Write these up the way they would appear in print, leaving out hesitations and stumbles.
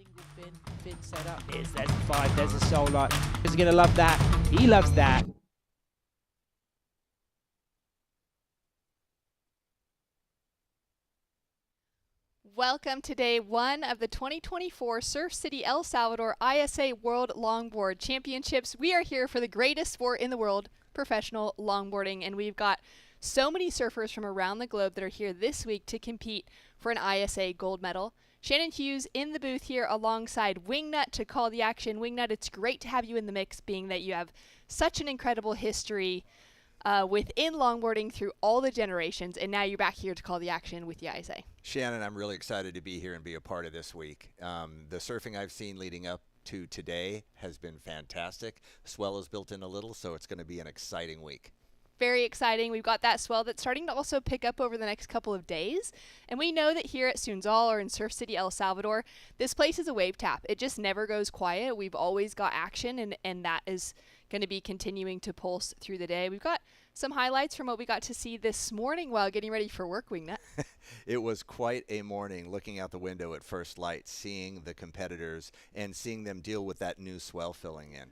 single fin setup is. There's a 5, there's a solo. He's going to love that. He loves that. Welcome to day one of the 2024 Surf City El Salvador ISA World Longboard Championships. We are here for the greatest sport in the world, professional longboarding, and we've got so many surfers from around the globe that are here this week to compete for an ISA gold medal. Shannon Hughes in the booth here alongside Wingnut to call the action. Wingnut, it's great to have you in the mix, being that you have such an incredible history within longboarding through all the generations, and now you're back here to call the action with the ISA. Shannon, I'm really excited to be here and be a part of this week. The surfing I've seen leading up to today has been fantastic. Swell is built in a little, so it's going to be an exciting week. Very exciting. We've got that swell that's starting to also pick up over the next couple of days. And we know that here at Sunzal or in Surf City, El Salvador, this place is a wave tap. It just never goes quiet. We've always got action, and that is going to be continuing to pulse through the day. We've got some highlights from what we got to see this morning while getting ready for work, Wingnut. It was quite a morning looking out the window at first light, seeing the competitors and seeing them deal with that new swell filling in.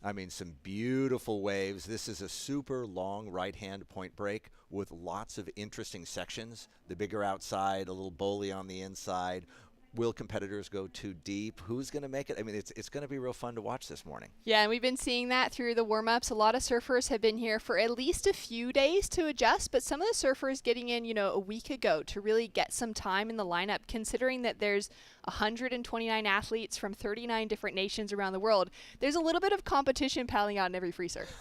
I mean, some beautiful waves. This is a super long right-hand point break with lots of interesting sections. The bigger outside, a little bowly on the inside. Will competitors go too deep? Who's going to make it? I mean, it's going to be real fun to watch this morning. Yeah, and we've been seeing that through the warm-ups. A lot of surfers have been here for at least a few days to adjust, but some of the surfers getting in, a week ago to really get some time in the lineup, considering that there's 129 athletes from 39 different nations around the world. There's a little bit of competition paddling out in every free surf.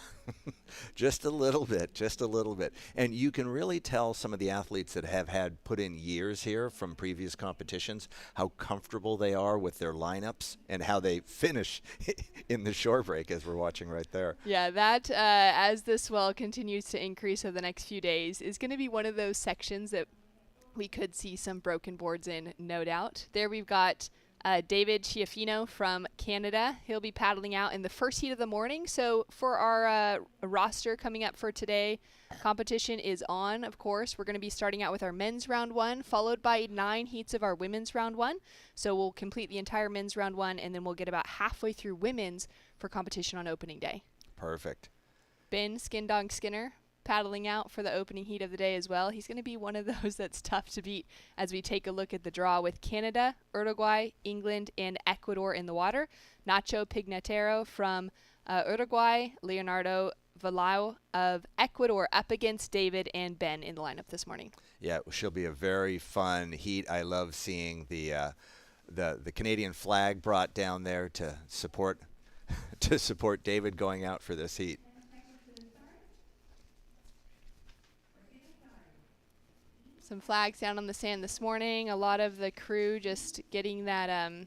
Just a little bit, just a little bit. And you can really tell some of the athletes that have had put in years here from previous competitions how comfortable they are with their lineups and how they finish in the shore break, as we're watching right there. Yeah, that as the swell continues to increase over the next few days is going to be one of those sections that we could see some broken boards in, no doubt. There we've got David Chiafino from Canada. He'll be paddling out in the first heat of the morning. So for our roster coming up for today, competition is on, of course. We're going to be starting out with our men's round 1, followed by 9 heats of our women's round 1. So we'll complete the entire men's round 1, and then we'll get about halfway through women's for competition on opening day. Perfect. Ben Skin Dog Skinner paddling out for the opening heat of the day as well. He's going to be one of those that's tough to beat as we take a look at the draw with Canada, Uruguay, England, and Ecuador in the water. Nacho Pignataro from Uruguay, Leonardo Valao of Ecuador up against David and Ben in the lineup this morning. Yeah, it should be a very fun heat. I love seeing the Canadian flag brought down there to support David going out for this heat. Some flags down on the sand this morning. A lot of the crew just getting that,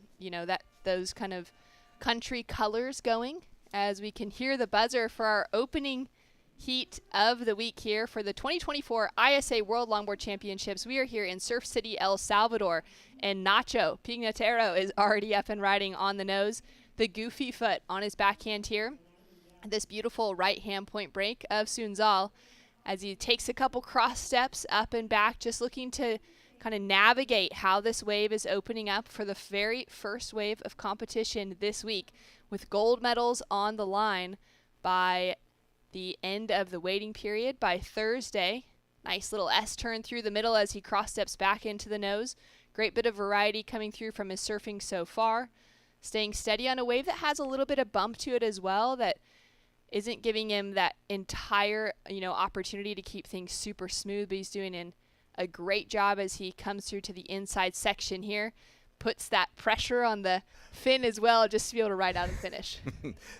those kind of country colors going as we can hear the buzzer for our opening heat of the week here for the 2024 ISA World Longboard Championships. We are here in Surf City, El Salvador, and Nacho Pignataro is already up and riding on the nose. The goofy foot on his backhand here. This beautiful right-hand point break of Sunzal, as he takes a couple cross steps up and back, just looking to kind of navigate how this wave is opening up for the very first wave of competition this week, with gold medals on the line by the end of the waiting period by Thursday. Nice little S-turn through the middle as he cross steps back into the nose. Great bit of variety coming through from his surfing so far. Staying steady on a wave that has a little bit of bump to it as well, that isn't giving him that entire, opportunity to keep things super smooth, but he's doing a great job as he comes through to the inside section here. Puts that pressure on the fin as well, just to be able to ride out and finish.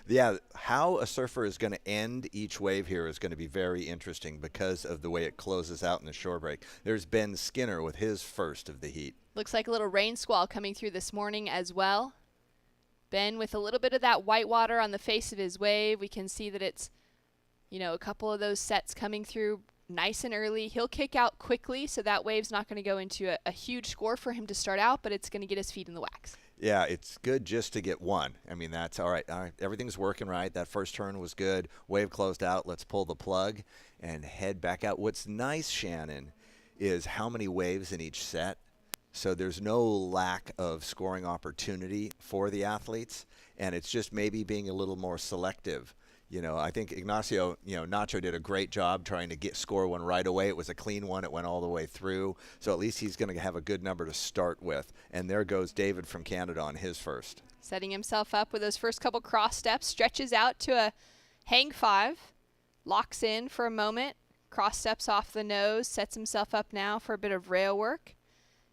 Yeah, how a surfer is going to end each wave here is going to be very interesting because of the way it closes out in the shore break. There's Ben Skinner with his first of the heat. Looks like a little rain squall coming through this morning as well. Ben with a little bit of that white water on the face of his wave. We can see that it's, a couple of those sets coming through nice and early. He'll kick out quickly, so that wave's not going to go into a huge score for him to start out, but it's going to get his feet in the wax. Yeah, it's good just to get one. I mean, that's all right. All right, everything's working right. That first turn was good. Wave closed out. Let's pull the plug and head back out. What's nice, Shannon, is how many waves in each set. So there's no lack of scoring opportunity for the athletes, and it's just maybe being a little more selective. I think Ignacio, Nacho did a great job trying to score one right away. It was a clean one. It went all the way through. So at least he's going to have a good number to start with. And there goes David from Canada on his first. Setting himself up with those first couple cross steps, stretches out to a hang 5, locks in for a moment, cross steps off the nose, sets himself up now for a bit of rail work.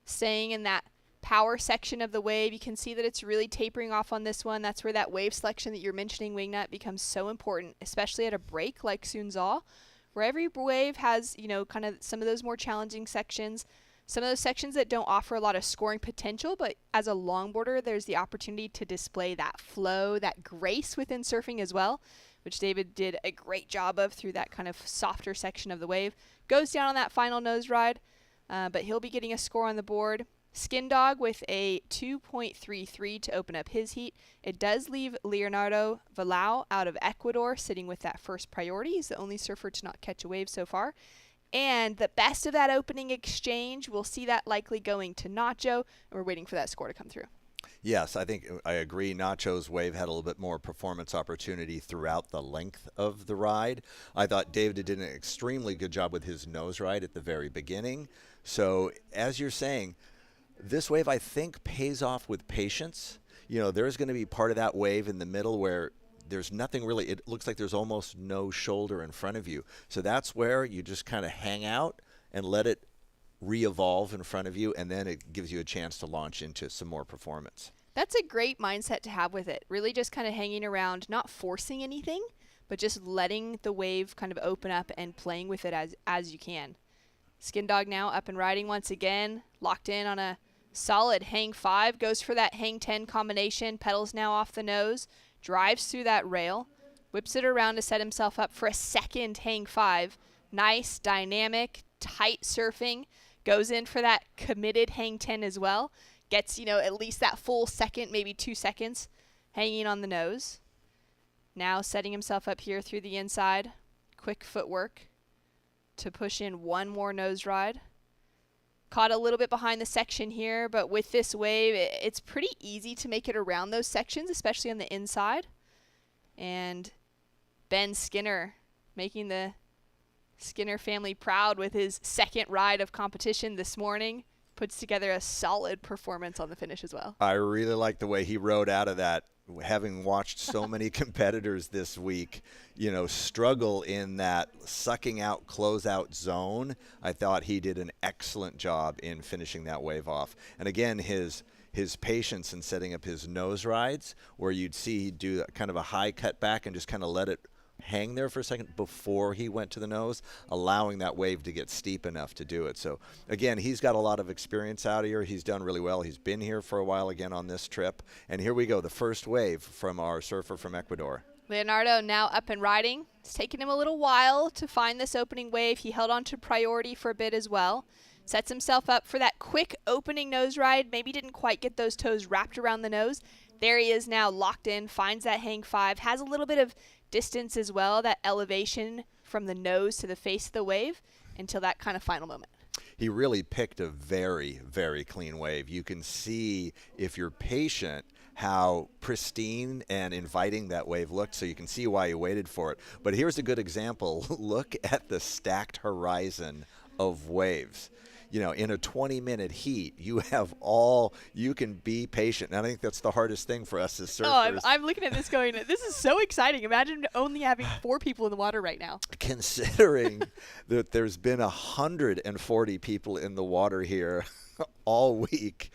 Staying in that power section of the wave, you can see that it's really tapering off on this one. That's where that wave selection that you're mentioning, Wingnut, becomes so important, especially at a break like Sunzal, where every wave has, kind of some of those more challenging sections, some of those sections that don't offer a lot of scoring potential, but as a longboarder, there's the opportunity to display that flow, that grace within surfing as well, which David did a great job of through that kind of softer section of the wave. Goes down on that final nose ride, but he'll be getting a score on the board. Skin Dog with a 2.33 to open up his heat. It does leave Leonardo Valau out of Ecuador sitting with that first priority. He's the only surfer to not catch a wave so far. And the best of that opening exchange, we'll see that likely going to Nacho, and we're waiting for that score to come through. Yes, I agree. Nacho's wave had a little bit more performance opportunity throughout the length of the ride. I thought David did an extremely good job with his nose ride at the very beginning. So as you're saying, this wave, I think, pays off with patience. There's going to be part of that wave in the middle where there's nothing really. It looks like there's almost no shoulder in front of you. So that's where you just kind of hang out and let it re-evolve in front of you, and then it gives you a chance to launch into some more performance. That's a great mindset to have with it. Really just kind of hanging around, not forcing anything, but just letting the wave kind of open up and playing with it as you can. Skin Dog now up and riding once again, locked in on a solid hang 5, goes for that hang 10 combination, pedals now off the nose, drives through that rail, whips it around to set himself up for a second hang 5. Nice, dynamic, tight surfing, goes in for that committed hang 10 as well, gets, at least that full second, maybe 2 seconds, hanging on the nose. Now setting himself up here through the inside, quick footwork to push in one more nose ride. Caught a little bit behind the section here, but with this wave, it's pretty easy to make it around those sections, especially on the inside. And Ben Skinner making the Skinner family proud with his second ride of competition this morning. Puts together a solid performance on the finish as well. I really like the way he rode out of that. Having watched so many competitors this week, struggle in that sucking out, closeout zone, I thought he did an excellent job in finishing that wave off. And again, his patience in setting up his nose rides, where you'd see he'd do kind of a high cut back and just kind of let it hang there for a second before he went to the nose, allowing that wave to get steep enough to do it. So again, he's got a lot of experience out here. He's done really well. He's been here for a while again on this trip. And here we go, the first wave from our surfer from Ecuador. Leonardo now up and riding. It's taken him a little while to find this opening wave. He held on to priority for a bit as well. Sets himself up for that quick opening nose ride. Maybe didn't quite get those toes wrapped around the nose. There he is now locked in, finds that hang 5, has a little bit of distance as well, that elevation from the nose to the face of the wave until that kind of final moment. He really picked a very, very clean wave. You can see, if you're patient, how pristine and inviting that wave looked, so you can see why he waited for it. But here's a good example. Look at the stacked horizon of waves. In a 20-minute heat, you can be patient. And I think that's the hardest thing for us as surfers. Oh, I'm looking at this going, this is so exciting. Imagine only having 4 people in the water right now. Considering that there's been 140 people in the water here all week,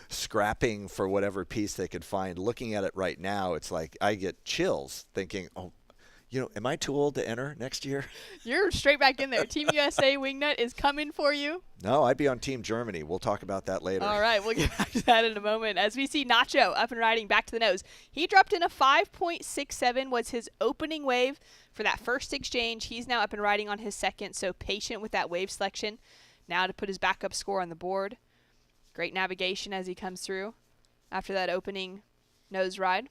scrapping for whatever piece they could find. Looking at it right now, it's like I get chills thinking, am I too old to enter next year? You're straight back in there. Team USA Wingnut is coming for you. No, I'd be on Team Germany. We'll talk about that later. All right, we'll get back to that in a moment. As we see Nacho up and riding back to the nose. He dropped in a 5.67 was his opening wave for that first exchange. He's now up and riding on his second, so patient with that wave selection. Now to put his backup score on the board. Great navigation as he comes through after that opening nose ride.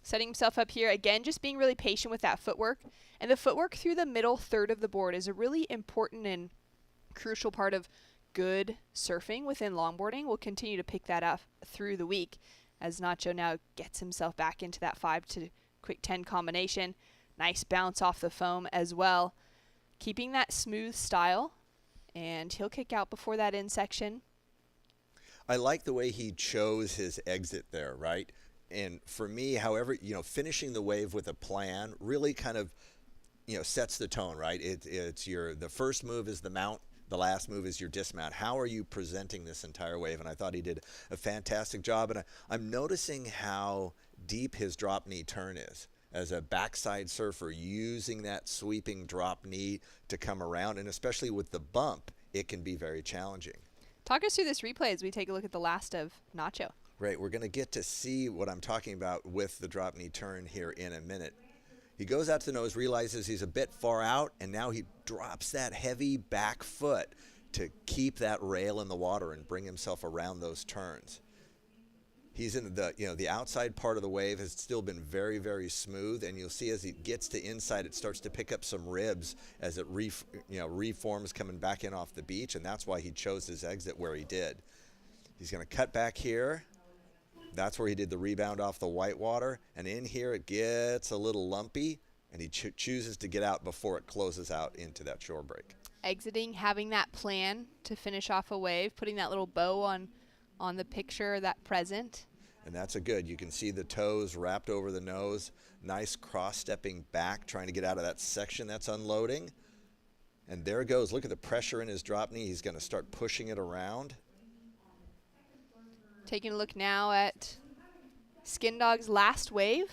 Setting himself up here, again, just being really patient with that footwork. And the footwork through the middle third of the board is a really important and crucial part of good surfing within longboarding. We'll continue to pick that up through the week as Nacho now gets himself back into that 5 to quick 10 combination. Nice bounce off the foam as well. Keeping that smooth style, and he'll kick out before that in section. I like the way he chose his exit there, right? And for me, however, finishing the wave with a plan really kind of, sets the tone, right? The first move is the mount, the last move is your dismount. How are you presenting this entire wave? And I thought he did a fantastic job. And I'm noticing how deep his drop knee turn is. As a backside surfer, using that sweeping drop knee to come around, and especially with the bump, it can be very challenging. Talk us through this replay as we take a look at the last of Nacho. Right, we're going to get to see what I'm talking about with the drop knee turn here in a minute. He goes out to the nose, realizes he's a bit far out, and now he drops that heavy back foot to keep that rail in the water and bring himself around those turns. He's in the outside part of the wave has still been very, very smooth, and you'll see as he gets to inside, it starts to pick up some ribs as it reforms coming back in off the beach, and that's why he chose his exit where he did. He's going to cut back here. That's where he did the rebound off the whitewater, and in here it gets a little lumpy, and he chooses to get out before it closes out into that shore break. Exiting, having that plan to finish off a wave, putting that little bow on the picture, that present. And that's a good. You can see the toes wrapped over the nose. Nice cross-stepping back, trying to get out of that section that's unloading. And there it goes. Look at the pressure in his drop knee. He's going to start pushing it around. Taking a look now at Skin Dog's last wave.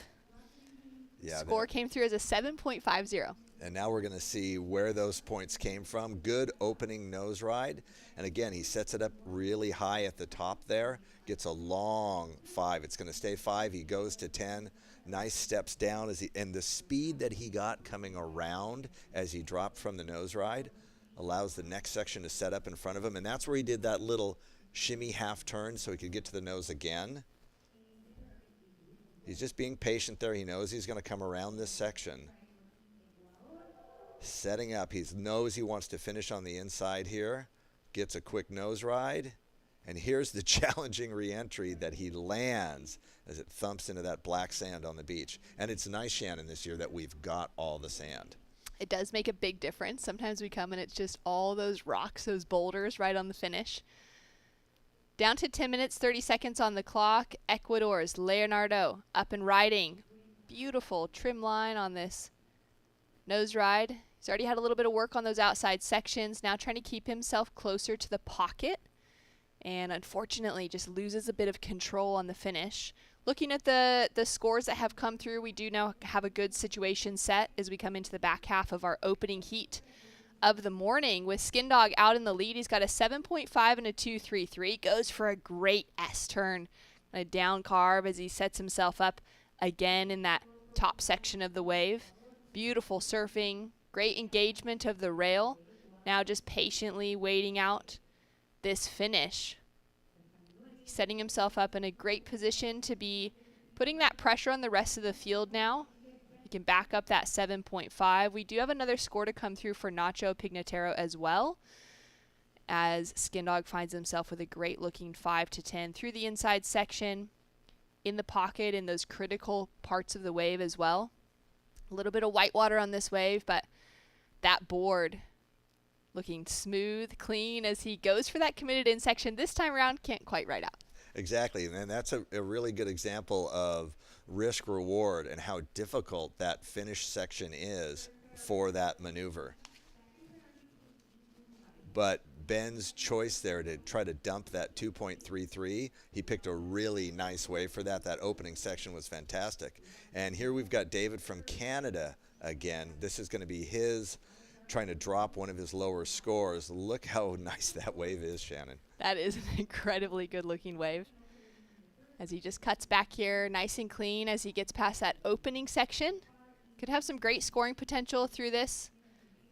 Yeah, Score came through as a 7.50. And now we're going to see where those points came from. Good opening nose ride. And again, he sets it up really high at the top there. Gets a long 5. It's going to stay 5. He goes to 10. Nice steps down and the speed that he got coming around as he dropped from the nose ride allows the next section to set up in front of him. And that's where he did that little shimmy half turn so he could get to the nose again. He's just being patient there. He knows he's going to come around this section. Setting up. He knows he wants to finish on the inside here. Gets a quick nose ride. And here's the challenging re-entry that he lands as it thumps into that black sand on the beach. And it's nice, Shannon, this year that we've got all the sand. It does make a big difference. Sometimes we come and it's just all those rocks, those boulders right on the finish. Down to 10 minutes, 30 seconds on the clock. Ecuador's Leonardo up and riding. Beautiful trim line on this nose ride. He's already had a little bit of work on those outside sections. Now trying to keep himself closer to the pocket. And unfortunately just loses a bit of control on the finish. Looking at the scores that have come through, we do now have a good situation set as we come into the back half of our opening heat of the morning with Skin Dog out in the lead. He's got a 7.5 and a 2.33. Goes for a great S turn, a down carve as he sets himself up again in that top section of the wave. Beautiful surfing, great engagement of the rail. Now just patiently waiting out this finish. Setting himself up in a great position to be putting that pressure on the rest of the field now. He can back up that 7.5. We do have another score to come through for Nacho Pignataro as well, as Skin Dog finds himself with a great looking 5 to 10 through the inside section, in the pocket, in those critical parts of the wave as well. A little bit of whitewater on this wave, but that board looking smooth, clean as he goes for that committed in section. This time around, can't quite ride out. Exactly, and that's a really good example of risk reward and how difficult that finish section is for that maneuver. But Ben's choice there to try to dump that 2.33, he picked a really nice way for that. That opening section was fantastic. And here we've got David from Canada again. This is going to be his trying to drop one of his lower scores. Look how nice that wave is, Shannon. That is an incredibly good looking wave. As he just cuts back here nice and clean as he gets past that opening section. Could have some great scoring potential through this.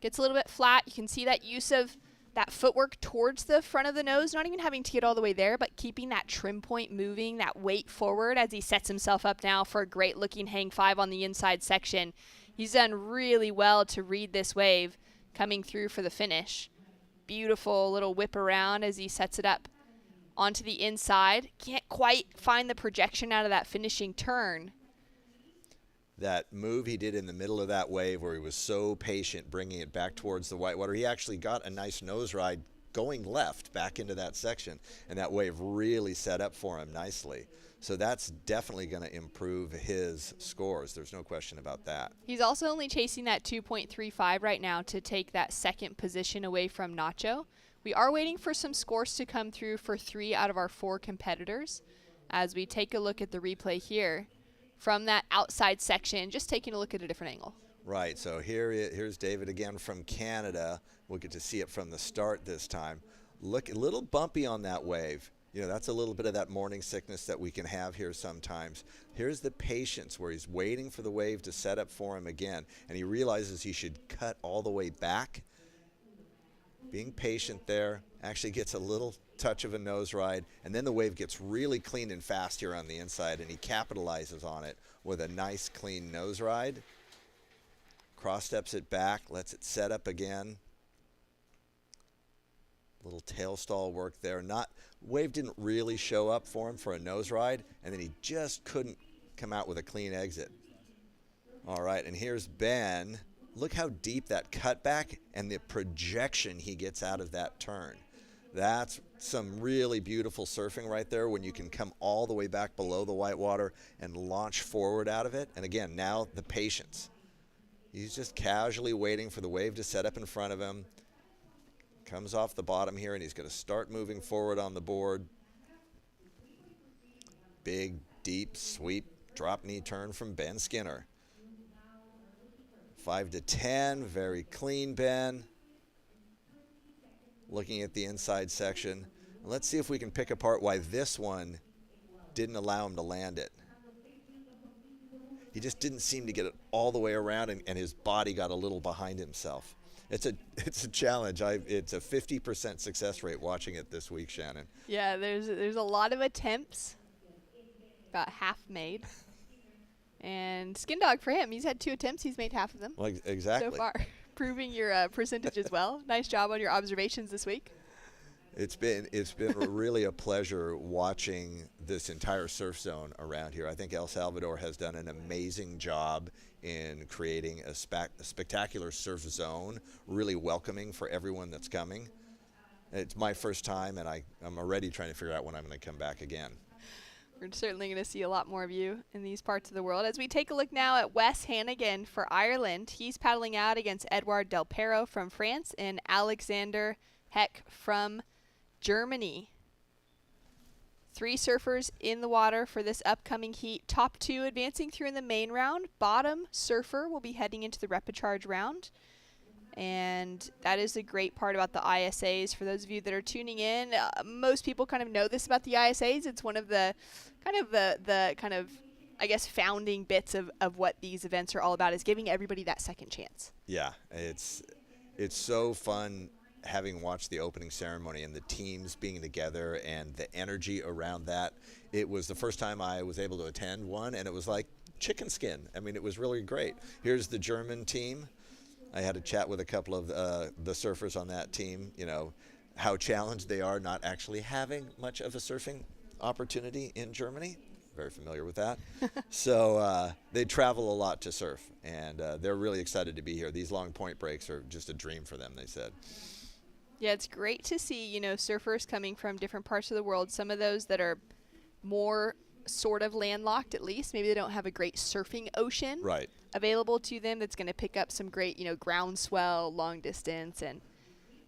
Gets a little bit flat. You can see that use of that footwork towards the front of the nose, not even having to get all the way there, but keeping that trim point moving, that weight forward as he sets himself up now for a great looking hang 5 on the inside section. He's done really well to read this wave coming through for the finish. Beautiful little whip around as he sets it up onto the inside. Can't quite find the projection out of that finishing turn. That move he did in the middle of that wave where he was so patient bringing it back towards the whitewater, he actually got a nice nose ride going left back into that section, and that wave really set up for him nicely. So that's definitely going to improve his scores. There's no question about that. He's also only chasing that 2.35 right now to take that second position away from Nacho. We are waiting for some scores to come through for 3 out of our 4 competitors. As we take a look at the replay here from that outside section, just taking a look at a different angle. Right, so here's David again from Canada. We'll get to see it from the start this time. Look, a little bumpy on that wave. You know, that's a little bit of that morning sickness that we can have here sometimes. Here's the patience where he's waiting for the wave to set up for him again, and he realizes he should cut all the way back. Being patient there, actually gets a little touch of a nose ride, and then the wave gets really clean and fast here on the inside, and he capitalizes on it with a nice clean nose ride. Cross steps it back, lets it set up again. Little tail stall work there. Wave didn't really show up for him for a nose ride, and then he just couldn't come out with a clean exit. All right, and here's Ben. Look how deep that cutback and the projection he gets out of that turn. That's some really beautiful surfing right there when you can come all the way back below the whitewater and launch forward out of it. And again, now the patience. He's just casually waiting for the wave to set up in front of him. Comes off the bottom here, and he's going to start moving forward on the board. Big, deep sweep, drop knee turn from Ben Skinner. 5 to 10, very clean Ben. Looking at the inside section. Let's see if we can pick apart why this one didn't allow him to land it. He just didn't seem to get it all the way around, and his body got a little behind himself. It's a challenge. It's a 50% success rate watching it this week, Shannon. Yeah, there's a lot of attempts, about half made. And Skin Dog for him, he's had 2 attempts. He's made half of them. Well, exactly. So far, proving your percentage as well. Nice job on your observations this week. It's been really a pleasure watching this entire surf zone around here. I think El Salvador has done an amazing job in creating a spectacular surf zone, really welcoming for everyone that's coming. It's my first time, and I'm already trying to figure out when I'm going to come back again. We're certainly going to see a lot more of you in these parts of the world. As we take a look now at Wes Hannigan for Ireland, he's paddling out against Edouard Del Perro from France and Alexander Heck from Germany. 3 surfers in the water for this upcoming heat. Top 2 advancing through in the main round. Bottom surfer will be heading into the repechage round. And that is the great part about the ISAs. For those of you that are tuning in, most people kind of know this about the ISAs. It's one of the I guess, founding bits of what these events are all about, is giving everybody that second chance. Yeah, it's so fun having watched the opening ceremony and the teams being together and the energy around that. It was the first time I was able to attend one, and it was like chicken skin. I mean, it was really great. Here's the German team. I had a chat with a couple of the surfers on that team, you know, how challenged they are not actually having much of a surfing opportunity in Germany. Very familiar with that. So they travel a lot to surf, and they're really excited to be here. These long point breaks are just a dream for them, they said. Yeah, it's great to see, you know, surfers coming from different parts of the world. Some of those that are more sort of landlocked, at least. Maybe they don't have a great surfing ocean available to them that's going to pick up some great, you know, groundswell, long distance, and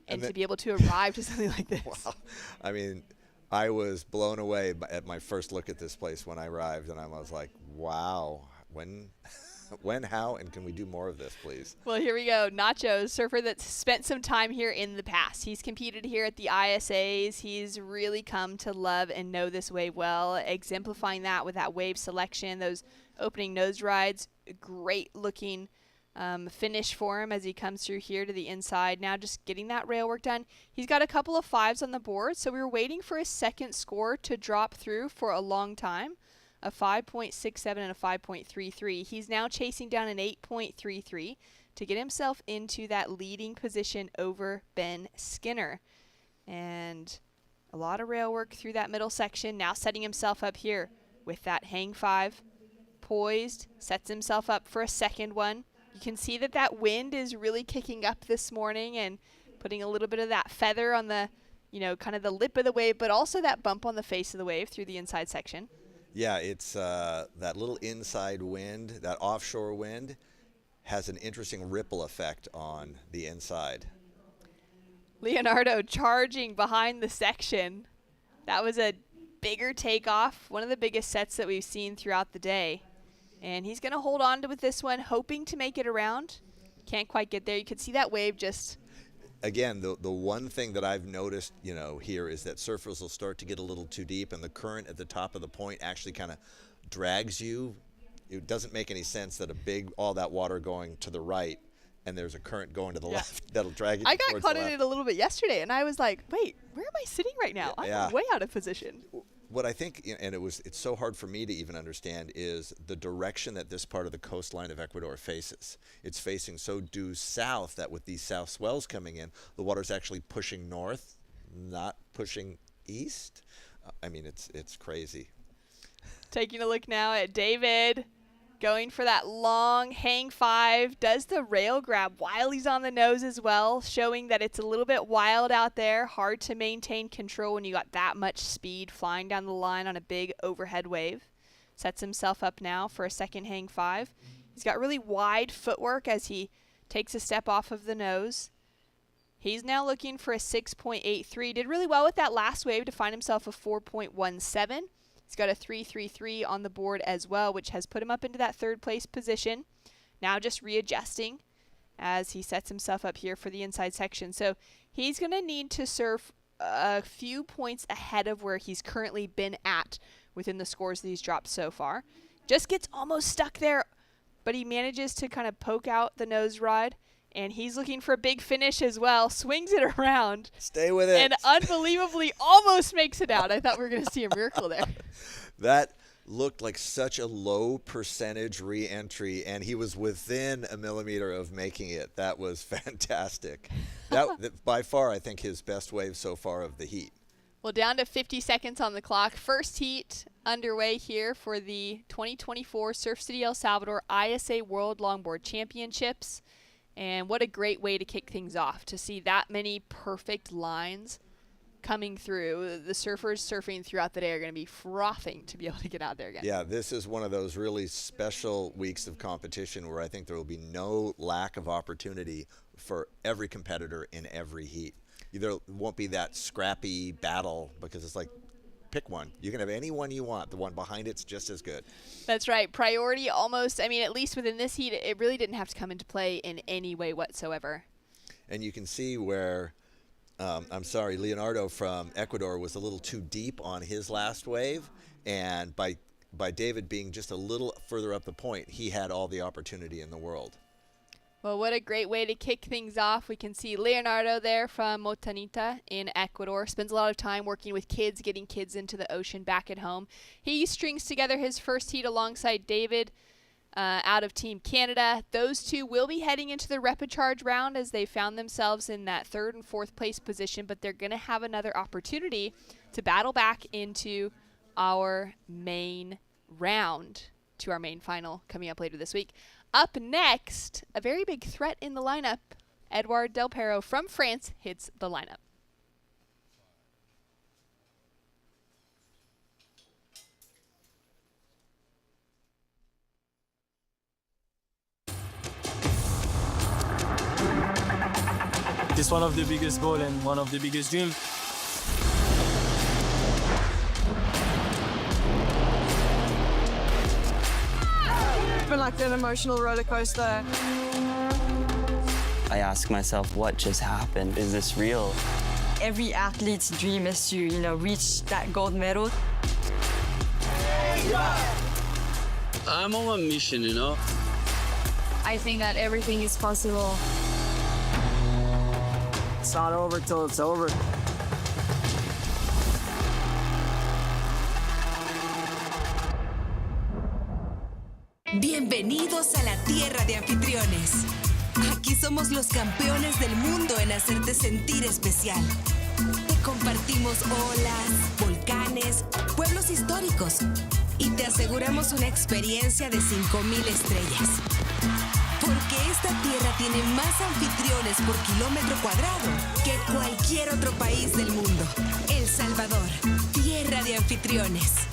to be able to arrive to something like this. Wow. I mean, I was blown away at my first look at this place when I arrived, and I was like, wow, when, how, and can we do more of this, please? Well, here we go. Nacho, surfer that's spent some time here in the past. He's competed here at the ISAs. He's really come to love and know this wave well, exemplifying that with that wave selection, those opening nose rides. Great looking finish for him as he comes through here to the inside. Now just getting that rail work done. He's got a couple of 5s on the board, so we were waiting for his second score to drop through for a long time. A 5.67 and a 5.33. He's now chasing down an 8.33. to get himself into that leading position over Ben Skinner. And a lot of rail work through that middle section. Now setting himself up here with that hang 5. Poised, sets himself up for a second one. You can see that that wind is really kicking up this morning and putting a little bit of that feather on the, kind of the lip of the wave, but also that bump on the face of the wave through the inside section. Yeah, it's that little inside wind, that offshore wind, has an interesting ripple effect on the inside. Leonardo charging behind the section. That was a bigger takeoff, one of the biggest sets that we've seen throughout the day. And he's going to hold on to with this one, hoping to make it around. Can't quite get there. You could see that wave just... Again, the one thing that I've noticed, here is that surfers will start to get a little too deep, and the current at the top of the point actually kind of drags you. It doesn't make any sense that all that water going to the right, and there's a current going to the left that'll drag you. I got caught in it a little bit yesterday, and I was like, wait, where am I sitting right now? I'm way out of position. What I think, and it's so hard for me to even understand, is the direction that this part of the coastline of Ecuador faces. It's facing so due south that with these south swells coming in, the water's actually pushing north, not pushing east. It's crazy. Taking a look now at David, going for that long hang 5, does the rail grab while he's on the nose as well, showing that it's a little bit wild out there, hard to maintain control when you got that much speed flying down the line on a big overhead wave. Sets himself up now for a second hang 5. He's got really wide footwork as he takes a step off of the nose. He's now looking for a 6.83. Did really well with that last wave to find himself a 4.17. He's got a 3.33 on the board as well, which has put him up into that third place position. Now just readjusting as he sets himself up here for the inside section. So he's going to need to surf a few points ahead of where he's currently been at within the scores that he's dropped so far. Just gets almost stuck there, but he manages to kind of poke out the nose ride. And he's looking for a big finish as well. Swings it around. Stay with it. And unbelievably almost makes it out. I thought we were going to see a miracle there. That looked like such a low percentage re-entry, and he was within a millimeter of making it. That was fantastic. That by far, I think, his best wave so far of the heat. Well, down to 50 seconds on the clock. First heat underway here for the 2024 Surf City El Salvador ISA World Longboard Championships. And what a great way to kick things off, to see that many perfect lines coming through. The surfers surfing throughout the day are going to be frothing to be able to get out there again. Yeah, this is one of those really special weeks of competition where I think there will be no lack of opportunity for every competitor in every heat. There won't be that scrappy battle because it's like, pick one. You can have any one you want. The one behind it's just as good. That's right. Priority almost, at least within this heat, it really didn't have to come into play in any way whatsoever. And you can see where, Leonardo from Ecuador was a little too deep on his last wave. And by David being just a little further up the point, he had all the opportunity in the world. Well, what a great way to kick things off. We can see Leonardo there from Motanita in Ecuador. Spends a lot of time working with kids, getting kids into the ocean back at home. He strings together his first heat alongside David out of Team Canada. Those two will be heading into the repecharge round as they found themselves in that third and fourth place position, but they're going to have another opportunity to battle back into our main round, to our main final coming up later this week. Up next, a very big threat in the lineup. Edouard Del Perro from France hits the lineup. It's one of the biggest goals and one of the biggest dreams. It's been like an emotional roller coaster. I ask myself, what just happened? Is this real? Every athlete's dream is to, reach that gold medal. I'm on a mission, I think that everything is possible. It's not over till it's over. Bienvenidos a la tierra de anfitriones. Aquí somos los campeones del mundo en hacerte sentir especial. Te compartimos olas, volcanes, pueblos históricos y te aseguramos una experiencia de 5,000 estrellas. Porque esta tierra tiene más anfitriones por kilómetro cuadrado que cualquier otro país del mundo. El Salvador, tierra de anfitriones.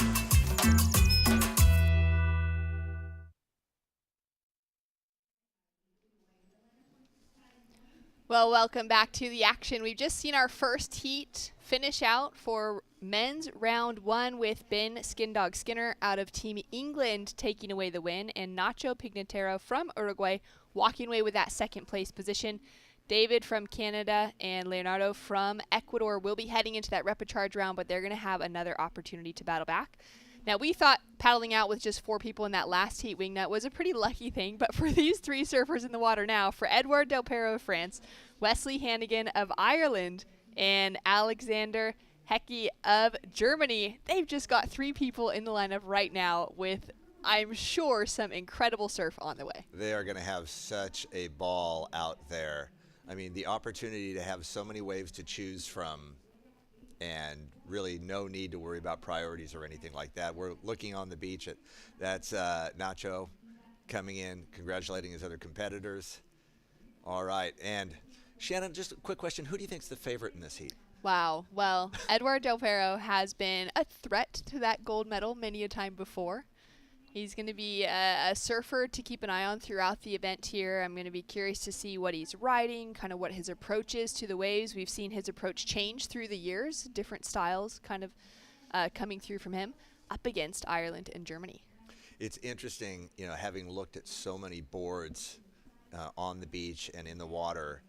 Well, welcome back to the action. We've just seen our first heat finish out for men's round 1 with Ben Skindog Skinner out of Team England taking away the win and Nacho Pignataro from Uruguay walking away with that second place position. David from Canada and Leonardo from Ecuador will be heading into that repechage round, but they're going to have another opportunity to battle back. Now, we thought paddling out with just 4 people in that last heat wingnut was a pretty lucky thing, but for these 3 surfers in the water now, for Edouard Delpero of France, Wesley Hannigan of Ireland, and Alexander Hecke of Germany, they've just got 3 people in the lineup right now with, I'm sure, some incredible surf on the way. They are going to have such a ball out there. I mean, the opportunity to have so many waves to choose from and really no need to worry about priorities or anything like that. We're looking on the beach at that's Nacho coming in, congratulating his other competitors. All right, and Shannon, just a quick question. Who do you think's the favorite in this heat? Wow. Well, Edouard Delpero has been a threat to that gold medal many a time before. He's going to be a surfer to keep an eye on throughout the event here. I'm going to be curious to see what he's riding, kind of what his approach is to the waves. We've seen his approach change through the years, different styles kind of coming through from him up against Ireland and Germany. It's interesting, you know, having looked at so many boards on the beach and in the water,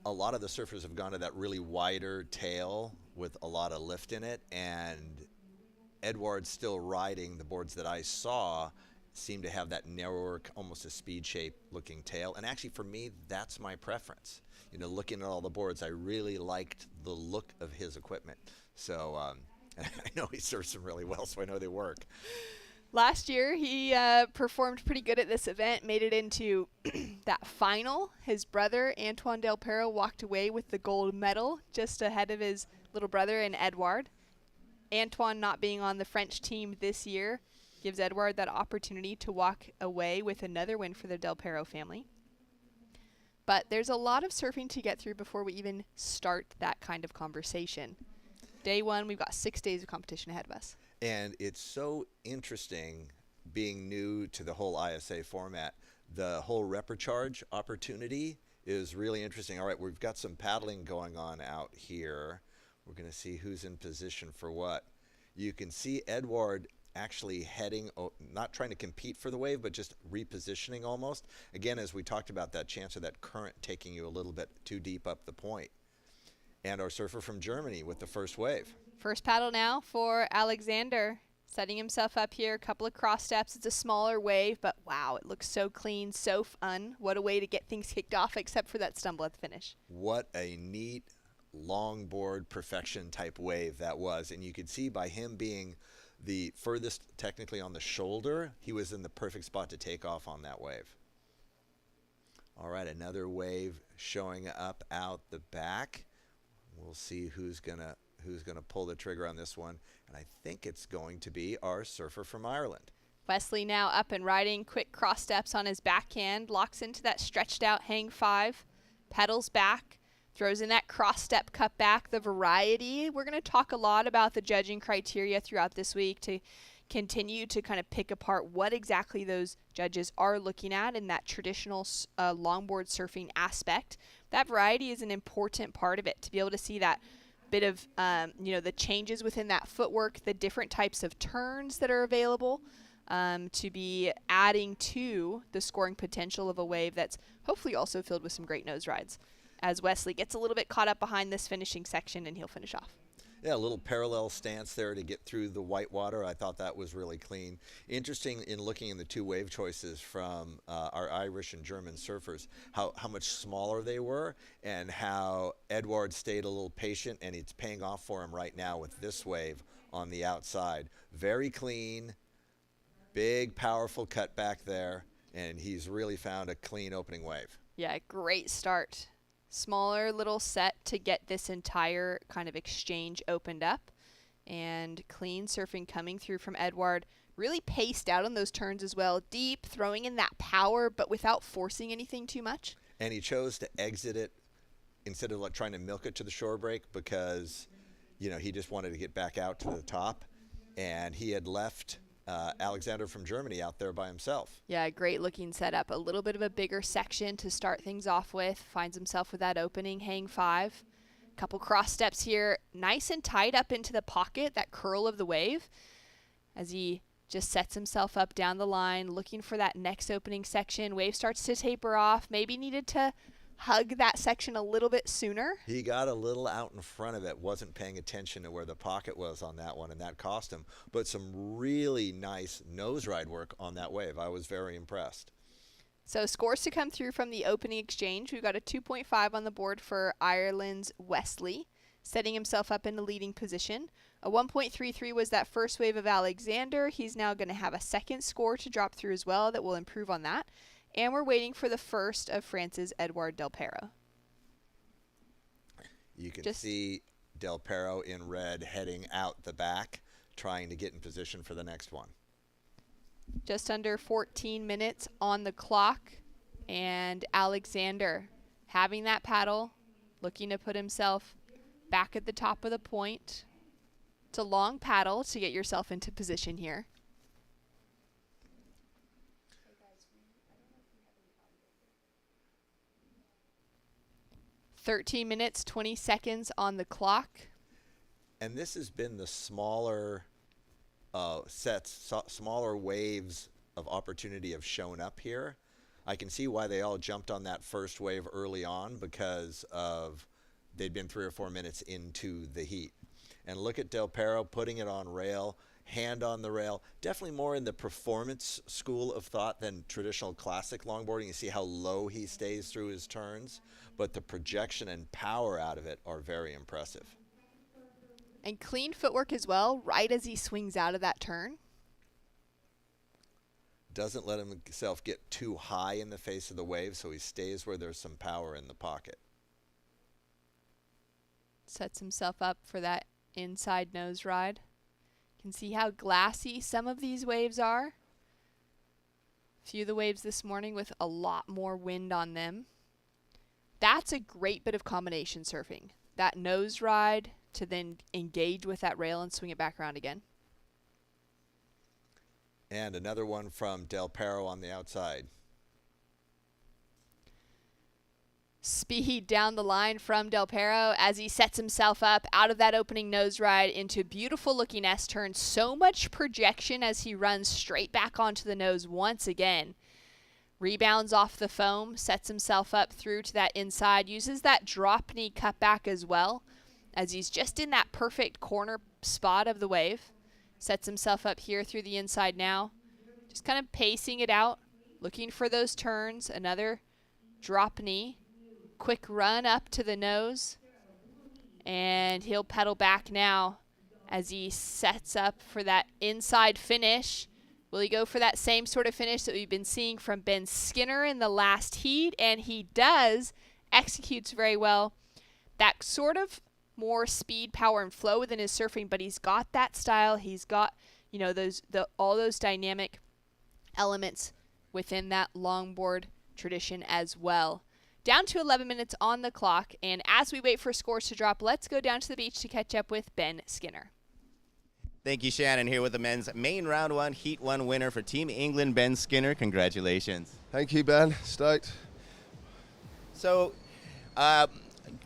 a lot of the surfers have gone to that really wider tail with a lot of lift in it, and Edouard's still riding the boards that I saw seem to have that narrower, almost a speed shape looking tail. And actually for me, that's my preference. You know, looking at all the boards, I really liked the look of his equipment. So I know he surfs them really well, so I know they work. Last year, he performed pretty good at this event, made it into that final. His brother, Antoine Delpero, walked away with the gold medal just ahead of his little brother in Edouard. Antoine not being on the French team this year gives Edouard that opportunity to walk away with another win for the Delpero family. But there's a lot of surfing to get through before we even start that kind of conversation. Day 1, we've got 6 days of competition ahead of us. And it's so interesting being new to the whole ISA format. The whole repechage opportunity is really interesting. All right, we've got some paddling going on out here. We're going to see who's in position for what. You can see Edouard actually heading, not trying to compete for the wave, but just repositioning almost. Again, as we talked about, that chance of that current taking you a little bit too deep up the point. And our surfer from Germany with the first wave. First paddle now for Alexander, setting himself up here. A couple of cross steps. It's a smaller wave, but wow, it looks so clean, so fun. What a way to get things kicked off, except for that stumble at the finish. What a neat longboard perfection type wave that was. And you could see by him being the furthest technically on the shoulder, he was in the perfect spot to take off on that wave. All right, another wave showing up out the back. We'll see who's gonna pull the trigger on this one, and I think it's going to be our surfer from Ireland. Wesley now up and riding, quick cross steps on his backhand, locks into that stretched out hang 5, pedals back, throws in that cross step cut back, the variety. We're going to talk a lot about the judging criteria throughout this week to continue to kind of pick apart what exactly those judges are looking at in that traditional longboard surfing aspect. That variety is an important part of it, to be able to see that bit of, the changes within that footwork, the different types of turns that are available, to be adding to the scoring potential of a wave that's hopefully also filled with some great nose rides. As Wesley gets a little bit caught up behind this finishing section, and he'll finish off. Yeah, a little parallel stance there to get through the white water. I thought that was really clean. Interesting in looking in the 2 wave choices from our Irish and German surfers, how much smaller they were and how Edouard stayed a little patient, and it's paying off for him right now with this wave on the outside. Very clean, big, powerful cut back there, and he's really found a clean opening wave. Yeah, great start. Smaller little set to get this entire kind of exchange opened up. And clean surfing coming through from Edward. Really paced out on those turns as well. Deep, throwing in that power, but without forcing anything too much. And he chose to exit it instead of trying to milk it to the shore break because, you know, he just wanted to get back out to the top. And he had left Alexander from Germany out there by himself. Yeah, great looking setup. A little bit of a bigger section to start things off with. Finds himself with that opening hang 5. Couple cross steps here, nice and tight up into the pocket, that curl of the wave, as he just sets himself up down the line, looking for that next opening section. Wave starts to taper off, maybe needed to hug that section a little bit sooner. He got a little out in front of it, wasn't paying attention to where the pocket was on that one, and that cost him. But some really nice nose ride work on that wave. I was very impressed. So scores to come through from the opening exchange. We've got a 2.5 on the board for Ireland's Wesley, setting himself up in the leading position. A 1.33 was that first wave of Alexander. He's now going to have a second score to drop through as well that will improve on that. And we're waiting for the first of France's Edouard Del Perro. You can see Del Perro in red heading out the back, trying to get in position for the next one. Just under 14 minutes on the clock, and Alexander having that paddle, looking to put himself back at the top of the point. It's a long paddle to get yourself into position here. "13 minutes, 20 seconds on the clock." And this has been the smaller sets, smaller waves of opportunity have shown up here. I can see why they all jumped on that first wave early on because of they'd been 3 or 4 minutes into the heat. And look at Del Perro putting it on rail, hand on the rail. Definitely more in the performance school of thought than traditional classic longboarding. You see how low he stays through his turns, but the projection and power out of it are very impressive. And clean footwork as well, right as he swings out of that turn. Doesn't let himself get too high in the face of the wave, so he stays where there's some power in the pocket. Sets himself up for that inside nose ride. You can see how glassy some of these waves are. A few of the waves this morning with a lot more wind on them. That's a great bit of combination surfing. That nose ride to then engage with that rail and swing it back around again. And another one from Del Perro on the outside. Speed down the line from Del Perro as he sets himself up out of that opening nose ride into beautiful looking S-turn. So much projection as he runs straight back onto the nose once again. Rebounds off the foam, sets himself up through to that inside, uses that drop knee cutback as well as he's just in that perfect corner spot of the wave. Sets himself up here through the inside now. Just kind of pacing it out, looking for those turns. Another drop knee. Quick run up to the nose. And he'll pedal back now as he sets up for that inside finish. Will he go for that same sort of finish that we've been seeing from Ben Skinner in the last heat? And he does. Executes very well. That sort of more speed, power, and flow within his surfing, but he's got that style. He's got, you know, all those dynamic elements within that longboard tradition as well. Down to 11 minutes on the clock, and as we wait for scores to drop, let's go down to the beach to catch up with Ben Skinner. Thank you, Shannon, here with the men's main round 1, Heat 1 winner for Team England, Ben Skinner. Congratulations. Thank you, Ben. Stoked. So,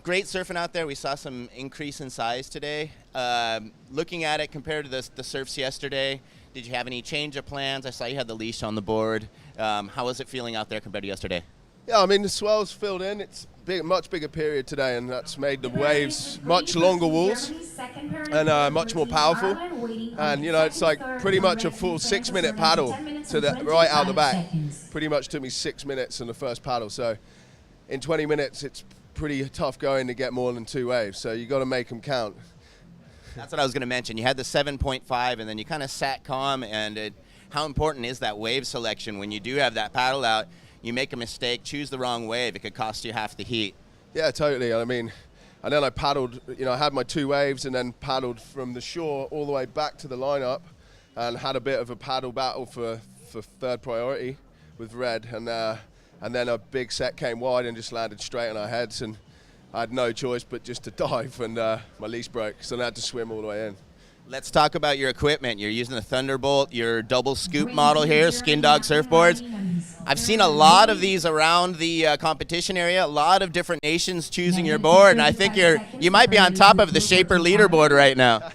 great surfing out there. We saw some increase in size today. Looking at it compared to the surfs yesterday, did you have any change of plans? I saw you had the leash on the board. How was it feeling out there compared to yesterday? Yeah, I mean, the swell's filled in. It's big, much bigger period today, and that's made the waves much longer walls and much more powerful. And, you know, it's like pretty much a full 6-minute paddle to the right out the back. Pretty much took me 6 minutes in the first paddle. So in 20 minutes, it's pretty tough going to get more than 2 waves. So you got to make them count. That's what I was going to mention. You had the 7.5, and then you kind of sat calm. And how important is that wave selection when you do have that paddle out? you make a mistake, choose the wrong wave, it could cost you half the heat. Yeah, totally. I mean, and then I paddled, I had my 2 waves and then paddled from the shore all the way back to the lineup and had a bit of a paddle battle for third priority with red. And then a big set came wide and just landed straight on our heads. And I had no choice but just to dive, and my leash broke, so I had to swim all the way in. Let's talk about your equipment. You're using the Thunderbolt, your double scoop model here, Skin Dog surfboards. I've seen a lot of these around the competition area, a lot of different nations choosing your board, and I think you might be on top of the Shaper leaderboard right now.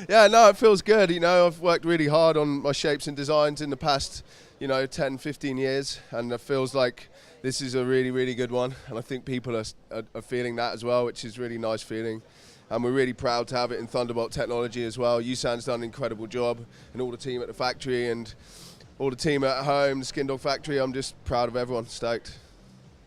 Yeah, no, it feels good. I've worked really hard on my shapes and designs in the past, 10, 15 years, and it feels like this is a really, really good one, and I think people are feeling that as well, which is a really nice feeling. And we're really proud to have it in Thunderbolt technology as well. USAN's done an incredible job, and all the team at the factory and all the team at home, the Skin Dog factory. I'm just proud of everyone, stoked.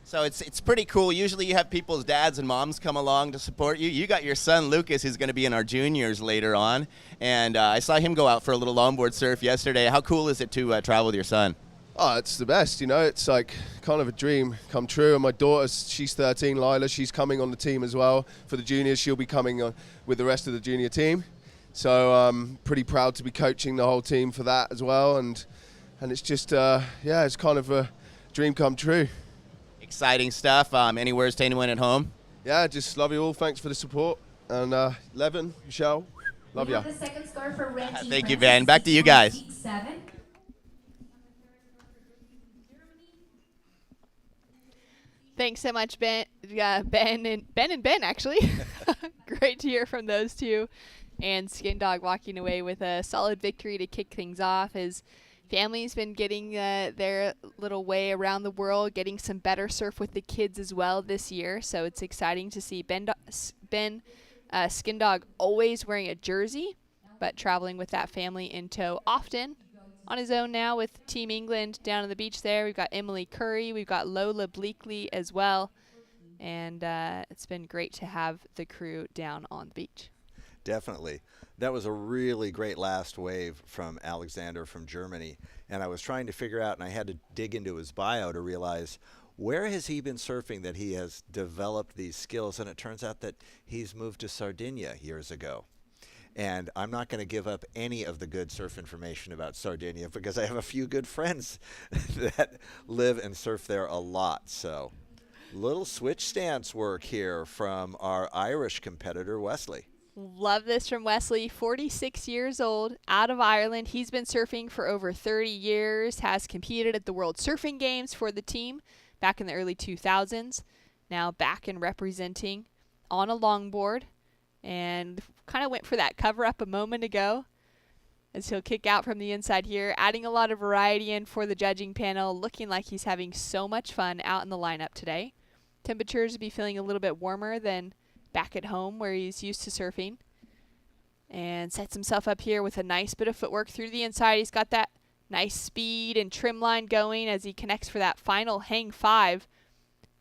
So it's pretty cool. Usually you have people's dads and moms come along to support you. You got your son Lucas, who's going to be in our juniors later on, and I saw him go out for a little longboard surf yesterday. How cool is it to travel with your son? Oh, it's the best, It's like kind of a dream come true. And my daughter, she's 13, Lila, she's coming on the team as well. For the juniors, she'll be coming on with the rest of the junior team. So I'm pretty proud to be coaching the whole team for that as well. And it's just, it's kind of a dream come true. Exciting stuff. Any words to anyone at home? Yeah, just love you all. Thanks for the support. And Levin, Michelle, love ya. Thank you, Ben. Back to you guys. Thanks so much, Ben and Ben, actually. Great to hear from those two. And Skin Dog walking away with a solid victory to kick things off. His family's been getting their little way around the world, getting some better surf with the kids as well this year. So it's exciting to see Ben Skin Dog always wearing a jersey, but traveling with that family in tow often. On his own now with Team England down on the beach there. We've got Emily Curry. We've got Lola Bleakley as well. And it's been great to have the crew down on the beach. Definitely. That was a really great last wave from Alexander from Germany. And I was trying to figure out, and I had to dig into his bio to realize, where has he been surfing that he has developed these skills? And it turns out that he's moved to Sardinia years ago. And I'm not going to give up any of the good surf information about Sardinia because I have a few good friends that live and surf there a lot. So little switch stance work here from our Irish competitor, Wesley. Love this from Wesley, 46 years old, out of Ireland. He's been surfing for over 30 years, has competed at the World Surfing Games for the team back in the early 2000s. Now back and representing on a longboard. And kind of went for that cover up a moment ago as he'll kick out from the inside here, adding a lot of variety in for the judging panel, looking like he's having so much fun out in the lineup today. Temperatures will be feeling a little bit warmer than back at home where he's used to surfing. And sets himself up here with a nice bit of footwork through the inside. He's got that nice speed and trim line going as he connects for that final hang 5.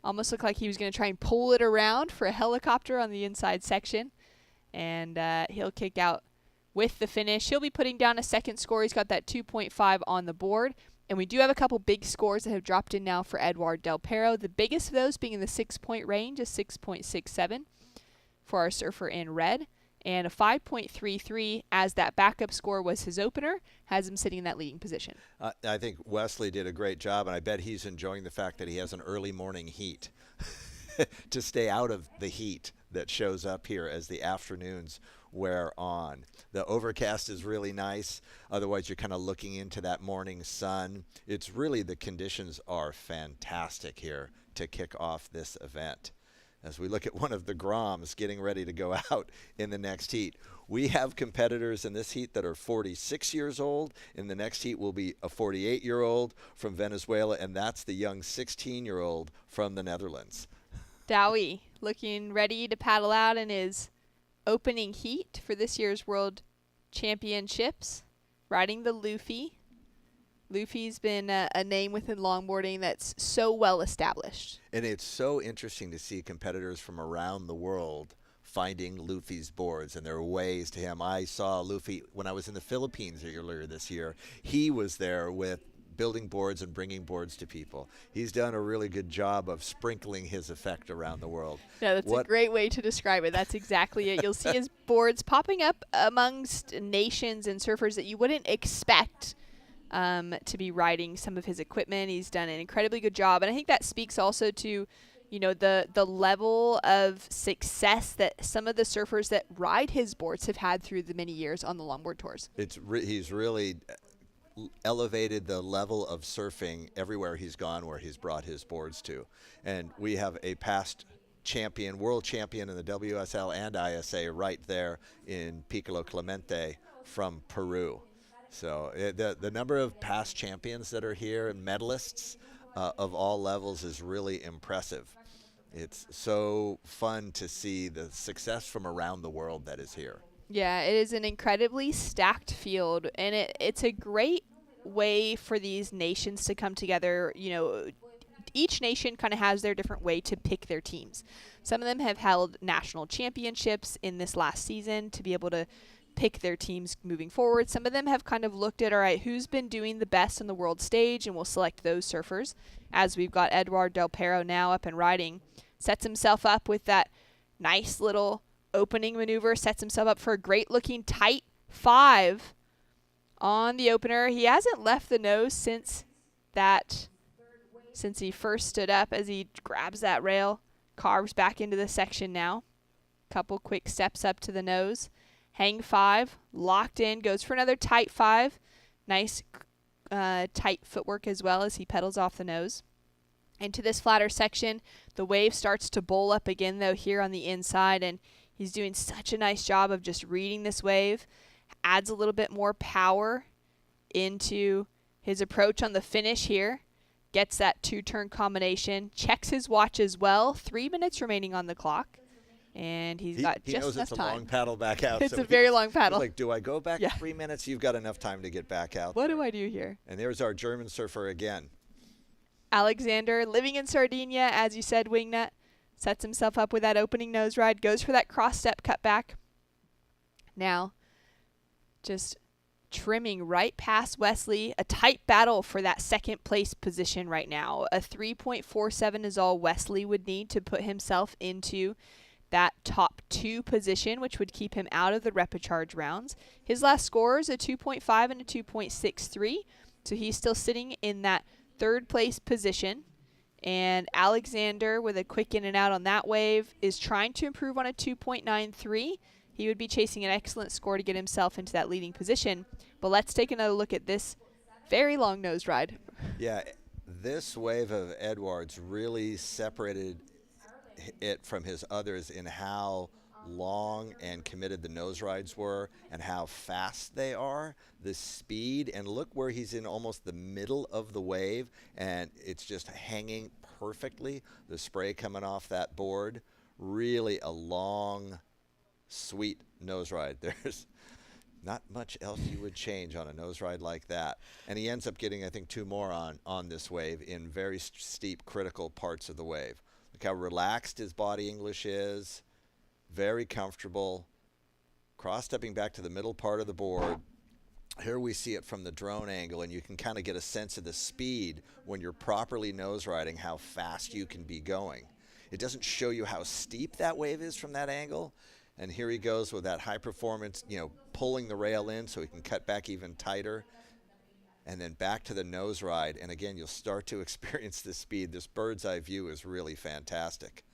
Almost looked like he was going to try and pull it around for a helicopter on the inside section. And he'll kick out with the finish. He'll be putting down a second score. He's got that 2.5 on the board. And we do have a couple big scores that have dropped in now for Eduard Del Perro. The biggest of those being in the 6-point range, a 6.67 for our surfer in red. And a 5.33 as that backup score was his opener, has him sitting in that leading position. I think Wesley did a great job, and I bet he's enjoying the fact that he has an early morning heat to stay out of the heat that shows up here as the afternoons wear on. The overcast is really nice. Otherwise, you're kind of looking into that morning sun. It's really, the conditions are fantastic here to kick off this event. As we look at one of the Groms getting ready to go out in the next heat. We have competitors in this heat that are 46 years old. In the next heat will be a 48-year-old from Venezuela, and that's the young 16-year-old from the Netherlands. Dowie looking ready to paddle out in his opening heat for this year's World Championships, riding the Luffy. Luffy's been a name within longboarding that's so well established. And it's so interesting to see competitors from around the world finding Luffy's boards and their ways to him. I saw Luffy when I was in the Philippines earlier this year. He was there with building boards and bringing boards to people. He's done a really good job of sprinkling his effect around the world. Yeah, that's a great way to describe it. That's exactly it. You'll see his boards popping up amongst nations and surfers that you wouldn't expect to be riding some of his equipment. He's done an incredibly good job. And I think that speaks also to, you know, the level of success that some of the surfers that ride his boards have had through the many years on the longboard tours. He's really elevated the level of surfing everywhere he's gone where he's brought his boards to. And we have a past champion, world champion in the WSL and ISA right there in Piccolo Clemente from Peru. So the number of past champions that are here and medalists of all levels is really impressive. It's so fun to see the success from around the world that is here. Yeah, it is an incredibly stacked field, and it's a great way for these nations to come together. You know, each nation kind of has their different way to pick their teams. Some of them have held national championships in this last season to be able to pick their teams moving forward. Some of them have kind of looked at, all right, who's been doing the best on the world stage, and we'll select those surfers. As we've got Eduard Del Perro now up and riding, sets himself up with that nice little opening maneuver, sets himself up for a great looking tight 5 on the opener. He hasn't left the nose since he first stood up as he grabs that rail, carves back into the section now. Couple quick steps up to the nose. Hang 5, locked in, goes for another tight 5. Nice tight footwork as well as he pedals off the nose. Into this flatter section, the wave starts to bowl up again though here on the inside, and he's doing such a nice job of just reading this wave. Adds a little bit more power into his approach on the finish here. Gets that 2-turn combination. Checks his watch as well. 3 minutes remaining on the clock. And he got just enough time. He knows it's a long paddle back out. It's so a very long paddle. He's like, do I go back 3 minutes? You've got enough time to get back out. What do I do here? And there's our German surfer again. Alexander, living in Sardinia, as you said, wingnut, sets himself up with that opening nose ride, goes for that cross step cut back. Now, just trimming right past Wesley. A tight battle for that second place position right now. A 3.47 is all Wesley would need to put himself into that top 2 position, which would keep him out of the repecharge rounds. His last scores a 2.5 and a 2.63, so he's still sitting in that 3rd place position. And Alexander, with a quick in and out on that wave, is trying to improve on a 2.93. He would be chasing an excellent score to get himself into that leading position. But let's take another look at this very long nose ride. Yeah, this wave of Edwards really separated it from his others in how long and committed the nose rides were and how fast they are, the speed, and look where he's in almost the middle of the wave and it's just hanging perfectly, the spray coming off that board. Really a long, sweet nose ride. There's not much else you would change on a nose ride like that. And he ends up getting, I think, 2 more on this wave in very steep, critical parts of the wave. Look how relaxed his body English is. Very comfortable. Cross-stepping back to the middle part of the board. Here we see it from the drone angle, and you can kind of get a sense of the speed when you're properly nose riding, how fast you can be going. It doesn't show you how steep that wave is from that angle. And here he goes with that high performance, you know, pulling the rail in so he can cut back even tighter. And then back to the nose ride. And again, you'll start to experience the speed. This bird's eye view is really fantastic.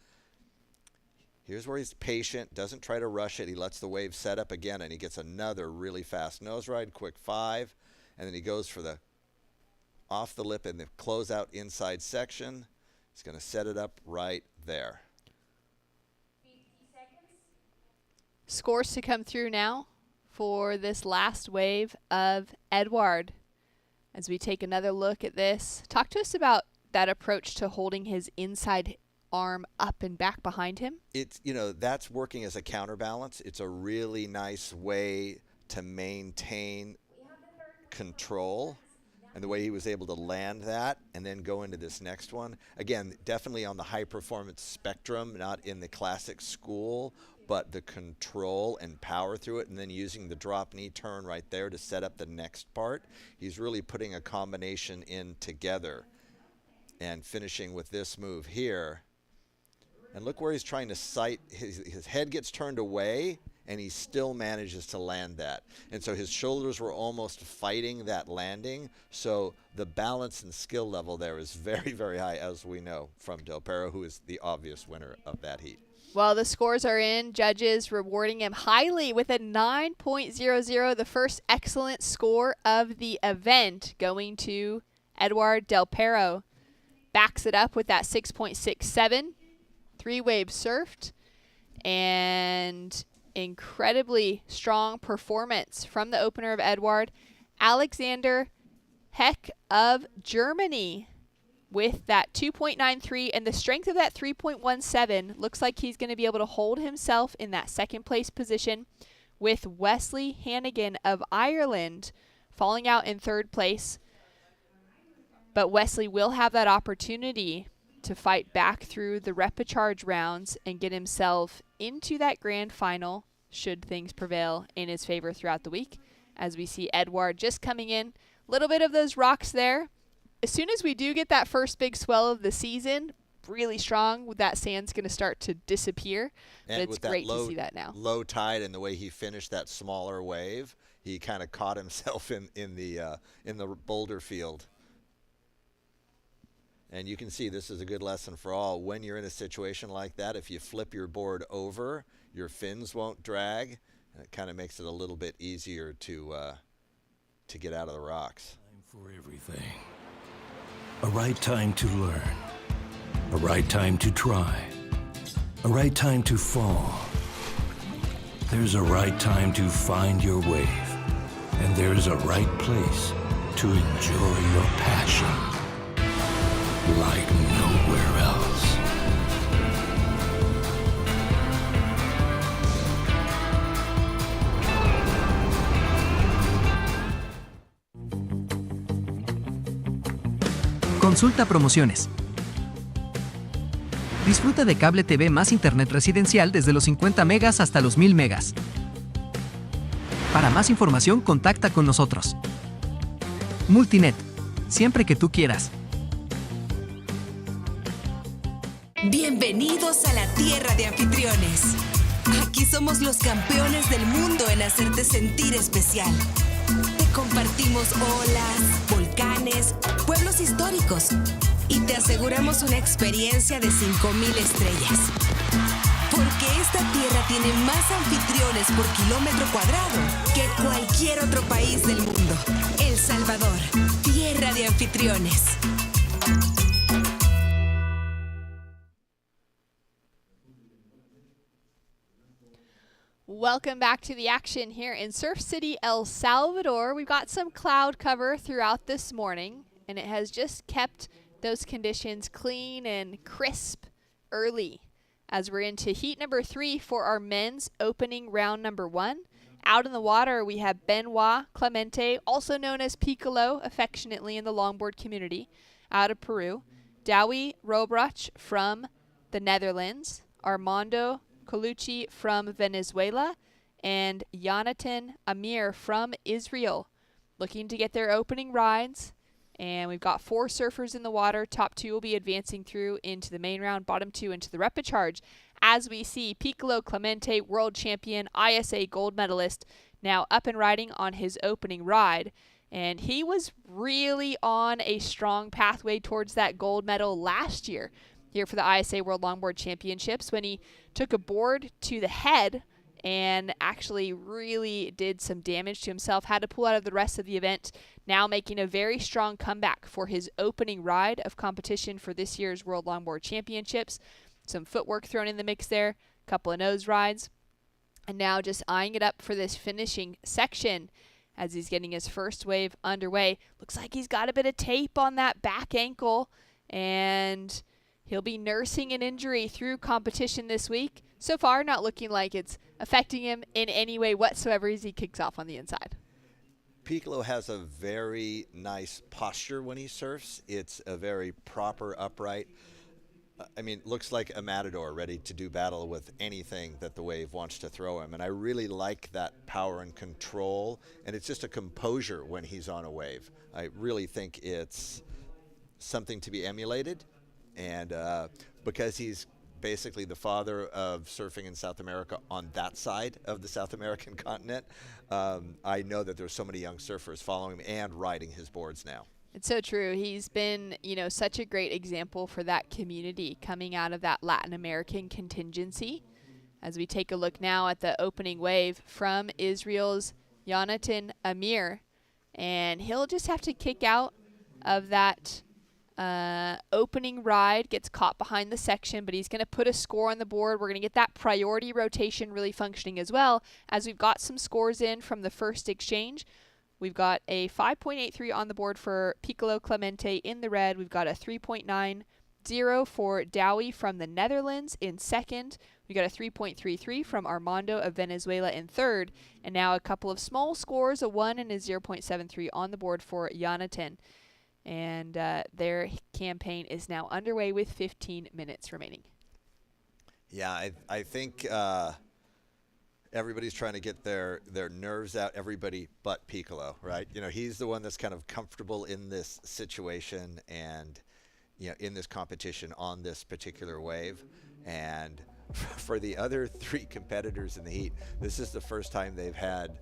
Here's where he's patient, doesn't try to rush it. He lets the wave set up again, and he gets another really fast nose ride, quick 5. And then he goes for the off the lip in the closeout inside section. He's going to set it up right there. Scores to come through now for this last wave of Eduard. As we take another look at this, talk to us about that approach to holding his inside arm up and back behind him. It's, you know, that's working as a counterbalance. It's a really nice way to maintain control, and the way he was able to land that and then go into this next one. Again, definitely on the high performance spectrum, not in the classic school, but the control and power through it, and then using the drop knee turn right there to set up the next part. He's really putting a combination in together and finishing with this move here. And look where he's trying to sight. His head gets turned away, and he still manages to land that. And so his shoulders were almost fighting that landing. So the balance and skill level there is very, very high, as we know from Del Perro, who is the obvious winner of that heat. Well, the scores are in. Judges rewarding him highly with a 9.00, the first excellent score of the event, going to Edward Del Perro. Backs it up with that 6.67. 3 waves surfed. And incredibly strong performance from the opener of Edward, Alexander Heck of Germany, with that 2.93 and the strength of that 3.17. Looks like he's going to be able to hold himself in that second place position, with Wesley Hannigan of Ireland falling out in third place. But Wesley will have that opportunity to fight back through the repecharge rounds and get himself into that grand final should things prevail in his favor throughout the week. As we see Edward just coming in, a little bit of those rocks there. As soon as we do get that first big swell of the season, really strong, that sand's going to start to disappear. And but it's great to see that now. Low tide and the way he finished that smaller wave, he kind of caught himself in the boulder field. And you can see this is a good lesson for all. When you're in a situation like that, if you flip your board over, your fins won't drag, and it kind of makes it a little bit easier to get out of the rocks. Time for everything. A right time to learn. A right time to try. A right time to fall. There's a right time to find your wave. And there's a right place to enjoy your passion like nowhere else. Consulta promociones. Disfruta de cable TV más internet residencial desde los 50 megas hasta los 1000 megas. Para más información, contacta con nosotros. Multinet, siempre que tú quieras. Bienvenidos a la tierra de anfitriones. Aquí somos los campeones del mundo en hacerte sentir especial. Te compartimos olas, volcanes, pueblos históricos y te aseguramos una experiencia de 5000 estrellas. Porque esta tierra tiene más anfitriones por kilómetro cuadrado que cualquier otro país del mundo. El Salvador, tierra de anfitriones. Welcome back to the action here in Surf City, El Salvador. We've got some cloud cover throughout this morning, and it has just kept those conditions clean and crisp early as we're into heat number 3 for our men's opening round number 1. Out in the water, we have Benoit Clemente, also known as Piccolo affectionately in the longboard community, out of Peru. Dowie Robrach from the Netherlands. Armando Colucci from Venezuela, and Jonathan Amir from Israel, looking to get their opening rides. And we've got 4 surfers in the water. Top 2 will be advancing through into the main round, bottom 2 into the repecharge. As we see Piccolo Clemente, world champion, ISA gold medalist, now up and riding on his opening ride. And he was really on a strong pathway towards that gold medal last year here for the ISA World Longboard Championships, when he took a board to the head and actually really did some damage to himself, had to pull out of the rest of the event, now making a very strong comeback for his opening ride of competition for this year's World Longboard Championships. Some footwork thrown in the mix there, a couple of nose rides, and now just eyeing it up for this finishing section as he's getting his first wave underway. Looks like he's got a bit of tape on that back ankle, and he'll be nursing an injury through competition this week. So far, not looking like it's affecting him in any way whatsoever as he kicks off on the inside. Piccolo has a very nice posture when he surfs. It's a very proper, upright. I mean, looks like a matador ready to do battle with anything that the wave wants to throw him. And I really like that power and control. And it's just a composure when he's on a wave. I really think it's something to be emulated. And because he's basically the father of surfing in South America on that side of the South American continent, I know that there's so many young surfers following him and riding his boards now. It's so true. He's been, such a great example for that community coming out of that Latin American contingency. As we take a look now at the opening wave from Israel's Yonatan Amir, and he'll just have to kick out of that opening ride, gets caught behind the section, but he's going to put a score on the board. We're going to get that priority rotation really functioning as well, as we've got some scores in from the first exchange. We've got a 5.83 on the board for Piccolo Clemente in the red. We've got a 3.90 for Dowie from the Netherlands in second. We got a 3.33 from Armando of Venezuela in third. And now a couple of small scores, a 1 and a 0.73 on the board for Yonatan. And their campaign is now underway with 15 minutes remaining. Yeah, I think everybody's trying to get their nerves out, everybody but Piccolo, right? He's the one that's kind of comfortable in this situation and, in this competition on this particular wave. And for the other three competitors in the heat, this is the first time they've had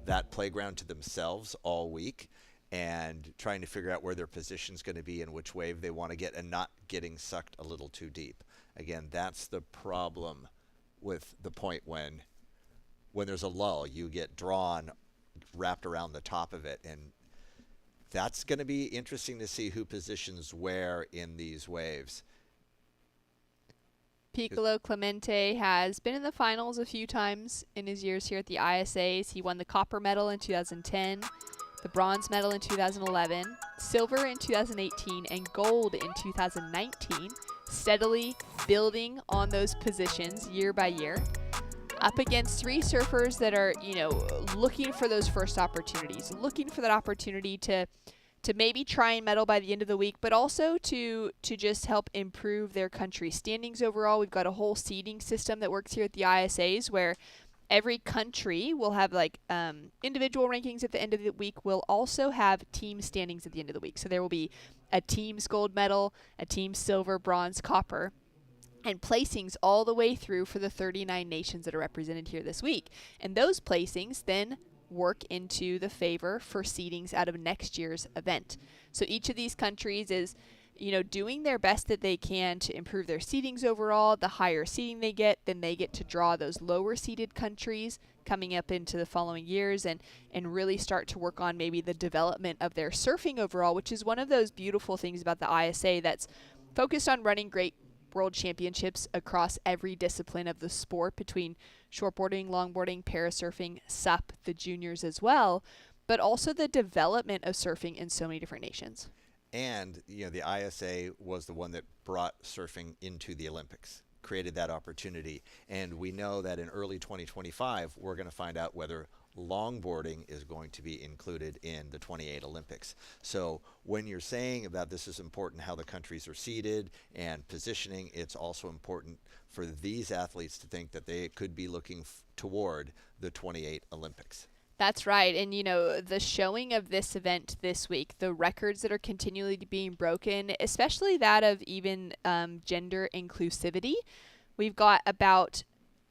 that playground to themselves all week and trying to figure out where their position's going to be and which wave they want to get and not getting sucked a little too deep. Again, that's the problem with the point when there's a lull, you get drawn, wrapped around the top of it. And that's going to be interesting to see who positions where in these waves. Piccolo Clemente has been in the finals a few times in his years here at the ISAs. He won the copper medal in 2010, the bronze medal in 2011, silver in 2018, and gold in 2019, steadily building on those positions year by year. Up against three surfers that are, looking for those first opportunities, looking for that opportunity to maybe try and medal by the end of the week, but also to just help improve their country standings overall. We've got a whole seeding system that works here at the ISAs where every country will have individual rankings at the end of the week. We'll also have team standings at the end of the week. So there will be a team's gold medal, a team's silver, bronze, copper, and placings all the way through for the 39 nations that are represented here this week. And those placings then work into the favor for seedings out of next year's event. So each of these countries is, doing their best that they can to improve their seedings overall. The higher seeding they get, then they get to draw those lower seeded countries coming up into the following years and really start to work on maybe the development of their surfing overall, which is one of those beautiful things about the ISA that's focused on running great world championships across every discipline of the sport between shortboarding, longboarding, parasurfing, SUP, the juniors as well, but also the development of surfing in so many different nations. And, the ISA was the one that brought surfing into the Olympics, created that opportunity. And we know that in early 2025, we're going to find out whether longboarding is going to be included in the 28 Olympics. So when you're saying about this is important how the countries are seeded and positioning, it's also important for these athletes to think that they could be looking toward the 28 Olympics. That's right. And, the showing of this event this week, the records that are continually being broken, especially that of even gender inclusivity. We've got about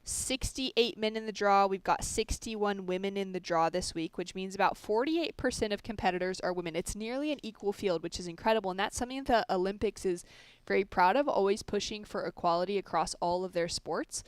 68 men in the draw. We've got 61 women in the draw this week, which means about 48% of competitors are women. It's nearly an equal field, which is incredible. And that's something that the Olympics is very proud of, always pushing for equality across all of their sports.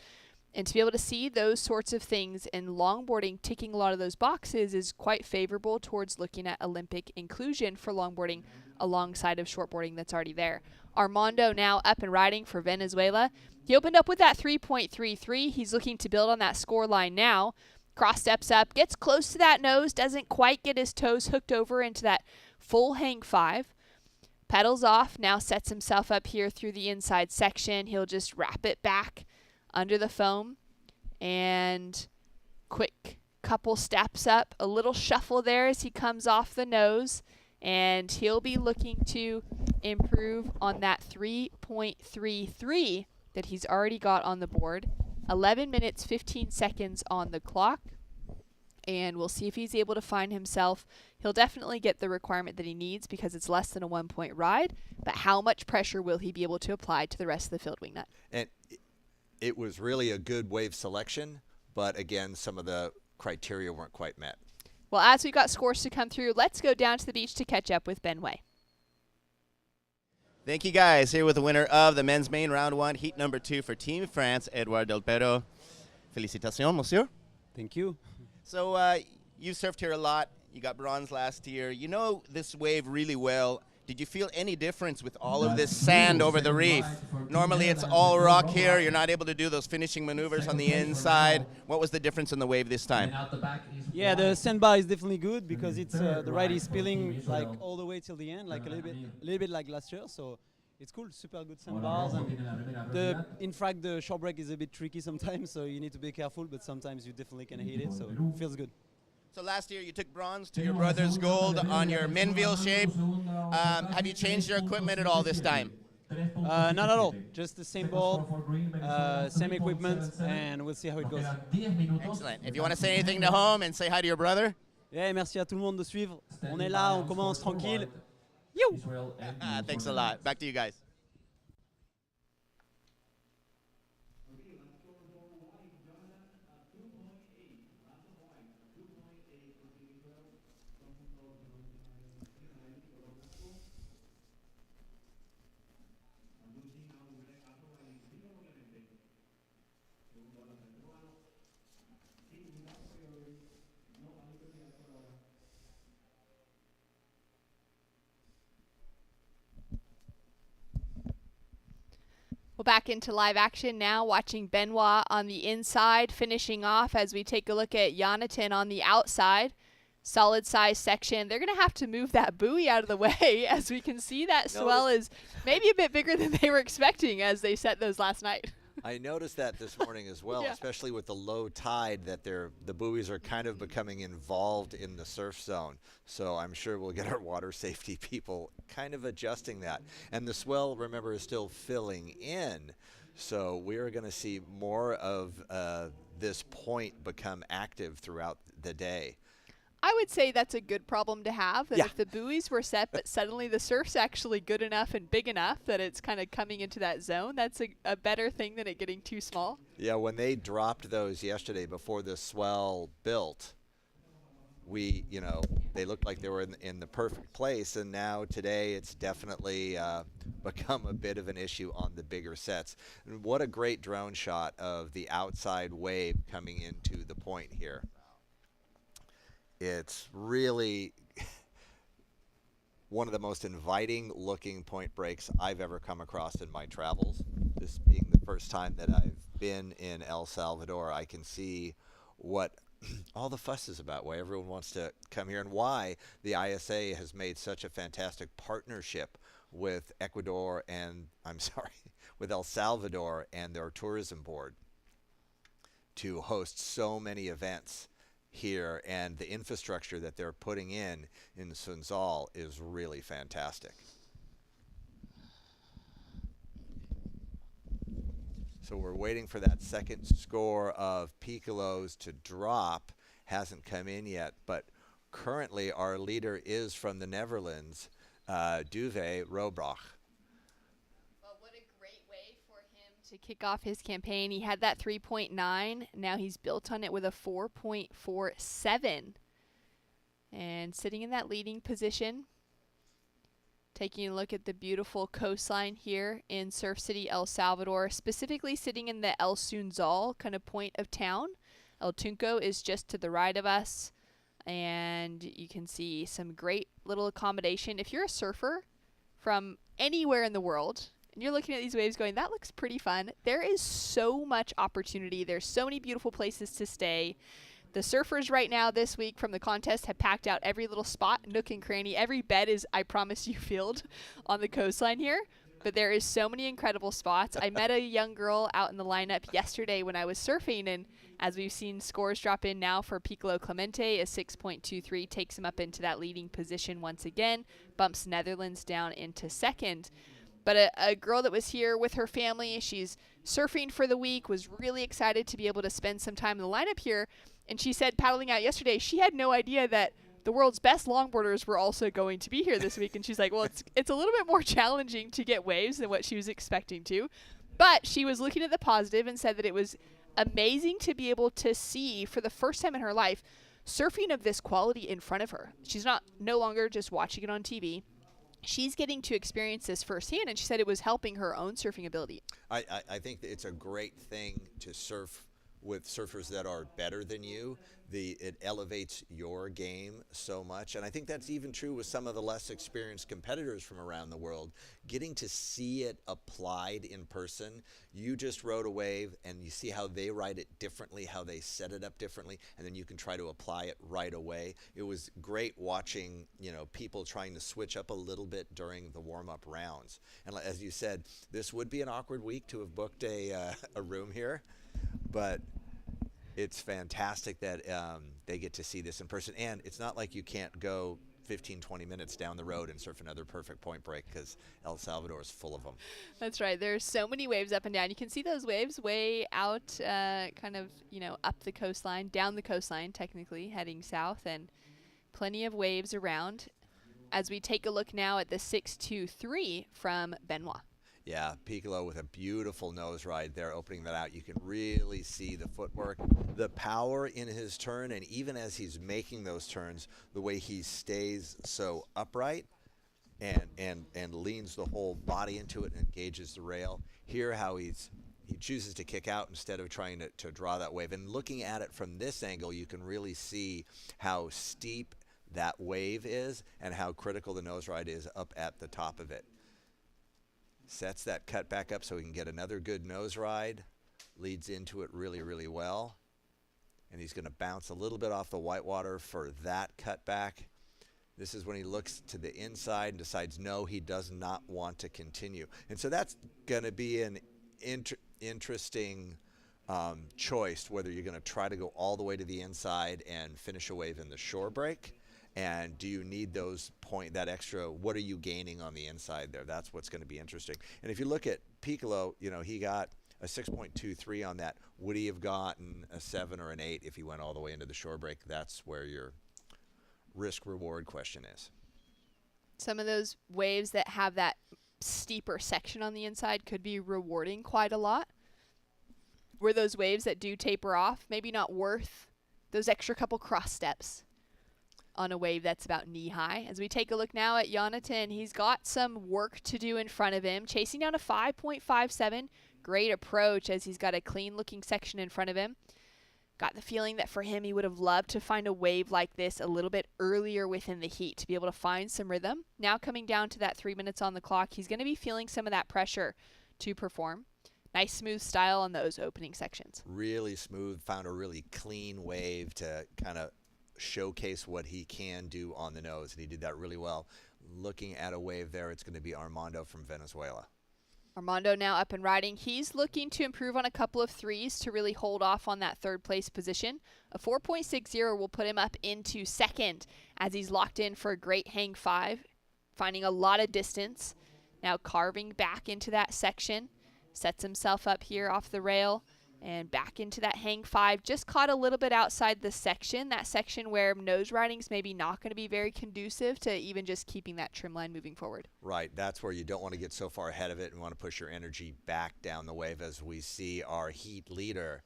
And to be able to see those sorts of things and longboarding ticking a lot of those boxes is quite favorable towards looking at Olympic inclusion for longboarding alongside of shortboarding that's already there. Armando now up and riding for Venezuela. He opened up with that 3.33. He's looking to build on that score line now. Cross steps up, gets close to that nose, doesn't quite get his toes hooked over into that full hang 5. Pedals off, now sets himself up here through the inside section. He'll just wrap it back under the foam and quick couple steps up, a little shuffle there as he comes off the nose And he'll be looking to improve on that 3.33 that he's already got on the board. 11 minutes, 15 seconds on the clock. And we'll see if he's able to find himself. He'll definitely get the requirement that he needs because it's less than a 1-point ride. But how much pressure will he be able to apply to the rest of the field wing nut? And it was really a good wave selection, but again, some of the criteria weren't quite met. Well, as we've got scores to come through, let's go down to the beach to catch up with Ben Way. Thank you, guys. Here with the winner of the men's main round 1, heat number 2 for Team France, Edouard Del Pero. Félicitations, monsieur. Thank you. So you've surfed here a lot. You got bronze last year. You know this wave really well. Did you feel any difference with all of this sand over the reef? Normally it's all rock here. You're not able to do those finishing maneuvers on the inside. What was the difference in the wave this time? Yeah, the sandbar is definitely good because it's the ride is spilling like all the way till the end, like a little bit like last year. So it's cool, super good sandbars. And in fact, the short break is a bit tricky sometimes, so you need to be careful. But sometimes you definitely can hit it, so it feels good. So last year you took bronze to your brother's gold on your Minville shape. Have you changed your equipment at all this time? Not at all. Just the same board, same equipment, and we'll see how it goes. Excellent. If you want to say anything to home and say hi to your brother. Yeah, merci à tout le monde de suivre. On est là, on commence tranquille. Thanks a lot. Back to you guys. Well, back into live action now, watching Benoit on the inside, finishing off as we take a look at Jonathan on the outside. Solid size section. They're going to have to move that buoy out of the way as we can see that swell is maybe a bit bigger than they were expecting as they set those last night. I noticed that this morning as well, especially with the low tide, that the buoys are kind of becoming involved in the surf zone. So I'm sure we'll get our water safety people kind of adjusting that. And the swell, remember, is still filling in. So we're going to see more of this point become active throughout the day. I would say that's a good problem to have, that if the buoys were set, but suddenly the surf's actually good enough and big enough that it's kind of coming into that zone, that's a better thing than it getting too small. Yeah, when they dropped those yesterday before the swell built, they looked like they were in the perfect place, and now today it's definitely become a bit of an issue on the bigger sets. And what a great drone shot of the outside wave coming into the point here. It's really one of the most inviting looking point breaks I've ever come across in my travels. This being the first time that I've been in El Salvador, I can see what all the fuss is about, why everyone wants to come here, and why the ISA has made such a fantastic partnership with Ecuador and, with El Salvador and their tourism board to host so many events here, and the infrastructure that they're putting in Sunzal is really fantastic. So we're waiting for that second score of Piccolo's to drop. Hasn't come in yet, but currently our leader is from the Netherlands, Duve Robrach. To kick off his campaign, he had that 3.9. Now he's built on it with a 4.47. And sitting in that leading position, taking a look at the beautiful coastline here in Surf City, El Salvador, specifically sitting in the El Sunzal kind of point of town. El Tunco is just to the right of us, and you can see some great little accommodation. If you're a surfer from anywhere in the world, and you're looking at these waves going, that looks pretty fun, there is so much opportunity. There's so many beautiful places to stay. The surfers right now this week from the contest have packed out every little spot, nook and cranny. Every bed is, I promise you, filled on the coastline here. But there is so many incredible spots. I met a young girl out in the lineup yesterday when I was surfing, and as we've seen scores drop in now for Piccolo Clemente, a 6.23 takes him up into that leading position once again, bumps Netherlands down into second. But a girl that was here with her family, she's surfing for the week, was really excited to be able to spend some time in the lineup here. And she said paddling out yesterday, she had no idea that the world's best longboarders were also going to be here this week. And she's like, well, it's a little bit more challenging to get waves than what she was expecting to. But she was looking at the positive and said that it was amazing to be able to see for the first time in her life surfing of this quality in front of her. She's no longer just watching it on TV. She's getting to experience this firsthand, and she said it was helping her own surfing ability. I think that it's a great thing to surf with surfers that are better than you. It elevates your game so much, and I think that's even true with some of the less experienced competitors from around the world. Getting to see it applied in person, you just rode a wave and you see how they ride it differently, how they set it up differently, and then you can try to apply it right away. It was great watching, people trying to switch up a little bit during the warm-up rounds. And as you said, this would be an awkward week to have booked a room here, but it's fantastic that they get to see this in person. And it's not like you can't go 15, 20 minutes down the road and surf another perfect point break, because El Salvador is full of them. That's right. There's so many waves up and down. You can see those waves way out, kind of, up the coastline, down the coastline, technically, heading south, and plenty of waves around. As we take a look now at the 6.23 from Benoit. Yeah, Piccolo with a beautiful nose ride there, opening that out. You can really see the footwork, the power in his turn, and even as he's making those turns, the way he stays so upright and leans the whole body into it and engages the rail. Here how he chooses to kick out instead of trying to draw that wave. And looking at it from this angle, you can really see how steep that wave is and how critical the nose ride is up at the top of it. Sets that cut back up so he can get another good nose ride. Leads into it really, really well. And he's going to bounce a little bit off the whitewater for that cut back. This is when he looks to the inside and decides, no, he does not want to continue. And so that's going to be an interesting choice, whether you're going to try to go all the way to the inside and finish a wave in the shore break. And do you need that extra, what are you gaining on the inside there? That's what's going to be interesting. And if you look at Piccolo, he got a 6.23 on that. Would he have gotten a 7 or an 8 if he went all the way into the shore break? That's where your risk-reward question is. Some of those waves that have that steeper section on the inside could be rewarding quite a lot. Were those waves that do taper off maybe not worth those extra couple cross steps on a wave that's about knee-high? As we take a look now at Jonathan, he's got some work to do in front of him, chasing down a 5.57. Great approach as he's got a clean-looking section in front of him. Got the feeling that for him, he would have loved to find a wave like this a little bit earlier within the heat to be able to find some rhythm. Now coming down to that 3 minutes on the clock, he's going to be feeling some of that pressure to perform. Nice smooth style on those opening sections. Really smooth, found a really clean wave to kind of showcase what he can do on the nose, and he did that really well. Looking at a wave there, it's going to be Armando from Venezuela. Armando now up and riding. He's looking to improve on a couple of threes to really hold off on that third place position. A 4.60 will put him up into second as he's locked in for a great hang 5, finding a lot of distance. Now carving back into that section, sets himself up here off the rail and back into that hang 5. Just caught a little bit outside the section, that section where nose riding's maybe not going to be very conducive to even just keeping that trim line moving forward. Right, that's where you don't want to get so far ahead of it and want to push your energy back down the wave as we see our heat leader,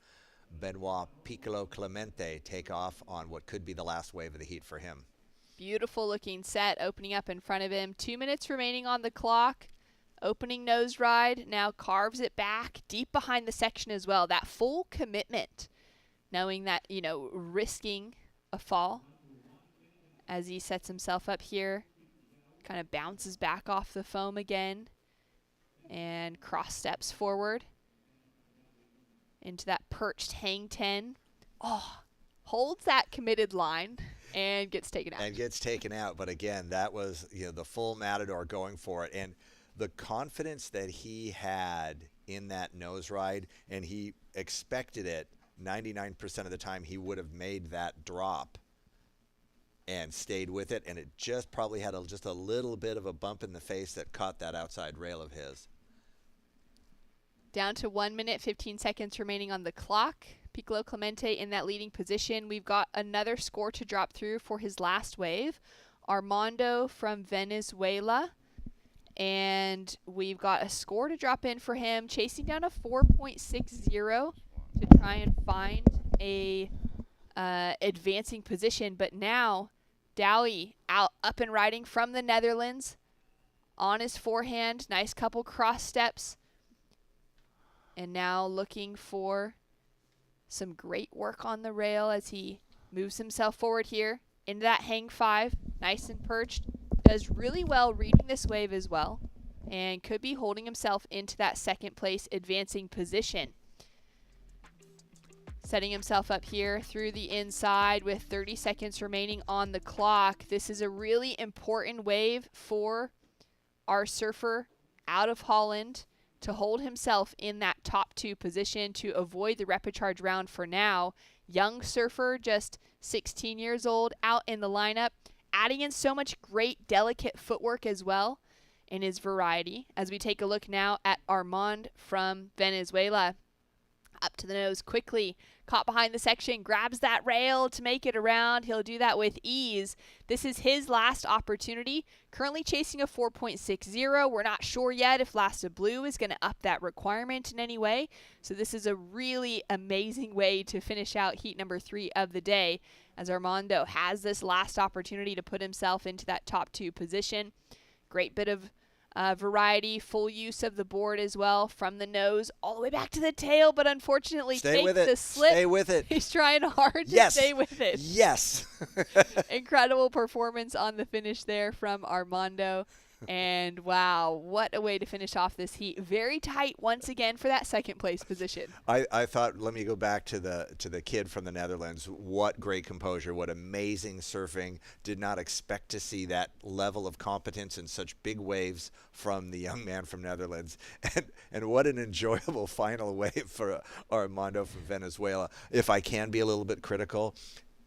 Benoit Piccolo Clemente, take off on what could be the last wave of the heat for him. Beautiful looking set opening up in front of him. 2 minutes remaining on the clock. Opening nose ride, now carves it back deep behind the section as well. That full commitment, knowing that, risking a fall as he sets himself up here, kind of bounces back off the foam again and cross steps forward into that perched hang 10. Oh, holds that committed line and gets taken out. And gets taken out, but again, that was the full Matador going for it. And the confidence that he had in that nose ride, and he expected it 99% of the time, he would have made that drop and stayed with it, and it just probably had just a little bit of a bump in the face that caught that outside rail of his. Down to 1 minute, 15 seconds remaining on the clock. Piccolo Clemente in that leading position. We've got another score to drop through for his last wave. Armando from Venezuela. And we've got a score to drop in for him, chasing down a 4.60 to try and find a advancing position. But now, Douwie up and riding from the Netherlands on his forehand. Nice couple cross steps. And now looking for some great work on the rail as he moves himself forward here into that hang 5. Nice and perched. Does really well reading this wave as well. And could be holding himself into that second place advancing position. Setting himself up here through the inside with 30 seconds remaining on the clock. This is a really important wave for our surfer out of Holland to hold himself in that top 2 position to avoid the repecharge round for now. Young surfer, just 16 years old, out in the lineup, adding in so much great delicate footwork as well in his variety. As we take a look now at Armand from Venezuela. Up to the nose quickly, caught behind the section, grabs that rail to make it around. He'll do that with ease. This is his last opportunity. Currently chasing a 4.60. We're not sure yet if Last of Blue is going to up that requirement in any way. So this is a really amazing way to finish out heat number 3 of the day, as Armando has this last opportunity to put himself into that top 2 position. Great bit of variety, full use of the board as well, from the nose all the way back to the tail, but unfortunately takes the slip. Stay with it. He's trying hard to stay with it. Yes. Incredible performance on the finish there from Armando. And wow, what a way to finish off this heat. Very tight once again for that second place position. I thought, let me go back to the kid from the Netherlands. What great composure, what amazing surfing. Did not expect to see that level of competence in such big waves from the young man from Netherlands. And what an enjoyable final wave for Armando from Venezuela. If I can be a little bit critical,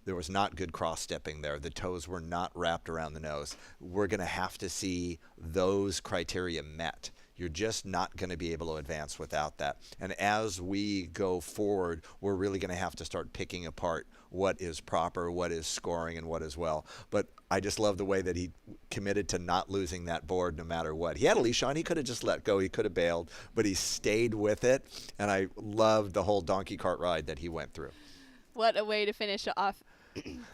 there was not good cross-stepping there. The toes were not wrapped around the nose. We're going to have to see those criteria met. You're just not going to be able to advance without that. And as we go forward, we're really going to have to start picking apart what is proper, what is scoring, and what is well. But I just love the way that he committed to not losing that board no matter what. He had a leash on. He could have just let go. He could have bailed, but he stayed with it. And I loved the whole donkey cart ride that he went through. What a way to finish off.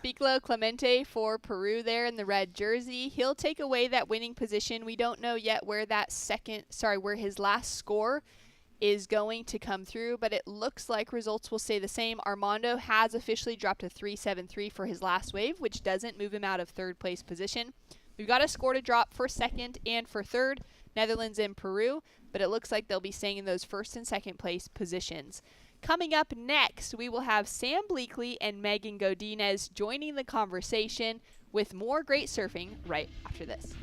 Piccolo Clemente for Peru there in the red jersey. He'll take away that winning position. We don't know yet where where his last score is going to come through, but it looks like results will stay the same. Armando has officially dropped a 3.73 for his last wave, which doesn't move him out of third place position. We've got a score to drop for second and for third, Netherlands and Peru, but it looks like they'll be staying in those first and second place positions. Coming up next, we will have Sam Bleakley and Megan Godinez joining the conversation with more great surfing right after this.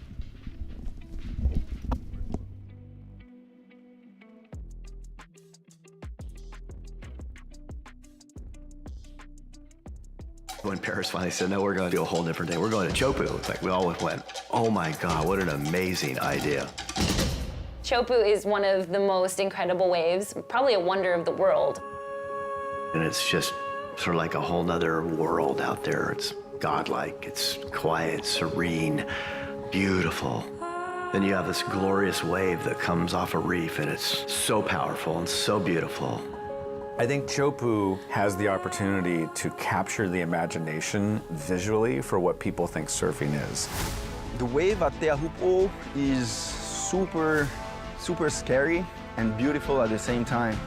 When Paris finally said, no, we're going to do a whole different day. We're going to Chopu. It's like we all went, oh my God, what an amazing idea. Chopu is one of the most incredible waves, probably a wonder of the world. And it's just sort of like a whole nother world out there. It's godlike, it's quiet, serene, beautiful. Then you have this glorious wave that comes off a reef, and it's so powerful and so beautiful. I think Chopu has the opportunity to capture the imagination visually for what people think surfing is. The wave at Teahupo is super scary and beautiful at the same time.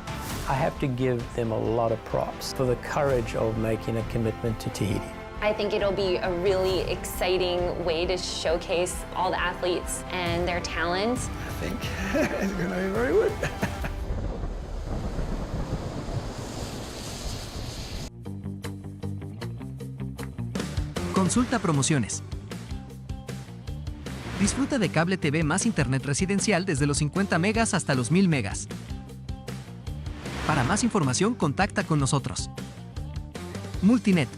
I have to give them a lot of props for the courage of making a commitment to Tahiti. I think it'll be a really exciting way to showcase all the athletes and their talent. I think it's gonna be very good. Consulta promociones. Disfruta de cable TV más internet residencial desde los 50 megas hasta los 1000 megas. Para más información, contacta con nosotros. Multinet,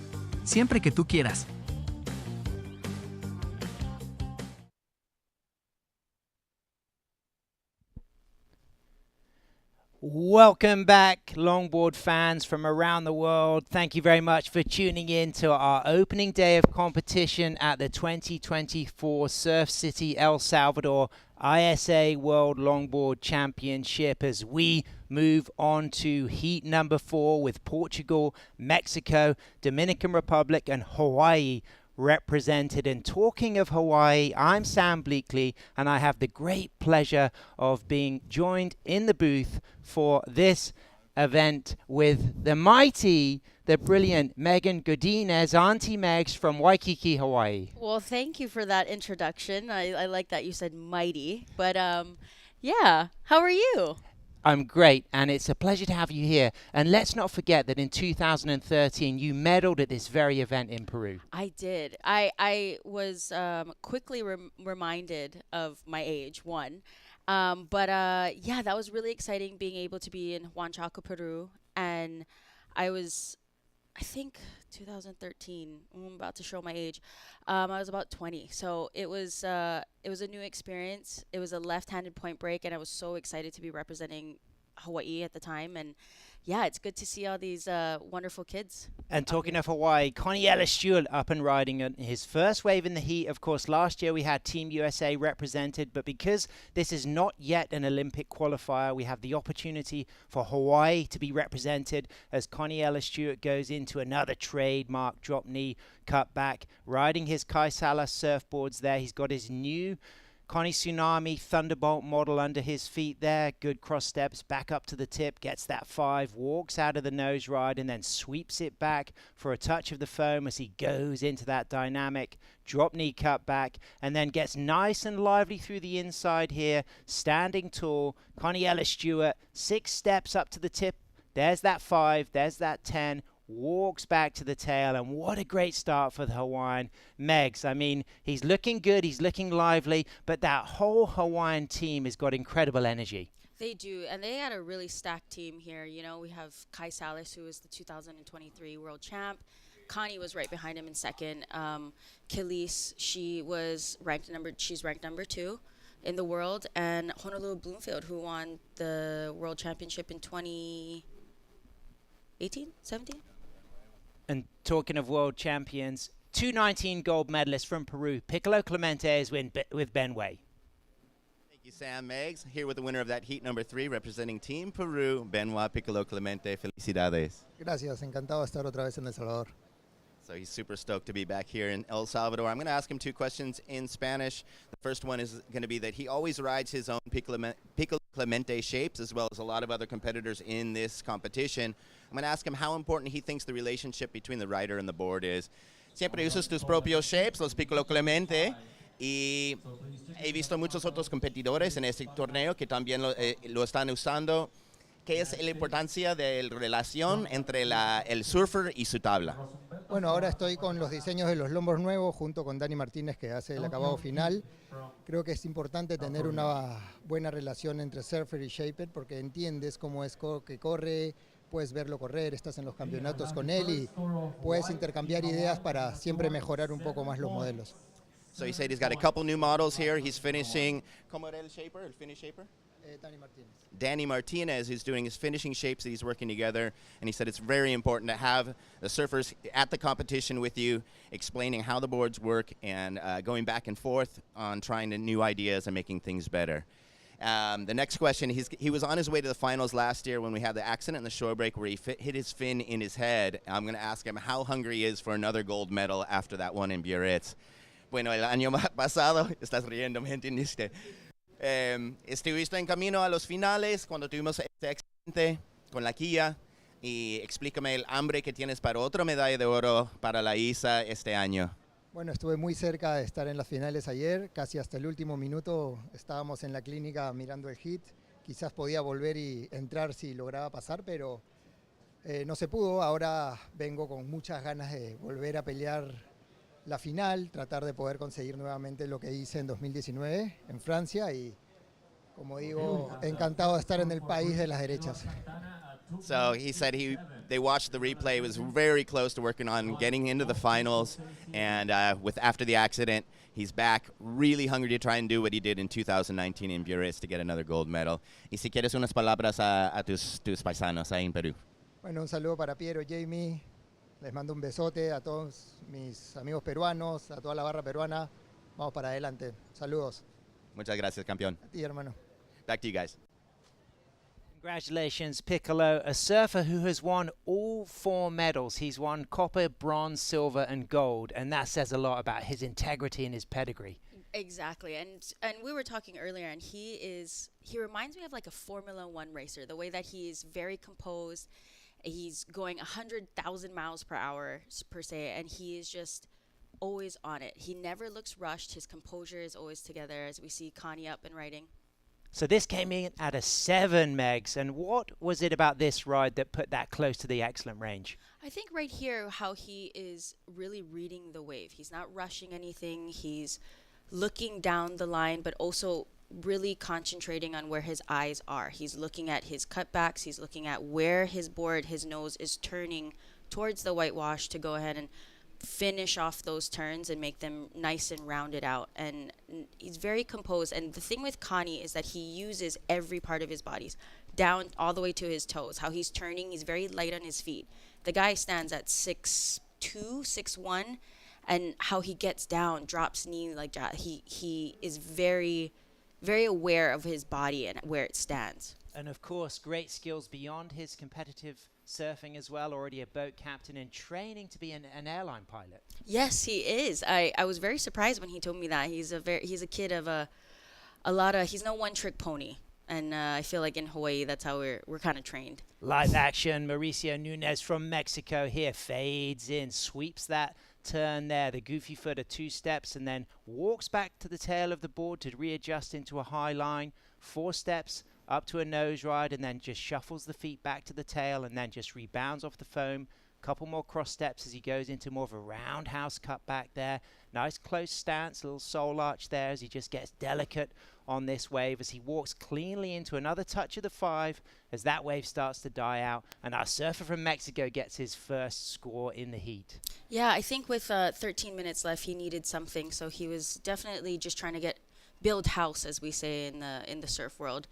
siempre que tú quieras. Welcome back, Longboard fans from around the world. Thank you very much for tuning in to our opening day of competition at the 2024 Surf City El Salvador ISA World Longboard Championship as we move on to heat number 4 with Portugal, Mexico, Dominican Republic and Hawaii represented. And talking of Hawaii, I'm Sam Bleakley and I have the great pleasure of being joined in the booth for this event with the mighty, the brilliant Megan Godinez, Auntie Megs from Waikiki, Hawaii. Well, thank you for that introduction. I like that you said mighty, but yeah, how are you? I'm great, and it's a pleasure to have you here. And let's not forget that in 2013, you medaled at this very event in Peru. I did. I was quickly reminded of my age, one. But yeah, that was really exciting being able to be in Huanchaco, Peru. And I was, I think, 2013, I'm about to show my age. I was about 20. So it was a new experience. It was a left-handed point break, and I was so excited to be representing Hawaii at the time. And yeah, it's good to see all these wonderful kids. And talking of Hawaii, Connie Ellis-Stewart up and riding on his first wave in the heat. Of course, last year we had Team USA represented, but because this is not yet an Olympic qualifier, we have the opportunity for Hawaii to be represented as Connie Ellis-Stewart goes into another trademark drop knee cut back, riding his Kaisala surfboards there. He's got his new Connie Tsunami Thunderbolt model under his feet there. Good cross steps back up to the tip, gets that 5, walks out of the nose ride and then sweeps it back for a touch of the foam as he goes into that dynamic drop knee cut back and then gets nice and lively through the inside here, standing tall. Connie Ellis-Stewart, 6 steps up to the tip. There's that 5, there's that 10. Walks back to the tail, and what a great start for the Hawaiian. Megs, I mean, he's looking good, he's looking lively, but that whole Hawaiian team has got incredible energy. They do, and they had a really stacked team here. You know, we have Kai Salas, who is the 2023 world champ. Connie was right behind him in second. Khalees, she's ranked number 2 in the world, and Honolulu Bloomfield, who won the world championship in 2018, 17. And talking of world champions, 2019 gold medalist from Peru, Piccolo Clemente is with Ben Way. Thank you, Sam Megs. Here with the winner of that heat number 3, representing Team Peru, Benoit Piccolo Clemente. Felicidades. Gracias, encantado de estar otra vez en El Salvador. So he's super stoked to be back here in El Salvador. I'm going to ask him 2 questions in Spanish. The first one is going to be that he always rides his own Piccolo Clemente shapes, as well as a lot of other competitors in this competition. I'm going to ask him how important he thinks the relationship between the rider and the board is. Siempre usas tus propios shapes, los Piccolo Clemente, y he visto muchos otros competidores en este torneo que también lo están usando. ¿Qué es la importancia de la relación entre el surfer y su tabla? Bueno, ahora estoy con los diseños de los Longboard nuevos junto con Dani Martínez, que hace el acabado final. Creo que es importante tener una buena relación entre surfer y shaper porque entiendes cómo es que corre, puedes verlo correr, estás en los campeonatos con él y puedes intercambiar ideas para siempre mejorar un poco más los modelos. So he said he's got a couple new models here. He's finishing. ¿Cómo era el shaper? El finish shaper? Dani Martínez. Danny Martinez, who's doing his finishing shapes that he's working together, and he said it's very important to have the surfers at the competition with you, explaining how the boards work and going back and forth on trying new ideas and making things better. The next question, he was on his way to the finals last year when we had the accident in the shore break where he hit his fin in his head. I'm going to ask him how hungry he is for another gold medal after that one in Biarritz. Bueno, el año pasado, estás riendo, ¿me entendiste? Estuviste en camino a los finales cuando tuvimos este accidente con la quilla y explícame el hambre que tienes para otra medalla de oro para la ISA este año. Bueno, estuve muy cerca de estar en las finales ayer, casi hasta el último minuto estábamos en la clínica mirando el hit, quizás podía volver y entrar si lograba pasar, pero no se pudo. Ahora vengo con muchas ganas de volver a pelear la final, tratar de poder conseguir nuevamente lo que hice en 2019 en Francia y, como digo, encantado de estar en el país de las derechas. So he said they watched the replay, was very close to working on getting into the finals, and after the accident, he's back really hungry to try and do what he did in 2019 in Buenos to get another gold medal. Y si quieres unas palabras a tus paisanos ahí en Perú. Bueno, un saludo para Piero, Jamie, les mando un besote a todos mis amigos peruanos, a toda la barra peruana, vamos para adelante, saludos. Muchas gracias, campeón. A ti, hermano. Back to you guys. Congratulations, Piccolo, a surfer who has won all 4 medals. He's won copper, bronze, silver, and gold, and that says a lot about his integrity and his pedigree. Exactly, and we were talking earlier, and he reminds me of like a Formula One racer. The way that he's very composed, he's going 100,000 miles per hour per se, and he is just always on it. He never looks rushed. His composure is always together, as we see Connie up and riding. So this came in at a 7, Megs, and what was it about this ride that put that close to the excellent range? I think right here how he is really reading the wave. He's not rushing anything. He's looking down the line, but also really concentrating on where his eyes are. He's looking at his cutbacks. He's looking at where his board, his nose is turning towards the whitewash to go ahead and finish off those turns and make them nice and rounded out. And he's very composed. And the thing with Connie is that he uses every part of his bodies down all the way to his toes. How he's turning, he's very light on his feet. The guy stands at 6'2", 6'1", and how he gets down, drops knee like that. He is very, very aware of his body and where it stands. And of course, great skills beyond his competitive surfing as well, already a boat captain and training to be an airline pilot. Yes, he is. I was very surprised when he told me that. He's a kid of a lot of, he's no one-trick pony. And I feel like in Hawaii, that's how we're kind of trained. Live action, Mauricio Nunez from Mexico here fades in, sweeps that turn there, the goofy foot of 2 steps, and then walks back to the tail of the board to readjust into a high line, 4 steps, up to a nose ride, and then just shuffles the feet back to the tail and then just rebounds off the foam. Couple more cross steps as he goes into more of a roundhouse cut back there. Nice close stance, a little soul arch there as he just gets delicate on this wave as he walks cleanly into another touch of the 5 as that wave starts to die out. And our surfer from Mexico gets his first score in the heat. Yeah, I think with 13 minutes left, he needed something. So he was definitely just trying to build house, as we say in the surf world.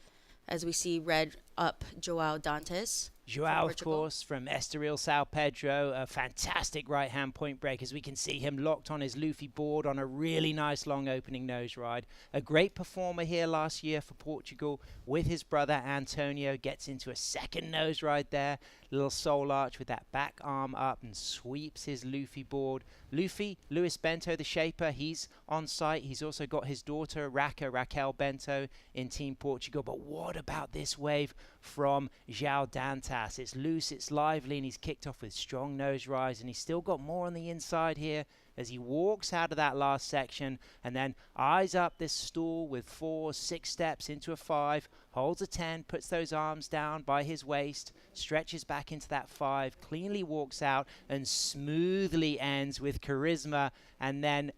As we see red up Joao Dantes. Joao, of course, from Estoril, Sao Pedro, a fantastic right-hand point break as we can see him locked on his Luffy board on a really nice long opening nose ride. A great performer here last year for Portugal with his brother Antonio, gets into a second nose ride there. Little soul arch with that back arm up and sweeps his Luffy board. Luffy, Luis Bento, the shaper, he's on site. He's also got his daughter Raquel Bento in Team Portugal. But what about this wave from Joao Dantas? It's loose, it's lively, and he's kicked off with strong nose rise, and he's still got more on the inside here as he walks out of that last section and then eyes up this stool with 4, 6 steps into a 5, holds a 10, puts those arms down by his waist, stretches back into that 5, cleanly walks out and smoothly ends with charisma, and then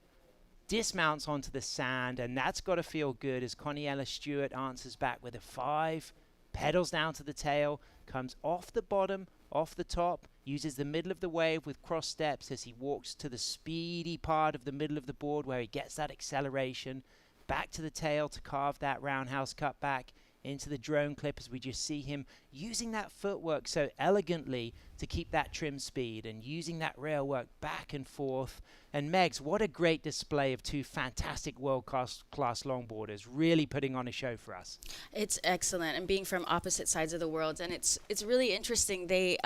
dismounts onto the sand, and that's got to feel good as Connie Stewart answers back with a 5, pedals down to the tail, comes off the bottom, off the top, uses the middle of the wave with cross steps as he walks to the speedy part of the middle of the board where he gets that acceleration, back to the tail to carve that roundhouse cut back into the drone clip as we just see him using that footwork so elegantly to keep that trim speed and using that rail work back and forth. And Megs, what a great display of 2 fantastic world-class longboarders, really putting on a show for us. It's excellent, and being from opposite sides of the world, and it's really interesting. They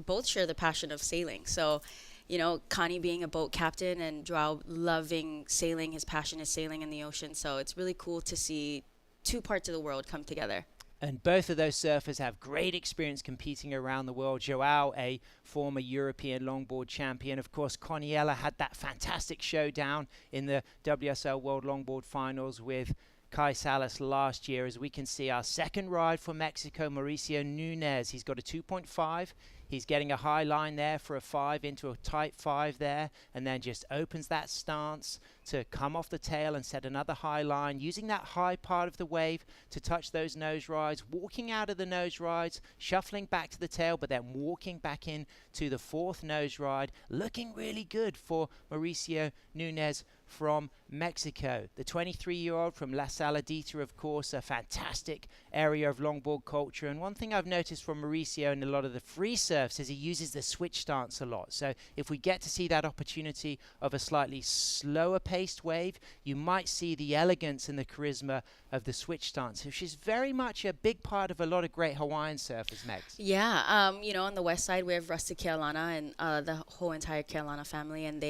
both share the passion of sailing. So, you know, Connie being a boat captain and Joao loving sailing, his passion is sailing in the ocean. So it's really cool to see 2 parts of the world come together. And both of those surfers have great experience competing around the world. Joao, a former European longboard champion. Of course, Coniella had that fantastic showdown in the WSL World Longboard Finals with Kai Salas last year. As we can see, our second ride for Mexico, Mauricio Nunez. He's got a 2.5 He's getting a high line there for a 5 into a tight 5 there, and then just opens that stance to come off the tail and set another high line, using that high part of the wave to touch those nose rides, walking out of the nose rides, shuffling back to the tail, but then walking back in to the 4th nose ride, looking really good for Mauricio Núñez from Mexico. The 23-year-old from La Saladita, of course, a fantastic area of longboard culture. And one thing I've noticed from Mauricio in a lot of the free surfs is he uses the switch stance a lot. So if we get to see that opportunity of a slightly slower paced wave, you might see the elegance and the charisma of the switch stance, which is very much a big part of a lot of great Hawaiian surfers, Megs. Yeah, you know, on the west side we have Rustic Kealana and the whole entire Kealana family, and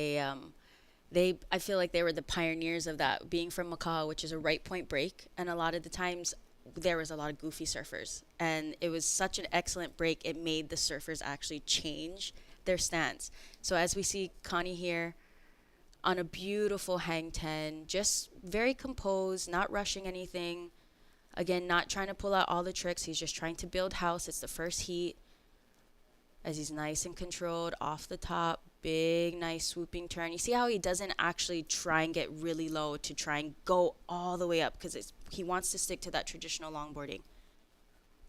I feel like they were the pioneers of that, being from Macau, which is a right point break, and a lot of the times there was a lot of goofy surfers, and it was such an excellent break, it made the surfers actually change their stance. So as we see Connie here on a beautiful hang 10, just very composed, not rushing anything, again, not trying to pull out all the tricks, he's just trying to build house. It's the first heat, as he's nice and controlled off the top, big, nice swooping turn. You see how he doesn't actually try and get really low to try and go all the way up, because he wants to stick to that traditional longboarding.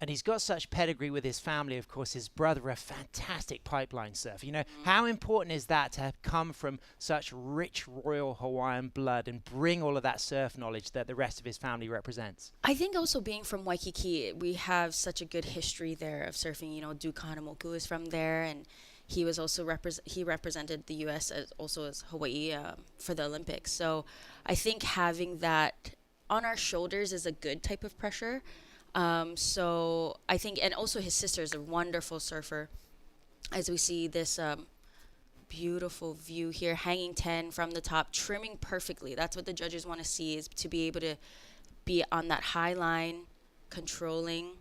And he's got such pedigree with his family. Of course, his brother, a fantastic pipeline surfer. You know, how important is that to have come from such rich royal Hawaiian blood and bring all of that surf knowledge that the rest of his family represents? I think also being from Waikiki, we have such a good history there of surfing. You know, Duke Kahanamoku is from there, and he was also he represented the U.S. as Hawaii for the Olympics. So I think having that on our shoulders is a good type of pressure. So I think, and also his sister is a wonderful surfer. As we see this beautiful view here, hanging 10 from the top, trimming perfectly. That's what the judges want to see, is to be able to be on that high line, controlling.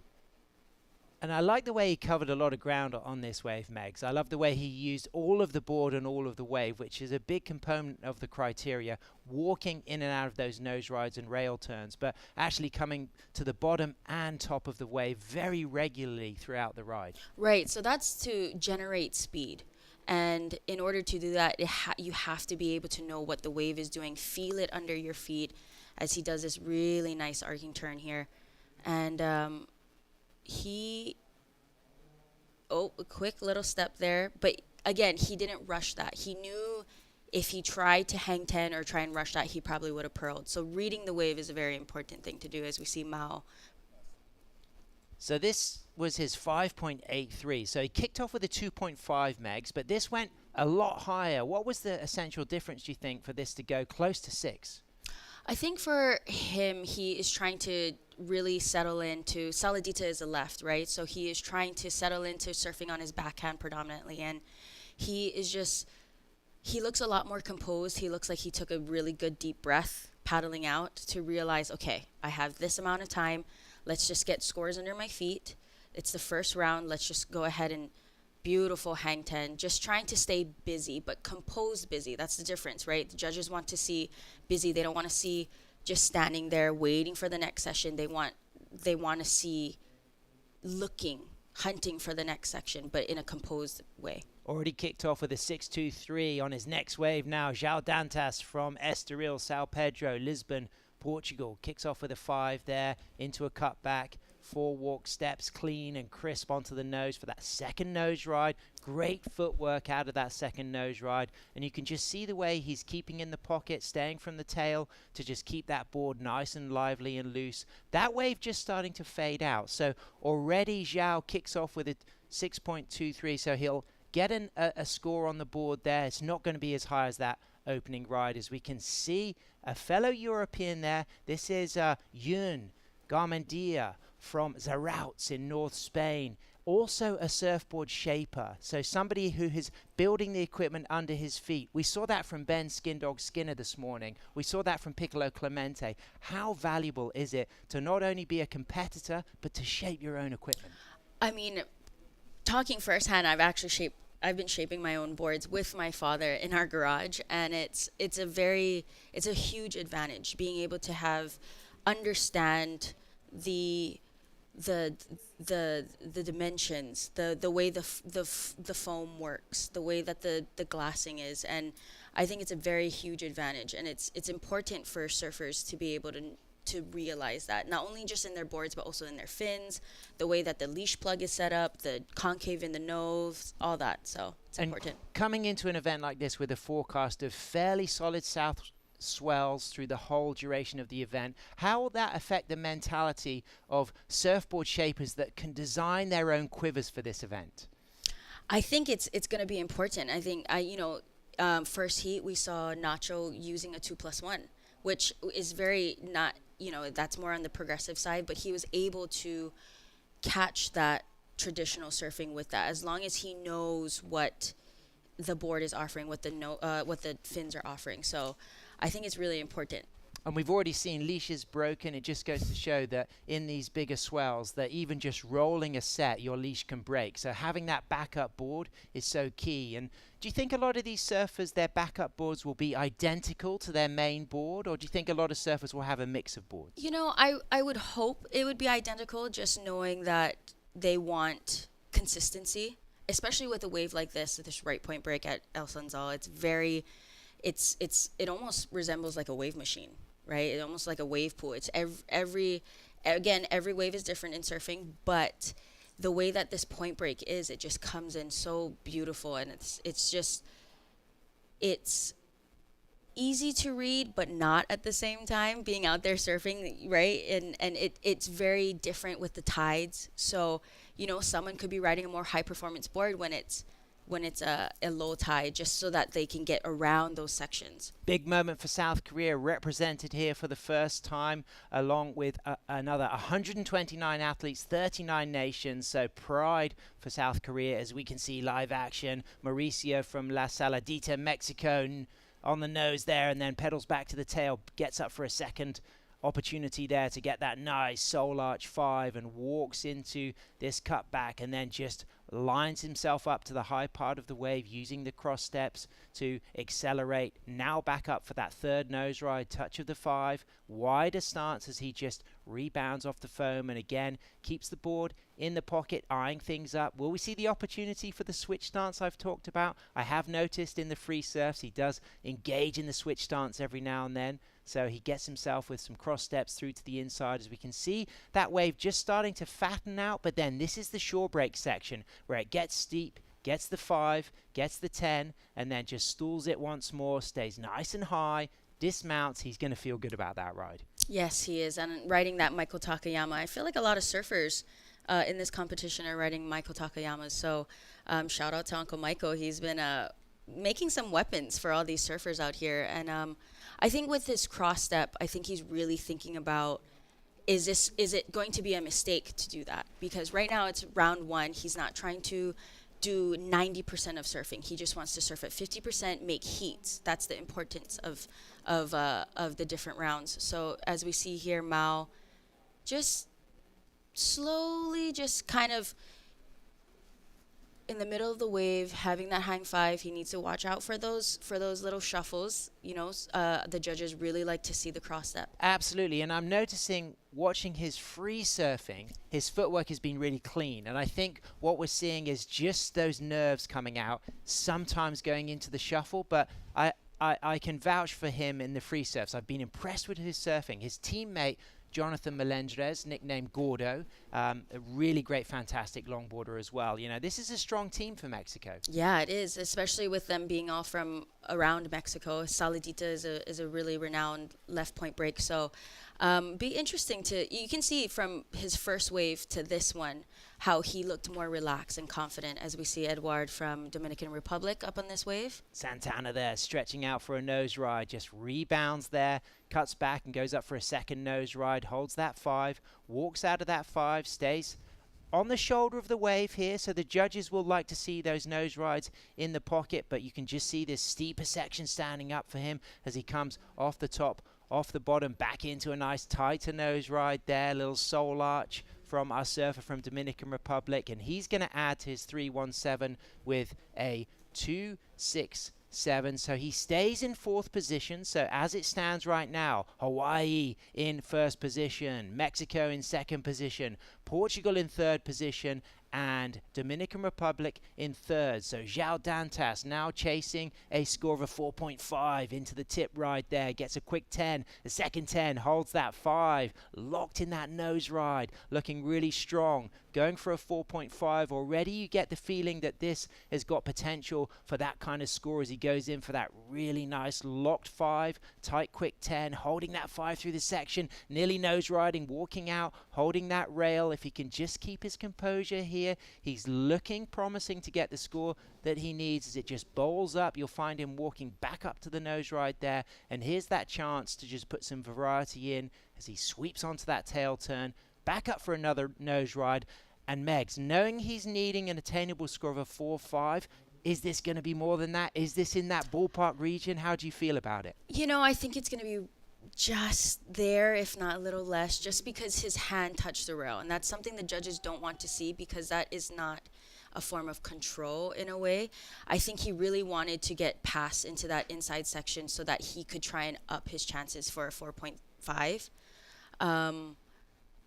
And I like the way he covered a lot of ground on this wave, Megs. I love the way he used all of the board and all of the wave, which is a big component of the criteria, walking in and out of those nose rides and rail turns, but actually coming to the bottom and top of the wave very regularly throughout the ride. Right, so that's to generate speed. And in order to do that, you have to be able to know what the wave is doing, feel it under your feet, as he does this really nice arcing turn here. And a quick little step there, but again, he didn't rush that. He knew if he tried to hang 10 or try and rush that, he probably would have pearled. So reading the wave is a very important thing to do, as we see Mao. So this was his 5.83. So he kicked off with a 2.5 Megs, but this went a lot higher. What was the essential difference, do you think, for this to go close to 6? I think for him, he is trying to really settle into, Saladita is a left, right? So he is trying to settle into surfing on his backhand predominantly. And he is just, he looks a lot more composed. He looks like he took a really good deep breath paddling out to realize, okay, I have this amount of time. Let's just get scores under my feet. It's the first round. Let's just go ahead and beautiful hang 10, just trying to stay busy, but composed busy. That's the difference, right? The judges want to see busy. They don't want to see just standing there waiting for the next session. They want to see looking, hunting for the next section, but in a composed way. Already kicked off with a 6.23 on his next wave now. João Dantas from Estoril, São Pedro, Lisbon, Portugal. Kicks off with a 5 there into a cutback. 4 walk steps, clean and crisp onto the nose for that second nose ride. Great footwork out of that second nose ride. And you can just see the way he's keeping in the pocket, staying from the tail to just keep that board nice and lively and loose. That wave just starting to fade out. So already João kicks off with a 6.23. So he'll get a score on the board there. It's not going to be as high as that opening ride. As we can see, a fellow European there. This is Yun Garmendia from Zarauts in North Spain, also a surfboard shaper, so somebody who is building the equipment under his feet. We saw that from Ben Skindog Skinner this morning. We saw that from Piccolo Clemente. How valuable is it to not only be a competitor, but to shape your own equipment? I mean, talking firsthand, I've been shaping my own boards with my father in our garage, and it's a huge advantage being able to understand the the dimensions, the way the foam works, the way that the glassing is, and I think it's a very huge advantage, and it's important for surfers to be able to realize that, not only just in their boards but also in their fins, the way that the leash plug is set up, the concave in the nose, all that. So it's important. Coming into an event like this with a forecast of fairly solid south swells through the whole duration of the event, how will that affect the mentality of surfboard shapers that can design their own quivers for this event? I think it's going to be important. I think first heat we saw Nacho using a 2+1, which is very not, that's more on the progressive side, but he was able to catch that traditional surfing with that, as long as he knows what the board is offering, what the fins are offering. So I think it's really important. And we've already seen leashes broken. It just goes to show that in these bigger swells, that even just rolling a set, your leash can break. So having that backup board is so key. And do you think a lot of these surfers, their backup boards will be identical to their main board? Or do you think a lot of surfers will have a mix of boards? I would hope it would be identical, just knowing that they want consistency, especially with a wave like this right point break at El Sanzal. It almost resembles like a wave machine, right? It's almost like a wave pool. It's every wave is different in surfing, but the way that this point break is, it just comes in so beautiful, and it's easy to read, but not at the same time, being out there surfing, right? And it's very different with the tides. So, someone could be riding a more high performance board when it's a low tide, just so that they can get around those sections. Big moment for South Korea, represented here for the first time, along with another 129 athletes, 39 nations. So pride for South Korea, as we can see live action. Mauricio from La Saladita, Mexico, on the nose there, and then pedals back to the tail, gets up for a second opportunity there to get that nice soul arch 5, and walks into this cutback, and then just lines himself up to the high part of the wave using the cross steps to accelerate. Now back up for that third nose ride, touch of the 5, wider stance as he just rebounds off the foam, and again keeps the board in the pocket, eyeing things up. Will we see the opportunity for the switch stance I've talked about? I have noticed in the free surfs he does engage in the switch stance every now and then. So he gets himself with some cross steps through to the inside, as we can see that wave just starting to fatten out. But then this is the shore break section where it gets steep, gets the 5, gets the 10, and then just stools it once more, stays nice and high, dismounts. He's going to feel good about that ride. Yes, he is. And riding that Michael Takayama, I feel like a lot of surfers in this competition are riding Michael Takayamas. So shout out to Uncle Michael. He's been making some weapons for all these surfers out here. And I think with this cross step, I think he's really thinking about, is it going to be a mistake to do that? Because right now it's round 1. He's not trying to do 90% of surfing. He just wants to surf at 50%, make heats. That's the importance of the different rounds. So as we see here, Mao just slowly, just kind of in the middle of the wave, having that hang 5. He needs to watch out for those little shuffles. The judges really like to see the cross step. Absolutely, and I'm noticing, watching his free surfing, his footwork has been really clean, and I think what we're seeing is just those nerves coming out, sometimes going into the shuffle. But I can vouch for him in the free surfs. I've been impressed with his surfing. His teammate Jonathan Melendrez, nicknamed Gordo, a really great, fantastic longboarder as well. This is a strong team for Mexico. Yeah, it is, especially with them being all from around Mexico. Saladita is a really renowned left point break. So be interesting you can see from his first wave to this one how he looked more relaxed and confident, as we see Eduard from Dominican Republic up on this wave. Santana there, stretching out for a nose ride, just rebounds there, cuts back and goes up for a second nose ride, holds that 5, walks out of that 5, stays on the shoulder of the wave here, so the judges will like to see those nose rides in the pocket, but you can just see this steeper section standing up for him as he comes off the top, off the bottom, back into a nice tighter nose ride there, little soul arch from our surfer from Dominican Republic, and he's going to add to his 317 with a 2.6 7. So he stays in 4th position. So as it stands right now, Hawaii in 1st position, Mexico in 2nd position, Portugal in 3rd position, and Dominican Republic in 3rd. So João Dantas now chasing a score of a 4.5 into the tip right there. Gets a quick 10. The second 10 holds that 5. Locked in that nose ride. Looking really strong. Going for a 4.5 already. You get the feeling that this has got potential for that kind of score as he goes in for that really nice locked 5. Tight quick 10. Holding that 5 through the section. Nearly nose riding. Walking out. Holding that rail. If he can just keep his composure here, he's looking promising to get the score that he needs. As it just bowls up, you'll find him walking back up to the nose ride there, and here's that chance to just put some variety in as he sweeps onto that tail turn, back up for another nose ride. And Megs, knowing he's needing an attainable score of a 4.5, is this going to be more than that? Is this in that ballpark region? How do you feel about it? You know, I think it's going to be just there, if not a little less, just because his hand touched the rail. And that's something the judges don't want to see, because that is not a form of control in a way. I think he really wanted to get past into that inside section so that he could try and up his chances for a 4.5.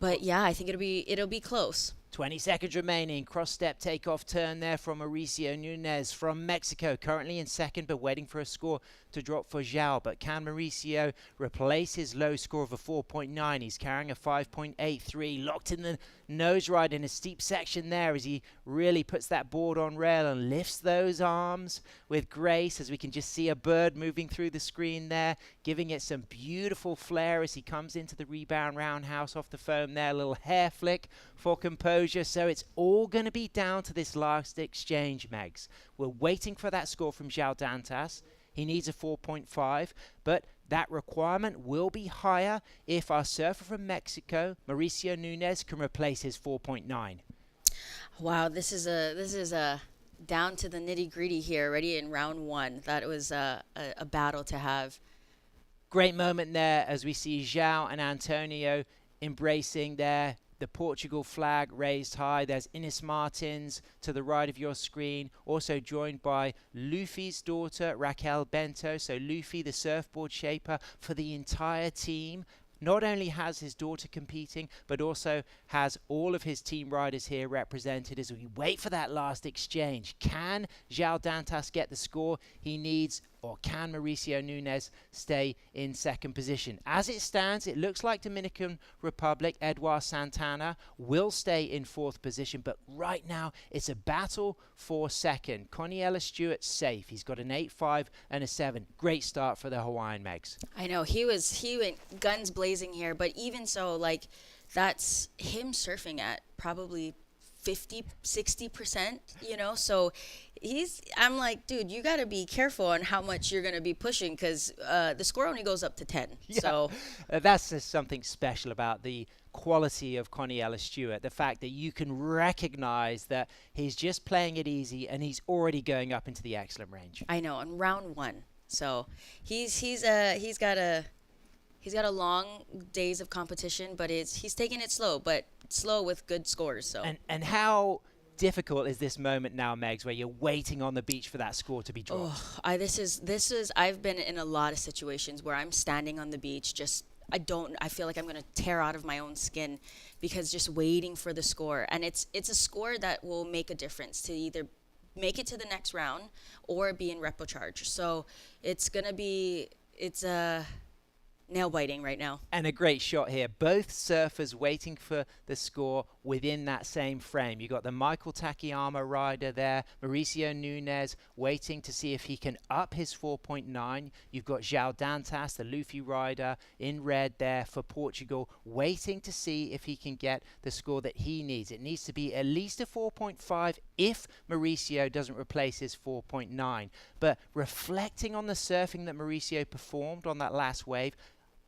But yeah, I think it'll be close. 20 seconds remaining. Cross-step takeoff turn there from Mauricio Nunez from Mexico. Currently in 2nd, but waiting for a score to drop for João. But can Mauricio replace his low score of a 4.9? He's carrying a 5.83. Locked in the nose ride in a steep section there as he really puts that board on rail and lifts those arms with grace, as we can just see a bird moving through the screen there, giving it some beautiful flair as he comes into the rebound roundhouse off the foam there. A little hair flick for composure. So it's all going to be down to this last exchange, Megs. We're waiting for that score from João Dantas. He needs a 4.5, but that requirement will be higher if our surfer from Mexico, Mauricio Nunez, can replace his 4.9. Wow, this is a down to the nitty-gritty here already in round 1. That was a battle to have. Great moment there as we see João and Antonio embracing the Portugal flag raised high. There's Ines Martins to the right of your screen, also joined by Luffy's daughter, Raquel Bento. So Luffy, the surfboard shaper for the entire team, not only has his daughter competing, but also has all of his team riders here represented as we wait for that last exchange. Can João Dantas get the score he needs, or can Mauricio Nunez stay in 2nd position? As it stands, it looks like Dominican Republic, Eduard Santana, will stay in 4th position, but right now it's a battle for 2nd. Connie Ellis-Stewart safe. He's got an 8.5 and a 7. Great start for the Hawaiian, Megs. I know, he went guns blazing here, but even so, like, that's him surfing at probably 50-60%, you know, so I'm like, dude, you got to be careful on how much you're going to be pushing, because the score only goes up to 10. Yeah. So that's just something special about the quality of Connie Ellis-Stewart, the fact that you can recognize that he's just playing it easy and he's already going up into the excellent range. I know, in round 1. So he's got a long days of competition, but he's taking it slow, but slow with good scores. So and how difficult is this moment now, Megs, where you're waiting on the beach for that score to be dropped? I've been in a lot of situations where I'm standing on the beach, I feel like I'm going to tear out of my own skin, because just waiting for the score. And it's a score that will make a difference to either make it to the next round or be in repocharge. So it's nail-biting right now. And a great shot here. Both surfers waiting for the score within that same frame. You've got the Michael Takayama rider there, Mauricio Nunez waiting to see if he can up his 4.9. You've got João Dantas, the Luffy rider, in red there for Portugal, waiting to see if he can get the score that he needs. It needs to be at least a 4.5 if Mauricio doesn't replace his 4.9. But reflecting on the surfing that Mauricio performed on that last wave,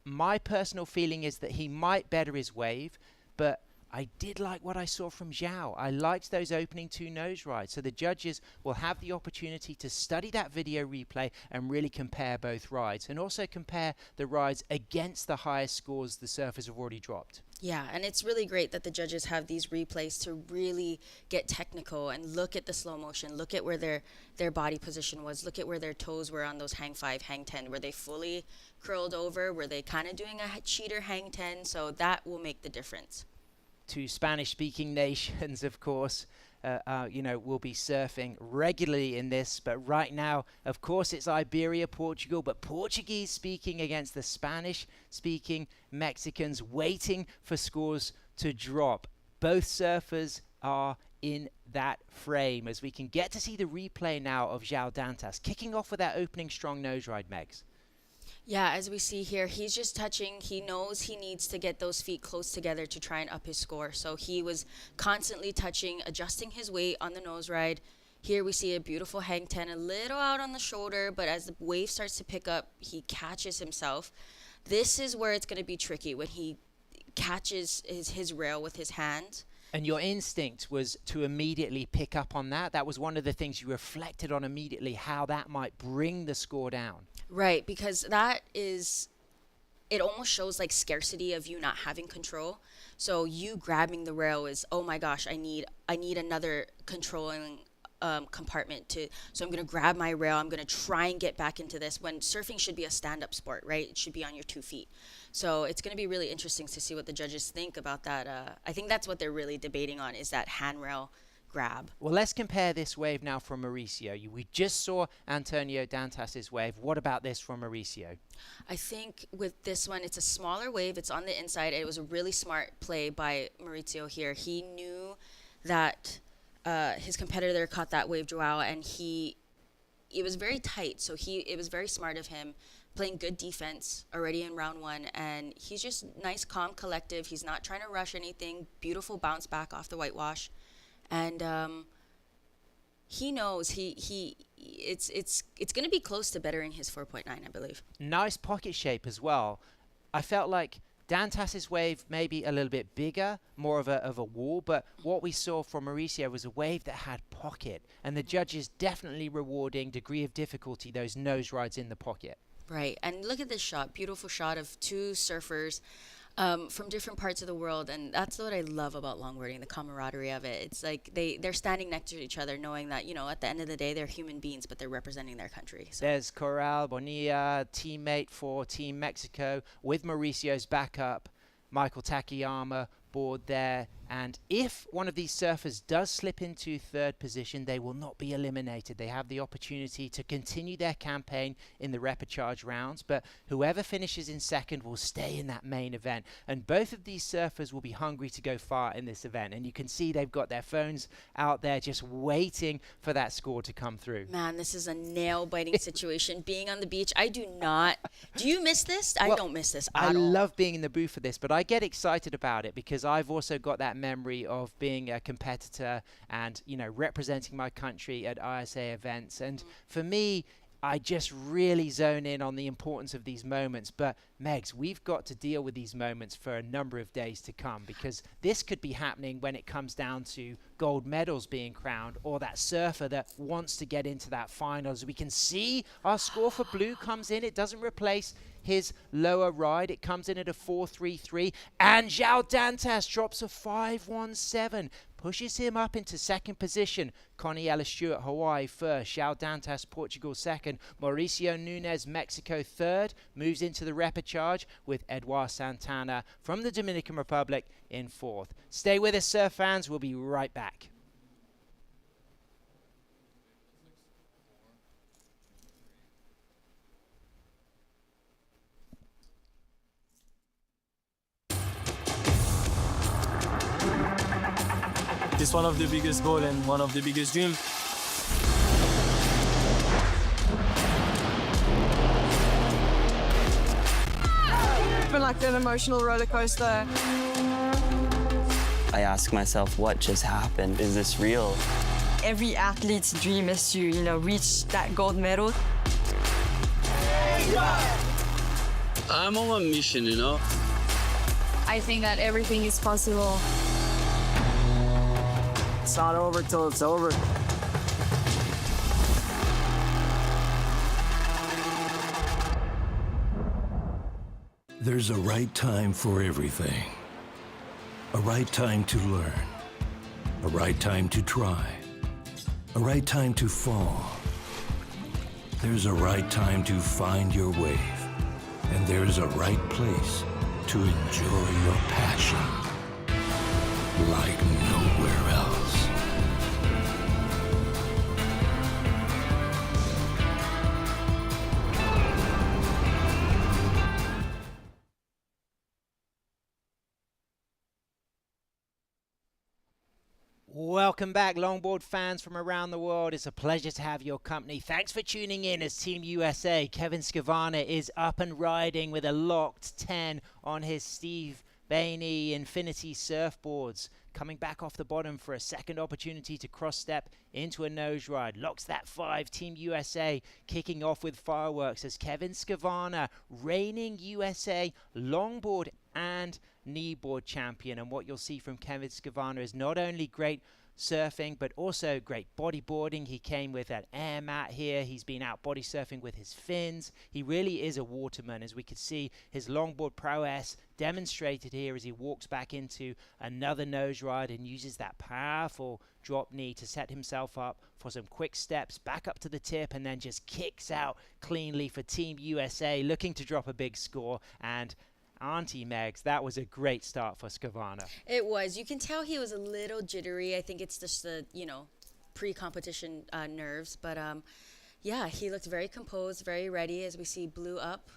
my personal feeling is that he might better his wave, but I did like what I saw from João. I liked those opening 2 nose rides. So the judges will have the opportunity to study that video replay and really compare both rides, and also compare the rides against the highest scores the surfers have already dropped. Yeah, and it's really great that the judges have these replays to really get technical and look at the slow motion, look at where their body position was, look at where their toes were on those hang 5, hang 10. Were they fully curled over? Were they kind of doing a cheater hang 10? So that will make the difference. To Spanish-speaking nations, of course, will be surfing regularly in this. But right now, of course, it's Iberia, Portugal, but Portuguese speaking against the Spanish-speaking Mexicans, waiting for scores to drop. Both surfers are in that frame as we can get to see the replay now of João Dantas, kicking off with that opening strong nose ride, Megs. Yeah, as we see here, he's just touching. He knows he needs to get those feet close together to try and up his score. So he was constantly touching, adjusting his weight on the nose ride. Here we see a beautiful hang 10, a little out on the shoulder, but as the wave starts to pick up, he catches himself. This is where it's going to be tricky, when he catches his rail with his hand. And your instinct was to immediately pick up on that. That was one of the things you reflected on immediately, how that might bring the score down. Right, because it almost shows like scarcity of you not having control. So you grabbing the rail is, oh my gosh, I need another controlling compartment so I'm going to grab my rail. I'm going to try and get back into this, when surfing should be a stand-up sport, right? It should be on your 2 feet. So it's going to be really interesting to see what the judges think about that. I think that's what they're really debating on, is that handrail grab. Well, let's compare this wave now from Mauricio. We just saw Antonio Dantas's wave. What about this from Mauricio? I think with this one, it's a smaller wave. It's on the inside. It was a really smart play by Mauricio here. He knew that his competitor caught that wave, João, and it was very tight. So it was very smart of him, playing good defense already in round 1, and he's just nice, calm, collective. He's not trying to rush anything. Beautiful bounce back off the whitewash, and he knows it's going to be close to bettering his 4.9, I believe. Nice pocket shape as well. I felt like Dantas's wave maybe a little bit bigger, more of a wall, but what we saw from Mauricio was a wave that had pocket, and the judges definitely rewarding degree of difficulty those nose rides in the pocket. Right, and look at this shot, beautiful shot of 2 surfers from different parts of the world, and that's what I love about longboarding, the camaraderie of it. It's like they're standing next to each other, knowing that, at the end of the day, they're human beings, but they're representing their country. So. There's Corral Bonilla, teammate for Team Mexico, with Mauricio's backup, Michael Takayama board there, and if one of these surfers does slip into 3rd position, they will not be eliminated. They have the opportunity to continue their campaign in the repechage rounds, but whoever finishes in 2nd will stay in that main event, and both of these surfers will be hungry to go far in this event, and you can see they've got their phones out there just waiting for that score to come through. Man, this is a nail-biting situation. Being on the beach, I do not. Do you miss this? I don't miss this at all. I love being in the booth for this, but I get excited about it because I've also got that memory of being a competitor and, representing my country at ISA events. And for me, I just really zone in on the importance of these moments. But Megs, we've got to deal with these moments for a number of days to come, because this could be happening when it comes down to gold medals being crowned, or that surfer that wants to get into that final. As we can see, our score for blue comes in. It doesn't replace his lower ride. It comes in at a 4.33, and João Dantas drops a 5.17, pushes him up into 2nd position. Connie Ellis-Stewart, Hawaii, 1st. João Dantas, Portugal, 2nd. Mauricio Nunes, Mexico, 3rd. Moves into the repechage with Eduard Santana from the Dominican Republic in 4th. Stay with us, surf fans. We'll be right back. It's one of the biggest goals and one of the biggest dreams. It's been like an emotional roller coaster. I ask myself, what just happened? Is this real? Every athlete's dream is to, reach that gold medal. I'm on a mission, I think that everything is possible. It's not over till it's over. There's a right time for everything, A right time to learn. A right time to try. A right time to fall. There's a right time to find your wave. And there's a right place to enjoy your passion like nowhere else. Welcome back, Longboard fans from around the world. It's a pleasure to have your company. Thanks for tuning in as Team USA. Kevin Skavana is up and riding with a locked 10 on his Steve Bainey Infinity surfboards. Coming back off the bottom for a second opportunity to cross-step into a nose ride. Locks that 5, Team USA kicking off with fireworks as Kevin Skavana, reigning USA longboard and kneeboard champion. And what you'll see from Kevin Skavana is not only great surfing, but also great bodyboarding. He came with an air mat here. He's been out body surfing with his fins. He really is a waterman, as we could see his longboard prowess demonstrated here as he walks back into another nose ride and uses that powerful drop knee to set himself up for some quick steps back up to the tip, and then just kicks out cleanly for Team USA, looking to drop a big score. And Auntie Megs, that was a great start for Skavana. It was. You can tell he was a little jittery. I think it's just the, pre-competition nerves. But, yeah, he looked very composed, very ready as we see blue up.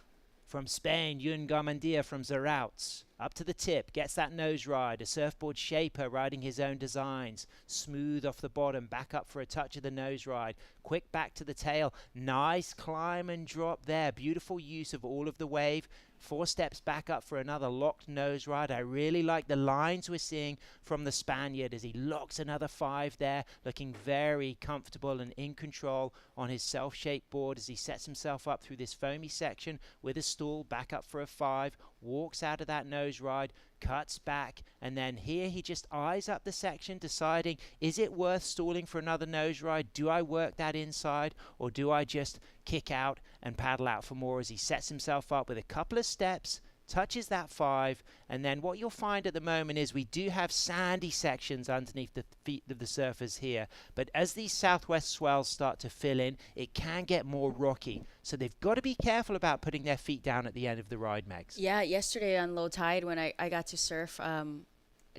From Spain, Yun Garmendia from Zerauts. Up to the tip, gets that nose ride. A surfboard shaper riding his own designs. Smooth off the bottom, back up for a touch of the nose ride. Quick back to the tail. Nice climb and drop there. Beautiful use of all of the wave. 4 steps back up for another locked nose ride. I really like the lines we're seeing from the Spaniard as he locks another 5 there, looking very comfortable and in control on his self-shaped board as he sets himself up through this foamy section with a stool, back up for a 5, walks out of that nose ride, cuts back, and then here he just eyes up the section, deciding, is it worth stalling for another nose ride? Do I work that inside, or do I just kick out and paddle out for more as he sets himself up with a couple of steps, touches that 5, and then what you'll find at the moment is we do have sandy sections underneath the feet of the surfers here, but as these southwest swells start to fill in, it can get more rocky, so they've got to be careful about putting their feet down at the end of the ride, Megs. Yeah, yesterday on low tide when I got to surf,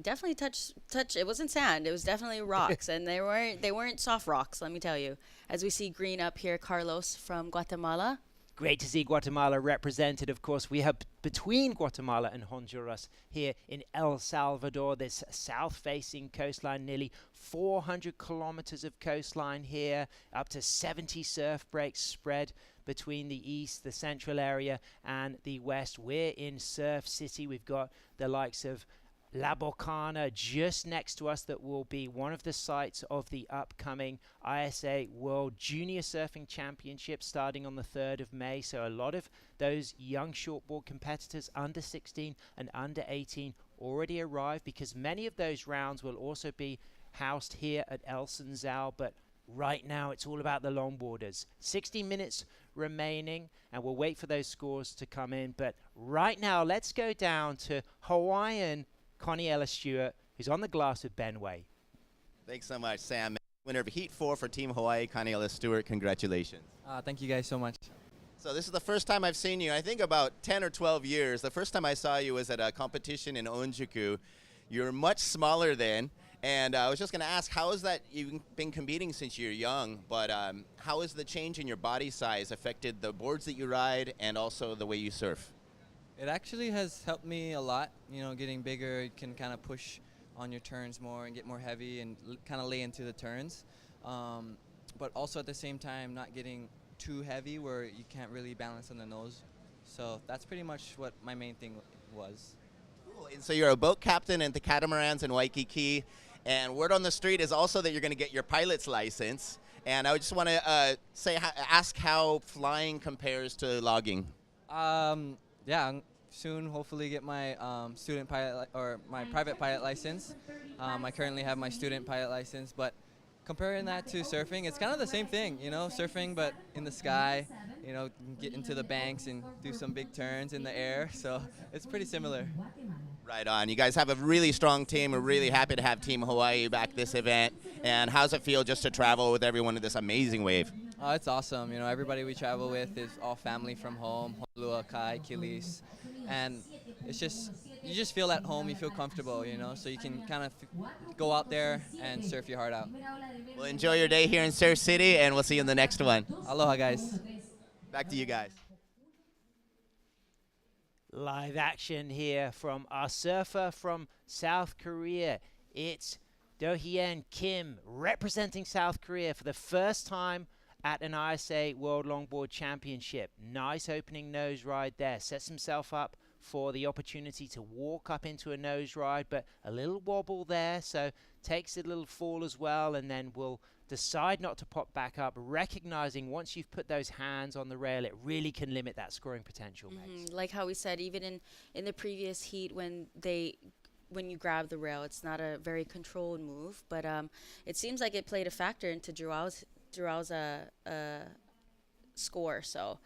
definitely touch. It wasn't sand, it was definitely rocks, and they weren't soft rocks, let me tell you. As we see green up here, Carlos from Guatemala. Great to see Guatemala represented. Of course, we have between Guatemala and Honduras here in El Salvador, this south-facing coastline, nearly 400 kilometers of coastline here, up to 70 surf breaks spread between the east, the central area, and the west. We're in Surf City. We've got the likes of La Bocana just next to us that will be one of the sites of the upcoming ISA World Junior Surfing Championship starting on the 3rd of May. So a lot of those young shortboard competitors under 16 and under 18 already arrived, because many of those rounds will also be housed here at El Sunzal. But right now it's all about the longboarders. 60 minutes remaining, and we'll wait for those scores to come in. But right now, let's go down to Hawaiian Connie Ellis-Stewart, who's on the glass with Ben Way. Thanks so much, Sam. Winner of Heat 4 for Team Hawaii, Connie Ellis-Stewart. Congratulations. Thank you guys so much. So this is the first time I've seen you, I think about 10 or 12 years. The first time I saw you was at a competition in Onjuku. You're much smaller then. And I was just going to ask, how is that you've been competing since you're young, but how has the change in your body size affected the boards that you ride and also the way you surf? It actually has helped me a lot. Getting bigger, you can kind of push on your turns more and get more heavy and kind of lay into the turns. But also at the same time, not getting too heavy where you can't really balance on the nose. So that's pretty much what my main thing was. Cool. And so you're a boat captain at the Catamarans in Waikiki. And word on the street is also that you're going to get your pilot's license. And I just want to ask how flying compares to logging. Yeah, soon hopefully get my student pilot or my private pilot license. I currently have my student pilot license, but comparing that to surfing, it's kind of the same thing, surfing but in the sky, get into the banks and do some big turns in the air, so it's pretty similar. Right on. You guys have a really strong team. We're really happy to have Team Hawaii back this event. And how's it feel just to travel with everyone in this amazing wave? Oh, it's awesome. You know, everybody we travel with is all family from home, Honolulu, Kai, Kilis, and it's just, you just feel at home, you feel comfortable, you know, so you can kind of go out there and surf your heart out. Well, enjoy your day here in Surf City, and we'll see you in the next one. Aloha, guys. Back to you guys. Live action here from our surfer from South Korea. It's Do-hyen Kim representing South Korea for the first time at an ISA World Longboard Championship. Nice opening nose ride there. Sets himself up for the opportunity to walk up into a nose ride, but a little wobble there, so takes a little fall as well, and then will decide not to pop back up, recognizing once you've put those hands on the rail, it really can limit that scoring potential. Like how we said, even in the previous heat, when you grab the rail, it's not a very controlled move, but it seems like it played a factor into Joao's score. So,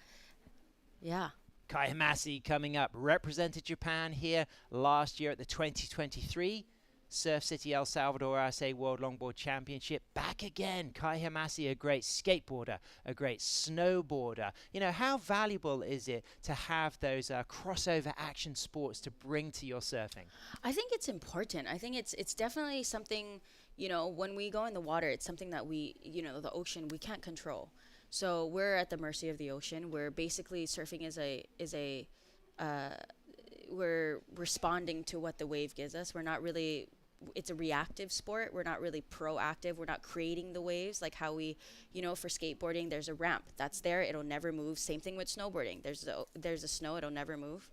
yeah. Kai Hamasi coming up, represented Japan here last year at the 2023 Surf City El Salvador ISA World Longboard Championship. Back again, Kai Hamasi, a great skateboarder, a great snowboarder. You know, how valuable is it to have those crossover action sports to bring to your surfing? I think it's important. I think it's definitely something, you know, when we go in the water, it's something that we, you know, the ocean, we can't control. So we're at the mercy of the ocean. We're basically surfing we're responding to what the wave gives us. We're not really, it's a reactive sport. We're not really proactive. We're not creating the waves like how we, you know, for skateboarding, there's a ramp that's there. It'll never move. Same thing with snowboarding. There's a snow. It'll never move.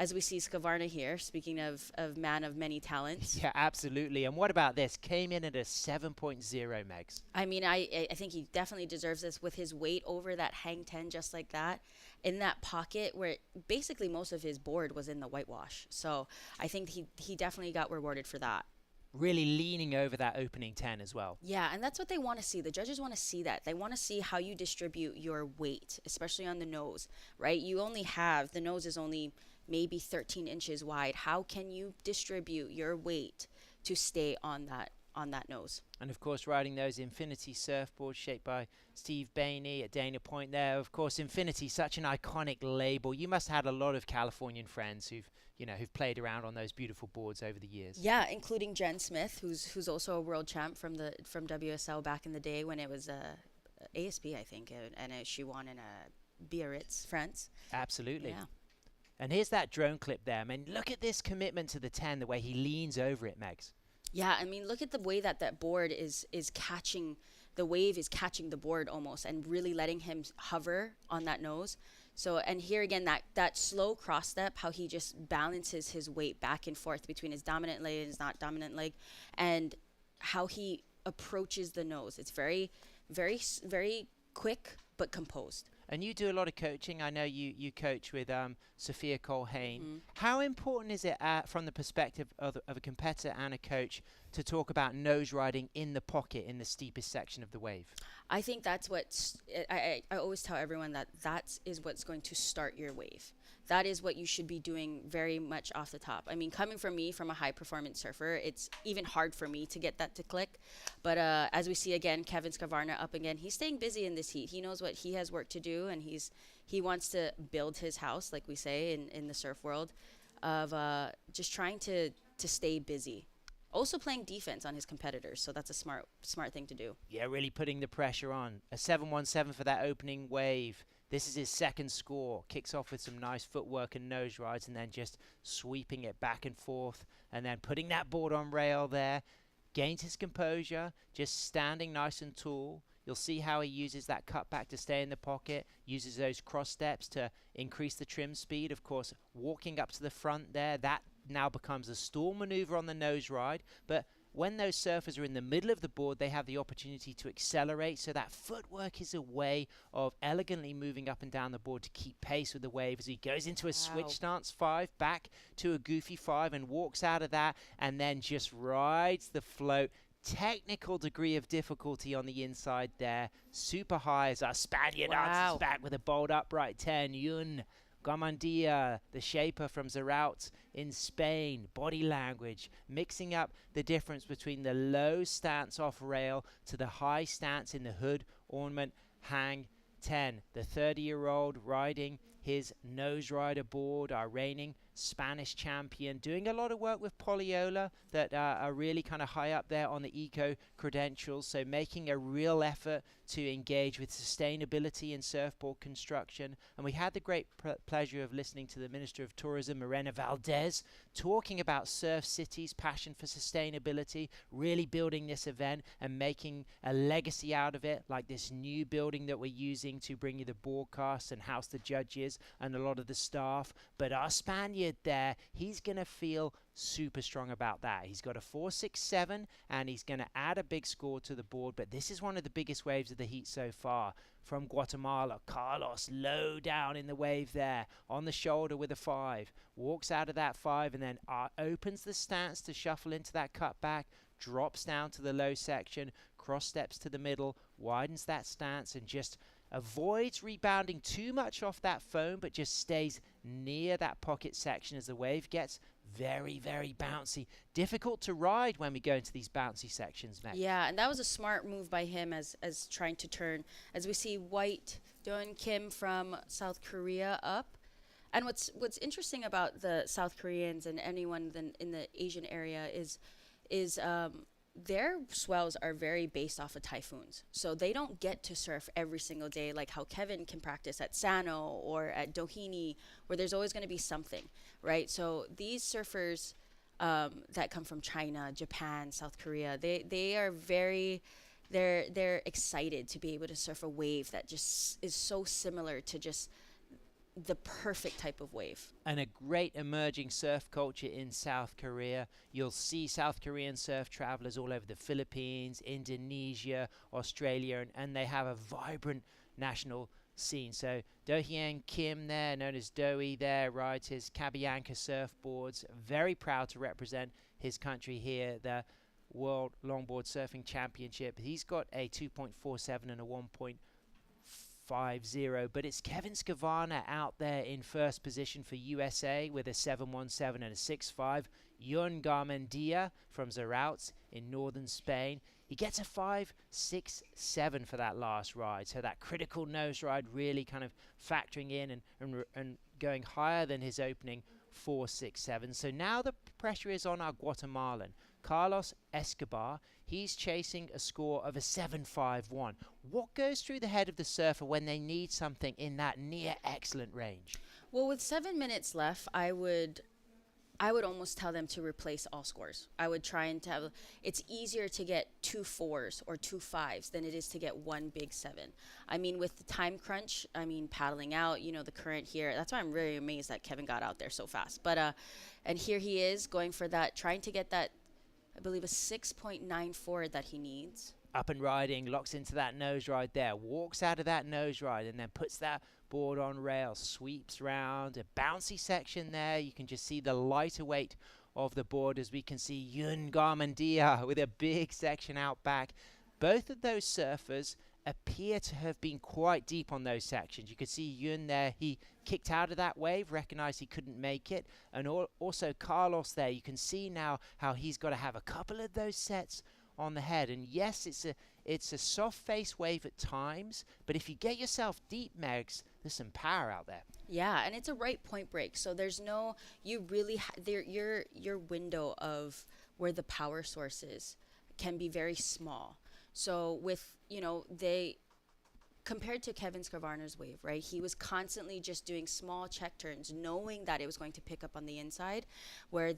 As we see Skavarna here, speaking of man of many talents. Yeah, absolutely. And what about this? Came in at a 7.0, Megs. I mean, I think he definitely deserves this with his weight over that hang 10 just like that. In that pocket where basically most of his board was in the whitewash. So I think he definitely got rewarded for that. Really leaning over that opening 10 as well. Yeah, and that's what they want to see. The judges want to see that. They want to see how you distribute your weight, especially on the nose, right? The nose is only maybe 13 inches wide. How can you distribute your weight to stay on that nose? And of course, riding those Infinity surfboards shaped by Steve Bainey at Dana Point there. Of course, Infinity, such an iconic label. You must have had a lot of Californian friends who've played around on those beautiful boards over the years. Yeah, including Jen Smith, who's also a world champ from WSL back in the day when it was ASP, I think, and she won in Biarritz, France. Absolutely. Yeah. And here's that drone clip there. I mean, look at this commitment to the 10, the way he leans over it, Megs. Yeah, I mean, look at the way that board is catching, the wave is catching the board almost and really letting him hover on that nose. So, and here again, that slow cross step, how he just balances his weight back and forth between his dominant leg and his not dominant leg, and how he approaches the nose. It's very, very, very quick, but composed. And you do a lot of coaching. I know you coach with Sophia Colhane. How important is it from the perspective of a competitor and a coach to talk about nose riding in the pocket in the steepest section of the wave? I think that's I always tell everyone that is what's going to start your wave. That is what you should be doing very much off the top. I mean, coming from me, from a high performance surfer, it's even hard for me to get that to click. But as we see again, Kevin Skavarna up again, he's staying busy in this heat. He knows what he has work to do, and he wants to build his house, like we say in the surf world, of just trying to stay busy. Also playing defense on his competitors, so that's a smart thing to do. Yeah, really putting the pressure on. A 7.17 for that opening wave. This is his second score. Kicks off with some nice footwork and nose rides, and then just sweeping it back and forth, and then putting that board on rail there. Gains his composure, just standing nice and tall. You'll see how he uses that cutback to stay in the pocket, uses those cross steps to increase the trim speed. Of course, walking up to the front there, that now becomes a stall maneuver on the nose ride. But when those surfers are in the middle of the board, they have the opportunity to accelerate. So that footwork is a way of elegantly moving up and down the board to keep pace with the wave as he goes into a switch stance 5, back to a goofy 5, and walks out of that and then just rides the float. Technical degree of difficulty on the inside there. Super high as our Spaniard answers back with a bold upright 10. Yun Garmendia, the shaper from Zarautz in Spain, body language, mixing up the difference between the low stance off rail to the high stance in the hood, ornament, hang, 10. The 30-year-old riding his nose rider board, our reigning Spanish champion, doing a lot of work with Poliola that are really kind of high up there on the eco credentials, so making a real effort to engage with sustainability in surfboard construction. And we had the great pleasure of listening to the Minister of Tourism, Morena Valdez, talking about Surf City's passion for sustainability, really building this event and making a legacy out of it, like this new building that we're using to bring you the broadcasts and house the judges and a lot of the staff. But our Spaniard there, he's going to feel super strong about that. He's got a 4.67 and he's going to add a big score to the board, but this is one of the biggest waves of the heat so far. From Guatemala, Carlos low down in the wave there, on the shoulder with a 5, walks out of that 5 and then opens the stance to shuffle into that cutback, drops down to the low section, cross steps to the middle, widens that stance and just avoids rebounding too much off that foam, but just stays near that pocket section as the wave gets very, very bouncy. Difficult to ride when we go into these bouncy sections, Meg. Yeah, and that was a smart move by him as trying to turn. As we see White Doan Kim from South Korea up. And what's interesting about the South Koreans and anyone in the Asian area is their swells are very based off of typhoons. So they don't get to surf every single day like how Kevin can practice at Sano or at Doheny, where there's always going to be something, right? So these surfers that come from China, Japan, South Korea, they are they're excited to be able to surf a wave that just is so similar to just the perfect type of wave. And a great emerging surf culture in South Korea. You'll see South Korean surf travelers all over the Philippines, Indonesia, Australia, and they have a vibrant national scene. So Do-Hyun Kim there, known as Doey there, rides his Cabianca surfboards. Very proud to represent his country here, the World Longboard Surfing Championship. He's got a 2.47 and a 1.50, but it's Kevin Skavana out there in first position for USA with a 7.17 and a 6.5. Yun Garmendia from Zarautz in northern Spain. He gets a 5.67 for that last ride, so that critical nose ride really kind of factoring in and going higher than his opening 4.67. So now the pressure is on our Guatemalan Carlos Escobar. He's chasing a score of a 7.51. What goes through the head of the surfer when they need something in that near excellent range? Well, with 7 minutes left, I would almost tell them to replace all scores. I would try and have, it's easier to get 2 4s or 2 5s than it is to get one big 7. I mean, with the time crunch, paddling out, the current here, that's why I'm really amazed that Kevin got out there so fast. But, and here he is going for that, trying to get that, I believe, a 6.94 that he needs. Up and riding, locks into that nose ride there, walks out of that nose ride and then puts that board on rail, sweeps round, a bouncy section there. You can just see the lighter weight of the board as we can see Yun Garmendia with a big section out back. Both of those surfers appear to have been quite deep on those sections. You could see Yun there, he kicked out of that wave, recognized he couldn't make it. And also Carlos there, you can see now how he's got to have a couple of those sets on the head. And yes, it's a soft face wave at times, but if you get yourself deep, Megs, there's some power out there. Yeah, and it's a right point break, so there's no, you really your window of where the power source is can be very small. So with they compared to Kevin Skavana's wave, right? He was constantly just doing small check turns, knowing that it was going to pick up on the inside, where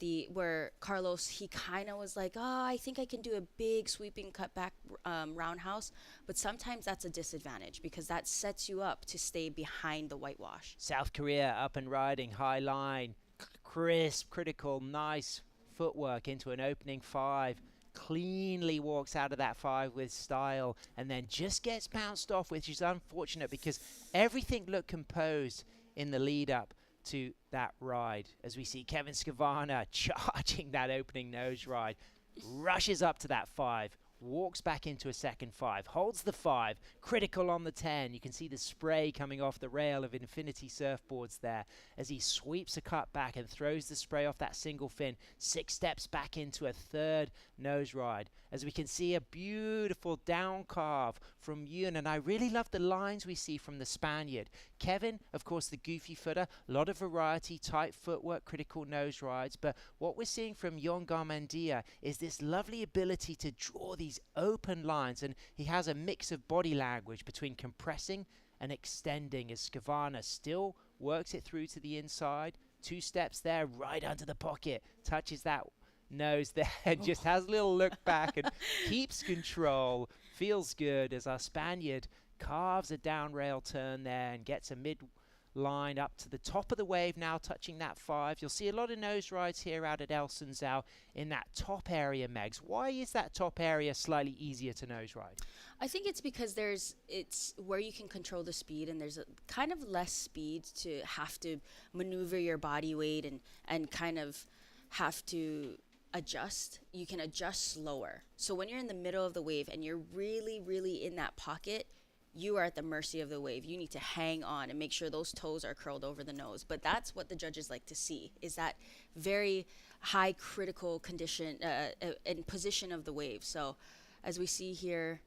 Carlos, he kind of was like, I think I can do a big sweeping cutback roundhouse, but sometimes that's a disadvantage because that sets you up to stay behind the whitewash. South Korea up and riding, high line, crisp, critical, nice footwork into an opening 5. Cleanly walks out of that 5 with style and then just gets bounced off, which is unfortunate because everything looked composed in the lead up to that ride. As we see Kevin Skavana charging that opening nose ride, rushes up to that 5, walks back into a second 5, holds the 5, critical on the 10. You can see the spray coming off the rail of Infinity surfboards there as he sweeps a cut back and throws the spray off that single fin. 6 steps back into a third nose ride as we can see a beautiful down carve from Ewan, and I really love the lines we see from the Spaniard. Kevin, of course, the goofy footer, a lot of variety, tight footwork, critical nose rides, but what we're seeing from Jon Garmendia is this lovely ability to draw these open lines, and he has a mix of body language between compressing and extending as Skavana still works it through to the inside. 2 steps there, right under the pocket, touches that nose there and just has a little look back and keeps control. Feels good as our Spaniard carves a down rail turn there and gets a mid line up to the top of the wave now, touching that 5. You'll see a lot of nose rides here out at El Sunzao in that top area, Megs. Why is that top area slightly easier to nose ride? I think it's because it's where you can control the speed, and there's a kind of less speed to have to maneuver your body weight and kind of have to adjust. You can adjust slower. So when you're in the middle of the wave and you're really, really in that pocket, you are at the mercy of the wave. You need to hang on and make sure those toes are curled over the nose. But that's what the judges like to see, is that very high critical condition and position of the wave. So as we see here,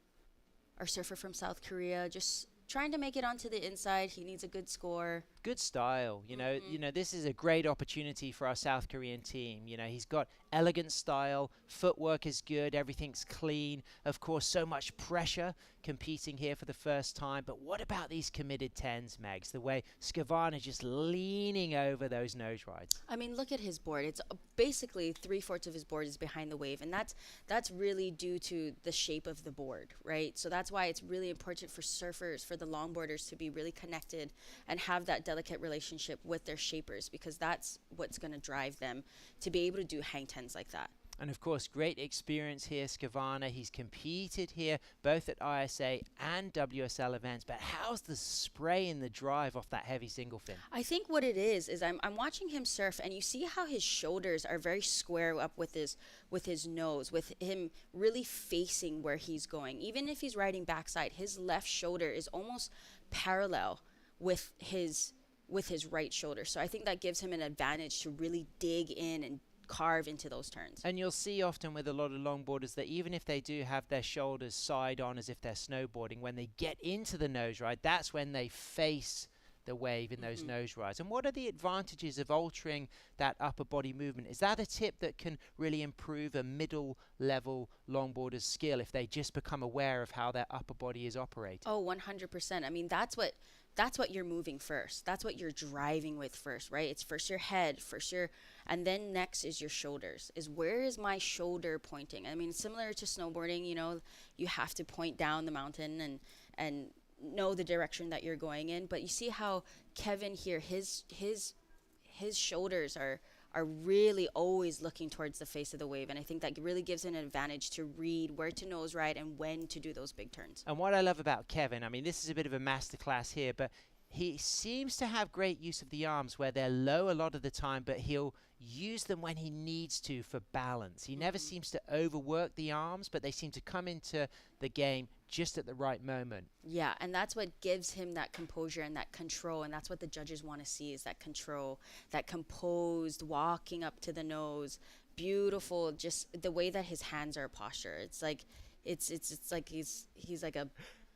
our surfer from South Korea just trying to make it onto the inside. He needs a good score. Good style, you know, this is a great opportunity for our South Korean team. You know, he's got elegant style, footwork is good, everything's clean. Of course, so much pressure competing here for the first time. But what about these committed 10s, Megs? The way Skavana just leaning over those nose rides. I mean, look at his board. It's basically 3/4 of his board is behind the wave, and that's really due to the shape of the board, right? So that's why it's really important for surfers, for the longboarders, to be really connected and have that delicate relationship with their shapers, because that's what's going to drive them to be able to do hang 10s like that. And of course, great experience here, Skavana. He's competed here both at ISA and WSL events, but how's the spray and the drive off that heavy single fin? I think what it is I'm watching him surf, and you see how his shoulders are very square up with his nose, with him really facing where he's going. Even if he's riding backside, his left shoulder is almost parallel with his right shoulder. So I think that gives him an advantage to really dig in and carve into those turns. And you'll see often with a lot of longboarders that even if they do have their shoulders side on as if they're snowboarding, when they get into the nose ride, that's when they face the wave in those nose rides. And what are the advantages of altering that upper body movement? Is that a tip that can really improve a middle level longboarder's skill if they just become aware of how their upper body is operating? Oh, 100%. I mean, that's what you're moving first. That's what you're driving with first, right? It's first your head, and then next is your shoulders. Is where is my shoulder pointing? I mean, similar to snowboarding, you know, you have to point down the mountain and know the direction that you're going in. But you see how Kevin here, his shoulders are really always looking towards the face of the wave, and I think that really gives him an advantage to read where to nose ride and when to do those big turns. And what I love about Kevin, I mean, this is a bit of a masterclass here, but he seems to have great use of the arms where they're low a lot of the time, but he'll use them when he needs to for balance. He never seems to overwork the arms, but they seem to come into the game just at the right moment. Yeah, and that's what gives him that composure and that control, and that's what the judges want to see, is that control, that composed walking up to the nose, beautiful, just the way that his hands are posture. It's like it's like he's like a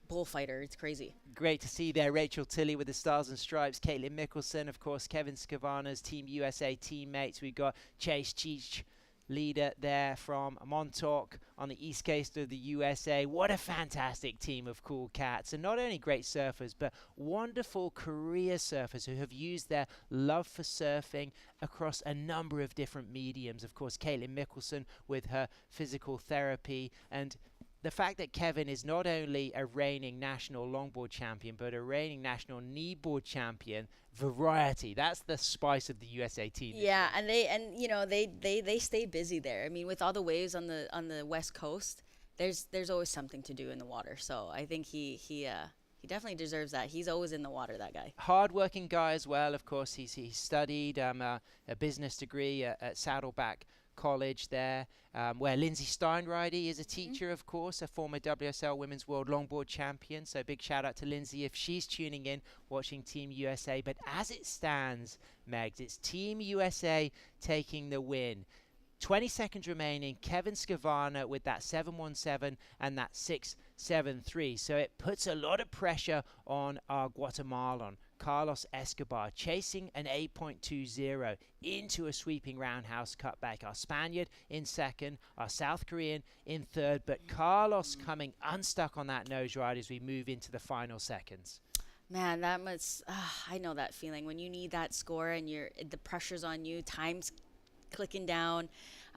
bullfighter. It's crazy. Great to see there Rachel Tilley with the Stars and Stripes, Caitlin Mickelson, of course, Kevin Skavana's Team USA teammates. We've got Chase Cheech, leader there from Montauk on the east coast of the USA. What a fantastic team of cool cats, and not only great surfers, but wonderful career surfers who have used their love for surfing across a number of different mediums. Of course, Caitlin Mickelson with her physical therapy, and the fact that Kevin is not only a reigning national longboard champion, but a reigning national kneeboard champion. Variety, that's the spice of the USA team. Yeah, and they stay busy there. I mean, with all the waves on the West Coast, there's always something to do in the water. So I think he definitely deserves that. He's always in the water, that guy. Hard-working guy as well. Of course, he studied a business degree at Saddleback College there, where Lindsay Steinreide is a teacher, of course, a former WSL Women's World Longboard champion. So big shout out to Lindsay if she's tuning in, watching Team USA. But as it stands, Megs, it's Team USA taking the win. 20 seconds remaining. Kevin Skavana with that 717 and that 673. So it puts a lot of pressure on our Guatemalan, Carlos Escobar, chasing an 8.20 into a sweeping roundhouse cutback. Our Spaniard in second, our South Korean in third, but Carlos coming unstuck on that nose ride as we move into the final seconds. Man, that must, I know that feeling when you need that score and the pressure's on you, time's clicking down,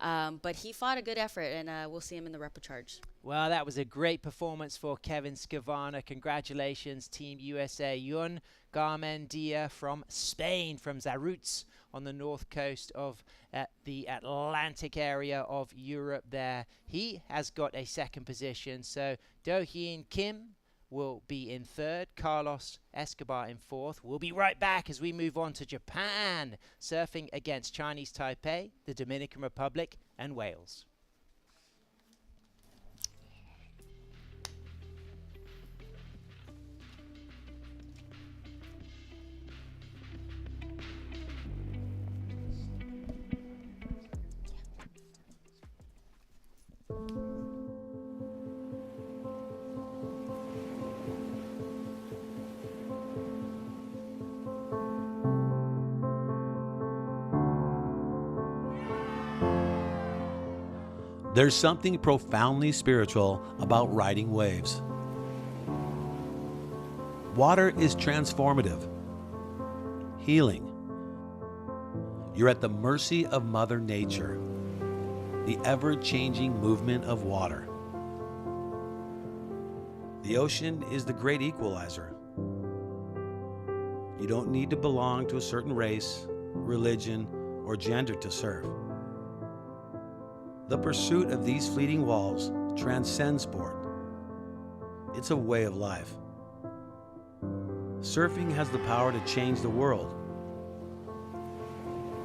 but he fought a good effort, and we'll see him in the repecharge. Well, that was a great performance for Kevin Skavana. Congratulations, Team USA. Yun Garmendia from Spain, from Zarutz on the north coast of the Atlantic area of Europe there. He has got a second position, so Do-Hyun Kim will be in third, Carlos Escobar in fourth. We'll be right back as we move on to Japan, surfing against Chinese Taipei, the Dominican Republic, and Wales. There's something profoundly spiritual about riding waves. Water is transformative, healing. You're at the mercy of Mother Nature, the ever-changing movement of water. The ocean is the great equalizer. You don't need to belong to a certain race, religion, or gender to surf. The pursuit of these fleeting walls transcends sport. It's a way of life. Surfing has the power to change the world.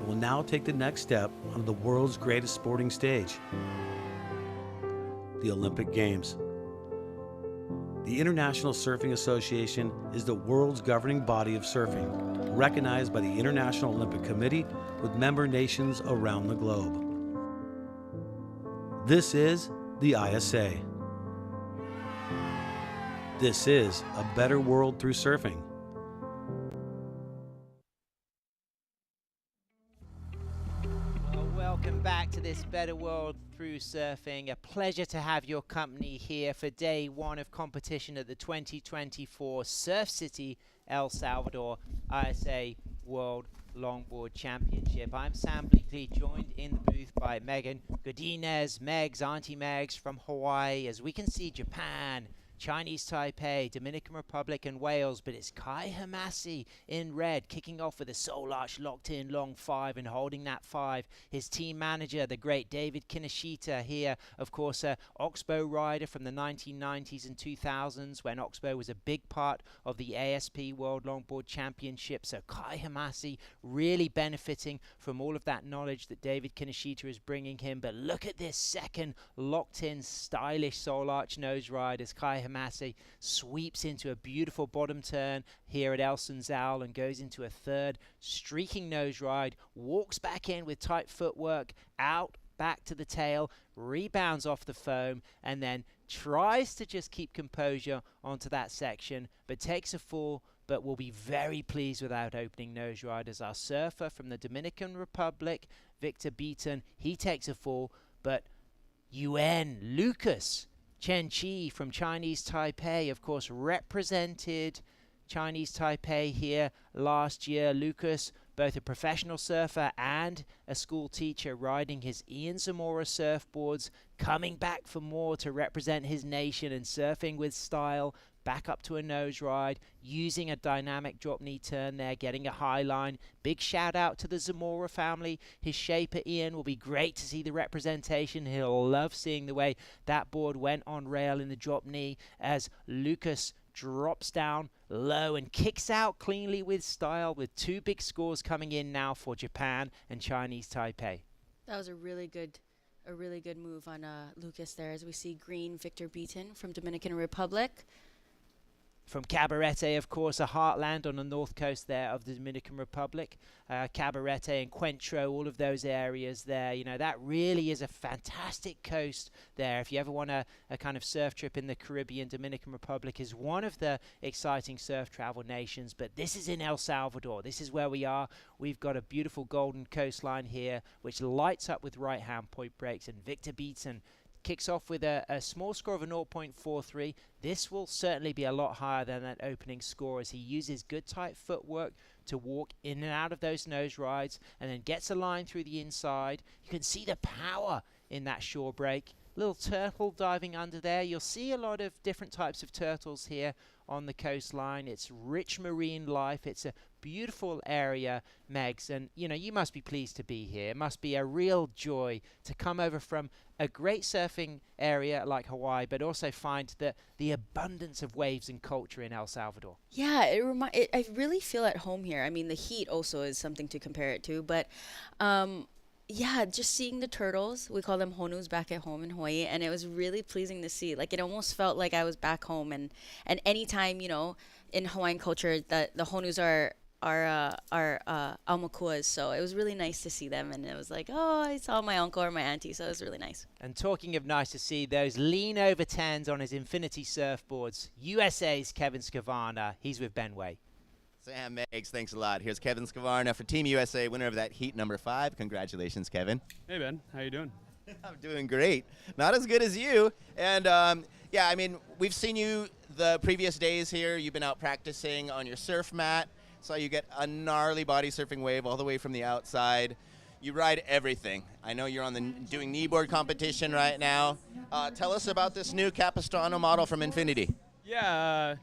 We'll now take the next step on the world's greatest sporting stage, the Olympic Games. The International Surfing Association is the world's governing body of surfing, recognized by the International Olympic Committee with member nations around the globe. This is the ISA. This is a better world through surfing. Well, welcome back to this Better World Through Surfing. A pleasure to have your company here for day one of competition at the 2024 Surf City El Salvador ISA World Longboard Championship. I'm Sam Bleakley, joined in the booth by Megan Godinez, Megs, Auntie Megs from Hawaii, as we can see Japan, Chinese Taipei, Dominican Republic, and Wales, but it's Kai Hamasi in red, kicking off with a soul arch locked in long 5 and holding that 5. His team manager, the great David Kinoshita here, of course, Oxbow rider from the 1990s and 2000s, when Oxbow was a big part of the ASP World Longboard Championship. So Kai Hamasi really benefiting from all of that knowledge that David Kinoshita is bringing him. But look at this second locked in stylish soul arch nose ride as Kai Hamasi sweeps into a beautiful bottom turn here at El Sunzal and goes into a third streaking nose ride, walks back in with tight footwork, out back to the tail, rebounds off the foam, and then tries to just keep composure onto that section, but takes a fall, but will be very pleased with that opening nose ride as our surfer from the Dominican Republic, Victor Beaton, he takes a fall, but Lucas Chen Chi from Chinese Taipei, of course, represented Chinese Taipei here last year. Lucas, both a professional surfer and a school teacher, riding his Ian Zamora surfboards, coming back for more to represent his nation and surfing with style, back up to a nose ride, using a dynamic drop knee turn there, getting a high line. Big shout out to the Zamora family. His shaper Ian will be great to see the representation. He'll love seeing the way that board went on rail in the drop knee as Lucas drops down low and kicks out cleanly with style, with 2 big scores coming in now for Japan and Chinese Taipei. That was a really good move on Lucas there, as we see green Victor Beaton from Dominican Republic. From Cabarete, of course, a heartland on the north coast there of the Dominican Republic. Cabarete and Cuentro, all of those areas there, you know, that really is a fantastic coast there. If you ever want a kind of surf trip in the Caribbean, Dominican Republic is one of the exciting surf travel nations. But this is in El Salvador. This is where we are. We've got a beautiful golden coastline here, which lights up with right-hand point breaks. And Victor Beaton kicks off with a small score of a 0.43. This will certainly be a lot higher than that opening score, as he uses good tight footwork to walk in and out of those nose rides and then gets a line through the inside. You can see the power in that shore break. Little turtle diving under there. You'll see a lot of different types of turtles here on the coastline. It's rich marine life. It's a beautiful area, Megs, and you know, you must be pleased to be here. It must be a real joy to come over from a great surfing area like Hawaii, but also find the abundance of waves and culture in El Salvador. Yeah, I really feel at home here. I mean, the heat also is something to compare it to, but yeah, just seeing the turtles, we call them honus back at home in Hawaii, and it was really pleasing to see. Like, it almost felt like I was back home, and anytime, you know, in Hawaiian culture, the honus are aumakuas, so it was really nice to see them, and it was like, oh, I saw my uncle or my auntie, so it was really nice. And talking of nice to see, those lean over 10s on his Infinity surfboards, USA's Kevin Skavana, he's with Ben Way. Sam, Megs, thanks a lot. Here's Kevin Skavana for Team USA, winner of that heat number 5. Congratulations, Kevin. Hey, Ben. How you doing? I'm doing great. Not as good as you. And, yeah, I mean, we've seen you the previous days here. You've been out practicing on your surf mat. Saw you get a gnarly body surfing wave all the way from the outside. You ride everything. I know you're on doing kneeboard competition right now. Tell us about this new Capistrano model from Infinity. Yeah,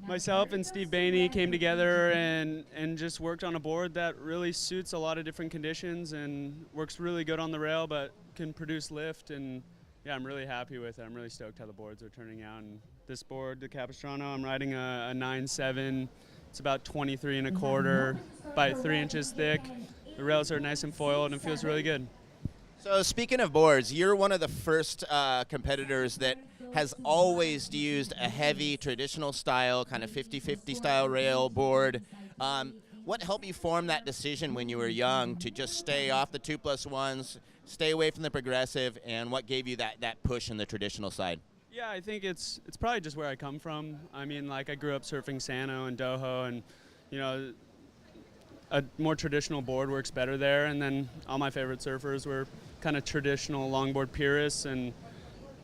myself and Steve Bainey came together and just worked on a board that really suits a lot of different conditions and works really good on the rail, but can produce lift. And yeah, I'm really happy with it. I'm really stoked how the boards are turning out. And this board, the Capistrano, I'm riding a 9.7. It's about 23 1/4 by 3 inches thick. The rails are nice and foiled and it feels really good. So speaking of boards, you're one of the first competitors that has always used a heavy traditional style, kind of 50-50 style rail board. What helped you form that decision when you were young to just stay off the 2+1s, stay away from the progressive, and what gave you that push in the traditional side? Yeah, I think it's probably just where I come from. I mean, like, I grew up surfing Sano and Doho, and, you know, a more traditional board works better there. And then all my favorite surfers were kind of traditional longboard purists, and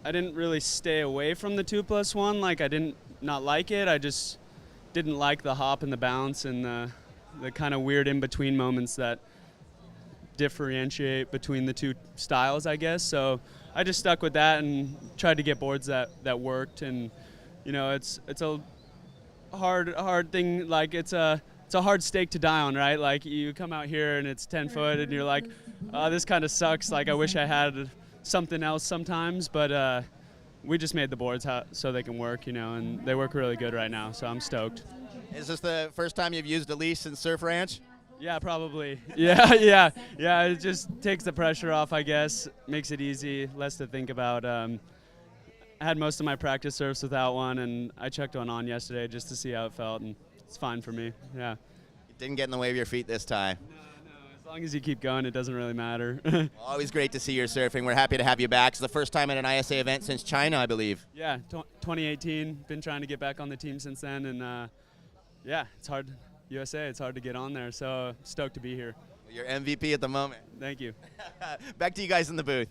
I didn't really stay away from the 2+1. Like, I didn't not like it. I just didn't like the hop and the bounce and the kind of weird in-between moments that differentiate between the two styles, I guess. So I just stuck with that and tried to get boards that worked. And you know, it's a hard thing. Like, it's a hard stake to die on, right? Like, you come out here and it's 10 foot and you're like, oh, this kind of sucks. Like, I wish I had something else sometimes, but we just made the boards so they can work, you know, and they work really good right now. So I'm stoked. Is this the first time you've used a leash since Surf Ranch? Yeah, probably. Yeah. It just takes the pressure off, I guess. Makes it easy, less to think about. I had most of my practice surfs without one, and I checked one on yesterday just to see how it felt, and it's fine for me. Yeah. It didn't get in the way of your feet this time. No. As long as you keep going, it doesn't really matter. Always great to see your surfing. We're happy to have you back. It's the first time at an ISA event since China, I believe. Yeah, 2018. Been trying to get back on the team since then, and yeah, it's hard. USA, it's hard to get on there, so stoked to be here. You're MVP at the moment. Thank you. Back to you guys in the booth.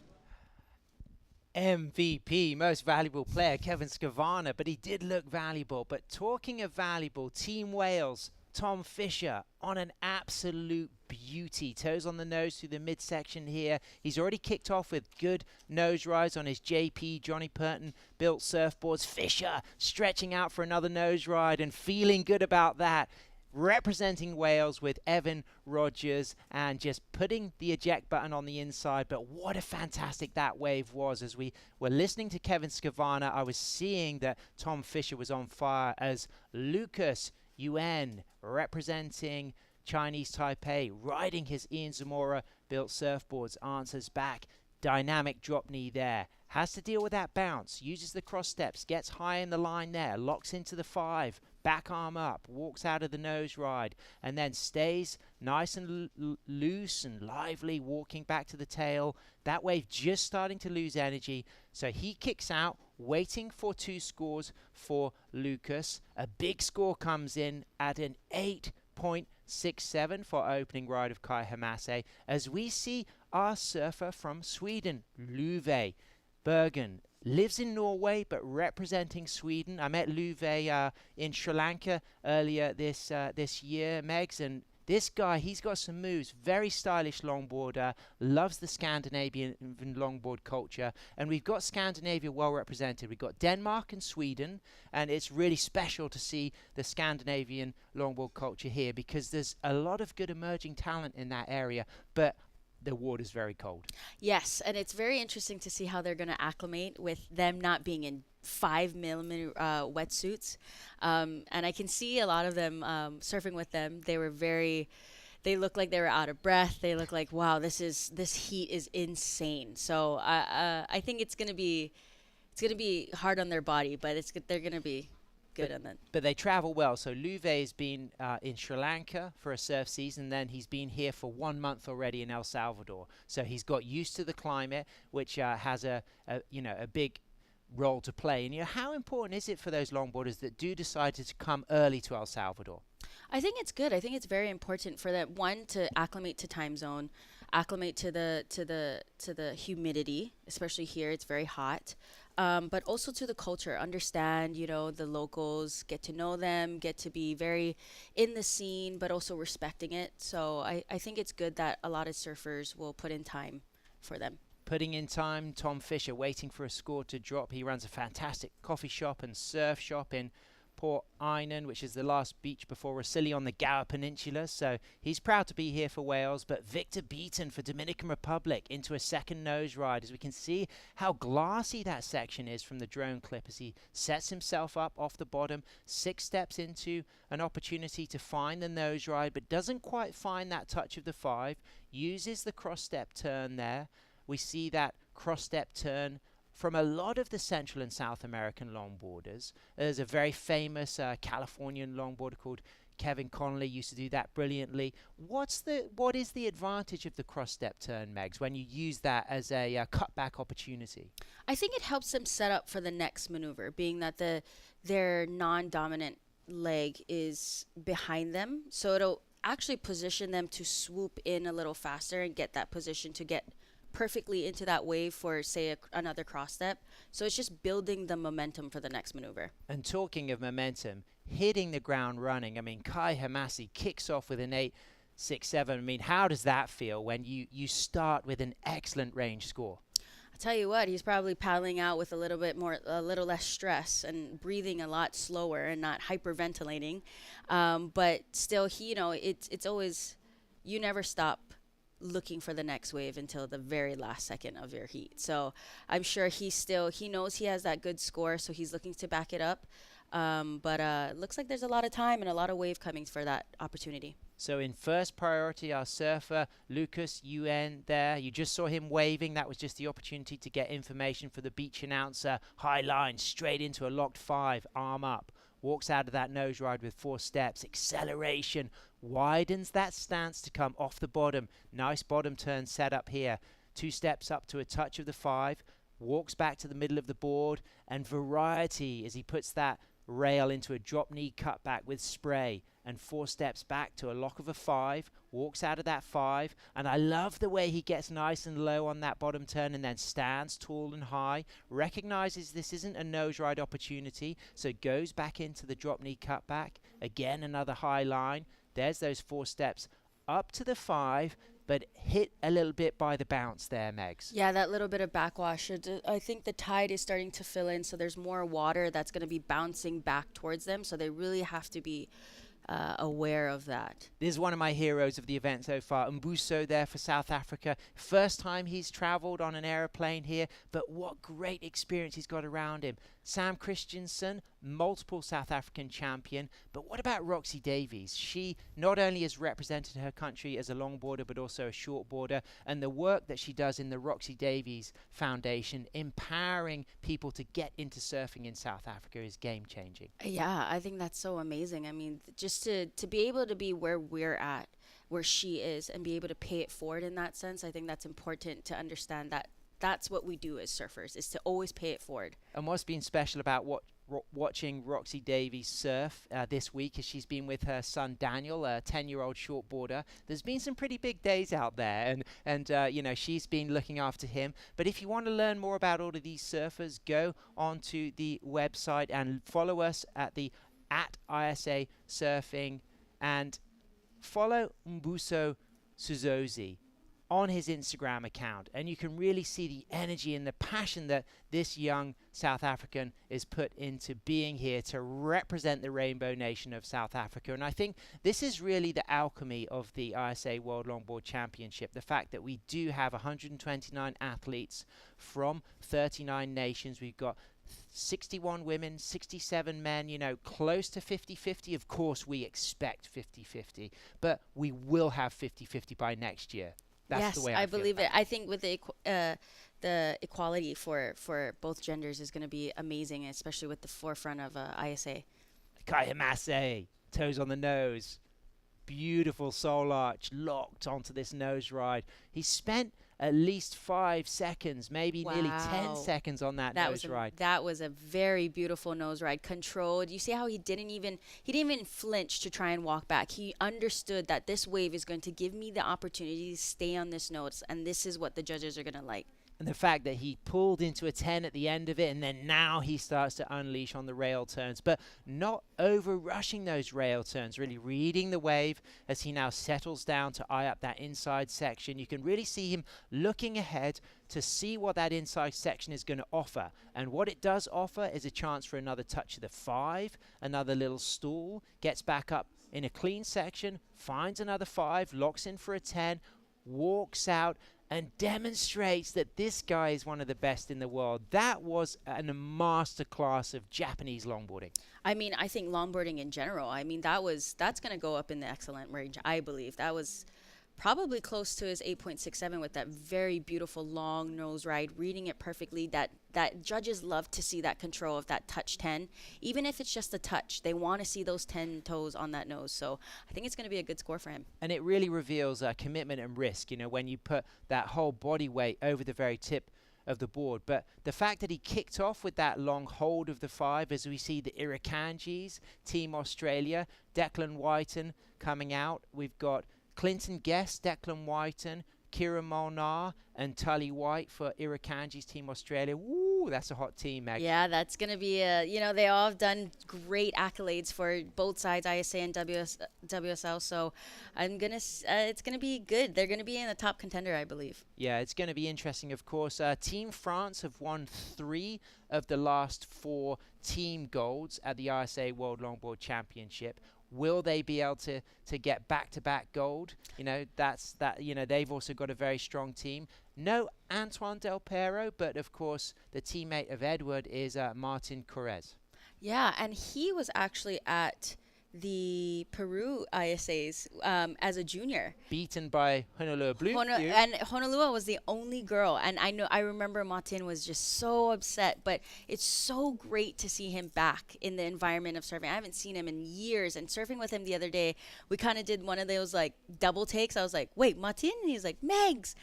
MVP, most valuable player, Kevin Skavana, but he did look valuable. But talking of valuable, Team Wales, Tom Fisher on an absolute beauty. Toes on the nose through the midsection here. He's already kicked off with good nose rides on his JP Johnny Purton built surfboards. Fisher stretching out for another nose ride and feeling good about that. Representing Wales with Evan Rogers and just putting the eject button on the inside. But what a fantastic that wave was. As we were listening to Kevin Skavana, I was seeing that Tom Fisher was on fire as Lucas UN representing Chinese Taipei, riding his Ian Zamora-built surfboards, answers back. Dynamic drop knee there. Has to deal with that bounce. Uses the cross steps. Gets high in the line there. Locks into the 5. Back arm up. Walks out of the nose ride. And then stays nice and loose and lively, walking back to the tail. That wave just starting to lose energy. So he kicks out, waiting for 2 scores for Lucas. A big score comes in at an 8.67 for opening ride of Kai Hamase, as we see our surfer from Sweden, Luve Bergen, lives in Norway but representing Sweden. I met Luve in Sri Lanka earlier this year, Megs, and this guy, he's got some moves. Very stylish longboarder, loves the Scandinavian longboard culture, and we've got Scandinavia well represented. We've got Denmark and Sweden, and it's really special to see the Scandinavian longboard culture here because there's a lot of good emerging talent in that area, but the water's very cold. Yes, and it's very interesting to see how they're going to acclimate with them not being in 5mm wetsuits. And I can see a lot of them surfing with them. They look like they were out of breath. They look like, wow, this heat is insane. So I think it's going to be hard on their body, but they're going to be good on that. But they travel well. So Luve has been in Sri Lanka for a surf season. Then he's been here for 1 month already in El Salvador. So he's got used to the climate, which has a big role to play. And how important is it for those longboarders that do decide to come early to El Salvador? I think it's good. I think it's very important for them, one, to acclimate to time zone, acclimate to the humidity, especially here. It's very hot. But also to the culture, understand, the locals, get to know them, get to be very in the scene, but also respecting it. So I think it's good that a lot of surfers will put in time for them. Putting in time, Tom Fisher waiting for a score to drop. He runs a fantastic coffee shop and surf shop in Port Einan, which is the last beach before Rosilli on the Gower Peninsula. So he's proud to be here for Wales. But Victor Beaton for Dominican Republic into a second nose ride, as we can see how glassy that section is from the drone clip as he sets himself up off the bottom, 6 steps into an opportunity to find the nose ride, but doesn't quite find that touch of the 5, uses the cross step turn there. We see that cross step turn from a lot of the Central and South American longboarders. There's a very famous Californian longboarder called Kevin Connolly, used to do that brilliantly. What is the advantage of the cross step turn, Megs, when you use that as a cutback opportunity? I think it helps them set up for the next maneuver, being that their non-dominant leg is behind them. So it'll actually position them to swoop in a little faster and get that position to get perfectly into that wave for, say, another cross step. So it's just building the momentum for the next maneuver. And talking of momentum, hitting the ground running. I mean, Kai Hamase kicks off with an 8.67. I mean, how does that feel when you start with an excellent range score? I'll tell you what, he's probably paddling out with a little less stress and breathing a lot slower and not hyperventilating. But still, it's always, you never stop looking for the next wave until the very last second of your heat. So I'm sure he knows he has that good score, so he's looking to back it up. But looks like there's a lot of time and a lot of wave coming for that opportunity. So in first priority, our surfer, Lucas UN there. You just saw him waving. That was just the opportunity to get information for the beach announcer. High line, straight into a locked 5, arm up. Walks out of that nose ride with 4 steps. Acceleration. Widens that stance to come off the bottom. Nice bottom turn set up here. 2 steps up to a touch of the 5. Walks back to the middle of the board. And variety as he puts that rail into a drop knee cutback with spray. And 4 steps back to a lock of a 5. Walks out of that 5. And I love the way he gets nice and low on that bottom turn and then stands tall and high. Recognizes this isn't a nose ride opportunity. So goes back into the drop knee cutback. Again, another high line. There's those 4 steps up to the 5, but hit a little bit by the bounce there, Megs. Yeah, that little bit of backwash. I think the tide is starting to fill in, so there's more water that's going to be bouncing back towards them, so they really have to be aware of that. This is one of my heroes of the event so far. Mbuso there for South Africa. First time he's traveled on an aeroplane here, but what great experience he's got around him. Sam Christensen, multiple South African champion. But what about Roxy Davies? She not only has represented her country as a longboarder, but also a shortboarder. And the work that she does in the Roxy Davies Foundation, empowering people to get into surfing in South Africa, is game-changing. Yeah, I think that's so amazing. I mean, just to be able to be where we're at, where she is, and be able to pay it forward in that sense, I think that's important to understand that that's what we do as surfers, is to always pay it forward. And what's been special about watching Roxy Davies surf this week is she's been with her son Daniel, a 10-year-old shortboarder. There's been some pretty big days out there, and you know, she's been looking after him. But if you want to learn more about all of these surfers, go onto the website and follow us at ISAsurfing, and follow Mbuso Suzozi on his Instagram account, and you can really see the energy and the passion that this young South African is put into being here to represent the Rainbow Nation of South Africa. And I think this is really the alchemy of the ISA World Longboard Championship, the fact that we do have 129 athletes from 39 nations. We've got 61 women, 67 men, you know, close to 50-50. Of course, we expect 50-50, but we will have 50-50 by next year. That's yes, the way I feel believe it. about I think with the equality for both genders is going to be amazing, especially with the forefront of ISA. Kai Hamase, toes on the nose. Beautiful soul arch locked onto this nose ride. He spent at least 5 seconds, maybe nearly 10 seconds on that nose ride. That was a very beautiful nose ride, controlled. You see how he didn't even flinch to try and walk back. He understood that this wave is going to give me the opportunity to stay on this nose, and this is what the judges are going to like. And the fact that he pulled into a 10 at the end of it, and then now he starts to unleash on the rail turns, but not over rushing those rail turns, really reading the wave as he now settles down to eye up that inside section. You can really see him looking ahead to see what that inside section is going to offer. And what it does offer is a chance for another touch of the 5, another little stall, gets back up in a clean section, finds another 5, locks in for a 10, walks out, and demonstrates that this guy is one of the best in the world. That was a masterclass of Japanese longboarding. I mean, I think longboarding in general, I mean, that's going to go up in the excellent range, I believe. That was probably close to his 8.67 with that very beautiful long nose ride, reading it perfectly. That judges love to see that control of that touch 10, even if it's just a touch. They want to see those 10 toes on that nose. So I think it's going to be a good score for him. And it really reveals commitment and risk, you know, when you put that whole body weight over the very tip of the board. But the fact that he kicked off with that long hold of the 5, as we see the Irukandjis, Team Australia, Declan Whiten coming out. We've got Clinton Guest, Declan Whiten, Kira Molnar, and Tully White for Irukandji's Team Australia. Woo, that's a hot team, Meg. Yeah, that's going to be you know, they all have done great accolades for both sides, ISA and WSL. So it's going to be good. They're going to be in the top contender, I believe. Yeah, it's going to be interesting, of course. Team France have won 3 of the last 4 team golds at the ISA World Longboard Championship. Will they be able to get back-to-back gold? You know, you know, they've also got a very strong team. No Antoine Del Pero, but of course the teammate of Edward is Martin Correz. Yeah, and he was actually at the Peru ISAs as a junior. Beaten by Honolulu Blue. And Honolulu was the only girl. And I remember Martin was just so upset, but it's so great to see him back in the environment of surfing. I haven't seen him in years, and surfing with him the other day, we kind of did one of those like double takes. I was like, wait, Martin? And he's like, Megs.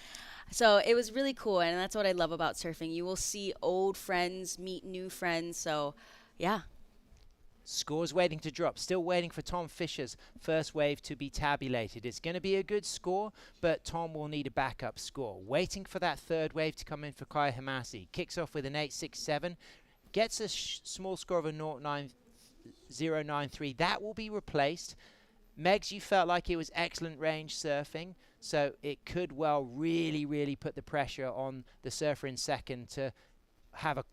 So it was really cool, and that's what I love about surfing. You will see old friends meet new friends. So yeah. Scores waiting to drop. Still waiting for Tom Fisher's first wave to be tabulated. It's going to be a good score, but Tom will need a backup score. Waiting for that third wave to come in for Kai Hamasi. Kicks off with an 8.67. Gets a small score of a 0.9093. That will be replaced. Megs, you felt like it was excellent range surfing, so it could well really put the pressure on the surfer in second to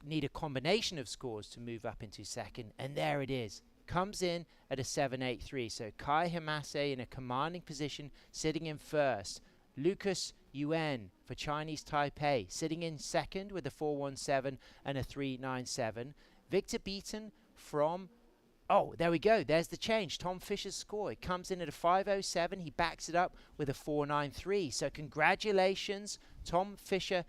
need a combination of scores to move up into second, and there it is. Comes in at a 7.83. So Kai Hamase in a commanding position, sitting in first. Lucas Yuen for Chinese Taipei, sitting in second with a 4.17 and a 3.97. Victor Beaton from... Oh, there we go. There's the change. Tom Fisher's score. It comes in at a 5.07. He backs it up with a 4.93. So congratulations, Tom Fisher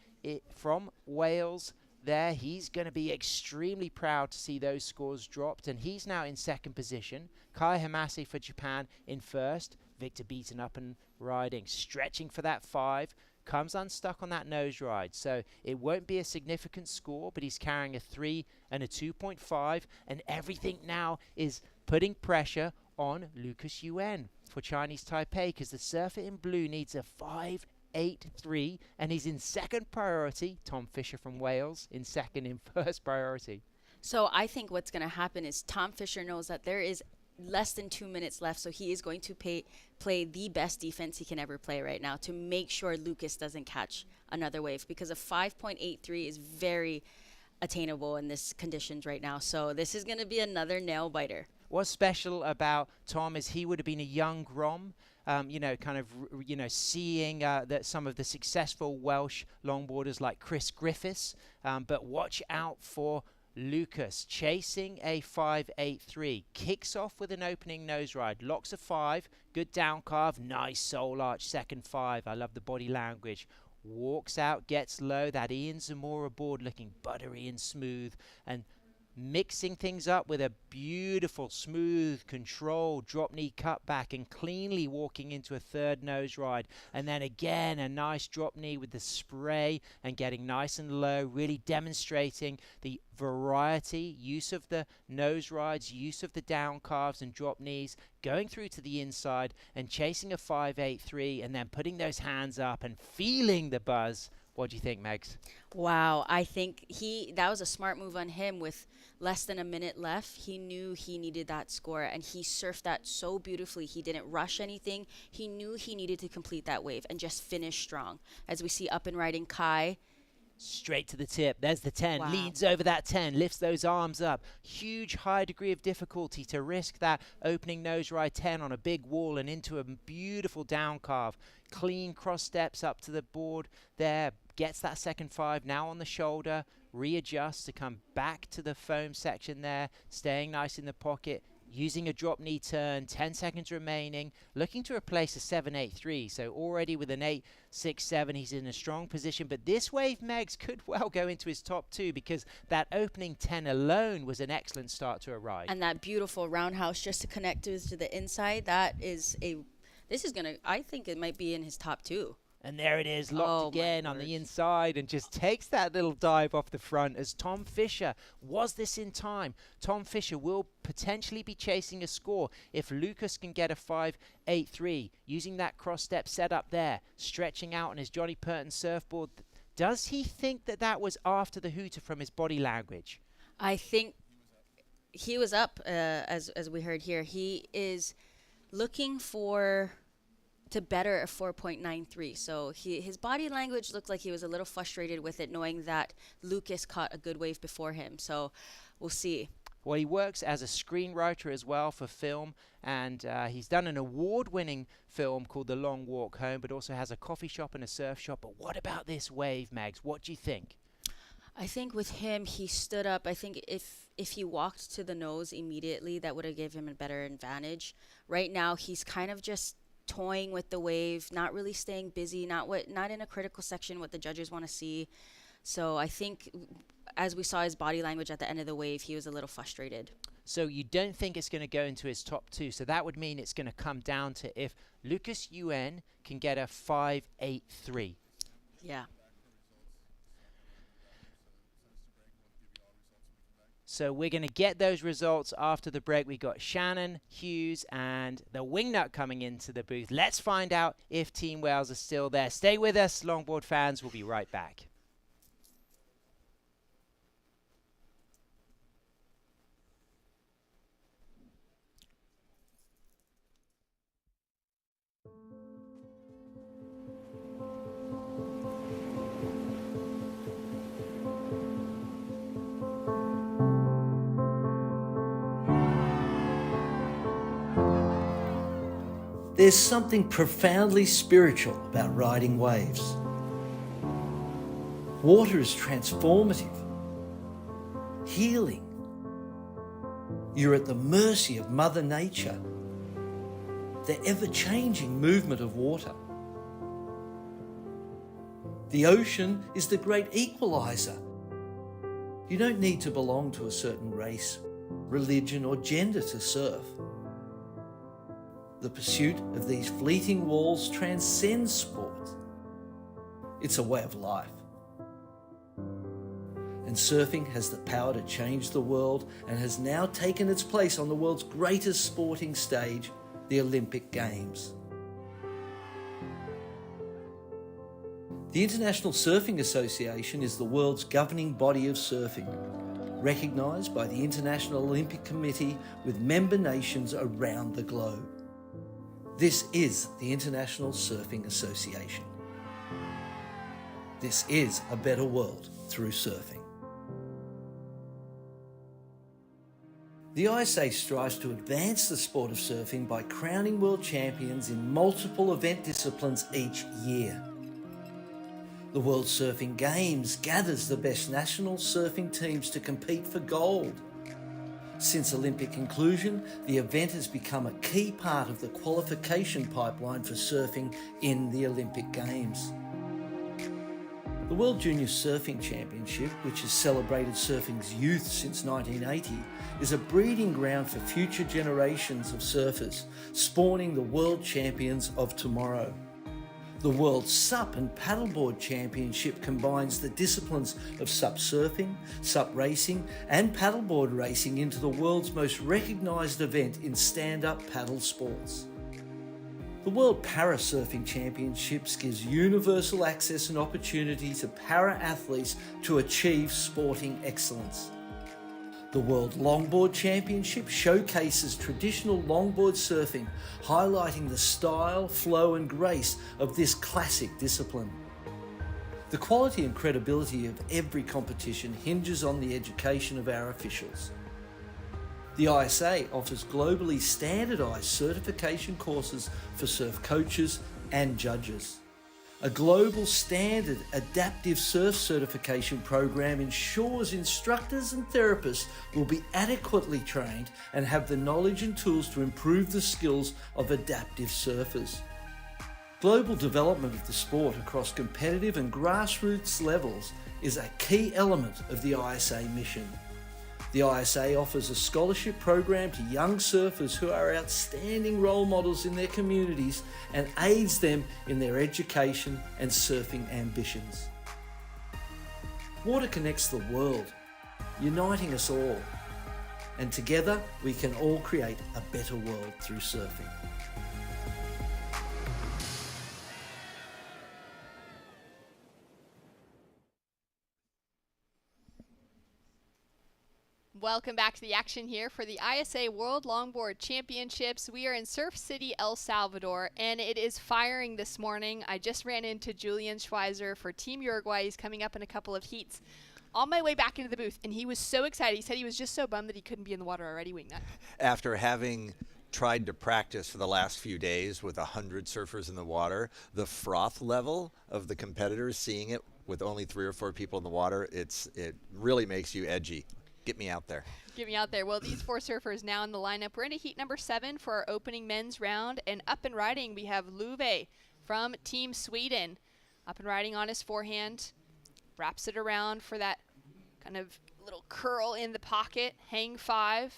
from Wales. There, he's going to be extremely proud to see those scores dropped, and he's now in second position. Kai Hamase for Japan in first. Victor Beaton up and riding, stretching for that 5. Comes unstuck on that nose ride, so it won't be a significant score, but he's carrying a 3 and a 2.5, and everything now is putting pressure on Lucas Yuen for Chinese Taipei, because the surfer in blue needs a 5.83, and he's in second priority. Tom Fisher from Wales in second in first priority. So I think what's going to happen is Tom Fisher knows that there is less than 2 minutes left, so he is going to play the best defense he can ever play right now to make sure Lucas doesn't catch another wave, because a 5.83 is very attainable in this conditions right now. So this is going to be another nail biter. What's special about Tom is he would have been a young Grom, seeing that some of the successful Welsh longboarders like Chris Griffiths, but watch out for Lucas chasing a 5.83, kicks off with an opening nose ride, locks a 5, good down carve, nice soul arch, second 5. I love the body language. Walks out, gets low, that Ian Zamora board looking buttery and smooth, and mixing things up with a beautiful, smooth, controlled drop knee cutback, and cleanly walking into a third nose ride. And then again, a nice drop knee with the spray and getting nice and low, really demonstrating the variety, use of the nose rides, use of the down calves and drop knees, going through to the inside and chasing a 5.83, and then putting those hands up and feeling the buzz. What do you think, Megs? Wow, I think that was a smart move on him. With less than a minute left, he knew he needed that score, and he surfed that so beautifully. He didn't rush anything. He knew he needed to complete that wave and just finish strong. As we see up and riding Kai. Straight to the tip. There's the 10. Wow. Leans over that 10. Lifts those arms up. Huge high degree of difficulty to risk that opening nose ride 10 on a big wall and into a beautiful down carve. Clean cross steps up to the board there. Gets that second 5 now on the shoulder. Readjusts to come back to the foam section there. Staying nice in the pocket. Using a drop knee turn, 10 seconds remaining, looking to replace a 7.83. So already with an 8.67, he's in a strong position. But this wave, Megs, could well go into his top 2, because that opening 10 alone was an excellent start to a ride. And that beautiful roundhouse just to connect to the inside, I think it might be in his top 2. And there it is, locked again on the inside, and just takes that little dive off the front as Tom Fisher. Was this in time? Tom Fisher will potentially be chasing a score if Lucas can get a 5.83, using that cross step set up there, stretching out on his Johnny Purton surfboard. Does he think that was after the hooter from his body language? I think he was up, as we heard here. He is looking to better a 4.93. So his body language looked like he was a little frustrated with it, knowing that Lucas caught a good wave before him. So we'll see. Well, he works as a screenwriter as well for film, and he's done an award-winning film called The Long Walk Home, but also has a coffee shop and a surf shop. But what about this wave, Megs? What do you think? I think with him, he stood up. I think if he walked to the nose immediately, that would have given him a better advantage. Right now, he's kind of just toying with the wave, not really staying busy, not in a critical section what the judges want to see. So I think, as we saw his body language at the end of the wave, he was a little frustrated. So you don't think it's going to go into his top 2. So that would mean it's going to come down to if Lucas Yuen can get a 5.83. Yeah. So we're going to get those results after the break. We got Shannon, Hughes, and the Wingnut coming into the booth. Let's find out if Team Wales are still there. Stay with us, longboard fans. We'll be right back. There's something profoundly spiritual about riding waves. Water is transformative, healing, You're at the mercy of Mother Nature, the ever-changing movement of water. The ocean is the great equalizer. You don't need to belong to a certain race, religion, or gender to surf. The pursuit of these fleeting walls transcends sport. It's a way of life. And surfing has the power to change the world and has now taken its place on the world's greatest sporting stage, the Olympic Games. The International Surfing Association is the world's governing body of surfing, recognised by the International Olympic Committee with member nations around the globe. This is the International Surfing Association. This is a better world through surfing. The ISA strives to advance the sport of surfing by crowning world champions in multiple event disciplines each year. The World Surfing Games gathers the best national surfing teams to compete for gold. Since Olympic inclusion, the event has become a key part of the qualification pipeline for surfing in the Olympic Games. The World Junior Surfing Championship, which has celebrated surfing's youth since 1980, is a breeding ground for future generations of surfers, spawning the world champions of tomorrow. The World SUP and Paddleboard Championship combines the disciplines of SUP surfing, SUP racing and paddleboard racing into the world's most recognised event in stand-up paddle sports. The World Para Surfing Championships gives universal access and opportunity to para-athletes to achieve sporting excellence. The World Longboard Championship showcases traditional longboard surfing, highlighting the style, flow and grace of this classic discipline. The quality and credibility of every competition hinges on the education of our officials. The ISA offers globally standardised certification courses for surf coaches and judges. A global standard adaptive surf certification program ensures instructors and therapists will be adequately trained and have the knowledge and tools to improve the skills of adaptive surfers. Global development of the sport across competitive and grassroots levels is a key element of the ISA mission. The ISA offers a scholarship program to young surfers who are outstanding role models in their communities and aids them in their education and surfing ambitions. Water connects the world, uniting us all, and together we can all create a better world through surfing. Welcome back to the action here for the ISA World Longboard Championships. We are in Surf City, El Salvador, and it is firing this morning. I just ran into Julian Schweizer for Team Uruguay. He's coming up in a couple of heats. On my way back into the booth, and he was so excited. He said he was just so bummed that he couldn't be in the water already, Wingnut. After having tried to practice for the last few days with 100 surfers in the water, the froth level of the competitors, seeing it with only 3 or 4 people in the water, it really makes you edgy. Get me out there. Get me out there. Well, these 4 surfers now in the lineup. We're into heat number 7 for our opening men's round. And up and riding, we have Luve from Team Sweden. Up and riding on his forehand. Wraps it around for that kind of little curl in the pocket. Hang 5.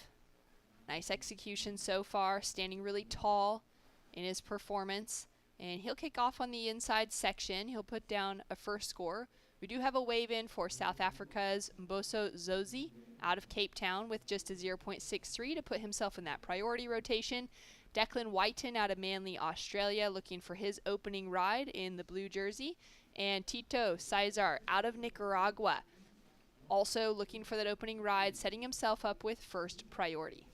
Nice execution so far. Standing really tall in his performance. And he'll kick off on the inside section. He'll put down a first score. We do have a wave in for South Africa's Mboso Zozi out of Cape Town with just a 0.63 to put himself in that priority rotation. Declan Whiten out of Manly, Australia, looking for his opening ride in the blue jersey. And Tito Cesar out of Nicaragua, also looking for that opening ride, setting himself up with first priority.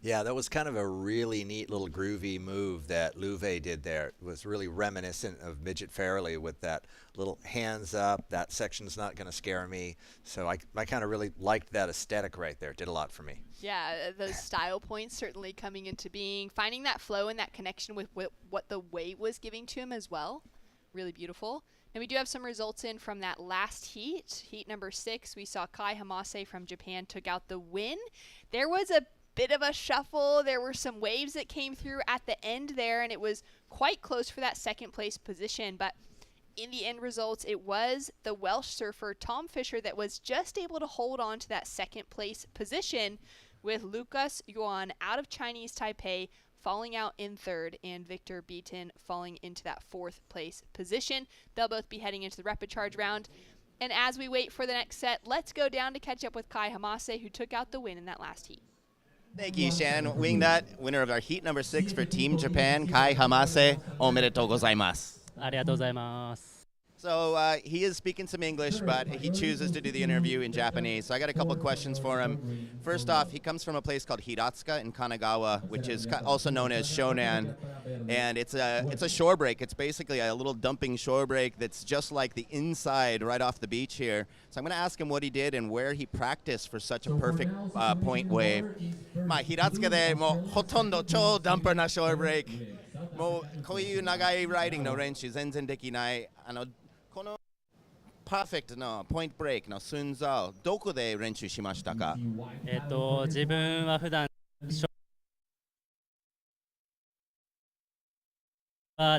Yeah, that was kind of a really neat little groovy move that Luve did there. It was really reminiscent of Midget Fairley with that little hands up. That section's not going to scare me. So I kind of really liked that aesthetic right there. It did a lot for me. Yeah, those style points certainly coming into being. Finding that flow and that connection with what the wave was giving to him as well really beautiful. And we do have some results in from that last heat. Heat number 6, we saw Kai Hamase from Japan took out the win. There was a bit of a shuffle. There were some waves that came through at the end there, and it was quite close for that second place position. But in the end results, it was the Welsh surfer Tom Fisher that was just able to hold on to that second place position, with Lucas Yuan out of Chinese Taipei falling out in third, and Victor Beaton falling into that fourth place position. They'll both be heading into the rapid charge round. And as we wait for the next set, let's go down to catch up with Kai Hamase, who took out the win in that last heat. Thank you, Shannon. Wingnut, winner of our heat number 6 for Team Japan, Kai Hamase. Omedetou gozaimasu. ありがとうございます。 So he is speaking some English, but he chooses to do the interview in Japanese. So I got a couple of questions for him. First off, he comes from a place called Hiratsuka in Kanagawa, which is also known as Shonan. And it's a shore break. It's basically a little dumping shore break that's just like the inside right off the beach here. So I'm going to ask him what he did and where he practiced for such a perfect point wave. まあ、Hiratsukaでもうほとんど超ダンパーなショーブレイク。もうこういう長いライディングの練習全然できない。このパーフェクトのポイントブレイクの寸座、どこで練習しましたか？自分は普段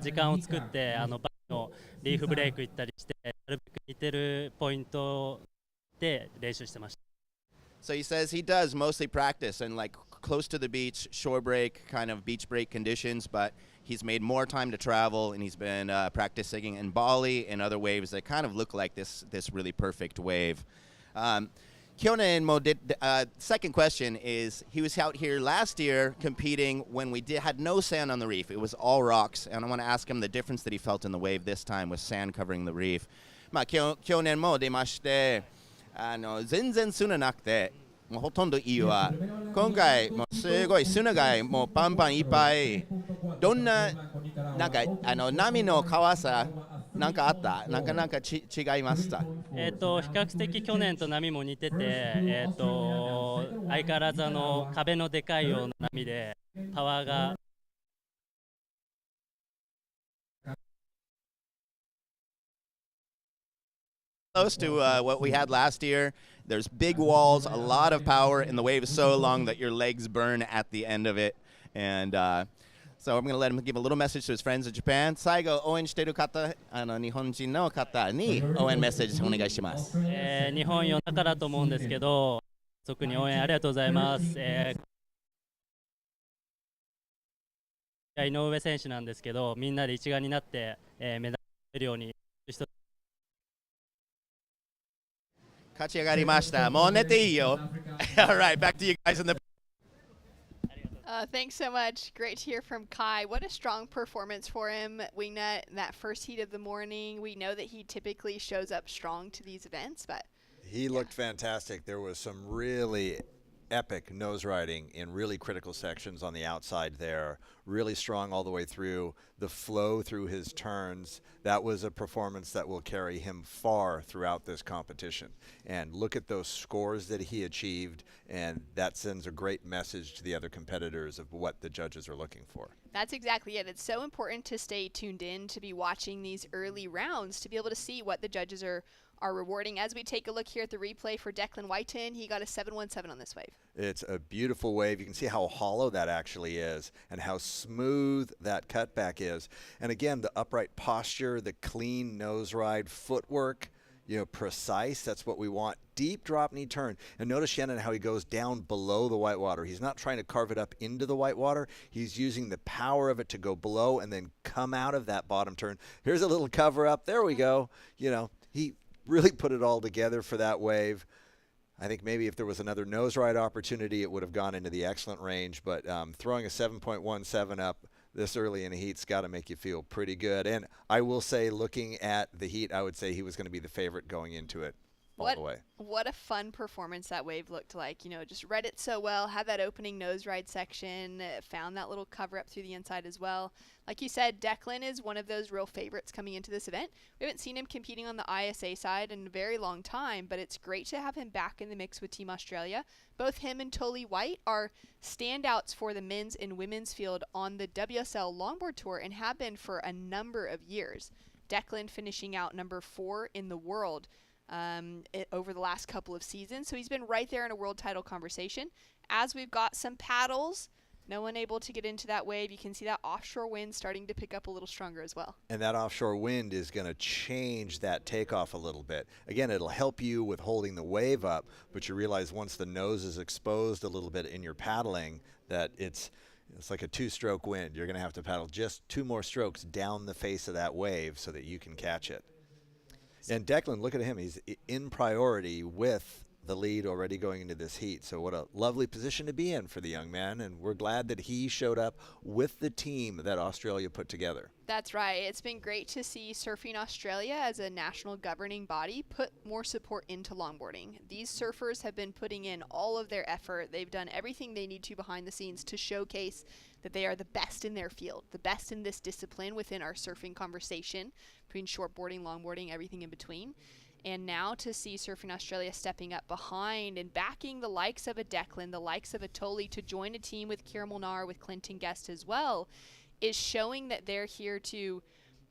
時間を作ってバックのリーフブレイク行ったりして、なるべく似てるポイントで練習してました。So he says he does mostly practice and like close to the beach, shore break, kind of beach break conditions, but he's made more time to travel, and he's been practicing in Bali and other waves that kind of look like this really perfect wave. Kyonen Mo did. Second question is, he was out here last year competing when we had no sand on the reef. It was all rocks, and I want to ask him the difference that he felt in the wave this time with sand covering the reef. まあ、Kyonen Mo 出まして、全然砂なくて、もうほとんどいいわ。今回もうすごい砂がもうパンパンいっぱい。どんななんか波の川さなんかあった？なんか違いました？比較的去年と波も似てて、相変わらず壁のでかいような波でパワーが。Close to what we had last year. There's big walls, a lot of power, and the wave is so long that your legs burn at the end of it. And so I'm going to let him give a little message to his friends in Japan. 最後、応援している方、日本人の方に応援メッセージお願いします。日本よだからと思うんですけど、特に応援ありがとうございます。井上選手なんですけど、みんなで一丸になって、メダルを取れるように。勝ち上がりました。もう寝ていいよ。All right, back to you guys in the. Thanks so much. Great to hear from Kai. What a strong performance for him, Wingnut, in that first heat of the morning. We know that he typically shows up strong to these events, but he looked fantastic. There was some really epic nose riding in really critical sections on the outside there, really strong all the way through. The flow through his turns, that was a performance that will carry him far throughout this competition. And look at those scores that he achieved, and that sends a great message to the other competitors of what the judges are looking for. That's exactly it. It's so important to stay tuned in, to be watching these early rounds, to be able to see what the judges are rewarding. As we take a look here at the replay for Declan Whiten, he got a 717 on this wave. It's a beautiful wave. You can see how hollow that actually is and how smooth that cutback is. And again, the upright posture, the clean nose ride, footwork, precise. That's what we want. Deep drop knee turn. And notice, Shannon, how he goes down below the whitewater. He's not trying to carve it up into the whitewater. He's using the power of it to go below and then come out of that bottom turn. Here's a little cover up. There we go. He really put it all together for that wave. I think maybe if there was another nose ride opportunity, it would have gone into the excellent range. But throwing a 7.17 up this early in the heat's got to make you feel pretty good. And I will say, looking at the heat, I would say he was going to be the favorite going into it all the way. What a fun performance that wave looked like. Just read it so well, had that opening nose ride section, found that little cover up through the inside as well. Like you said, Declan is one of those real favorites coming into this event. We haven't seen him competing on the ISA side in a very long time, but it's great to have him back in the mix with Team Australia. Both him and Toli White are standouts for the men's and women's field on the WSL Longboard Tour and have been for a number of years. Declan finishing out number 4 in the world over the last couple of seasons. So he's been right there in a world title conversation. As we've got some paddles, no one able to get into that wave. You can see that offshore wind starting to pick up a little stronger as well. And that offshore wind is going to change that takeoff a little bit. Again, it'll help you with holding the wave up, but you realize once the nose is exposed a little bit in your paddling that it's like a 2-stroke wind. You're going to have to paddle just 2 more strokes down the face of that wave so that you can catch it. And Declan, look at him. He's in priority with the lead already going into this heat. So what a lovely position to be in for the young man, and we're glad that he showed up with the team that Australia put together. That's right. It's been great to see Surfing Australia as a national governing body put more support into longboarding. These surfers have been putting in all of their effort. They've done everything they need to behind the scenes to showcase that they are the best in their field, the best in this discipline within our surfing conversation between shortboarding, longboarding, everything in between. And now to see Surfing Australia stepping up behind and backing the likes of a Declan, the likes of a Tolly to join a team with Kira Molnar, with Clinton Guest as well, is showing that they're here to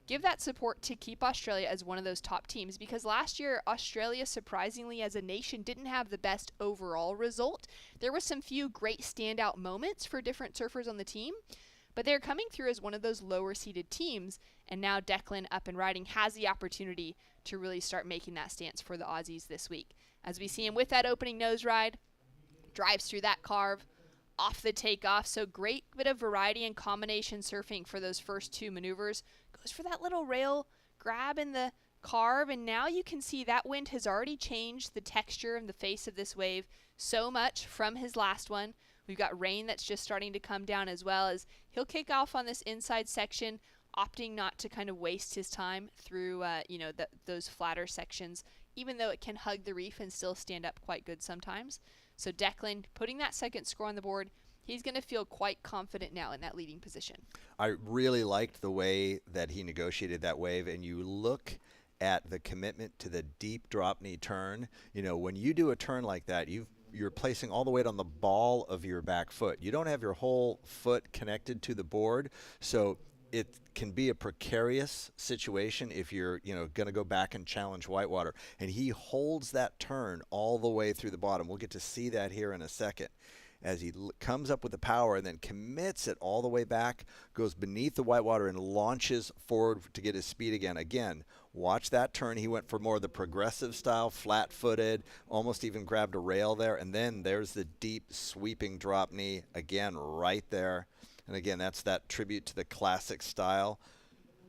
give that support to keep Australia as one of those top teams. Because last year, Australia, surprisingly as a nation, didn't have the best overall result. There were some few great standout moments for different surfers on the team, but they're coming through as one of those lower seeded teams. And now Declan, up and riding, has the opportunity to really start making that stance for the Aussies this week. As we see him with that opening nose ride, drives through that carve, off the takeoff. So great bit of variety and combination surfing for those first 2 maneuvers. Goes for that little rail grab in the carve, and now you can see that wind has already changed the texture and the face of this wave so much from his last one. We've got rain that's just starting to come down as well, as he'll kick off on this inside section, opting not to kind of waste his time through, those flatter sections, even though it can hug the reef and still stand up quite good sometimes. So Declan putting that second score on the board, he's going to feel quite confident now in that leading position. I really liked the way that he negotiated that wave, and you look at the commitment to the deep drop knee turn. You know, when you do a turn like that, you're placing all the weight on the ball of your back foot. You don't have your whole foot connected to the board, so it can be a precarious situation if you're, going to go back and challenge whitewater. And he holds that turn all the way through the bottom. We'll get to see that here in a second. As he comes up with the power and then commits it all the way back, goes beneath the whitewater and launches forward to get his speed again. Again, watch that turn. He went for more of the progressive style, flat-footed, almost even grabbed a rail there. And then there's the deep sweeping drop knee again right there. And again, that's that tribute to the classic style.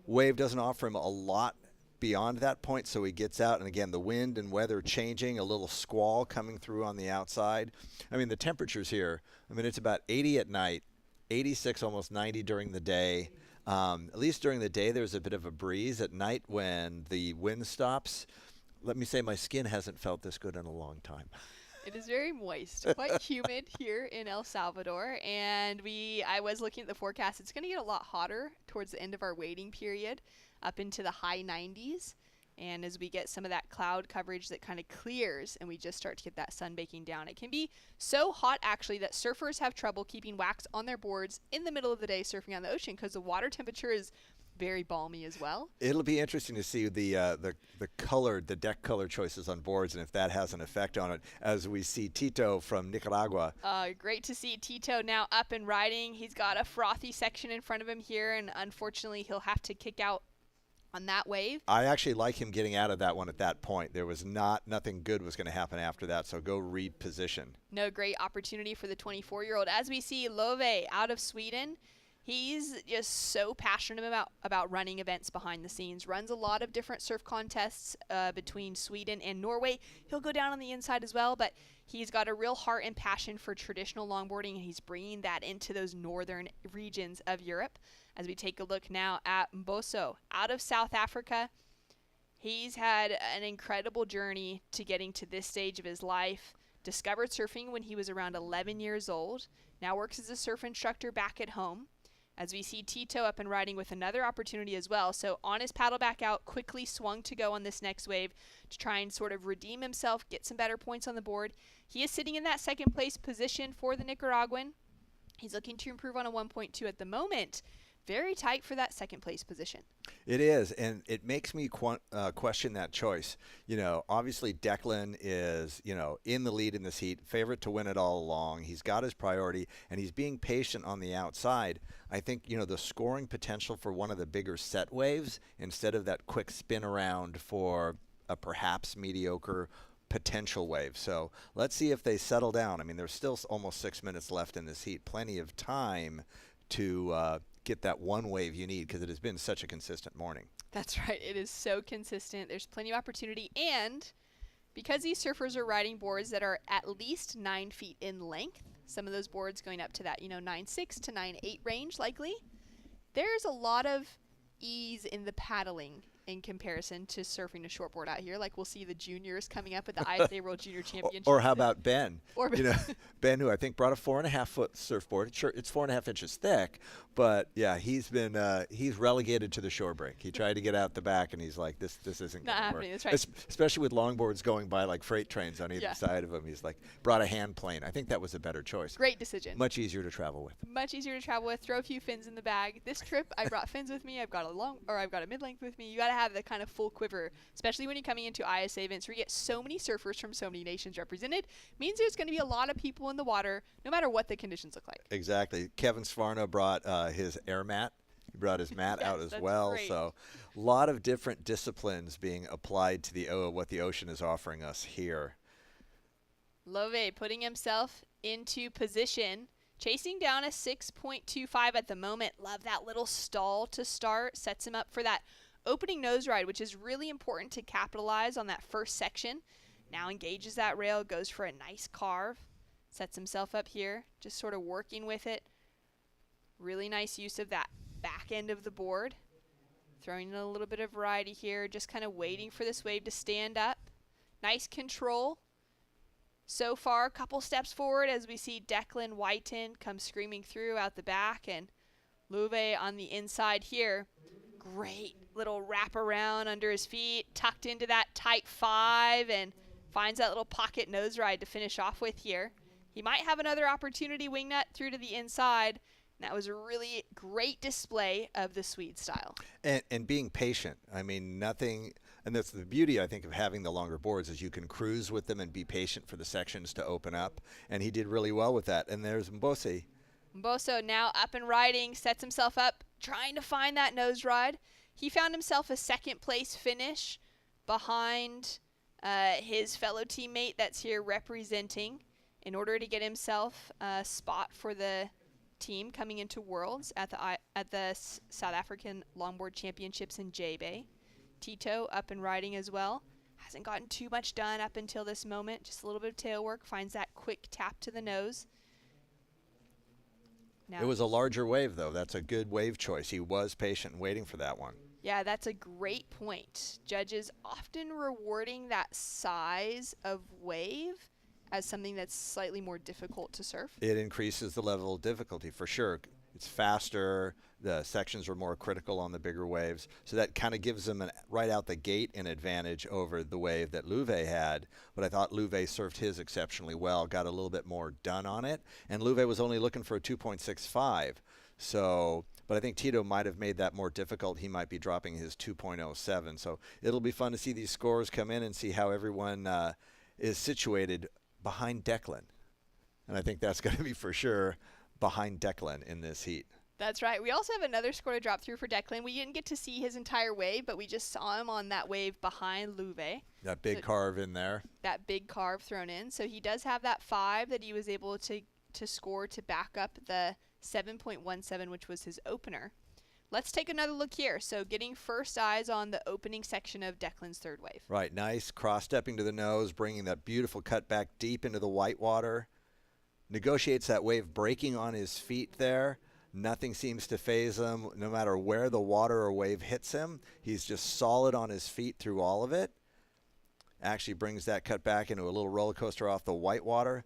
Wave doesn't offer him a lot beyond that point, so he gets out. And again, the wind and weather changing, a little squall coming through on the outside. I mean, the temperatures here, it's about 80 at night, 86, almost 90 during the day. At least during the day, there's a bit of a breeze. At night, when the wind stops, let me say my skin hasn't felt this good in a long time. It is very moist, quite humid here in El Salvador, and I was looking at the forecast. It's going to get a lot hotter towards the end of our waiting period, up into the high 90s. And as we get some of that cloud coverage that kind of clears and we just start to get that sun baking down, it can be so hot actually that surfers have trouble keeping wax on their boards in the middle of the day surfing on the ocean because the water temperature is very balmy as well. It'll be interesting to see the deck color choices on boards and if that has an effect on it, as we see Tito from Nicaragua. Great to see Tito now up and riding. He's got a frothy section in front of him here, and unfortunately he'll have to kick out on that wave. I actually like him getting out of that one at that point. There was nothing good was going to happen after that, so go read position. No, great opportunity for the 24-year-old. As we see Love out of Sweden, he's just so passionate about running events behind the scenes. Runs a lot of different surf contests between Sweden and Norway. He'll go down on the inside as well, but he's got a real heart and passion for traditional longboarding, and he's bringing that into those northern regions of Europe. As we take a look now at Mboso out of South Africa, he's had an incredible journey to getting to this stage of his life. Discovered surfing when he was around 11 years old. Now works as a surf instructor back at home. As we see Tito up and riding with another opportunity as well. So on his paddle back out, quickly swung to go on this next wave to try and sort of redeem himself, get some better points on the board. He is sitting in that second place position for the Nicaraguan. He's looking to improve on a 1.2 at the moment. very tight for that second place position. It is, and it makes me question that choice. You know, obviously Declan is, you know, in the lead in this heat, favorite to win it all along. He's got his priority, and he's being patient on the outside. I think, you know, the scoring potential for one of the bigger set waves instead of that quick spin around for a perhaps mediocre potential wave. So let's see if they settle down. I mean, there's still almost 6 minutes left in this heat. Plenty of time to get that one wave you need because it has been such a consistent morning. That's right. It is so consistent. There's plenty of opportunity. And because these surfers are riding boards that are at least 9 feet in length, some of those boards going up to that, 9.6 to 9.8 range likely, there's a lot of ease in the paddling in comparison to surfing a shortboard out here. Like we'll see the juniors coming up at the ISA World Junior Championship. Or how about Ben? Or Ben, who I think brought a 4.5-foot surfboard. Sure, it's 4.5 inches thick, but yeah, he's relegated to the shore break. He tried to get out the back, and he's like, this isn't not going to happening. work. That's right. Especially with longboards going by like freight trains on either side of him. He's like, brought a hand plane. I think that was a better choice. Great decision. Much easier to travel with. Much easier to travel with. Throw a few fins in the bag. This trip, I brought fins with me. I've got a mid-length with me. You got to have the kind of full quiver, especially when you're coming into ISA events where you get so many surfers from so many nations represented. Means there's going to be a lot of people in the water, no matter what the conditions look like. Exactly. Kevin Svarno brought his air mat. He brought his mat out as well. Great. So a lot of different disciplines being applied to what the ocean is offering us here. Love putting himself into position, chasing down a 6.25 at the moment. Love that little stall to start. Sets him up for that opening nose ride, which is really important to capitalize on that first section. Now engages that rail, goes for a nice carve, sets himself up here, just sort of working with it. Really nice use of that back end of the board. Throwing in a little bit of variety here, just kind of waiting for this wave to stand up. Nice control. So far, a couple steps forward as we see Declan Whiten come screaming through out the back, and Louvet on the inside here. Great little wrap around under his feet, tucked into that tight 5, and finds that little pocket nose ride to finish off with here. He might have another opportunity wingnut through to the inside. And that was a really great display of the Swede style. And being patient. I mean, nothing, and that's the beauty, I think, of having the longer boards is you can cruise with them and be patient for the sections to open up. And he did really well with that. And there's Mbose. Mbose now up and riding, sets himself up, trying to find that nose ride. He found himself a second place finish behind his fellow teammate that's here representing in order to get himself a spot for the team coming into Worlds at the South African Longboard Championships in J-Bay. Tito up and riding as well. Hasn't gotten too much done up until this moment. Just a little bit of tail work. Finds that quick tap to the nose. Now It was a larger wave, though. That's a good wave choice. He was patient and waiting for that one. Yeah, that's a great point. Judges often rewarding that size of wave as something that's slightly more difficult to surf. It increases the level of difficulty for sure. It's faster. The sections are more critical on the bigger waves. So that kind of gives them right out the gate an advantage over the wave that Louvet had. But I thought Louvet surfed his exceptionally well, got a little bit more done on it. And Louvet was only looking for a 2.65. So, but I think Tito might have made that more difficult. He might be dropping his 2.07. So it'll be fun to see these scores come in and see how everyone is situated behind Declan. And I think that's going to be for sure behind Declan in this heat. That's right. We also have another score to drop through for Declan. We didn't get to see his entire wave, but we just saw him on that wave behind Louvet. That big carve in there. That big carve thrown in. So he does have that 5 that he was able to score to back up the 7.17, which was his opener. Let's take another look here. So getting first eyes on the opening section of Declan's third wave. Right, nice. Cross-stepping to the nose, bringing that beautiful cut back deep into the white water. Negotiates that wave breaking on his feet there. Nothing seems to faze him. No matter where the water or wave hits him, he's just solid on his feet through all of it. Actually brings that cut back into a little roller coaster off the white water.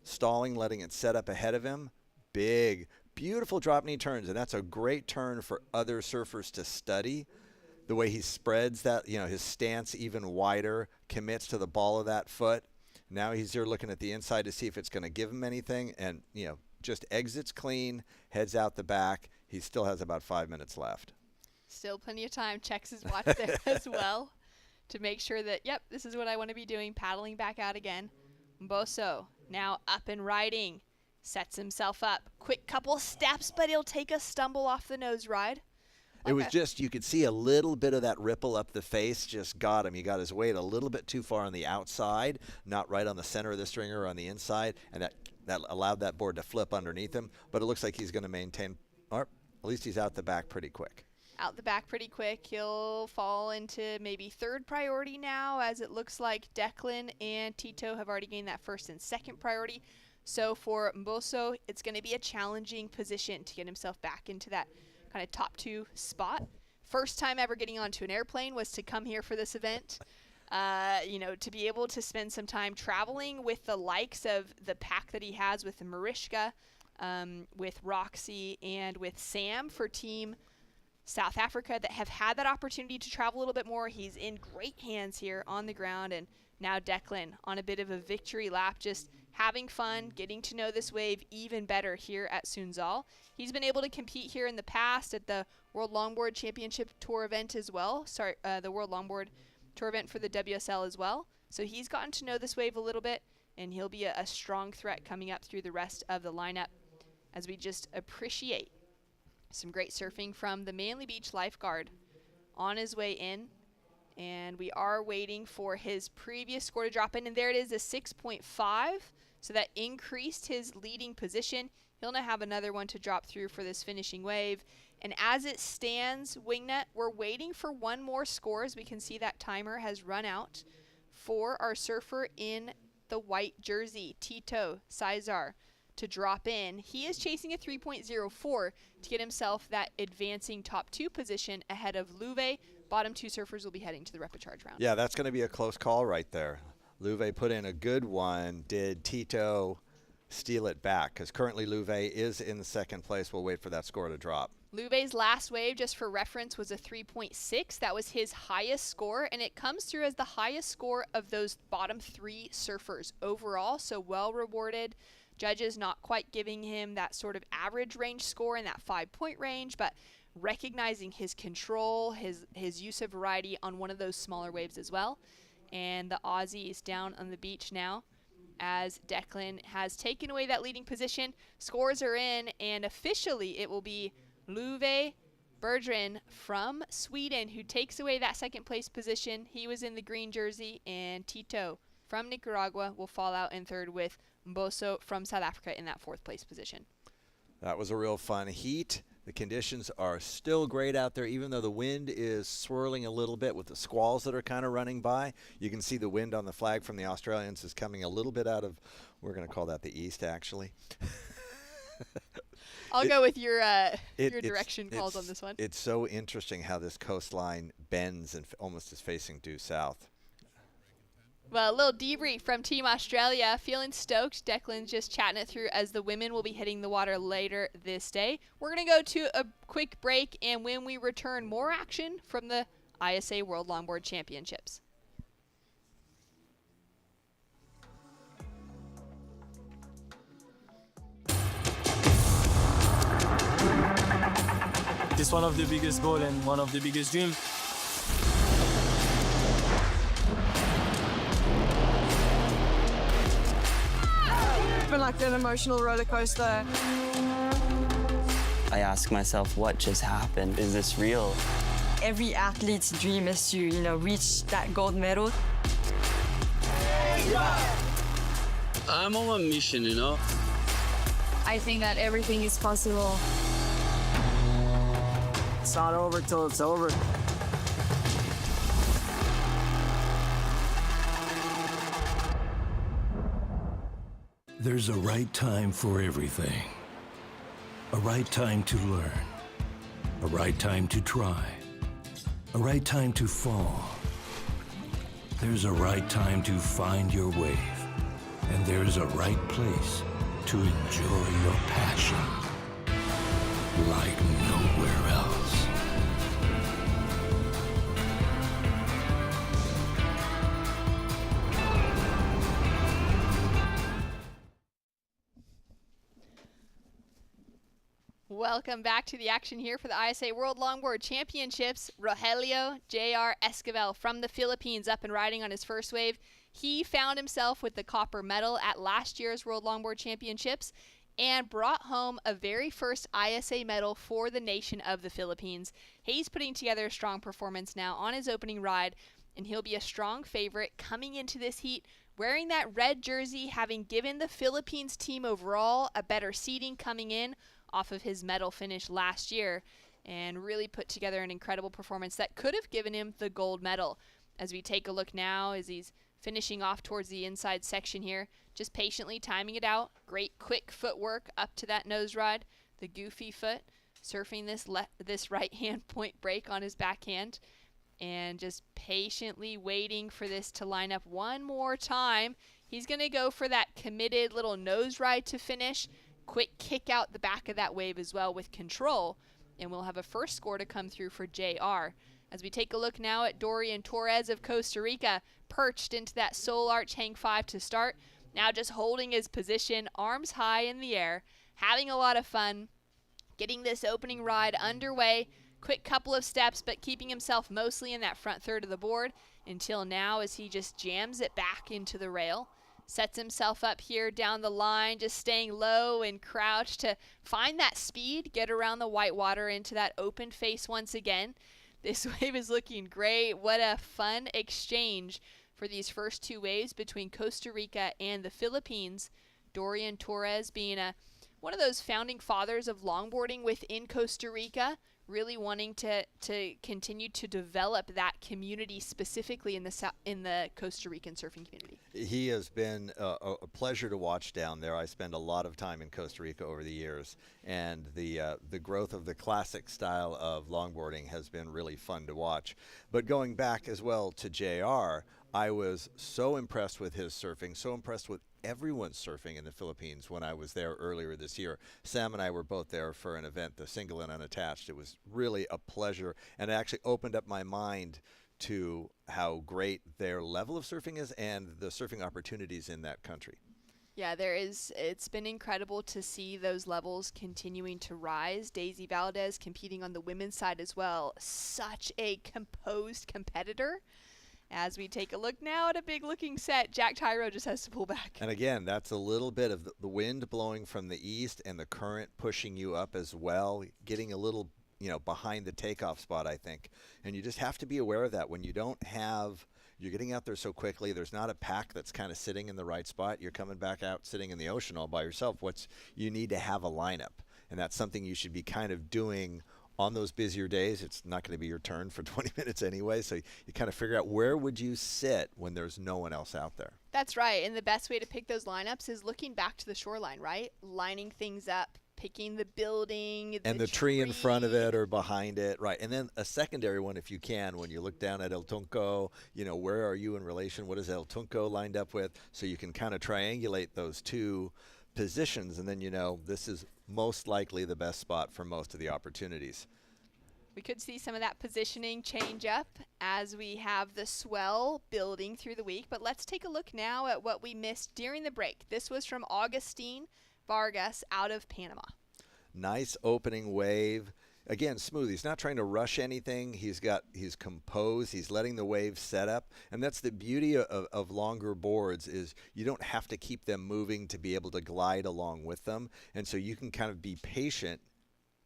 Stalling, letting it set up ahead of him. Big, beautiful drop knee turns, and that's a great turn for other surfers to study. The way he spreads that, his stance even wider, commits to the ball of that foot. Now he's here looking at the inside to see if it's going to give him anything, and, just exits clean, heads out the back. he still has about 5 minutes left. Still plenty of time. Checks his watch there as well to make sure that, yep, this is what I want to be doing, paddling back out again. Mboso now up and riding, sets himself up. Quick couple steps, but he'll take a stumble off the nose ride. It was just, you could see a little bit of that ripple up the face just got him. He got his weight a little bit too far on the outside, not right on the center of the stringer or on the inside, and that allowed that board to flip underneath him. But it looks like he's going to maintain, or at least he's out the back pretty quick. Out the back pretty quick. He'll fall into maybe third priority now, as it looks like Declan and Tito have already gained that first and second priority. So for Mboso, it's going to be a challenging position to get himself back into that kind of top 2 spot. First time ever getting onto an airplane was to come here for this event. You know, to be able to spend some time traveling with the likes of the pack that he has with Mariska, with Roxy, and with Sam for Team South Africa that have had that opportunity to travel a little bit more. He's in great hands here on the ground, and now Declan on a bit of a victory lap, just having fun, getting to know this wave even better here at Sunzal. He's been able to compete here in the past at the World Longboard Championship Tour event as well. The World Longboard Tour event for the WSL as well. So he's gotten to know this wave a little bit, and he'll be a strong threat coming up through the rest of the lineup as we just appreciate some great surfing from the Manly Beach lifeguard on his way in. And we are waiting for his previous score to drop in. And there it is, a 6.5. So that increased his leading position. He'll now have another one to drop through for this finishing wave. And as it stands, Wingnut, we're waiting for one more score. As we can see, that timer has run out for our surfer in the white jersey, Tito Cesar, to drop in. He is chasing a 3.04 to get himself that advancing top 2 position ahead of Louvet. Bottom 2 surfers will be heading to the rapid charge round. Yeah, that's going to be a close call right there. Louvet put in a good one. Did Tito steal it back? Because currently Louvet is in the second place. We'll wait for that score to drop. Louvet's last wave, just for reference, was a 3.6. That was his highest score, and it comes through as the highest score of those bottom 3 surfers overall, so well rewarded. Judges not quite giving him that sort of average range score in that 5-point range, but recognizing his control, his use of variety on one of those smaller waves as well. And the Aussie is down on the beach now as Declan has taken away that leading position. Scores are in, and officially it will be Louvet Berggren from Sweden who takes away that second place position. He was in the green jersey, and Tito from Nicaragua will fall out in third with Mboso from South Africa in that 4th place position. That was a real fun heat. The conditions are still great out there, even though the wind is swirling a little bit with the squalls that are kind of running by. You can see the wind on the flag from the Australians is coming a little bit out of, we're going to call that the east, actually. I'll go with your direction calls on this one. It's so interesting how this coastline bends and almost is facing due south. Well, a little debrief from Team Australia. Feeling stoked. Declan's just chatting it through as the women will be hitting the water later this day. We're going to go to a quick break, and when we return, more action from the ISA World Longboard Championships. It's one of the biggest goals and one of the biggest dreams. It's been like an emotional roller coaster. I ask myself, what just happened? Is this real? Every athlete's dream is to, reach that gold medal. I'm on a mission, I think that everything is possible. It's not over till it's over. There's a right time for everything. A right time to learn. A right time to try. A right time to fall. There's a right time to find your wave. And there's a right place to enjoy your passion like nowhere else. Welcome back to the action here for the ISA World Longboard Championships. Rogelio J.R. Esquivel from the Philippines up and riding on his first wave. He found himself with the copper medal at last year's World Longboard Championships and brought home a very first ISA medal for the nation of the Philippines. He's putting together a strong performance now on his opening ride, and he'll be a strong favorite coming into this heat, wearing that red jersey, having given the Philippines team overall a better seeding coming in off of his medal finish last year, and really put together an incredible performance that could have given him the gold medal. As we take a look now as he's finishing off towards the inside section here, just patiently timing it out. Great quick footwork up to that nose ride, the goofy foot, surfing this right hand point break on his backhand, and just patiently waiting for this to line up one more time. He's going to go for that committed little nose ride to finish. Quick kick out the back of that wave as well with control, and we'll have a first score to come through for JR. As we take a look now at Dorian Torres of Costa Rica, perched into that sole arch hang 5 to start. Now just holding his position, arms high in the air, having a lot of fun, getting this opening ride underway. Quick couple of steps, but keeping himself mostly in that front third of the board until now as he just jams it back into the rail. Sets himself up here down the line, just staying low and crouched to find that speed, get around the white water into that open face once again. This wave is looking great. What a fun exchange for these first two waves between Costa Rica and the Philippines. Dorian Torres being one of those founding fathers of longboarding within Costa Rica, really wanting to continue to develop that community specifically in the Costa Rican surfing community. He has been a pleasure to watch down there. I spend a lot of time in Costa Rica over the years, and the growth of the classic style of longboarding has been really fun to watch. But going back as well to JR, I was so impressed with his surfing, so impressed with everyone's surfing in the Philippines when I was there earlier this year. Sam and I were both there for an event, the Single and Unattached. It was really a pleasure, and it actually opened up my mind to how great their level of surfing is and the surfing opportunities in that country. Yeah, it's been incredible to see those levels continuing to rise. Daisy Valdez competing on the women's side as well. Such a composed competitor. As we take a look now at a big looking set, Jack Tyro just has to pull back. And again, that's a little bit of the wind blowing from the east and the current pushing you up as well, getting a little, behind the takeoff spot, I think. And you just have to be aware of that when you don't have, you're getting out there so quickly, there's not a pack that's kind of sitting in the right spot. You're coming back out sitting in the ocean all by yourself. You need to have a lineup. And that's something you should be kind of doing on those busier days. It's not going to be your turn for 20 minutes anyway, so you kind of figure out where would you sit when there's no one else out there. That's right, and the best way to pick those lineups is looking back to the shoreline, right? Lining things up, picking the building, and the tree in front of it or behind it, right? And then a secondary one, if you can, when you look down at El Tunco, where are you in relation? What is El Tunco lined up with? So you can kind of triangulate those two positions, and then this is most likely the best spot for most of the opportunities. We could see some of that positioning change up as we have the swell building through the week, but let's take a look now at what we missed during the break. This was from Augustine Vargas out of Panama. Nice opening wave. Again, smooth. He's not trying to rush anything. He's composed. He's letting the wave set up. And that's the beauty of longer boards is you don't have to keep them moving to be able to glide along with them. And so you can kind of be patient,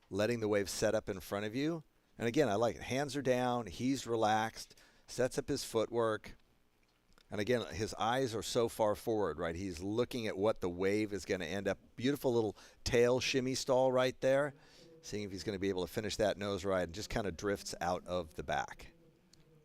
letting the wave set up in front of you. And again, I like it. Hands are down. He's relaxed, sets up his footwork. And again, his eyes are so far forward, right? He's looking at what the wave is going to end up. Beautiful little tail shimmy stall right there. Seeing if he's going to be able to finish that nose ride, and just kind of drifts out of the back.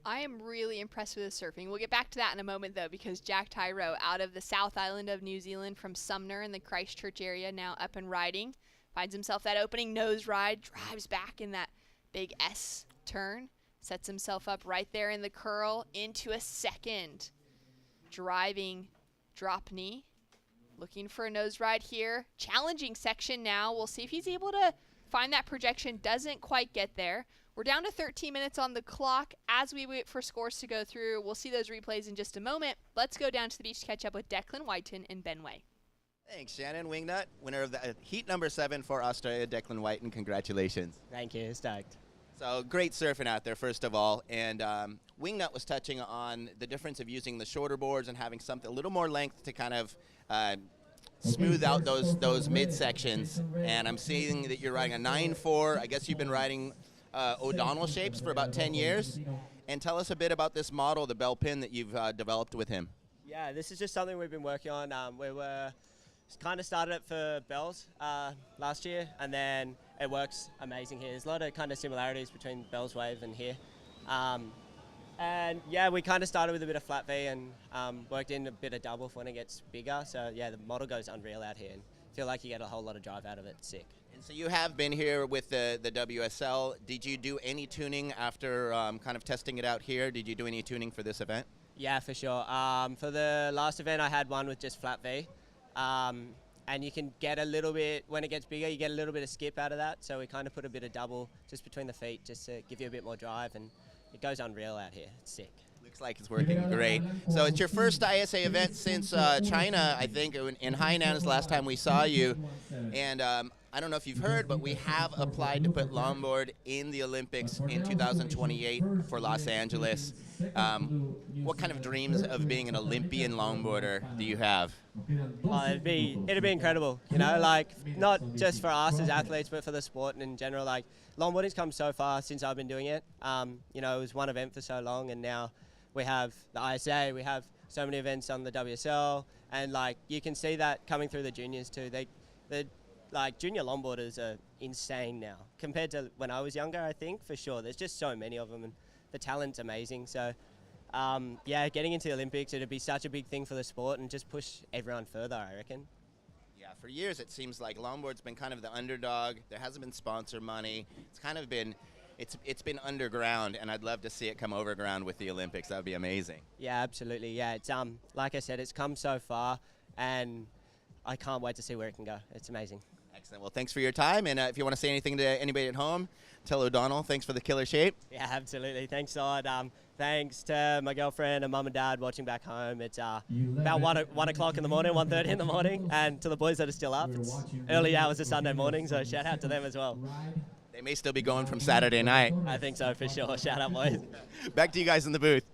I am really impressed with his surfing. We'll get back to that in a moment, though, because Jack Tyro out of the South Island of New Zealand from Sumner in the Christchurch area, now up and riding. Finds himself that opening nose ride, drives back in that big S turn, sets himself up right there in the curl into a second. Driving drop knee. Looking for a nose ride here. Challenging section now. We'll see if he's able to find that projection. Doesn't quite get there. We're down to 13 minutes on the clock as we wait for scores to go through. We'll see those replays in just a moment. Let's go down to the beach to catch up with Declan Whiten and Ben Way. Thanks, Shannon. Wingnut, winner of the heat number 7 for Australia, Declan White, and congratulations. Thank you, stoked. So great surfing out there, first of all. And Wingnut was touching on the difference of using the shorter boards and having something a little more length to kind of smooth out those midsections. And I'm seeing that you're riding a 9.4. I guess you've been riding O'Donnell shapes for about 10 years. And tell us a bit about this model, the bell pin that you've developed with him. Yeah, this is just something we've been working on. We were kind of started it for bells last year, and then it works amazing here. There's a lot of kind of similarities between Bell's Wave and here. And yeah, we kind of started with a bit of flat V and worked in a bit of double for when it gets bigger. So yeah, the model goes unreal out here and feel like you get a whole lot of drive out of it. Sick. And so you have been here with the WSL. Did you do any tuning after kind of testing it out here? Did you do any tuning for this event? Yeah, for sure. For the last event, I had one with just flat V. And you can get a little bit, when it gets bigger, you get a little bit of skip out of that. So we kind of put a bit of double just between the feet just to give you a bit more drive, and it goes unreal out here. It's sick. Looks like it's working great. So it's your first ISA event since China, I think. In Hainan is the last time we saw you. And I don't know if you've heard, but we have applied to put Longboard in the Olympics in 2028 for Los Angeles. What kind of dreams of being an Olympian longboarder do you have? Oh, it'd be incredible, you know, like not just for us as athletes, but for the sport and in general. Like longboarding's come so far since I've been doing it. You know, it was one event for so long, and now we have the ISA, we have so many events on the WSL, and like you can see that coming through the juniors too. The like junior longboarders are insane now compared to when I was younger. I think for sure there's just so many of them, and the talent's amazing. So yeah, getting into the Olympics, it'd be such a big thing for the sport and just push everyone further, I reckon. Yeah, for years it seems like longboard's been kind of the underdog. There hasn't been sponsor money. It's kind of been, it's been underground, and I'd love to see it come overground with the Olympics. That would be amazing. Yeah, absolutely. Yeah, it's like I said, it's come so far, and I can't wait to see where it can go. It's amazing. Excellent. Well, thanks for your time, and if you want to say anything to anybody at home, tell O'Donnell thanks for the killer shape. Yeah, absolutely. Thanks, Todd. Thanks to my girlfriend and mum and dad watching back home. It's about 1 o'clock in the morning, 1:30 in the morning, and to the boys that are still up, it's early hours of Sunday morning, so shout out to them as well. They may still be going from Saturday night. I think so, for sure. Shout out, boys. Back to you guys in the booth.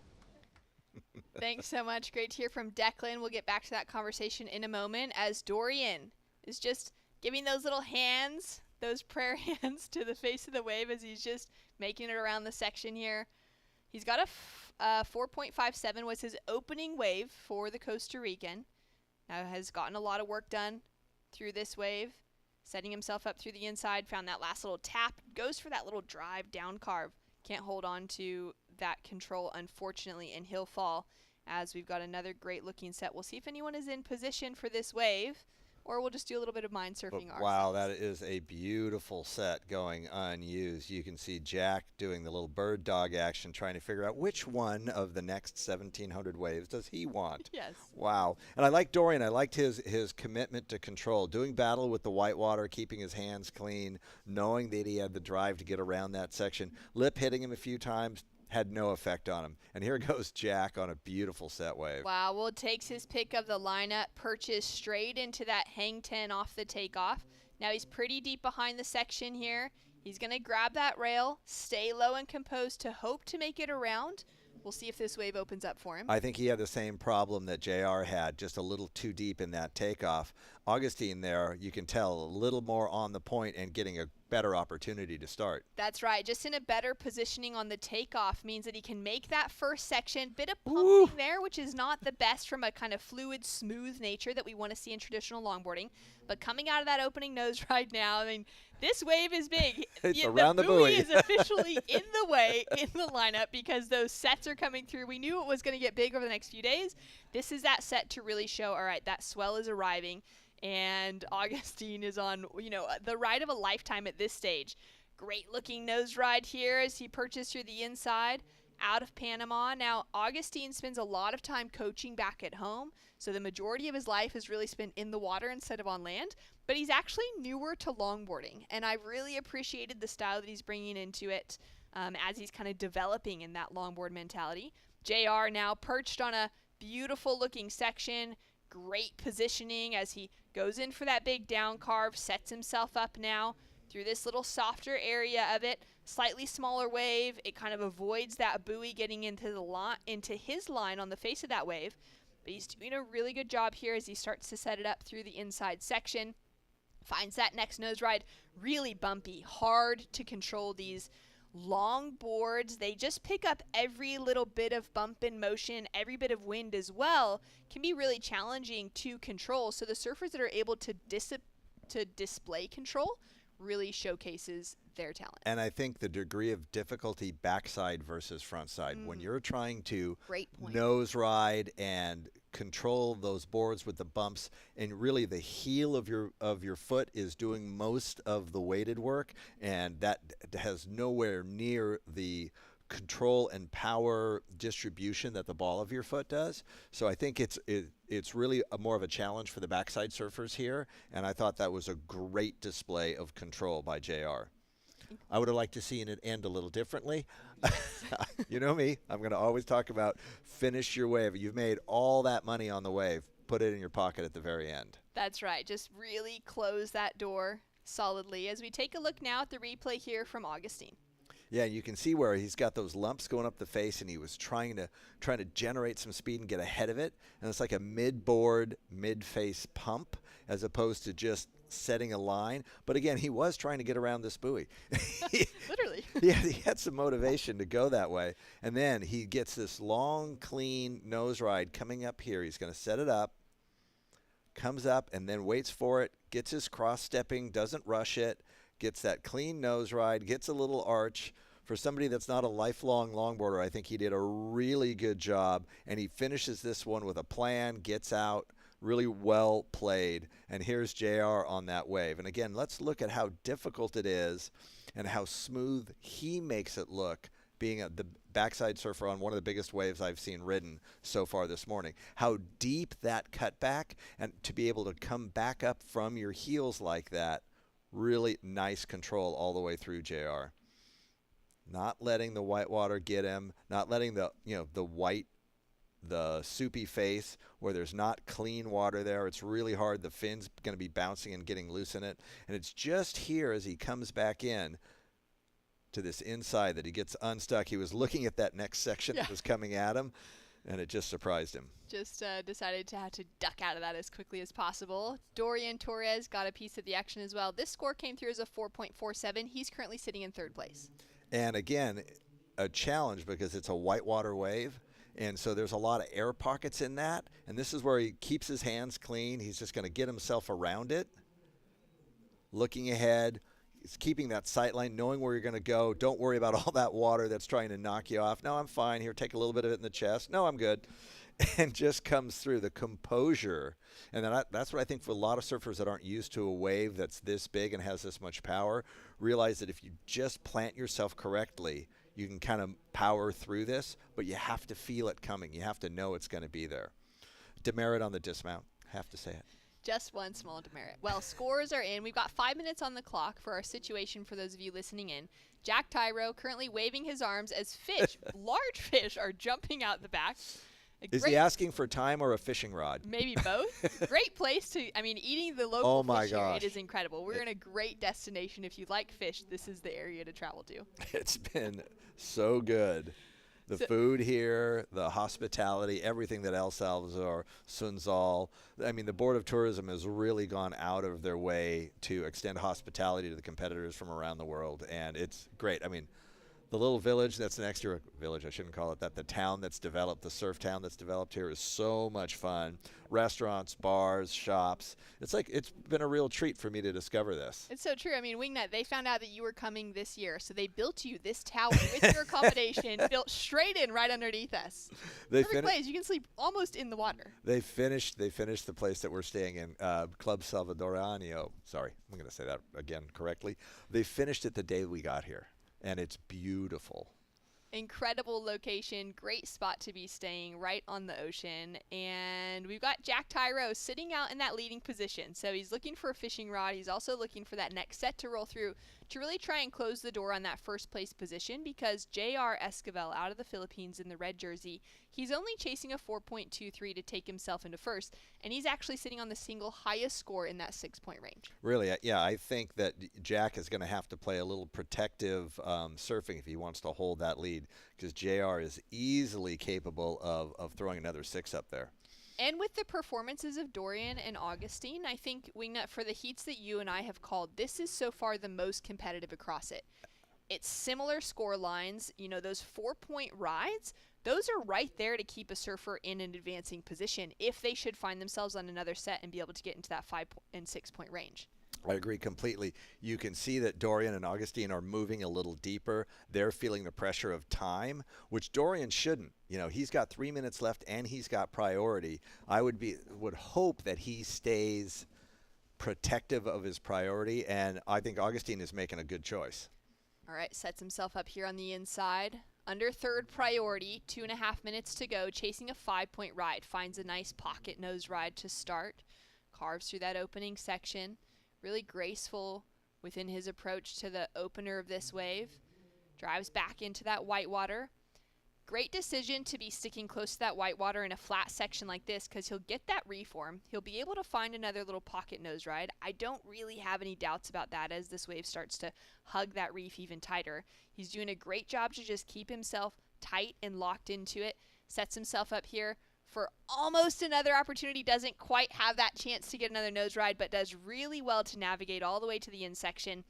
Thanks so much. Great to hear from Declan. We'll get back to that conversation in a moment as Dorian is just giving those little hands, those prayer hands to the face of the wave as he's just making it around the section here. He's got a 4.57 was his opening wave for the Costa Rican. Now has gotten a lot of work done through this wave, setting himself up through the inside, found that last little tap, goes for that little drive down carve. Can't hold on to that control, unfortunately, and he'll fall as we've got another great looking set. We'll see if anyone is in position for this wave, or we'll just do a little bit of mind surfing ourselves. Wow, that is a beautiful set going unused. You can see Jack doing the little bird dog action, trying to figure out which one of the next 1,700 waves does he want. Yes. Wow. And I like Dorian. I liked his commitment to control, doing battle with the whitewater, keeping his hands clean, knowing that he had the drive to get around that section. Lip hitting him a few times, had no effect on him. And here goes Jack on a beautiful set wave. Wow, well, takes his pick of the lineup, perches straight into that hang 10 off the takeoff. Now he's pretty deep behind the section here. He's going to grab that rail, stay low and composed to hope to make it around. We'll see if this wave opens up for him. I think he had the same problem that JR had, just a little too deep in that takeoff. Augustine there, you can tell, a little more on the point and getting a better opportunity to start. That's right. Just in a better positioning on the takeoff means that he can make that first section. Bit of pumping there, which is not the best from a kind of fluid, smooth nature that we want to see in traditional longboarding. But coming out of that opening nose ride now, I mean, this wave is big. It's around the buoy. is officially in the way in the lineup because those sets are coming through. We knew it was going to get big over the next few days. This is that set to really show, all right, that swell is arriving. And Augustine is on, you know, the ride of a lifetime at this stage. Great looking nose ride here as he perches through the inside out of Panama. Now, Augustine spends a lot of time coaching back at home. So the majority of his life is really spent in the water instead of on land. But he's actually newer to longboarding. And I really appreciated the style that he's bringing into it as he's kind of developing in that longboard mentality. JR now perched on a beautiful looking section. Great positioning as he goes in for that big down carve, sets himself up now through this little softer area of it. Slightly smaller wave. It kind of avoids that buoy getting into his line on the face of that wave. But he's doing a really good job here as he starts to set it up through the inside section. Finds that next nose ride really bumpy, hard to control these long boards. They just pick up every little bit of bump in motion, every bit of wind as well, can be really challenging to control. So the surfers that are able to display control really showcases their talent. And I think the degree of difficulty backside versus front side, when you're trying to nose ride and control those boards with the bumps, and really the heel of your foot is doing most of the weighted work, and that has nowhere near the control and power distribution that the ball of your foot does. So I think it's really more of a challenge for the backside surfers here, and I thought that was a great display of control by JR. I would have liked to seen it end a little differently. You know me, I'm going to always talk about finish your wave. You've made all that money on the wave. Put it in your pocket at the very end. That's right. Just really close that door solidly as we take a look now at the replay here from Augustine. Yeah, you can see where he's got those lumps going up the face, and he was trying to generate some speed and get ahead of it. And it's like a mid-board, mid-face pump as opposed to just setting a line. But again, he was trying to get around this buoy. Literally. Yeah, he had some motivation to go that way. And then he gets this long, clean nose ride coming up here. He's going to set it up, comes up, and then waits for it, gets his cross-stepping, doesn't rush it, gets that clean nose ride, gets a little arch. For somebody that's not a lifelong longboarder, I think he did a really good job, and he finishes this one with a plan, gets out, really well played, and here's JR on that wave. And again, let's look at how difficult it is and how smooth he makes it look, being the backside surfer on one of the biggest waves I've seen ridden so far this morning. How deep that cutback, and to be able to come back up from your heels like that, really nice control all the way through JR. Not letting the white water get him, not letting the soupy face where there's not clean water there. It's really hard. The fin's going to be bouncing and getting loose in it. And it's just here as he comes back in to this inside that he gets unstuck. He was looking at that next section that was coming at him, and it just surprised him. Just decided to have to duck out of that as quickly as possible. Dorian Torres got a piece of the action as well. This score came through as a 4.47. He's currently sitting in third place. And again, a challenge because it's a whitewater wave. And so there's a lot of air pockets in that. And this is where he keeps his hands clean. He's just going to get himself around it. Looking ahead. He's keeping that sight line, knowing where you're going to go. Don't worry about all that water that's trying to knock you off. No, I'm fine. Here, take a little bit of it in the chest. No, I'm good. And just comes through the composure. And then that's what I think for a lot of surfers that aren't used to a wave that's this big and has this much power, realize that if you just plant yourself correctly, you can kind of power through this, but you have to feel it coming. You have to know it's going to be there. Demerit on the dismount. Have to say it. Just one small demerit. Well, scores are in. We've got 5 minutes on the clock for our situation for those of you listening in. Jack Tyro currently waving his arms as fish, large fish, are jumping out the back. Is he asking for time or a fishing rod? Maybe both. Great place to, eating the local fish here, it is incredible. We're in a great destination. If you like fish, this is the area to travel to. It's been so good. The food here, the hospitality, everything that El Salvador, Sunzal. I mean, the Board of Tourism has really gone out of their way to extend hospitality to the competitors from around the world, and it's great. I mean, the little village that's next to village, I shouldn't call it that, the town that's developed, the surf town that's developed here is so much fun. Restaurants, bars, shops. It's like it's been a real treat for me to discover this. It's so true. I mean, Wingnut, they found out that you were coming this year, so they built you this tower with your accommodation built straight in right underneath us. Perfect place. You can sleep almost in the water. They finished the place that we're staying in, Club Salvadoranio. Sorry, I'm going to say that again correctly. They finished it the day we got here. And it's beautiful. Incredible location, great spot to be staying right on the ocean. And we've got Jack Tyro sitting out in that leading position. So he's looking for a fishing rod. He's also looking for that next set to roll through. to really try and close the door on that first place position, because J.R. Esquivel out of the Philippines in the red jersey, he's only chasing a 4.23 to take himself into first, and he's actually sitting on the single highest score in that 6-point range. Really, yeah, I think that Jack is going to have to play a little protective surfing if he wants to hold that lead, because JR is easily capable of throwing another 6 up there. And with the performances of Dorian and Augustine, I think, Wingnut, for the heats that you and I have called, this is so far the most competitive across it. It's similar score lines. You know, those 4-point rides, those are right there to keep a surfer in an advancing position if they should find themselves on another set and be able to get into that 5- and 6-point range. I agree completely. You can see that Dorian and Augustine are moving a little deeper. They're feeling the pressure of time, which Dorian shouldn't. You know, he's got 3 minutes left and he's got priority. I would hope that he stays protective of his priority, and I think Augustine is making a good choice. All right, sets himself up here on the inside. Under third priority, 2.5 minutes to go, chasing a 5-point ride. Finds a nice pocket nose ride to start. Carves through that opening section. Really graceful within his approach to the opener of this wave. Drives back into that whitewater. Great decision to be sticking close to that whitewater in a flat section like this, because he'll get that reform. He'll be able to find another little pocket nose ride. I don't really have any doubts about that as this wave starts to hug that reef even tighter. He's doing a great job to just keep himself tight and locked into it. Sets himself up here for almost another opportunity. Doesn't quite have that chance to get another nose ride, but does really well to navigate all the way to the in section.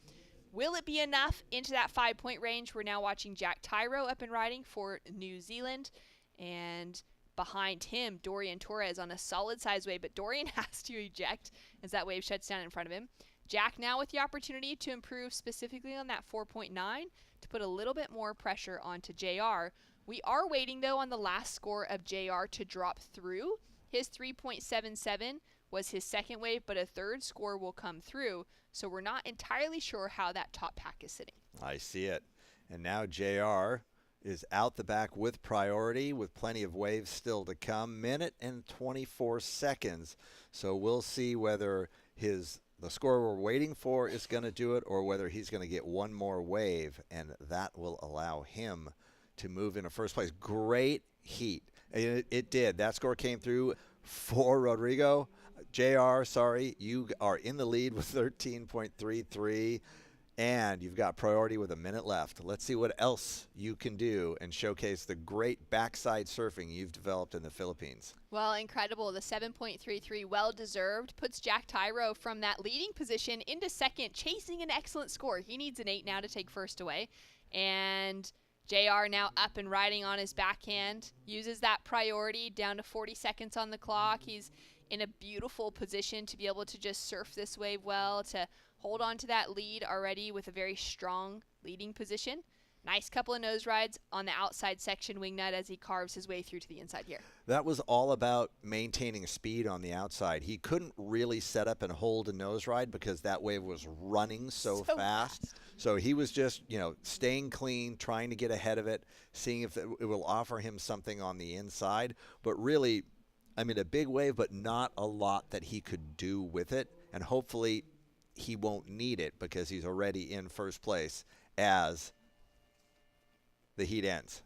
Will it be enough into that 5-point range? We're now watching Jack Tyro up and riding for New Zealand. And behind him, Dorian Torres on a solid size wave, but Dorian has to eject as that wave shuts down in front of him. Jack now with the opportunity to improve specifically on that 4.9 to put a little bit more pressure onto JR. We are waiting, though, on the last score of JR to drop through. His 3.77 was his second wave, but a third score will come through. So we're not entirely sure how that top pack is sitting. I see it. And now JR is out the back with priority, with plenty of waves still to come. Minute and 24 seconds. So we'll see whether the score we're waiting for is going to do it, or whether he's going to get one more wave, and that will allow him to move into first place. Great heat. It did. That score came through for Rodrigo. JR, sorry, you are in the lead with 13.33, and you've got priority with a minute left. Let's see what else you can do and showcase the great backside surfing you've developed in the Philippines. Well, incredible. The 7.33, well-deserved, puts Jack Tyro from that leading position into second, chasing an excellent score. He needs an 8 now to take first away. And JR now up and riding on his backhand, uses that priority down to 40 seconds on the clock. He's in a beautiful position to be able to just surf this wave well, to hold on to that lead already with a very strong leading position. Nice couple of nose rides on the outside section, Wingnut, as he carves his way through to the inside here. That was all about maintaining speed on the outside. He couldn't really set up and hold a nose ride because that wave was running so fast. So he was just, staying clean, trying to get ahead of it, seeing if it will offer him something on the inside. But really, a big wave, but not a lot that he could do with it. And hopefully he won't need it because he's already in first place as the heat ends.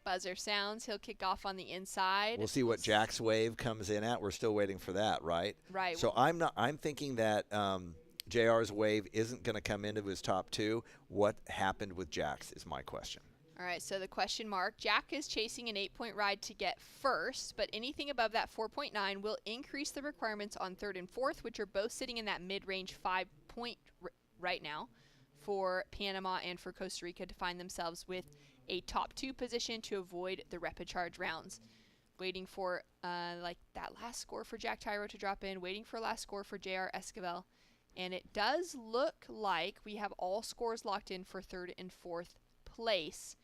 Buzzer sounds. He'll kick off on the inside. We'll see what Jack's wave comes in at. We're still waiting for that, right? Right. So I'm thinking that JR's wave isn't going to come into his top 2. What happened with Jack's is my question. All right, so the question mark, Jack is chasing an 8-point ride to get first, but anything above that 4.9 will increase the requirements on third and fourth, which are both sitting in that mid-range 5-point right now for Panama and for Costa Rica to find themselves with a top 2 position to avoid the rapid charge rounds. Waiting for that last score for Jack Tyro to drop in, waiting for last score for JR Esquivel, and it does look like we have all scores locked in for third and fourth place.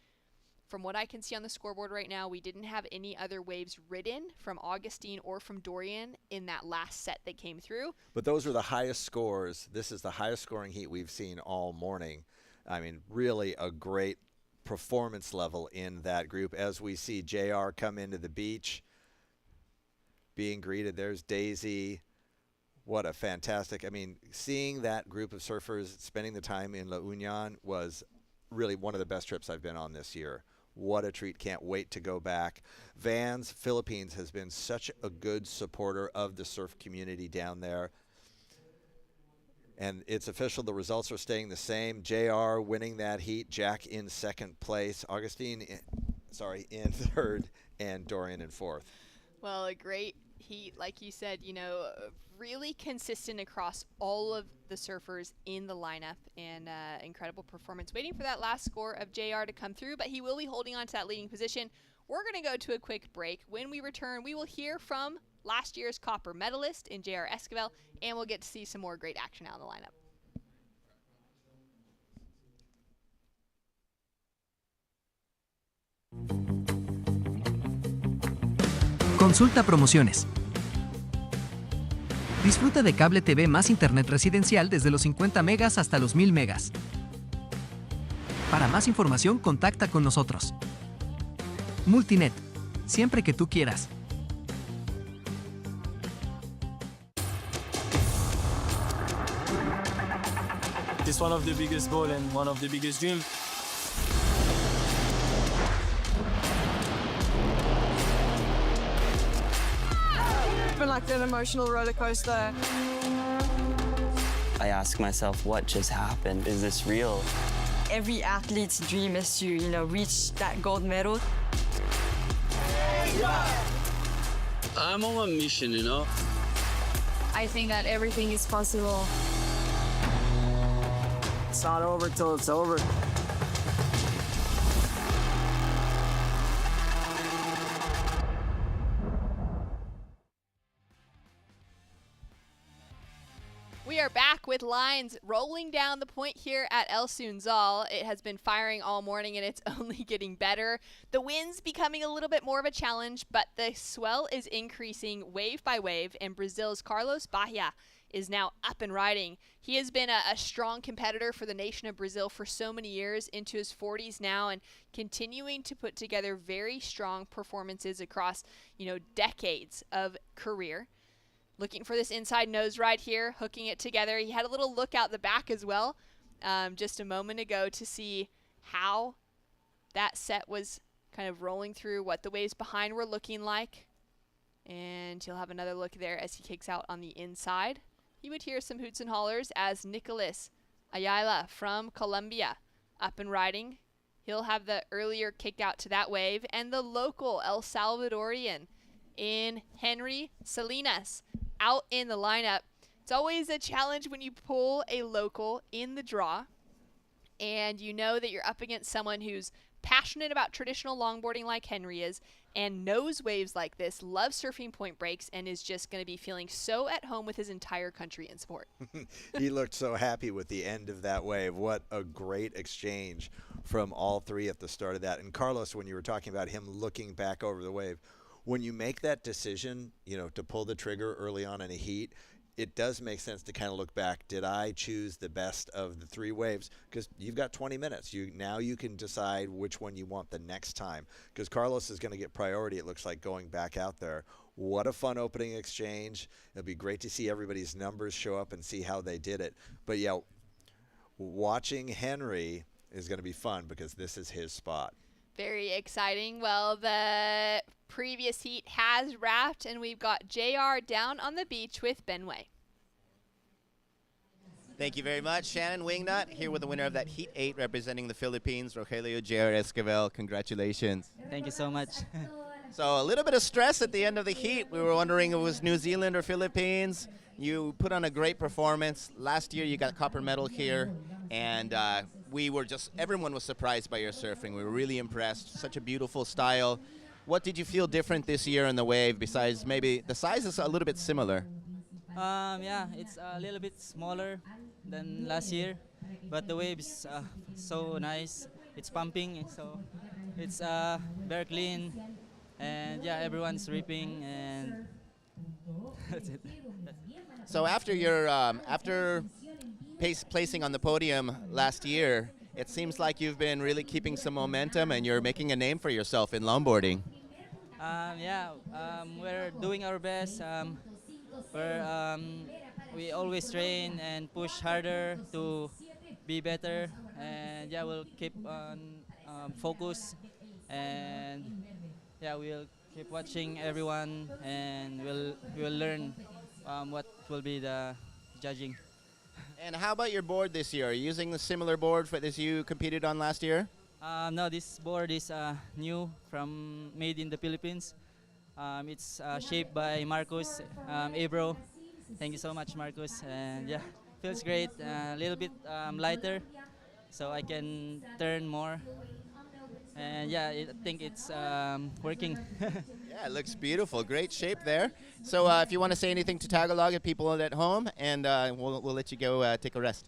From what I can see on the scoreboard right now, we didn't have any other waves ridden from Augustine or from Dorian in that last set that came through. But those are the highest scores. This is the highest scoring heat we've seen all morning. Really a great performance level in that group as we see JR come into the beach being greeted. There's Daisy what a fantastic, I mean, seeing that group of surfers spending the time in La Union was really one of the best trips I've been on this year. What a treat. Can't wait to go back. Vans Philippines has been such a good supporter of the surf community down there. And it's official, the results are staying the same. JR winning that heat, Jack in second place, Augustine in third, and Dorian in fourth. Well, a great heat, like you said, you know, really consistent across all of the surfers in the lineup, and incredible performance. Waiting for that last score of JR to come through, but he will be holding on to that leading position. We're going to go to a quick break. When we return, we will hear from last year's copper medalist in JR Esquivel, and we'll get to see some more great action out in the lineup. Consulta promociones. Disfruta de cable TV más internet residencial desde los 50 megas hasta los 1000 megas. Para más información, contacta con nosotros. Multinet, siempre que tú quieras. It's one of the biggest goals and one of the biggest dreams. Been like an emotional roller coaster. I ask myself, what just happened? Is this real? Every athlete's dream is to, reach that gold medal. I'm on a mission, I think that everything is possible. It's not over till it's over. We are back with lines rolling down the point here at El Sunzal. It has been firing all morning, and it's only getting better. The wind's becoming a little bit more of a challenge, but the swell is increasing wave by wave, and Brazil's Carlos Bahia is now up and riding. He has been a strong competitor for the nation of Brazil for so many years, into his 40s now, and continuing to put together very strong performances across, decades of career. Looking for this inside nose ride here, hooking it together. He had a little look out the back as well just a moment ago to see how that set was kind of rolling through, what the waves behind were looking like. And he'll have another look there as he kicks out on the inside. You would hear some hoots and hollers as Nicolas Ayala from Colombia up and riding. He'll have the earlier kick out to that wave. And the local El Salvadorian in Henry Salinas out in the lineup. It's always a challenge when you pull a local in the draw, and you know that you're up against someone who's passionate about traditional longboarding like Henry is, and knows waves like this, loves surfing point breaks, and is just going to be feeling so at home with his entire country in sport. He looked so happy with the end of that wave. What a great exchange from all three at the start of that. And Carlos, when you were talking about him looking back over the wave, when you make that decision, to pull the trigger early on in a heat, it does make sense to kind of look back. Did I choose the best of the three waves? Because you've got 20 minutes. Now you can decide which one you want the next time. Because Carlos is going to get priority, it looks like, going back out there. What a fun opening exchange. It'll be great to see everybody's numbers show up and see how they did it. But, yeah, watching Henry is going to be fun because this is his spot. Very exciting. Well, the previous heat has wrapped, and we've got JR down on the beach with Benway. Thank you very much. Shannon Wingnut here with the winner of that Heat 8 representing the Philippines, Rogelio JR Esquivel. Congratulations. Thank you so much. So a little bit of stress at the end of the heat. We were wondering if it was New Zealand or Philippines. You put on a great performance. Last year you got copper medal here, and everyone was surprised by your surfing. We were really impressed. Such a beautiful style. What did you feel different this year on the wave, besides maybe the size is a little bit similar? Yeah, it's a little bit smaller than last year, but the wave is so nice. It's pumping, so it's very clean, and yeah, everyone's ripping, and that's it. So after your placing on the podium last year, it seems like you've been really keeping some momentum and you're making a name for yourself in longboarding. We're doing our best. We're we always train and push harder to be better, and yeah, we'll keep on focus, and yeah, we'll keep watching everyone, and we'll learn what will be the judging. And how about your board this year? Are you using the similar board as you competed on last year? No, this board is new, from made in the Philippines. It's shaped by Marcos Abro. Thank you so much, Marcos. And yeah, feels great. A little bit lighter, so I can turn more. And yeah, I think it's working. Yeah, it looks beautiful. Great shape there. So if you want to say anything to Tagalog and people at home, and we'll let you go take a rest.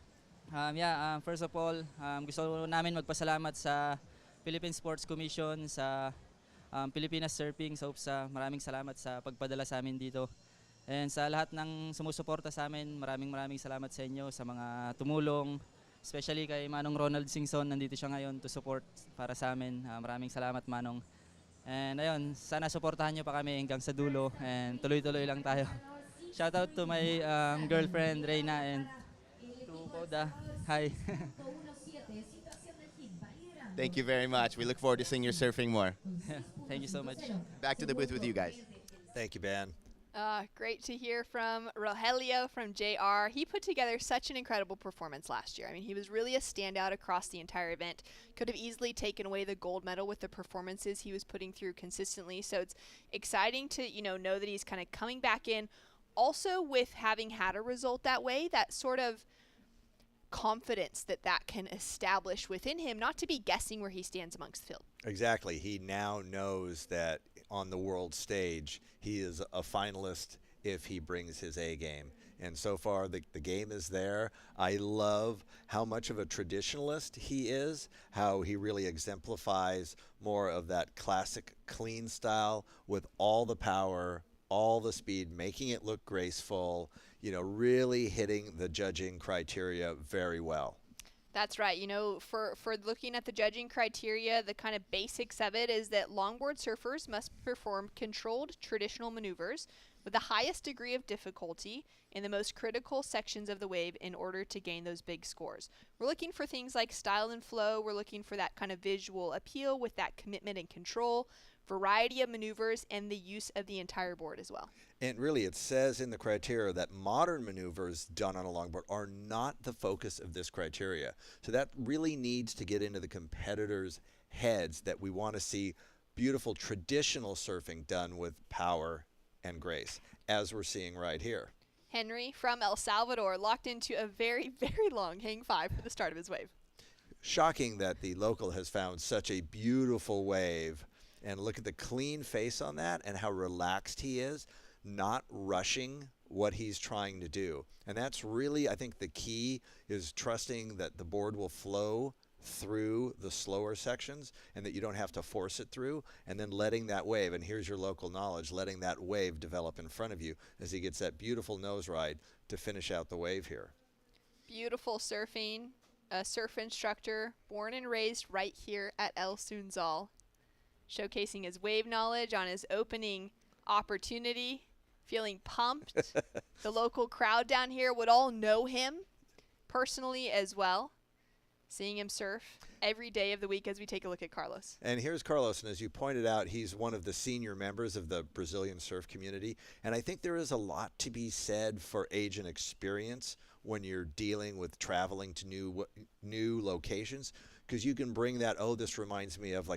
First of all, gusto namin magpasalamat sa Philippine Sports Commission, sa Pilipinas Surfing. So maraming salamat sa pagpadala sa amin dito. And sa lahat ng sumusuporta sa amin, maraming salamat sa inyo, sa mga tumulong. Especially kay Manong Ronald Singson, nandito siya ngayon to support para sa amin. Maraming salamat, Manong. And ayun, sana suportahan nyo pa kami hanggang sa dulo, and tuloy-tuloy lang tayo. Shout out to my girlfriend, Reyna, and to Koda. Hi. Thank you very much. We look forward to seeing your surfing more. Thank you so much. Back to the booth with you guys. Thank you, Ben. Great to hear from Rogelio from JR. He put together such an incredible performance last year. I mean, he was really a standout across the entire event. Could have easily taken away the gold medal with the performances he was putting through consistently. So it's exciting to, know that he's kind of coming back in. Also, with having had a result that way, that sort of confidence that can establish within him, not to be guessing where he stands amongst the field. Exactly. He now knows that on the world stage, he is a finalist if he brings his A game. And so far, the game is there. I love how much of a traditionalist he is, how he really exemplifies more of that classic clean style with all the power, all the speed, making it look graceful, really hitting the judging criteria very well. That's right. For looking at the judging criteria, the kind of basics of it is that longboard surfers must perform controlled traditional maneuvers with the highest degree of difficulty in the most critical sections of the wave in order to gain those big scores. We're looking for things like style and flow. We're looking for that kind of visual appeal with that commitment and control, variety of maneuvers, and the use of the entire board as well. And really, it says in the criteria that modern maneuvers done on a longboard are not the focus of this criteria. So that really needs to get into the competitors' heads, that we want to see beautiful traditional surfing done with power and grace, as we're seeing right here. Henry from El Salvador locked into a very, very long hang five for the start of his wave. Shocking that the local has found such a beautiful wave. And look at the clean face on that and how relaxed he is, not rushing what he's trying to do. And that's really, I think, the key, is trusting that the board will flow through the slower sections and that you don't have to force it through, and then letting that wave, and here's your local knowledge, letting that wave develop in front of you as he gets that beautiful nose ride to finish out the wave here. Beautiful surfing, a surf instructor born and raised right here at El Sunzal, showcasing his wave knowledge on his opening opportunity, feeling pumped. The local crowd down here would all know him personally as well, seeing him surf every day of the week as we take a look at Carlos. And here's Carlos, and as you pointed out, he's one of the senior members of the Brazilian surf community, and I think there is a lot to be said for age and experience when you're dealing with traveling to new locations, because you can bring that, this reminds me of,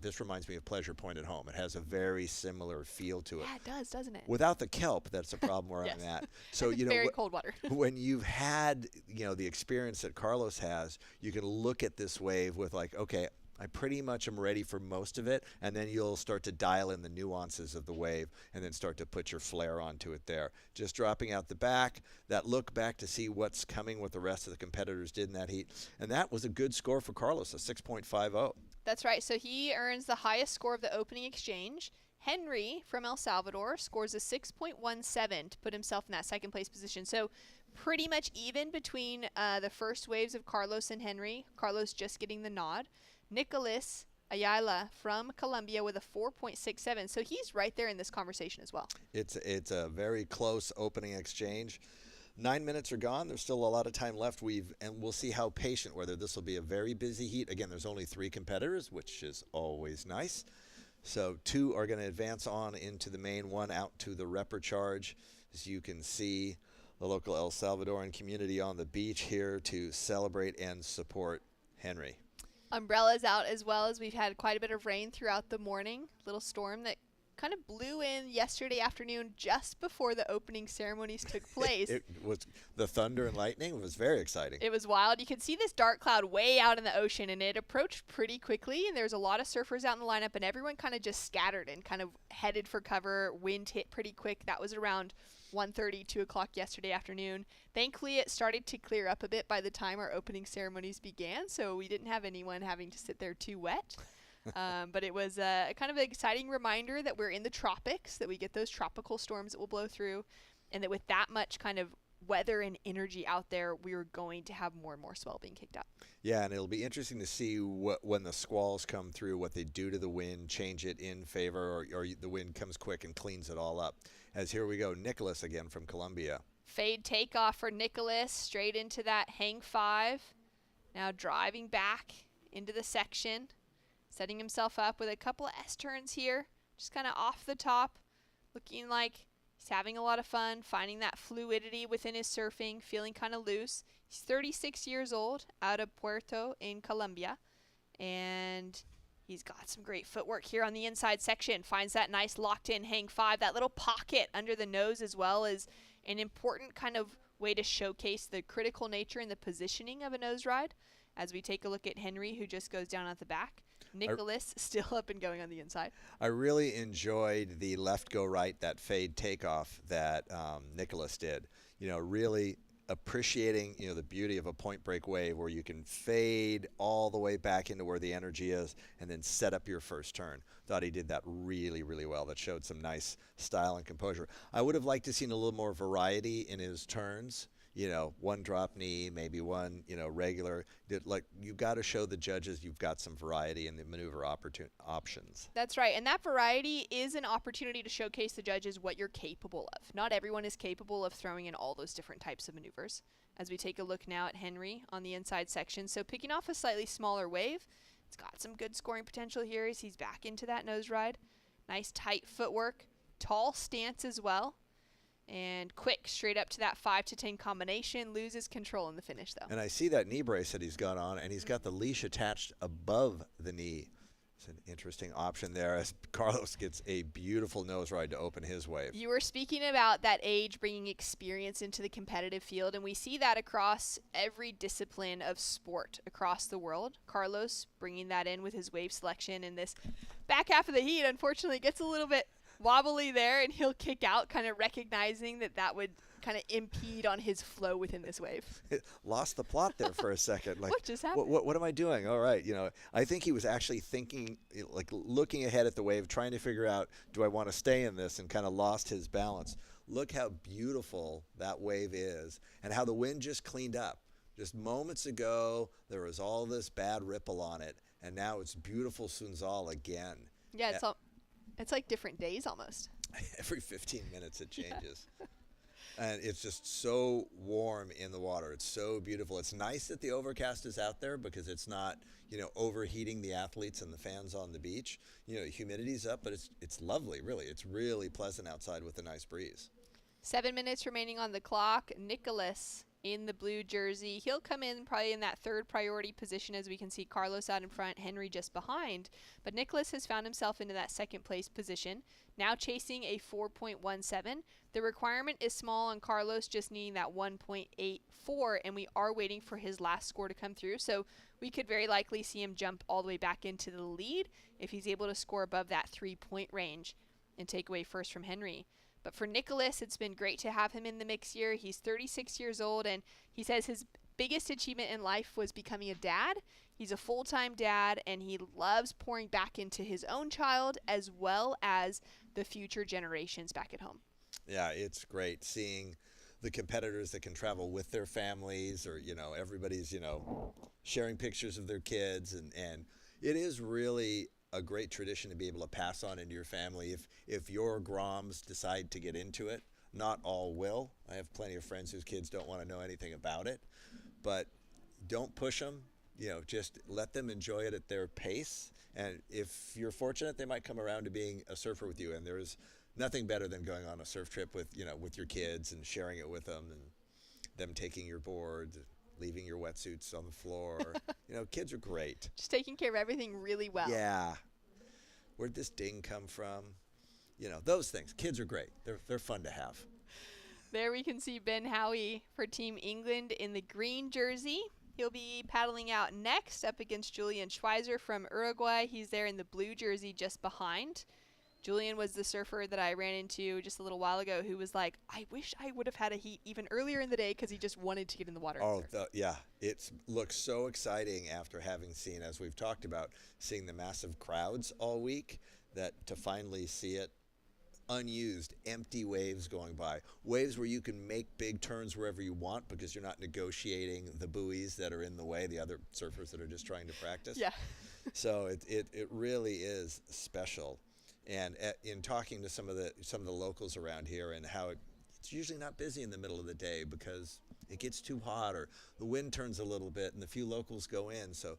this reminds me of Pleasure Point at home. It has a very similar feel to it. Yeah, it does, doesn't it? Without the kelp, that's a problem where Yes. I'm at. So, Very cold water. when you've had, the experience that Carlos has, you can look at this wave with okay, I pretty much am ready for most of it, and then you'll start to dial in the nuances of the wave and then start to put your flair onto it there. Just dropping out the back, that look back to see what's coming, what the rest of the competitors did in that heat. And that was a good score for Carlos, a 6.50. That's right. So he earns the highest score of the opening exchange. Henry from El Salvador scores a 6.17 to put himself in that second place position. So pretty much even between the first waves of Carlos and Henry. Carlos just getting the nod. Nicholas Ayala from Colombia with a 4.67. So he's right there in this conversation as well. It's a very close opening exchange. 9 minutes are gone. There's still a lot of time left. And we'll see how patient, whether this will be a very busy heat. Again, there's only 3 competitors, which is always nice. So 2 are going to advance on into the main, 1 out to the repechage. As you can see, the local El Salvadoran community on the beach here to celebrate and support Henry. Umbrellas out as well, as we've had quite a bit of rain throughout the morning. Little storm that kind of blew in yesterday afternoon just before the opening ceremonies took place. It was the thunder and lightning was very exciting. It was wild. You could see this dark cloud way out in the ocean, and it approached pretty quickly, and there's a lot of surfers out in the lineup, and everyone kind of just scattered and kind of headed for cover. Wind hit pretty quick. That was around 1:30, 2 o'clock yesterday afternoon. Thankfully, it started to clear up a bit by the time our opening ceremonies began, so we didn't have anyone having to sit there too wet. But it was a kind of an exciting reminder that we're in the tropics, that we get those tropical storms that will blow through, and that with that much kind of weather and energy out there, we are going to have more and more swell being kicked up. Yeah, and it'll be interesting to see when the squalls come through, what they do to the wind, change it in favor, or the wind comes quick and cleans it all up. As here we go, Nicholas again from Colombia. Fade takeoff for Nicholas, straight into that hang 5. Now driving back into the section, setting himself up with a couple of S-turns here, just kind of off the top, looking like he's having a lot of fun, finding that fluidity within his surfing, feeling kind of loose. He's 36 years old, out of Puerto in Colombia, and he's got some great footwork here on the inside section. Finds that nice locked-in hang 5. That little pocket under the nose as well is an important kind of way to showcase the critical nature and the positioning of a nose ride. As we take a look at Henry, who just goes down at the back. Nicholas still up and going on the inside. I really enjoyed the left go right, that fade takeoff that Nicholas did. You know, really appreciating, you know, the beauty of a point break wave where you can fade all the way back into where the energy is and then set up your first turn. Thought he did that really, really well. That showed some nice style and composure. I would have liked to seen a little more variety in his turns. You know, 1 drop knee, maybe 1, you know, regular. Like, you got to show the judges you've got some variety in the maneuver options. That's right, and that variety is an opportunity to showcase the judges what you're capable of. Not everyone is capable of throwing in all those different types of maneuvers. As we take a look now at Henry on the inside section. So picking off a slightly smaller wave, it's got some good scoring potential here as he's back into that nose ride. Nice tight footwork, tall stance as well. And quick, straight up to that 5 to 10 combination, loses control in the finish, though. And I see that knee brace that he's got on, and he's got the leash attached above the knee. It's an interesting option there as Carlos gets a beautiful nose ride to open his wave. You were speaking about that age bringing experience into the competitive field, and we see that across every discipline of sport across the world. Carlos bringing that in with his wave selection, and this back half of the heat, unfortunately, gets a little bit wobbly there, and he'll kick out, kind of recognizing that that would kind of impede on his flow within this wave. Lost the plot there for a second. Like, what just happened? What am I doing? All right, you know, I think he was actually thinking, like looking ahead at the wave, trying to figure out, do I want to stay in this, and kind of lost his balance. Look how beautiful that wave is and how the wind just cleaned up. Just moments ago, there was all this bad ripple on it, and now it's beautiful Sunzal again. Yeah, it's like different days almost. Every 15 minutes it changes. And it's just so warm in the water. It's so beautiful. It's nice that the overcast is out there because it's not, you know, overheating the athletes and the fans on the beach. You know, humidity's up, but it's lovely, really. It's really pleasant outside with a nice breeze. 7 minutes remaining on the clock. Nicholas in the blue jersey. He'll come in probably in that 3rd priority position, as we can see Carlos out in front, Henry just behind. But Nicholas has found himself into that 2nd place position, now chasing a 4.17. The requirement is small on Carlos, just needing that 1.84, and we are waiting for his last score to come through. So we could very likely see him jump all the way back into the lead if he's able to score above that 3-point range and take away first from Henry. But for Nicholas, it's been great to have him in the mix here. He's 36 years old, and he says his biggest achievement in life was becoming a dad. He's a full-time dad, and he loves pouring back into his own child as well as the future generations back at home. Yeah, it's great seeing the competitors that can travel with their families, or, you know, everybody's, you know, sharing pictures of their kids, and it is really a great tradition to be able to pass on into your family if your Groms decide to get into it. Not all will. I have plenty of friends whose kids don't want to know anything about it, but don't push them. Just let them enjoy it at their pace. And if you're fortunate, they might come around to being a surfer with you. And there's nothing better than going on a surf trip with your kids and sharing it with them, and them taking your board, leaving your wetsuits on the floor. Kids are great. Just taking care of everything really well. Yeah. Where'd this ding come from? Those things. Kids are great. They're fun to have. There we can see Ben Howie for Team England in the green jersey. He'll be paddling out next up against Julian Schweizer from Uruguay. He's there in the blue jersey just behind. Julian was the surfer that I ran into just a little while ago who was like, I wish I would have had a heat even earlier in the day because he just wanted to get in the water. Oh, yeah. It looks so exciting after having seen, as we've talked about, seeing the massive crowds all week, that to finally see it unused, empty waves going by. Waves where you can make big turns wherever you want because you're not negotiating the buoys that are in the way, the other surfers that are just trying to practice. Yeah. So it really is special. And in talking to some of the locals around here, and how it's usually not busy in the middle of the day because it gets too hot or the wind turns a little bit and the few locals go in. So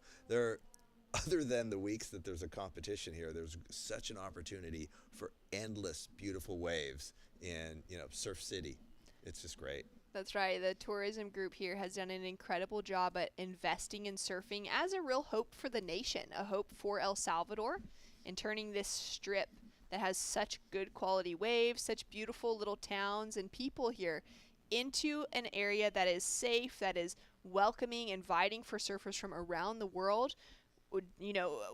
other than the weeks that there's a competition here, there's such an opportunity for endless beautiful waves in Surf City. It's just great. That's right. The tourism group here has done an incredible job at investing in surfing as a real hope for the nation, a hope for El Salvador, and turning this strip that has such good quality waves, such beautiful little towns and people here into an area that is safe, that is welcoming, inviting for surfers from around the world,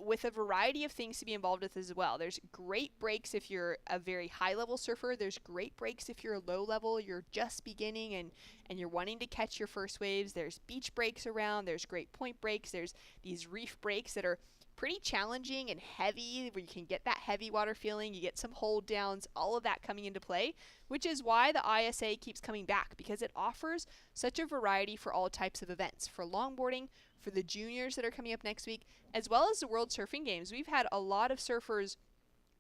with a variety of things to be involved with as well. There's great breaks if you're a very high level surfer. There's great breaks if you're low level, you're just beginning and you're wanting to catch your first waves. There's beach breaks around. There's great point breaks. There's these reef breaks that are pretty challenging and heavy, where you can get that heavy water feeling. You get some hold downs, all of that coming into play, which is why the ISA keeps coming back, because it offers such a variety for all types of events, for longboarding, for the juniors that are coming up next week, as well as the World Surfing Games. We've had a lot of surfers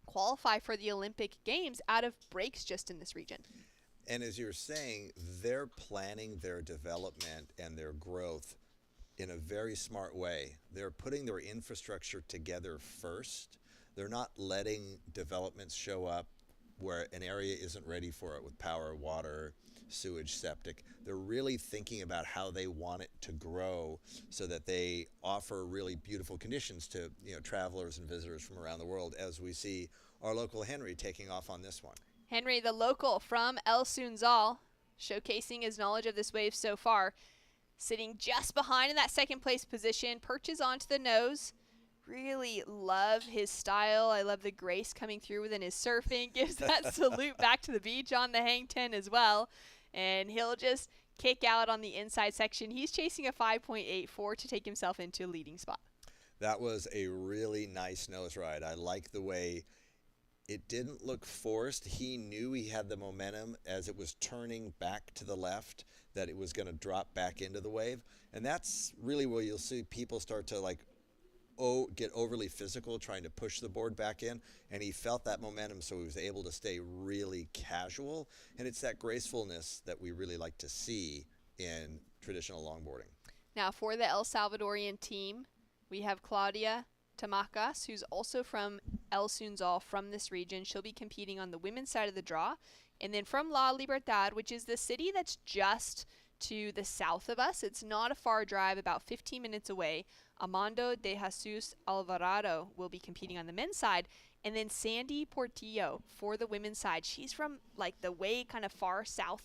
qualify for the Olympic Games out of breaks just in this region. And as you're saying, they're planning their development and their growth in a very smart way. They're putting their infrastructure together first. They're not letting developments show up where an area isn't ready for it with power, water, sewage, septic. They're really thinking about how they want it to grow so that they offer really beautiful conditions to travelers and visitors from around the world, as we see our local Henry taking off on this one. Henry, the local from El Sunzal, showcasing his knowledge of this wave so far. Sitting just behind in that second place position, perches onto the nose. Really love his style. I love the grace coming through within his surfing. Gives that salute back to the beach on the hang 10 as well. And he'll just kick out on the inside section. He's chasing a 5.84 to take himself into a leading spot. That was a really nice nose ride. I like the way it didn't look forced. He knew he had the momentum as it was turning back to the left, that it was going to drop back into the wave. And that's really where you'll see people start to get overly physical, trying to push the board back in. And he felt that momentum, so he was able to stay really casual. And it's that gracefulness that we really like to see in traditional longboarding. Now for the El Salvadorian team, we have Claudia Tamacas, who's also from El Sunzal, from this region. She'll be competing on the women's side of the draw. And then from La Libertad, which is the city that's just to the south of us, it's not a far drive, about 15 minutes away, Amando de Jesus Alvarado will be competing on the men's side. And then Sandy Portillo for the women's side. She's from the way kind of far south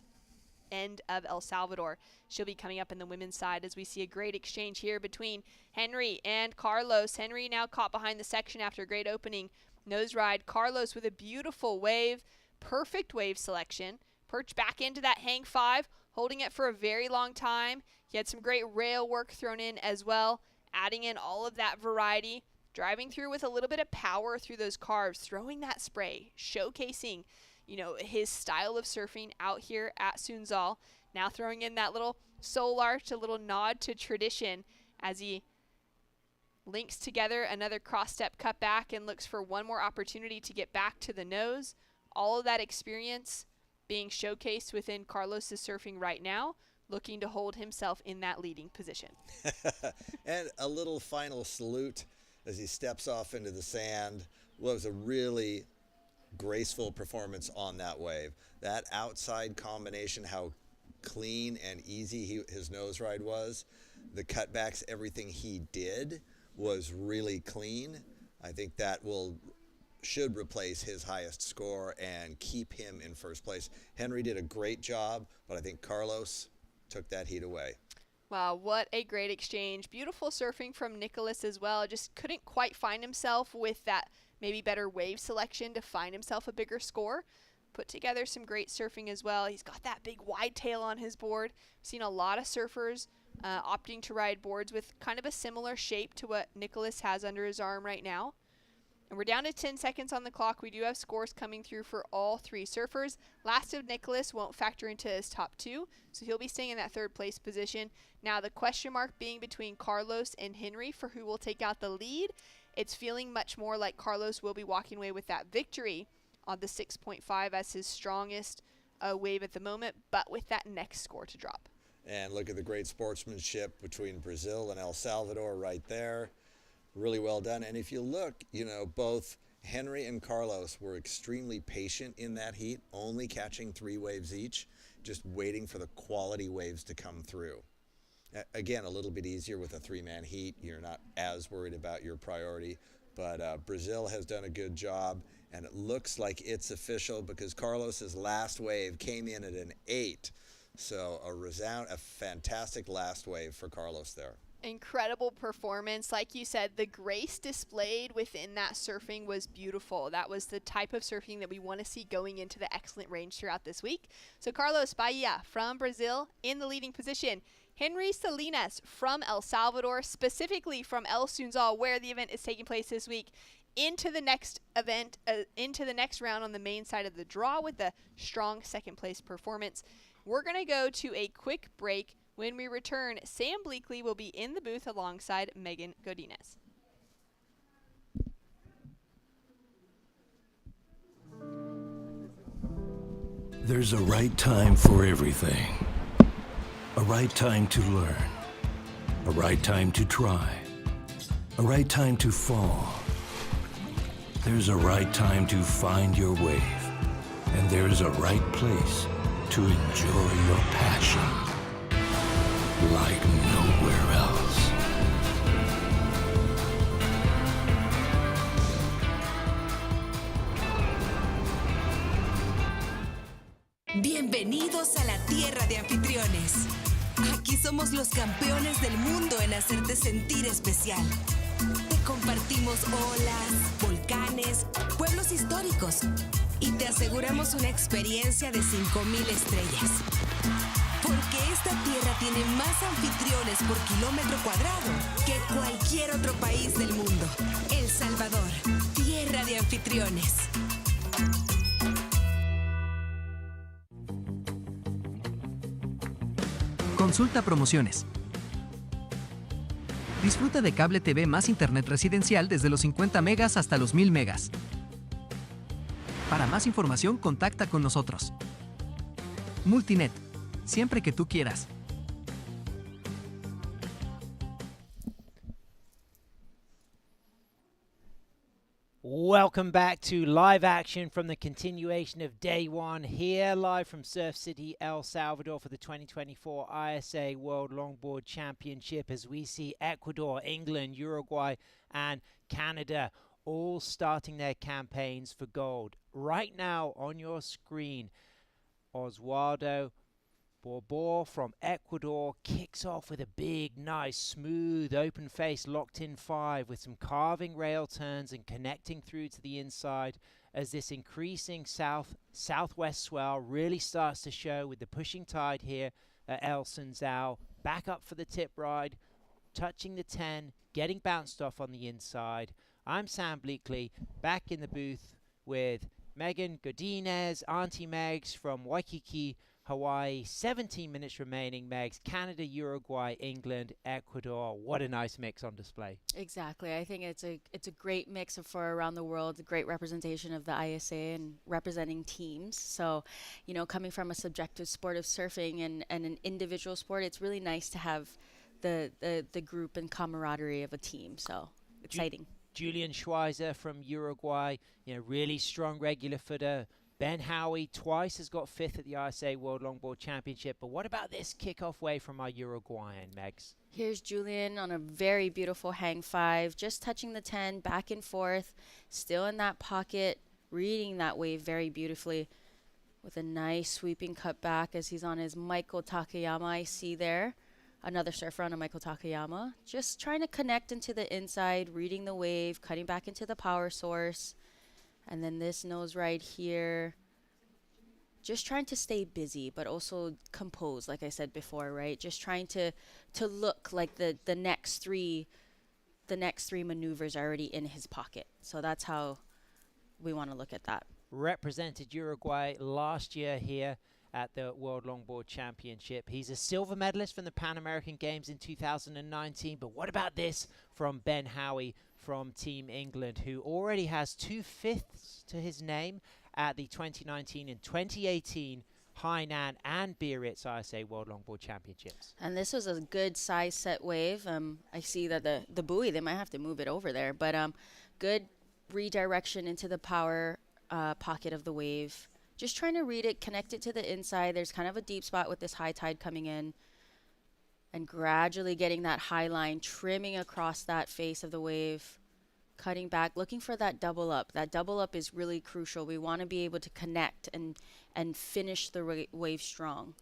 end of El Salvador. She'll be coming up in the women's side, as we see a great exchange here between Henry and Carlos. Henry now caught behind the section after a great opening nose ride. Carlos with a beautiful wave, perfect wave selection, perched back into that hang 5, holding it for a very long time. He had some great rail work thrown in as well, adding in all of that variety, driving through with a little bit of power through those carves, throwing that spray, showcasing his style of surfing out here at Sunzal. Now throwing in that little soul arch, a little nod to tradition, as he links together another cross-step cut back and looks for one more opportunity to get back to the nose. All of that experience being showcased within Carlos's surfing right now, looking to hold himself in that leading position. And a little final salute as he steps off into the sand. Was a really graceful performance on that wave. That outside combination, how clean and easy his nose ride was, the cutbacks, everything he did was really clean. I think that should replace his highest score and keep him in first place. Henry did a great job, but I think Carlos took that heat away. Wow, what a great exchange. Beautiful surfing from Nicholas as well. Just couldn't quite find himself with that maybe better wave selection to find himself a bigger score. Put together some great surfing as well. He's got that big wide tail on his board. I've seen a lot of surfers opting to ride boards with kind of a similar shape to what Nicholas has under his arm right now. And we're down to 10 seconds on the clock. We do have scores coming through for all three surfers. Last of Nicholas won't factor into his top two, so he'll be staying in that third place position. Now the question mark being between Carlos and Henry for who will take out the lead. It's feeling much more like Carlos will be walking away with that victory on the 6.5 as his strongest wave at the moment, but with that next score to drop. And look at the great sportsmanship between Brazil and El Salvador right there. Really well done. And if you look, both Henry and Carlos were extremely patient in that heat, only catching 3 waves each, just waiting for the quality waves to come through. Again, a little bit easier with a 3-man heat. You're not as worried about your priority. But Brazil has done a good job, and it looks like it's official because Carlos's last wave came in at an 8. So a fantastic last wave for Carlos there. Incredible performance. Like you said, the grace displayed within that surfing was beautiful. That was the type of surfing that we want to see going into the excellent range throughout this week. So Carlos Bahia from Brazil in the leading position. Henry Salinas from El Salvador, specifically from El Sunzal, where the event is taking place this week, into the next event, into the next round on the main side of the draw with a strong second place performance. We're going to go to a quick break. When we return, Sam Bleakley will be in the booth alongside Megan Godinez. There's a right time for everything. A right time to learn. A right time to try. A right time to fall. There's a right time to find your wave. And there's a right place to enjoy your passion like nowhere else. Bienvenidos a la tierra de anfitriones. Aquí somos los campeones del mundo en hacerte sentir especial. Te compartimos olas, volcanes, pueblos históricos y te aseguramos una experiencia de 5,000 estrellas. Porque esta tierra tiene más anfitriones por kilómetro cuadrado que cualquier otro país del mundo. El Salvador, tierra de anfitriones. Consulta promociones. Disfruta de cable TV más internet residencial desde los 50 megas hasta los 1000 megas. Para más información, contacta con nosotros. Multinet, siempre que tú quieras. Welcome back to live action from the continuation of day one here live from Surf City, El Salvador for the 2024 ISA World Longboard Championship as we see Ecuador, England, Uruguay and Canada all starting their campaigns for gold. Right now on your screen, Oswaldo Borbor from Ecuador kicks off with a big, nice, smooth, open-face, locked-in 5 with some carving rail turns and connecting through to the inside as this increasing southwest swell really starts to show with the pushing tide here at El Sunzal. Back up for the tip ride, touching the 10, getting bounced off on the inside. I'm Sam Bleakley, back in the booth with Megan Godinez, Auntie Megs from Waikiki, Hawaii. 17 minutes remaining, Megs. Canada, Uruguay, England, Ecuador. What a nice mix on display. Exactly. I think it's a great mix for around the world, a great representation of the ISA and representing teams. So, coming from a subjective sport of surfing and an individual sport, it's really nice to have the group and camaraderie of a team. So exciting. Julian Schweizer from Uruguay, really strong regular footer. Ben Howie twice has got 5th at the ISA World Longboard Championship. But what about this kickoff wave from our Uruguayan, Megs? Here's Julian on a very beautiful hang 5, just touching the 10, back and forth, still in that pocket, reading that wave very beautifully with a nice sweeping cut back as he's on his Michael Takayama. I see there another surfer on a Michael Takayama, just trying to connect into the inside, reading the wave, cutting back into the power source. And then this nose right here, just trying to stay busy, but also composed, like I said before, right? Just trying to look like the next three maneuvers are already in his pocket. So that's how we want to look at that. Represented Uruguay last year here at the World Longboard Championship. He's a silver medalist from the Pan American Games in 2019. But what about this from Ben Howie from Team England, who already has 2 5ths to his name at the 2019 and 2018 Hainan and Biarritz ISA World Longboard Championships. And this was a good size set wave. I see that the buoy, they might have to move it over there, but good redirection into the power pocket of the wave. Just trying to read it, connect it to the inside. There's kind of a deep spot with this high tide coming in. And gradually getting that high line, trimming across that face of the wave, cutting back, looking for that double up. That double up is really crucial. We want to be able to connect and finish the wave strong.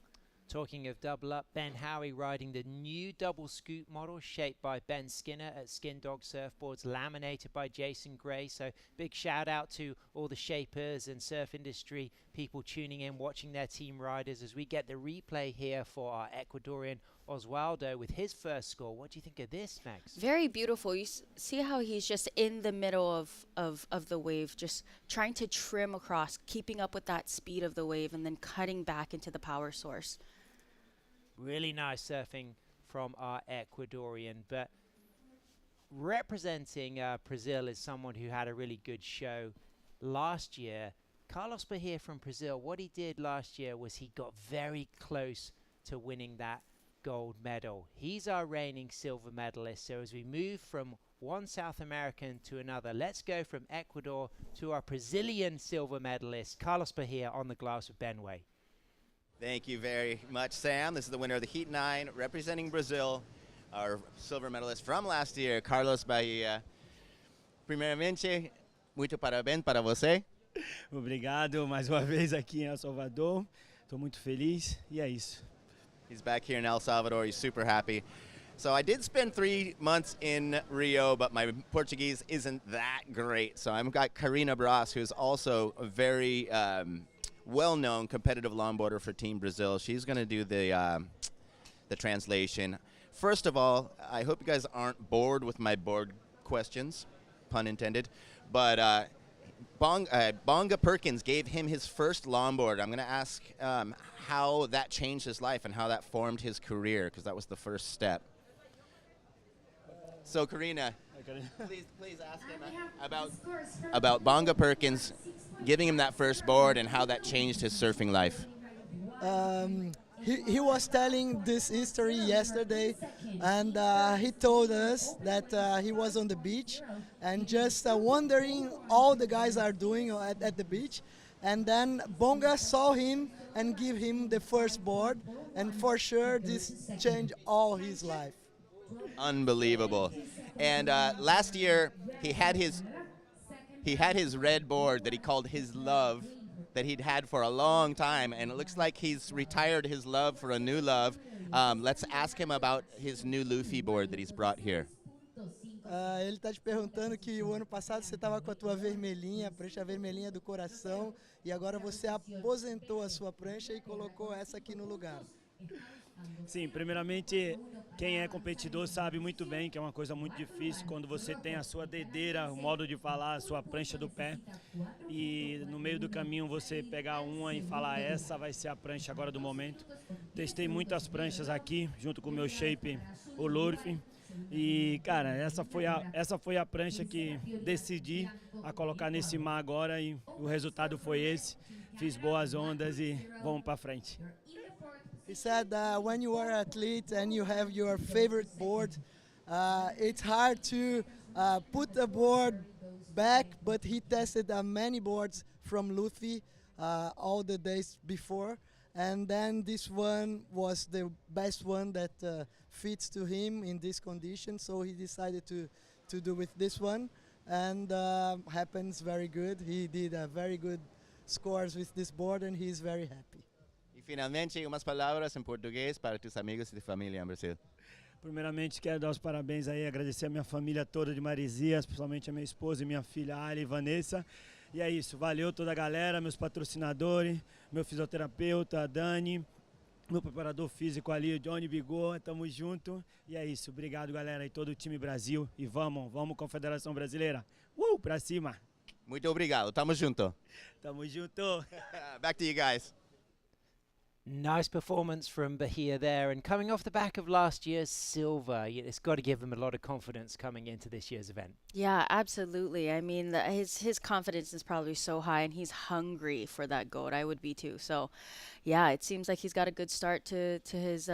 Talking of double up, Ben Howie riding the new double scoop model shaped by Ben Skinner at Skin Dog Surfboards, laminated by Jason Gray. So big shout out to all the shapers and surf industry people tuning in, watching their team riders as we get the replay here for our Ecuadorian Oswaldo with his first score. What do you think of this, Max? Very beautiful. You see how he's just in the middle of the wave, just trying to trim across, keeping up with that speed of the wave and then cutting back into the power source. Really nice surfing from our Ecuadorian, but representing Brazil is someone who had a really good show last year. Carlos Bahia from Brazil, what he did last year was he got very close to winning that gold medal. He's our reigning silver medalist. So as we move from one South American to another, let's go from Ecuador to our Brazilian silver medalist, Carlos Bahia, on the glass with Benway. Thank you very much, Sam. This is the winner of the Heat 9, representing Brazil, our silver medalist from last year, Carlos Bahia. Primeiramente, muito parabéns para você. Obrigado mais uma vez aqui em El Salvador. Estou muito feliz e é isso. He's back here in El Salvador. He's super happy. So I did spend 3 months in Rio, but my Portuguese isn't that great. So I've got Karina Bras, who's also a very well-known competitive longboarder for Team Brazil. She's going to do the translation. First of all, I hope you guys aren't bored with my board questions, pun intended. But Bonga Perkins gave him his first longboard. I'm going to ask how that changed his life and how that formed his career, because that was the first step. So, Karina, please ask him about Bonga Perkins giving him that first board and how that changed his surfing life. He was telling this history yesterday, and he told us that he was on the beach and just wondering all the guys are doing at the beach. And then Bonga saw him and gave him the first board, and for sure this changed all his life. Unbelievable. And last year he had his red board that he called his love, that he'd had for a long time, and it looks like he's retired his love for a new love. Let's ask him about his new Luffy board that he's brought here. Ele está te perguntando que o ano passado você estava com a tua vermelhinha, a prancha vermelhinha do coração, e agora você aposentou a sua prancha e colocou essa aqui no lugar. Sim, primeiramente, quem é competidor sabe muito bem que é uma coisa muito difícil quando você tem a sua dedeira, o modo de falar, a sua prancha do pé, e no meio do caminho você pegar uma e falar essa vai ser a prancha agora do momento. Testei muitas pranchas aqui, junto com o meu shape, o Lurf, e cara, essa foi a prancha que decidi a colocar nesse mar agora e o resultado foi esse. Fiz boas ondas e vamos para frente. He said that when you are an athlete and you have your favorite board, it's hard to put the board back, but he tested many boards from Luffy all the days before, and then this one was the best one that fits to him in this condition, so he decided to do with this one, and happens very good. He did a very good scores with this board and he's very happy. Y finalmente, umas palavras em português para tus amigos e família em Brasil. Primeiramente, quero dar os parabéns aí, agradecer a minha família toda de Marizias, principalmente a minha esposa e minha filha Ali e Vanessa. E é isso, valeu toda a galera, meus patrocinadores, meu fisioterapeuta, a Dani, meu preparador físico ali, o Johnny Bigô, tamo junto. E é isso, obrigado galera e todo o time Brasil. E vamos Confederação Brasileira. Pra cima! Muito obrigado, tamo junto. Tamo junto. Back to you guys. Nice performance from Bahia there, and coming off the back of last year's silver, it's got to give him a lot of confidence coming into this year's event. Yeah, absolutely. I mean, his confidence is probably so high, and he's hungry for that gold. I would be too. So, yeah, it seems like he's got a good start to his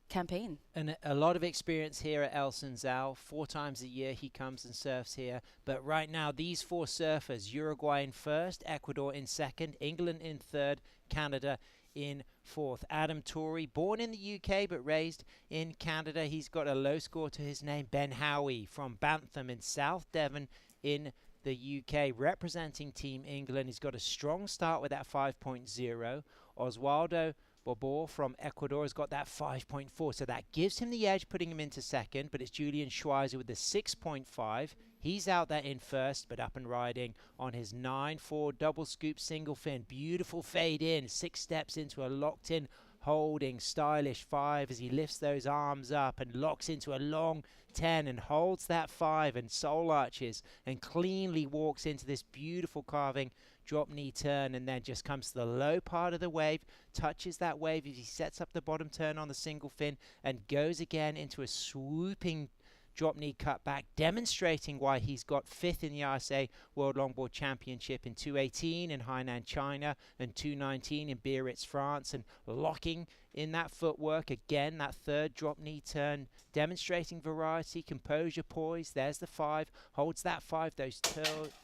campaign. And a lot of experience here at El Sunzal. 4 times a year he comes and surfs here. But right now, these 4 surfers, Uruguay in first, Ecuador in second, England in third, Canada in 4th. Adam Torrey, born in the UK but raised in Canada. He's got a low score to his name. Ben Howie from Bantham in South Devon in the UK, representing Team England. He's got a strong start with that 5.0. Oswaldo Bobo from Ecuador has got that 5.4, so that gives him the edge, putting him into second, but it's Julian Schweizer with the 6.5. He's out there in first, but up and riding on his 9.4 double scoop single fin. Beautiful fade in, 6 steps into a locked in, holding, stylish 5 as he lifts those arms up and locks into a long 10 and holds that 5 and soul arches and cleanly walks into this beautiful carving drop knee turn, and then just comes to the low part of the wave, touches that wave as he sets up the bottom turn on the single fin and goes again into a swooping drop knee cut back, demonstrating why he's got 5th in the ISA World Longboard Championship in 218 in Hainan, China, and 219 in Biarritz, France, and locking in that footwork again, that 3rd drop knee turn, demonstrating variety, composure, poise. There's the 5, holds that 5, those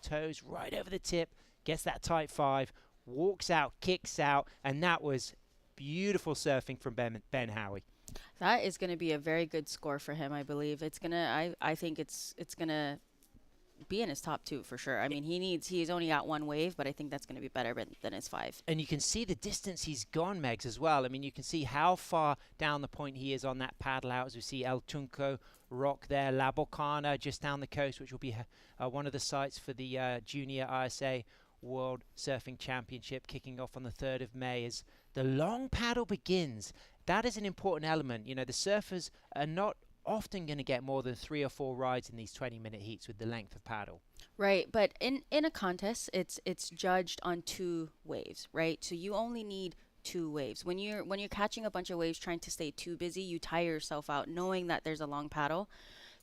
toes right over the tip, gets that tight 5, walks out, kicks out, and that was beautiful surfing from Ben Howie. That is going to be a very good score for him, I believe. It's gonna. I think it's gonna be in his top 2 for sure. I mean, he's only got 1 wave, but I think that's going to be better than his 5. And you can see the distance he's gone, Megs, as well. I mean, you can see how far down the point he is on that paddle out, as we see El Tunco Rock there, La Bocana just down the coast, which will be one of the sites for the Junior ISA World Surfing Championship kicking off on the 3rd of May as the long paddle begins. That is an important element. You know, the surfers are not often going to get more than 3 or 4 rides in these 20-minute heats with the length of paddle. Right, but in a contest, it's judged on 2 waves, right? So you only need 2 waves. When you're catching a bunch of waves trying to stay too busy, you tire yourself out knowing that there's a long paddle.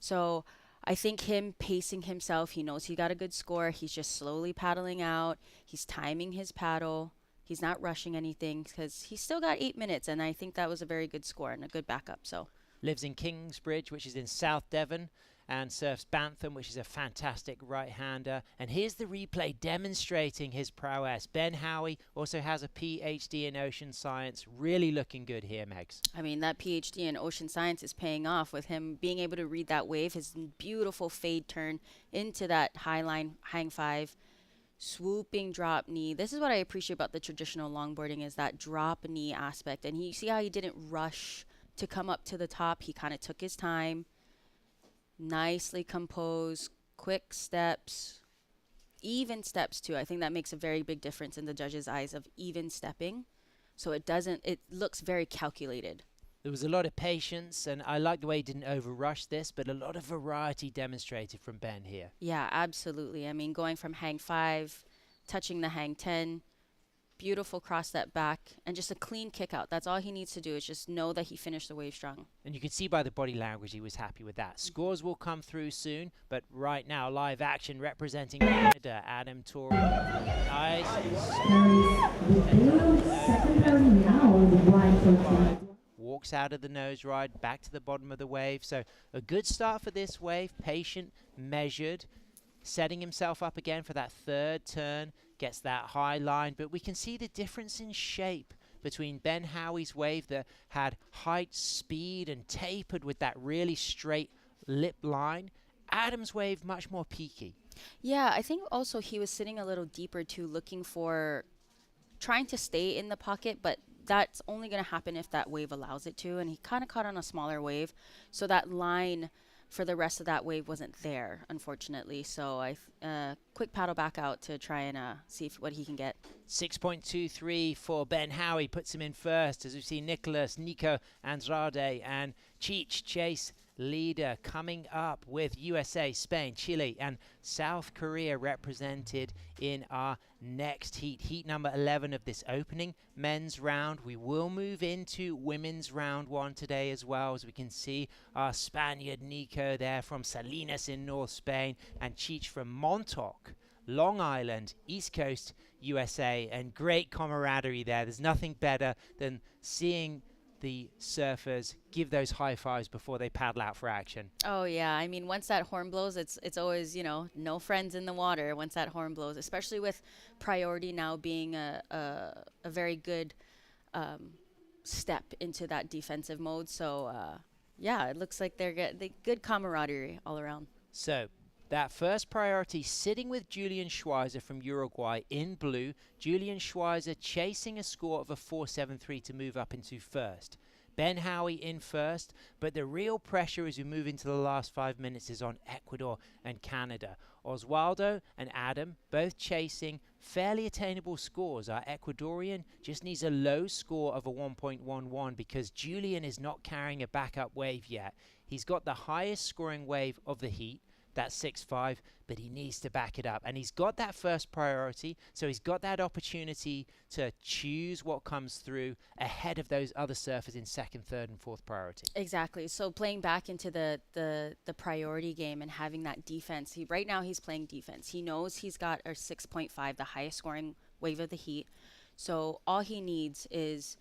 So I think him pacing himself, he knows he got a good score. He's just slowly paddling out. He's timing his paddle. He's not rushing anything because he's still got 8 minutes, and I think that was a very good score and a good backup. So lives in Kingsbridge, which is in South Devon, and surfs Bantham, which is a fantastic right-hander. And here's the replay demonstrating his prowess. Ben Howie also has a PhD in ocean science. Really looking good here, Megs. I mean, that PhD in ocean science is paying off with him being able to read that wave, his beautiful fade turn into that high line, hang 5, swooping drop knee. This is what I appreciate about the traditional longboarding, is that drop knee aspect. And you see how he didn't rush to come up to the top. He kind of took his time. Nicely composed, quick steps, even steps too. I think that makes a very big difference in the judges' eyes of even stepping. So it looks very calculated. There was a lot of patience, and I like the way he didn't overrush this, but a lot of variety demonstrated from Ben here. Yeah, absolutely. I mean, going from hang 5, touching the hang 10, beautiful cross step back, and just a clean kick out. That's all he needs to do, is just know that he finished the wave strong. And you could see by the body language he was happy with that. Scores will come through soon, but right now, live action representing Canada, Adam Torrey. Nice. Walks out of the nose ride, back to the bottom of the wave. So a good start for this wave, patient, measured, setting himself up again for that third turn, gets that high line. But we can see the difference in shape between Ben Howie's wave that had height, speed, and tapered with that really straight lip line. Adam's wave much more peaky. Yeah, I think also he was sitting a little deeper too, looking for, trying to stay in the pocket, but that's only going to happen if that wave allows it to. And he kind of caught on a smaller wave, so that line for the rest of that wave wasn't there, unfortunately. So I quick paddle back out to try and see what he can get. 6.23 for Ben Howie, puts him in first, as we see Nico Andrade and Cheech Chase leader coming up with USA, Spain, Chile, and South Korea represented in our next heat number 11 of this opening men's round. We will move into women's round 1 today as well, as we can see our Spaniard Nico there from Salinas in North Spain, and Cheech from Montauk, Long Island, East Coast, USA, and great camaraderie there. There's nothing better than seeing the surfers give those high fives before they paddle out for action. Oh yeah, I mean, once that horn blows, it's always, you know, no friends in the water once that horn blows, especially with priority now being a very good step into that defensive mode. So yeah, it looks like they're good camaraderie all around. So that first priority sitting with Julian Schweizer from Uruguay in blue. Julian Schweizer chasing a score of a 4.73 to move up into first. Ben Howie in first, but the real pressure as we move into the last 5 minutes is on Ecuador and Canada. Oswaldo and Adam both chasing fairly attainable scores. Our Ecuadorian just needs a low score of a 1.11 because Julian is not carrying a backup wave yet. He's got the highest scoring wave of the heat, that's 6.5, but he needs to back it up. And he's got that first priority, so he's got that opportunity to choose what comes through ahead of those other surfers in second, third, and fourth priority. Exactly. So playing back into the priority game and having that defense. Right now he's playing defense. He knows he's got a 6.5, the highest scoring wave of the heat. So all he needs is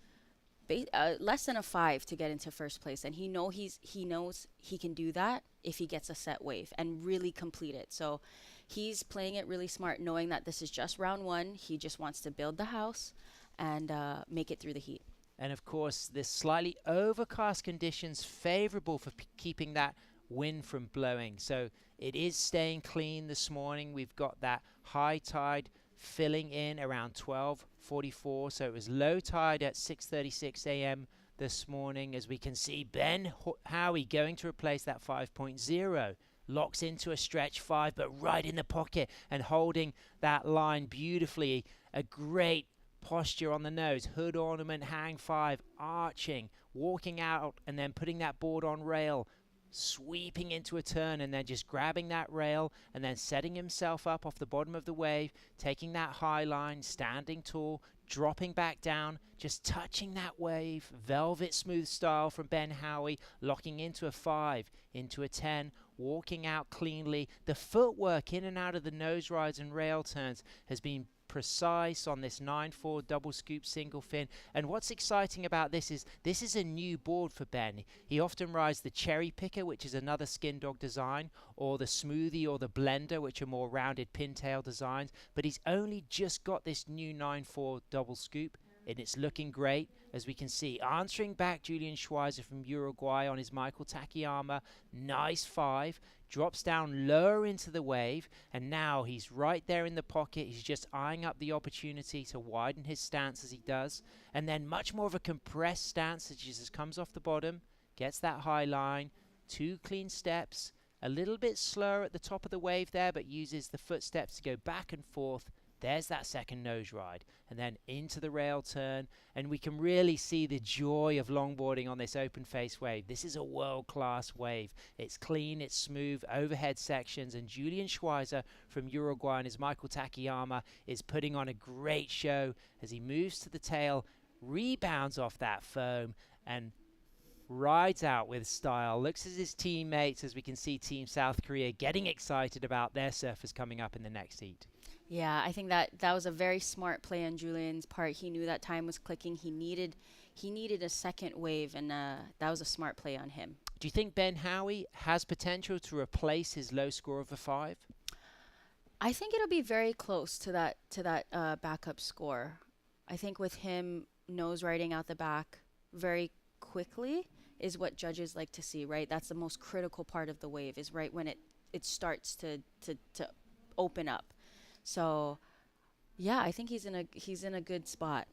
less than a 5 to get into first place, and he knows he can do that if he gets a set wave and really complete it. So he's playing it really smart, knowing that this is just round 1. He just wants to build the house and make it through the heat. And of course, this slightly overcast conditions favorable for keeping that wind from blowing. So it is staying clean this morning. We've got that high tide filling in around 12:44, so it was low tide at 6:36 a.m. this morning. As we can see, Ben Howie going to replace that 5.0, locks into a stretch 5, but right in the pocket and holding that line beautifully. A great posture on the nose, hood ornament, hang 5, arching, walking out and then putting that board on rail, sweeping into a turn and then just grabbing that rail and then setting himself up off the bottom of the wave, taking that high line, standing tall, dropping back down, just touching that wave, velvet smooth style from Ben Howie, locking into a 5, into a 10, walking out cleanly. The footwork in and out of the nose rides and rail turns has been precise on this 9.4 double scoop single fin. And what's exciting about this is a new board for Ben. He often rides the Cherry Picker, which is another skin dog design, or the Smoothie or the Blender, which are more rounded pintail designs, but he's only just got this new 9.4 double scoop, and it's looking great. As we can see, answering back Julian Schweizer from Uruguay on his Michael Takayama, nice 5, drops down lower into the wave, and now he's right there in the pocket. He's just eyeing up the opportunity to widen his stance as he does, and then much more of a compressed stance as he just comes off the bottom, gets that high line, 2 clean steps, a little bit slower at the top of the wave there, but uses the footsteps to go back and forth, There's that second nose ride, and then into the rail turn, and we can really see the joy of longboarding on this open face wave. This is a world-class wave. It's clean, it's smooth, overhead sections, and Julian Schweizer from Uruguay and his Michael Takayama is putting on a great show as he moves to the tail, rebounds off that foam, and rides out with style. Looks at his teammates, as we can see Team South Korea getting excited about their surfers coming up in the next heat. Yeah, I think that was a very smart play on Julian's part. He knew that time was clicking. He needed a second wave, and that was a smart play on him. Do you think Ben Howie has potential to replace his low score of a 5? I think it'll be very close to that backup score. I think with him nose riding out the back very quickly is what judges like to see, right? That's the most critical part of the wave, is right when it starts to open up. So, yeah, I think he's in a good spot.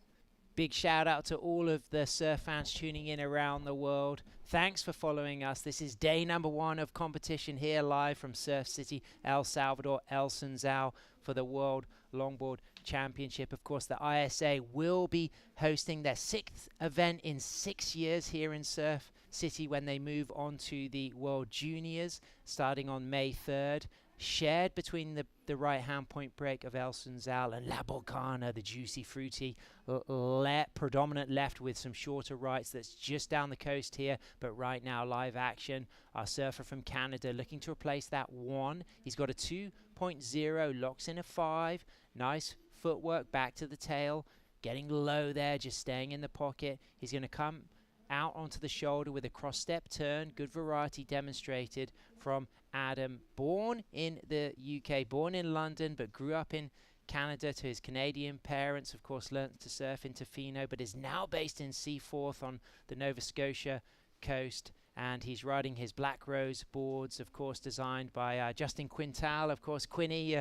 Big shout out to all of the surf fans tuning in around the world. Thanks for following us. This is day number 1 of competition here live from Surf City, El Salvador, El Sunzao for the World Longboard Championship. Of course, the ISA will be hosting their 6th event in 6 years here in Surf City when they move on to the World Juniors starting on May 3rd. Shared between the right-hand point break of El Sunzal and La Bocana, the juicy, fruity, predominant left with some shorter rights that's just down the coast here. But right now, live action. Our surfer from Canada looking to replace that 1. He's got a 2.0, locks in a 5. Nice footwork back to the tail. Getting low there, just staying in the pocket. He's going to come out onto the shoulder with a cross-step turn. Good variety demonstrated from Adam, born in the UK, born in London, but grew up in Canada to his Canadian parents. Of course, learnt to surf in Tofino, but is now based in Seaforth on the Nova Scotia coast. And he's riding his Black Rose boards, of course, designed by Justin Quintal. Of course, Quinny,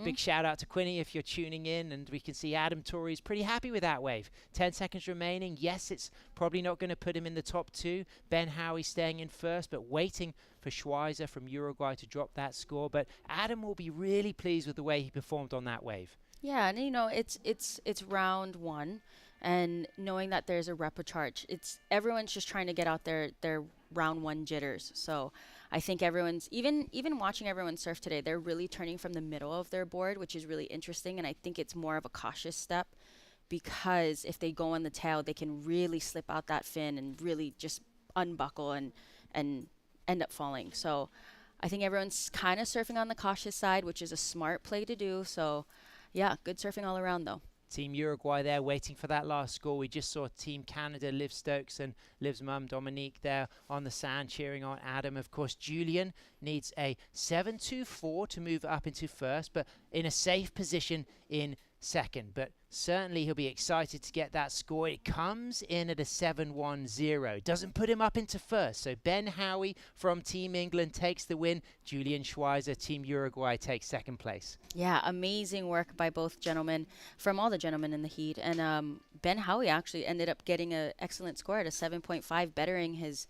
big shout out to Quinny if you're tuning in. And we can see Adam Torrey's pretty happy with that wave. 10 seconds remaining. Yes, it's probably not going to put him in the top 2. Ben Howie staying in first, but waiting for Schweizer from Uruguay to drop that score. But Adam will be really pleased with the way he performed on that wave. Yeah, and it's round 1, and knowing that there's a repercharge, everyone's just trying to get out their round 1 jitters. So I think everyone's even watching everyone surf today, they're really turning from the middle of their board, which is really interesting. And I think it's more of a cautious step, because if they go on the tail, they can really slip out that fin and really just unbuckle and end up falling. So I think everyone's kind of surfing on the cautious side, which is a smart play to do. So yeah, good surfing all around though. Team Uruguay there waiting for that last score. We just saw Team Canada, Liv Stokes and Liv's mum Dominique there on the sand cheering on Adam. Of course, Julian needs a 7.24 to move up into first, but in a safe position in second. But certainly he'll be excited to get that score. It comes in at a 7.10. Doesn't put him up into first. So Ben Howie from Team England takes the win. Julian Schweizer, Team Uruguay, takes second place. Yeah, amazing work by both gentlemen, from all the gentlemen in the heat. And Ben Howie actually ended up getting an excellent score at a 7.5, bettering his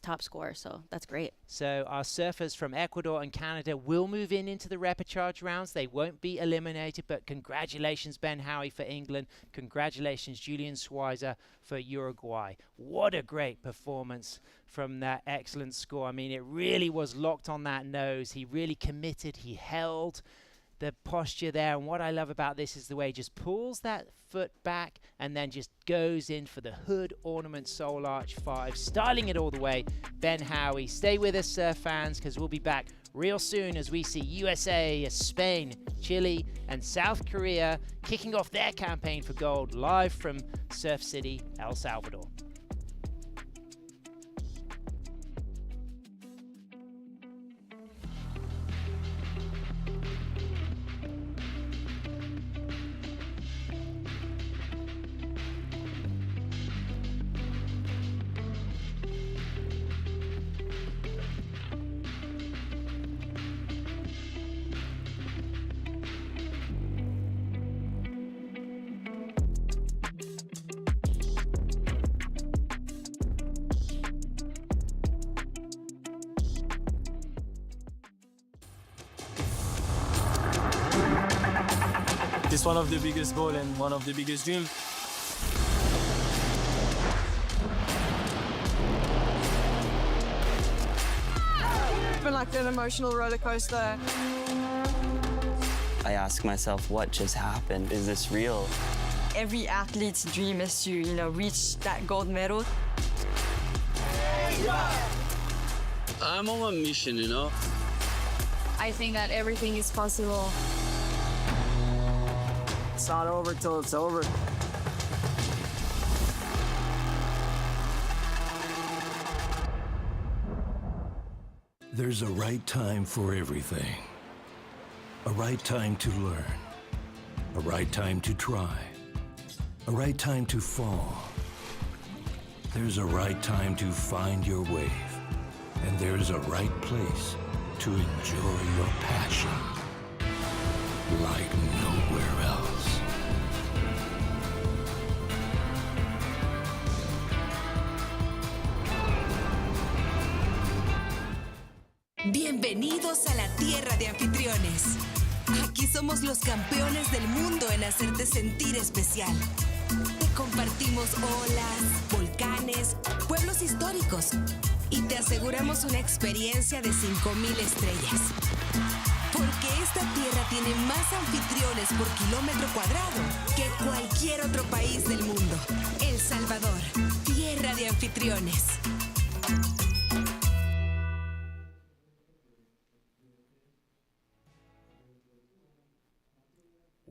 top score, so that's great. So our surfers from Ecuador and Canada will move into the repechage rounds. They won't be eliminated, but congratulations Ben Howie for England. Congratulations Julian Schweizer for Uruguay. What a great performance from that excellent score. I mean, it really was locked on that nose. He really committed. He held the posture there, and what I love about this is the way he just pulls that foot back and then just goes in for the hood ornament soul arch 5, styling it all the way. Ben Howie, stay with us, surf fans, because we'll be back real soon as we see USA, Spain, Chile and South Korea kicking off their campaign for gold live from Surf City, El Salvador. It's one of the biggest goals and one of the biggest dreams. It's been like an emotional roller coaster. I ask myself, what just happened? Is this real? Every athlete's dream is to, reach that gold medal. I'm on a mission, I think that everything is possible. It's not over till it's over. There's a right time for everything. A right time to learn. A right time to try. A right time to fall. There's a right time to find your wave. And there's a right place to enjoy your passion like nowhere else. Bienvenidos a la tierra de anfitriones. Aquí somos los campeones del mundo en hacerte sentir especial. Te compartimos olas, volcanes, pueblos históricos y te aseguramos una experiencia de 5,000 estrellas. Porque esta tierra tiene más anfitriones por kilómetro cuadrado que cualquier otro país del mundo. El Salvador, tierra de anfitriones.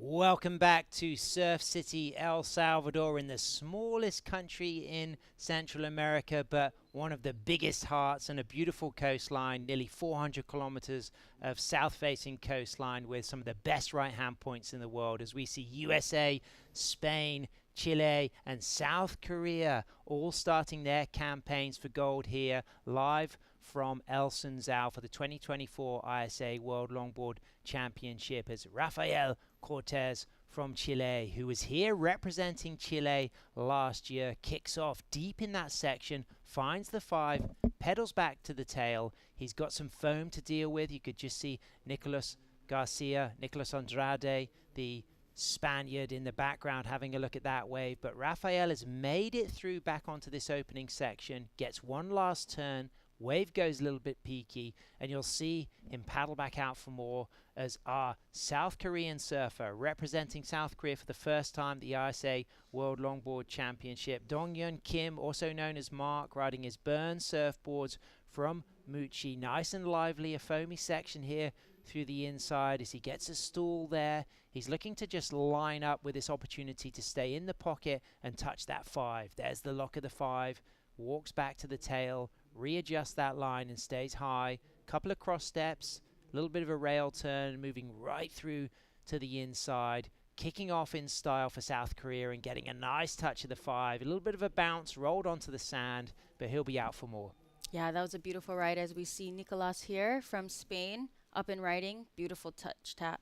Welcome back to Surf City, El Salvador, in the smallest country in Central America, but one of the biggest hearts and a beautiful coastline, nearly 400 kilometers of south-facing coastline with some of the best right-hand points in the world, as we see USA, Spain, Chile, and South Korea all starting their campaigns for gold here, live from El Sunzal for the 2024 ISA World Longboard Championship, as Rafael Cortez from Chile, who was here representing Chile last year, kicks off deep in that section, finds the 5, pedals back to the tail. He's got some foam to deal with. You could just see Nicolas Andrade, the Spaniard, in the background having a look at that wave. But Rafael has made it through back onto this opening section, gets one last turn. Wave goes a little bit peaky, and you'll see him paddle back out for more as our South Korean surfer representing South Korea for the first time at the ISA World Longboard Championship. Dong-Yun Kim, also known as Mark, riding his Burn surfboards from Muchi. Nice and lively, a foamy section here through the inside as he gets a stall there. He's looking to just line up with this opportunity to stay in the pocket and touch that 5. There's the lock of the 5. Walks back to the tail, readjusts that line and stays high. Couple of cross steps, a little bit of a rail turn, moving right through to the inside, kicking off in style for South Korea and getting a nice touch of the 5. A little bit of a bounce, rolled onto the sand, but he'll be out for more. Yeah, that was a beautiful ride as we see Nicolas here from Spain up and riding. Beautiful touch tap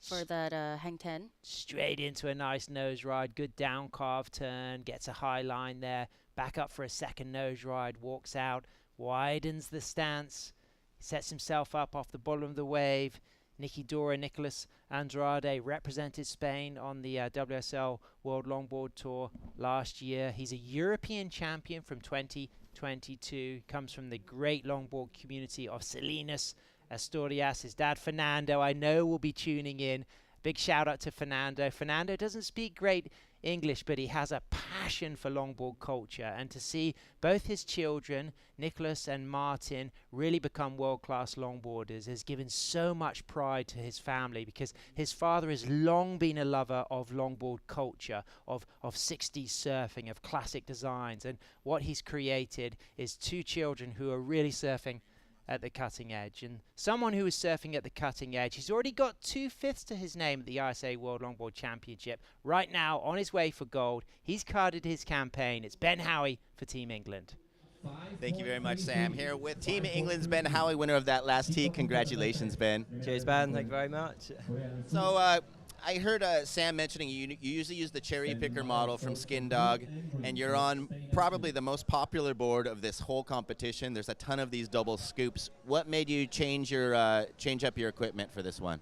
for that hang 10. Straight into a nice nose ride, good down carve turn, gets a high line there. Back up for a second nose ride, walks out, widens the stance, sets himself up off the bottom of the wave. Nicolas Andrade represented Spain on the WSL World Longboard Tour last year. He's a European champion from 2022. Comes from the great longboard community of Salinas, Asturias. His dad, Fernando, I know will be tuning in. Big shout out to Fernando. Fernando doesn't speak great English, but he has a passion for longboard culture, and to see both his children, Nicholas and Martin, really become world-class longboarders has given so much pride to his family, because his father has long been a lover of longboard culture, of 60s surfing, of classic designs, and what he's created is 2 children who are really surfing at the cutting edge. And someone who is surfing at the cutting edge, he's already got 2/5 to his name at the ISA World Longboard Championship. Right now, on his way for gold, he's carded his campaign. It's Ben Howie for Team England. Thank you very much, Sam. Here with Team England's Ben Howie, winner of that last heat. Congratulations, Ben. Cheers, Ben. Thank you very much. So, I heard Sam mentioning you usually use the cherry picker model from Skin Dog, and you're on probably the most popular board of this whole competition. There's a ton of these double scoops. What made you change up your equipment for this one?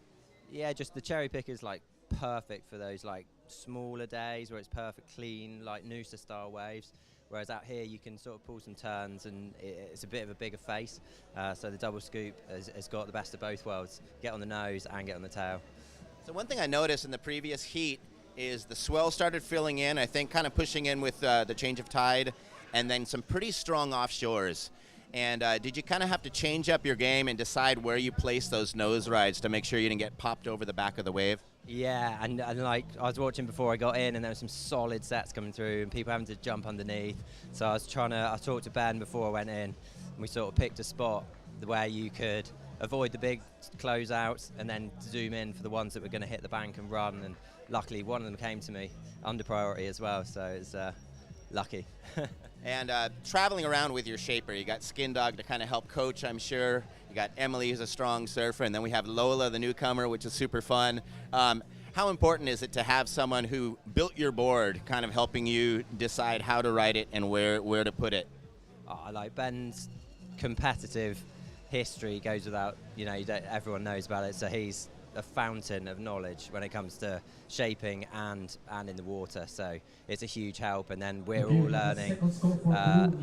Yeah, just the cherry pickers, like perfect for those like smaller days where it's perfect, clean, like Noosa style waves. Whereas out here you can sort of pull some turns and it's a bit of a bigger face. So the double scoop has got the best of both worlds. Get on the nose and get on the tail. So one thing I noticed in the previous heat is the swell started filling in, I think kind of pushing in with the change of tide, and then some pretty strong offshores. And did you kind of have to change up your game and decide where you place those nose rides to make sure you didn't get popped over the back of the wave? Yeah, and like I was watching before I got in, and there were some solid sets coming through, and people having to jump underneath. So I talked to Ben before I went in, and we sort of picked a spot where you could avoid the big closeouts and then zoom in for the ones that were going to hit the bank and run. And luckily, one of them came to me under priority as well, so it's lucky. And traveling around with your shaper, you got Skin Dog to kind of help coach, I'm sure. You got Emily, who's a strong surfer, and then we have Lola, the newcomer, which is super fun. How important is it to have someone who built your board kind of helping you decide how to ride it and where to put it? Like Ben's competitive history goes without, everyone knows about it, so he's a fountain of knowledge when it comes to shaping and in the water, so it's a huge help. And then we're all learning,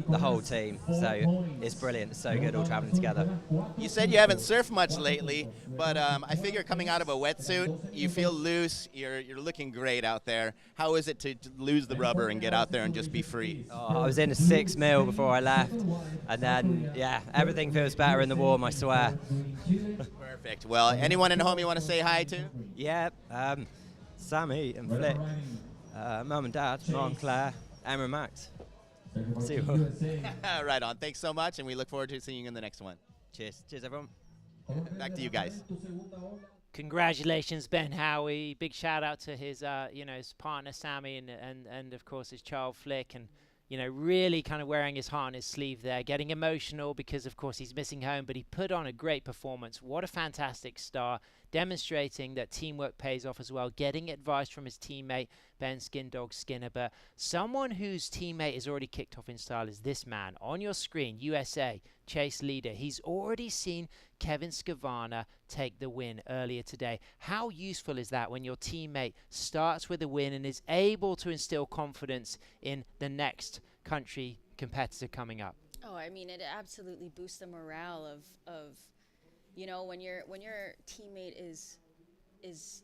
the whole team, so it's brilliant. It's so good all traveling together. You said you haven't surfed much lately, but I figure coming out of a wetsuit, you feel loose, you're looking great out there. How is it to lose the rubber and get out there and just be free? I was in a 6 mil before I left, and then everything feels better in the warm, I swear. Perfect. Well, anyone at home you want to say hi to? Yeah, Sammy and Flick, Mum and Dad, Mom, Claire, Emma and Max. See you. Right on. Thanks so much, and we look forward to seeing you in the next one. Cheers. Cheers, everyone. Back to you guys. Congratulations, Ben Howie. Big shout out to his, his partner Sammy and of course his child Flick, and really kind of wearing his heart on his sleeve there, getting emotional because, of course, he's missing home, but he put on a great performance. What a fantastic star, demonstrating that teamwork pays off as well, getting advice from his teammate, Ben Skin Dog Skinner. But someone whose teammate is already kicked off in style is this man. On your screen, USA, chase leader. He's already seen Kevin Skavana take the win earlier today. How useful is that when your teammate starts with a win and is able to instill confidence in the next country competitor coming up? Oh, I mean, it absolutely boosts the morale of when your teammate is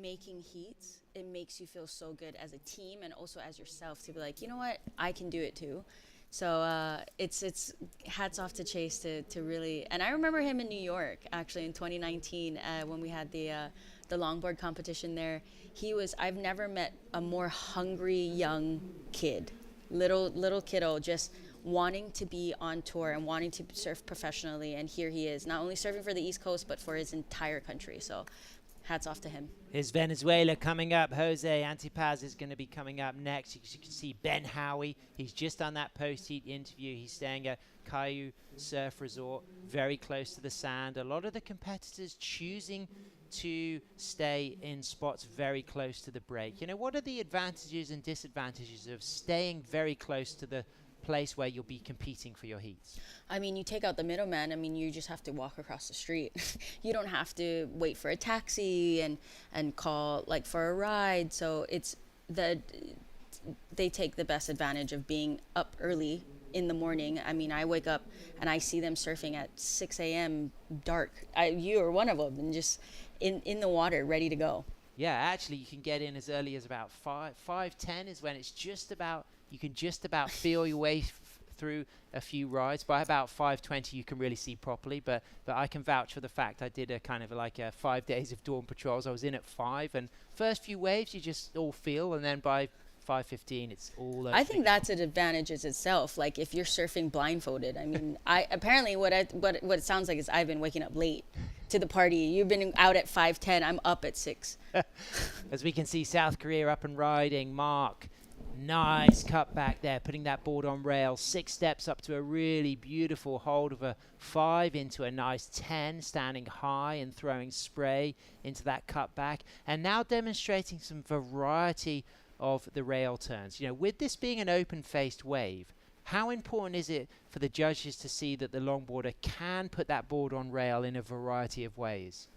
making heats, it makes you feel so good as a team and also as yourself to be like, you know what, I can do it too. So it's hats off to Chase to really, and I remember him in New York actually in 2019 when we had the longboard competition there. I've never met a more hungry young kid, little kiddo, just wanting to be on tour and wanting to surf professionally, and here he is, not only surfing for the East Coast but for his entire country. So hats off to him. Here's Venezuela coming up. Jose Antipaz is going to be coming up next. You can see Ben Howie. He's just done that post-heat interview. He's staying at Caillou Surf Resort, very close to the sand. A lot of the competitors choosing to stay in spots very close to the break. What are the advantages and disadvantages of staying very close to the place where you'll be competing for your heats? I mean, you take out the middleman. I mean, you just have to walk across the street. You don't have to wait for a taxi and call for a ride. So they take the best advantage of being up early in the morning. I mean, I wake up and I see them surfing at 6 a.m. dark. You are one of them, and just in the water, ready to go. Yeah, actually, you can get in as early as about 5:10 is when it's just about, you can just about feel your way through a few rides. By about 5:20, you can really see properly. But I can vouch for the fact I did a kind of like a 5 days of dawn patrols. I was in at 5, and first few waves you just all feel, and then by 5:15 it's all I think that's an advantage as itself. Like if you're surfing blindfolded, I mean, apparently what it sounds like is I've been waking up late to the party. You've been out at 5:10. I'm up at 6. As we can see, South Korea up and riding. Mark, nice cut back there, putting that board on rail. 6 steps up to a really beautiful hold of a 5 into a nice 10, standing high and throwing spray into that cut back. And now demonstrating some variety of the rail turns. With this being an open-faced wave, how important is it for the judges to see that the longboarder can put that board on rail in a variety of ways?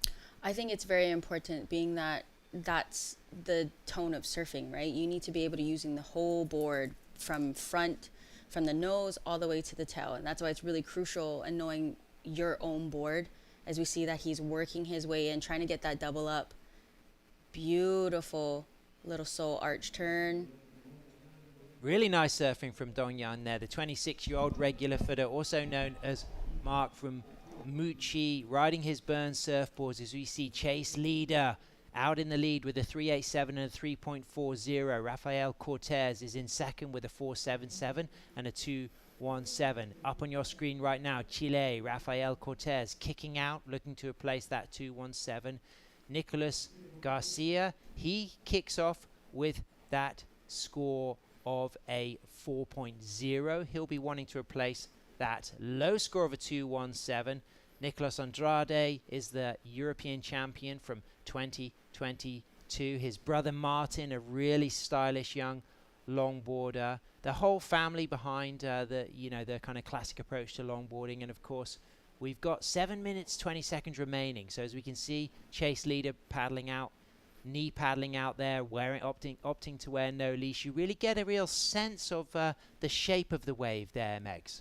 I think it's very important, being that that's the tone of surfing, right? You need to be able to using the whole board from the nose all the way to the tail. And that's why it's really crucial in knowing your own board, as we see that he's working his way in, trying to get that double up. Beautiful little soul arch turn. Really nice surfing from Dongyan there, the 26-year-old regular footer, also known as Mark from Muchi, riding his Burn surfboards as we see Chase Leader out in the lead with a 3.87 and a 3.40. Rafael Cortez is in second with a 4.77 and a 2.17. Up on your screen right now, Chile, Rafael Cortez kicking out, looking to replace that 2.17. Nicolas Garcia, he kicks off with that score of a 4.0. He'll be wanting to replace that low score of a 2.17. Nicolas Andrade is the European champion from 2022. His brother Martin, a really stylish young longboarder. The whole family behind the kind of classic approach to longboarding. And of course, we've got 7 minutes 20 seconds remaining. So as we can see, Chase Leader paddling out, knee paddling out there, opting to wear no leash. You really get a real sense of the shape of the wave there, Megs.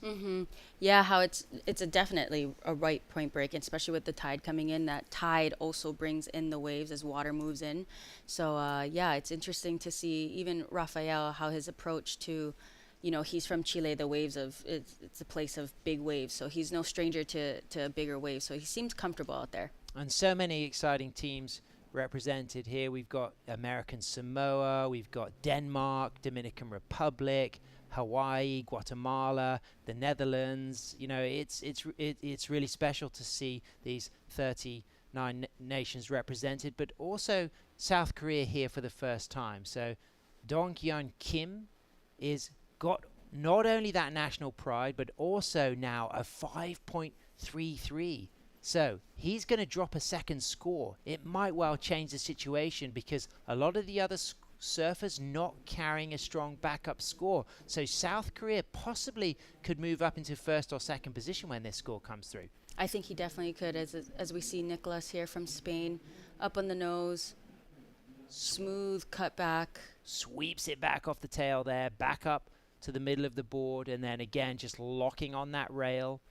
Yeah, how it's definitely a right point break, especially with the tide coming in. That tide also brings in the waves as water moves in. So yeah, it's interesting to see even Rafael, how his approach to, he's from Chile, the waves of, it's a place of big waves. So he's no stranger to bigger waves. So he seems comfortable out there. And so many exciting teams represented here. We've got American Samoa, we've got Denmark, Dominican Republic, Hawaii, Guatemala, the Netherlands. It's really special to see these 39 nations represented, but also South Korea here for the first time. So Donghyun Kim is got not only that national pride, but also now a 5.33. So he's going to drop a second score. It might well change the situation because a lot of the other surfers not carrying a strong backup score. So South Korea possibly could move up into first or second position when this score comes through. I think he definitely could, as we see Nicolas here from Spain, up on the nose, smooth cut back. Sweeps it back off the tail there, back up to the middle of the board, and then again just locking on that rail.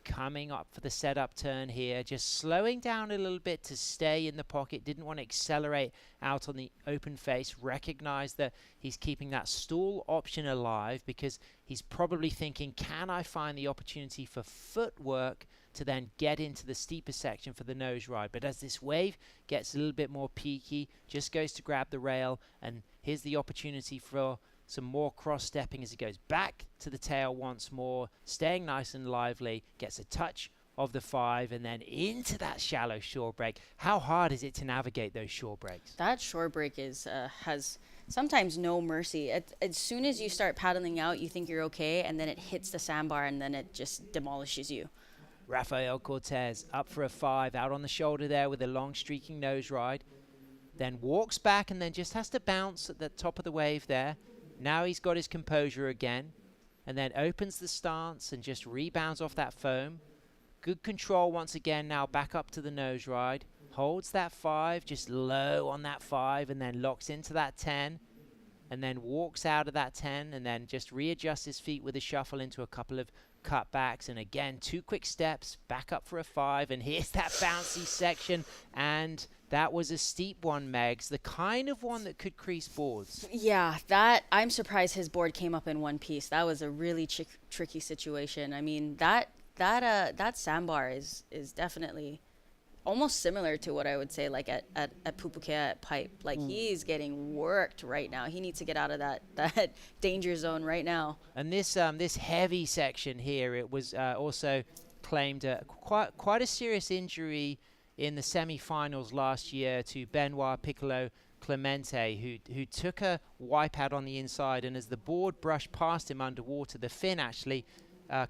Coming up for the setup turn here, just slowing down a little bit to stay in the pocket. Didn't want to accelerate out on the open face. Recognized that he's keeping that stall option alive because he's probably thinking, can I find the opportunity for footwork to then get into the steeper section for the nose ride? But as this wave gets a little bit more peaky, just goes to grab the rail, and here's the opportunity for some more cross-stepping as he goes back to the tail once more, staying nice and lively, gets a touch of the 5, and then into that shallow shore break. How hard is it to navigate those shore breaks? That shore break has sometimes no mercy. As soon as you start paddling out, you think you're okay, and then it hits the sandbar, and then it just demolishes you. Rafael Cortez up for a 5, out on the shoulder there with a long streaking nose ride. Then walks back and then just has to bounce at the top of the wave there. Now he's got his composure again, and then opens the stance and just rebounds off that foam. Good control once again, now back up to the nose ride. Holds that 5, just low on that 5, and then locks into that 10, and then walks out of that 10, and then just readjusts his feet with a shuffle into a couple of cutbacks, and again 2 quick steps, back up for a 5, and here's that bouncy section, and that was a steep one, Megs, the kind of one that could crease boards. Yeah, that I'm surprised his board came up in one piece. That was a really tricky situation. I mean, that sandbar is definitely almost similar to what I would say like at Pupukea at Pipe. Like he's getting worked right now. He needs to get out of that danger zone right now. And this heavy section here, it was also claimed quite a serious injury in the semi-finals last year to Benoit Piccolo Clemente, who took a wipeout on the inside, and as the board brushed past him underwater, the fin actually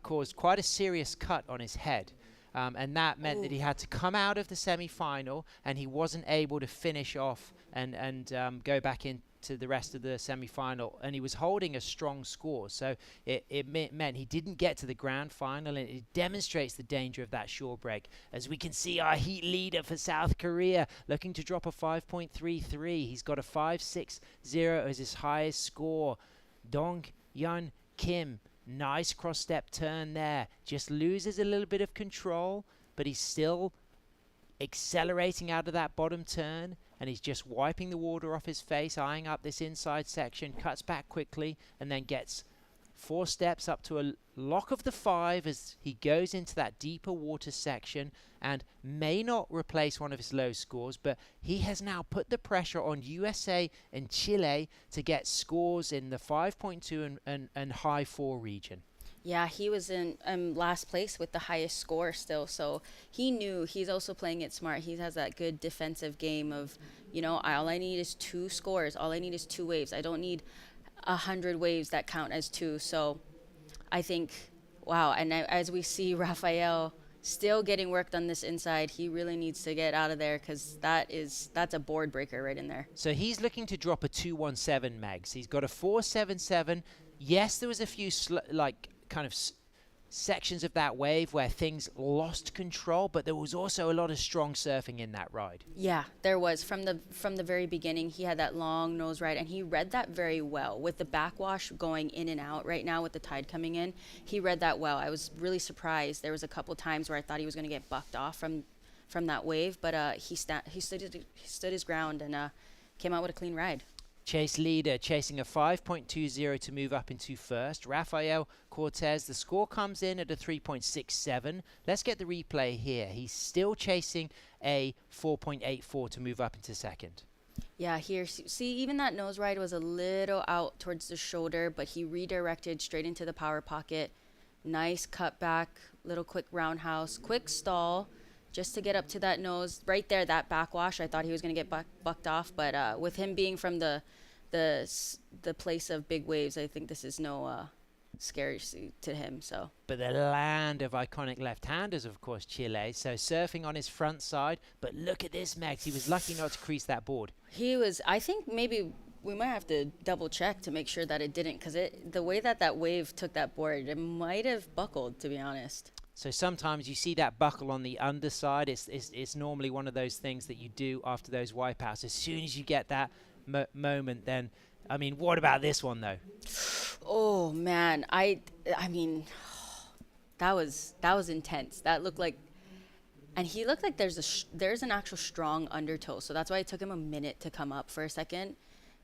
caused quite a serious cut on his head. And that meant that he had to come out of the semi-final, and he wasn't able to finish off and go back in to the rest of the semi-final, and he was holding a strong score. So it meant he didn't get to the grand final, and it demonstrates the danger of that shore break. As we can see, our heat leader for South Korea looking to drop a 5.33. He's got a 5.60 as his highest score. Dong Hyun Kim, nice cross-step turn there. Just loses a little bit of control, but he's still accelerating out of that bottom turn, and he's just wiping the water off his face, eyeing up this inside section, cuts back quickly, and then gets 4 steps up to a lock of the 5 as he goes into that deeper water section, and may not replace one of his low scores, but he has now put the pressure on USA and Chile to get scores in the 5.2 and high 4 region. Yeah, he was in last place with the highest score still, so he knew. He's also playing it smart. He has that good defensive game of, all I need is 2 scores. All I need is 2 waves. I don't need 100 waves that count as 2. So I think, wow. And as we see Rafael still getting worked on this inside, he really needs to get out of there, because that's a board breaker right in there. So he's looking to drop a 2.17, Megs. He's got a 4.77. Yes, there was a few kind of sections of that wave where things lost control, but there was also a lot of strong surfing in that ride. Yeah, there was. From the very beginning, he had that long nose ride, and he read that very well. With the backwash going in and out right now with the tide coming in, he read that well. I was really surprised. There was a couple times where I thought he was going to get bucked off from that wave, but he stood his ground and came out with a clean ride. Chase leader chasing a 5.20 to move up into first. Rafael Cortez, the score comes in at a 3.67. Let's get the replay here. He's still chasing a 4.84 to move up into second. Yeah, here, see, even that nose ride was a little out towards the shoulder, but he redirected straight into the power pocket. Nice cutback, little quick roundhouse, quick stall, just to get up to that nose. Right there, that backwash, I thought he was going to get bucked off, but with him being from the place of big waves, I think this is no scary to him. So. But the land of iconic left-handers, of course, Chile. So surfing on his front side, but look at this, Megs. He was lucky not to crease that board. He was, I think maybe we might have to double check to make sure that it didn't, because the way that wave took that board, it might have buckled, to be honest. So sometimes you see that buckle on the underside. It's normally one of those things that you do after those wipeouts. As soon as you get that moment, then, I mean, what about this one, though? Oh, man. I mean, that was intense. That looked like, and he looked like there's an actual strong undertow. So that's why it took him a minute to come up for a second.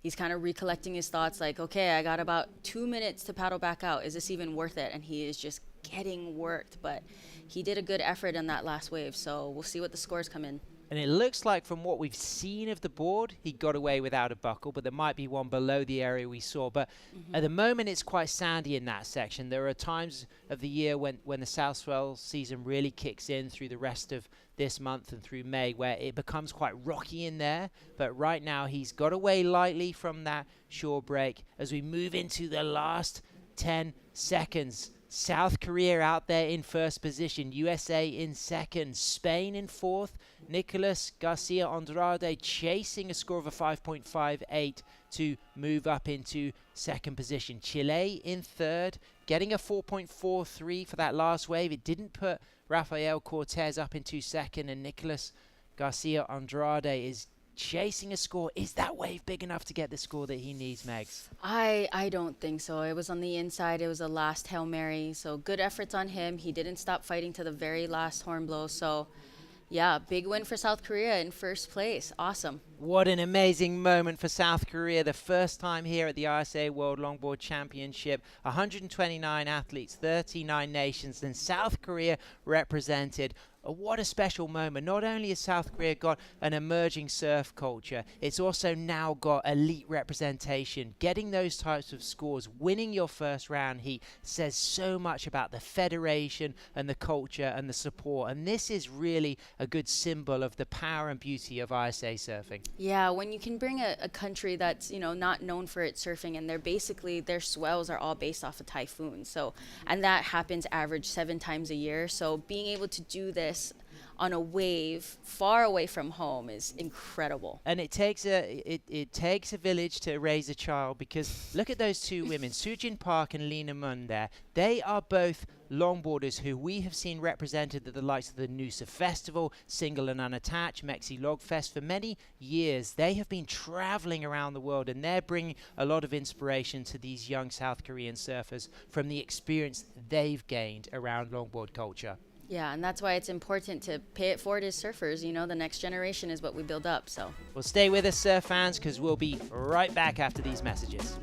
He's kind of recollecting his thoughts, like, okay, I got about 2 minutes to paddle back out. Is this even worth it? And he is just getting worked, but he did a good effort on that last wave, so we'll see what the scores come in. And it looks like from what we've seen of the board, he got away without a buckle, but there might be one below the area we saw. But at the moment, it's quite sandy in that section. There are times of the year when the South Swell season really kicks in through the rest of this month and through May, where it becomes quite rocky in there. But right now, he's got away lightly from that shore break. As we move into the last 10 seconds, South Korea out there in first position, USA in second, Spain in fourth, Nicolas Garcia Andrade chasing a score of a 5.58 to move up into second position. Chile in third, getting a 4.43 for that last wave. It didn't put Rafael Cortez up into second, and Nicolas Garcia Andrade is chasing a score. Is that wave big enough to get the score that he needs, Megs? I don't think so. It was on the inside. It was a last Hail Mary. So good efforts on him. He didn't stop fighting to the very last horn blow. So yeah, big win for South Korea in first place. Awesome. What an amazing moment for South Korea. The first time here at the ISA World Longboard Championship. 129 athletes, 39 nations, and South Korea represented. What a special moment. Not only has South Korea got an emerging surf culture, it's also now got elite representation. Getting those types of scores, winning your first round heat, says so much about the federation and the culture and the support. And this is really a good symbol of the power and beauty of ISA surfing. Yeah, when you can bring a country that's, not known for its surfing, and their swells are all based off of typhoons. So, and that happens average 7 times a year. So being able to do this on a wave far away from home is incredible. And it takes a village to raise a child, because look at those two women, Sujin Park and Lena Munn there. They are both longboarders who we have seen represented at the likes of the Noosa Festival, Single and Unattached, Mexi Log Fest for many years. They have been traveling around the world, and they're bringing a lot of inspiration to these young South Korean surfers from the experience they've gained around longboard culture. Yeah, and that's why it's important to pay it forward as surfers. You know, the next generation is what we build up, so. Well, stay with us, surf fans, because we'll be right back after these messages.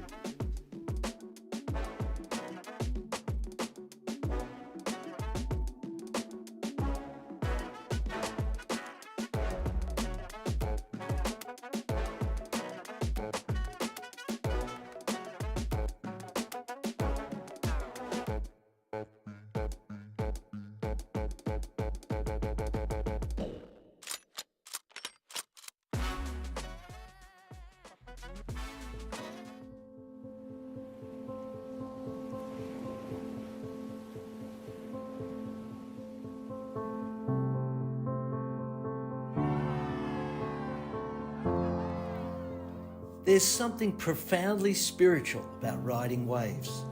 There's something profoundly spiritual about riding waves.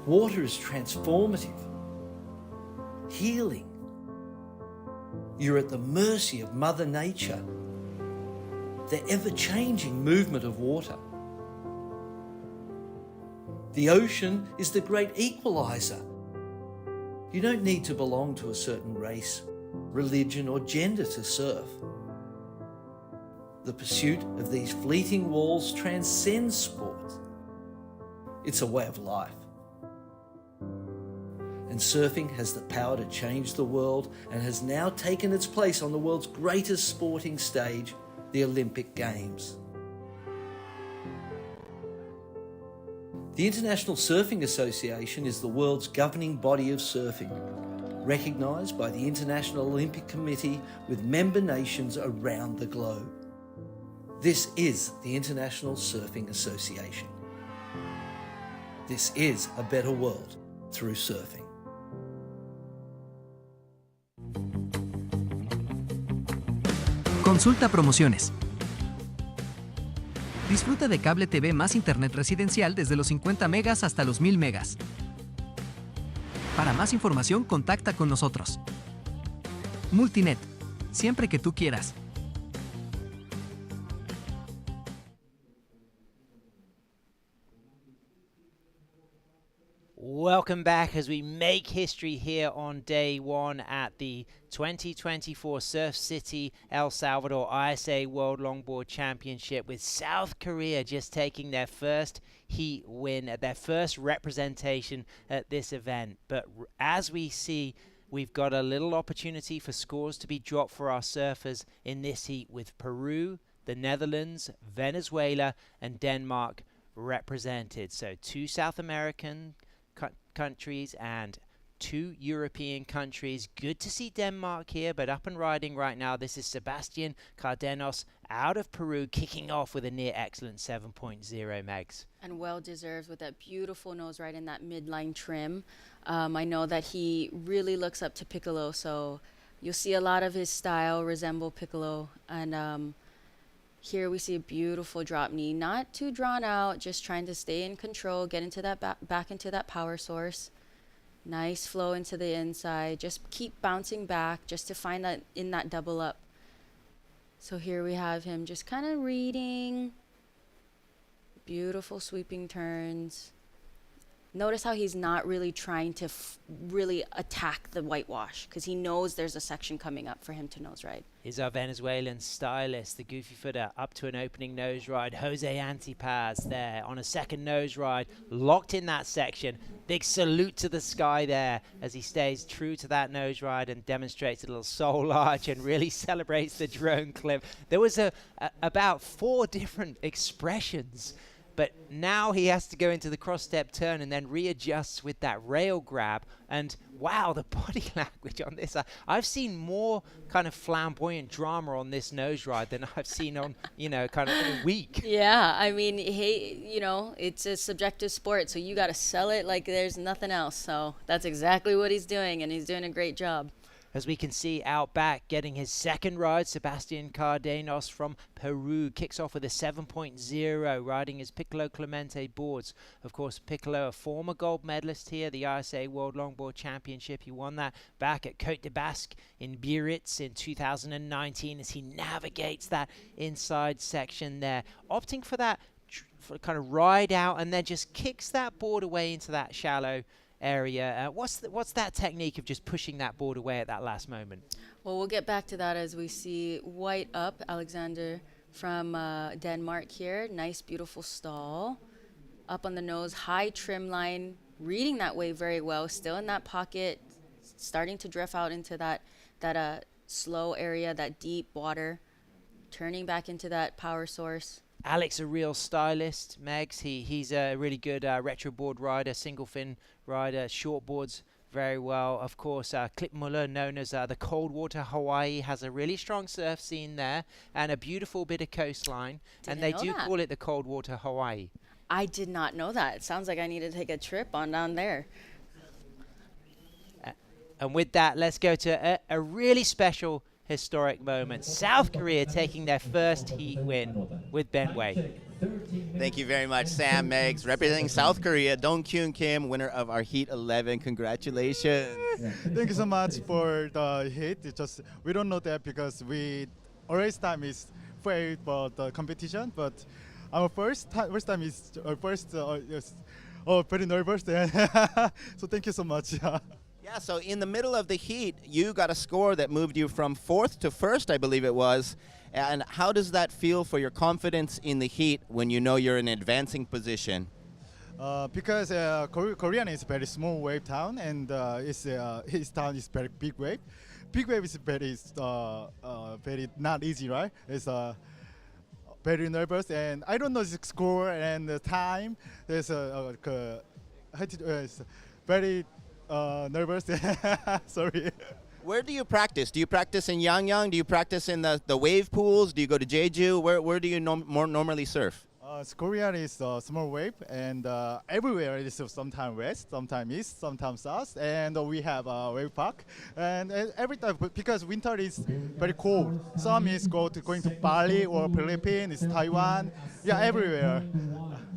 Water is transformative, healing. You're at the mercy of Mother Nature, the ever-changing movement of water. The ocean is the great equalizer. You don't need to belong to a certain race, religion, or gender to surf. The pursuit of these fleeting walls transcends sport. It's a way of life. And surfing has the power to change the world and has now taken its place on the world's greatest sporting stage, the Olympic Games. The International Surfing Association is the world's governing body of surfing, recognised by the International Olympic Committee with member nations around the globe. This is the International Surfing Association. This is a better world through surfing. Consulta promociones. Disfruta de cable TV más internet residencial desde los 50 megas hasta los 1000 megas. Para más información, contacta con nosotros. Multinet, siempre que tú quieras. Welcome back as we make history here on day one at the 2024 Surf City El Salvador ISA World Longboard Championship, with South Korea just taking their first heat win at their first representation at this event. But as we see, we've got a little opportunity for scores to be dropped for our surfers in this heat, with Peru, the Netherlands, Venezuela, and Denmark represented. So 2 South American countries and 2 European countries. Good to see Denmark here, but up and riding right now. This is Sebastian Cardenos out of Peru, kicking off with a near excellent 7.0 megs. And well deserved with that beautiful nose ride in that midline trim. I know that he really looks up to Piccolo, so you'll see a lot of his style resemble Piccolo. And here we see a beautiful drop knee, not too drawn out, just trying to stay in control, get into that back into that power source. Nice flow into the inside. Just keep bouncing back just to find that in that double up. So here we have him just kind of reading. Beautiful sweeping turns. Notice how he's not really trying to really attack the whitewash, because he knows there's a section coming up for him to nose ride. Here's our Venezuelan stylist, the goofy footer, up to an opening nose ride. Jose Antipaz there on a second nose ride, locked in that section. Big salute to the sky there as he stays true to that nose ride and demonstrates a little soul arch and really celebrates the drone clip. There was about 4 different expressions. But now he has to go into the cross-step turn and then readjusts with that rail grab. And wow, the body language on this. I've seen more kind of flamboyant drama on this nose ride than I've seen on, kind of a week. Yeah, I mean, hey, it's a subjective sport, so you got to sell it like there's nothing else. So that's exactly what he's doing, and he's doing a great job. As we can see out back, getting his second ride, Sebastian Cardenas from Peru kicks off with a 7.0, riding his Piccolo Clemente boards. Of course, Piccolo, a former gold medalist here, the ISA World Longboard Championship. He won that back at Côte de Basque in Biarritz in 2019 as he navigates that inside section there, opting for that kind of ride out and then just kicks that board away into that shallow area. What's that technique of just pushing that board away at that last moment? Well, we'll get back to that as we see white up, Alexander from Denmark here. Nice, beautiful stall. Up on the nose, high trim line, reading that wave very well. Still in that pocket, starting to drift out into that slow area, that deep water. Turning back into that power source. Alex, a real stylist, Megs. He's a really good retro board rider, single fin rider, short boards very well. Of course, Clip Muller, known as the Coldwater Hawaii, has a really strong surf scene there and a beautiful bit of coastline. And they do call it the Coldwater Hawaii. I did not know that. It sounds like I need to take a trip on down there. And with that, let's go to a really special historic moment. South Korea taking their first heat win with Ben Wei. Thank you very much, Sam, Megs. Representing South Korea, Dong-Kyun Kim, winner of our Heat 11. Congratulations. Thank you so much for the heat. It's just we don't know that because we always time is fair for the competition, but our first time is very nervous. So thank you so much. Yeah, so in the middle of the heat, you got a score that moved you from 4th to 1st, I believe it was. And how does that feel for your confidence in the heat when you know you're in an advancing position? Because Korean is a very small wave town, and his town is very big wave. Big wave is very not easy, right? It's very nervous, and I don't know the score and the time. There's very nervous. Sorry. Where do you practice? Do you practice in Yangyang? Do you practice in the wave pools? Do you go to Jeju? Where do you more normally surf? Korea is a small wave, and everywhere it is sometimes west, sometimes east, sometimes south, and we have a wave park. And every time, because winter is very cold, some is going to Bali or Philippines, Taiwan, yeah, everywhere.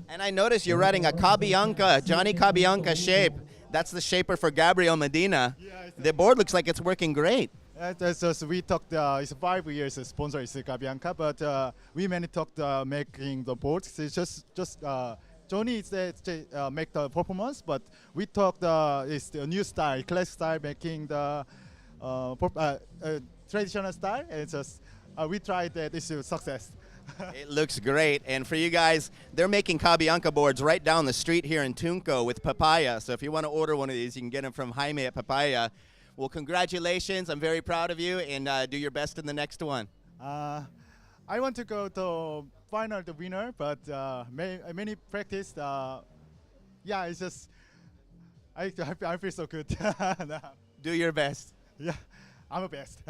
And I noticed you're riding a Cabianca, Johnny Cabianca shape. That's the shaper for Gabriel Medina. Yeah, the board looks like it's working great. That's just, we talked, it's 5 years sponsor is Cabianca, but we mainly talked making the boards. It's just Johnny is make the performance, but we talked it's the new style, class style, making the traditional style. And it's just we tried that. This is success. It looks great, and for you guys, they're making Cabianca boards right down the street here in Tunco with Papaya. So if you want to order one of these, you can get them from Jaime at Papaya. Well, congratulations. I'm very proud of you, and do your best in the next one. I want to go to final the winner, but many practice. Yeah, it's just I feel so good. Do your best. Yeah, I'm the best.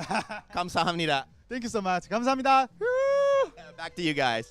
감사합니다. Thank you so much. 감사합니다. Back to you guys.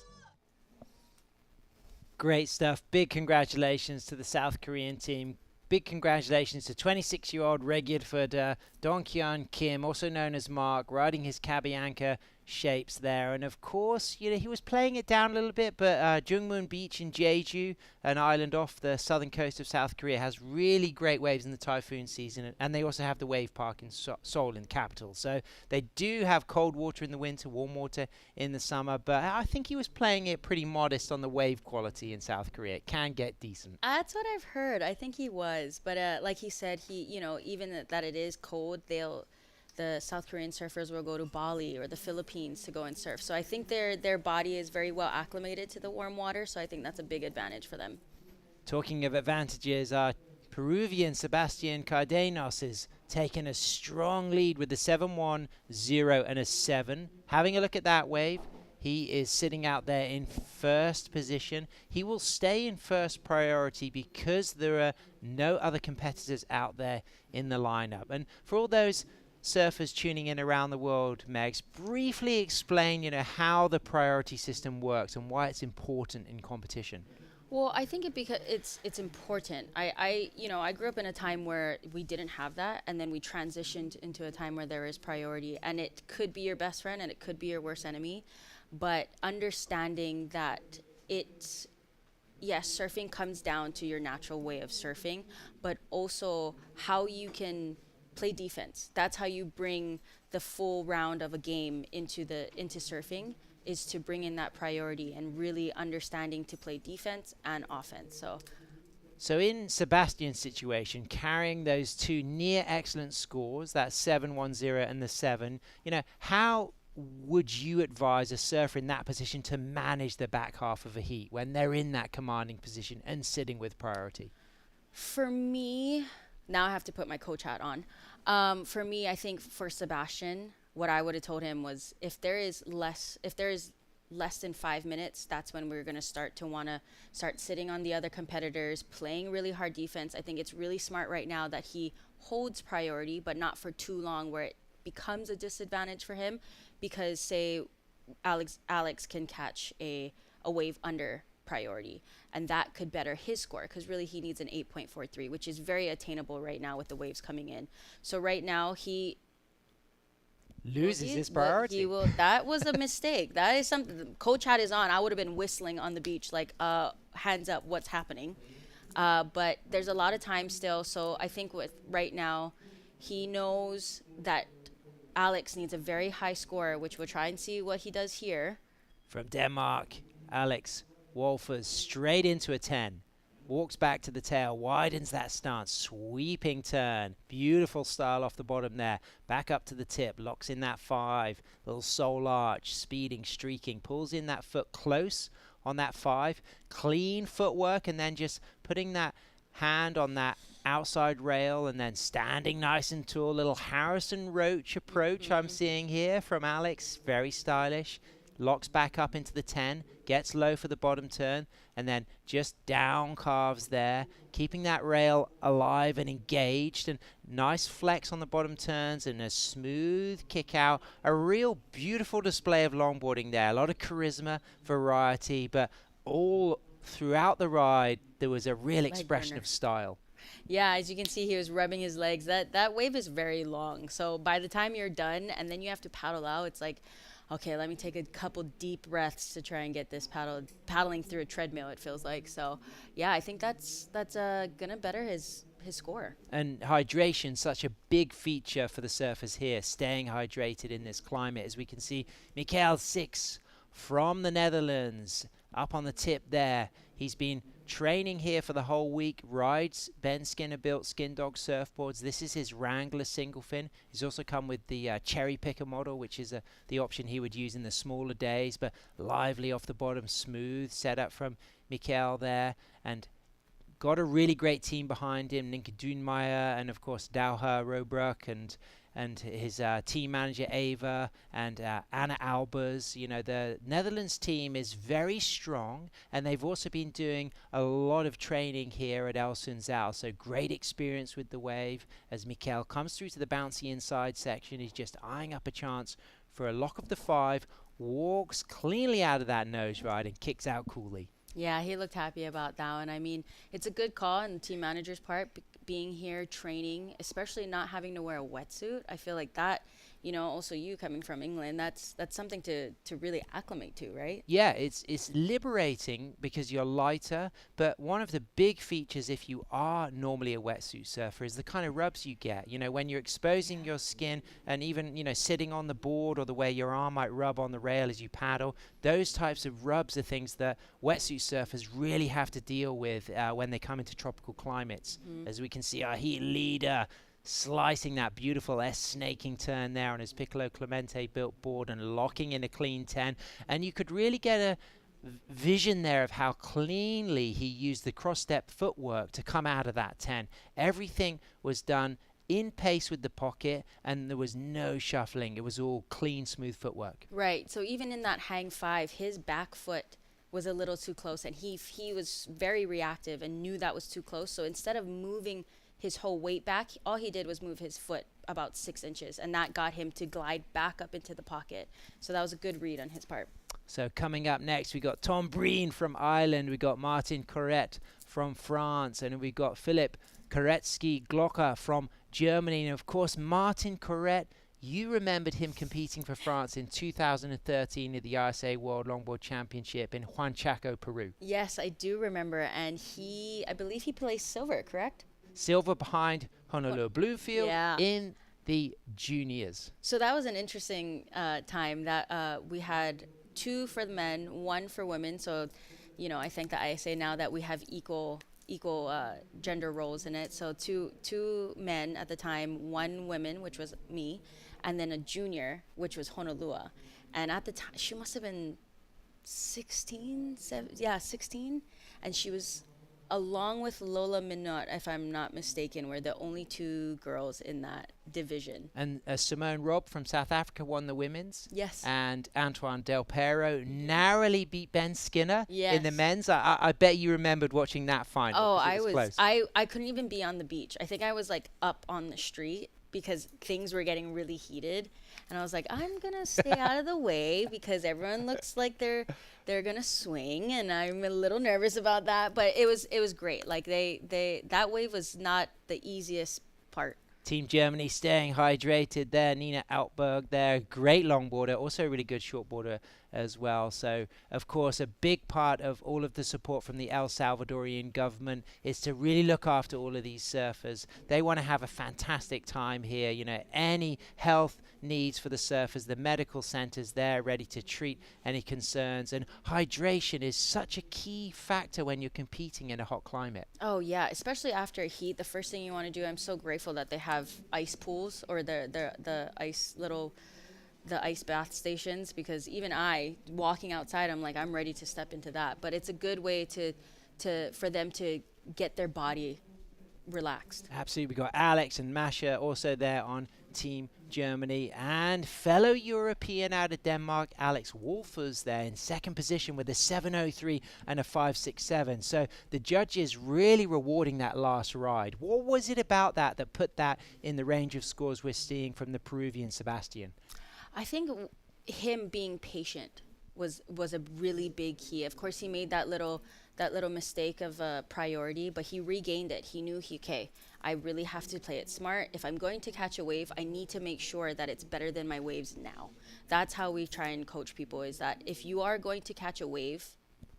Great stuff. Big congratulations to the South Korean team. Big congratulations to 26-year-old Reg Yidford, Dong-Kyun Kim, also known as Mark, riding his Cabianca shapes there. And of course, you know, he was playing it down a little bit, but Jungmun Beach in Jeju, an island off the southern coast of South Korea, has really great waves in the typhoon season. And they also have the wave park in Seoul, in the capital. So they do have cold water in the winter, warm water in the summer. But I think he was playing it pretty modest on the wave quality in South Korea. It can get decent. That's what I've heard. I think he was. But like he said, even that it is cold, the South Korean surfers will go to Bali or the Philippines to go and surf. So I think their body is very well acclimated to the warm water. So I think that's a big advantage for them. Talking of advantages, Peruvian Sebastian Cardenas is taking a strong lead with the 7-1, 0 and a 7. Having a look at that wave, he is sitting out there in first position. He will stay in first priority because there are no other competitors out there in the lineup. And for all those surfers tuning in around the world, Megs, briefly explain, how the priority system works and why it's important in competition. Well, I think it's important. I grew up in a time where we didn't have that, and then we transitioned into a time where there is priority, and it could be your best friend and it could be your worst enemy, but understanding that yes, surfing comes down to your natural way of surfing, but also how you can play defense. That's how you bring the full round of a game into surfing, is to bring in that priority and really understanding to play defense and offense. So in Sebastian's situation, carrying those two near excellent scores, that 7-1-0 and the 7, how would you advise a surfer in that position to manage the back half of a heat when they're in that commanding position and sitting with priority? For me, now I have to put my coach hat on. For me, I think for Sebastian, what I would have told him was if there is less than 5 minutes, that's when we're going to start sitting on the other competitors, playing really hard defense. I think it's really smart right now that he holds priority, but not for too long where it becomes a disadvantage for him, because say Alex can catch a wave under priority, and that could better his score, because really he needs an 8.43, which is very attainable right now with the waves coming in. So right now he loses his priority. That was a mistake. That is something. The coach hat is on. I would have been whistling on the beach like, hands up, what's happening? But there's a lot of time still. So I think with right now, he knows that Alex needs a very high score, which we'll try and see what he does here. From Denmark, Alex Wolfers straight into a 10. Walks back to the tail, widens that stance, sweeping turn. Beautiful style off the bottom there. Back up to the tip, locks in that 5. Little soul arch, speeding, streaking. Pulls in that foot close on that 5. Clean footwork, and then just putting that hand on that outside rail and then standing nice and tall. Little Harrison Roach approach I'm seeing here from Alex. Very stylish. Locks back up into the 10, gets low for the bottom turn, and then just down carves there, keeping that rail alive and engaged, and nice flex on the bottom turns and a smooth kick out. A real beautiful display of longboarding there. A lot of charisma, variety, but all throughout the ride there was a real expression of style. Yeah, as you can see, he was rubbing his legs. That wave is very long, so by the time you're done and then you have to paddle out, it's like, okay, let me take a couple deep breaths to try and get this paddling through a treadmill, it feels like. So, yeah, I think that's gonna better his score. And hydration, such a big feature for the surfers here, staying hydrated in this climate. As we can see, Mikael 6 from the Netherlands, up on the tip there. He's been training here for the whole week, rides Ben Skinner built Skin Dog surfboards. This is his Wrangler single fin. He's also come with the Cherry Picker model, which is the option he would use in the smaller days, but lively off the bottom, smooth setup from Mikael there, and got a really great team behind him. Ninka Doenmeijer and of course Douha Robruck and his team manager Ava and Anna Albers. You know, the Netherlands team is very strong, and they've also been doing a lot of training here at El Sunzal. So great experience with the wave. As Mikael comes through to the bouncy inside section, he's just eyeing up a chance for a lock of the 5, walks cleanly out of that nose ride and kicks out coolly. Yeah, he looked happy about that one. I mean, it's a good call on the team manager's part, being here, training, especially not having to wear a wetsuit. I feel like that, you know, also you coming from England, that's something to really acclimate to, right? Yeah, it's liberating because you're lighter, but one of the big features if you are normally a wetsuit surfer is the kind of rubs you get. You know, when you're exposing your skin and even, you know, sitting on the board or the way your arm might rub on the rail as you paddle, those types of rubs are things that wetsuit surfers really have to deal with when they come into tropical climates. As we can see, our heat leader slicing that beautiful S-snaking turn there on his Piccolo Clemente built board and locking in a clean 10. And you could really get a vision there of how cleanly he used the cross-step footwork to come out of that 10. Everything was done in pace with the pocket, and there was no shuffling. It was all clean, smooth footwork. Right. So even in that hang 5, his back foot was a little too close, and he was very reactive and knew that was too close. So instead of moving his whole weight back, all he did was move his foot about 6 inches, and that got him to glide back up into the pocket. So that was a good read on his part. So coming up next, we got Tom Breen from Ireland, we got Martin Corrette from France, and we got Philip Koretsky-Glocker from Germany. And of course, Martin Corrette, you remembered him competing for France in 2013 at the ISA World Longboard Championship in Huanchaco, Peru. Yes, I do remember, and I believe he placed silver, correct? Silver behind Honolulu Bluefield Yeah. in the juniors. So that was an interesting time that we had 2 for the men, 1 for women. So, I thank the ISA now that we have equal gender roles in it. So two men at the time, 1 woman, which was me, and then a junior, which was Honolulu. And at the time, she must have been 16, 16. And she was, along with Lola Minot, if I'm not mistaken, were the only 2 girls in that division. And Simone Robb from South Africa won the women's. Yes. And Antoine Del Pero narrowly beat Ben Skinner Yes. in the men's. I bet you remembered watching that final. Oh, 'cause it I was close. I couldn't even be on the beach. I think I was like up on the street because things were getting really heated, and I was like, I'm gonna stay out of the way because everyone looks like they're gonna swing, and I'm a little nervous about that. But it was great. Like that wave was not the easiest part. Team Germany staying hydrated there. Nina Altberg there, great longboarder, also a really good shortboarder as well. So, of course, a big part of all of the support from the El Salvadorian government is to really look after all of these surfers. They want to have a fantastic time here. Any health needs for the surfers, the medical centers there ready to treat any concerns. And hydration is such a key factor when you're competing in a hot climate. Oh yeah, especially after a heat, the first thing you want to do. I'm so grateful that they have ice pools or the ice bath stations, because even I, walking outside, I'm like, I'm ready to step into that. But it's a good way for them to get their body relaxed. Absolutely. We got Alex and Masha also there on Team Germany, and fellow European out of Denmark, Alex Wolfers there in second position with a 7:03 and a 5:67. So the judges really rewarding that last ride. What was it about that put that in the range of scores we're seeing from the Peruvian Sebastian? I think him being patient was a really big key. Of course, he made that little mistake of priority, but he regained it. He knew I really have to play it smart. If I'm going to catch a wave, I need to make sure that it's better than my waves now. That's how we try and coach people, is that if you are going to catch a wave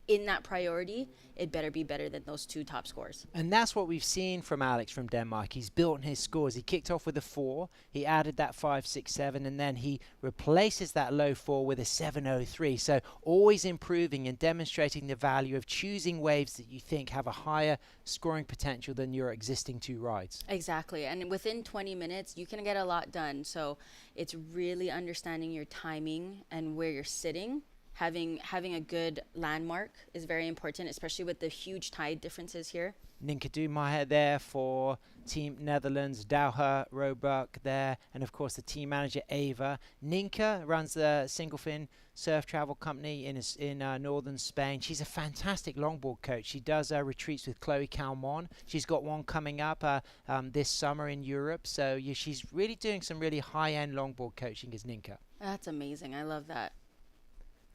in that priority, it better be better than those 2 top scores. And that's what we've seen from Alex from Denmark. He's built on his scores. He kicked off with a 4, he added that 5.67, and then he replaces that low 4 with a 7.03. So always improving and demonstrating the value of choosing waves that you think have a higher scoring potential than your existing 2 rides. Exactly, and within 20 minutes, you can get a lot done. So it's really understanding your timing and where you're sitting. Having a good landmark is very important, especially with the huge tide differences here. Ninka Dumeyer there for Team Netherlands, Douha Roebuck there, and of course the team manager Ava. Ninka runs the Single Fin Surf Travel Company in northern Spain. She's a fantastic longboard coach. She does retreats with Chloe Calmon. She's got one coming up this summer in Europe. So she's really doing some really high-end longboard coaching as Ninka. That's amazing. I love that.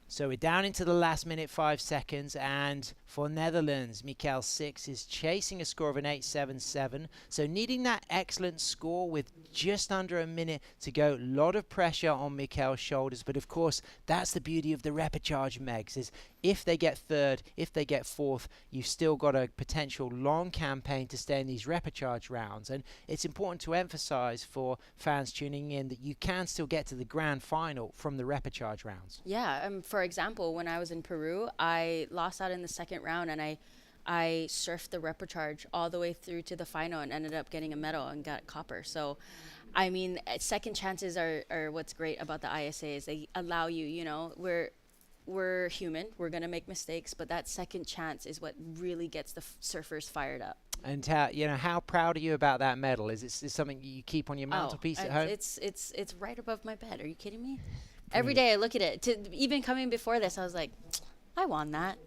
So we're down into the last minute, 5 seconds, and for Netherlands, Michael Six is chasing a score of an 8.77. So needing that excellent score with just under a minute to go. A lot of pressure on Michael's shoulders, but of course, that's the beauty of the repechage megs, is if they get 3rd, if they get 4th, you've still got a potential long campaign to stay in these repechage rounds. And it's important to emphasize for fans tuning in that you can still get to the grand final from the repechage rounds. Yeah, for example, when I was in Peru, I lost out in the 2nd round, and I surfed the repechage all the way through to the final and ended up getting a medal and got copper. So, I mean, second chances are what's great about the ISA, is they allow you, we're human, we're going to make mistakes, but that second chance is what really gets the surfers fired up. And how proud are you about that medal? Is it something you keep on your mantelpiece at home? It's right above my bed. Are you kidding me? Every day I look at it. Even coming before this, I was like, I won that.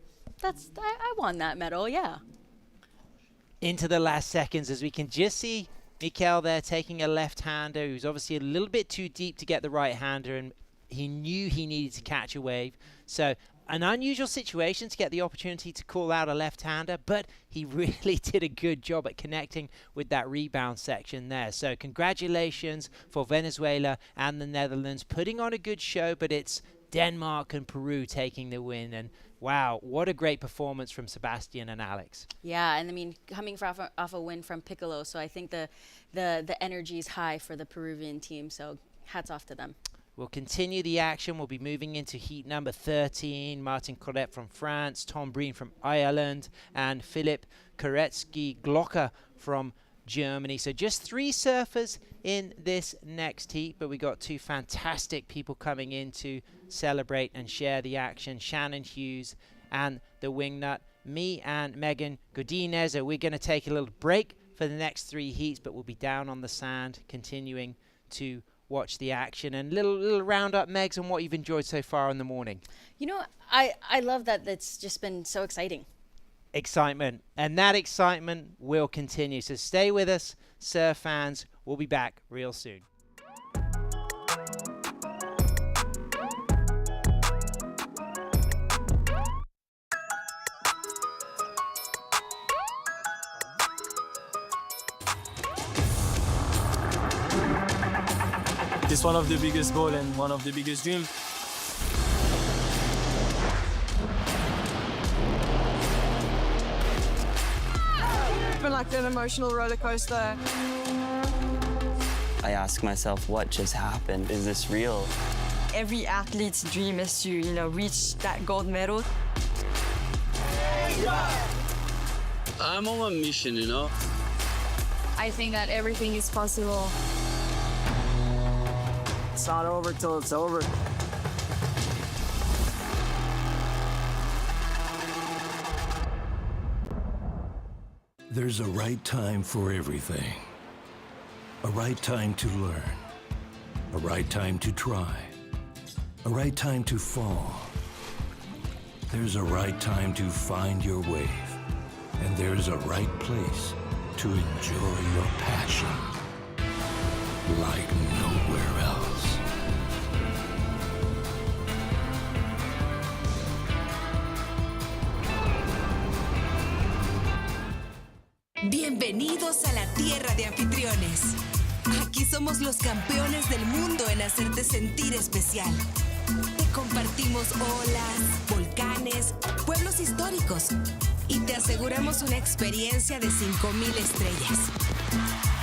I won that medal, yeah. Into the last seconds, as we can just see Michael there taking a left-hander who's obviously a little bit too deep to get the right-hander, and he knew he needed to catch a wave. So an unusual situation to get the opportunity to call out a left-hander, but he really did a good job at connecting with that rebound section there. So congratulations for Venezuela and the Netherlands putting on a good show, but it's Denmark and Peru taking the win. And wow, what a great performance from Sebastian and Alex. Yeah, and I mean, coming off a win from Piccolo, so I think the energy is high for the Peruvian team, so hats off to them. We'll continue the action. We'll be moving into heat number 13. Martin Corret from France, Tom Breen from Ireland, and Philipp Koretsky-Glocker from Germany. So just 3 surfers in this next heat, but we got 2 fantastic people coming in to celebrate and share the action. Shannon Hughes and the wingnut. Me and Megan Godinez. We're going to take a little break for the next 3 heats, but we'll be down on the sand continuing to watch the action. And little roundup, Megs, on what you've enjoyed so far in the morning. You know, I love that it's just been so exciting. Excitement, and that excitement will continue. So stay with us, surf fans. We'll be back real soon. It's one of the biggest goals and one of the biggest dreams. It's been like an emotional roller coaster. I ask myself, what just happened? Is this real? Every athlete's dream is to, reach that gold medal. I'm on a mission, you know. I think that everything is possible. It's not over till it's over. There's a right time for everything. A right time to learn. A right time to try. A right time to fall. There's a right time to find your wave. And there's a right place to enjoy your passion like nowhere else. Bienvenidos a la tierra de anfitriones. Aquí somos los campeones del mundo en hacerte sentir especial. Te compartimos olas, volcanes, pueblos históricos y te aseguramos una experiencia de 5,000 estrellas.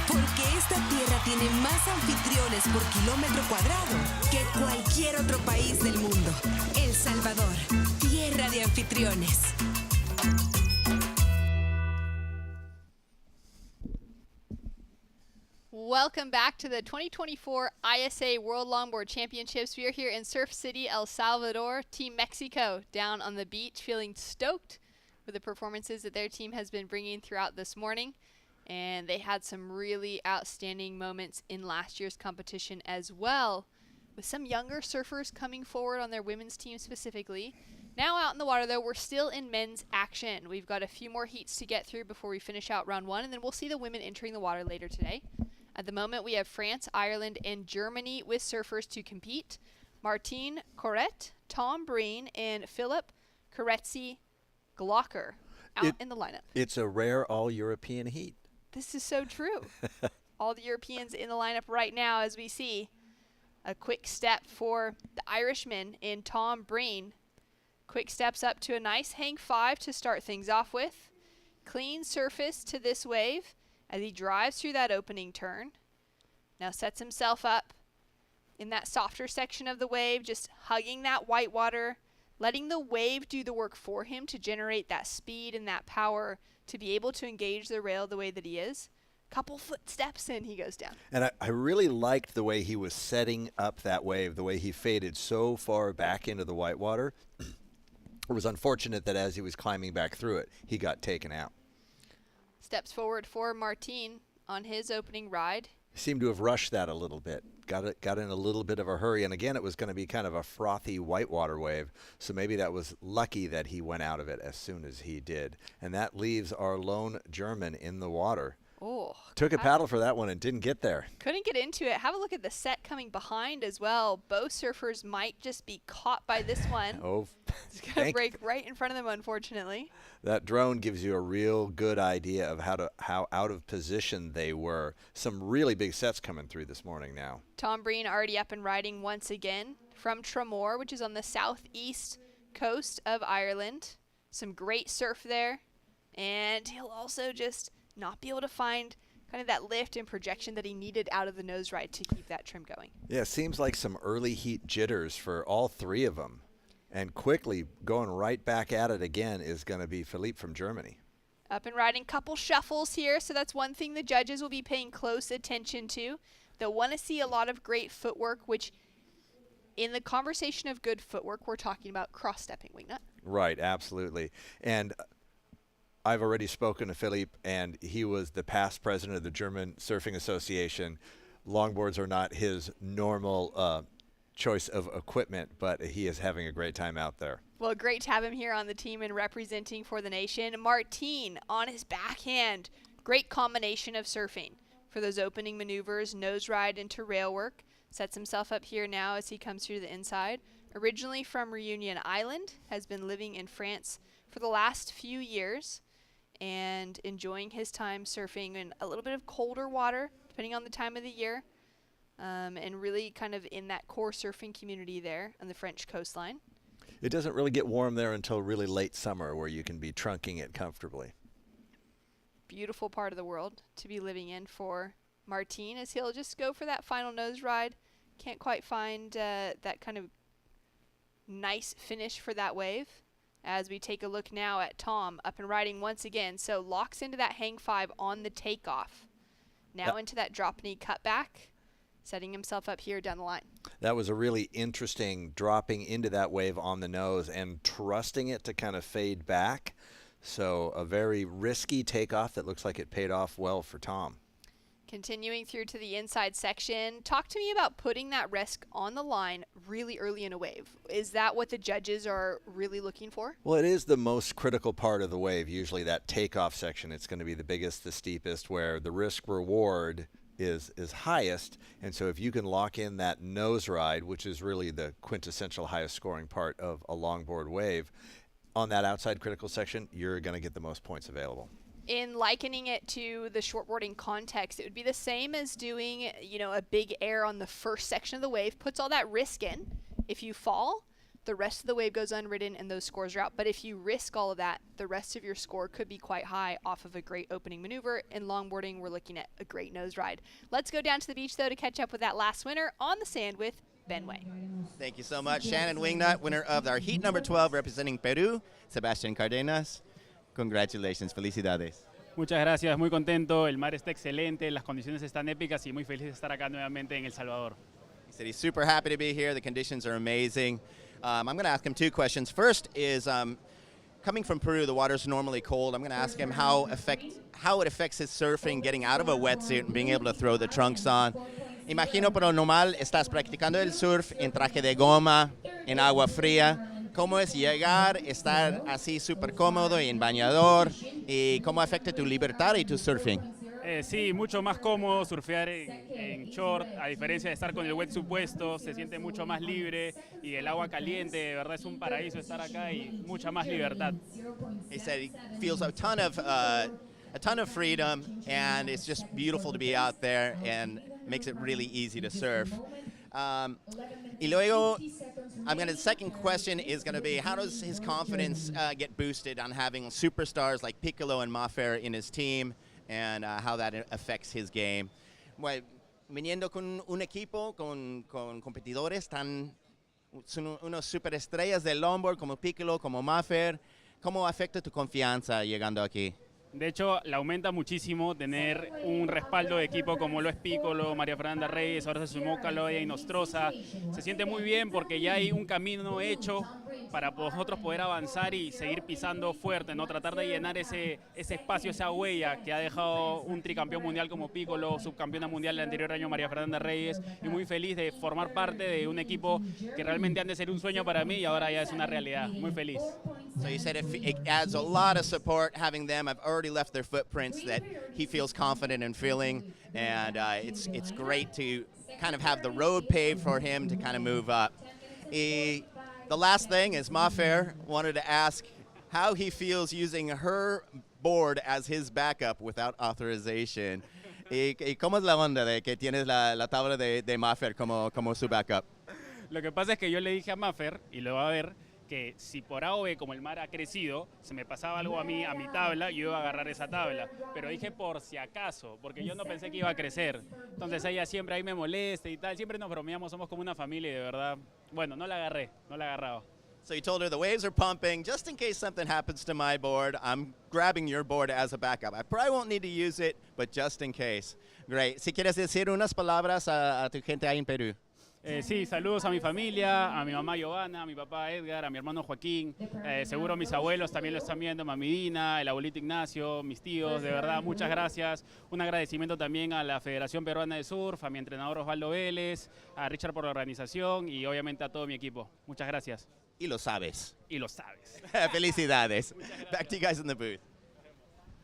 Porque esta tierra tiene más anfitriones por kilómetro cuadrado que cualquier otro país del mundo. El Salvador, tierra de anfitriones. Welcome back to the 2024 ISA World Longboard Championships. We are here in Surf City, El Salvador. Team Mexico down on the beach, feeling stoked with the performances that their team has been bringing throughout this morning. And they had some really outstanding moments in last year's competition as well, with some younger surfers coming forward on their women's team specifically. Now out in the water, though, we're still in men's action. We've got a few more heats to get through before we finish out round 1, and then we'll see the women entering the water later today. At the moment, we have France, Ireland, and Germany with surfers to compete. Martin Corret, Tom Breen, and Philipp Koretsky-Glocker out in the lineup. It's a rare all-European heat. This is so true. All the Europeans in the lineup right now, as we see. A quick step for the Irishman in Tom Breen. Quick steps up to a nice hang 5 to start things off with. Clean surface to this wave as he drives through that opening turn. Now sets himself up in that softer section of the wave, just hugging that white water, letting the wave do the work for him to generate that speed and that power to be able to engage the rail the way that he is. Couple footsteps in, he goes down. And I really liked the way he was setting up that wave, the way he faded so far back into the whitewater. It was unfortunate that as he was climbing back through it, he got taken out. Steps forward for Martin on his opening ride. He seemed to have rushed that a little bit, got in a little bit of a hurry. And again, it was going to be kind of a frothy whitewater wave. So maybe that was lucky that he went out of it as soon as he did. And that leaves our lone German in the water. Oh, Took a paddle for that one and didn't get there. couldn't get into it. Have a look at the set coming behind as well. Both surfers might just be caught by this one. Oh, It's going to break right in front of them, unfortunately. that drone gives you a real good idea of how out of position they were. Some really big sets coming through this morning now. Tom Breen already up and riding once again from Tramore, which is on the southeast coast of Ireland. Some great surf there. And he'll also just not be able to find kind of that lift and projection that he needed out of the nose ride to keep that trim going. Yeah, it seems like some early heat jitters for all three of them. And quickly going right back at it again is going to be Philippe from Germany. Up and riding, couple shuffles here, so that's one thing the judges will be paying close attention to. They'll want to see a lot of great footwork, which in the conversation of good footwork, we're talking about cross-stepping, Wingnut. Right, absolutely. And I've already spoken to Philippe, and he was the past president of the German Surfing Association. Longboards are not his normal choice of equipment, but he is having a great time out there. Well, great to have him here on the team and representing for the nation. Martin on his backhand. Great combination of surfing for those opening maneuvers, nose ride into rail work. Sets himself up here now as he comes through the inside. Originally from Reunion Island, has been living in France for the last few years and enjoying his time surfing in a little bit of colder water, depending on the time of the year, and really kind of in that core surfing community there on the French coastline. It doesn't really get warm there until really late summer, where you can be trunking it comfortably. Beautiful part of the world to be living in for Martin, as he'll just go for that final nose ride. Can't quite find that kind of nice finish for that wave. As we take a look now at Tom up and riding once again. So locks into that hang five on the takeoff. Now into that drop knee cutback, setting himself up here down the line. That was a really interesting dropping into that wave on the nose and trusting it to kind of fade back. So a very risky takeoff that looks like it paid off well for Tom. Continuing through to the inside section, talk to me about putting that risk on the line really early in a wave. Is that what the judges are really looking for? Well, it is the most critical part of the wave, usually that takeoff section. It's going to be the biggest, the steepest, where the risk reward is highest. And so if you can lock in that nose ride, which is really the quintessential highest scoring part of a longboard wave, on that outside critical section, you're going to get the most points available. In likening it to the shortboarding context, it would be the same as doing, a big air on the first section of the wave, puts all that risk in. If you fall, the rest of the wave goes unridden and those scores are out. But if you risk all of that, the rest of your score could be quite high off of a great opening maneuver. In longboarding, we're looking at a great nose ride. Let's go down to the beach, though, to catch up with that last winner on the sand with Ben Way. Thank you so much. Shannon Wingnut, winner of our heat number 12, representing Peru. Sebastián Cardenas. Congratulations, felicidades. Muchas gracias, muy contento, el mar está excelente, las condiciones están épicas y muy feliz de estar acá nuevamente en El Salvador. He said he's super happy to be here, the conditions are amazing. I'm going to ask him two questions. First is, coming from Peru, the water's normally cold. I'm going to ask him how it affects his surfing, getting out of a wetsuit and being able to throw the trunks on. Imagino, por lo normal, estás practicando el surf en traje de goma, en agua fría. ¿Cómo es llegar, estar así súper cómodo y en bañador? ¿Y cómo afecta tu libertad y tu surfing? Sí, mucho más cómodo surfear en short, a diferencia de estar con el wetsuit puesto, se siente mucho más libre y el agua caliente, de verdad es un paraíso estar acá y mucha más libertad. He said he feels a ton of freedom, and it's just beautiful to be out there and makes it really easy to surf. Y luego, the second question is going to be, how does his confidence get boosted on having superstars like Piccolo and Mafer in his team, and how that affects his game? Bueno, viniendo con un equipo, con competidores son unos superestrellas del longboard como Piccolo, como Mafer, ¿cómo afecta tu confianza llegando aquí? De hecho, la aumenta muchísimo tener un respaldo de equipo como lo es Piccolo, María Fernanda Reyes, ahora se sumó Caloya y Nostroza. Se siente muy bien porque ya hay un camino hecho para nosotros poder avanzar y seguir pisando fuerte, ¿no? Tratar de llenar ese espacio, esa huella que ha dejado un tricampeón mundial como Piccolo, subcampeona mundial el anterior año María Fernanda Reyes, y muy feliz de formar parte de un equipo que realmente han de ser un sueño para mí y ahora ya es una realidad. Muy feliz. So you said it adds a lot of support having them. I've already left their footprints that he feels confident in feeling, and it's great to kind of have the road paved for him to kind of move up. The last thing is Mafer wanted to ask how he feels using her board as his backup without authorization. ¿Y cómo es la onda de que tienes la tabla de Mafer como su backup? Lo que pasa es que yo le dije a Maffer, y lo va a ver, que si por A o B, como el mar ha crecido, se me pasaba algo a mí, a mi tabla, yo iba a agarrar esa tabla. Pero dije por si acaso, porque yo no pensé que iba a crecer. Entonces ella siempre ahí me molesta y tal, siempre nos bromeamos, somos como una familia y de verdad, bueno, no la agarraba. So you told her the waves are pumping. Just in case something happens to my board, I'm grabbing your board as a backup. I probably won't need to use it, but just in case. Great. Si quieres decir unas palabras a tu gente ahí en Perú. Sí, saludos a mi familia, a mi mamá Giovanna, a mi papá Edgar, a mi hermano Joaquín, seguro mis abuelos también lo están viendo, mami Dina, el abuelito Ignacio, mis tíos, de verdad, muchas gracias. Un agradecimiento también a la Federación Peruana de Surf, a mi entrenador Osvaldo Vélez, a Richard por la organización y obviamente a todo mi equipo. Muchas gracias. Y lo sabes. Y lo sabes. Felicidades. Back to you guys in the booth.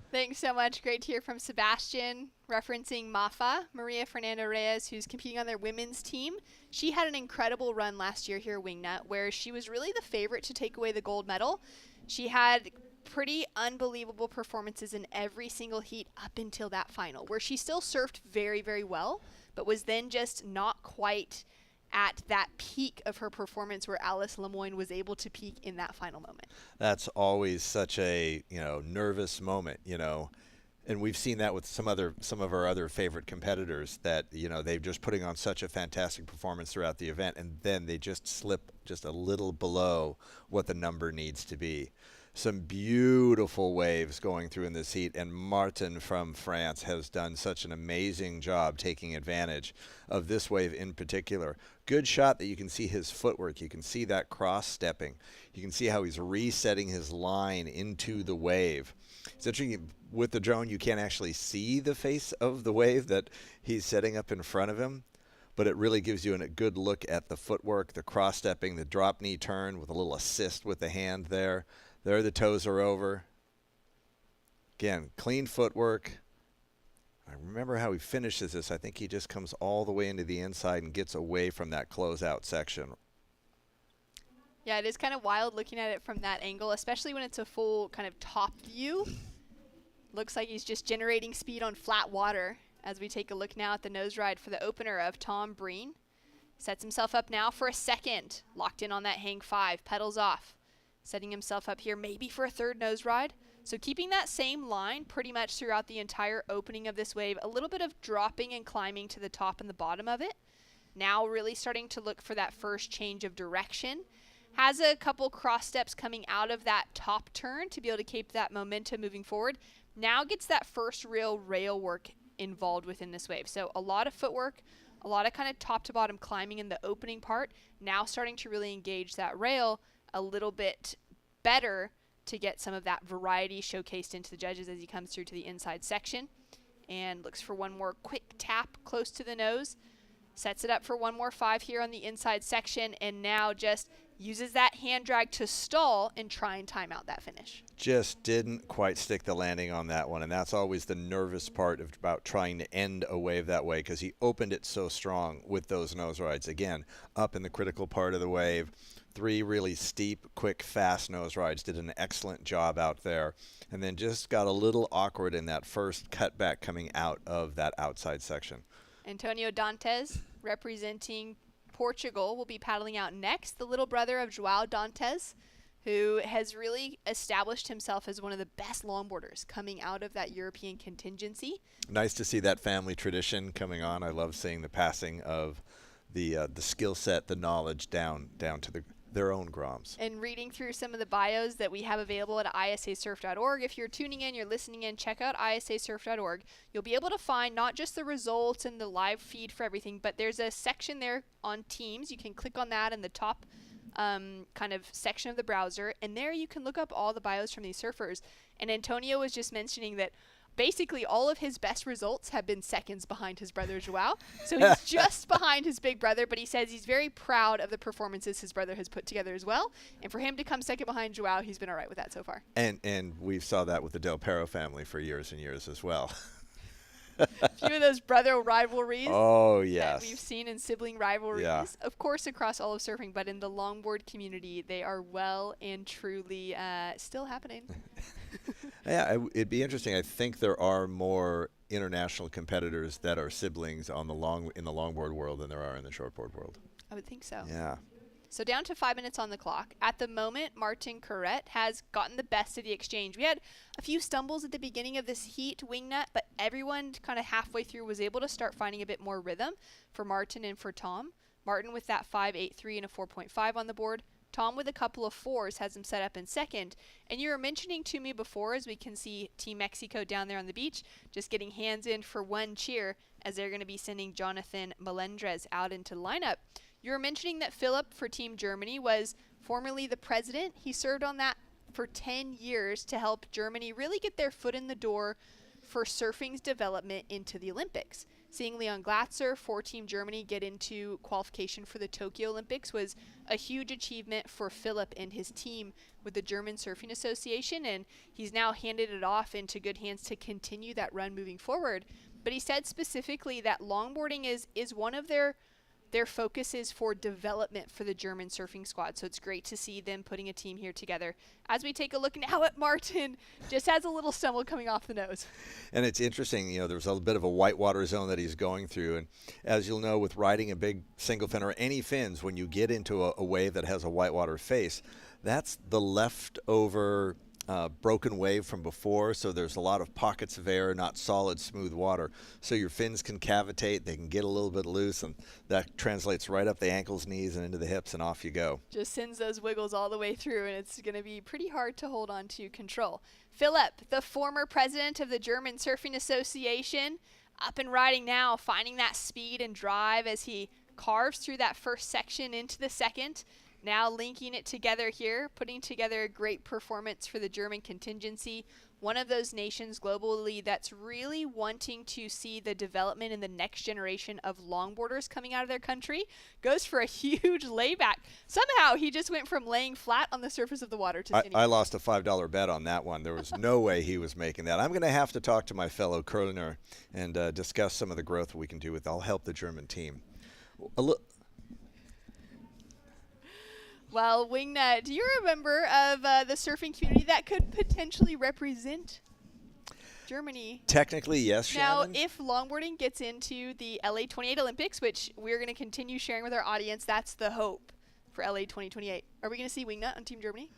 Thanks so much. Great to hear from Sebastian, referencing Mafa, Maria Fernanda Reyes, who's competing on their women's team. She had an incredible run last year here at Wingnut, where she was really the favorite to take away the gold medal. She had pretty unbelievable performances in every single heat up until that final, where she still surfed very, very well, but was then just not quite at that peak of her performance where Alice Lemoyne was able to peak in that final moment. That's always such a, nervous moment, and we've seen that with some of our other favorite competitors that, they're just putting on such a fantastic performance throughout the event, and then they just slip just a little below what the number needs to be. Some beautiful waves going through in this heat, and Martin from France has done such an amazing job taking advantage of this wave in particular. Good shot that you can see his footwork. You can see that cross-stepping. You can see how he's resetting his line into the wave. It's interesting, with the drone you can't actually see the face of the wave that he's setting up in front of him, but it really gives you a good look at the footwork, the cross-stepping, the drop knee turn with a little assist with the hand there. There the toes are over. Again, clean footwork. I remember how he finishes this. I think he just comes all the way into the inside and gets away from that closeout section. Yeah, it is kind of wild looking at it from that angle, especially when it's a full kind of top view. Looks like he's just generating speed on flat water as we take a look now at the nose ride for the opener of Tom Breen. Sets himself up now for a second. Locked in on that hang 5, pedals off. Setting himself up here maybe for a third nose ride. So keeping that same line pretty much throughout the entire opening of this wave. A little bit of dropping and climbing to the top and the bottom of it. Now really starting to look for that first change of direction. Has a couple cross steps coming out of that top turn to be able to keep that momentum moving forward. Now gets that first real rail work involved within this wave. So a lot of footwork, a lot of kind of top to bottom climbing in the opening part. Now starting to really engage that rail a little bit better to get some of that variety showcased into the judges as he comes through to the inside section. And looks for one more quick tap close to the nose. Sets it up for one more 5 here on the inside section, and now just uses that hand drag to stall and try and time out that finish. Just didn't quite stick the landing on that one, and that's always the nervous part about trying to end a wave that way, because he opened it so strong with those nose rides. Again, up in the critical part of the wave. 3 really steep, quick, fast nose rides. Did an excellent job out there. And then just got a little awkward in that first cutback coming out of that outside section. Antonio Dantes, representing Portugal, will be paddling out next. The little brother of João Dantes, who has really established himself as one of the best longboarders coming out of that European contingency. Nice to see that family tradition coming on. I love seeing the passing of the skill set, the knowledge down to their own groms. And reading through some of the bios that we have available at ISAsurf.org. If you're tuning in, you're listening in, check out ISAsurf.org. You'll be able to find not just the results and the live feed for everything, but there's a section there on teams. You can click on that in the top kind of section of the browser, and there you can look up all the bios from these surfers. And Antonio was just mentioning that basically all of his best results have been seconds behind his brother Joao. So he's just behind his big brother, but he says he's very proud of the performances his brother has put together as well. And for him to come second behind Joao, he's been all right with that so far. And we saw that with the Del Perro family for years and years as well. A few of those brother rivalries that we've seen in sibling rivalries, of course, across all of surfing, but in the longboard community, they are well and truly still happening. Yeah, it'd be interesting. I think there are more international competitors that are siblings on in the longboard world than there are in the shortboard world. I would think so. Yeah. So down to 5 minutes on the clock. At the moment, Martin Corrette has gotten the best of the exchange. We had a few stumbles at the beginning of this heat, wingnut, but everyone kind of halfway through was able to start finding a bit more rhythm for Martin and for Tom. Martin with that 5.83 and a 4.5 on the board. Tom with a couple of 4s has him set up in second. And you were mentioning to me before, as we can see Team Mexico down there on the beach, just getting hands in for one cheer as they're going to be sending Jonathan Melendrez out into the lineup. You were mentioning that Philip for Team Germany was formerly the president. He served on that for 10 years to help Germany really get their foot in the door for surfing's development into the Olympics. Seeing Leon Glatzer for Team Germany get into qualification for the Tokyo Olympics was a huge achievement for Philip and his team with the German Surfing Association, and he's now handed it off into good hands to continue that run moving forward. But he said specifically that longboarding is one of their focuses for development for the German surfing squad. So it's great to see them putting a team here together. As we take a look now at Martin, just has a little stumble coming off the nose. And it's interesting, there's a bit of a whitewater zone that he's going through. And as you'll know, with riding a big single fin or any fins, when you get into a wave that has a whitewater face, that's the leftover broken wave from before, so there's a lot of pockets of air, not solid, smooth water. So your fins can cavitate, they can get a little bit loose, and that translates right up the ankles, knees, and into the hips, and off you go. Just sends those wiggles all the way through, and it's going to be pretty hard to hold on to control. Philip, the former president of the German Surfing Association, up and riding now, finding that speed and drive as he carves through that first section into the second. Now linking it together here, putting together a great performance for the German contingency. One of those nations globally that's really wanting to see the development in the next generation of longboarders coming out of their country. Goes for a huge layback. Somehow he just went from laying flat on the surface of the water to I lost a $5 bet on that one. There was no way he was making that. I'm going to have to talk to my fellow Kölner and discuss some of the growth we can do with. I'll help the German team. Well, Wingnut, do you remember of the surfing community that could potentially represent Germany? Technically, yes, Now, Shannon. if longboarding gets into the LA 28 Olympics, which we're going to continue sharing with our audience, that's the hope for LA 2028. Are we going to see Wingnut on Team Germany?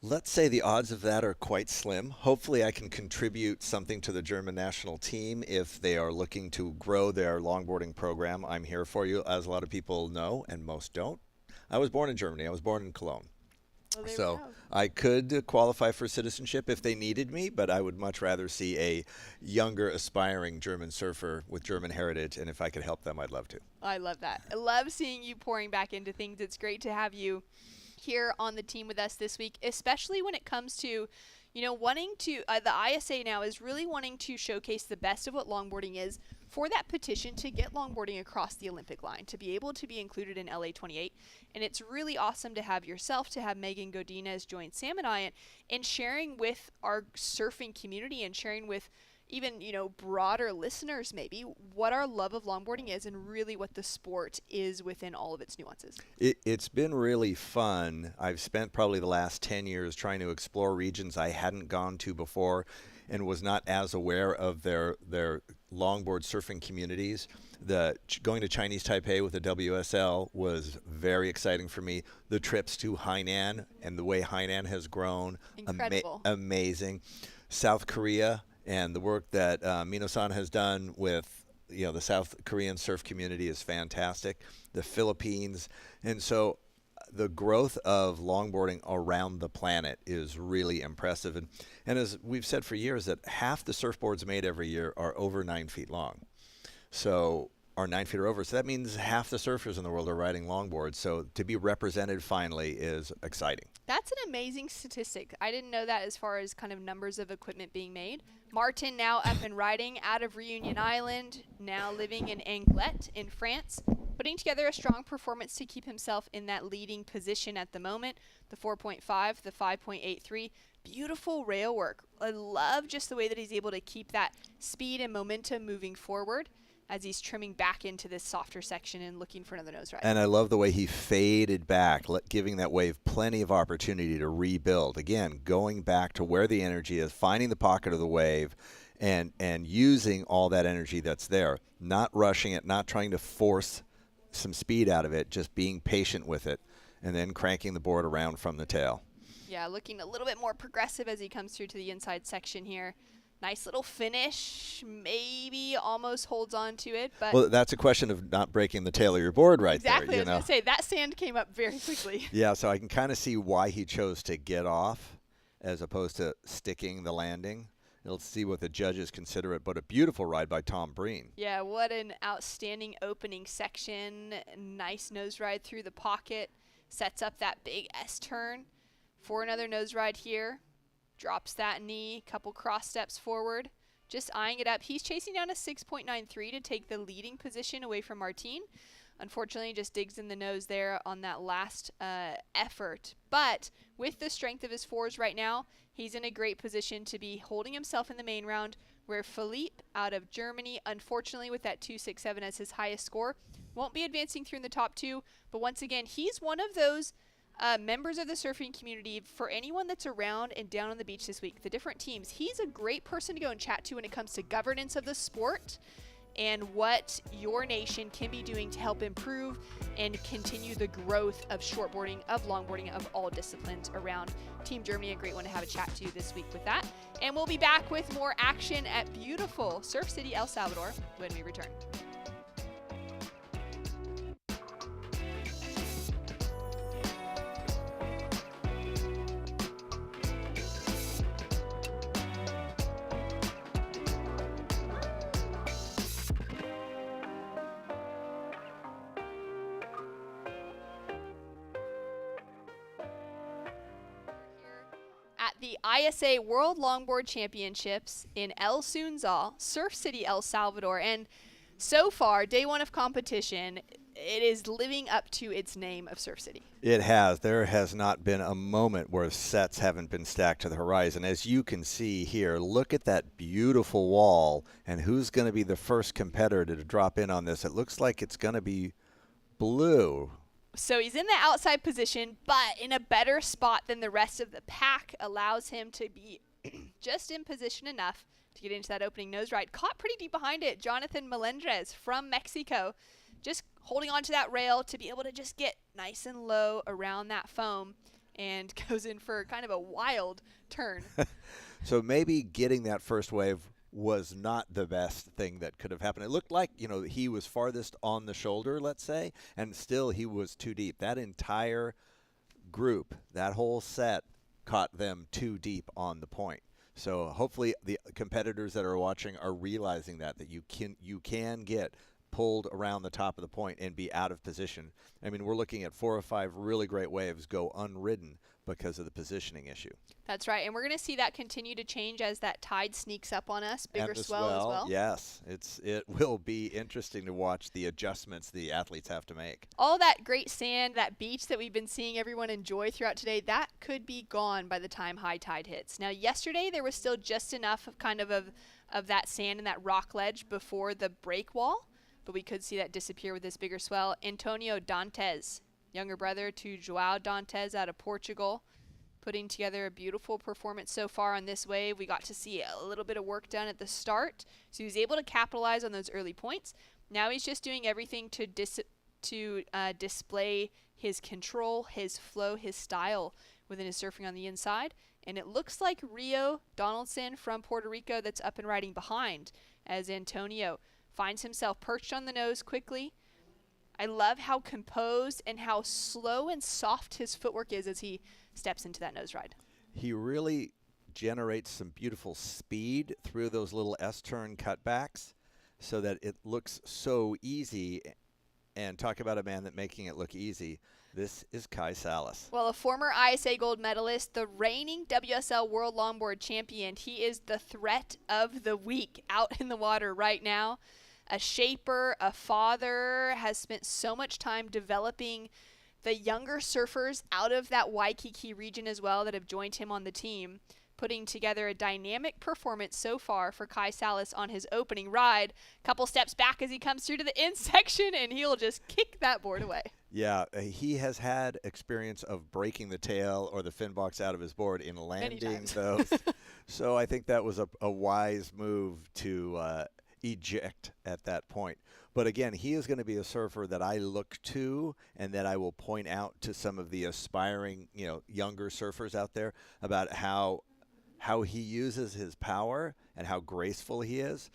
Let's say the odds of that are quite slim. Hopefully I can contribute something to the German national team if they are looking to grow their longboarding program. I'm here for you, as a lot of people know, and most don't. I was born in Germany. I was born in Cologne. Well, so I could qualify for citizenship if they needed me, but I would much rather see a younger, aspiring German surfer with German heritage, and if I could help them, I'd love to. I love that. I love seeing you pouring back into things. It's great to have you here on the team with us this week, especially when it comes to, wanting to, the ISA now is really wanting to showcase the best of what longboarding is for that petition to get longboarding across the Olympic line, to be able to be included in LA 28. And it's really awesome to have yourself, to have Megan Godinez join Sam and I in sharing with our surfing community and sharing with even, broader listeners maybe what our love of longboarding is and really what the sport is within all of its nuances. It's been really fun. I've spent probably the last 10 years trying to explore regions I hadn't gone to before and was not as aware of their longboard surfing communities. Going to Chinese Taipei with the WSL was very exciting for me. The trips to Hainan and the way Hainan has grown, amazing. South Korea and the work that Mino-san has done with the South Korean surf community is fantastic. The Philippines. And so the growth of longboarding around the planet is really impressive. And as we've said for years, that half the surfboards made every year are over 9 feet long. So are 9 feet or over. So that means half the surfers in the world are riding longboards. So to be represented finally is exciting. That's an amazing statistic. I didn't know that as far as kind of numbers of equipment being made. Martin now up and riding out of Reunion Island, now living in Anglet in France, putting together a strong performance to keep himself in that leading position at the moment. The 4.5, the 5.83. Beautiful rail work. I love just the way that he's able to keep that speed and momentum moving forward as he's trimming back into this softer section and looking for another nose ride. And I love the way he faded back, giving that wave plenty of opportunity to rebuild. Again, going back to where the energy is, finding the pocket of the wave, and using all that energy that's there. Not rushing it, not trying to force some speed out of it, just being patient with it, and then cranking the board around from the tail. Yeah, looking a little bit more progressive as he comes through to the inside section here. Nice little finish, maybe almost holds on to it. But well, that's a question of not breaking the tail of your board right exactly, there. I was going to say, that sand came up very quickly. Yeah, so I can kind of see why he chose to get off as opposed to sticking the landing. Let's see what the judges consider it, but a beautiful ride by Tom Breen. Yeah, what an outstanding opening section. Nice nose ride through the pocket. Sets up that big S-turn for another nose ride here. Drops that knee, couple cross steps forward. Just eyeing it up. He's chasing down a 6.93 to take the leading position away from Martin. Unfortunately, just digs in the nose there on that last effort. But with the strength of his fours right now, he's in a great position to be holding himself in the main round, where Philippe out of Germany, unfortunately with that 2.67 as his highest score, won't be advancing through in the top two. But once again, he's one of those members of the surfing community. For anyone that's around and down on the beach this week, the different teams, he's a great person to go and chat to when it comes to governance of the sport and what your nation can be doing to help improve and continue the growth of shortboarding, of longboarding, of all disciplines around Team Germany. A great one to have a chat to this week with that. And we'll be back with more action at beautiful Surf City, El Salvador when we return. At the ISA World Longboard Championships in El Sunzal, Surf City, El Salvador. And so far, day one of competition, it is living up to its name of Surf City. It has. There has not been a moment where sets haven't been stacked to the horizon. As you can see here, look at that beautiful wall, and who's going to be the first competitor to drop in on this? It looks like it's going to be Blue. So he's in the outside position, but in a better spot than the rest of the pack, allows him to be just in position enough to get into that opening nose ride. Caught pretty deep behind it, Jonathan Melendrez from Mexico, just holding onto that rail to be able to just get nice and low around that foam, and goes in for kind of a wild turn. So maybe getting that first wave was not the best thing that could have happened. It looked like, you know, he was farthest on the shoulder, let's say, and still he was too deep. That entire group, that whole set, caught them too deep on the point. So hopefully the competitors that are watching are realizing that you can get pulled around the top of the point and be out of position. I mean, we're looking at 4 or 5 really great waves go unridden because of the positioning issue. That's right, and we're going to see that continue to change as that tide sneaks up on us, bigger swell as well. Yes, it will be interesting to watch the adjustments the athletes have to make. All that great sand, that beach that we've been seeing everyone enjoy throughout today, that could be gone by the time high tide hits. Now, yesterday there was still just enough of that sand and that rock ledge before the break wall, but we could see that disappear with this bigger swell. Antonio Dantes, younger brother to João Dantes out of Portugal, putting together a beautiful performance so far on this wave. We got to see a little bit of work done at the start, so he was able to capitalize on those early points. Now he's just doing everything to display his control, his flow, his style within his surfing on the inside. And it looks like Rio Donaldson from Puerto Rico that's up and riding behind, as Antonio finds himself perched on the nose quickly. I love how composed and how slow and soft his footwork is as he steps into that nose ride. He really generates some beautiful speed through those little S-turn cutbacks. so that it looks so easy. And talk about a man that making it look easy. This is Kai Salas. Well, a former ISA gold medalist, the reigning WSL World Longboard champion. He is the threat of the week out in the water right now. A shaper, a father, has spent so much time developing the younger surfers out of that Waikiki region as well that have joined him on the team, putting together a dynamic performance so far for Kai Salas on his opening ride. Couple steps back as he comes through to the end section, and he'll just kick that board away. Yeah, he has had experience of breaking the tail or the fin box out of his board in landing those. So I think that was a wise move to eject at that point. But again, he is going to be a surfer that I look to and that I will point out to some of the aspiring, younger surfers out there about how he uses his power and how graceful he is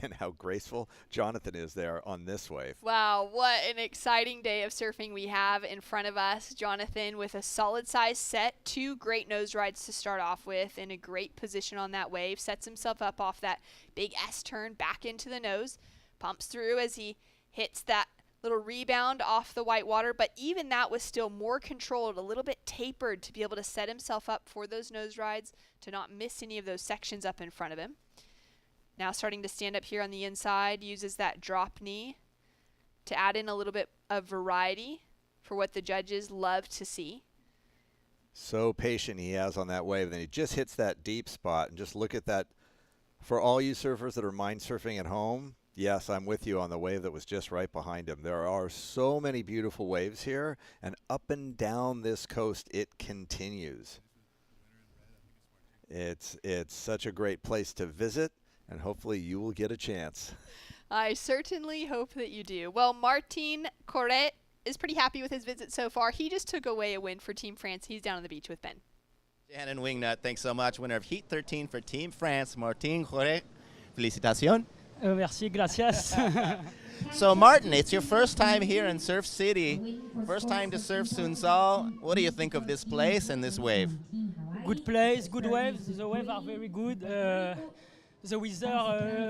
and how graceful Jonathan is there on this wave. Wow, what an exciting day of surfing we have in front of us. Jonathan with a solid size set, 2 great nose rides to start off with, in a great position on that wave, sets himself up off that big S turn back into the nose, pumps through as he hits that little rebound off the white water, but even that was still more controlled, a little bit tapered to be able to set himself up for those nose rides, to not miss any of those sections up in front of him. Now starting to stand up here on the inside, uses that drop knee to add in a little bit of variety for what the judges love to see. So patient he has on that wave. Then he just hits that deep spot, and just look at that. For all you surfers that are mind surfing at home, yes, I'm with you on the wave that was just right behind him. There are so many beautiful waves here, and up and down this coast it continues. It's such a great place to visit, and hopefully you will get a chance. I certainly hope that you do. Well, Martin Corret is pretty happy with his visit so far. He just took away a win for Team France. He's down on the beach with Ben. Shannon Wingnut, thanks so much. Winner of Heat 13 for Team France, Martin Corret. Felicitación. Merci, gracias. So, Martin, it's your first time here in Surf City, first time to surf Sunsal. What do you think of this place and this wave? Good place, good waves. The waves are very good. The weather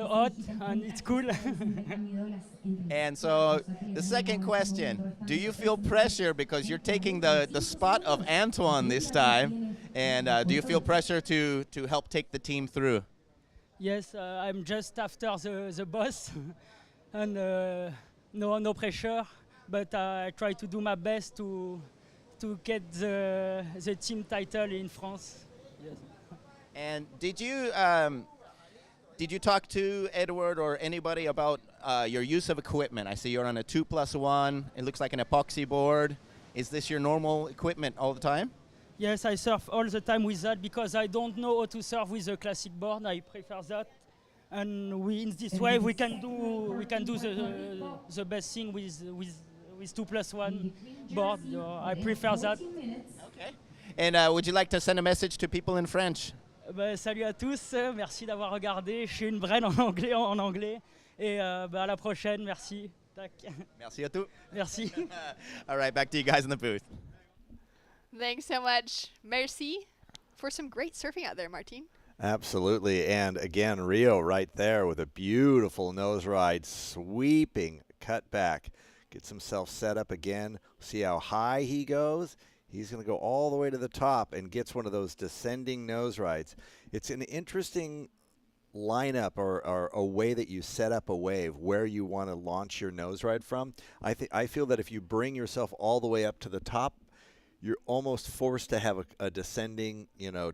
hot, and it's cool. And so, the second question, do you feel pressure because you're taking the spot of Antoine this time? And do you feel pressure to help take the team through? Yes, I'm just after the boss, and no pressure, but I try to do my best to get the team title in France. Yes. And did you talk to Edward or anybody about your use of equipment? I see you're on a 2+1. It looks like an epoxy board. Is this your normal equipment all the time? Yes, I surf all the time with that because I don't know how to surf with a classic board. I prefer that, and in this wave we can do the best thing with 2+1 board. I prefer that. Okay. And would you like to send a message to people in French? Salut à tous, merci d'avoir regardé. Je suis une braine en anglais, et à la prochaine. Merci. Tac. Merci à tous. Merci. All right, back to you guys in the booth. Thanks so much. Merci for some great surfing out there, Martin. Absolutely. And again, Rio right there with a beautiful nose ride, sweeping cut back. Gets himself set up again. See how high he goes. He's going to go all the way to the top and gets one of those descending nose rides. It's an interesting lineup or a way that you set up a wave where you want to launch your nose ride from. I feel that if you bring yourself all the way up to the top, you're almost forced to have a descending,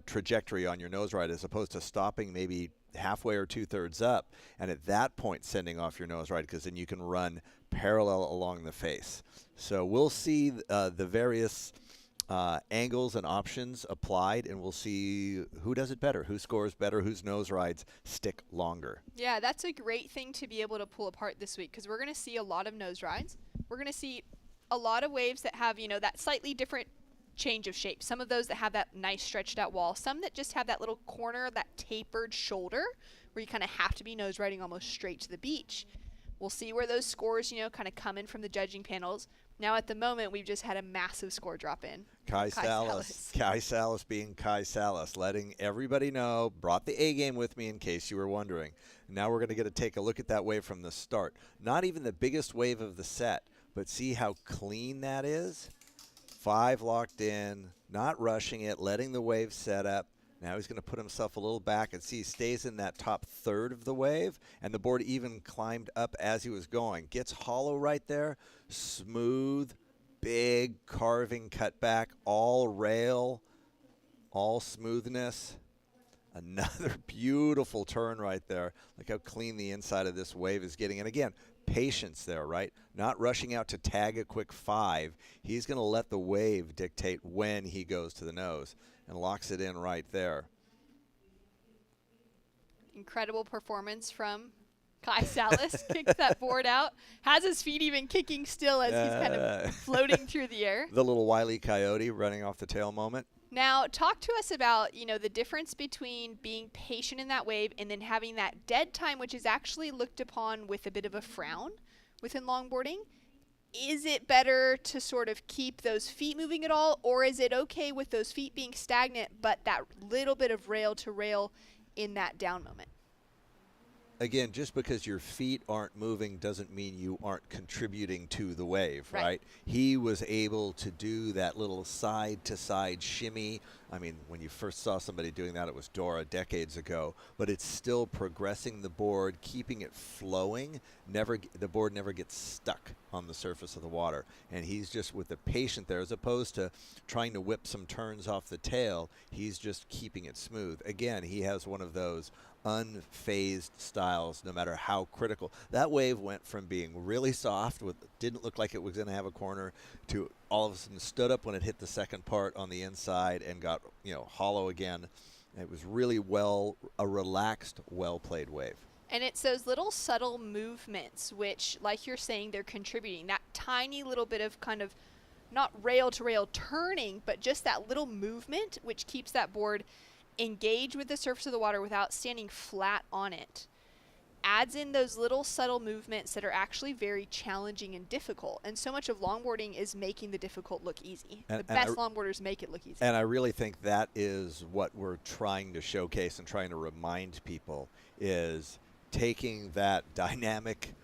trajectory on your nose ride as opposed to stopping maybe halfway or 2/3 up, and at that point sending off your nose ride, because then you can run parallel along the face. So we'll see the various angles and options applied, and we'll see who does it better, who scores better, whose nose rides stick longer. Yeah, that's a great thing to be able to pull apart this week, because we're going to see a lot of nose rides. We're going to see a lot of waves that have, that slightly different change of shape. Some of those that have that nice stretched out wall. Some that just have that little corner, that tapered shoulder, where you kind of have to be nose riding almost straight to the beach. We'll see where those scores, kind of come in from the judging panels. Now, at the moment, we've just had a massive score drop in. Kai Salas being Kai Salas, letting everybody know, brought the A game with me in case you were wondering. Now we're going to get to take a look at that wave from the start. Not even the biggest wave of the set, but see how clean that is? 5 locked in, not rushing it, letting the wave set up. Now he's going to put himself a little back and see he stays in that top third of the wave, and the board even climbed up as he was going. Gets hollow right there, smooth, big carving cutback, all rail, all smoothness. Another beautiful turn right there. Look how clean the inside of this wave is getting. And again, patience there, right? Not rushing out to tag a quick 5. He's going to let the wave dictate when he goes to the nose and locks it in right there. Incredible performance from Kai Salas. Kicks that board out. Has his feet even kicking still as he's kind of floating through the air. The little Wile E. Coyote running off the tail moment. Now, talk to us about, the difference between being patient in that wave and then having that dead time, which is actually looked upon with a bit of a frown within longboarding. Is it better to sort of keep those feet moving at all, or is it okay with those feet being stagnant, but that little bit of rail to rail in that down moment? Again, just because your feet aren't moving doesn't mean you aren't contributing to the wave, right? He was able to do that little side-to-side shimmy. I mean, when you first saw somebody doing that, it was Dora decades ago, but it's still progressing the board, keeping it flowing. The board never gets stuck on the surface of the water, and he's just with the patient there, as opposed to trying to whip some turns off the tail. He's just keeping it smooth. Again, he has one of those unfazed styles, no matter how critical. That wave went from being really soft, didn't look like it was going to have a corner, to all of a sudden stood up when it hit the second part on the inside and got hollow again. It was really a relaxed, well-played wave. And it's those little subtle movements, which, like you're saying, they're contributing. That tiny little bit of kind of not rail-to-rail turning, but just that little movement, which keeps that board engaged with the surface of the water without standing flat on it. Adds in those little subtle movements that are actually very challenging and difficult. And so much of longboarding is making the difficult look easy. The best longboarders make it look easy. And I really think that is what we're trying to showcase and trying to remind people, is taking that dynamic,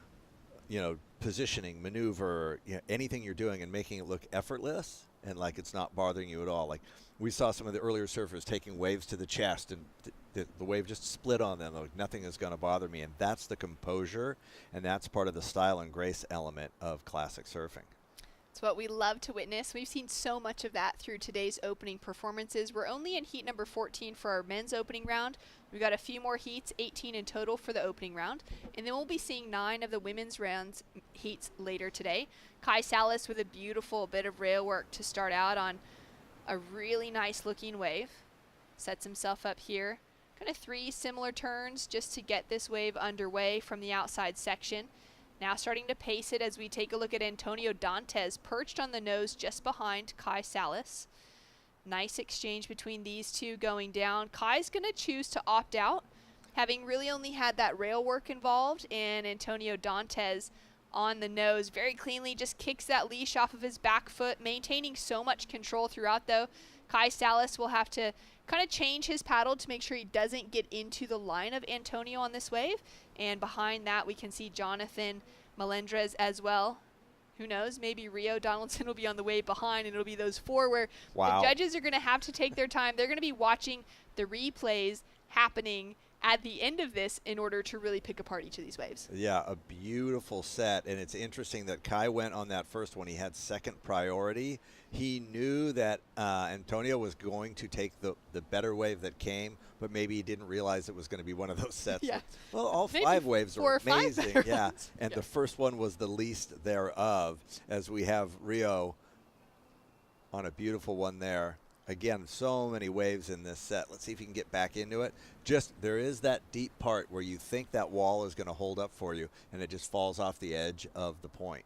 positioning, maneuver, anything you're doing, and making it look effortless and like it's not bothering you at all. Like we saw some of the earlier surfers taking waves to the chest, and the wave just split on them. Like, nothing is going to bother me. And that's the composure, and that's part of the style and grace element of classic surfing. It's what we love to witness. We've seen so much of that through today's opening performances. We're only in heat number 14 for our men's opening round. We've got a few more heats, 18 in total for the opening round. And then we'll be seeing 9 of the women's rounds heats later today. Kai Salas with a beautiful bit of rail work to start out on a really nice looking wave. Sets himself up here. Kind of 3 similar turns just to get this wave underway from the outside section. Now starting to pace it as we take a look at Antonio Dantes, perched on the nose just behind Kai Salas. Nice exchange between these two going down. Kai's going to choose to opt out, having really only had that rail work involved, and Antonio Dantes on the nose very cleanly just kicks that leash off of his back foot, maintaining so much control throughout though. Kai Salas will have to kind of change his paddle to make sure he doesn't get into the line of Antonio on this wave. And behind that, we can see Jonathan Melendrez as well. Who knows? Maybe Rio Donaldson will be on the wave behind, and it'll be those 4 where the judges are going to have to take their time. They're going to be watching the replays happening at the end of this in order to really pick apart each of these waves. Yeah, a beautiful set. And it's interesting that Kai went on that first one. He had second priority. He knew that Antonio was going to take the better wave that came, but maybe he didn't realize it was going to be one of those sets. Yeah. Well, all maybe 5 waves were amazing. Yeah. Ones. And the first one was the least thereof, as we have Rio on a beautiful one there. Again, so many waves in this set. Let's see if you can get back into it. There is that deep part where you think that wall is going to hold up for you, and it just falls off the edge of the point.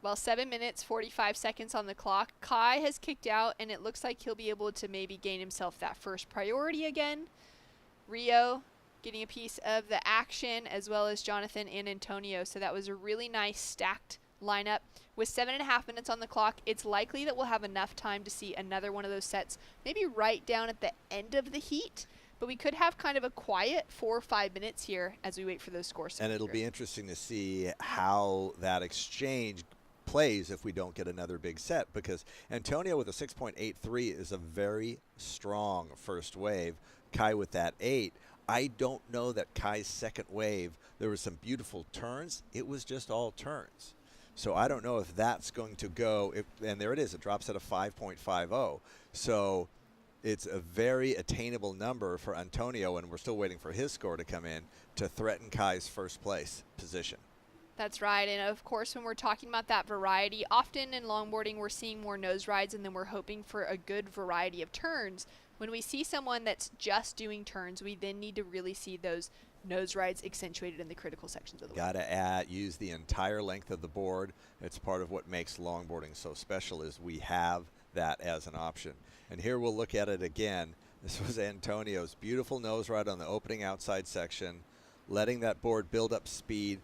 Well, 7 minutes, 45 seconds on the clock. Kai has kicked out, and it looks like he'll be able to maybe gain himself that first priority again. Rio getting a piece of the action, as well as Jonathan and Antonio. So that was a really nice stacked lineup. With 7.5 minutes on the clock, it's likely that we'll have enough time to see another one of those sets, maybe right down at the end of the heat. But we could have kind of a quiet 4 or 5 minutes here as we wait for those scores to And come it'll through. be interesting to see how that exchange plays if we don't get another big set, because Antonio with a 6.83 is a very strong first wave. Kai with that 8. I don't know that Kai's second wave, there were some beautiful turns. It was just all turns. So I don't know if that's going to go, and there it is, it drops at a 5.50. So it's a very attainable number for Antonio, and we're still waiting for his score to come in to threaten Kai's first place position. That's right, and of course when we're talking about that variety, often in longboarding we're seeing more nose rides and then we're hoping for a good variety of turns. When we see someone that's just doing turns, we then need to really see those nose rides accentuated in the critical sections of the wave. Gotta use the entire length of the board. It's part of what makes longboarding so special, is we have that as an option. And here we'll look at it again. This was Antonio's beautiful nose ride on the opening outside section, letting that board build up speed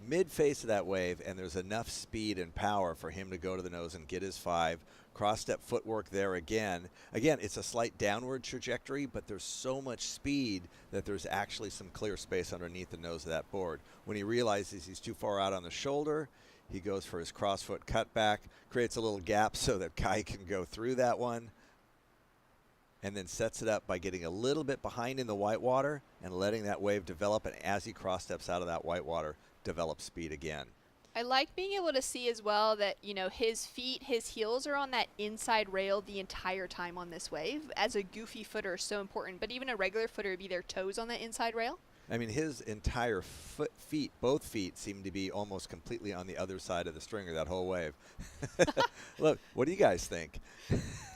mid-face of that wave, and there's enough speed and power for him to go to the nose and get his 5. Cross-step footwork there again. Again, it's a slight downward trajectory, but there's so much speed that there's actually some clear space underneath the nose of that board. When he realizes he's too far out on the shoulder, he goes for his crossfoot cutback, creates a little gap so that Kai can go through that one, and then sets it up by getting a little bit behind in the whitewater and letting that wave develop, and as he cross-steps out of that whitewater, develop speed again. I like being able to see as well that, you know, his feet, his heels are on that inside rail the entire time on this wave. As a goofy footer, so important. But even a regular footer would be their toes on the inside rail. I mean, his entire feet, both feet, seem to be almost completely on the other side of the stringer that whole wave. Look, what do you guys think?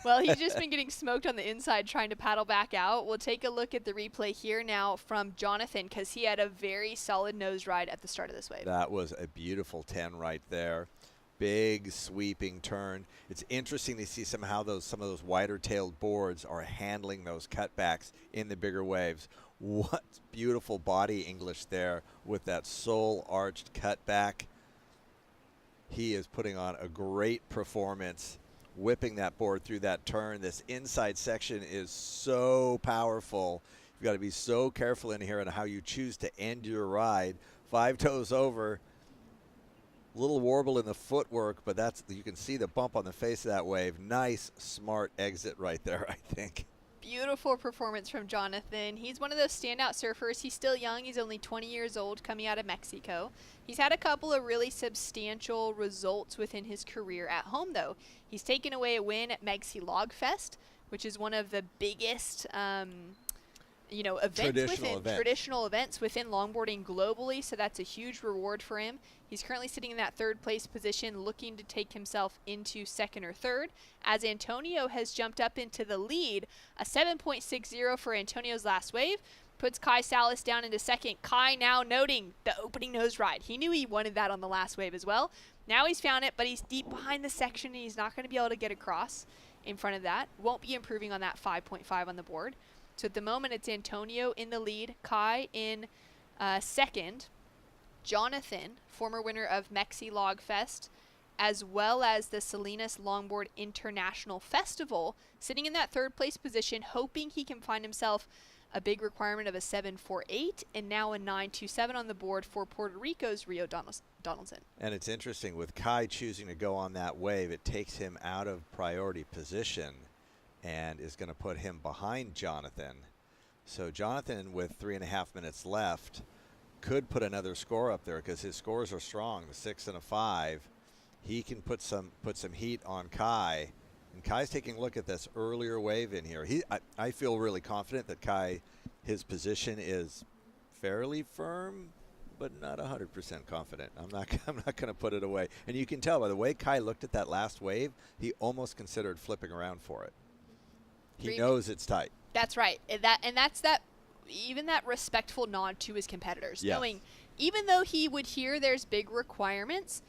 Well, he's just been getting smoked on the inside trying to paddle back out. We'll take a look at the replay here now from Jonathan, because he had a very solid nose ride at the start of this wave. That was a beautiful 10 right there. Big sweeping turn. It's interesting to see somehow some of those wider-tailed boards are handling those cutbacks in the bigger waves. What beautiful body English there with that sole-arched cutback. He is putting on a great performance, whipping that board through that turn. This inside section is so powerful. You've got to be so careful in here on how you choose to end your ride. 5 toes over. Little warble in the footwork, but you can see the bump on the face of that wave. Nice, smart exit right there, I think. Beautiful performance from Jonathan. He's one of those standout surfers. He's still young. He's only 20 years old, coming out of Mexico. He's had a couple of really substantial results within his career at home, though. He's taken away a win at Megsy Log Fest, which is one of the biggest traditional events within longboarding globally, so that's a huge reward for him. He's currently sitting in that 3rd place position, looking to take himself into 2nd or 3rd, as Antonio has jumped up into the lead. A 7.60 for Antonio's last wave puts Kai Salas down into 2nd. Kai now noting the opening nose ride. He knew he wanted that on the last wave as well. Now he's found it, but he's deep behind the section, and he's not going to be able to get across in front of that. Won't be improving on that 5.5 on the board. So at the moment, it's Antonio in the lead, Kai in 2nd, Jonathan, former winner of Megsy Log Fest, as well as the Salinas Longboard International Festival, sitting in that 3rd place position, hoping he can find himself a big requirement of a 7.48 and now a 9.27 on the board for Puerto Rico's Rio Donaldson. And it's interesting, with Kai choosing to go on that wave, it takes him out of priority position and is going to put him behind Jonathan. So Jonathan, with 3.5 minutes left, could put another score up there because his scores are strong, the 6 and a 5. He can put some heat on Kai. And Kai's taking a look at this earlier wave in here. I feel really confident that Kai, his position is fairly firm, but not 100% confident. I'm not going to put it away. And you can tell by the way Kai looked at that last wave, he almost considered flipping around for it. He knows it's tight. That's right. Even that respectful nod to his competitors, knowing even though he would hear there's big requirements,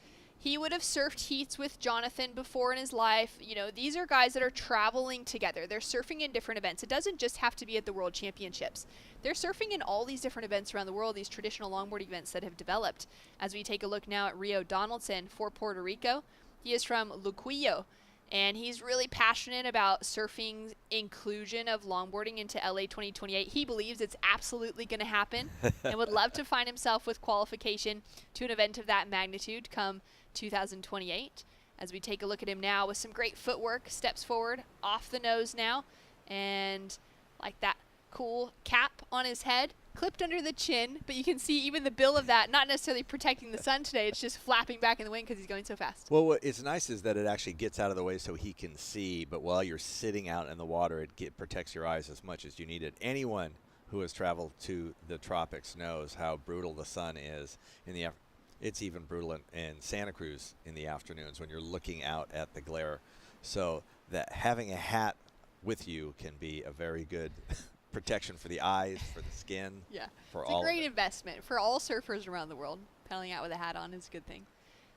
He would have surfed heats with Jonathan before in his life. You know, these are guys that are traveling together. They're surfing in different events. It doesn't just have to be at the World Championships. They're surfing in all these different events around the world, these traditional longboard events that have developed. As we take a look now at Rio Donaldson for Puerto Rico, he is from Luquillo, and he's really passionate about surfing's inclusion of longboarding into LA 2028. He believes it's absolutely going to happen and would love to find himself with qualification to an event of that magnitude come 2028. As we take a look at him now with some great footwork, steps forward, off the nose now, and like that cool cap on his head, clipped under the chin, but you can see even the bill of that, not necessarily protecting the sun today, it's just flapping back in the wind because he's going so fast. Well, what it's nice is that it actually gets out of the way so he can see, but while you're sitting out in the water, it protects your eyes as much as you need it. Anyone who has traveled to the tropics knows how brutal the sun is in the it's even brutal in Santa Cruz in the afternoons when you're looking out at the glare. So that having a hat with you can be a very good protection for the eyes, for the skin. Yeah, for it's all a great investment for all surfers around the world. Paddling out with a hat on is a good thing.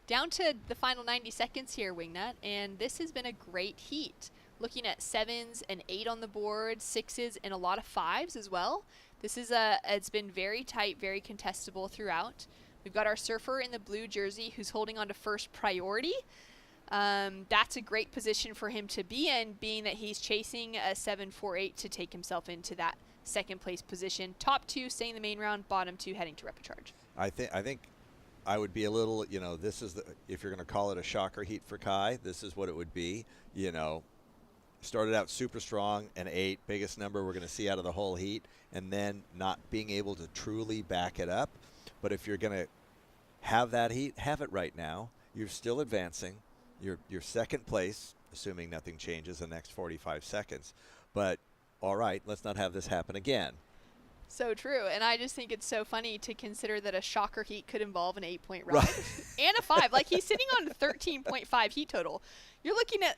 Down to the final 90 seconds here, Wingnut, and this has been a great heat. Looking at 7s and 8 on the board, 6s, and a lot of 5s as well. This is it's been very tight, very contestable throughout. We've got our surfer in the blue jersey who's holding on to first priority. That's a great position for him to be in, being that he's chasing a 7.48 to take himself into that second place position. Top 2 staying in the main round, bottom 2 heading to repechage. I think I would be a little, this is if you're going to call it a shocker heat for Kai, this is what it would be. Started out super strong, an 8, biggest number we're going to see out of the whole heat, and then not being able to truly back it up. But if you're going to have that heat, have it right now. You're still advancing. You're second place, assuming nothing changes the next 45 seconds. But all right, let's not have this happen again. So true, and I just think it's so funny to consider that a shocker heat could involve an 8-point ride and a 5. Like, he's sitting on a 13.5 heat total. You're looking at,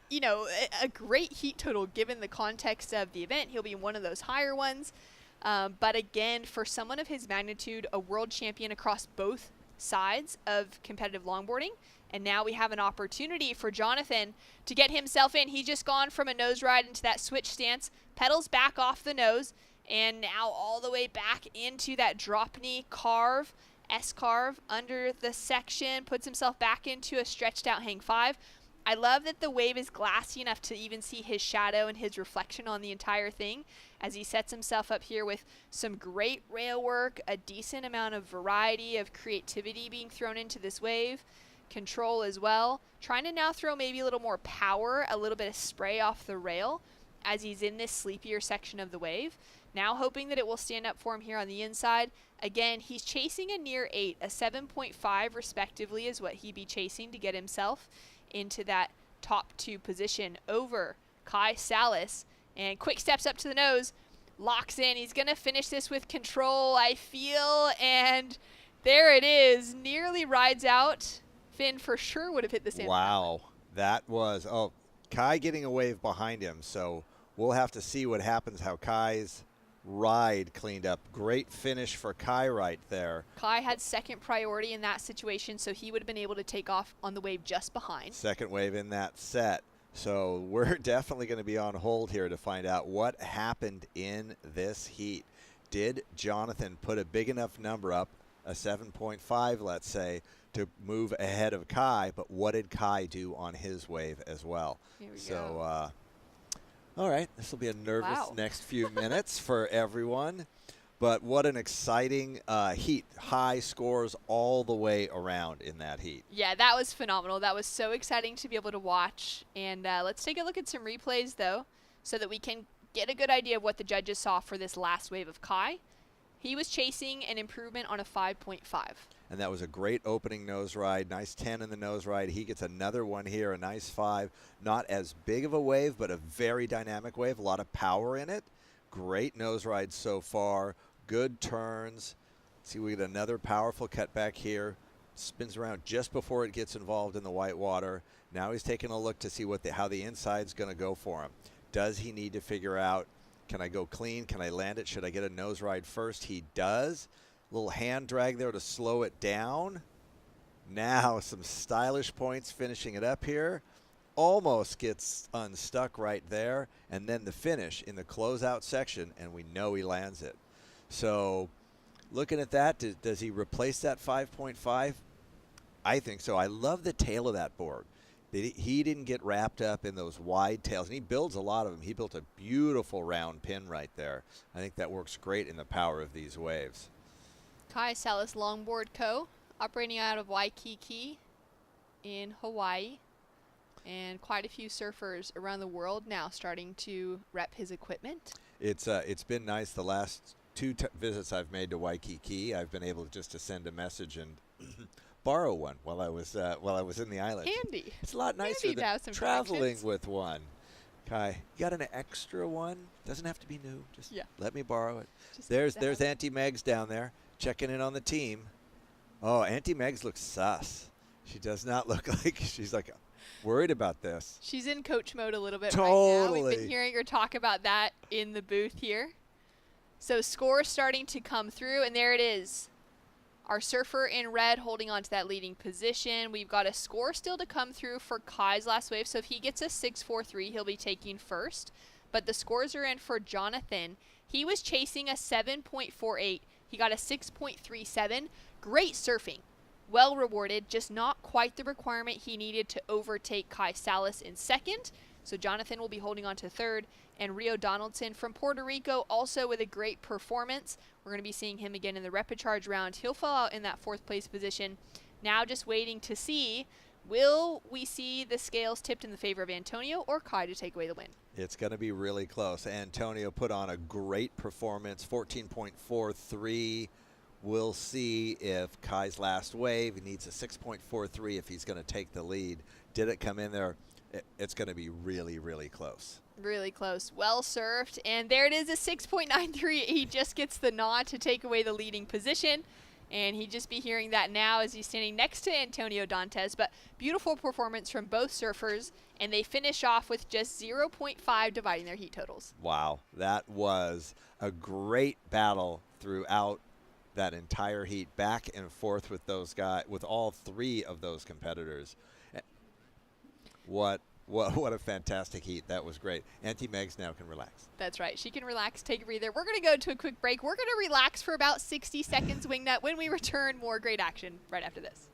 a great heat total given the context of the event. He'll be one of those higher ones. But again, for someone of his magnitude, a world champion across both sides of competitive longboarding, and now we have an opportunity for Jonathan to get himself in. He's just gone from a nose ride into that switch stance, pedals back off the nose, and now all the way back into that drop knee carve, S-carve under the section, puts himself back into a stretched out hang 5. I love that the wave is glassy enough to even see his shadow and his reflection on the entire thing as he sets himself up here with some great rail work, a decent amount of variety of creativity being thrown into this wave, control as well, trying to now throw maybe a little more power, a little bit of spray off the rail as he's in this sleepier section of the wave. Now hoping that it will stand up for him here on the inside. Again, he's chasing a near 8, a 7.5 respectively is what he'd be chasing to get himself into that top 2 position over Kai Salas. And quick steps up to the nose, locks in. He's going to finish this with control, I feel, and there it is. Nearly rides out. Finn for sure would have hit the sand. Wow. That was, Kai getting a wave behind him, so we'll have to see what happens, how Kai's ride cleaned up. Great finish for Kai right there. Kai had second priority in that situation, so he would have been able to take off on the wave just behind. Second wave in that set. So we're definitely going to be on hold here to find out what happened in this heat. Did Jonathan put a big enough number up, a 7.5, let's say, to move ahead of Kai, but what did Kai do on his wave as well? Here we go. All right, this will be a nervous next few minutes for everyone, but what an exciting heat. High scores all the way around in that heat. Yeah, that was phenomenal. That was so exciting to be able to watch. And let's take a look at some replays, though, so that we can get a good idea of what the judges saw for this last wave of Kai. He was chasing an improvement on a 5.5. And that was a great opening nose ride. Nice 10 in the nose ride. He gets another one here, a nice 5. Not as big of a wave, but a very dynamic wave. A lot of power in it. Great nose ride so far. Good turns. See, we get another powerful cutback here. Spins around just before it gets involved in the white water. Now he's taking a look to see how the inside's going to go for him. Does he need to figure out, can I go clean? Can I land it? Should I get a nose ride first? He does. Little hand drag there to slow it down. Now some stylish points finishing it up here. Almost gets unstuck right there. And then the finish in the closeout section, and we know he lands it. So looking at that, does he replace that 5.5? I think so. I love the tail of that board. He didn't get wrapped up in those wide tails, and he builds a lot of them. He built a beautiful round pin right there. I think that works great in the power of these waves. Kai Salas Longboard Co. operating out of Waikiki in Hawaii. And quite a few surfers around the world now starting to rep his equipment. It's been nice the last two visits I've made to Waikiki. I've been able just to send a message and borrow one while I was in the island. Handy. It's a lot nicer Handy to have some than traveling connections. with one. Kai, you got an extra one? Doesn't have to be new. Just let me borrow it. There's Auntie Megs down there checking in on the team. Oh, Auntie Megs looks sus. She does not look like she's like worried about this. She's in coach mode a little bit Totally. right now. We've been hearing her talk about that in the booth here. So score starting to come through, and there it is. Our surfer in red holding on to that leading position. We've got a score still to come through for Kai's last wave. So if he gets a 6.43, he'll be taking first. But the scores are in for Jonathan. He was chasing a 7.48. He got a 6.37. Great surfing. Well rewarded, just not quite the requirement he needed to overtake Kai Salas in second. So Jonathan will be holding on to third. And Rio Donaldson from Puerto Rico also with a great performance. We're going to be seeing him again in the repechage round. He'll fall out in that fourth place position. Now just waiting to see, will we see the scales tipped in the favor of Antonio or Kai to take away the win? It's going to be really close. Antonio put on a great performance, 14.43. We'll see if Kai's last wave, he needs a 6.43 if he's going to take the lead. Did it come in there? It's going to be really, really close. Really close. Well surfed. And there it is, a 6.93. He just gets the nod to take away the leading position. And he'd just be hearing that now as he's standing next to Antonio Dantes. But beautiful performance from both surfers. And they finish off with just 0.5 dividing their heat totals. Wow. That was a great battle throughout that entire heat, back and forth with those guys, with all three of those competitors. What a fantastic heat. That was great. Auntie Megs now can relax. That's right. She can relax, take a breather. We're going to go to a quick break. We're going to relax for about 60 seconds, Wingnut. When we return, more great action right after this.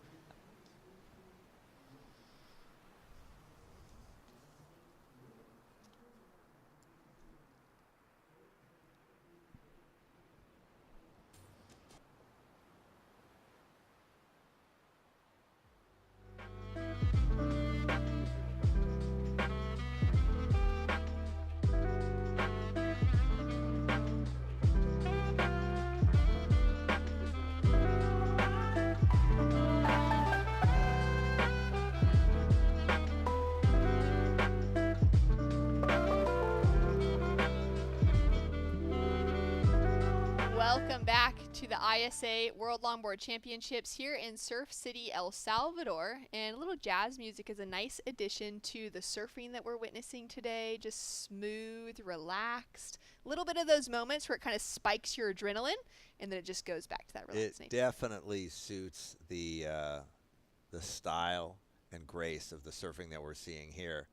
Welcome back to the ISA World Longboard Championships here in Surf City, El Salvador. And a little jazz music is a nice addition to the surfing that we're witnessing today. Just smooth, relaxed. A little bit of those moments where it kind of spikes your adrenaline, and then it just goes back to that relaxing. It definitely suits the style and grace of the surfing that we're seeing here.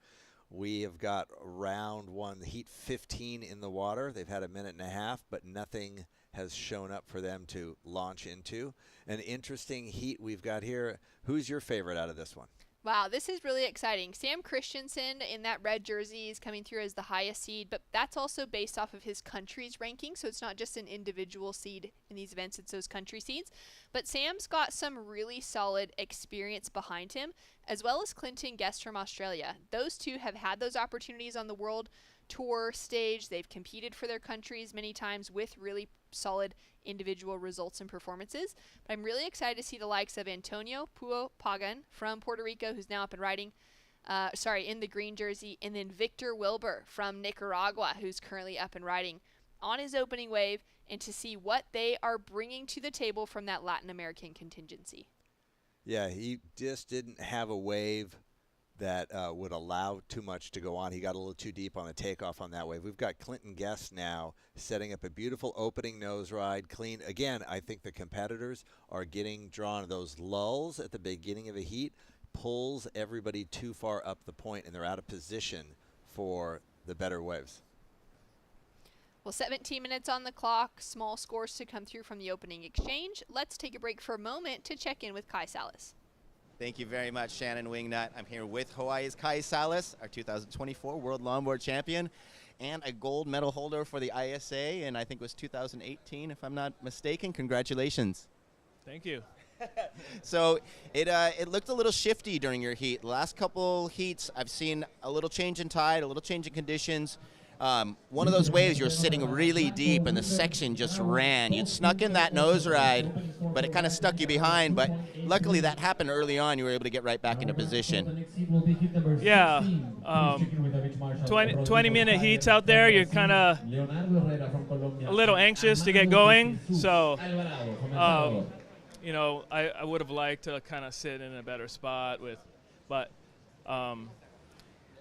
We have got round one, heat 15 in the water. They've had a minute and a half, but nothing has shown up for them to launch into. An interesting heat we've got here. Who's your favorite out of this one? Wow, this is really exciting. Sam Christensen in that red jersey is coming through as the highest seed, but that's also based off of his country's ranking, so it's not just an individual seed in these events, it's those country seeds. But Sam's got some really solid experience behind him, as well as Clinton Guest from Australia. Those two have had those opportunities on the World Tour stage. They've competed for their countries many times with really solid individual results and performances. But I'm really excited to see the likes of Antonio Puo Pagan from Puerto Rico, who's now up and riding, in the green jersey, and then Victor Wilbur from Nicaragua, who's currently up and riding on his opening wave, and to see what they are bringing to the table from that Latin American contingency. Yeah, he just didn't have a wave that would allow too much to go on. He got a little too deep on the takeoff on that wave. We've got Clinton Guest now setting up a beautiful opening nose ride, clean. Again, I think the competitors are getting drawn. Those lulls at the beginning of a heat pulls everybody too far up the point, and they're out of position for the better waves. Well, 17 minutes on the clock, small scores to come through from the opening exchange. Let's take a break for a moment to check in with Kai Salas. Thank you very much, Shannon Wingnut. I'm here with Hawaii's Kai Salas, our 2024 World Longboard Champion, and a gold medal holder for the ISA, and I think it was 2018, if I'm not mistaken. Congratulations. Thank you. So it looked a little shifty during your heat. The last couple heats, I've seen a little change in tide, a little change in conditions. One of those waves, you were sitting really deep, and the section just ran. You'd snuck in that nose ride, but it kind of stuck you behind. But luckily, that happened early on. You were able to get right back into position. Yeah, 20-minute heats out there. You're kind of a little anxious to get going. So, you know, I would have liked to kind of sit in a better spot but I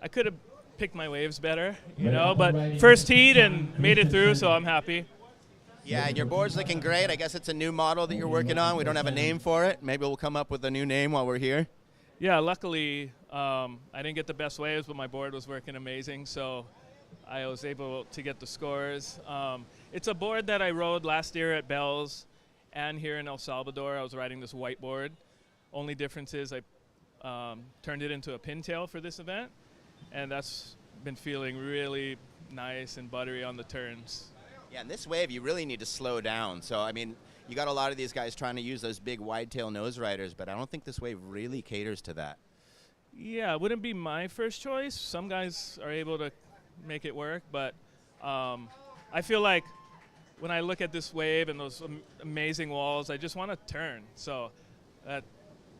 could have picked my waves better, you know, but first heat and made it through, so I'm happy. Yeah, and your board's looking great. I guess it's a new model that you're working on. We don't have a name for it. Maybe we'll come up with a new name while we're here. Yeah, luckily I didn't get the best waves, but my board was working amazing, so I was able to get the scores. It's a board that I rode last year at Bell's and here in El Salvador. I was riding this white board. Only difference is I turned it into a pintail for this event, and that's been feeling really nice and buttery on the turns. Yeah, and this wave, you really need to slow down. So, I mean, you got a lot of these guys trying to use those big wide-tail nose riders, but I don't think this wave really caters to that. Yeah, it wouldn't be my first choice. Some guys are able to make it work, but I feel like when I look at this wave and those amazing walls, I just want to turn. So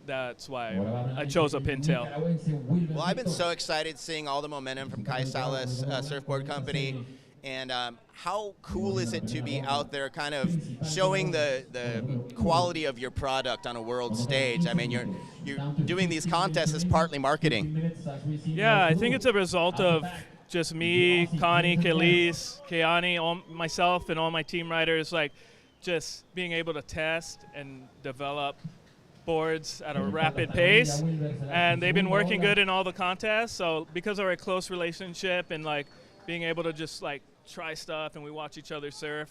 that's why I chose a pintail. Well, I've been so excited seeing all the momentum from Kai Salas Surfboard Company. And how cool is it to be out there kind of showing the quality of your product on a world stage? I mean, you're doing these contests as partly marketing. Yeah, I think it's a result of just me, Connie, Keani, myself, and all my team riders, like just being able to test and develop boards at a rapid pace. And they've been working good in all the contests. So because of our close relationship and like being able to just like try stuff and we watch each other surf,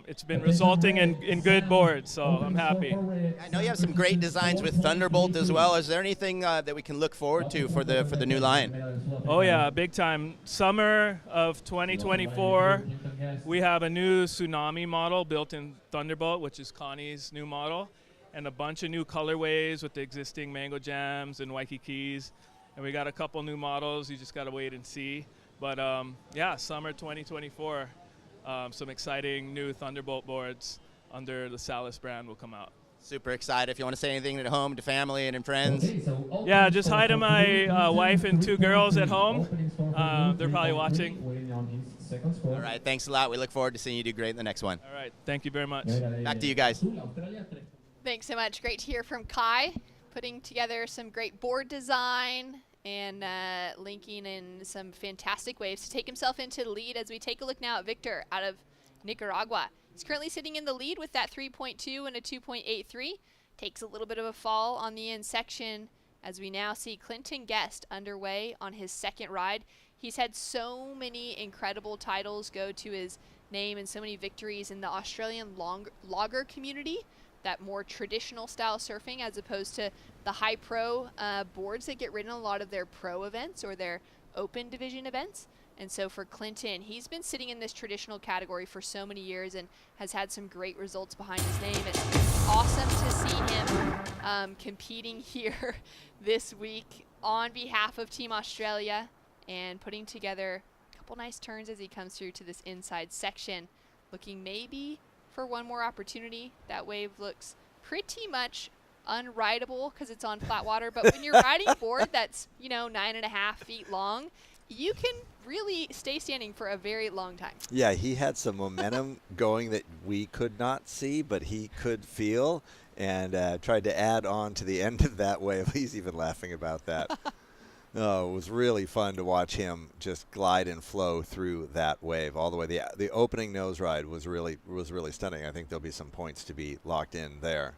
it's been resulting in good boards, so I'm happy. I know you have some great designs with Thunderbolt as well. Is there anything that we can look forward to for the new line? Oh yeah, big time. Summer of 2024, we have a new Tsunami model built in Thunderbolt, which is Connie's new model, and a bunch of new colorways with the existing Mango Jams and Waikikis. And we got a couple new models. You just got to wait and see. But yeah, summer 2024, some exciting new Thunderbolt boards under the Salas brand will come out. Super excited. If you want to say anything at home to family and friends. Yeah, just hi to my wife and 2 girls at home. They're probably watching. All right, thanks a lot. We look forward to seeing you do great in the next one. All right, thank you very much. Back to you guys. Thanks so much. Great to hear from Kai, putting together some great board design and linking in some fantastic waves to take himself into the lead as we take a look now at Victor out of Nicaragua. He's currently sitting in the lead with that 3.2 and a 2.83. Takes a little bit of a fall on the end section as we now see Clinton Guest underway on his second ride. He's had so many incredible titles go to his name and so many victories in the Australian logger community, that more traditional style surfing as opposed to the high pro boards that get ridden a lot of their pro events or their open division events. And so for Clinton, he's been sitting in this traditional category for so many years and has had some great results behind his name. It's awesome to see him competing here this week on behalf of Team Australia and putting together a couple nice turns as he comes through to this inside section, looking maybe for one more opportunity. That wave looks pretty much unrideable because it's on flat water, but when you're riding a board that's, 9.5 feet long, you can really stay standing for a very long time. Yeah, he had some momentum going that we could not see, but he could feel, and tried to add on to the end of that wave. He's even laughing about that. Oh, it was really fun to watch him just glide and flow through that wave all the way. The opening nose ride was really stunning. I think there'll be some points to be locked in there.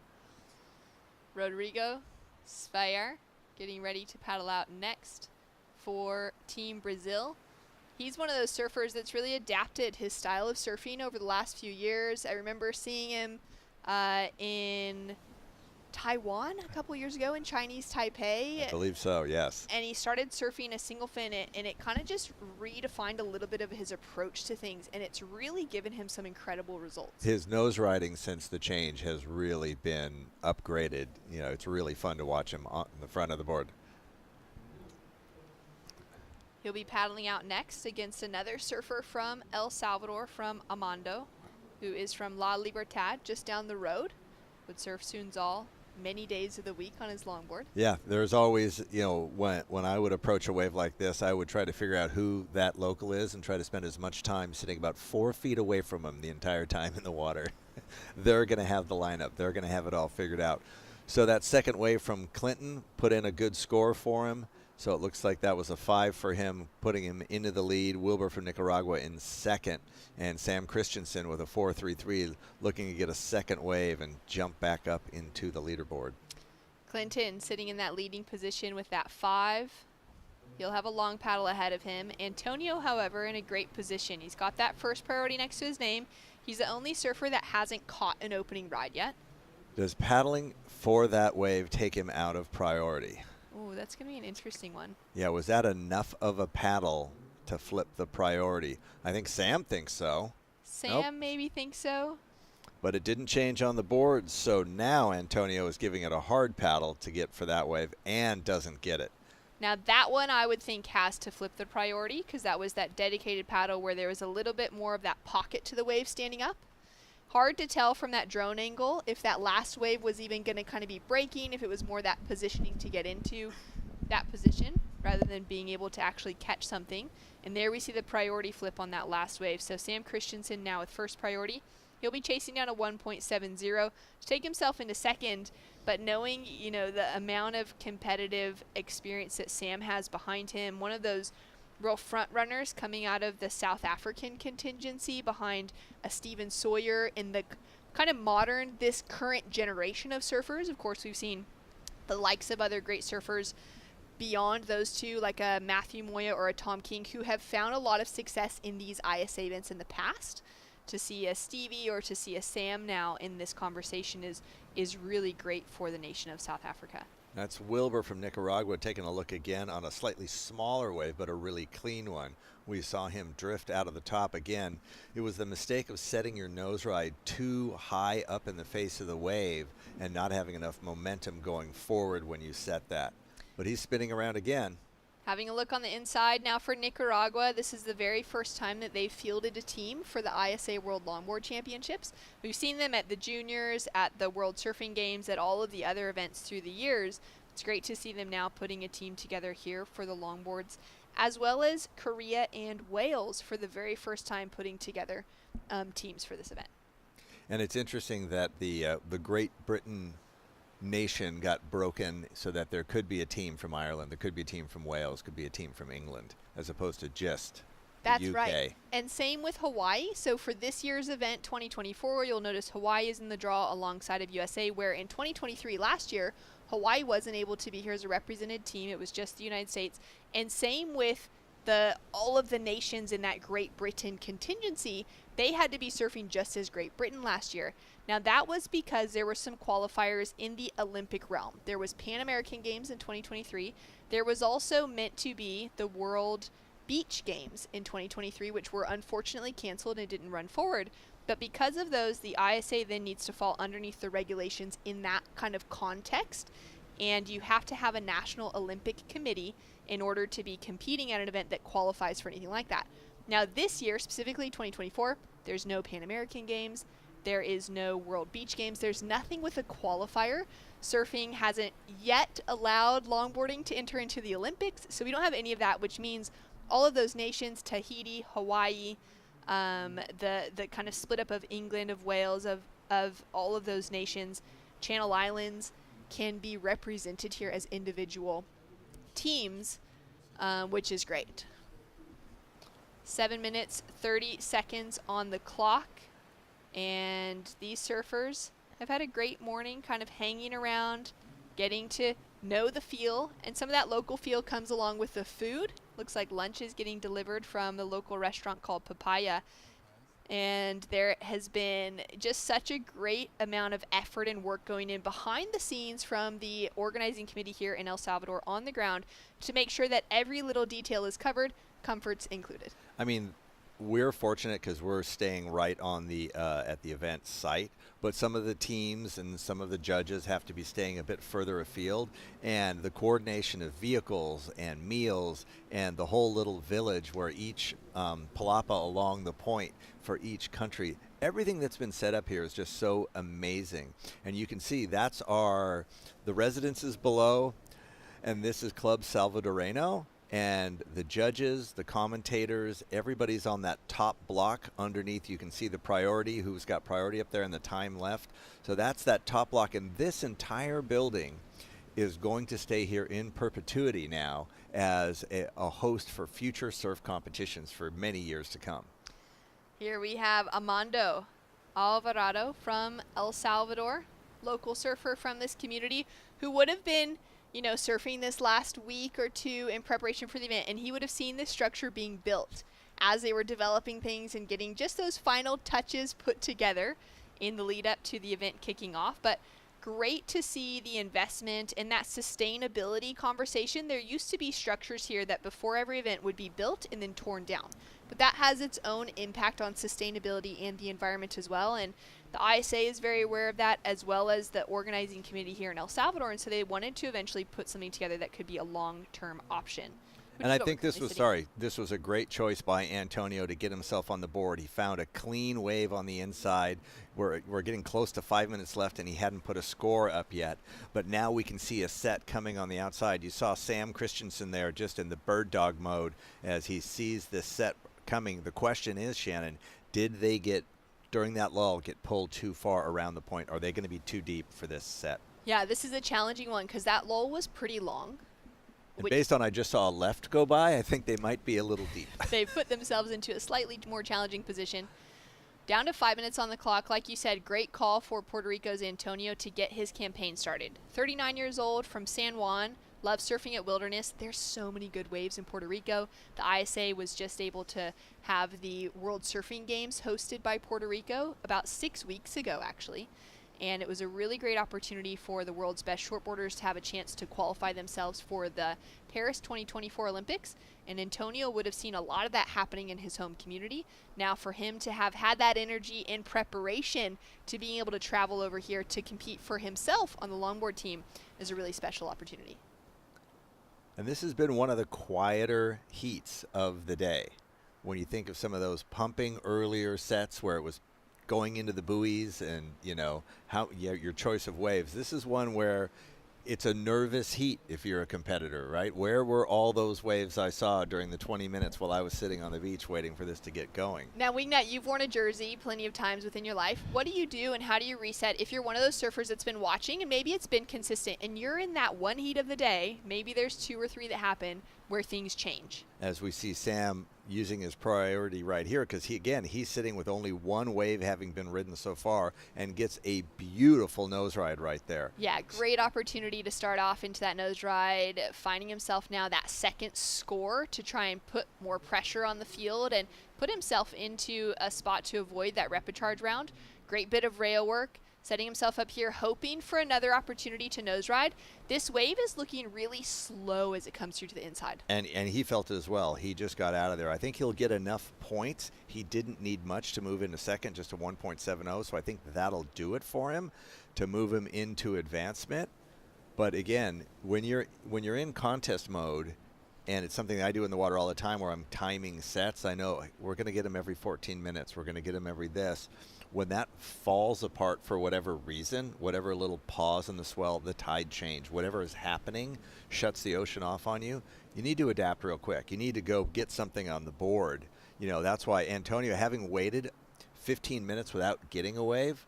Rodrigo Sveyer getting ready to paddle out next for Team Brazil. He's one of those surfers that's really adapted his style of surfing over the last few years. I remember seeing him in Taiwan a couple years ago in Chinese Taipei. I believe so, yes. And he started surfing a single fin, and it kind of just redefined a little bit of his approach to things, and it's really given him some incredible results. His nose riding since the change has really been upgraded. You know, it's really fun to watch him on the front of the board. He'll be paddling out next against another surfer from El Salvador, from Amando, who is from La Libertad, just down the road. Would surf Sunzal many days of the week on his longboard. Yeah, there's always, you know, when I would approach a wave like this, I would try to figure out who that local is and try to spend as much time sitting about 4 feet away from them the entire time in the water. They're going to have the lineup. They're going to have it all figured out. So that second wave from Clinton put in a good score for him. So it looks like that was a 5 for him, putting him into the lead. Wilbur from Nicaragua in second, and Sam Christensen with a 4.33 looking to get a second wave and jump back up into the leaderboard. Clinton sitting in that leading position with that 5. He'll have a long paddle ahead of him. Antonio, however, in a great position. He's got that first priority next to his name. He's the only surfer that hasn't caught an opening ride yet. Does paddling for that wave take him out of priority? Oh, that's going to be an interesting one. Yeah, was that enough of a paddle to flip the priority? I think Sam thinks so. Sam maybe thinks so. But it didn't change on the board, so now Antonio is giving it a hard paddle to get for that wave and doesn't get it. Now that one I would think has to flip the priority, because that was that dedicated paddle where there was a little bit more of that pocket to the wave standing up. Hard to tell from that drone angle if that last wave was even going to kind of be breaking, if it was more that positioning to get into that position rather than being able to actually catch something. And there we see the priority flip on that last wave. So Sam Christensen now with first priority. He'll be chasing down a 1.70 to take himself into second, but knowing, you know, the amount of competitive experience that Sam has behind him, one of those real front runners coming out of the South African contingency behind a Stephen Sawyer in the kind of modern, this current generation of surfers. Of course, we've seen the likes of other great surfers beyond those two, like a Matthew Moya or a Tom King, who have found a lot of success in these ISA events in the past. To see a Stevie or to see a Sam now in this conversation is really great for the nation of South Africa. That's Wilbur from Nicaragua taking a look again on a slightly smaller wave, but a really clean one. We saw him drift out of the top again. It was the mistake of setting your nose ride too high up in the face of the wave and not having enough momentum going forward when you set that. But he's spinning around again. Having a look on the inside now for Nicaragua, this is the very first time that they've fielded a team for the ISA World Longboard Championships. We've seen them at the juniors, at the World Surfing Games, at all of the other events through the years. It's great to see them now putting a team together here for the longboards, as well as Korea and Wales for the very first time putting together teams for this event. And it's interesting that the Great Britain nation got broken so that there could be a team from Ireland, there could be a team from Wales, could be a team from England, as opposed to just That's the UK. right. And same with Hawaii. So for this year's event, 2024, you'll notice Hawaii is in the draw alongside of USA, where in 2023, last year, Hawaii wasn't able to be here as a represented team. It was just the United States. And same with all of the nations in that Great Britain contingency. They had to be surfing just as Great Britain last year. Now that was because there were some qualifiers in the Olympic realm. There was Pan American Games in 2023. There was also meant to be the World Beach Games in 2023, which were unfortunately canceled and didn't run forward. But because of those, the ISA then needs to fall underneath the regulations in that kind of context. And you have to have a National Olympic Committee in order to be competing at an event that qualifies for anything like that. Now this year, specifically 2024, there's no Pan American Games. There is no World Beach Games. There's nothing with a qualifier. Surfing hasn't yet allowed longboarding to enter into the Olympics, so we don't have any of that, which means all of those nations, Tahiti, Hawaii, the kind of split up of England, of Wales, of all of those nations, Channel Islands, can be represented here as individual teams which is great. 7 minutes, 30 seconds on the clock. And these surfers have had a great morning kind of hanging around, getting to know the feel. And some of that local feel comes along with the food. Looks like lunch is getting delivered from the local restaurant called Papaya. And there has been just such a great amount of effort and work going in behind the scenes from the organizing committee here in El Salvador on the ground to make sure that every little detail is covered, comforts included. I mean, we're fortunate because we're staying right on the at the event site, but some of the teams and some of the judges have to be staying a bit further afield, and the coordination of vehicles and meals and the whole little village where each palapa along the point for each country, everything that's been set up here is just so amazing. And you can see that's the residences below, and this is Club Salvadoreno. And the judges, the commentators, everybody's on that top block underneath. You can see the priority, who's got priority up there and the time left. So that's that top block. And this entire building is going to stay here in perpetuity now as a host for future surf competitions for many years to come. Here we have Armando Alvarado from El Salvador, local surfer from this community who would have been surfing this last week or two in preparation for the event, and he would have seen this structure being built as they were developing things and getting just those final touches put together in the lead up to the event kicking off. But great to see the investment and that sustainability conversation. There used to be structures here that before every event would be built and then torn down, but that has its own impact on sustainability and the environment as well. And the ISA is very aware of that, as well as the organizing committee here in El Salvador, and so they wanted to eventually put something together that could be a long-term option. And I think this was a great choice by Antonio to get himself on the board. He found a clean wave on the inside. We're getting close to 5 minutes left, and he hadn't put a score up yet. But now we can see a set coming on the outside. You saw Sam Christensen there just in the bird dog mode as he sees this set coming. The question is, Shannon, did they during that lull get pulled too far around the point? Are they going to be too deep for this set? Yeah, this is a challenging one because that lull was pretty long. And based on I just saw a left go by, I think they might be a little deep. They've put themselves into a slightly more challenging position. Down to 5 minutes on the clock. Like you said, great call for Puerto Rico's Antonio to get his campaign started. 39 years old from San Juan, loves surfing at Wilderness. There's so many good waves in Puerto Rico. The ISA was just able to have the World Surfing Games hosted by Puerto Rico about 6 weeks ago, actually. And it was a really great opportunity for the world's best shortboarders to have a chance to qualify themselves for the Paris 2024 Olympics. And Antonio would have seen a lot of that happening in his home community. Now for him to have had that energy in preparation to being able to travel over here to compete for himself on the longboard team is a really special opportunity. And this has been one of the quieter heats of the day. When you think of some of those pumping earlier sets where it was going into the buoys and, your choice of waves. This is one where it's a nervous heat if you're a competitor, right? Where were all those waves I saw during the 20 minutes while I was sitting on the beach waiting for this to get going? Now, Wingnut, you've worn a jersey plenty of times within your life. What do you do and how do you reset if you're one of those surfers that's been watching and maybe it's been consistent and you're in that one heat of the day, maybe there's 2 or 3 that happen where things change? As we see Sam using his priority right here, because he's sitting with only one wave having been ridden so far and gets a beautiful nose ride right there. Yeah, great opportunity to start off into that nose ride, finding himself now that second score to try and put more pressure on the field and put himself into a spot to avoid that rapid charge round. Great bit of rail work, setting himself up here, hoping for another opportunity to nose ride. This wave is looking really slow as it comes through to the inside. And he felt it as well. He just got out of there. I think he'll get enough points. He didn't need much to move into second, just a 1.70. So I think that'll do it for him to move him into advancement. But again, when you're in contest mode, and it's something that I do in the water all the time where I'm timing sets, I know we're going to get him every 14 minutes. We're going to get him every this. When that falls apart for whatever reason, whatever little pause in the swell, the tide change, whatever is happening shuts the ocean off on you, you need to adapt real quick. You need to go get something on the board. That's why Antonio, having waited 15 minutes without getting a wave,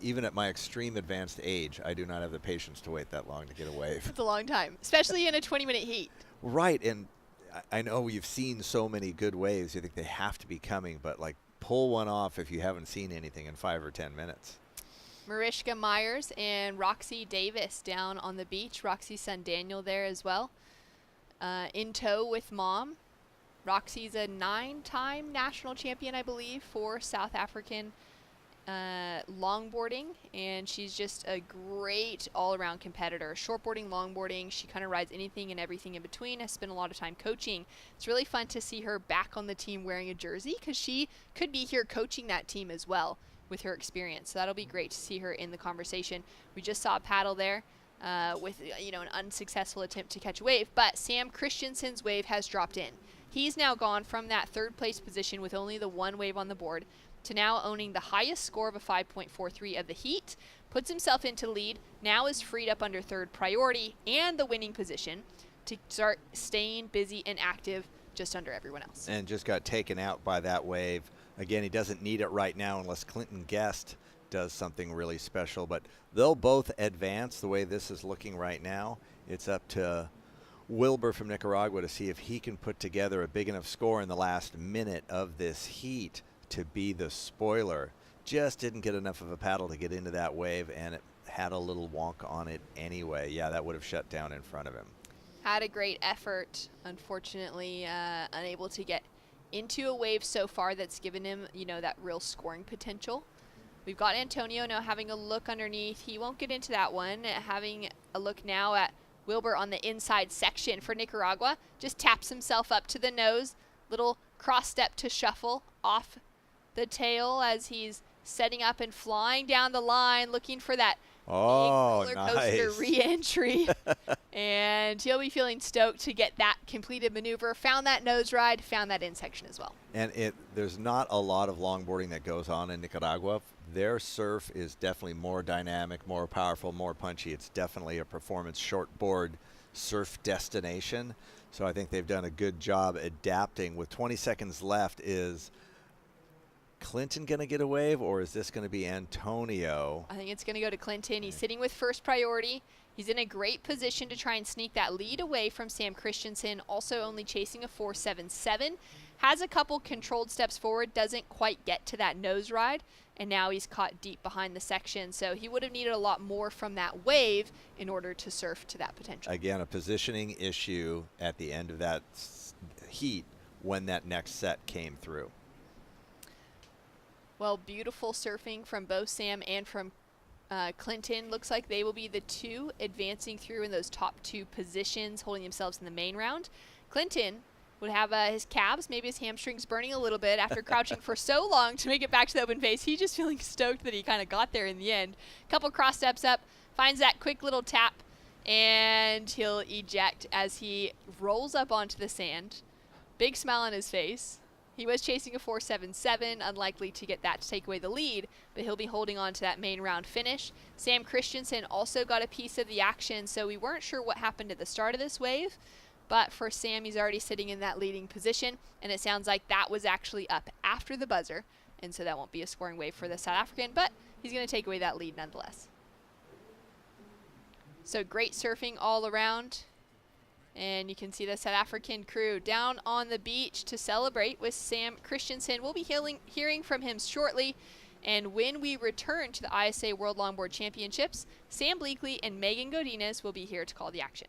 even at my extreme advanced age, I do not have the patience to wait that long to get a wave. It's a long time, especially in a 20-minute heat. Right, and I know you've seen so many good waves. You think they have to be coming, but like pull one off if you haven't seen anything in 5 or 10 minutes. Mariska Myers and Roxy Davis down on the beach. Roxy's son Daniel there as well. In tow with mom. Roxy's a 9-time national champion, I believe, for South African longboarding, and she's just a great all-around competitor. Shortboarding, longboarding, she kind of rides anything and everything in between. I spent a lot of time coaching. It's really fun to see her back on the team wearing a jersey, because she could be here coaching that team as well with her experience. So that'll be great to see her in the conversation. We just saw a paddle there with an unsuccessful attempt to catch a wave, but Sam Christensen's wave has dropped in. He's now gone from that third place position with only the one wave on the board to now owning the highest score of a 5.43 of the heat, puts himself into lead, now is freed up under third priority and the winning position to start staying busy and active just under everyone else. And just got taken out by that wave. Again, he doesn't need it right now unless Clinton Guest does something really special, but they'll both advance the way this is looking right now. It's up to Wilbur from Nicaragua to see if he can put together a big enough score in the last minute of this heat to be the spoiler. Just didn't get enough of a paddle to get into that wave, and it had a little wonk on it anyway. Yeah, that would have shut down in front of him. Had a great effort, unfortunately unable to get into a wave so far that's given him, that real scoring potential. We've got Antonio now having a look underneath. He won't get into that one. Having a look now at Wilbur on the inside section for Nicaragua. Just taps himself up to the nose. Little cross step to shuffle off the tail as he's setting up and flying down the line, looking for that big roller coaster re-entry. And he'll be feeling stoked to get that completed maneuver. Found that nose ride, found that in section as well. And there's not a lot of longboarding that goes on in Nicaragua. Their surf is definitely more dynamic, more powerful, more punchy. It's definitely a performance shortboard surf destination. So I think they've done a good job adapting. With 20 seconds left, is Clinton going to get a wave, or is this going to be Antonio? I think it's going to go to Clinton. He's sitting with first priority. He's in a great position to try and sneak that lead away from Sam Christensen, also only chasing a 4.77. Has a couple controlled steps forward, doesn't quite get to that nose ride, and now he's caught deep behind the section. So he would have needed a lot more from that wave in order to surf to that potential. Again, a positioning issue at the end of that heat when that next set came through. Well, beautiful surfing from both Sam and from Clinton. Looks like they will be the two advancing through in those top two positions, holding themselves in the main round. Clinton would have his calves, maybe his hamstrings burning a little bit after crouching for so long to make it back to the open face. He's just feeling stoked that he kind of got there in the end. Couple cross steps up, finds that quick little tap, and he'll eject as he rolls up onto the sand. Big smile on his face. He was chasing a 4.77, unlikely to get that to take away the lead, but he'll be holding on to that main round finish. Sam Christensen also got a piece of the action, so we weren't sure what happened at the start of this wave, but for Sam, he's already sitting in that leading position, and it sounds like that was actually up after the buzzer, and so that won't be a scoring wave for the South African, but he's going to take away that lead nonetheless. So great surfing all around. And you can see the South African crew down on the beach to celebrate with Sam Christensen. We'll be hearing from him shortly. And when we return to the ISA World Longboard Championships, Sam Bleakley and Megan Godinez will be here to call the action.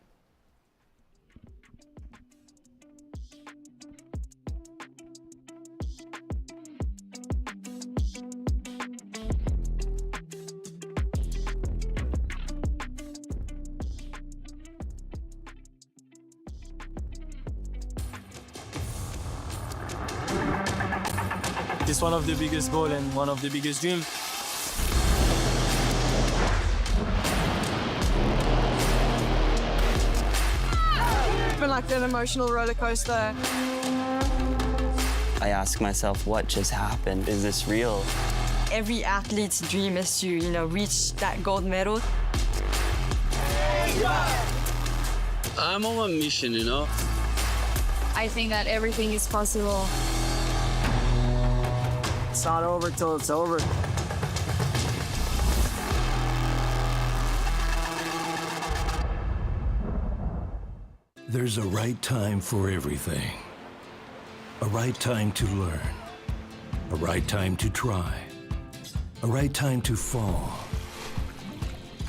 It's one of the biggest goals and one of the biggest dreams. It's been like an emotional roller coaster. I ask myself, what just happened? Is this real? Every athlete's dream is to, reach that gold medal. I'm on a mission, I think that everything is possible. It's not over till it's over. There's a right time for everything. A right time to learn. A right time to try. A right time to fall.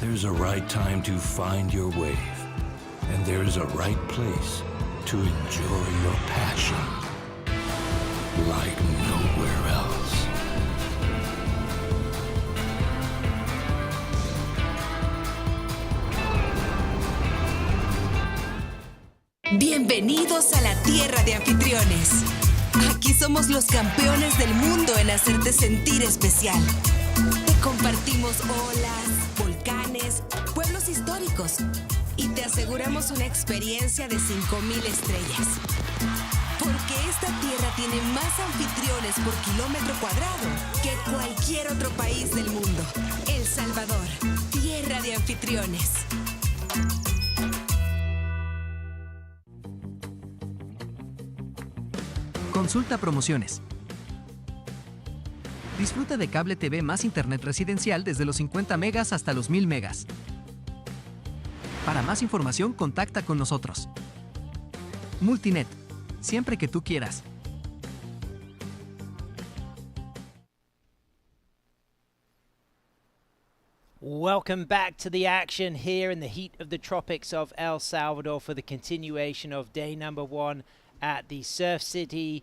There's a right time to find your wave. And there's a right place to enjoy your passion like nowhere else. Bienvenidos a la tierra de anfitriones. Aquí somos los campeones del mundo en hacerte sentir especial. Te compartimos olas, volcanes, pueblos históricos y te aseguramos una experiencia de 5,000 estrellas. Porque esta tierra tiene más anfitriones por kilómetro cuadrado que cualquier otro país del mundo. El Salvador, tierra de anfitriones. Consulta promociones. Disfruta de cable TV más internet residencial desde los 50 megas hasta los 1000 megas. Para más información, contacta con nosotros. Multinet, siempre que tú quieras. Welcome back to the action here in the heat of the tropics of El Salvador for the continuation of day number 1 at the Surf City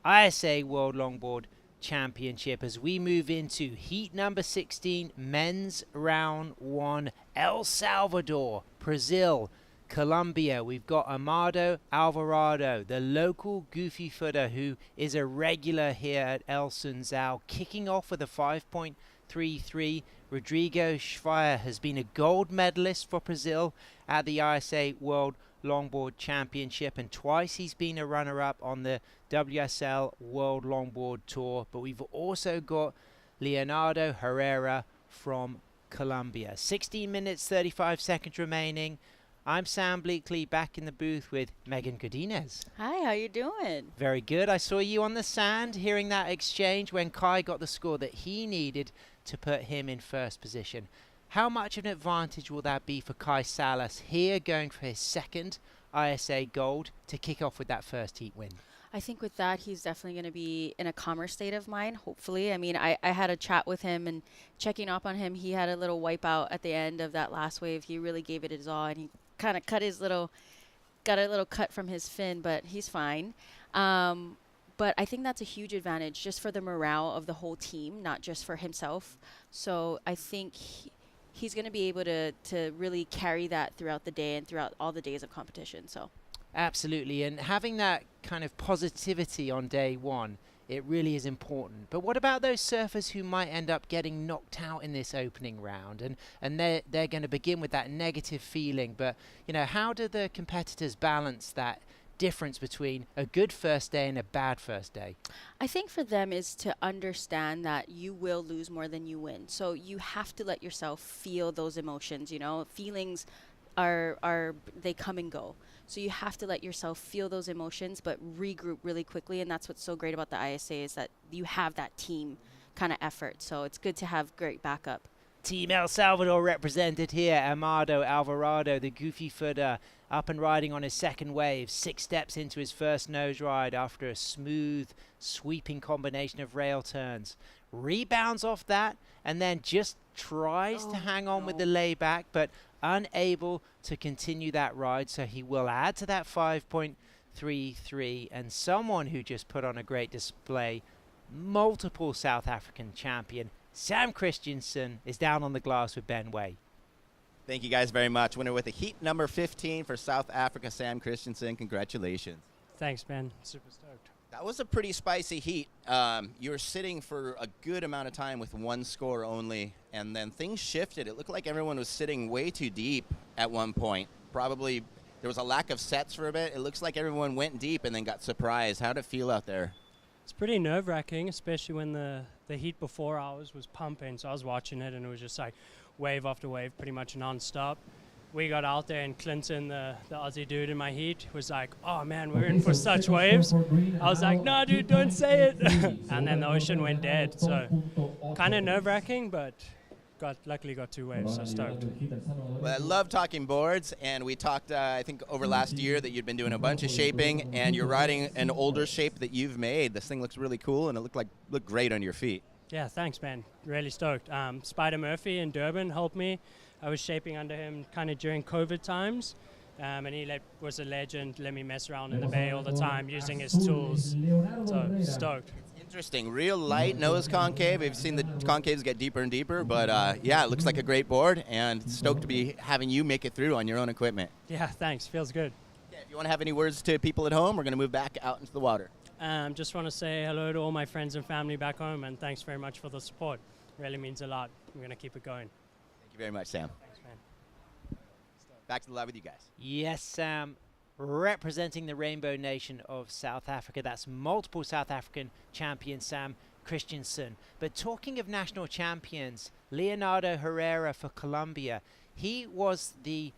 ISA World Longboard Championship as we move into heat number 16, men's round 1, El Salvador, Brazil, Colombia. We've got Amado Alvarado, the local goofy footer who is a regular here at El Sunzal, kicking off with a 5.33. Rodrigo Schweier has been a gold medalist for Brazil at the ISA World Longboard Championship, and twice he's been a runner-up on the WSL World Longboard Tour. But we've also got Leonardo Herrera from Colombia. 16 minutes 35 seconds remaining. I'm Sam Bleakley, back in the booth with Megan Godinez. Hi, how you doing? Very good. I saw you on the sand hearing that exchange when Kai got the score that he needed to put him in first position. How much of an advantage will that be for Kai Salas here, going for his second ISA gold to kick off with that first heat win? I think with that, he's definitely going to be in a calmer state of mind, hopefully. I mean, I had a chat with him and checking up on him. He had a little wipeout at the end of that last wave. He really gave it his all, and he kind of got a little cut from his fin, but he's fine. But I think that's a huge advantage just for the morale of the whole team, not just for himself. So I think he's going to be able to really carry that throughout the day and throughout all the days of competition. So absolutely, and having that kind of positivity on day 1, it really is important. But what about those surfers who might end up getting knocked out in this opening round, and they're going to begin with that negative feeling? But you know, how do the competitors balance that difference between a good first day and a bad first day? I think for them is to understand that you will lose more than you win. So you have to let yourself feel those emotions, you know. Feelings are they come and go. So you have to let yourself feel those emotions, but regroup really quickly. And that's what's so great about the ISA is that you have that team kind of effort. So it's good to have great backup. Team El Salvador represented here. Amado Alvarado, the goofy footer, up and riding on his second wave. 6 steps into his first nose ride after a smooth, sweeping combination of rail turns. Rebounds off that and then just tries to hang on with the layback, but unable to continue that ride. So he will add to that 5.33. And someone who just put on a great display, multiple South African champion, Sam Christensen, is down on the glass with Ben Way. Thank you guys very much. Winner with a heat number 15 for South Africa, Sam Christensen. Congratulations. Thanks, man. Super stoked. That was a pretty spicy heat. You were sitting for a good amount of time with 1 score only, and then things shifted. It looked like everyone was sitting way too deep at one point. Probably there was a lack of sets for a bit. It looks like everyone went deep and then got surprised. How'd it feel out there? It's pretty nerve-wracking, especially when the heat before ours was pumping. So I was watching it, and it was just like wave after wave, pretty much non-stop. We got out there, and Clinton, the Aussie dude in my heat, was like, oh man, we're in for such waves. I was like, no, dude, don't say it. And then the ocean went dead. So kind of nerve-wracking, but luckily got 2 waves, so stoked. Well, I love talking boards, and we talked, I think, over last year that you'd been doing a bunch of shaping, and you're riding an older shape that you've made. This thing looks really cool, and it looked great on your feet. Yeah, thanks, man. Really stoked. Spider Murphy in Durban helped me. I was shaping under him kind of during COVID times, and he was a legend, let me mess around in the bay all the time using his tools. So stoked. Interesting. Real light nose concave. We've seen the concaves get deeper and deeper, but yeah, it looks like a great board, and stoked to be having you make it through on your own equipment. Yeah, thanks. Feels good. Yeah, if you want to have any words to people at home, we're going to move back out into the water. Just want to say hello to all my friends and family back home, and thanks very much for the support. Really means a lot. We're going to keep it going. Thank you very much, Sam. Thanks, man. Back to the live with you guys. Yes, Sam. Representing the Rainbow Nation of South Africa. That's multiple South African champion Sam Christensen. But talking of national champions, Leonardo Herrera for Colombia. He was the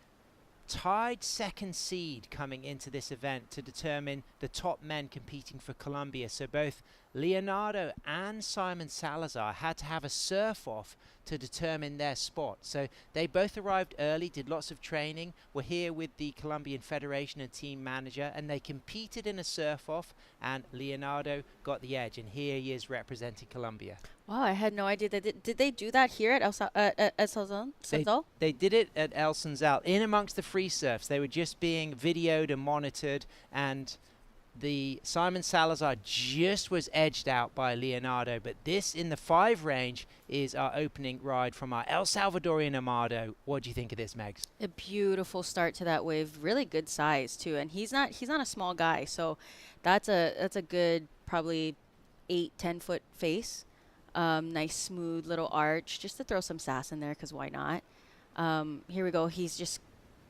tied second seed coming into this event to determine the top men competing for Colombia. So both Leonardo and Simon Salazar had to have a surf off to determine their spot. So they both arrived early, did lots of training, were here with the Colombian Federation and team manager, and they competed in a surf off, and Leonardo got the edge, and here he is representing Colombia. Wow, I had no idea. Did they do that here at Salzal? They did it at El Sunzal, in amongst the free surfs. They were just being videoed and monitored, and the Simon Salazar just was edged out by Leonardo. But this, in the 5 range, is our opening ride from our El Salvadorian Amado. What do you think of this, Megs? A beautiful start to that wave. Really good size too, and he's not a small guy, so that's a good probably 8-10 foot face. Nice smooth little arch, just to throw some sass in there, because why not? Here we go. He's just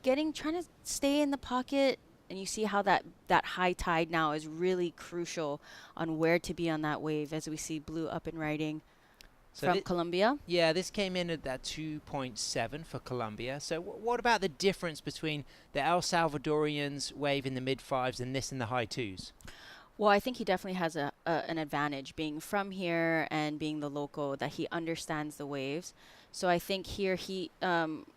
trying to stay in the pocket, and you see how that high tide now is really crucial on where to be on that wave, as we see Blue up and riding from Colombia. Yeah, this came in at that 2.7 for Colombia. So what about the difference between the El Salvadorians wave in the mid-5s and this in the high 2s? Well, I think he definitely has an advantage being from here and being the local, that he understands the waves. So I think here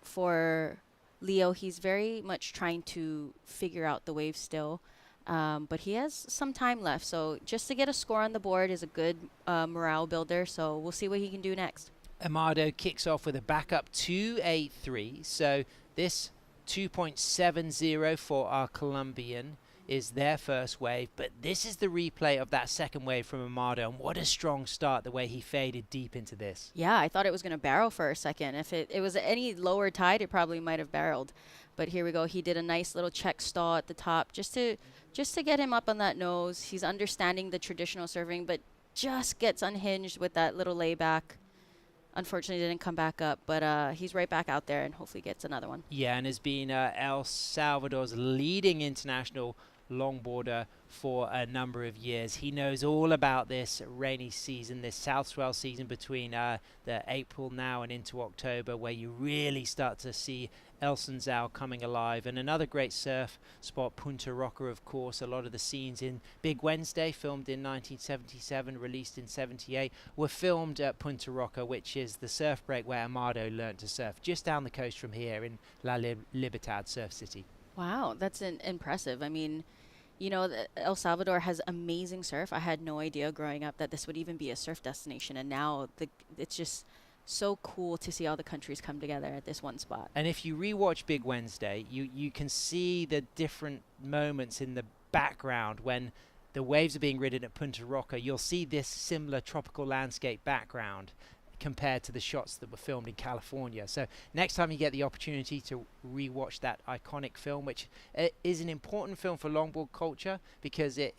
for Leo, he's very much trying to figure out the wave still, but he has some time left. So just to get a score on the board is a good morale builder. So we'll see what he can do next. Amado kicks off with a backup 2.83. So this 2.70 for our Colombian is their first wave, but this is the replay of that second wave from Amado, and what a strong start, the way he faded deep into this. Yeah, I thought it was going to barrel for a second. If it was any lower tide, it probably might have barreled. But here we go. He did a nice little check stall at the top just to get him up on that nose. He's understanding the traditional surfing, but just gets unhinged with that little layback. Unfortunately, didn't come back up, but he's right back out there and hopefully gets another one. Yeah, and has been El Salvador's leading international longboarder for a number of years. He knows all about this rainy season, this south swell season between the April now and into October, where you really start to see El Sunzal coming alive. And another great surf spot, Punta Roca, of course. A lot of the scenes in Big Wednesday, filmed in 1977, released in 78, were filmed at Punta Roca, which is the surf break where Amado learned to surf, just down the coast from here in La Libertad Surf City. Wow, that's impressive. I mean, you know, El Salvador has amazing surf. I had no idea growing up that this would even be a surf destination, and now it's just so cool to see all the countries come together at this one spot. And if you rewatch Big Wednesday, you can see the different moments in the background when the waves are being ridden at Punta Roca. You'll see this similar tropical landscape background compared to the shots that were filmed in California. So next time you get the opportunity to rewatch that iconic film, which is an important film for longboard culture, because it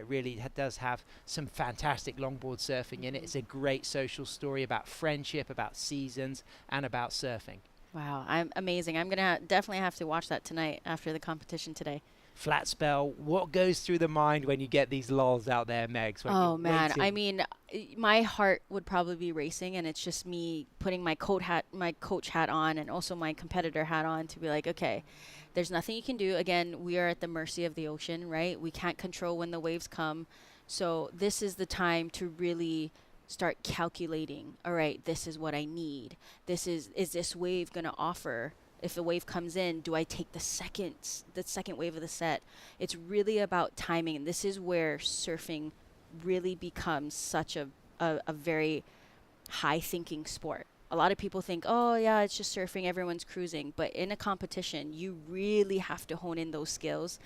really does have some fantastic longboard surfing in it. It's a great social story about friendship, about seasons, and about surfing. Wow, I'm amazing. I'm gonna definitely have to watch that tonight after the competition today. Flat spell, what goes through the mind when you get these lulls out there, Megs? Oh man, I mean, my heart would probably be racing, and it's just me putting my coach hat on, and also my competitor hat on, to be like, okay, there's nothing you can do. Again, we are at the mercy of the ocean, right? We can't control when the waves come. So this is the time to really start calculating, all right, this is what I need. Is this wave going to offer? If the wave comes in, do I take the second wave of the set? It's really about timing, and this is where surfing really becomes such a very high thinking sport. A lot of people think, oh yeah, it's just surfing, everyone's cruising. But in a competition, you really have to hone in those skills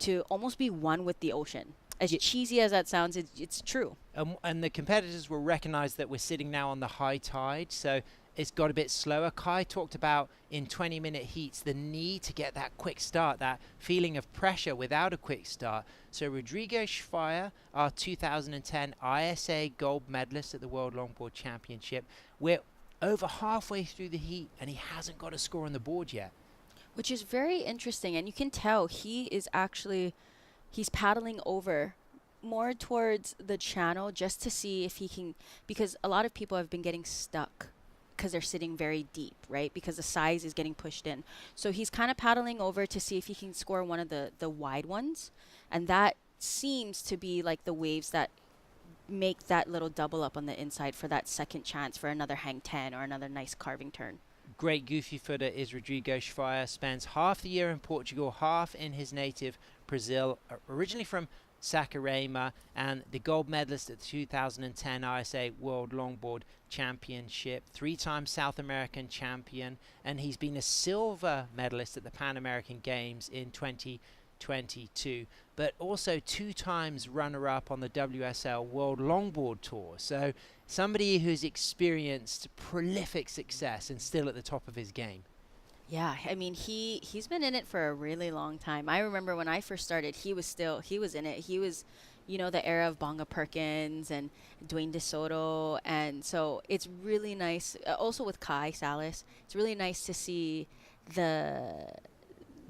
to almost be one with the ocean. As cheesy as that sounds, it's true. And the competitors will recognize that we're sitting now on the high tide, so it's got a bit slower. Kai talked about in 20-minute heats the need to get that quick start, that feeling of pressure without a quick start. So Rodrigo Schweier, our 2010 ISA gold medalist at the World Longboard Championship, we're over halfway through the heat and he hasn't got a score on the board yet. Which is very interesting, and you can tell he's paddling over more towards the channel just to see if he can, because a lot of people have been getting stuck because they're sitting very deep, right? Because the size is getting pushed in. So he's kind of paddling over to see if he can score one of the wide ones. And that seems to be like the waves that make that little double up on the inside for that second chance for another hang 10 or another nice carving turn. Great goofy footer is Rodrigo Schweier. Spends half the year in Portugal, half in his native Brazil. Originally from Saquarema, and the gold medalist at the 2010 ISA World Longboard Championship, 3-time South American champion, and he's been a silver medalist at the Pan American Games in 2022, but also 2 times runner-up on the WSL World Longboard Tour. So somebody who's experienced prolific success and still at the top of his game. Yeah, I mean, he's been in it for a really long time. I remember when I first started, he was in it. He was, the era of Bonga Perkins and Dwayne DeSoto. And so it's really nice. Also with Kai Salas, it's really nice to see the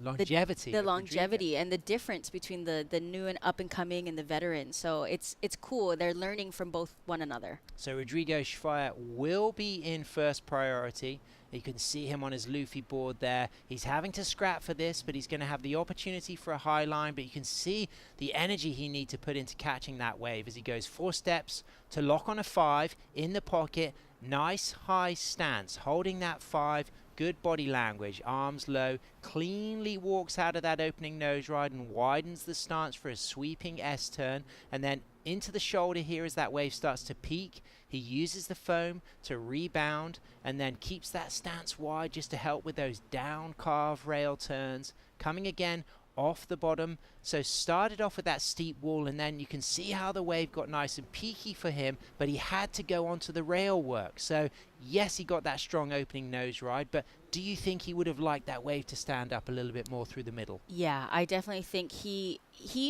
longevity and the difference between the new and up and coming and the veterans. So it's cool. They're learning from both one another. So Rodrigo Schweier will be in first priority. You can see him on his Luffy board there. He's having to scrap for this, but he's going to have the opportunity for a high line. But you can see the energy he needs to put into catching that wave as he goes 4 steps to lock on a 5 in the pocket. Nice high stance, holding that 5. Good body language, arms low, cleanly walks out of that opening nose ride and widens the stance for a sweeping S-turn, and then into the shoulder here as that wave starts to peak. He uses the foam to rebound and then keeps that stance wide just to help with those down carve rail turns. Coming again off the bottom. So started off with that steep wall, and then you can see how the wave got nice and peaky for him, but he had to go onto the rail work. So yes, he got that strong opening nose ride, but do you think he would have liked that wave to stand up a little bit more through the middle? Yeah, I definitely think he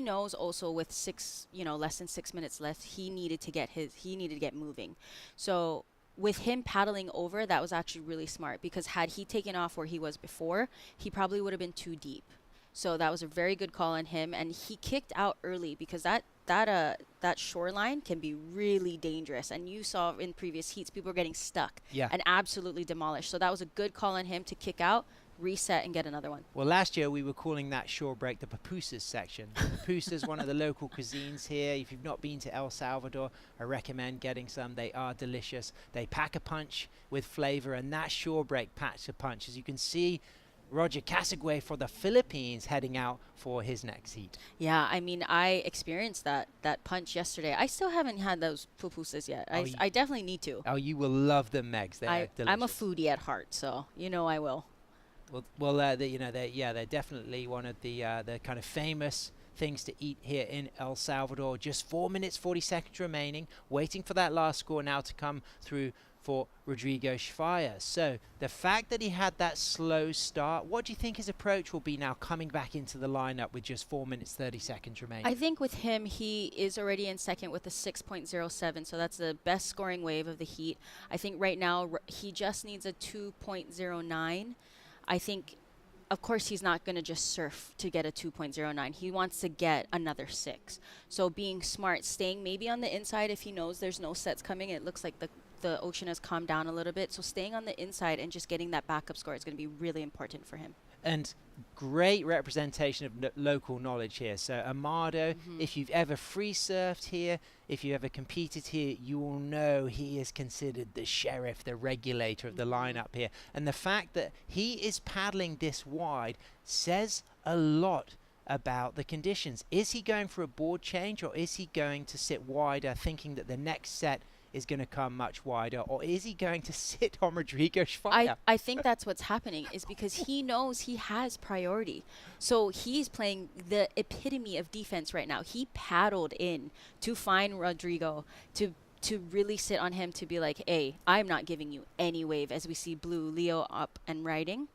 knows also with less than 6 minutes left, he needed to get moving. So with him paddling over, that was actually really smart, because had he taken off where he was before, he probably would have been too deep. So that was a very good call on him, and he kicked out early, because that shoreline can be really dangerous. And you saw in previous heats, people were getting stuck and absolutely demolished. So that was a good call on him to kick out, reset, and get another one. Well, last year we were calling that shore break the pupusas section. Pupusas, one of the local cuisines here. If you've not been to El Salvador, I recommend getting some. They are delicious. They pack a punch with flavor, and that shore break packs a punch. As you can see, Roger Casagüey for the Philippines heading out for his next heat. Yeah, I mean, I experienced that punch yesterday. I still haven't had those pupusas yet. I definitely need to. Oh, you will love them, Megs. They are delicious. I'm a foodie at heart, so I will. Well, they're definitely one of the kind of famous things to eat here in El Salvador. Just 4 minutes 40 seconds remaining, waiting for that last score now to come through for Rodrigo Schweier. So the fact that he had that slow start, what do you think his approach will be now coming back into the lineup with just 4 minutes 30 seconds remaining? I think with him, he is already in second with a 6.07, so that's the best scoring wave of the heat. I think right now he just needs a 2.09. I think, of course, he's not going to just surf to get a 2.09. He wants to get another 6. So being smart, staying maybe on the inside if he knows there's no sets coming. It looks like the ocean has calmed down a little bit. So staying on the inside and just getting that backup score is going to be really important for him. And great representation of local knowledge here. So Amado, if you've ever free surfed here, if you ever competed here, you will know he is considered the sheriff, the regulator of the lineup here. And the fact that he is paddling this wide says a lot about the conditions. Is he going for a board change, or is he going to sit wider thinking that the next set is going to come much wider, or is he going to sit on Rodrigo Schweier? I think that's what's happening, is because he knows he has priority. So he's playing the epitome of defense right now. He paddled in to find Rodrigo, to really sit on him, to be like, hey, I'm not giving you any wave, as we see Blue Leo up and riding.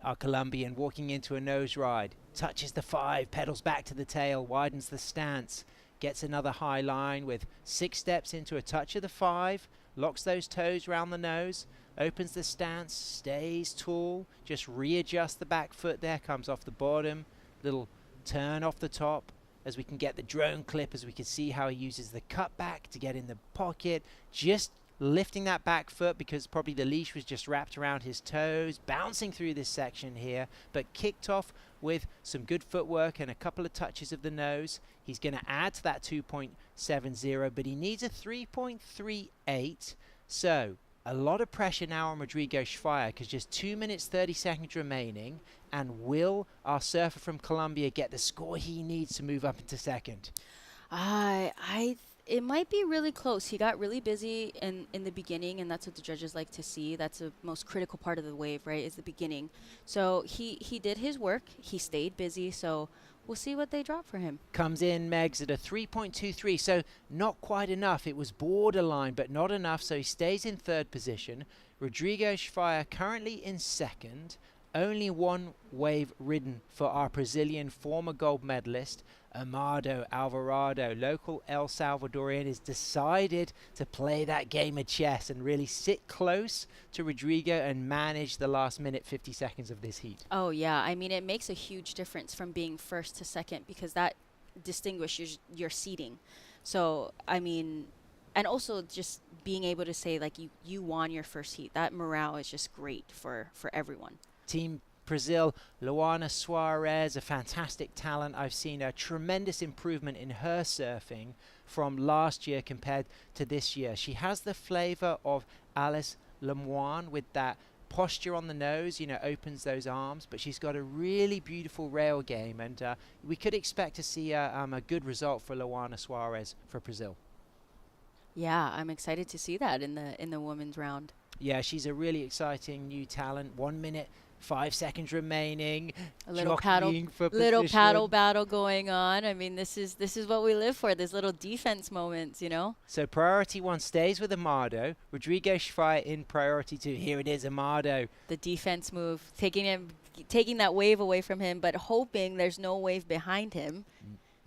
Our Colombian walking into a nose ride, touches the 5, pedals back to the tail, widens the stance, gets another high line with 6 steps into a touch of the 5, locks those toes round the nose, opens the stance, stays tall, just readjusts the back foot there, comes off the bottom, little turn off the top, as we can get the drone clip, as we can see how he uses the cutback to get in the pocket, just lifting that back foot because probably the leash was just wrapped around his toes, bouncing through this section here, but kicked off with some good footwork and a couple of touches of the nose. He's going to add to that 2.70, but he needs a 3.38. So a lot of pressure now on Rodrigo Schweier, because just 2 minutes 30 seconds remaining. And will our surfer from Colombia get the score he needs to move up into second? It might be really close. He got really busy in the beginning, and that's what the judges like to see. That's the most critical part of the wave, right, is the beginning. So he did his work. He stayed busy, so we'll see what they drop for him. Comes in, Megs, at a 3.23, so not quite enough. It was borderline, but not enough, so he stays in third position. Rodrigo Schweier currently in second. Only one wave ridden for our Brazilian former gold medalist, Amado Alvarado. Local El Salvadorian has decided to play that game of chess and really sit close to Rodrigo and manage the last minute 50 seconds of this heat. Oh, yeah. I mean, it makes a huge difference from being first to second, because that distinguishes your seating. So, I mean, and also just being able to say, like, you won your first heat. That morale is just great for everyone. Team Brazil, Luana Suarez, a fantastic talent. I've seen a tremendous improvement in her surfing from last year compared to this year. She has the flavor of Alice Lemoine with that posture on the nose, you know, opens those arms, but she's got a really beautiful rail game, and we could expect to see a good result for Luana Suarez for Brazil. Yeah, I'm excited to see that in the women's round. Yeah, she's a really exciting new talent. 1 minute 5 seconds remaining. A little paddle battle going on. I mean, this is what we live for. These little defense moments, you know. So priority 1 stays with Amado. Rodrigo Schweier in priority 2. Here it is, Amado. The defense move, taking that wave away from him, but hoping there's no wave behind him.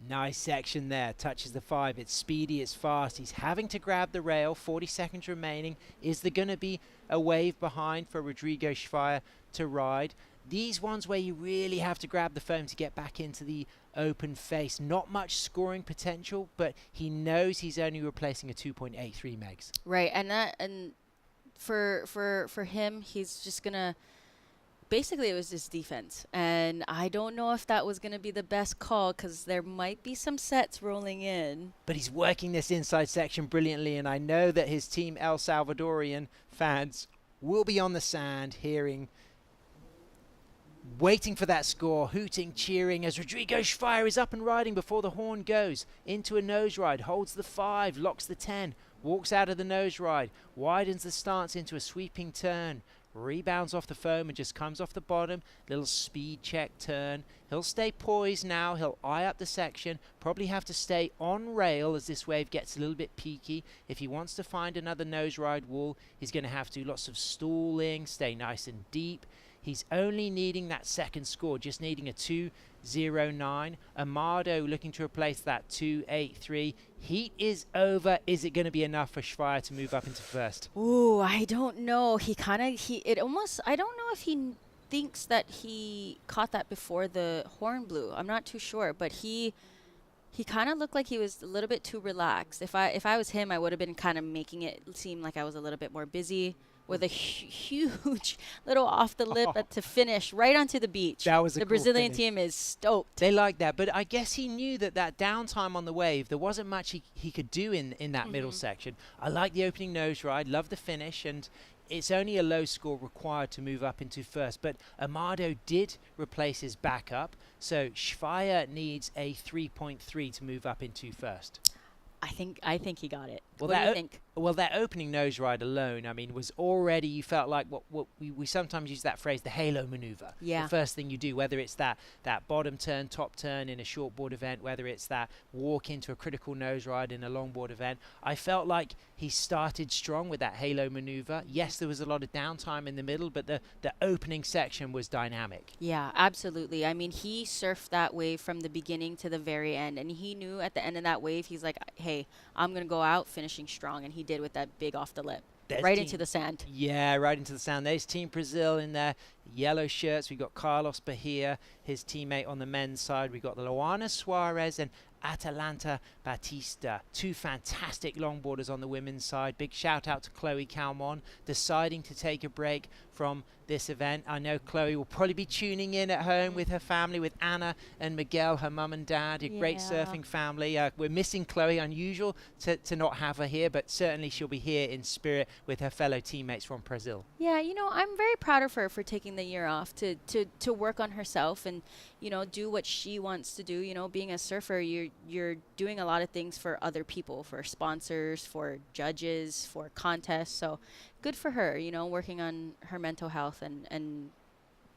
Nice section there. Touches the 5. It's speedy, it's fast. He's having to grab the rail. 40 seconds remaining. Is there going to be a wave behind for Rodrigo Schweier to ride? These ones where you really have to grab the foam to get back into the open face. Not much scoring potential, but he knows he's only replacing a 2.83 megs. Right, and for him, he's just gonna. Basically, it was his defense, and I don't know if that was going to be the best call, because there might be some sets rolling in. But he's working this inside section brilliantly, and I know that his team El Salvadorian fans will be on the sand waiting for that score, hooting, cheering as Rodrigo Schweier is up and riding before the horn goes. Into a nose ride, holds the 5, locks the 10, walks out of the nose ride, widens the stance into a sweeping turn, rebounds off the foam and just comes off the bottom. Little speed check turn. He'll stay poised now. He'll eye up the section. Probably have to stay on rail as this wave gets a little bit peaky. If he wants to find another nose ride wall, he's going to have to do lots of stalling, stay nice and deep. He's only needing that second score, just needing a 2.09. Amado looking to replace that 2.83. Heat is over. Is it going to be enough for Schweier to move up into first? Ooh, I don't know. I don't know if he thinks that he caught that before the horn blew. I'm not too sure, but he kind of looked like he was a little bit too relaxed. If I was him, I would have been kind of making it seem like I was a little bit more busy. with a huge little off the lip to finish right onto the beach. That was a the cool Brazilian finish. team is stoked. They like that, but I guess he knew that downtime on the wave, there wasn't much he could do in that middle section. I like the opening nose ride, love the finish, and it's only a low score required to move up into first. But Amado did replace his backup, so Schweier needs a 3.3 to move up into first. I think he got it. Well, what do you think? Well, that opening nose ride alone, I mean, was already, you felt like what we sometimes use that phrase, the halo maneuver. Yeah. The first thing you do, whether it's that bottom turn, top turn in a shortboard event, whether it's that walk into a critical nose ride in a longboard event. I felt like he started strong with that halo maneuver. Yes, there was a lot of downtime in the middle, but the opening section was dynamic. Yeah, absolutely. I mean, he surfed that wave from the beginning to the very end, and he knew at the end of that wave, he's like, hey, I'm going to go out finishing strong, and he did with that big off the lip. Right into the sand. Yeah, right into the sand. There's Team Brazil in their yellow shirts. We've got Carlos Bahia, his teammate on the men's side. We've got Luana Suarez and Atalanta Batista, two fantastic longboarders on the women's side. Big shout out to Chloe Calmon, deciding to take a break from this event. I know Chloe will probably be tuning in at home with her family, with Anna and Miguel, her mum and dad, a great surfing family. We're missing Chloe, unusual to not have her here, but certainly she'll be here in spirit with her fellow teammates from Brazil. Yeah, you know, I'm very proud of her for taking the year off to work on herself and, you know, do what she wants to do. You know, being a surfer, you're doing a lot of things for other people, for sponsors, for judges, for contests. So good for her, you know, working on her mental health and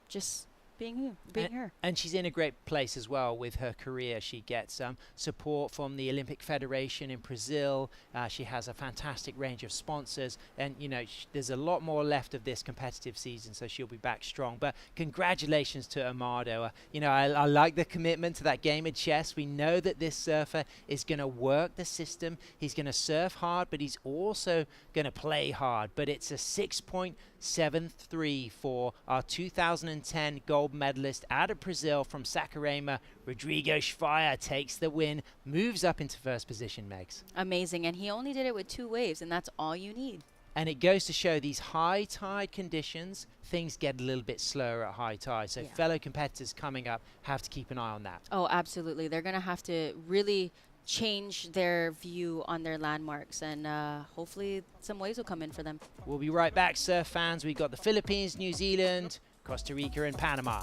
just being her. And she's in a great place as well with her career. She gets support from the Olympic Federation in Brazil. She has a fantastic range of sponsors, and you know there's a lot more left of this competitive season, so she'll be back strong. But congratulations to Amado. You know, I like the commitment to that game of chess. We know that this surfer is going to work the system. He's going to surf hard, but he's also going to play hard. But it's a 6.73 for our 2010 gold medalist out of Brazil from Saquarema. Rodrigo Schweier takes the win, moves up into first position, Megs. Amazing, and he only did it with 2 waves, and that's all you need. And it goes to show these high tide conditions, things get a little bit slower at high tide. So fellow competitors coming up have to keep an eye on that. Oh, absolutely. They're going to have to really change their view on their landmarks, and hopefully some waves will come in for them. We'll be right back, surf fans. We've got the Philippines, New Zealand, Costa Rica and Panama.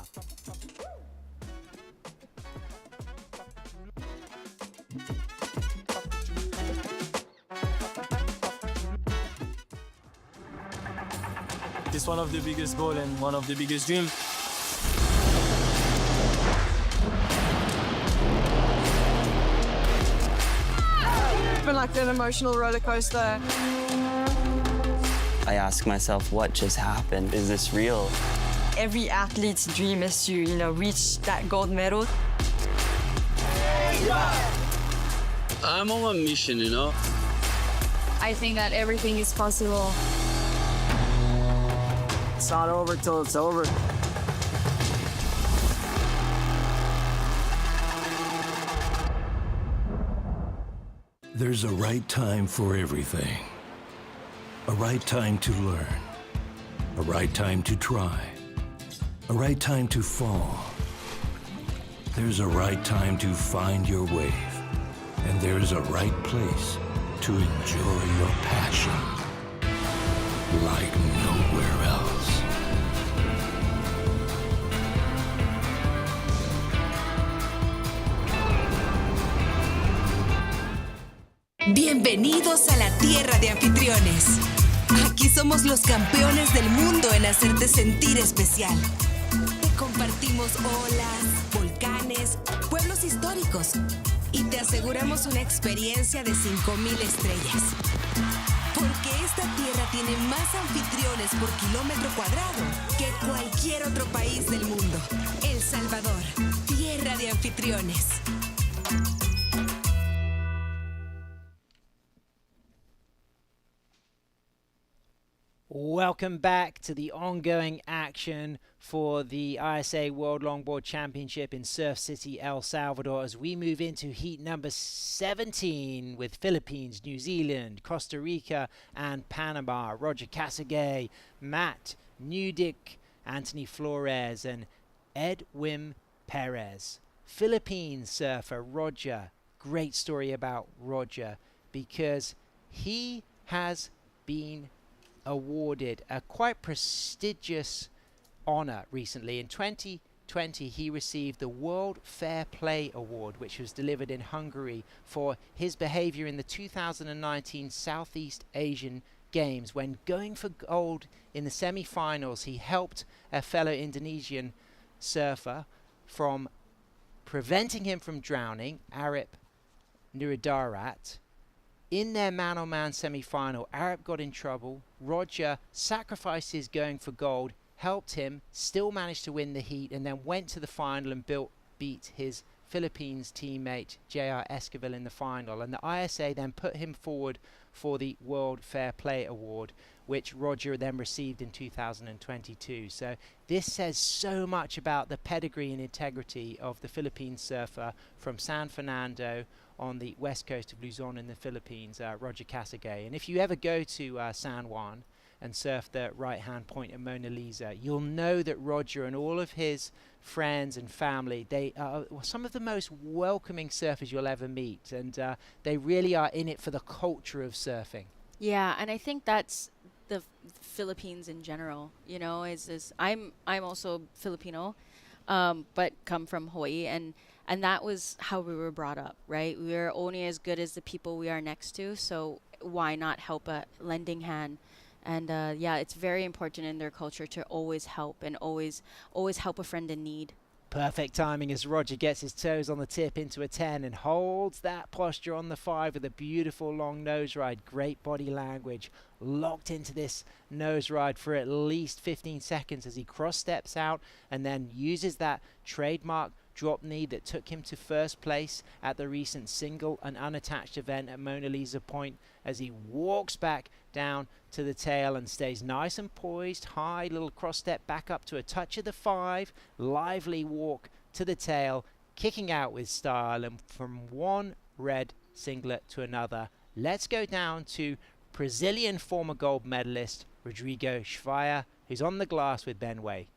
It's one of the biggest goals and one of the biggest dreams. It's been like an emotional roller coaster. I ask myself, what just happened? Is this real? Every athlete's dream is to, you know, reach that gold medal. I'm on a mission, you know? I think that everything is possible. It's not over till it's over. There's a right time for everything. A right time to learn. A right time to try. A right time to fall. There's a right time to find your wave. And there's a right place to enjoy your passion like nowhere else. Bienvenidos a la tierra de anfitriones. Aquí somos los campeones del mundo en hacerte sentir especial. Te compartimos olas, volcanes, pueblos históricos y te aseguramos una experiencia de 5,000 estrellas. Porque esta tierra tiene más anfitriones por kilómetro cuadrado que cualquier otro país del mundo. El Salvador, tierra de anfitriones. Welcome back to the ongoing action for the ISA World Longboard Championship in Surf City, El Salvador, as we move into heat number 17 with Philippines, New Zealand, Costa Rica, and Panama. Roger Casagay, Matt Nudick, Anthony Flores, and Edwin Perez. Philippines surfer Roger. Great story about Roger, because he has been awarded a quite prestigious honor recently. In 2020, he received the World Fair Play Award, which was delivered in Hungary, for his behavior in the 2019 Southeast Asian Games. When going for gold in the semi-finals, he helped a fellow Indonesian surfer from preventing him from drowning, Arip Nuridarat. In their man-on-man semi-final, Arip got in trouble. Roger sacrificed his going for gold, helped him, still managed to win the heat, and then went to the final and beat his Philippines teammate J.R. Esquivel in the final. And the ISA then put him forward for the World Fair Play Award, which Roger then received in 2022. So this says so much about the pedigree and integrity of the Philippine surfer from San Fernando on the west coast of Luzon in the Philippines, Roger Casagay. And if you ever go to San Juan and surf the right-hand point of Mona Lisa, you'll know that Roger and all of his friends and family, they are some of the most welcoming surfers you'll ever meet, and they really are in it for the culture of surfing. Yeah, and I think that's the Philippines in general, you know, is I'm also Filipino, but come from Hawaii, and that was how we were brought up, right? We are only as good as the people we are next to, so why not help a lending hand? And yeah, it's very important in their culture to always help and always help a friend in need. Perfect timing as Roger gets his toes on the tip into a 10 and holds that posture on the 5 with a beautiful long nose ride. Great body language. Locked into this nose ride for at least 15 seconds as he cross steps out and then uses that trademark drop knee that took him to first place at the recent single and unattached event at Mona Lisa Point, as he walks back down to the tail and stays nice and poised. High little cross step back up to a touch of the 5, lively walk to the tail, kicking out with style, and from one red singlet to another. Let's go down to Brazilian former gold medalist Rodrigo Schweier, who's on the glass with Ben Way.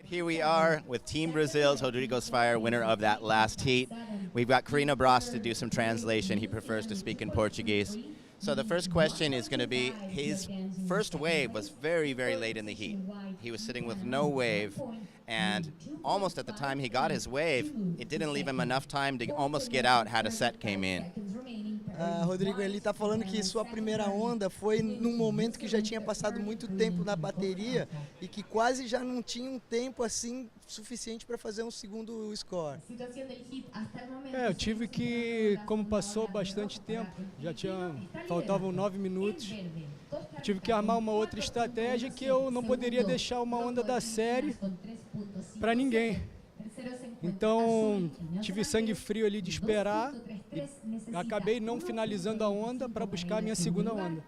Here we are with Team Brazil's Rodrigo Schweier, winner of that last heat. We've got Carina Bros to do some translation. He prefers to speak in Portuguese. So the first question is going to be, his first wave was very, very late in the heat. He was sitting with no wave, and almost at the time he got his wave, it didn't leave him enough time to almost get out had a set came in. Rodrigo, ele está falando que sua primeira onda foi num momento que já tinha passado muito tempo na bateria e que quase já não tinha um tempo assim suficiente para fazer um segundo score. Eu tive que, como passou bastante tempo, faltavam 9 minutos, eu tive que armar uma outra estratégia que eu não poderia deixar uma onda da série para ninguém. Então, tive sangue frio ali de esperar e acabei não finalizando a onda para buscar a minha segunda onda.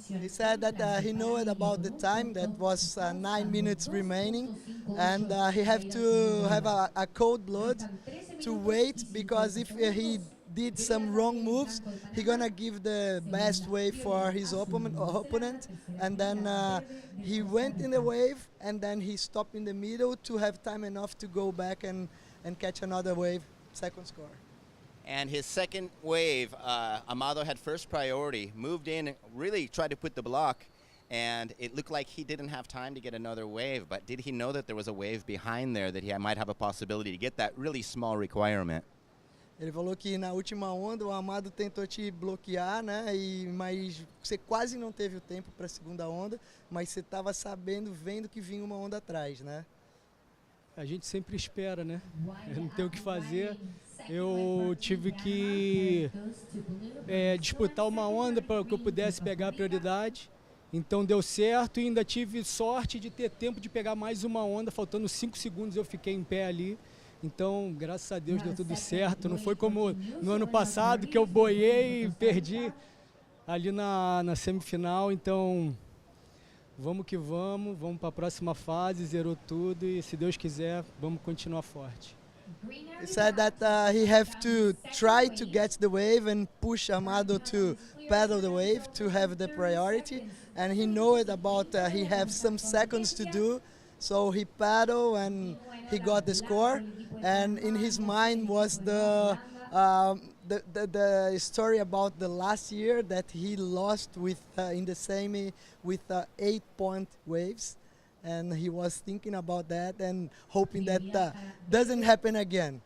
He said that he knew about the time, that was 9 minutes remaining, and he have to have a cold blood to wait, because if he did some wrong moves, he gonna give the best wave for his opponent, and then he went in the wave, and then he stopped in the middle to have time enough to go back and catch another wave, second score. And his second wave, Amado had first priority, moved in, really tried to put the block, and it looked like he didn't have time to get another wave, but did he know that there was a wave behind there that he might have a possibility to get that really small requirement? Ele falou que na última onda o Amado tentou te bloquear, né? Mas você quase não teve o tempo para a segunda onda, mas você estava sabendo, vendo que vinha uma onda atrás, né? A gente sempre espera, né? Eu não tenho o que fazer. Eu tive que disputar uma onda para que eu pudesse pegar a prioridade. Então deu certo e ainda tive sorte de ter tempo de pegar mais uma onda. Faltando 5 segundos eu fiquei em pé ali. Então, graças a Deus, deu tudo certo. Não foi como no ano passado, que eu boiei e perdi ali na semifinal. Então, Vamos que vamos para a próxima fase, zerou tudo e se Deus quiser, vamos continuar forte. He said that he have to try to get the wave and push Amado to paddle the wave to have the priority, and he know it about he have some seconds to do, so he paddle and he got the score, and in his mind was the story about the last year that he lost with in the semi with 8-point waves. And he was thinking about that and hoping that doesn't happen again.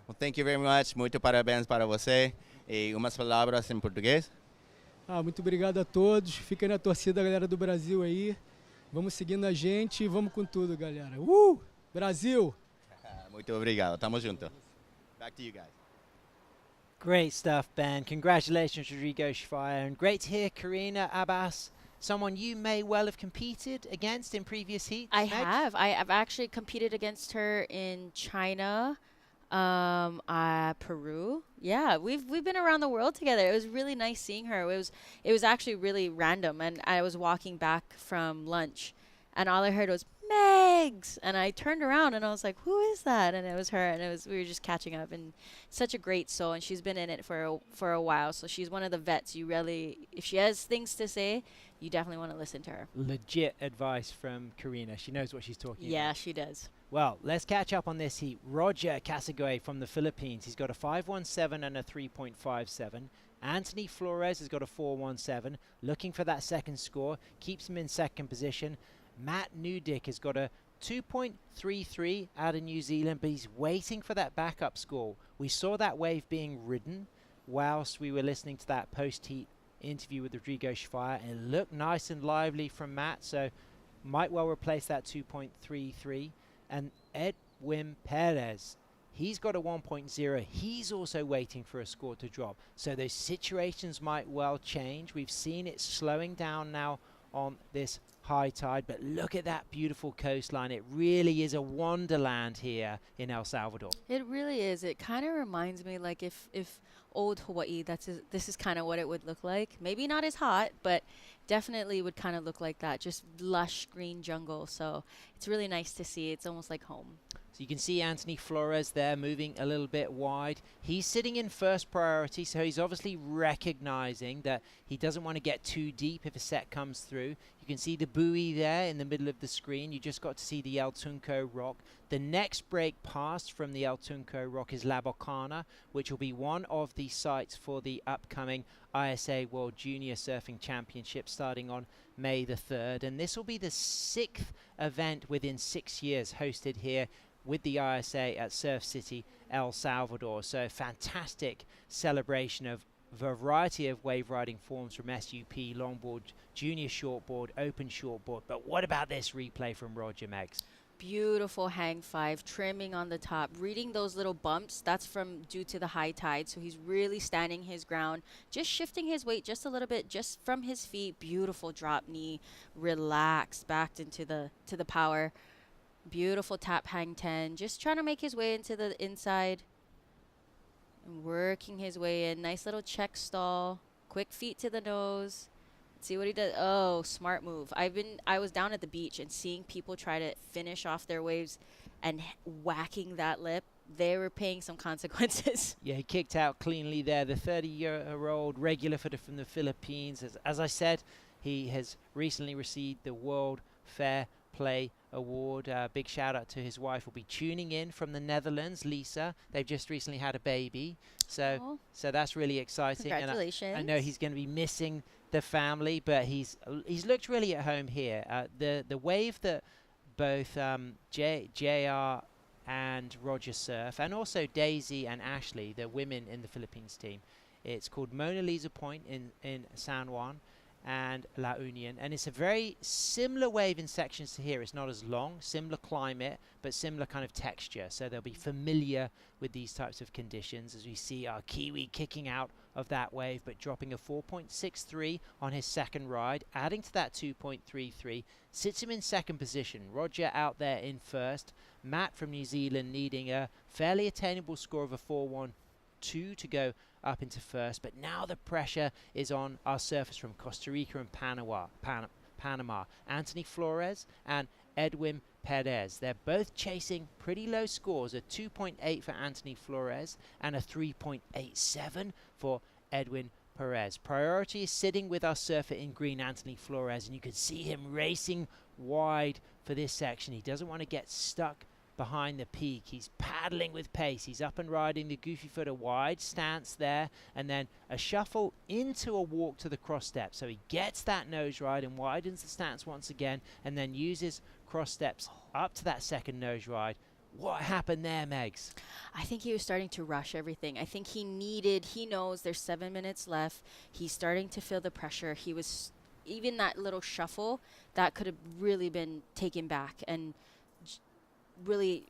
Well, thank you very much. Muito parabéns para você. E umas palavras em português. Muito obrigado a todos. Fiquem na torcida, galera do Brasil aí. Vamos seguindo a gente e vamos com tudo, galera. Brasil! Muito obrigado. Tamo junto. Back to you guys. Great stuff, Ben. Congratulations, Rodrigo Schweier. And great to hear Karina Abbas, someone you may well have competed against in previous heats. I have. I've actually competed against her in China, Peru. Yeah, we've been around the world together. It was really nice seeing her. It was actually really random, and I was walking back from lunch, and all I heard was Megs, and I turned around and I was like, who is that? And it was her, and we were just catching up. And such a great soul, and she's been in it for a while, so she's one of the vets. You really, if she has things to say, you definitely want to listen to her. Legit advice from Karina. She knows what she's talking about. Yeah, she does. Well, let's catch up on this heat. Roger Casagüey from the Philippines. He's got a 5.17 and a 3.57. Anthony Flores has got a 4.17. Looking for that second score. Keeps him in second position. Matt Newdick has got a 2.33 out of New Zealand, but he's waiting for that backup score. We saw that wave being ridden whilst we were listening to that post-heat interview with Rodrigo Schweier, and it looked nice and lively from Matt, so might well replace that 2.33. And Edwin Perez, he's got a 1.0. He's also waiting for a score to drop, so those situations might well change. We've seen it slowing down now on this high tide, but look at that beautiful coastline. It really is a wonderland here in El Salvador. It really is. It kind of reminds me like if old Hawaii, this is kind of what it would look like. Maybe not as hot, but definitely would kind of look like that. Just lush green jungle. So it's really nice to see. It's almost like home. So you can see Anthony Flores there moving a little bit wide. He's sitting in first priority, so he's obviously recognizing that he doesn't want to get too deep if a set comes through. You can see the buoy there in the middle of the screen. You just got to see the El Tunco Rock. The next break past from the El Tunco Rock is La Bocana, which will be one of the sites for the upcoming ISA World Junior Surfing Championship starting on May the 3rd. And this will be the 6th event within 6 years hosted here with the ISA at Surf City, El Salvador. So fantastic celebration of variety of wave riding forms from SUP, longboard, junior shortboard, open shortboard. But what about this replay from Roger Megs? Beautiful hang five, trimming on the top, reading those little bumps. That's from due to the high tide, so he's really standing his ground, just shifting his weight just a little bit, just from his feet. Beautiful drop knee, relaxed, backed into the power. Beautiful tap hang 10, just trying to make his way into the inside and working his way in. Nice little check stall, quick feet to the nose. Let's see what he does. Oh, smart move. I was down at the beach and seeing people try to finish off their waves and whacking that lip. They were paying some consequences. Yeah, he kicked out cleanly there. The 30-year-old regular footer from the Philippines. As I said, he has recently received the World Fair Play Award. Big shout out to his wife. Will be tuning in from the Netherlands, Lisa. They've just recently had a baby, so that's really exciting. Congratulations. And I know he's going to be missing the family, but he's looked really at home here. The wave that both JR and Roger surf, and also Daisy and Ashley, the women in the Philippines team. It's called Mona Lisa Point in San Juan and La Union, and it's a very similar wave in sections to here. It's not as long, similar climate, but similar kind of texture, so they'll be familiar with these types of conditions. As we see our Kiwi kicking out of that wave, but dropping a 4.63 on his second ride, adding to that 2.33, sits him in second position. Roger out there in first. Matt from New Zealand needing a fairly attainable score of a 4.12 to go up into first, but now the pressure is on our surfers from Costa Rica and Panama. Anthony Flores and Edwin Perez. They're both chasing pretty low scores, a 2.8 for Anthony Flores and a 3.87 for Edwin Perez. Priority is sitting with our surfer in green, Anthony Flores, and you can see him racing wide for this section. He doesn't want to get stuck behind the peak. He's paddling with pace. He's up and riding the goofy foot, a wide stance there, and then a shuffle into a walk to the cross step. So he gets that nose ride and widens the stance once again, and then uses cross steps up to that second nose ride. What happened there, Megs? I think he was starting to rush everything. I think he knows there's 7 minutes left. He's starting to feel the pressure. He was, even that little shuffle, that could have really been taken back and really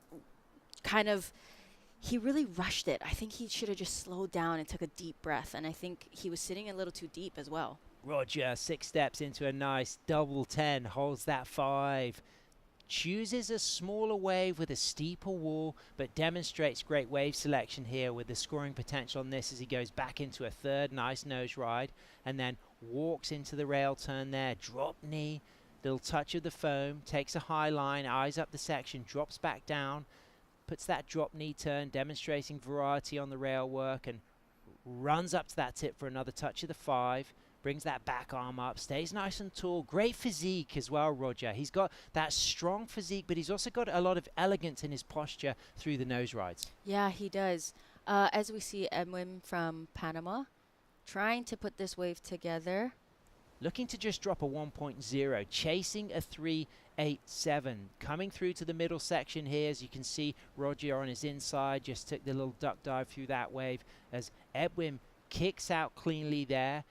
he really rushed it. I think he should have just slowed down and took a deep breath, and I think he was sitting a little too deep as well. Roger, 6 steps into a nice double 10, holds that 5. Chooses a smaller wave with a steeper wall, but demonstrates great wave selection here with the scoring potential on this as he goes back into a third nice nose ride and then walks into the rail turn there. Drop knee, little touch of the foam, takes a high line, eyes up the section, drops back down, puts that drop knee turn, demonstrating variety on the rail work, and runs up to that tip for another touch of the 5. Brings that back arm up, stays nice and tall. Great physique as well, Roger. He's got that strong physique, but he's also got a lot of elegance in his posture through the nose rides. Yeah, he does. As we see Edwin from Panama trying to put this wave together. Looking to just drop a 1.0, chasing a 3.87. Coming through to the middle section here, as you can see, Roger on his inside just took the little duck dive through that wave as Edwin kicks out cleanly there.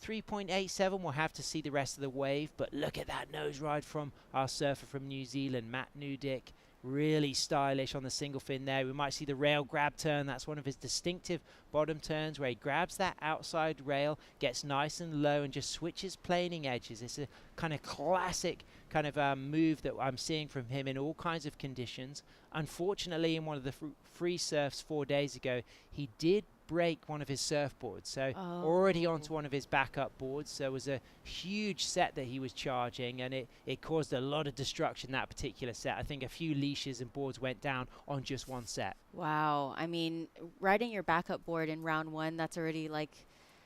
3.87, we'll have to see the rest of the wave, but look at that nose ride from our surfer from New Zealand, Matt Newdick. Really stylish on the single fin there. We might see the rail grab turn. That's one of his distinctive bottom turns where he grabs that outside rail, gets nice and low and just switches planing edges. It's a kind of classic kind of move that I'm seeing from him in all kinds of conditions. Unfortunately, in one of the free surfs 4 days ago, he did break one of his surfboards, so already onto one of his backup boards. So it was a huge set that he was charging, and it caused a lot of destruction, that particular set. I think a few leashes and boards went down on just one set. Wow. I mean, riding your backup board in round 1, that's already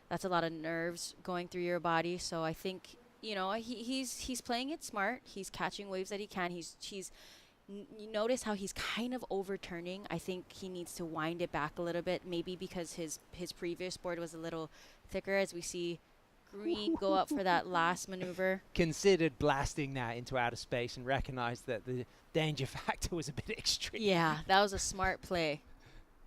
that's a lot of nerves going through your body. So I think, you know, he's playing it smart. He's catching waves that he can. You notice how he's kind of overturning. I think he needs to wind it back a little bit, maybe because his previous board was a little thicker, as we see Green go up for that last maneuver. Considered blasting that into outer space and recognized that the danger factor was a bit extreme. Yeah, that was a smart play.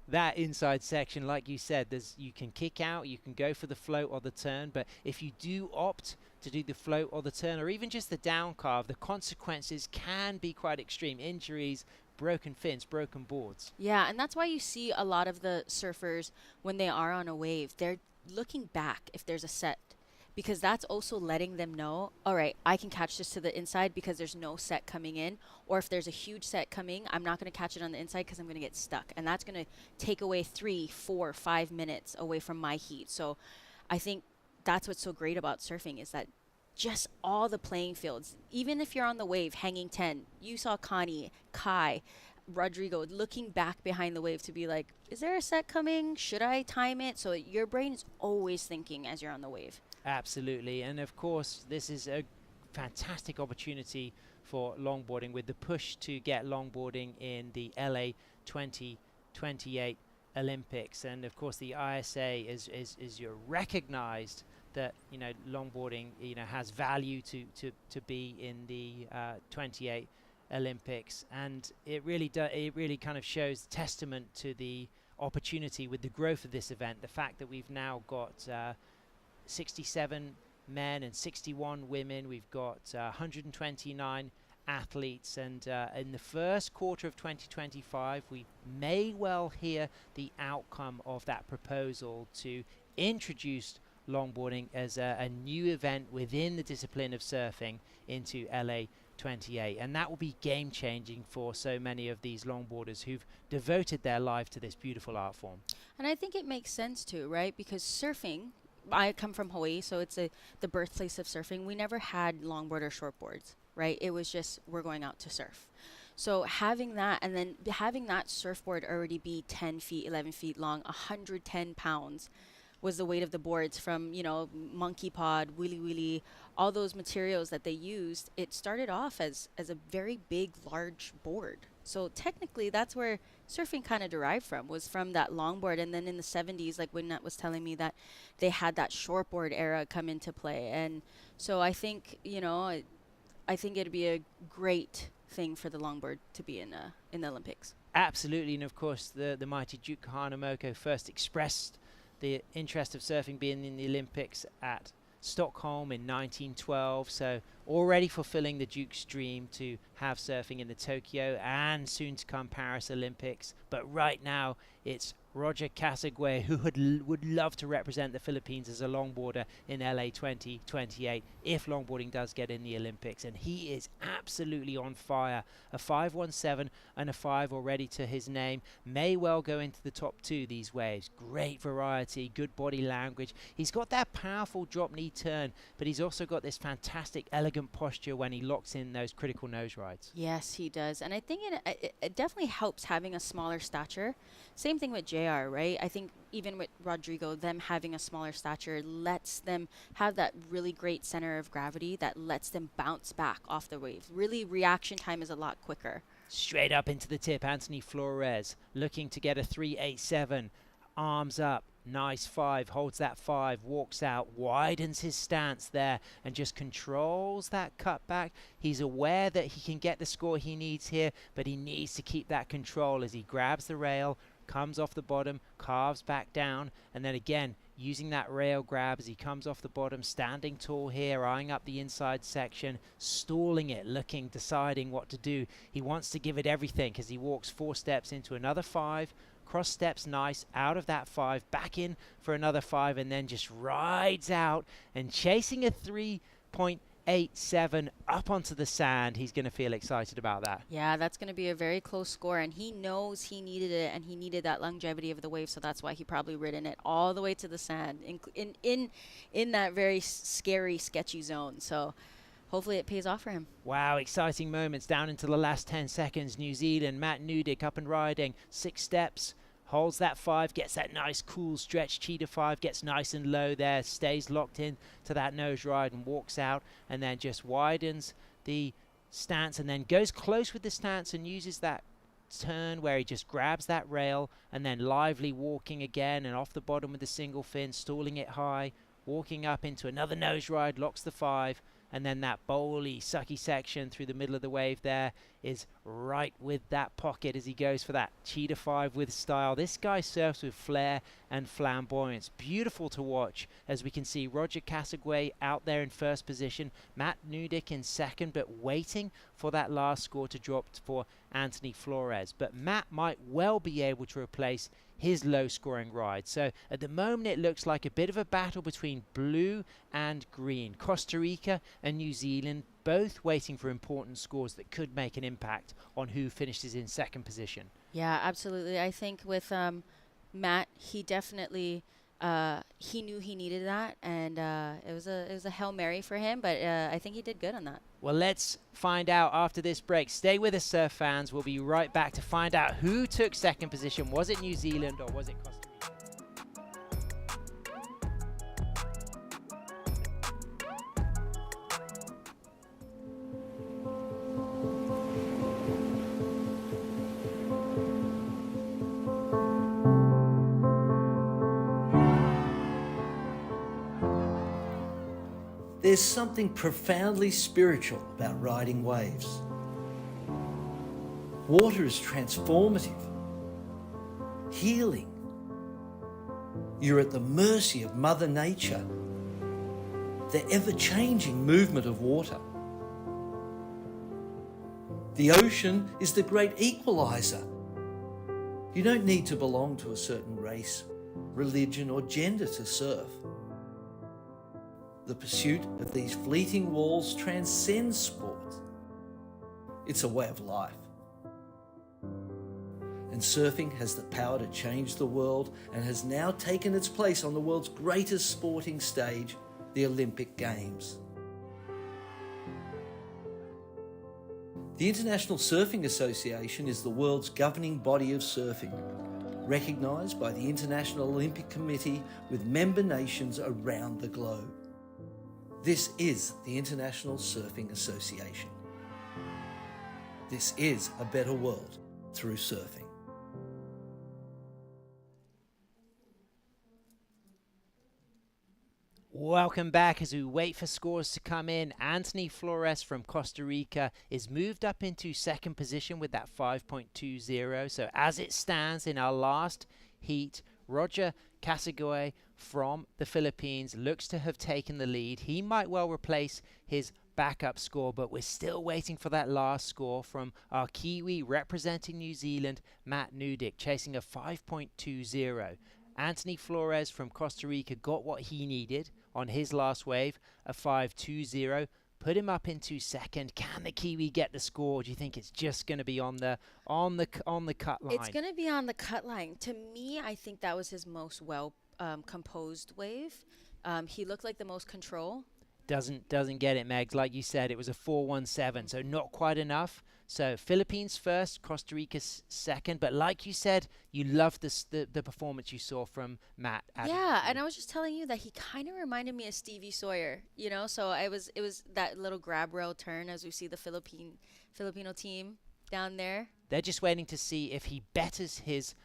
That inside section, like you said, you can kick out, you can go for the float or the turn, but if you do opt to do the float or the turn, or even just the down carve, the consequences can be quite extreme. Injuries, broken fins, broken boards. Yeah, and that's why you see a lot of the surfers, when they are on a wave, they're looking back if there's a set, because that's also letting them know, all right, I can catch this to the inside because there's no set coming in, or if there's a huge set coming, I'm not going to catch it on the inside because I'm going to get stuck, and that's going to take away 3, 4, 5 minutes away from my heat. So I think that's what's so great about surfing, is that just all the playing fields, even if you're on the wave hanging 10, you saw Connie, Kai, Rodrigo looking back behind the wave to be like, is there a set coming? Should I time it? So your brain is always thinking as you're on the wave. Absolutely. And of course, this is a fantastic opportunity for longboarding, with the push to get longboarding in the LA 2028 Olympics. And of course, the ISA is you're recognized that, you know, longboarding, you know, has value to be in the 28 Olympics, and it really kind of shows testament to the opportunity with the growth of this event. The fact that we've now got 67 men and 61 women, we've got 129 athletes, and in the first quarter of 2025 we may well hear the outcome of that proposal to introduce longboarding as a new event within the discipline of surfing into LA 28, and that will be game changing for so many of these longboarders who've devoted their life to this beautiful art form. And I think it makes sense too, right? Because surfing, I come from Hawaii, so it's the birthplace of surfing. We never had longboard or shortboards, right? It was just, we're going out to surf. So having that, and then having that surfboard already be 10 feet, 11 feet long, 110 pounds was the weight of the boards from, you know, monkey pod, wheelie wheelie, all those materials that they used. It started off as a very big, large board. So technically that's where surfing kind of derived from, was from that longboard. And then in the 70s, like Winnett was telling me, that they had that shortboard era come into play. And so I think, you know, I think it'd be a great thing for the longboard to be in the Olympics. Absolutely, and of course the mighty Duke Kahanamoko first expressed the interest of surfing being in the Olympics at Stockholm in 1912, so already fulfilling the Duke's dream to have surfing in the Tokyo and soon to come Paris Olympics. But right now it's Roger Casagüey, who would love to represent the Philippines as a longboarder in LA 2028 if longboarding does get in the Olympics, and he is absolutely on fire. A 5.17 and a 5 already to his name, may well go into the top 2 these waves. Great variety, good body language. He's got that powerful drop knee turn, but he's also got this fantastic elegant posture when he locks in those critical nose rides. Yes, he does. And I think it definitely helps having a smaller stature. Same thing with JR, right? I think even with Rodrigo, them having a smaller stature lets them have that really great center of gravity that lets them bounce back off the waves. Really, reaction time is a lot quicker. Straight up into the tip, Anthony Flores looking to get a 3.87. Arms up, nice 5, holds that 5, walks out, widens his stance there and just controls that cutback. He's aware that he can get the score he needs here, but he needs to keep that control as he grabs the rail, comes off the bottom, carves back down, and then again using that rail grab as he comes off the bottom, standing tall here, eyeing up the inside section, stalling it, looking, deciding what to do. He wants to give it everything as he walks 4 steps into another 5, cross steps nice, out of that 5, back in for another 5, and then just rides out and chasing a 3.87 up onto the sand. He's going to feel excited about that. Yeah, that's going to be a very close score, and he knows he needed it, and he needed that longevity of the wave, so that's why he probably ridden it all the way to the sand in that very scary, sketchy zone. So hopefully it pays off for him. Wow, exciting moments down into the last 10 seconds. New Zealand, Matt Nudik up and riding, 6 steps, holds that 5, gets that nice cool stretch cheetah 5, gets nice and low there, stays locked in to that nose ride and walks out, and then just widens the stance and then goes close with the stance and uses that turn where he just grabs that rail and then lively walking again and off the bottom with the single fin, stalling it high, walking up into another nose ride, locks the 5, and then that bowly, sucky section through the middle of the wave there is right with that pocket as he goes for that cheetah 5 with style. This guy surfs with flair and flamboyance. Beautiful to watch as we can see Roger Casagüey out there in first position, Matt Nudik in second, but waiting for that last score to drop for Anthony Flores. But Matt might well be able to replace his low-scoring ride. So at the moment it looks like a bit of a battle between blue and green. Costa Rica and New Zealand both waiting for important scores that could make an impact on who finishes in second position. Yeah, absolutely. I think with Matt, he definitely he knew he needed that, and it was a Hail Mary for him, but I think he did good on that. Well, let's find out after this break. Stay with us, surf fans. We'll be right back to find out who took second position. Was it New Zealand or was it Costa Rica? There's something profoundly spiritual about riding waves. Water is transformative, healing. You're at the mercy of Mother Nature, the ever-changing movement of water. The ocean is the great equalizer. You don't need to belong to a certain race, religion, or gender to surf. The pursuit of these fleeting walls transcends sport. It's a way of life. And surfing has the power to change the world and has now taken its place on the world's greatest sporting stage, the Olympic Games. The International Surfing Association is the world's governing body of surfing, recognised by the International Olympic Committee with member nations around the globe. This is the International Surfing Association. This is a better world through surfing. Welcome back as we wait for scores to come in. Anthony Flores from Costa Rica is moved up into second position with that 5.20. So as it stands in our last heat, Roger Casagoy from the Philippines looks to have taken the lead. He might well replace his backup score, but we're still waiting for that last score from our Kiwi representing New Zealand, Matt Nudick, chasing a 5.20. Anthony Flores from Costa Rica got what he needed on his last wave, a 5.20, put him up into second. Can the Kiwi get the score? Do you think it's just going to be on the cut line? It's going to be on the cut line. To me, I think that was his most composed wave. He looked like the most control. Doesn't get it, Megs. Like you said, it was a 4.17, so not quite enough. So Philippines first, Costa Rica second. But like you said, you loved the performance you saw from Matt. Yeah, and I was just telling you that he kind of reminded me of Stevie Sawyer, you know. So it was that little grab rail turn as we see the Filipino team down there. They're just waiting to see if he betters his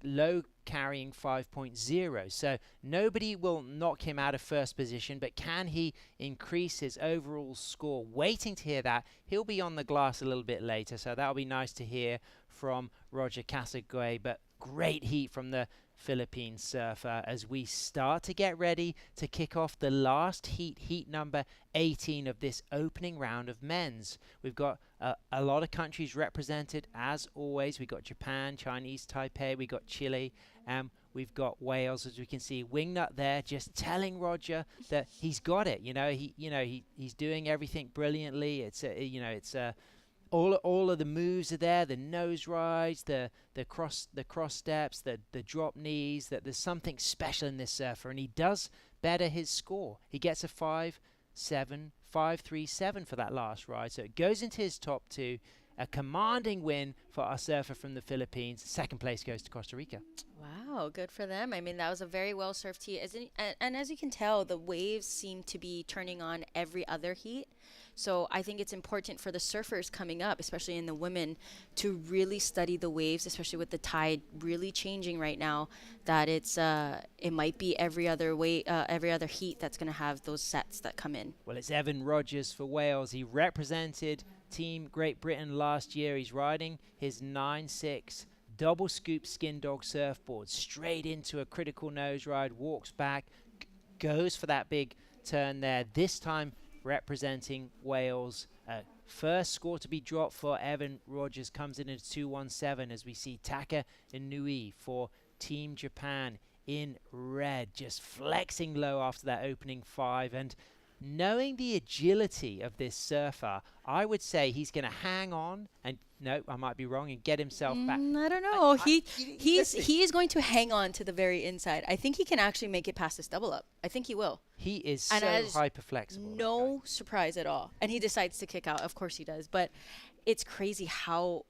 low carrying 5.0. So nobody will knock him out of first position, but can he increase his overall score? Waiting to hear that. He'll be on the glass a little bit later, so that'll be nice to hear from Roger Casagoy. But great heat from the Philippine surfer as we start to get ready to kick off the last heat number 18 of this opening round of men's. We've got a lot of countries represented as always. We've got Japan, Chinese Taipei, we've got Chile, we've got Wales. As we can see, Wingnut there just telling Roger that he's got it. He's doing everything brilliantly. All of the moves are there, the nose rides, the cross steps, the drop knees. That there's something special in this surfer, and he does better his score. He gets a 5.37 for that last ride, so it goes into his top two. A commanding win for our surfer from the Philippines. Second place goes to Costa Rica. Wow, good for them. I mean, that was a very well surfed heat, and as you can tell, the waves seem to be turning on every other heat. So I think it's important for the surfers coming up, especially in the women, to really study the waves, especially with the tide really changing right now, that it might be every other heat that's going to have those sets that come in. Well, it's Evan Rogers for Wales. He represented Team Great Britain last year. He's riding his 9.6 double scoop skin dog surfboard straight into a critical nose ride, walks back, goes for that big turn there, this time representing Wales. First score to be dropped for Evan Rogers comes in at 2.17 as we see Taka Inui for Team Japan in red, just flexing low after that opening 5. And knowing the agility of this surfer, I would say he's going to hang on, and no, I might be wrong, and get himself back. I don't know. He is going to hang on to the very inside. I think he can actually make it past this double up. I think he will. He is so hyper flexible. No surprise at all. And he decides to kick out. Of course he does. But it's crazy how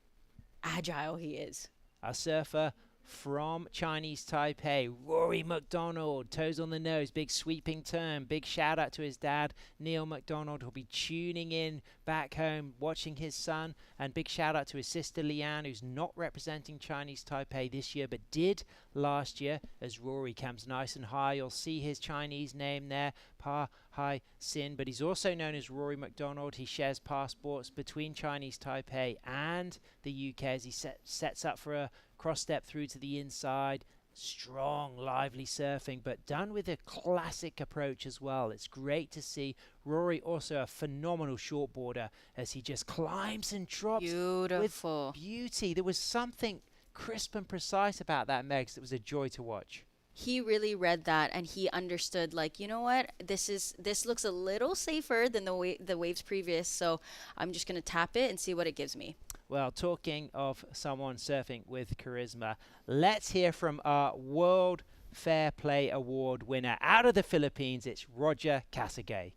agile he is. Our surfer from Chinese Taipei, Rory McDonald, toes on the nose, big sweeping turn. Big shout out to his dad, Neil McDonald, who'll be tuning in back home, watching his son. And big shout out to his sister Leanne, who's not representing Chinese Taipei this year, but did last year. As Rory comes nice and high, you'll see his Chinese name there, Pa Hai Sin, but he's also known as Rory McDonald. He shares passports between Chinese Taipei and the UK as he sets up for a cross step through to the inside. Strong, lively surfing, but done with a classic approach as well. It's great to see. Rory also a phenomenal shortboarder as he just climbs and drops Beautiful. With beauty. There was something crisp and precise about that, Megs. It was a joy to watch. He really read that, and he understood, like, you know what, this looks a little safer than the waves previous, so I'm just going to tap it and see what it gives me. Well, talking of someone surfing with charisma, let's hear from our World Fair Play Award winner out of the Philippines. It's Roger Casagay.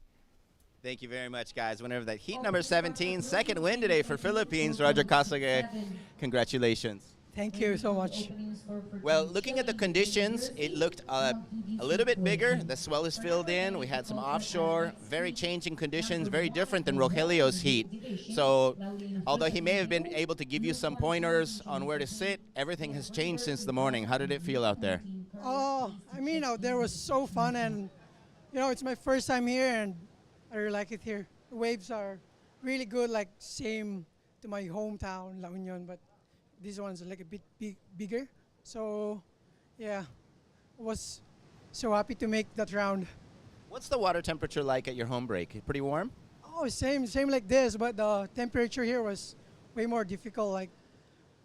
Thank you very much, guys. Winner of that heat number 17, second win today for Philippines, Roger Casagay. Congratulations. Thank you so much. Well, looking at the conditions, it looked a little bit bigger. The swell is filled in. We had some offshore, very changing conditions, very different than Rogelio's heat. So, although he may have been able to give you some pointers on where to sit, everything has changed since the morning. How did it feel out there? I mean, out there was so fun, and it's my first time here, and I really like it here. The waves are really good, like same to my hometown, La Union, but this one's like a bit bigger. So, yeah, I was so happy to make that round. What's the water temperature like at your home break? Pretty warm? Oh, same like this, but the temperature here was way more difficult. Like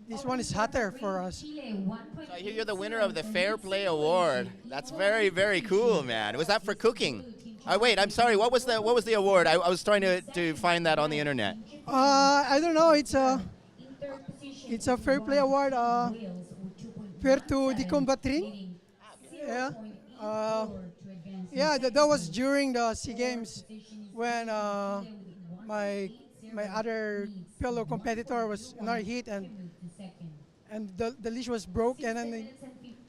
this one is hotter for us. So I hear you're the winner of the Fair Play Award. That's very, very cool, man. Was that for cooking? Wait, I'm sorry. What was the award? I was trying to find that on the internet. I don't know. It's a Fair Play Award. Puerto de Combatrin. Yeah. That was during the SEA Games when my other fellow competitor was in our heat, and the leash was broke, and then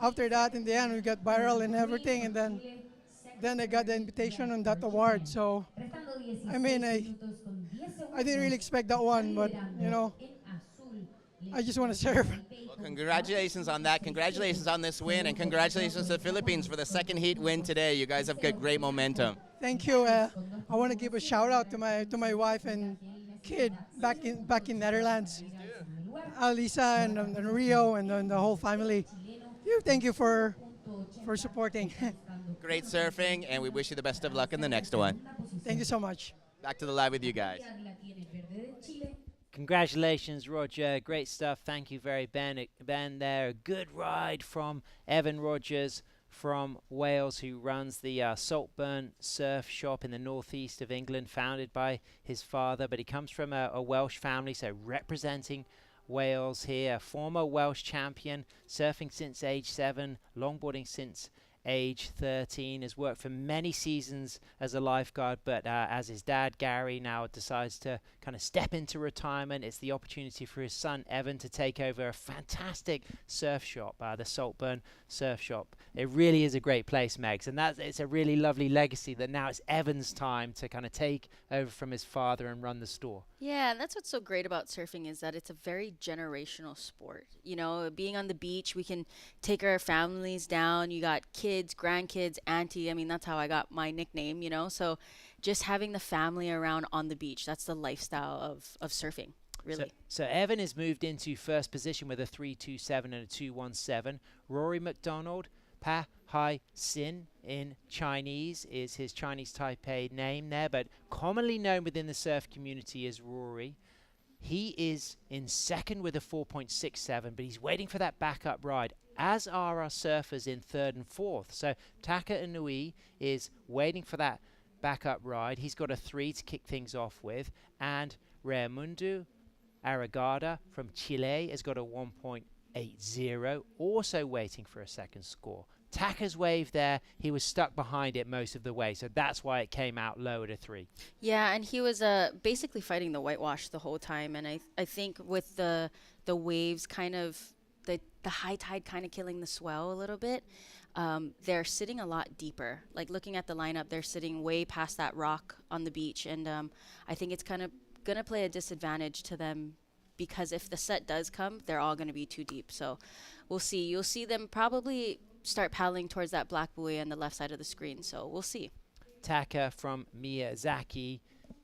after that, in the end, we got viral and everything, and then I got the invitation on that award. So, I mean, I didn't really expect that one, but I just want to serve. Well, congratulations on that. Congratulations on this win, and congratulations to the Philippines for the second heat win today. You guys have got great momentum. Thank you. I want to give a shout out to my wife and kid back in Netherlands, Alisa and Rio and the whole family. Thank you for supporting. Great surfing, and we wish you the best of luck in the next one. Thank you so much. Back to the live with you guys. Congratulations, Roger. Great stuff. Thank you very Ben there. A good ride from Evan Rogers from Wales, who runs the Saltburn Surf Shop in the northeast of England, founded by his father. But he comes from a Welsh family, so representing Wales here. Former Welsh champion, surfing since age 7, longboarding since age 13, has worked for many seasons as a lifeguard, but as his dad Gary now decides to kind of step into retirement, it's the opportunity for his son Evan to take over a fantastic surf shop, the Saltburn Surf Shop. It really is a great place, Megs, and it's a really lovely legacy that now it's Evan's time to kind of take over from his father and run the store. Yeah, and that's what's so great about surfing is that it's a very generational sport. Being on the beach, we can take our families down. You got kids, grandkids, auntie. I mean, that's how I got my nickname, So just having the family around on the beach, that's the lifestyle of surfing, really. So Evan has moved into first position with a 3.27 and a 2.17. Rory McDonald, Pa Hai Sin in Chinese is his Chinese Taipei name there, but commonly known within the surf community as Rory. He is in second with a 4.67, but he's waiting for that backup ride, as are our surfers in third and fourth. So Taka Inui is waiting for that backup ride. He's got a 3 to kick things off with, and Raimundo Aragada from Chile has got a 1.80, also waiting for a second score. Taka's wave there, he was stuck behind it most of the way, so that's why it came out low at a 3. Yeah, and he was basically fighting the whitewash the whole time, and I think with the waves kind of, the high tide kind of killing the swell a little bit, they're sitting a lot deeper. Like looking at the lineup, they're sitting way past that rock on the beach, and I think it's kind of going to play a disadvantage to them, because if the set does come, they're all going to be too deep. So we'll see. You'll see them probably start paddling towards that black buoy on the left side of the screen, so we'll see. Taka from Miyazaki,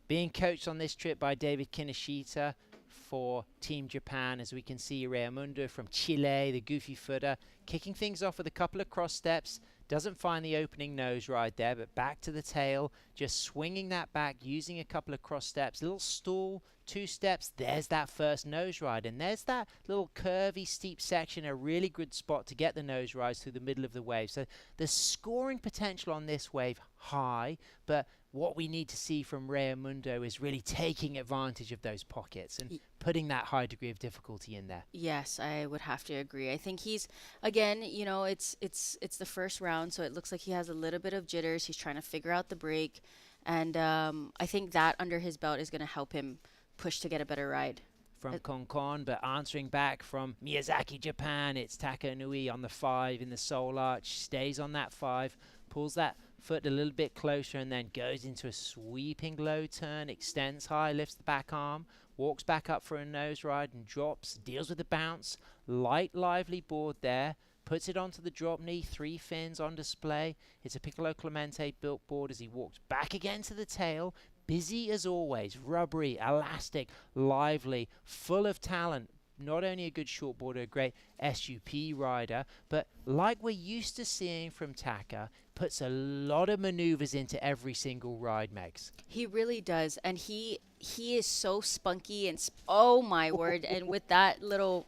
being coached on this trip by David Kinoshita for Team Japan. As we can see, Raimundo from Chile, the goofy footer, kicking things off with a couple of cross steps, Doesn't find the opening nose ride there, but back to the tail, just swinging that back, using a couple of cross steps, little stall, 2 steps, there's that first nose ride, and there's that little curvy steep section, a really good spot to get the nose rides through the middle of the wave. So the scoring potential on this wave high, but what we need to see from Raimundo is really taking advantage of those pockets and putting that high degree of difficulty in there. Yes, I would have to agree. I think he's, again, you know, it's the first round, so it looks like he has a little bit of jitters. He's trying to figure out the break, and I think that under his belt is going to help him push to get a better ride. From Konkon, but answering back from Miyazaki, Japan, it's Taka Inui on the 5 in the Soul Arch, stays on that 5, pulls that foot a little bit closer and then goes into a sweeping low turn, extends high, lifts the back arm, walks back up for a nose ride and drops, deals with the bounce, light, lively board there, puts it onto the drop knee, 3 fins on display. It's a Piccolo Clemente built board as he walks back again to the tail, busy as always, rubbery, elastic, lively, full of talent. Not only a good shortboarder, a great SUP rider, but like we're used to seeing from Taka, puts a lot of maneuvers into every single ride, Megs. He really does, and he is so spunky and oh my word! And with that little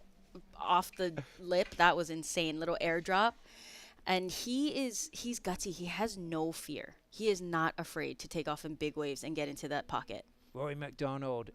off the lip, that was insane, little airdrop. And he's gutsy. He has no fear. He is not afraid to take off in big waves and get into that pocket. Rory McDonald,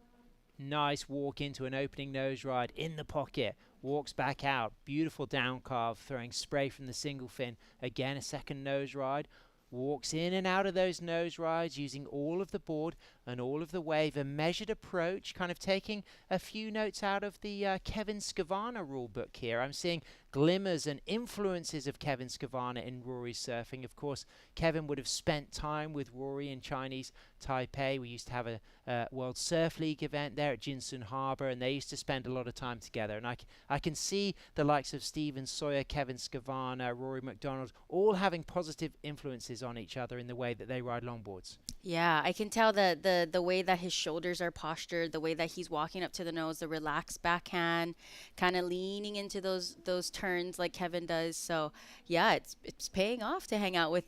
nice walk into an opening nose ride in the pocket, walks back out, beautiful down carve, throwing spray from the single fin, again a second nose ride, walks in and out of those nose rides using all of the board and all of the wave, a measured approach, kind of taking a few notes out of the Kevin Skavana rule book here. I'm seeing glimmers and influences of Kevin Skavana in Rory's surfing. Of course, Kevin would have spent time with Rory in Chinese Taipei. We used to have a World Surf League event there at Jinsun Harbor, and they used to spend a lot of time together. And I can see the likes of Steven Sawyer, Kevin Skavana, Rory McDonald, all having positive influences on each other in the way that they ride longboards. Yeah, I can tell that the way that his shoulders are postured, the way that he's walking up to the nose, the relaxed backhand, kind of leaning into those turns like Kevin does. So yeah, it's paying off to hang out with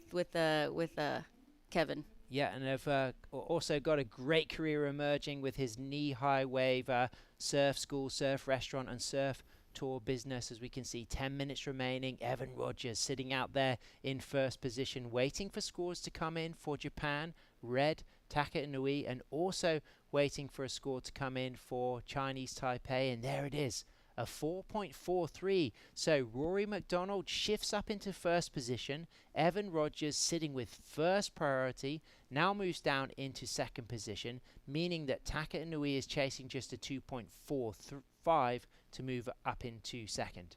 Kevin. Yeah, and I've also got a great career emerging with his knee-high wave surf school, surf restaurant, and surf tour business. As we can see, 10 minutes remaining. Evan Rogers sitting out there in first position, waiting for scores to come in for Japan, Red, Taka Inui, and also waiting for a score to come in for Chinese Taipei. And there it is, a 4.43. So Rory McDonald shifts up into first position. Evan Rogers sitting with first priority, now moves down into second position, meaning that Taka Inui is chasing just a 2.45 to move up into second.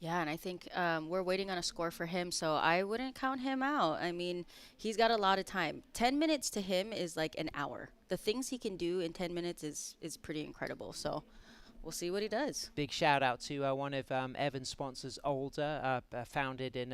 Yeah, and I think we're waiting on a score for him, so I wouldn't count him out. I mean, he's got a lot of time. 10 minutes to him is like an hour. The things he can do in 10 minutes is pretty incredible, so we'll see what he does. Big shout out to one of Evan's sponsors, Older, founded in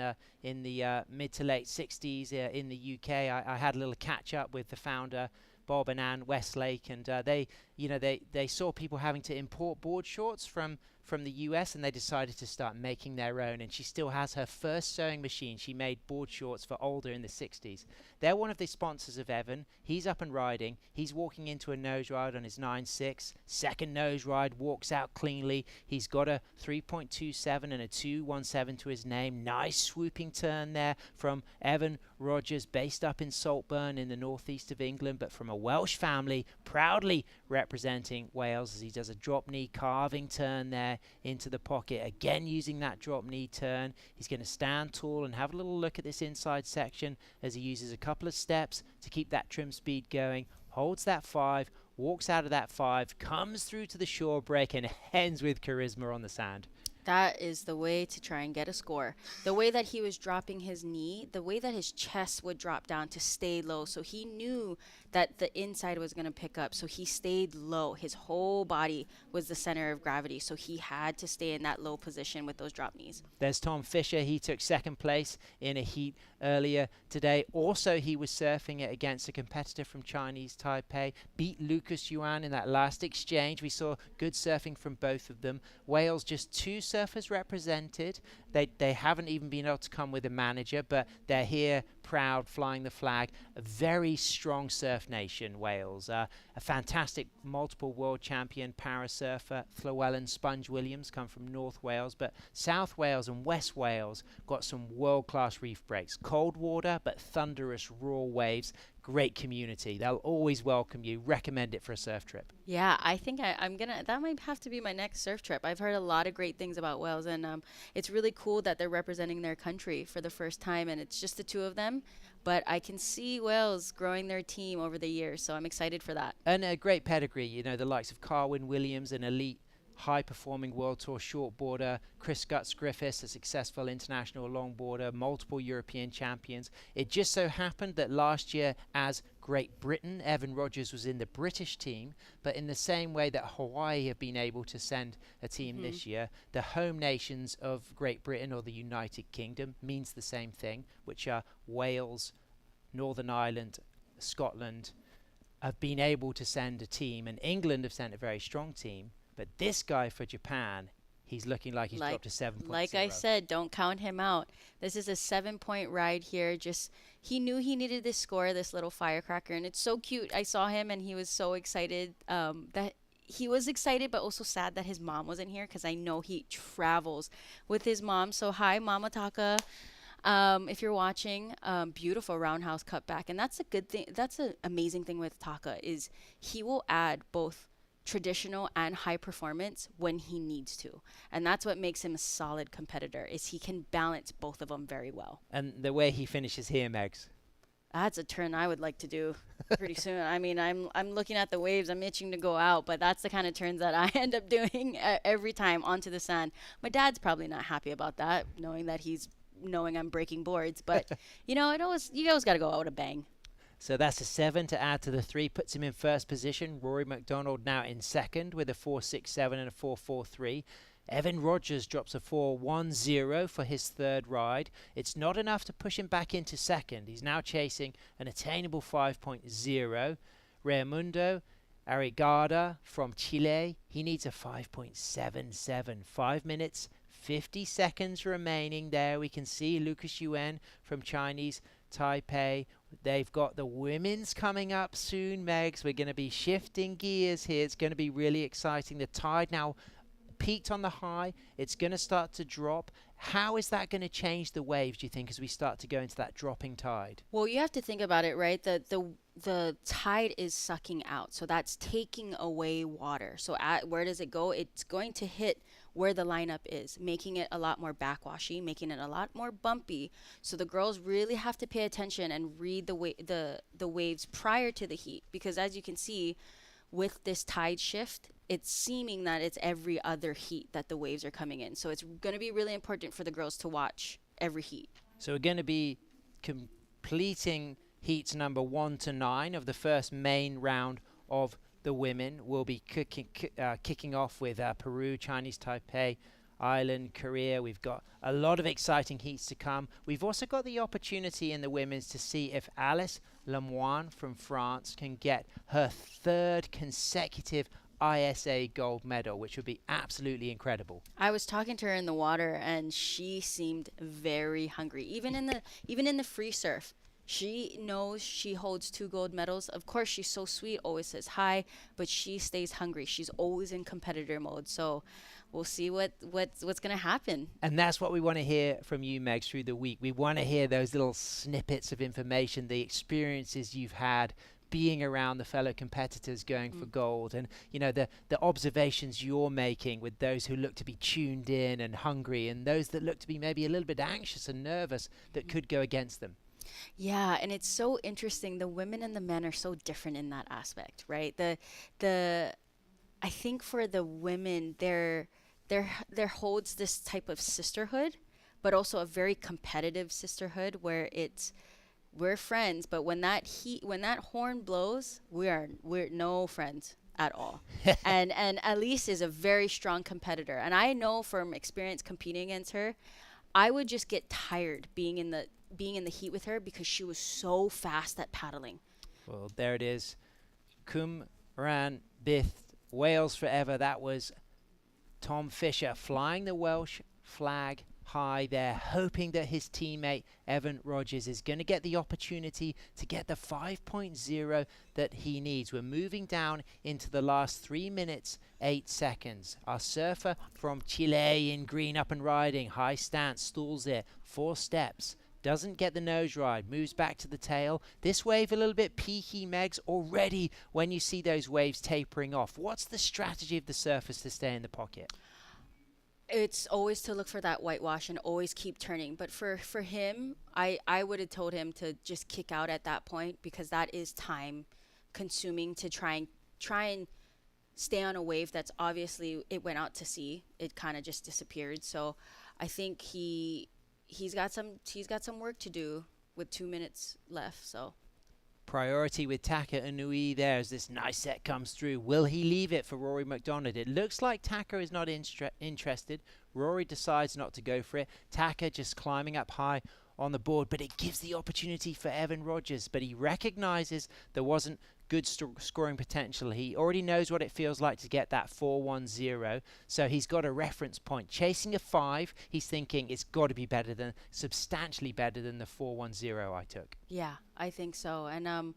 the mid to late 60s in the UK. I had a little catch up with the founder, Bob and Ann Westlake, and they saw people having to import board shorts from the US, and they decided to start making their own. And she still has her first sewing machine. She made board shorts for Older in the 60s. They're one of the sponsors of Evan. He's up and riding. He's walking into a nose ride on his 9.6. Second nose ride, walks out cleanly. He's got a 3.27 and a 2.17 to his name. Nice swooping turn there from Evan Rogers, based up in Saltburn in the northeast of England, but from a Welsh family, proudly representing Wales as he does a drop knee carving turn there into the pocket. Again, using that drop knee turn. He's going to stand tall and have a little look at this inside section as he uses a couple of steps to keep that trim speed going. Holds that 5, walks out of that 5, comes through to the shore break, and ends with charisma on the sand. That is the way to try and get a score. The way that he was dropping his knee, the way that his chest would drop down to stay low. So he knew that the inside was going to pick up. So he stayed low. His whole body was the center of gravity. So he had to stay in that low position with those drop knees. There's Tom Fisher. He took second place in a heat earlier today. Also, he was surfing it against a competitor from Chinese Taipei. Beat Lucas Yuan in that last exchange. We saw good surfing from both of them. Wales just 2 surfers represented. They haven't even been able to come with a manager, but they're here proud, flying the flag. A very strong surf nation, Wales. A fantastic multiple world champion para-surfer, Llywelyn Sponge Williams, come from North Wales, but South Wales and West Wales got some world-class reef breaks. Cold water, but thunderous, raw waves. Great community. They'll always welcome you. Recommend it for a surf trip. Yeah, I think I'm gonna. That might have to be my next surf trip. I've heard a lot of great things about Wales, and it's really cool that they're representing their country for the first time, and it's just the two of them. But I can see Wales growing their team over the years, so I'm excited for that. And a great pedigree. You know, the likes of Carwyn Williams, an elite high-performing World Tour shortboarder, Chris Guts-Griffiths, a successful international longboarder, multiple European champions. It just so happened that last year, as Great Britain, Evan Rogers was in the British team, but in the same way that Hawaii have been able to send a team this year, the home nations of Great Britain, or the United Kingdom, means the same thing, which are Wales, Northern Ireland, Scotland, have been able to send a team, and England have sent a very strong team. But this guy for Japan, he's looking like he's dropped a 7.0. Like I said, don't count him out. This is a 7-point ride here. Just he knew he needed this score, this little firecracker, and it's so cute. I saw him and he was so excited. That he was excited, but also sad that his mom wasn't here, because I know he travels with his mom. So hi, Mama Taka. If you're watching, beautiful roundhouse cutback, and that's a good thing. That's an amazing thing with Taka, is he will add both traditional and high performance when he needs to, and that's what makes him a solid competitor, is he can balance both of them very well. And the way he finishes here, Megs, that's a turn I would like to do pretty soon. I mean, I'm looking at the waves, I'm itching to go out, but that's the kind of turns that I end up doing every time onto the sand. My dad's probably not happy about that, knowing I'm breaking boards, but you know, you always got to go out with a bang. So that's a 7 to add to the 3, puts him in first position. Rory McDonald now in second with a 4.67 and a 4.43. Evan Rogers drops a 4.10 for his third ride. It's not enough to push him back into second. He's now chasing an attainable 5.0. Raimundo Arriagada from Chile, he needs a 5.77. 5 minutes, 50 seconds remaining there. We can see Lucas Yuen from Chinese Taipei. They've got the women's coming up soon, Megs. We're going to be shifting gears here. It's going to be really exciting. The tide now peaked on the high. It's going to start to drop. How is that going to change the waves, do you think, as we start to go into that dropping tide? Well, you have to think about it, right? The tide is sucking out, so that's taking away water. So where does it go? It's going to hit where the lineup is, making it a lot more backwashy, making it a lot more bumpy. So the girls really have to pay attention and read the waves prior to the heat, because as you can see, with this tide shift, it's seeming that it's every other heat that the waves are coming in. So it's going to be really important for the girls to watch every heat. So we're going to be completing heats number 1 to 9 of the first main round of the women. We'll be kicking off with Peru, Chinese Taipei, Ireland, Korea. We've got a lot of exciting heats to come. We've also got the opportunity in the women's to see if Alice Lemoine from France can get her 3rd consecutive ISA gold medal, which would be absolutely incredible. I was talking to her in the water and she seemed very hungry. Even in the free surf, she knows she holds 2 gold medals. Of course, she's so sweet, always says hi, but she stays hungry. She's always in competitor mode. So we'll see what's going to happen. And that's what we want to hear from you, Megs, through the week. We want to hear those little snippets of information, the experiences you've had being around the fellow competitors going for gold, and you know, the observations you're making with those who look to be tuned in and hungry, and those that look to be maybe a little bit anxious and nervous that could go against them. Yeah, and it's so interesting. The women and the men are so different in that aspect, right? I think for the women, there holds this type of sisterhood, but also a very competitive sisterhood where we're friends, but when that horn blows, we're no friends at all. and Elise is a very strong competitor, and I know from experience competing against her, I would just get tired being in the heat with her because she was so fast at paddling. Well, there it is. Cwm Rhan Byth, Wales forever. That was Tom Fisher flying the Welsh flag high there, hoping that his teammate Evan Rogers is going to get the opportunity to get the 5.0 that he needs. We're moving down into the last 3 minutes, 8 seconds. Our surfer from Chile in green up and riding, high stance, stalls it, 4 steps. Doesn't get the nose ride, moves back to the tail. This wave a little bit peaky, Megs, already when you see those waves tapering off. What's the strategy of the surfers to stay in the pocket? It's always to look for that whitewash and always keep turning. But for him, I would have told him to just kick out at that point, because that is time consuming to try and stay on a wave that's obviously, it went out to sea. It kind of just disappeared. So I think he's got some work to do with 2 minutes left. So priority with Taka Inui there as this nice set comes through. Will he leave it for Rory McDonald? It looks like Taka is not interested. Rory decides not to go for it. Taka just climbing up high on the board, but it gives the opportunity for Evan Rogers. But he recognizes there wasn't good scoring potential. He already knows what it feels like to get that 4-1-0, so he's got a reference point. Chasing a 5, he's thinking it's got to be substantially better than the 4-1-0 I took. yeah, I think so. And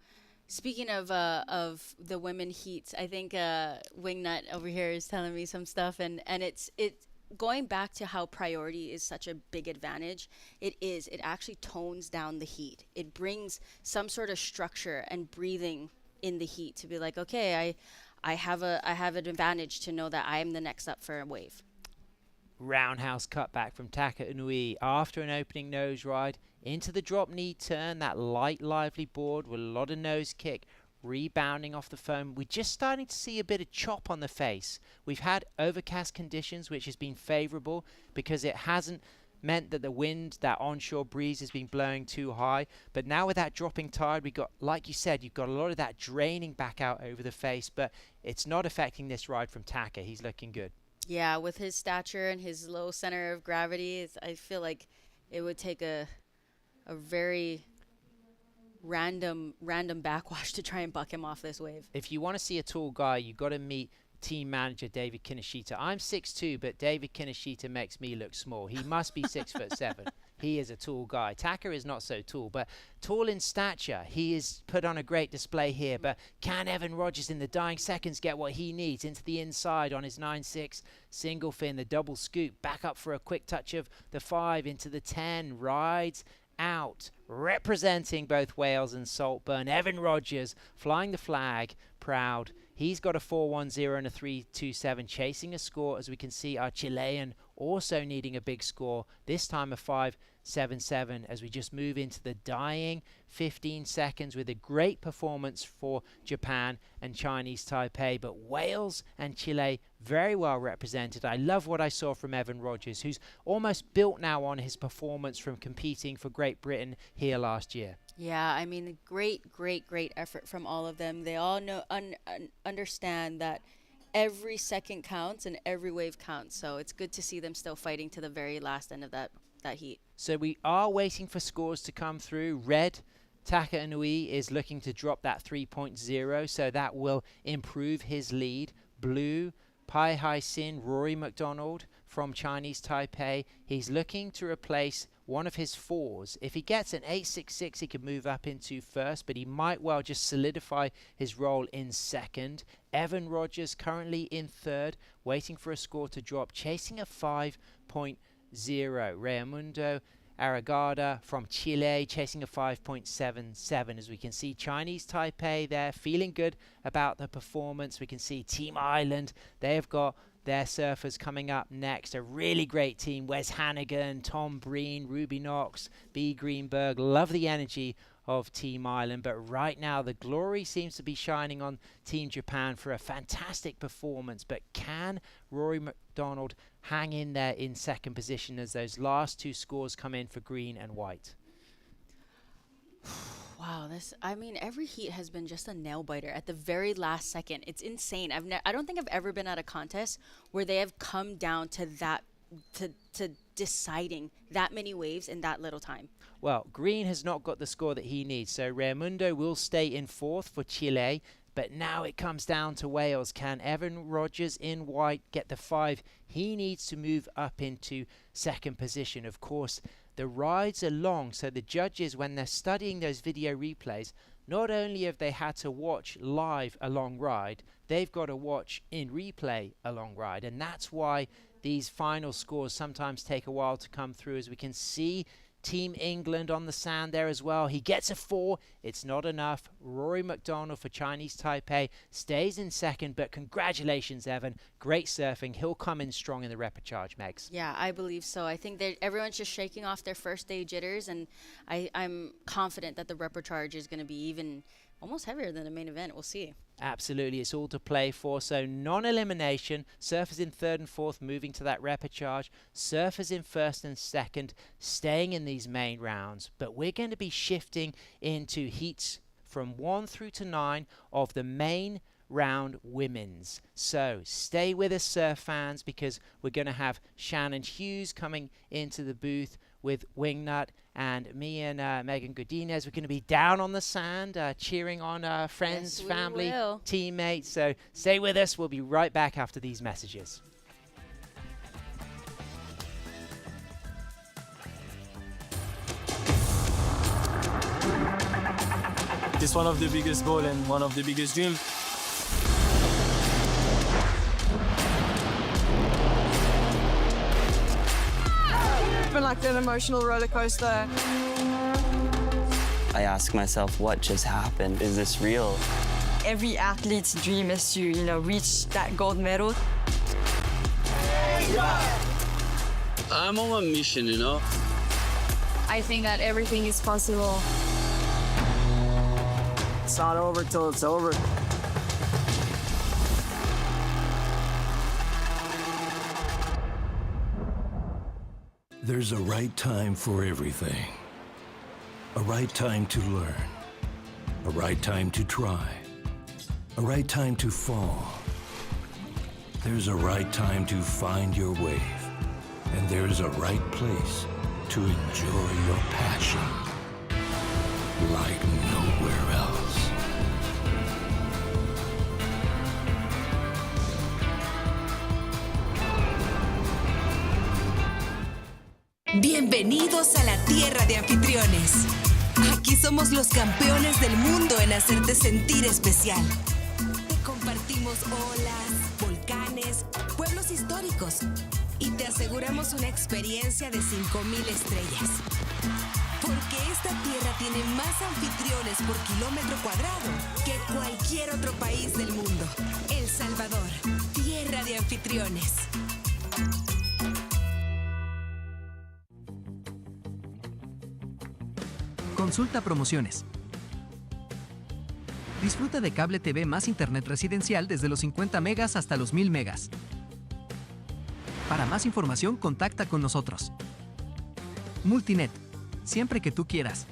speaking of the women heats, I think Wingnut over here is telling me some stuff, and it's going back to how priority is such a big advantage. It actually tones down the heat. It brings some sort of structure and breathing in the heat to be like, okay, I have an advantage to know that I am the next up for a wave. Roundhouse cutback from Taka Inui after an opening nose ride into the drop knee turn, that light lively board with a lot of nose kick, rebounding off the foam. We're just starting to see a bit of chop on the face. We've had overcast conditions, which has been favorable because it hasn't meant that the wind, that onshore breeze, has been blowing too high. But now with that dropping tide, we got, like you said, you've got a lot of that draining back out over the face, but it's not affecting this ride from Taka. He's looking good. Yeah, with his stature and his low center of gravity, I feel like it would take a very random backwash to try and buck him off this wave. If you want to see a tall guy, you've got to meet team manager David Kinoshita. I'm 6'2", but David Kinoshita makes me look small. He must be 6'7". He is a tall guy. Taka is not so tall, but tall in stature. He is put on a great display here, but can Evan Rogers in the dying seconds get what he needs into the inside on his 9.6 single fin, the double scoop, back up for a quick touch of the 5 into the 10, rides out, representing both Wales and Saltburn. Evan Rogers flying the flag, proud. He's got a 4-1-0 and a 3-2-7, chasing a score, as we can see our Chilean also needing a big score, this time a 5-7-7, as we just move into the dying 15 seconds with a great performance for Japan and Chinese Taipei, but Wales and Chile very well represented. I love what I saw from Evan Rogers, who's almost built now on his performance from competing for Great Britain here last year. Yeah, I mean, great effort from all of them. They all know, understand that every second counts and every wave counts. So it's good to see them still fighting to the very last end of that heat. So we are waiting for scores to come through. Red, Taka Inui is looking to drop that 3.0, so that will improve his lead. Blue, Pai Hai Sin, Rory McDonald from Chinese Taipei. He's looking to replace one of his 4s. If he gets an 8.66, he could move up into first, but he might well just solidify his role in second. Evan Rogers currently in third, waiting for a score to drop, chasing a 5.0. Raimundo Aragada from Chile chasing a 5.77. As we can see, Chinese Taipei there feeling good about the performance. We can see Team Ireland, they have got their surfers coming up next. A really great team. Wes Hannigan, Tom Breen, Ruby Knox, B. Greenberg. Love the energy of Team Ireland. But right now, the glory seems to be shining on Team Japan for a fantastic performance. But can Rory McDonald hang in there in second position as those last 2 scores come in for green and white? Wow, every heat has been just a nail biter at the very last second. It's insane. I don't think I've ever been at a contest where they have come down to that, to deciding that many waves in that little time. Well, green has not got the score that he needs, so Raimundo will stay in 4th for Chile. But now it comes down to Wales. Can Evan Rogers in white get the 5? He needs to move up into second position. Of course, the rides are long, so the judges, when they're studying those video replays, not only have they had to watch live a long ride, they've got to watch in replay a long ride. And that's why these final scores sometimes take a while to come through. As we can see, Team England on the sand there as well. He gets a 4. It's not enough. Rory McDonald for Chinese Taipei stays in second, but congratulations, Evan. Great surfing. He'll come in strong in the repechage, Megs. Yeah, I believe so. I think that everyone's just shaking off their first day jitters, and I'm confident that the repechage is going to be even almost heavier than the main event. We'll see. Absolutely, it's all to play for. So non-elimination, surfers in third and fourth moving to that repechage, surfers in first and second staying in these main rounds. But we're going to be shifting into heats from 1 through to 9 of the main round women's. So stay with us, surf fans, because we're going to have Shannon Hughes coming into the booth with Wingnut, and me and Megan Godinez. We're going to be down on the sand, cheering on friends, family, teammates. So stay with us. We'll be right back after these messages. It's one of the biggest goals and one of the biggest dreams. It's been like an emotional roller coaster. I ask myself, what just happened? Is this real? Every athlete's dream is to, reach that gold medal. I'm on a mission, I think that everything is possible. It's not over till it's over. There's a right time for everything. A right time to learn. A right time to try. A right time to fall. There's a right time to find your wave. And there's a right place to enjoy your passion like nowhere else. Bienvenidos a la tierra de anfitriones. Aquí somos los campeones del mundo en hacerte sentir especial. Te compartimos olas, volcanes, pueblos históricos y te aseguramos una experiencia de 5,000 estrellas. Porque esta tierra tiene más anfitriones por kilómetro cuadrado que cualquier otro país del mundo. El Salvador, tierra de anfitriones. Consulta promociones. Disfruta de cable TV más internet residencial desde los 50 megas hasta los 1000 megas. Para más información, contacta con nosotros. Multinet, siempre que tú quieras.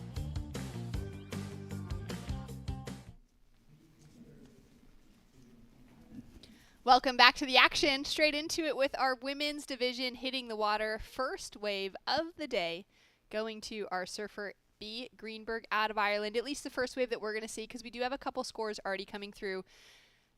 Welcome back to the action. Straight into it with our women's division hitting the water. First wave of the day going to our surfer B. Greenberg out of Ireland. At least the first wave that we're going to see, because we do have a couple scores already coming through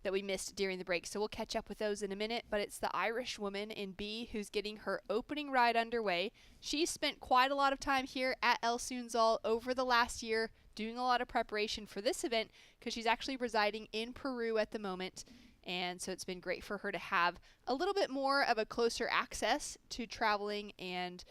that we missed during the break. So we'll catch up with those in a minute. But it's the Irish woman in B who's getting her opening ride underway. She's spent quite a lot of time here at El Sunzal over the last year doing a lot of preparation for this event, because she's actually residing in Peru at the moment. And so it's been great for her to have a little bit more of a closer access to traveling and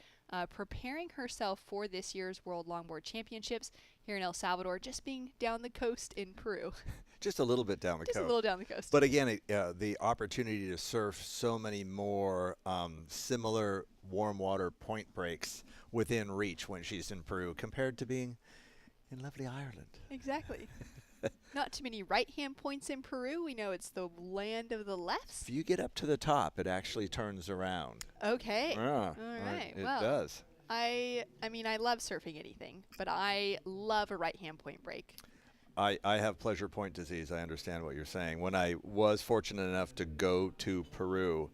preparing herself for this year's World Longboard Championships here in El Salvador, just being down the coast in Peru. Just a little bit down the coast. Just a little down the coast. But again, the opportunity to surf so many more similar warm water point breaks within reach when she's in Peru compared to being in lovely Ireland. Exactly. Not too many right-hand points in Peru. We know it's the land of the lefts. If you get up to the top, it actually turns around. Okay. Yeah, all right. It well, does. I mean, I love surfing anything, but I love a right-hand point break. I have pleasure point disease. I understand what you're saying. When I was fortunate enough to go to Peru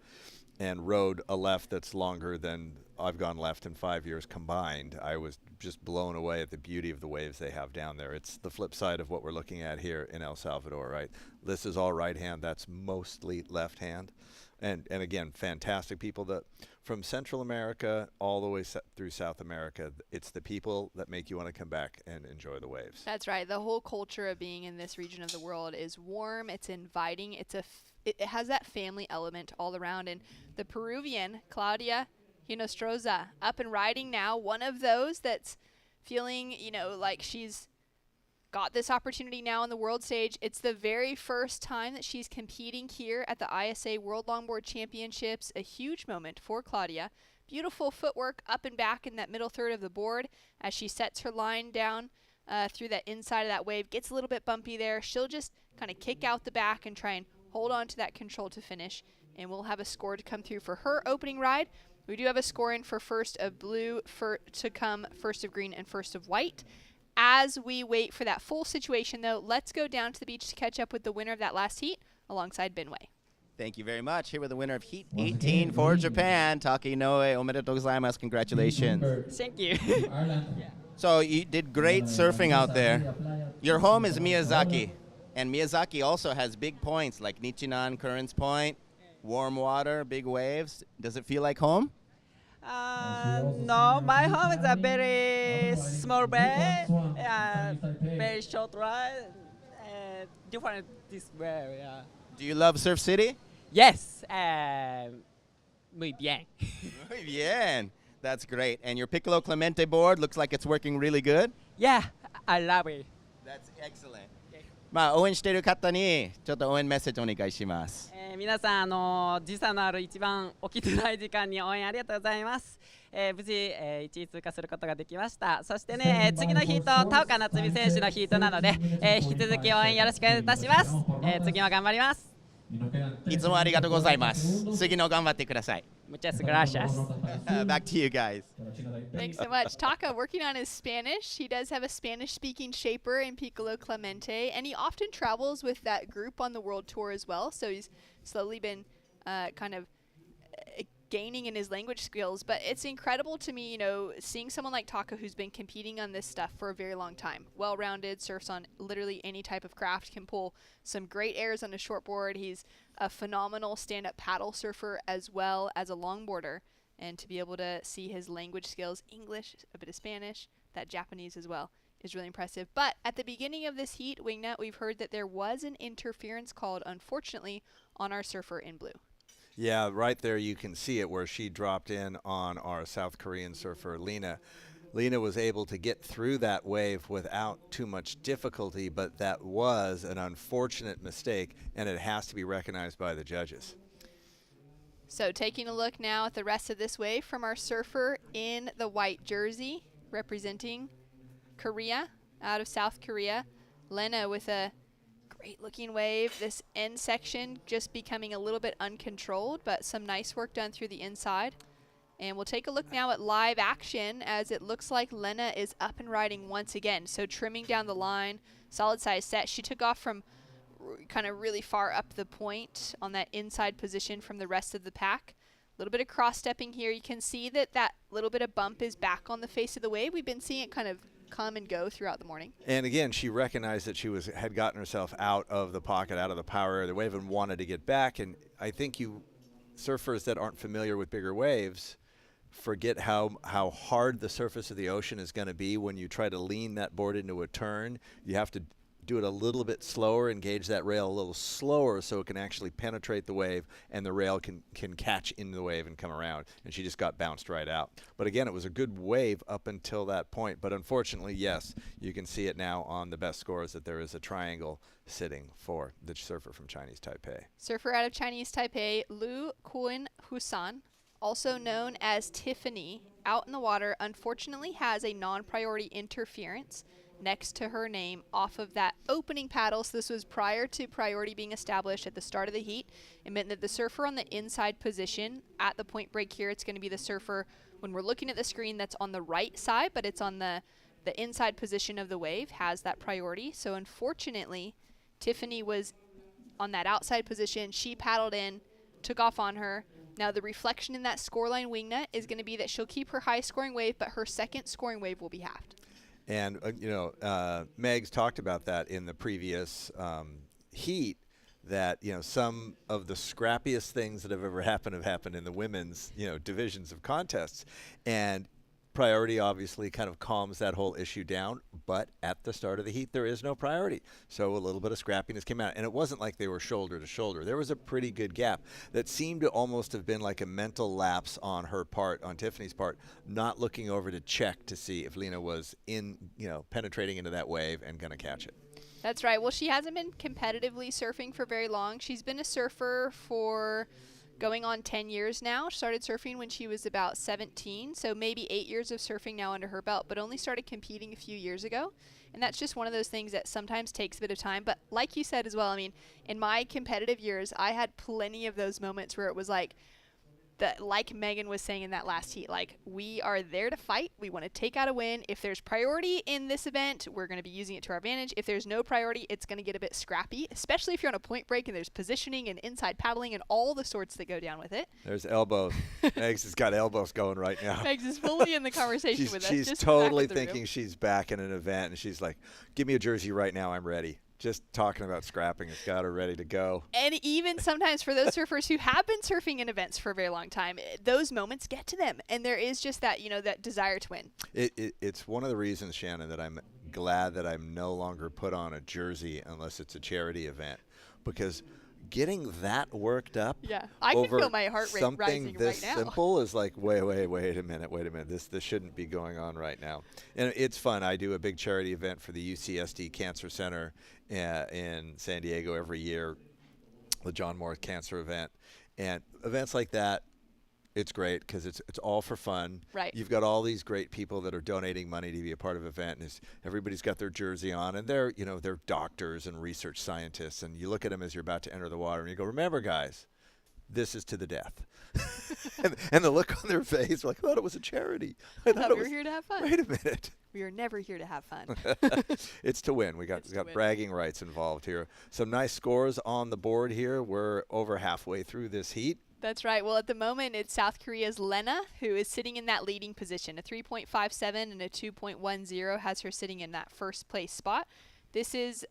and rode a left that's longer than I've gone left in 5 years combined. I was just blown away at the beauty of the waves they have down there. It's the flip side of what we're looking at here in El Salvador, right? This is all right hand. That's mostly left hand. And again, fantastic people that from Central America all the way through South America. It's the people that make you want to come back and enjoy the waves. That's right. The whole culture of being in this region of the world is warm. It's inviting. It has that family element all around. And the Peruvian, Claudia Hinostroza, up and riding now. One of those that's feeling, like she's got this opportunity now on the world stage. It's the very first time that she's competing here at the ISA World Longboard Championships. A huge moment for Claudia. Beautiful footwork up and back in that middle third of the board as she sets her line down through that inside of that wave. Gets a little bit bumpy there. She'll just kind of kick out the back and try and hold on to that control to finish. And we'll have a score to come through for her opening ride. We do have a score in for first of blue to come, first of green, and first of white. As we wait for that full situation, though, let's go down to the beach to catch up with the winner of that last heat alongside Binwei. Thank you very much. Here with the winner of Heat 18 for Japan, Taka Inoue. Omedetou gozaimasu. Congratulations. Thank you. So you did great surfing out there. Your home is Miyazaki, and Miyazaki also has big points like Nichinan Currents Point, warm water, big waves. Does it feel like home? No, my home is a very small bay, very short ride, different this way. Yeah. Do you love Surf City? Yes, muy bien. Muy bien. That's great. And your Piccolo Clemente board looks like it's working really good? Yeah, I love it. That's excellent. 応援している方にちょっと応援メッセージお願いします。皆さん時差のある一番起きづらい時間に応援ありがとうございます。無事、1位通過することができました。そしてね、次のヒート、田岡夏実選手のヒートなので、引き続き応援よろしくお願いいたします。次も頑張ります。いつもありがとうございます。次の頑張ってください。Muchas gracias. Back to you guys. Thanks so much. Taka working on his Spanish. He does have a Spanish-speaking shaper in Piccolo Clemente, and he often travels with that group on the world tour as well. So he's slowly been kind of gaining in his language skills. But it's incredible to me, seeing someone like Taka who's been competing on this stuff for a very long time. Well-rounded, surfs on literally any type of craft, can pull some great airs on a shortboard. He's a phenomenal stand-up paddle surfer as well as a longboarder. And to be able to see his language skills, English, a bit of Spanish, that Japanese as well, is really impressive. But at the beginning of this heat, Wingnut, we've heard that there was an interference called, unfortunately, on our surfer in blue. Yeah, right there you can see it where she dropped in on our South Korean surfer, Lena. Lena was able to get through that wave without too much difficulty, but that was an unfortunate mistake, and it has to be recognized by the judges. So taking a look now at the rest of this wave from our surfer in the white jersey, representing Korea, out of South Korea. Lena with a great-looking wave. This end section just becoming a little bit uncontrolled, but some nice work done through the inside. And we'll take a look now at live action as it looks like Lena is up and riding once again. So trimming down the line, solid size set. She took off from kind of really far up the point on that inside position from the rest of the pack. A little bit of cross-stepping here. You can see that that little bit of bump is back on the face of the wave. We've been seeing it kind of come and go throughout the morning. And again, she recognized that she had gotten herself out of the pocket, out of the power area of the wave, and wanted to get back. And I think you surfers that aren't familiar with bigger waves forget how hard the surface of the ocean is going to be when you try to lean that board into a turn. You have to do it a little bit slower, engage that rail a little slower so it can actually penetrate the wave and the rail can catch in the wave and come around. And she just got bounced right out. But again, it was a good wave up until that point. But unfortunately, yes, you can see it now on the best scores that there is a triangle sitting for the surfer from Chinese Taipei. Surfer out of Chinese Taipei, Lu Kuan Husan, also known as Tiffany, out in the water, unfortunately has a non-priority interference next to her name off of that opening paddle. So this was prior to priority being established at the start of the heat. It meant that the surfer on the inside position at the point break here, it's going to be the surfer when we're looking at the screen that's on the right side, but it's on the inside position of the wave, has that priority. So unfortunately, Tiffany was on that outside position. She paddled in, took off on her, Now, the reflection in that scoreline wing nut is going to be that she'll keep her high scoring wave, but her second scoring wave will be halved. And, Meg's talked about that in the previous heat, that, some of the scrappiest things that have ever happened in the women's, divisions of contests. And priority obviously kind of calms that whole issue down, but at the start of the heat there is no priority, so a little bit of scrappiness came out, and it wasn't like they were shoulder to shoulder. There was a pretty good gap that seemed to almost have been like a mental lapse on her part, on Tiffany's part, not looking over to check to see if Lena was penetrating into that wave and gonna catch it. That's right. Well, she hasn't been competitively surfing for very long. She's been a surfer for going on 10 years now. She started surfing when she was about 17, so maybe 8 years of surfing now under her belt, but only started competing a few years ago. And that's just one of those things that sometimes takes a bit of time. But like you said as well, I mean, in my competitive years, I had plenty of those moments where it was like Megan was saying in that last heat, like, we are there to fight. We want to take out a win. If there's priority in this event, we're going to be using it to our advantage. If there's no priority, it's going to get a bit scrappy, especially if you're on a point break and there's positioning and inside paddling and all the sorts that go down with it. There's elbows. Meg's has got elbows going right now. Meg's is fully in the conversation with us. She's totally thinking she's back in an event, and she's like, give me a jersey right now. I'm ready. Just talking about scrapping has got her ready to go. And even sometimes for those surfers who have been surfing in events for a very long time, those moments get to them. And there is just that, that desire to win. It's one of the reasons, Shannon, that I'm glad that I'm no longer put on a jersey unless it's a charity event. Because getting that worked up I can over feel my heart rate rising something this right now. simple is like, wait a minute. This shouldn't be going on right now. And it's fun. I do a big charity event for the UCSD Cancer Center in San Diego every year, the John Moore Cancer event. And events like that, it's great because it's all for fun. Right. You've got all these great people that are donating money to be a part of an event, and everybody's got their jersey on, and they're doctors and research scientists, and you look at them as you're about to enter the water, and you go, remember, guys, this is to the death. and the look on their face, like, I thought it was a charity. I thought we were here to have fun. Wait a minute. We are never here to have fun. It's to win. We got bragging rights involved here. Some nice scores on the board here. We're over halfway through this heat. That's right. Well, at the moment, it's South Korea's Lena who is sitting in that leading position. A 3.57 and a 2.10 has her sitting in that first place spot. This is,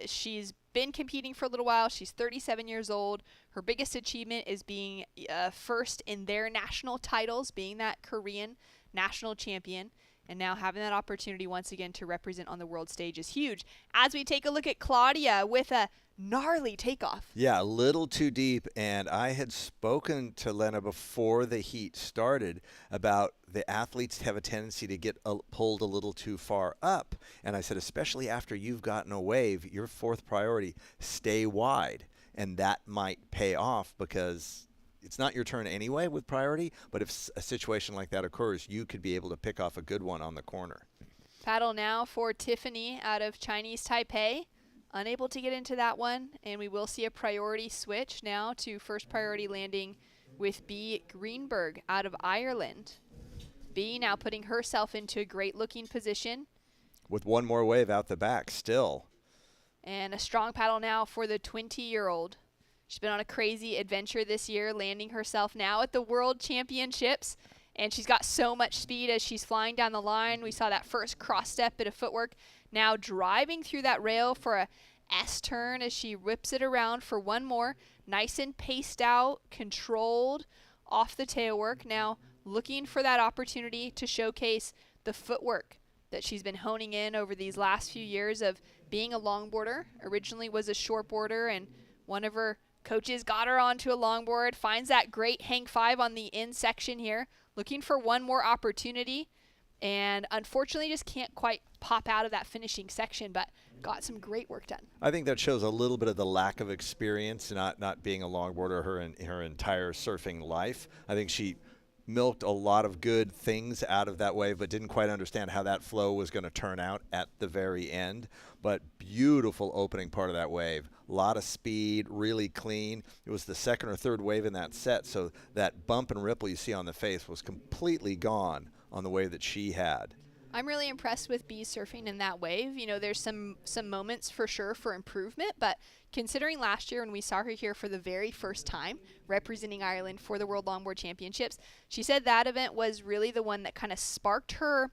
she's been competing for a little while. She's 37 years old. Her biggest achievement is being first in their national titles, being that Korean national champion. And now having that opportunity once again to represent on the world stage is huge. As we take a look at Claudia with a gnarly takeoff. Yeah, a little too deep. And I had spoken to Lena before the heat started about the athletes have a tendency to get pulled a little too far up. And I said, especially after you've gotten a wave, your fourth priority, stay wide. And that might pay off because it's not your turn anyway with priority, but if a situation like that occurs, you could be able to pick off a good one on the corner. Paddle now for Tiffany out of Chinese Taipei. Unable to get into that one, and we will see a priority switch now to first priority landing with B. Greenberg out of Ireland. B now putting herself into a great-looking position. With one more wave out the back still. And a strong paddle now for the 20-year-old. She's been on a crazy adventure this year, landing herself now at the World Championships. And she's got so much speed as she's flying down the line. We saw that first cross step, bit of footwork. Now driving through that rail for a S-turn as she whips it around for one more. Nice and paced out, controlled off the tailwork. Now looking for that opportunity to showcase the footwork that she's been honing in over these last few years of being a longboarder. Originally was a shortboarder, and one of her coaches got her onto a longboard, finds that great hang five on the in section here, looking for one more opportunity, and unfortunately just can't quite pop out of that finishing section, but got some great work done. I think that shows a little bit of the lack of experience, not being a longboarder her entire surfing life. I think she milked a lot of good things out of that wave, but didn't quite understand how that flow was going to turn out at the very end. But beautiful opening part of that wave. A lot of speed, really clean. It was the second or third wave in that set, so that bump and ripple you see on the face was completely gone on the wave that she had. I'm really impressed with B's surfing in that wave. You know, there's some moments for sure for improvement, but considering last year when we saw her here for the very first time representing Ireland for the World Longboard Championships, she said that event was really the one that kind of sparked her,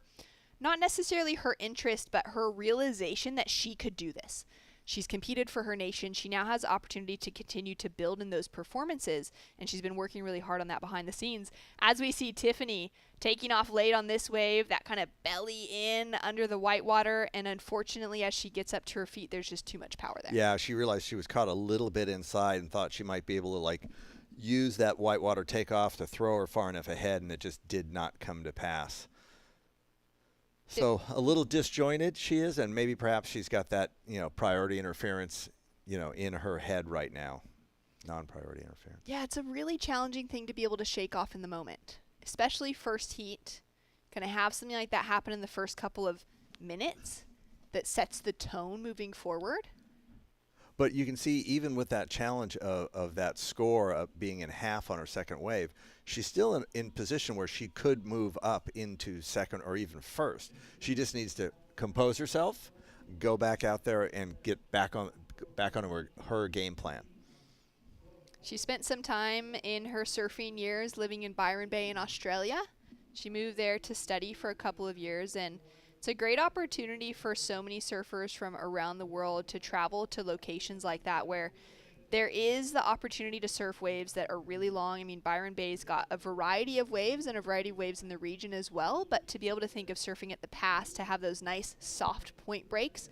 not necessarily her interest, but her realization that she could do this. She's competed for her nation. She now has the opportunity to continue to build in those performances, and she's been working really hard on that behind the scenes. As we see Tiffany taking off late on this wave, that kind of belly in under the whitewater, and unfortunately, as she gets up to her feet, there's just too much power there. Yeah, she realized she was caught a little bit inside and thought she might be able to, like, use that whitewater takeoff to throw her far enough ahead, and it just did not come to pass. So a little disjointed she is, and maybe perhaps she's got that, priority interference, in her head right now. Non-priority interference. Yeah, it's a really challenging thing to be able to shake off in the moment, especially first heat. Going to have something like that happen in the first couple of minutes that sets the tone moving forward. But you can see even with that challenge of that score of being in half on her second wave, she's still in position where she could move up into second or even first. She just needs to compose herself, go back out there, and get back on her game plan. She spent some time in her surfing years living in Byron Bay in Australia. She moved there to study for a couple of years, and it's a great opportunity for so many surfers from around the world to travel to locations like that where there is the opportunity to surf waves that are really long. I mean, Byron Bay's got a variety of waves and a variety of waves in the region as well, but to be able to think of surfing at the pass, to have those nice soft point breaks,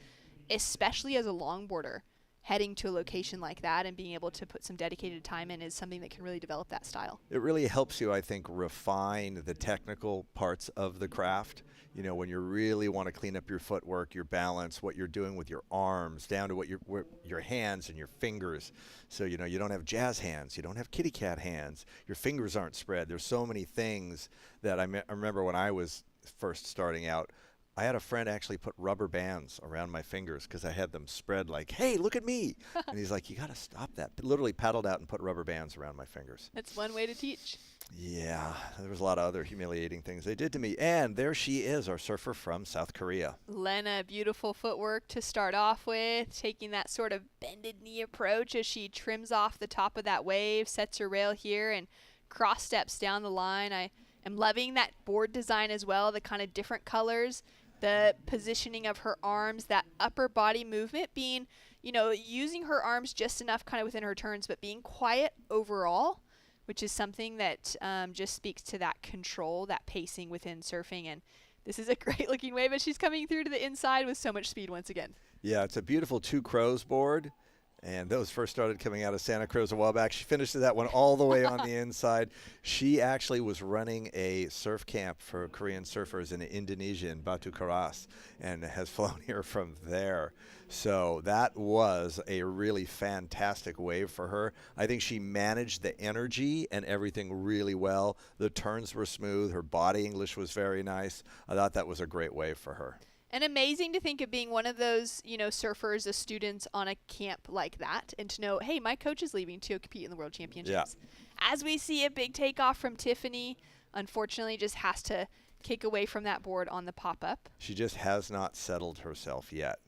especially as a longboarder, heading to a location like that and being able to put some dedicated time in is something that can really develop that style. It really helps you, I think, refine the technical parts of the craft. When you really want to clean up your footwork, your balance, what you're doing with your arms, down to what your hands and your fingers. So, you don't have jazz hands. You don't have kitty cat hands. Your fingers aren't spread. There's so many things that I remember when I was first starting out, I had a friend actually put rubber bands around my fingers because I had them spread like, hey, look at me. And he's like, you got to stop that. Literally paddled out and put rubber bands around my fingers. That's one way to teach. Yeah, there was a lot of other humiliating things they did to me. And there she is, our surfer from South Korea. Lena, beautiful footwork to start off with, taking that sort of bended knee approach as she trims off the top of that wave, sets her rail here, and cross steps down the line. I am loving that board design as well, the kind of different colors. The positioning of her arms, that upper body movement being, using her arms just enough kind of within her turns, but being quiet overall, which is something that just speaks to that control, that pacing within surfing. And this is a great looking wave as she's coming through to the inside with so much speed once again. Yeah, it's a beautiful Two Crows board. And those first started coming out of Santa Cruz a while back. She finished that one all the way on the inside. She actually was running a surf camp for Korean surfers in Indonesia in Batu Karas and has flown here from there. So that was a really fantastic wave for her. I think she managed the energy and everything really well. The turns were smooth. Her body English was very nice. I thought that was a great wave for her. And amazing to think of being one of those, surfers, as students on a camp like that, and to know, hey, my coach is leaving to compete in the World Championships. Yeah. As we see a big takeoff from Tiffany, unfortunately just has to kick away from that board on the pop-up. She just has not settled herself yet.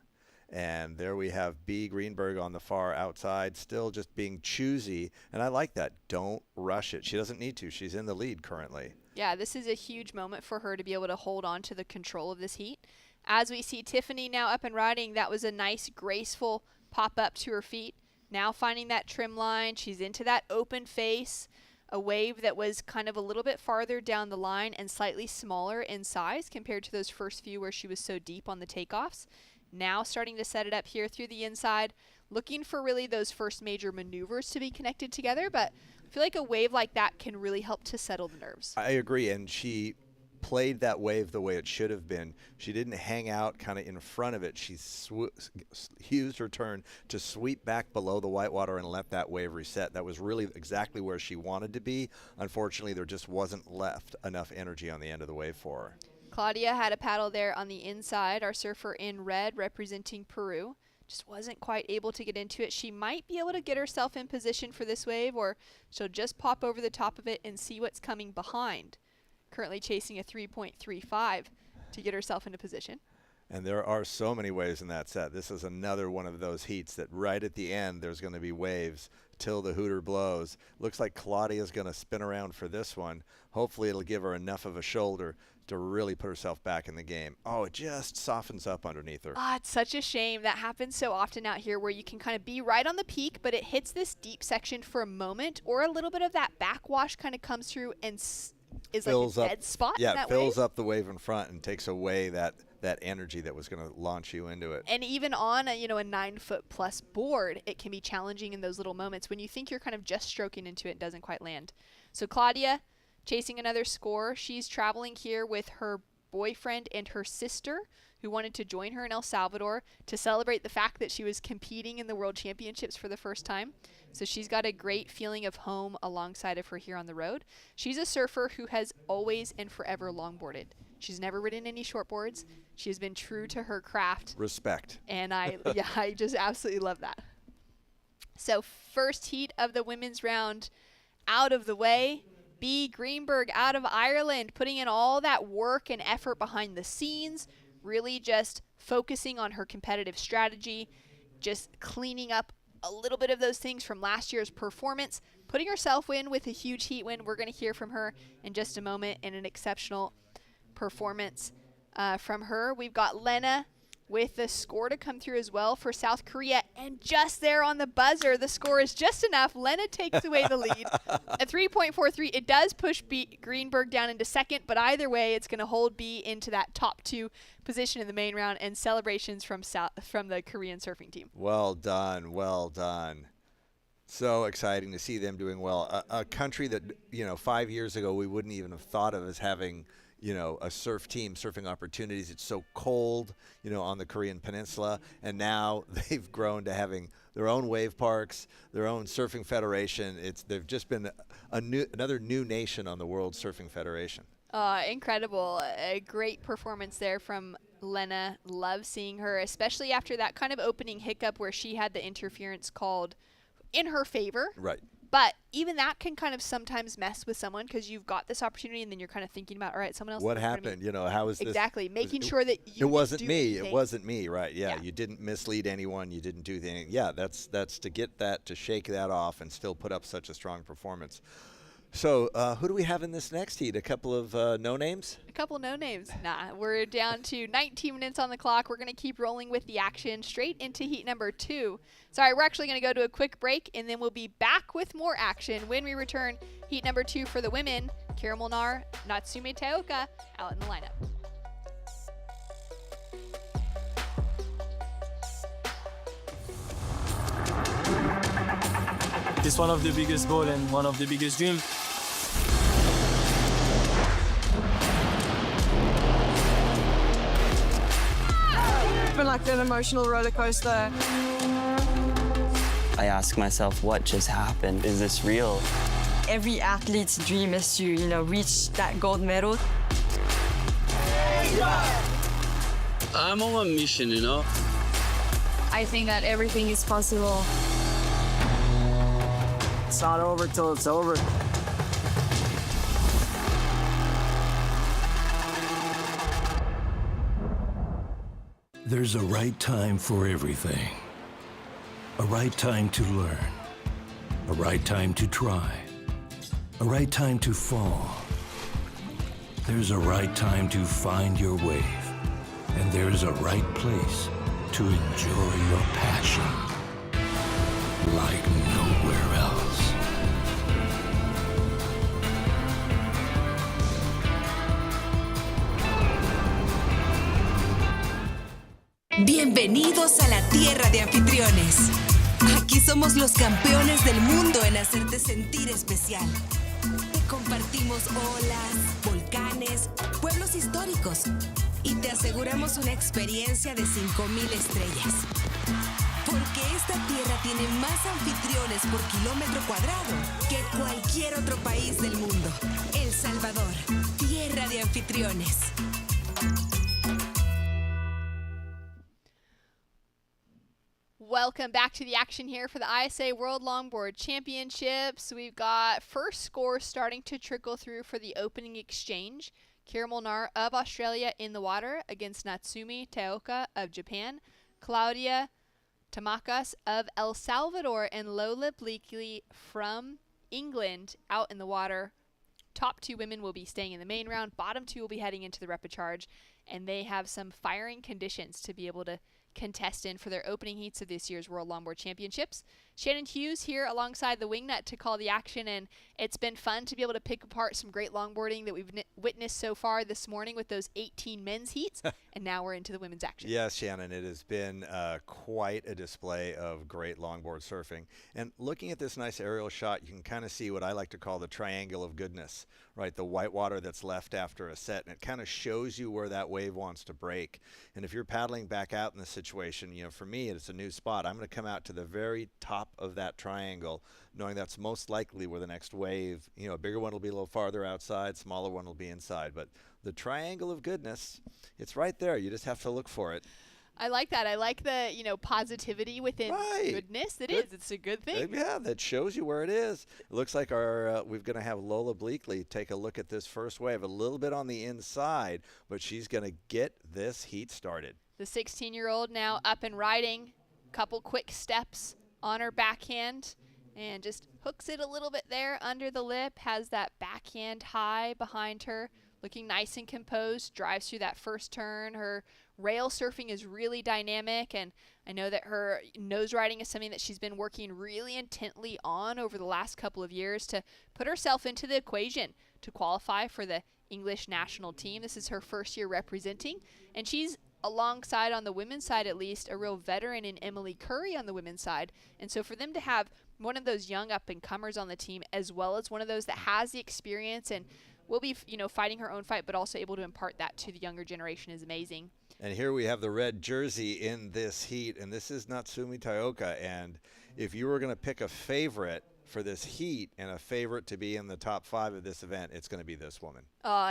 And there we have B. Greenberg on the far outside, still just being choosy. And I like that. Don't rush it. She doesn't need to. She's in the lead currently. Yeah, this is a huge moment for her to be able to hold on to the control of this heat. As we see Tiffany now up and riding, that was a nice, graceful pop-up to her feet. Now finding that trim line. She's into that open face, a wave that was kind of a little bit farther down the line and slightly smaller in size compared to those first few where she was so deep on the takeoffs. Now starting to set it up here through the inside, looking for really those first major maneuvers to be connected together, but I feel like a wave like that can really help to settle the nerves. I agree, and she played that wave the way it should have been. She didn't hang out kind of in front of it. She used her turn to sweep back below the whitewater and let that wave reset. That was really exactly where she wanted to be. Unfortunately, there just wasn't left enough energy on the end of the wave for her. Claudia had a paddle there on the inside, our surfer in red representing Peru. Just wasn't quite able to get into it. She might be able to get herself in position for this wave, or she'll just pop over the top of it and see what's coming behind. Currently chasing a 3.35. to get herself into position. And there are so many waves in that set. This is another one of those heats that right at the end there's going to be waves till the hooter blows. Looks like Claudia's going to spin around for this one. Hopefully it'll give her enough of a shoulder to really put herself back in the game. Oh, it just softens up underneath her. Ah, it's such a shame. That happens so often out here where you can kind of be right on the peak, but it hits this deep section for a moment, or a little bit of that backwash kind of comes through and is fills like a up, dead spot. Yeah, in that it fills wave. up the wave in front and takes away that energy that was going to launch you into it. And even on a 9-foot plus board, it can be challenging in those little moments when you think you're kind of just stroking into it and doesn't quite land. So Claudia chasing another score. She's traveling here with her boyfriend and her sister, who wanted to join her in El Salvador to celebrate the fact that she was competing in the World Championships for the first time. So she's got a great feeling of home alongside of her here on the road. She's a surfer who has always and forever longboarded. She's never ridden any shortboards. She has been true to her craft. Respect. And I just absolutely love that. So first heat of the women's round out of the way. B. Greenberg out of Ireland, putting in all that work and effort behind the scenes, really just focusing on her competitive strategy, just cleaning up a little bit of those things from last year's performance, putting herself in with a huge heat win. We're going to hear from her in just a moment, and an exceptional performance from her. We've got Lena with the score to come through as well for South Korea, and just there on the buzzer, the score is just enough. Lena takes away the lead. A 3.43. It does push Greenberg down into second, but either way, it's going to hold B into that top 2 position in the main round, and celebrations from the Korean surfing team. Well done, well done. So exciting to see them doing well. A country that 5 years ago we wouldn't even have thought of as having a surf team, surfing opportunities. It's so cold, on the Korean peninsula, and now they've grown to having their own wave parks, their own surfing federation. They've just been another new nation on the World Surfing Federation. Incredible. A great performance there from Lena. Love seeing her, especially after that kind of opening hiccup where she had the interference called in her favor. Right. But even that can kind of sometimes mess with someone, because you've got this opportunity and then you're kind of thinking about, all right, someone else. What happened? How is this? Exactly. Making sure that you it wasn't do me. anything. It wasn't me. Right. Yeah. You didn't mislead anyone. You didn't do anything. Yeah. That's to get that, to shake that off and still put up such a strong performance. So who do we have in this next heat? A couple of no names? A couple no names. Nah, we're down to 19 minutes on the clock. We're going to keep rolling with the action straight into heat number 2. Sorry, we're actually going to go to a quick break, and then we'll be back with more action when we return. Heat number 2 for the women. Kira Molnar, Natsume Teoka out in the lineup. It's one of the biggest goals and one of the biggest dreams. It's been like an emotional roller coaster. I ask myself, what just happened? Is this real? Every athlete's dream is to, reach that gold medal. I'm on a mission, I think that everything is possible. It's not over till it's over. There's a right time for everything. A right time to learn. A right time to try. A right time to fall. There's a right time to find your wave. And there's a right place to enjoy your passion like nowhere else. Bienvenidos a la tierra de anfitriones. Aquí somos los campeones del mundo en hacerte sentir especial. Te compartimos olas, volcanes, pueblos históricos y te aseguramos una experiencia de 5,000 estrellas. Porque esta tierra tiene más anfitriones por kilómetro cuadrado que cualquier otro país del mundo. El Salvador, tierra de anfitriones. Welcome back to the action here for the ISA World Longboard Championships. We've got first score starting to trickle through for the opening exchange. Kira Molnar of Australia in the water against Natsumi Teoka of Japan. Claudia Tamakas of El Salvador and Lola Bleakley from England out in the water. Top 2 women will be staying in the main round. Bottom 2 will be heading into the repechage. And they have some firing conditions to be able to contest in for their opening heats of this year's World Longboard Championships. Shannon Hughes here alongside the wingnut to call the action, and it's been fun to be able to pick apart some great longboarding that we've witnessed so far this morning with those 18 men's heats, and now we're into the women's action. Yes, Shannon, it has been quite a display of great longboard surfing. And looking at this nice aerial shot, you can kind of see what I like to call the triangle of goodness, right? The white water that's left after a set, and it kind of shows you where that wave wants to break. And if you're paddling back out in the situation, you know, for me, it's a new spot. I'm going to come out to the very top of that triangle, knowing that's most likely where the next wave, you know, a bigger one will be a little farther outside, smaller one will be inside. But the triangle of goodness, it's right there. You just have to look for it. I like that. I like the, you know, positivity within goodness. It's a good thing. Yeah, that shows you where it is. It looks like we're going to have Lola Bleakley take a look at this first wave, a little bit on the inside, but she's going to get this heat started. The 16-year-old now up and riding. Couple quick steps on her backhand and just hooks it a little bit there under the lip, has that backhand high behind her, looking nice and composed, drives through that first turn. Her rail surfing is really dynamic, and I know that her nose riding is something that she's been working really intently on over the last couple of years to put herself into the equation to qualify for the English national team. This is her first year representing, and she's alongside, on the women's side at least, a real veteran in Emily Curry on the women's side. And so for them to have one of those young up-and-comers on the team, as well as one of those that has the experience and will be, you know, fighting her own fight, but also able to impart that to the younger generation, is amazing. And here we have the red jersey in this heat, and this is Natsumi Teoka. And if you were going to pick a favorite for this heat and a favorite to be in the top 5 of this event, it's going to be this woman.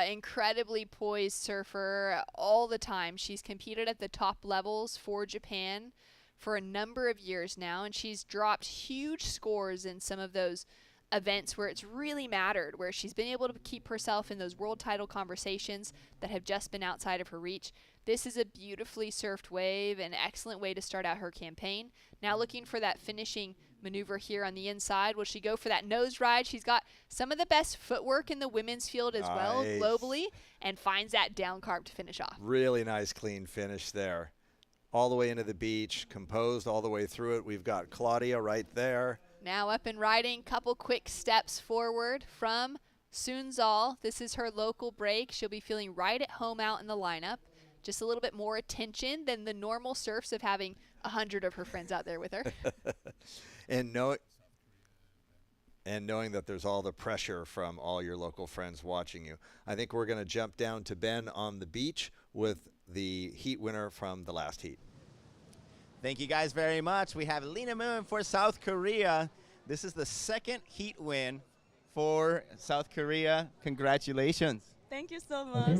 Incredibly poised surfer all the time. She's competed at the top levels for Japan for a number of years now, and she's dropped huge scores in some of those events where it's really mattered, where she's been able to keep herself in those world title conversations that have just been outside of her reach. This is a beautifully surfed wave, an excellent way to start out her campaign. Now looking for that finishing maneuver here on the inside. Will she go for that nose ride? She's got some of the best footwork in the women's field as well globally, and finds that down carb to finish off. Really nice clean finish there. All the way into the beach, composed all the way through it. We've got Claudia right there. Now up and riding, couple quick steps forward from Sunzal. This is her local break. She'll be feeling right at home out in the lineup. Just a little bit more attention than the normal surfs of having 100 of her friends out there with her. And knowing that there's all the pressure from all your local friends watching you. I think we're going to jump down to Ben on the beach with the heat winner from the last heat. Thank you guys very much. We have Lena Moon for South Korea. This is the second heat win for South Korea. Congratulations. Thank you so much.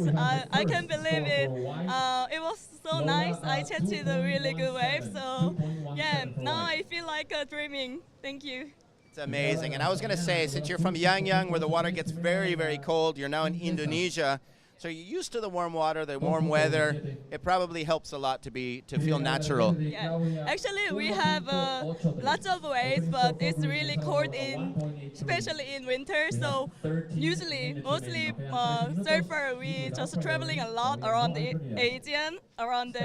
I can't believe it. It was so nice. I chatted a really good wave. So yeah, now I feel like dreaming. Thank you. It's amazing. And I was going to say, since you're from Yangyang, where the water gets very, very cold, you're now in Indonesia. So you're used to the warm water, the warm weather. It probably helps a lot to feel natural. Yeah, actually we have lots of waves, but it's really cold especially in winter. So usually, mostly surfer, we just traveling a lot around the Asian,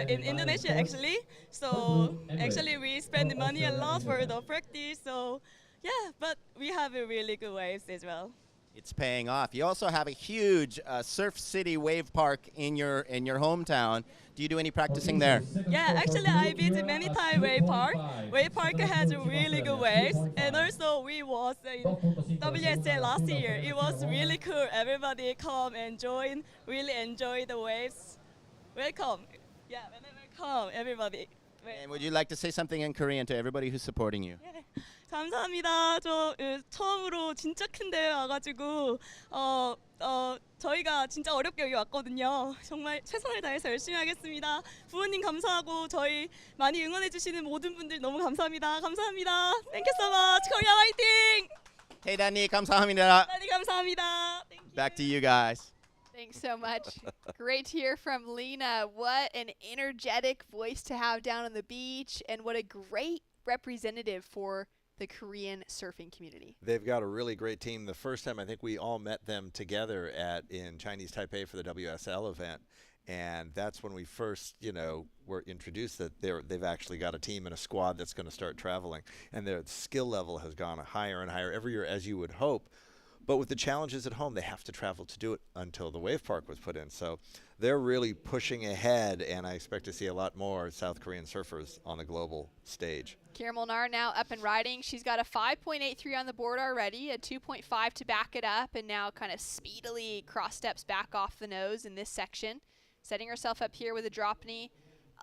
in Indonesia actually. So actually we spend money a lot for the practice. So yeah, but we have a really good waves as well. It's paying off. You also have a huge Surf City wave park in your hometown. Do you do any practicing there? Yeah, actually I visit many times Wave Park. Wave Park has really good waves, and also we was in WSA last year. It was really cool. Everybody come and join, really enjoy the waves. Welcome. Yeah, whenever come, everybody. And would you like to say something in Korean to everybody who's supporting you? Yeah. 감사합니다. 저 처음으로 진짜 큰 대회 와가지고 저희가 진짜 어렵게 여기 왔거든요. 정말 최선을 다해서 열심히 하겠습니다. 부모님 감사하고 저희 많이 응원해 주시는 모든 분들 너무 감사합니다. 감사합니다. Thank you so much. Korea 화이팅! Hey, Danny, 감사합니다. Danny 감사합니다. Back to you guys. Thanks so much. Great to hear from Lena. What an energetic voice to have down on the beach, and what a great representative for the Korean surfing community. They've got a really great team. The first time I think we all met them together in Chinese Taipei for the WSL event. And that's when we first, were introduced that they've actually got a team and a squad that's going to start traveling. And their skill level has gone higher and higher every year, as you would hope. But with the challenges at home, they have to travel to do it until the wave park was put in. So they're really pushing ahead, and I expect to see a lot more South Korean surfers on the global stage. Kira Molnar now up and riding. She's got a 5.83 on the board already, a 2.5 to back it up, and now kind of speedily cross steps back off the nose in this section. Setting herself up here with a drop knee.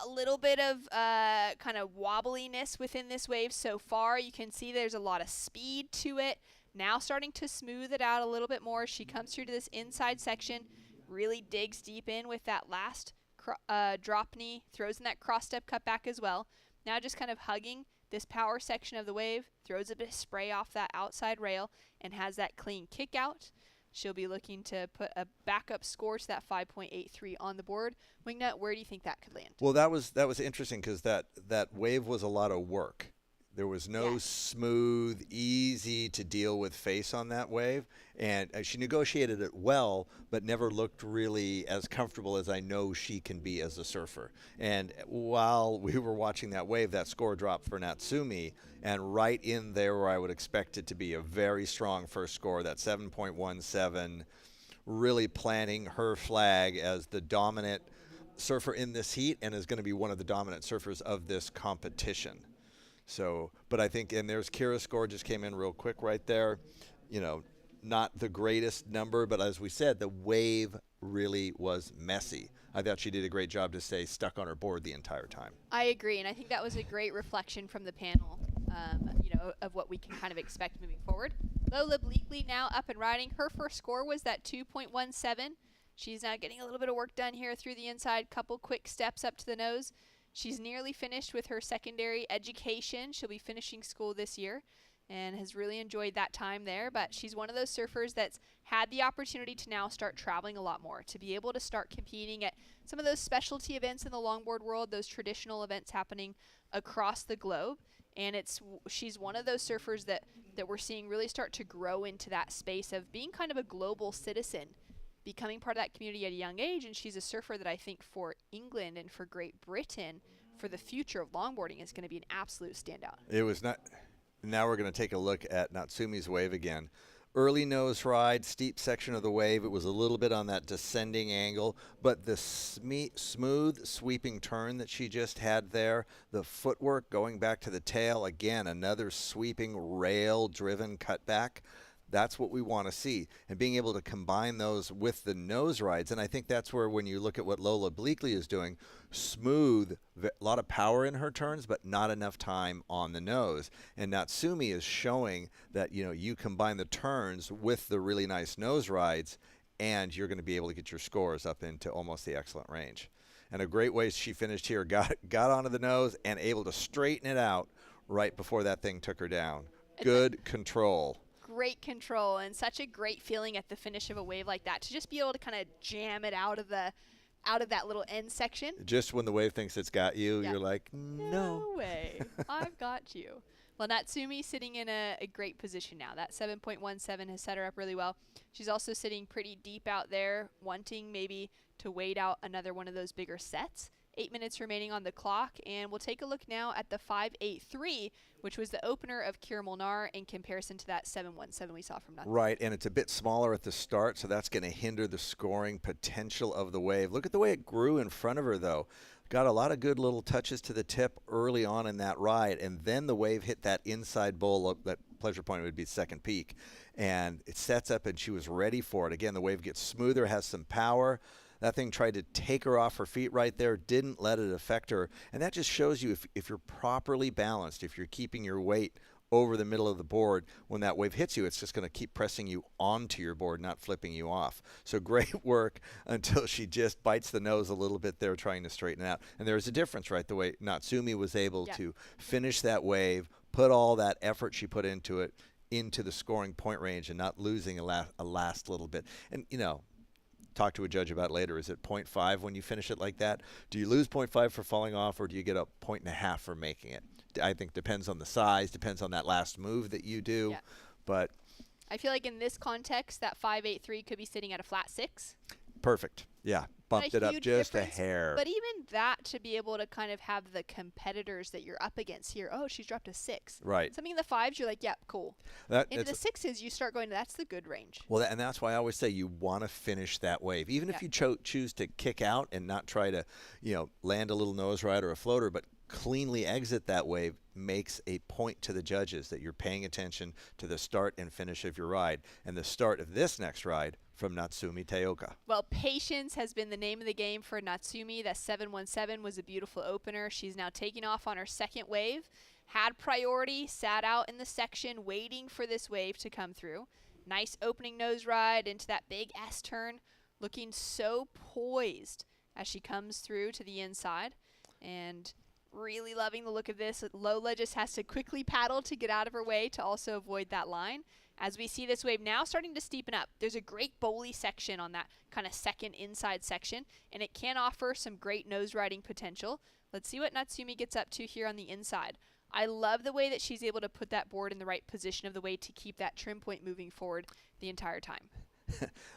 A little bit of kind of wobbliness within this wave so far. You can see there's a lot of speed to it. Now starting to smooth it out a little bit more. She comes through to this inside section, really digs deep in with that last drop knee, throws in that cross step cut back as well. Now just kind of hugging this power section of the wave, throws a bit of spray off that outside rail, and has that clean kick out. She'll be looking to put a backup score to that 5.83 on the board. Wingnut, where do you think that could land? Well, that was interesting because that wave was a lot of work. There was no smooth, easy to deal with face on that wave. And she negotiated it well, but never looked really as comfortable as I know she can be as a surfer. And while we were watching that wave, that score dropped for Natsumi, and right in there where I would expect it to be a very strong first score, that 7.17, really planting her flag as the dominant surfer in this heat and is going to be one of the dominant surfers of this competition. So, but I think, and there's Kira's score just came in real quick right there. Not the greatest number, but as we said, the wave really was messy. I thought she did a great job to stay stuck on her board the entire time. I agree, and I think that was a great reflection from the panel, of what we can kind of expect moving forward. Lola Bleakley now up and riding. Her first score was that 2.17. She's now getting a little bit of work done here through the inside, couple quick steps up to the nose. She's nearly finished with her secondary education. She'll be finishing school this year and has really enjoyed that time there. But she's one of those surfers that's had the opportunity to now start traveling a lot more, to be able to start competing at some of those specialty events in the longboard world, those traditional events happening across the globe. And she's one of those surfers that we're seeing really start to grow into that space of being kind of a global citizen, becoming part of that community at a young age. And she's a surfer that I think for England and for Great Britain, for the future of longboarding, is going to be an absolute standout. It was not. Now we're going to take a look at Natsumi's wave again. Early nose ride, steep section of the wave. It was a little bit on that descending angle, but the smooth sweeping turn that she just had there, the footwork going back to the tail, again, another sweeping rail-driven cutback. That's what we want to see, and being able to combine those with the nose rides. And I think that's where, when you look at what Lola Bleakley is doing, smooth, a lot of power in her turns, but not enough time on the nose. And Natsumi is showing that, you combine the turns with the really nice nose rides, and you're going to be able to get your scores up into almost the excellent range. And a great way she finished here, got onto the nose and able to straighten it out right before that thing took her down. Good control. Great control, and such a great feeling at the finish of a wave like that, to just be able to kind of jam it out of that little end section. Just when the wave thinks it's got you, you're like, no way, I've got you. Well, Natsumi sitting in a great position now. That 7.17 has set her up really well. She's also sitting pretty deep out there, wanting maybe to wait out another one of those bigger sets. 8 minutes remaining on the clock, and we'll take a look now at the 5.83, which was the opener of Kira Molnar in comparison to that 7.17 we saw from Natsumi. Right, and it's a bit smaller at the start, so that's going to hinder the scoring potential of the wave. Look at the way it grew in front of her, though. Got a lot of good little touches to the tip early on in that ride, and then the wave hit that inside bowl, that pleasure point would be second peak, and it sets up, and she was ready for it. Again, the wave gets smoother, has some power. That thing tried to take her off her feet right there, didn't let it affect her. And that just shows you if you're properly balanced, if you're keeping your weight over the middle of the board, when that wave hits you, it's just going to keep pressing you onto your board, not flipping you off. So great work until she just bites the nose a little bit there trying to straighten it out. And there's a difference, right? The way Natsumi was able to finish that wave, put all that effort she put into it into the scoring point range and not losing a last little bit. And, talk to a judge about later. Is it 0.5 when you finish it like that? Do you lose 0.5 for falling off, or do you get a 1.5 for making it? I think depends on the size, depends on that last move that you do. Yeah. But I feel like in this context, that 583 could be sitting at a flat 6. perfect. Yeah, bumped it up just a hair. But even that, to be able to kind of have the competitors that you're up against here, oh, she's dropped a 6. Right. Something in the 5s, you're like, yep, cool. Into the 6s, you start going, that's the good range. Well, and that's why I always say you want to finish that wave. Even if you choose to kick out and not try to, land a little nose ride or a floater, but cleanly exit that wave, makes a point to the judges that you're paying attention to the start and finish of your ride. And the start of this next ride from Natsumi Teoka. Well, patience has been the name of the game for Natsumi. That 717 was a beautiful opener. She's now taking off on her second wave. Had priority, sat out in the section waiting for this wave to come through. Nice opening nose ride into that big S turn, looking so poised as she comes through to the inside. And really loving the look of this. Lola just has to quickly paddle to get out of her way to also avoid that line. As we see this wave now starting to steepen up, there's a great bowly section on that kind of second inside section, and it can offer some great nose riding potential. Let's see what Natsumi gets up to here on the inside. I love the way that she's able to put that board in the right position of the way to keep that trim point moving forward the entire time.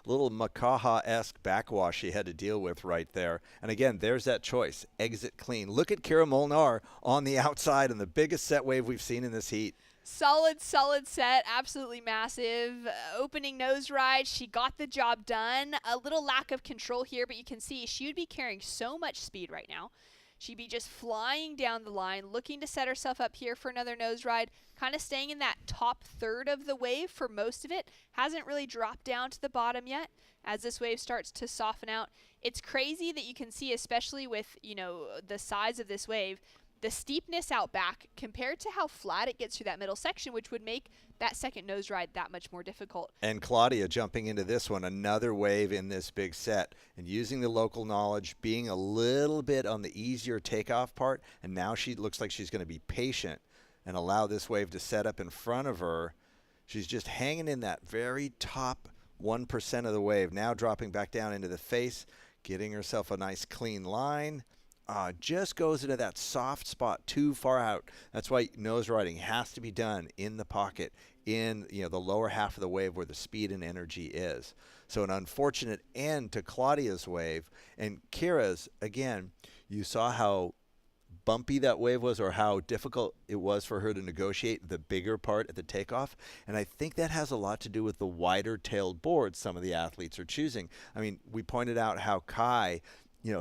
Little Makaha-esque backwash she had to deal with right there. And again, there's that choice. Exit clean. Look at Kira Molnar on the outside and the biggest set wave we've seen in this heat. Solid set. Absolutely massive. Opening nose ride. She got the job done. A little lack of control here, but you can see she would be carrying so much speed right now. She'd be just flying down the line, looking to set herself up here for another nose ride, kind of staying in that top third of the wave for most of it. Hasn't really dropped down to the bottom yet as this wave starts to soften out. It's crazy that you can see, especially with, the size of this wave, the steepness out back compared to how flat it gets through that middle section, which would make that second nose ride that much more difficult. And Claudia jumping into this one, another wave in this big set, and using the local knowledge, being a little bit on the easier takeoff part, and now she looks like she's going to be patient and allow this wave to set up in front of her. She's just hanging in that very top 1% of the wave, now dropping back down into the face, getting herself a nice clean line. Just goes into that soft spot too far out. That's why nose riding has to be done in the pocket, in the lower half of the wave where the speed and energy is. So an unfortunate end to Claudia's wave. And Kira's, again, you saw how bumpy that wave was, or how difficult it was for her to negotiate the bigger part at the takeoff. And I think that has a lot to do with the wider-tailed boards some of the athletes are choosing. I mean, we pointed out how Kai,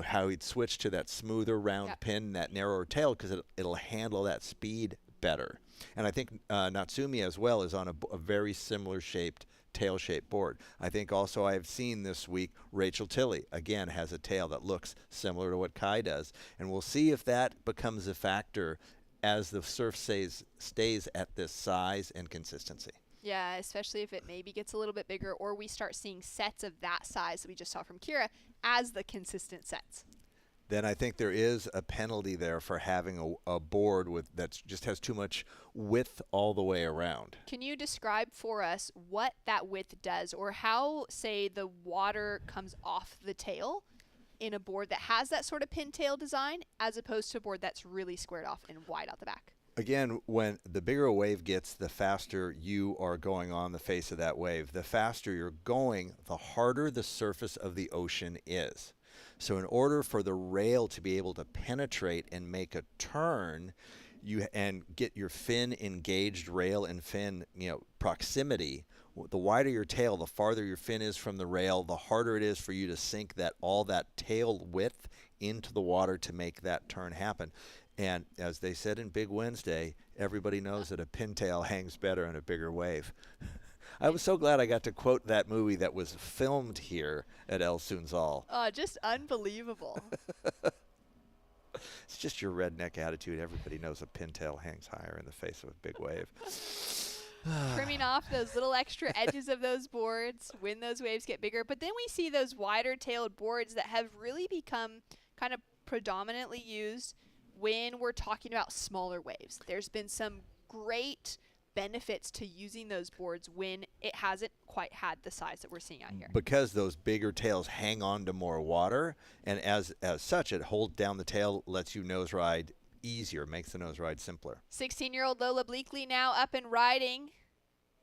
how he'd switch to that smoother round pin, that narrower tail, because it'll handle that speed better. And I think Natsumi as well is on a very similar shaped tail-shaped board. I think also I have seen this week Rachel Tilley, again, has a tail that looks similar to what Kai does. And we'll see if that becomes a factor as the surf stays at this size and consistency. Yeah, especially if it maybe gets a little bit bigger, or we start seeing sets of that size that we just saw from Kira as the consistent sets. Then I think there is a penalty there for having a board that just has too much width all the way around. Can you describe for us what that width does, or how, say, the water comes off the tail in a board that has that sort of pintail design, as opposed to a board that's really squared off and wide out the back? Again, when the bigger a wave gets, the faster you are going on the face of that wave. The faster you're going, the harder the surface of the ocean is. So in order for the rail to be able to penetrate and make a turn, and get your fin engaged, rail and fin, proximity, the wider your tail, the farther your fin is from the rail, the harder it is for you to sink all that tail width into the water to make that turn happen. And as they said in Big Wednesday, everybody knows that a pintail hangs better in a bigger wave. I was so glad I got to quote that movie that was filmed here at El Sunzal. Oh, just unbelievable. It's just your redneck attitude. Everybody knows a pintail hangs higher in the face of a big wave. Trimming off those little extra edges of those boards when those waves get bigger. But then we see those wider-tailed boards that have really become kind of predominantly used when we're talking about smaller waves. There's been some great benefits to using those boards when it hasn't quite had the size that we're seeing out here. Because those bigger tails hang on to more water, and as such, it holds down the tail, lets you nose ride easier, makes the nose ride simpler. 16-year-old Lola Bleakley now up and riding,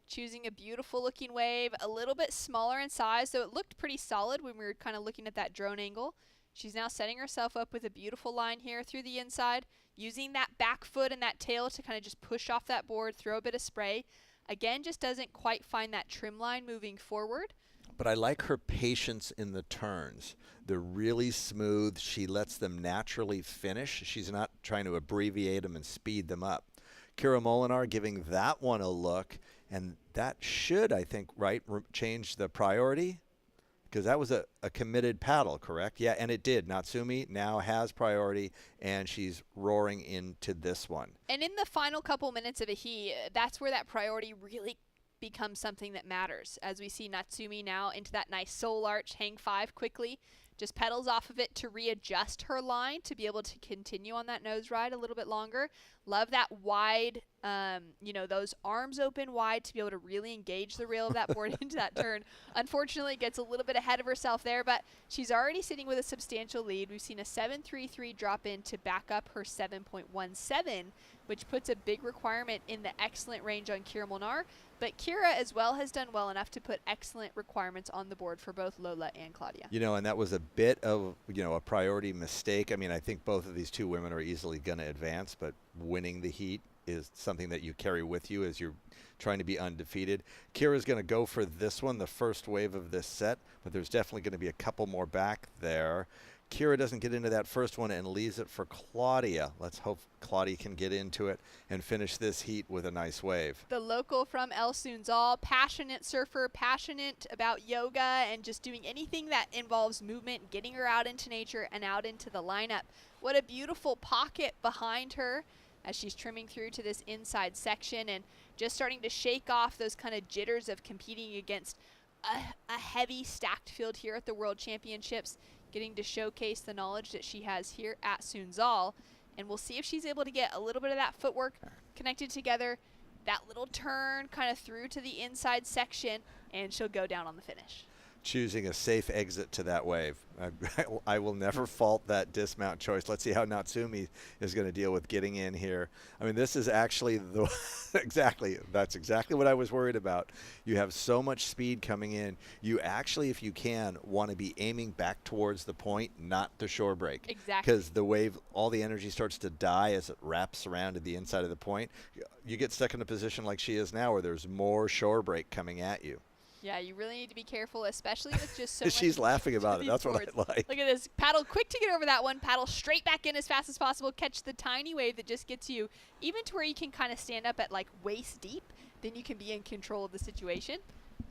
choosing a beautiful looking wave, a little bit smaller in size, so it looked pretty solid when we were kind of looking at that drone angle. She's now setting herself up with a beautiful line here through the inside, using that back foot and that tail to kind of just push off that board, throw a bit of spray. Again, just doesn't quite find that trim line moving forward. But I like her patience in the turns. They're really smooth. She lets them naturally finish. She's not trying to abbreviate them and speed them up. Kira Molinar giving that one a look, and that should, I think, change the priority, because that was a committed paddle, correct? Yeah, and it did. Natsumi now has priority, and she's roaring into this one. And in the final couple minutes of a heat, that's where that priority really becomes something that matters. As we see Natsumi now into that nice soul arch, hang 5 quickly, just pedals off of it to readjust her line to be able to continue on that nose ride a little bit longer. Love that wide, those arms open wide to be able to really engage the rail of that board into that turn. Unfortunately, gets a little bit ahead of herself there, but she's already sitting with a substantial lead. We've seen a 7.33 drop in to back up her 7.17, which puts a big requirement in the excellent range on Kira Molnar. But Kira as well has done well enough to put excellent requirements on the board for both Lola and Claudia. And that was a bit of, a priority mistake. I mean, I think both of these two women are easily going to advance, but winning the heat is something that you carry with you as you're trying to be undefeated. Kira's going to go for this one, the first wave of this set, but there's definitely going to be a couple more back there. Kira doesn't get into that first one and leaves it for Claudia. Let's hope Claudia can get into it and finish this heat with a nice wave. The local from El Sunzal, passionate surfer, passionate about yoga and just doing anything that involves movement, getting her out into nature and out into the lineup. What a beautiful pocket behind her as she's trimming through to this inside section and just starting to shake off those kind of jitters of competing against a heavy stacked field here at the World Championships, getting to showcase the knowledge that she has here at Sunzal. And we'll see if she's able to get a little bit of that footwork connected together, that little turn kind of through to the inside section, and she'll go down on the finish. Choosing a safe exit to that wave. I will never fault that dismount choice. Let's see how Natsumi is going to deal with getting in here. I mean, this is actually that's exactly what I was worried about. You have so much speed coming in. You actually, if you can, want to be aiming back towards the point, not the shore break. Exactly. Because the wave, all the energy starts to die as it wraps around to the inside of the point. You get stuck in a position like she is now where there's more shore break coming at you. Yeah, you really need to be careful, especially with just so much. She's laughing about it. That's boards. What I like. Look at this. Paddle quick to get over that one. Paddle straight back in as fast as possible. Catch the tiny wave that just gets you even to where you can kind of stand up at like waist deep. Then you can be in control of the situation.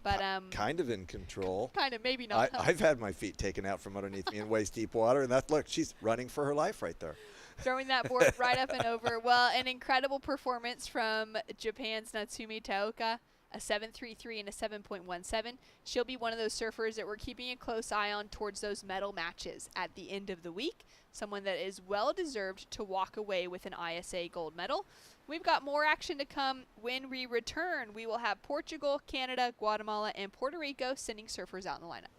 But kind of in control. Kind of, maybe not. I've had my feet taken out from underneath me in waist deep water, and look, she's running for her life right there. Throwing that board right up and over. Well, an incredible performance from Japan's Natsumi Taoka. A 7.33 and a 7.17. She'll be one of those surfers that we're keeping a close eye on towards those medal matches at the end of the week. Someone that is well deserved to walk away with an ISA gold medal. We've got more action to come when we return. We will have Portugal, Canada, Guatemala, and Puerto Rico sending surfers out in the lineup.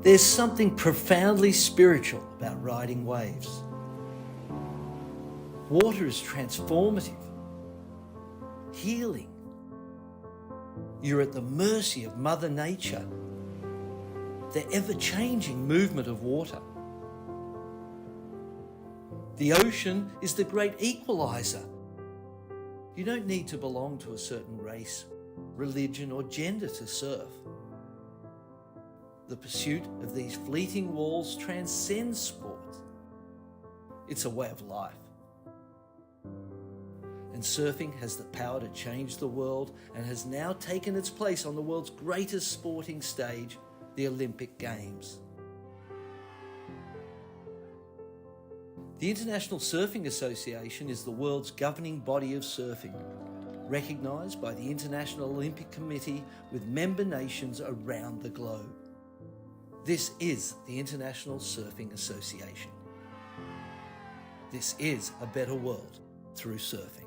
There's something profoundly spiritual about riding waves. Water is transformative, healing. You're at the mercy of Mother Nature, the ever-changing movement of water. The ocean is the great equalizer. You don't need to belong to a certain race, religion, or gender to surf. The pursuit of these fleeting walls transcends sport. It's a way of life. And surfing has the power to change the world and has now taken its place on the world's greatest sporting stage, the Olympic Games. The International Surfing Association is the world's governing body of surfing, recognised by the International Olympic Committee with member nations around the globe. This is the International Surfing Association. This is a better world through surfing.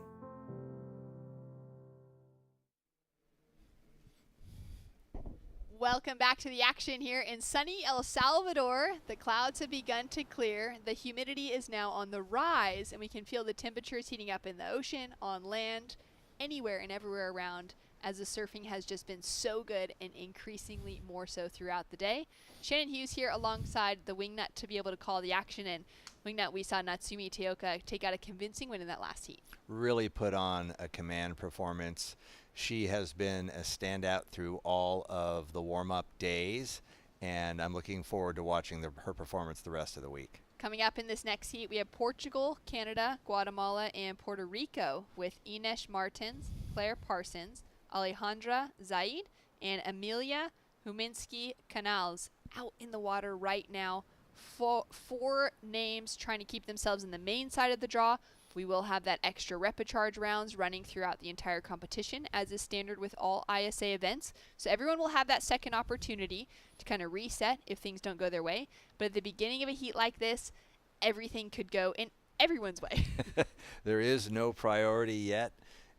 Welcome back to the action here in sunny El Salvador. The clouds have begun to clear. The humidity is now on the rise, and we can feel the temperatures heating up in the ocean, on land, anywhere and everywhere around, as the surfing has just been so good and increasingly more so throughout the day. Shannon Hughes here alongside the Wingnut to be able to call the action. And Wingnut, we saw Natsumi Teoka take out a convincing win in that last heat. Really put on a command performance. She has been a standout through all of the warm-up days, and I'm looking forward to watching her performance the rest of the week. Coming up in this next heat, we have Portugal, Canada, Guatemala, and Puerto Rico with Ines Martins, Claire Parsons, Alejandra Zaid, and Amelia Huminski Canals out in the water right now. Four names trying to keep themselves in the main side of the draw. We will have that extra repecharge rounds running throughout the entire competition, as is standard with all ISA events. So everyone will have that second opportunity to kind of reset if things don't go their way. But at the beginning of a heat like this, everything could go in everyone's way. There is no priority yet,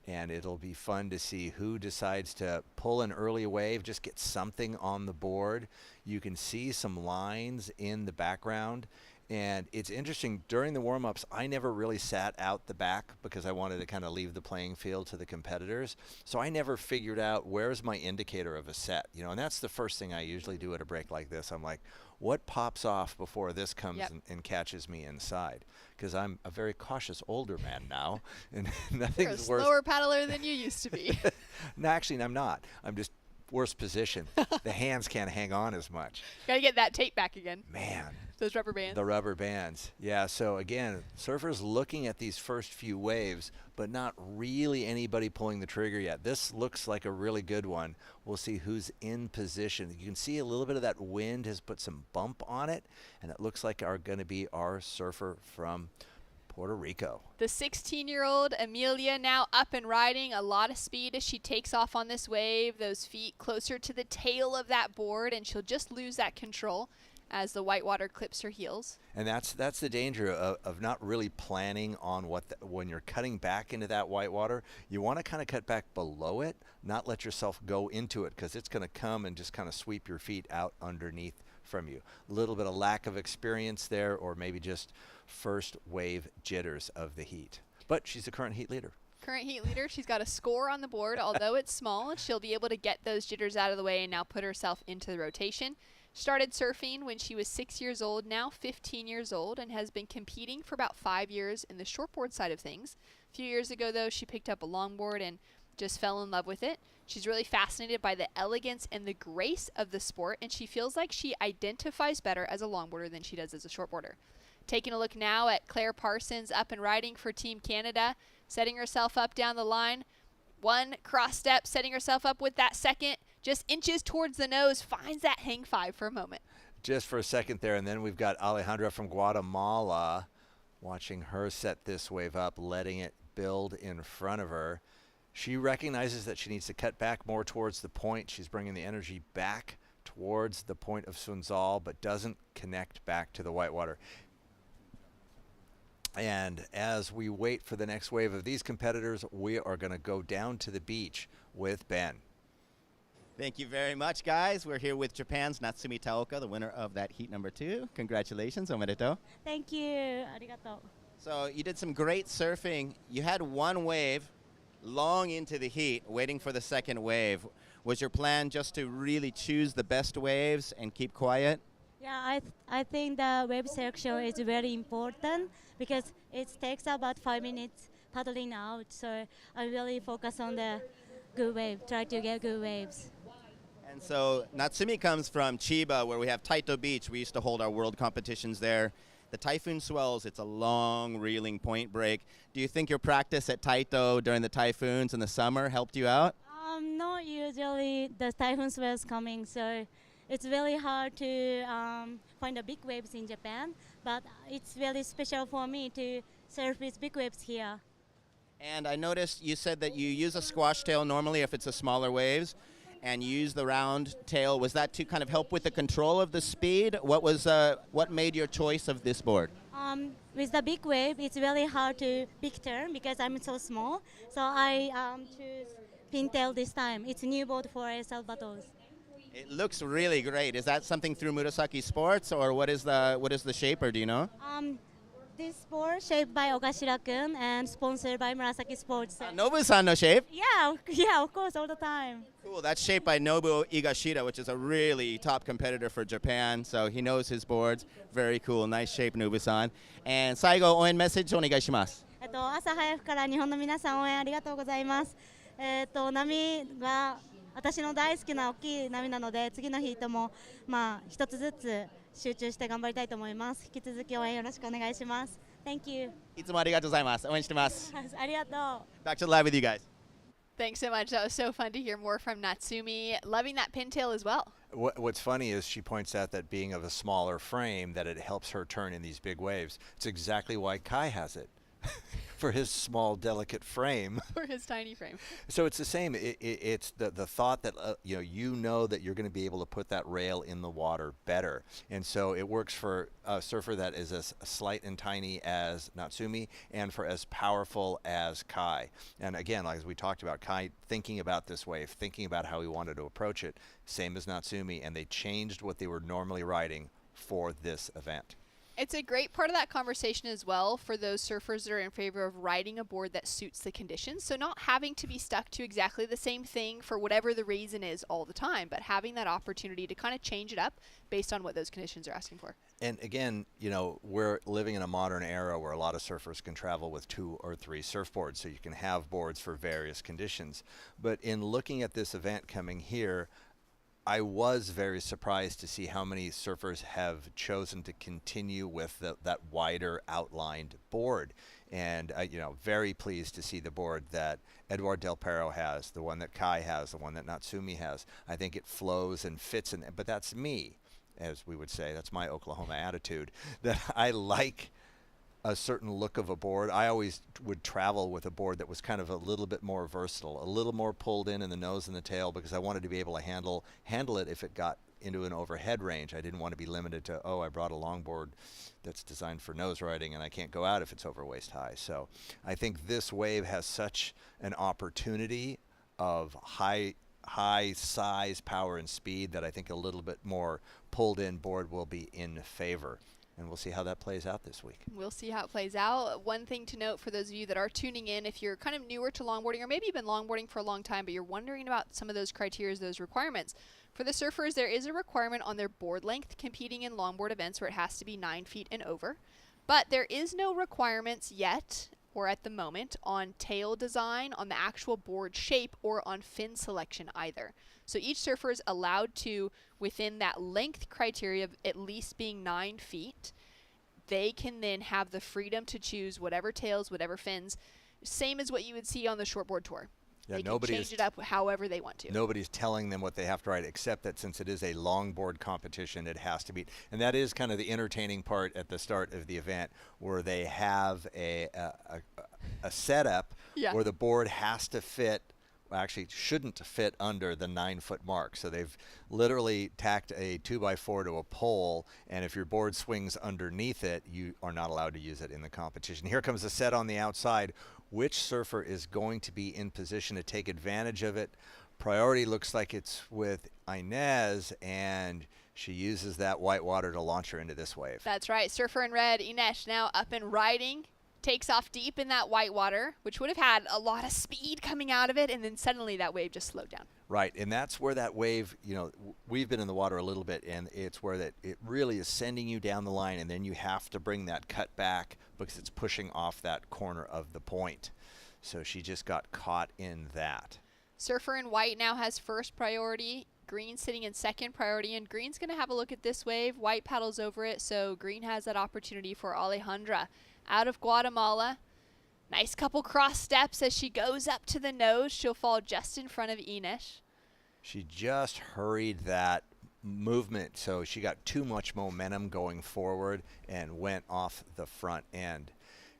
and it'll be fun to see who decides to pull an early wave, just get something on the board. You can see some lines in the background. And it's interesting, during the warm-ups, I never really sat out the back because I wanted to kind of leave the playing field to the competitors. So I never figured out where's my indicator of a set, you know, and that's the first thing I usually do at a break like this. I'm like, what pops off before this comes and catches me inside? Because I'm a very cautious older man now, and nothing's You're a worse. slower paddler than you used to be. No, actually, I'm not. I'm just worse position. The hands can't hang on as much. Gotta get that tape back again. Man. Those rubber bands. The rubber bands. Yeah, so again, surfers looking at these first few waves, but not really anybody pulling the trigger yet. This looks like a really good one. We'll see who's in position. You can see a little bit of that wind has put some bump on it, and it looks like going to be our surfer from Puerto Rico. The 16-year-old Amelia now up and riding, a lot of speed as she takes off on this wave, those feet closer to the tail of that board, and she'll just lose that control as the whitewater clips her heels. And that's the danger of not really planning on when you're cutting back into that whitewater. You want to kind of cut back below it, not let yourself go into it, because it's going to come and just kind of sweep your feet out underneath from you. A little bit of lack of experience there, or maybe just first wave jitters of the heat. But she's the current heat leader. Current heat leader. She's got a score on the board, although it's small. She'll be able to get those jitters out of the way and now put herself into the rotation. Started surfing when she was 6 years old, now 15 years old, and has been competing for about 5 years in the shortboard side of things. A few years ago, though, she picked up a longboard and just fell in love with it. She's really fascinated by the elegance and the grace of the sport, and she feels like she identifies better as a longboarder than she does as a shortboarder. Taking a look now at Claire Parsons up and riding for Team Canada, setting herself up down the line. One cross step, setting herself up with that second, just inches towards the nose, finds that hang five for a moment. Just for a second there, and then we've got Alejandra from Guatemala, watching her set this wave up, letting it build in front of her. She recognizes that she needs to cut back more towards the point. She's bringing the energy back towards the point of Sunzal, but doesn't connect back to the whitewater. And as we wait for the next wave of these competitors, we are going to go down to the beach with Ben. Thank you very much, guys. We're here with Japan's Natsumi Teoka, the winner of that heat number 2. Congratulations, omedetou. Thank you. Arigato. So you did some great surfing. You had one wave long into the heat, waiting for the second wave. Was your plan just to really choose the best waves and keep quiet? Yeah, I think the wave selection is very important because it takes about 5 minutes paddling out. So I really focus on the good wave, try to get good waves. And so Natsumi comes from Chiba, where we have Taito Beach. We used to hold our world competitions there. The Typhoon swells, it's a long reeling point break. Do you think your practice at Taito during the typhoons in the summer helped you out? Not usually the typhoon swells coming, so it's really hard to find the big waves in Japan, but it's really special for me to surf with big waves here. And I noticed you said that you use a squash tail normally if it's a smaller waves, and you use the round tail. Was that to kind of help with the control of the speed? What made your choice of this board? With the big wave, it's really hard to big turn because I'm so small, so I choose pintail this time. It's a new board for Salvador. It looks really great. Is that something through Murasaki Sports, or what is the shaper? Do you know? This board shaped by Ogashira-kun and sponsored by Murasaki Sports. Nobu-san no shape? Yeah, of course, all the time. Cool. That's shaped by Nobu Igashira, which is a really top competitor for Japan. So he knows his boards. Very cool. Nice shape, Nobu-san. And 最後応援メッセージお願いします。朝早くから日本の皆さん応援ありがとうございます。波が私の大好きな大きい波なので、次のヒートも一つずつ集中して頑張りたいと思います。引き続き応援よろしくお願いします。Thank you. いつもありがとうございます。応援してます。ありがとう。Back to the live with you guys. Thanks so much. That was so fun to hear more from Natsumi. Loving that pintail as well. What's funny is she points out that being of a smaller frame, that it helps her turn in these big waves. It's exactly why Kai has it. For his small, delicate frame. For his tiny frame. So it's the same. It's the thought that you know that you're going to be able to put that rail in the water better, and so it works for a surfer that is as slight and tiny as Natsumi, and for as powerful as Kai. And again, like as we talked about, Kai thinking about this wave, thinking about how he wanted to approach it, same as Natsumi, and they changed what they were normally riding for this event. It's a great part of that conversation as well for those surfers that are in favor of riding a board that suits the conditions. So not having to be stuck to exactly the same thing for whatever the reason is all the time, but having that opportunity to kind of change it up based on what those conditions are asking for. And again, we're living in a modern era where a lot of surfers can travel with 2 or 3 surfboards, so you can have boards for various conditions. But in looking at this event coming here, I was very surprised to see how many surfers have chosen to continue with that wider outlined board. And, very pleased to see the board that Edouard Del Perro has, the one that Kai has, the one that Natsumi has. I think it flows and fits in, but that's me, as we would say. That's my Oklahoma attitude, that I like a certain look of a board. I always would travel with a board that was kind of a little bit more versatile, a little more pulled in the nose and the tail, because I wanted to be able to handle it if it got into an overhead range. I didn't want to be limited to, I brought a longboard that's designed for nose riding and I can't go out if it's over waist high. So I think this wave has such an opportunity of high size, power, and speed that I think a little bit more pulled in board will be in favor. And we'll see how that plays out this week. We'll see how it plays out. One thing to note for those of you that are tuning in, if you're kind of newer to longboarding, or maybe you've been longboarding for a long time, but you're wondering about some of those criteria, those requirements. For the surfers, there is a requirement on their board length competing in longboard events where it has to be 9 feet and over. But there is no requirements yet, or at the moment, on tail design, on the actual board shape, or on fin selection either. So each surfer is allowed to, within that length criteria of at least being 9 feet, they can then have the freedom to choose whatever tails, whatever fins, same as what you would see on the shortboard tour. Yeah, they can change it up however they want to. Nobody's telling them what they have to ride, except that since it is a longboard competition, it has to be. And that is kind of the entertaining part at the start of the event, where they have a setup where the board has to fit, actually shouldn't fit under the 9-foot mark. So they've literally tacked a 2x4 to a pole, and if your board swings underneath it, you are not allowed to use it in the competition. Here comes the set on the outside. Which surfer is going to be in position to take advantage of it? Priority looks like it's with Inez, and she uses that white water to launch her into this wave. That's right. Surfer in red, Ines, now up and riding. Takes off deep in that white water, which would have had a lot of speed coming out of it, and then suddenly that wave just slowed down. Right, and that's where that wave, we've been in the water a little bit, and it's where that it really is sending you down the line, and then you have to bring that cut back because it's pushing off that corner of the point. So she just got caught in that. Surfer in white now has first priority. Green sitting in second priority, and Green's going to have a look at this wave. White paddles over it, so Green has that opportunity for Alejandra. Out of Guatemala, nice couple cross steps as she goes up to the nose. She'll fall just in front of Ines. She just hurried that movement, so she got too much momentum going forward and went off the front end.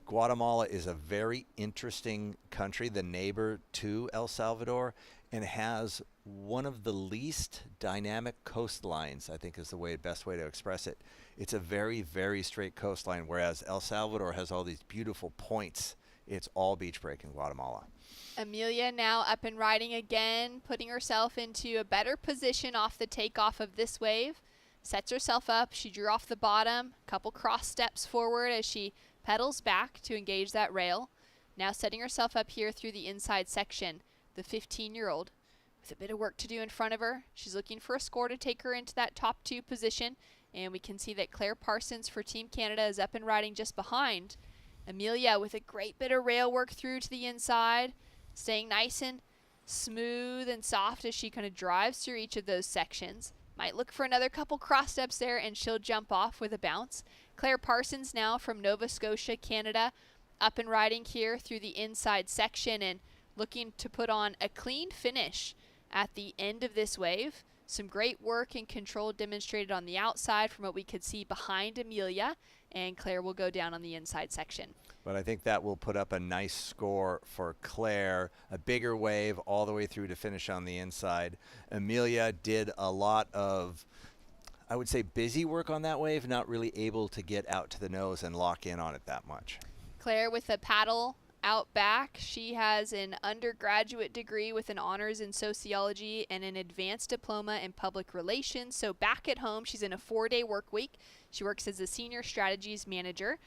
Guatemala is a very interesting country, the neighbor to El Salvador, and has one of the least dynamic coastlines, I think is the best way to express it. It's a very, very straight coastline, whereas El Salvador has all these beautiful points. It's all beach break in Guatemala. Amelia now up and riding again, putting herself into a better position off the takeoff of this wave. Sets herself up. She drew off the bottom, couple cross steps forward as she pedals back to engage that rail. Now setting herself up here through the inside section. The 15-year-old with a bit of work to do in front of her. She's looking for a score to take her into that top 2 position. And we can see that Claire Parsons for Team Canada is up and riding just behind. Amelia with a great bit of rail work through to the inside, staying nice and smooth and soft as she kind of drives through each of those sections. Might look for another couple cross steps there, and she'll jump off with a bounce. Claire Parsons now from Nova Scotia, Canada, up and riding here through the inside section and looking to put on a clean finish at the end of this wave. Some great work and control demonstrated on the outside from what we could see behind Amelia, and Claire will go down on the inside section. But I think that will put up a nice score for Claire, a bigger wave all the way through to finish on the inside. Amelia did a lot of, I would say, busy work on that wave, not really able to get out to the nose and lock in on it that much. Claire with a paddle out back. She has an undergraduate degree with an honors in sociology and an advanced diploma in public relations. So back at home, she's in a 4-day work week. She works as a senior strategies manager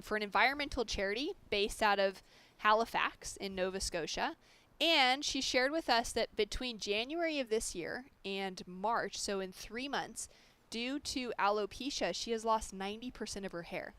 for an environmental charity based out of Halifax in Nova Scotia. And she shared with us that between January of this year and March, so in 3 months, due to alopecia, she has lost 90% of her hair.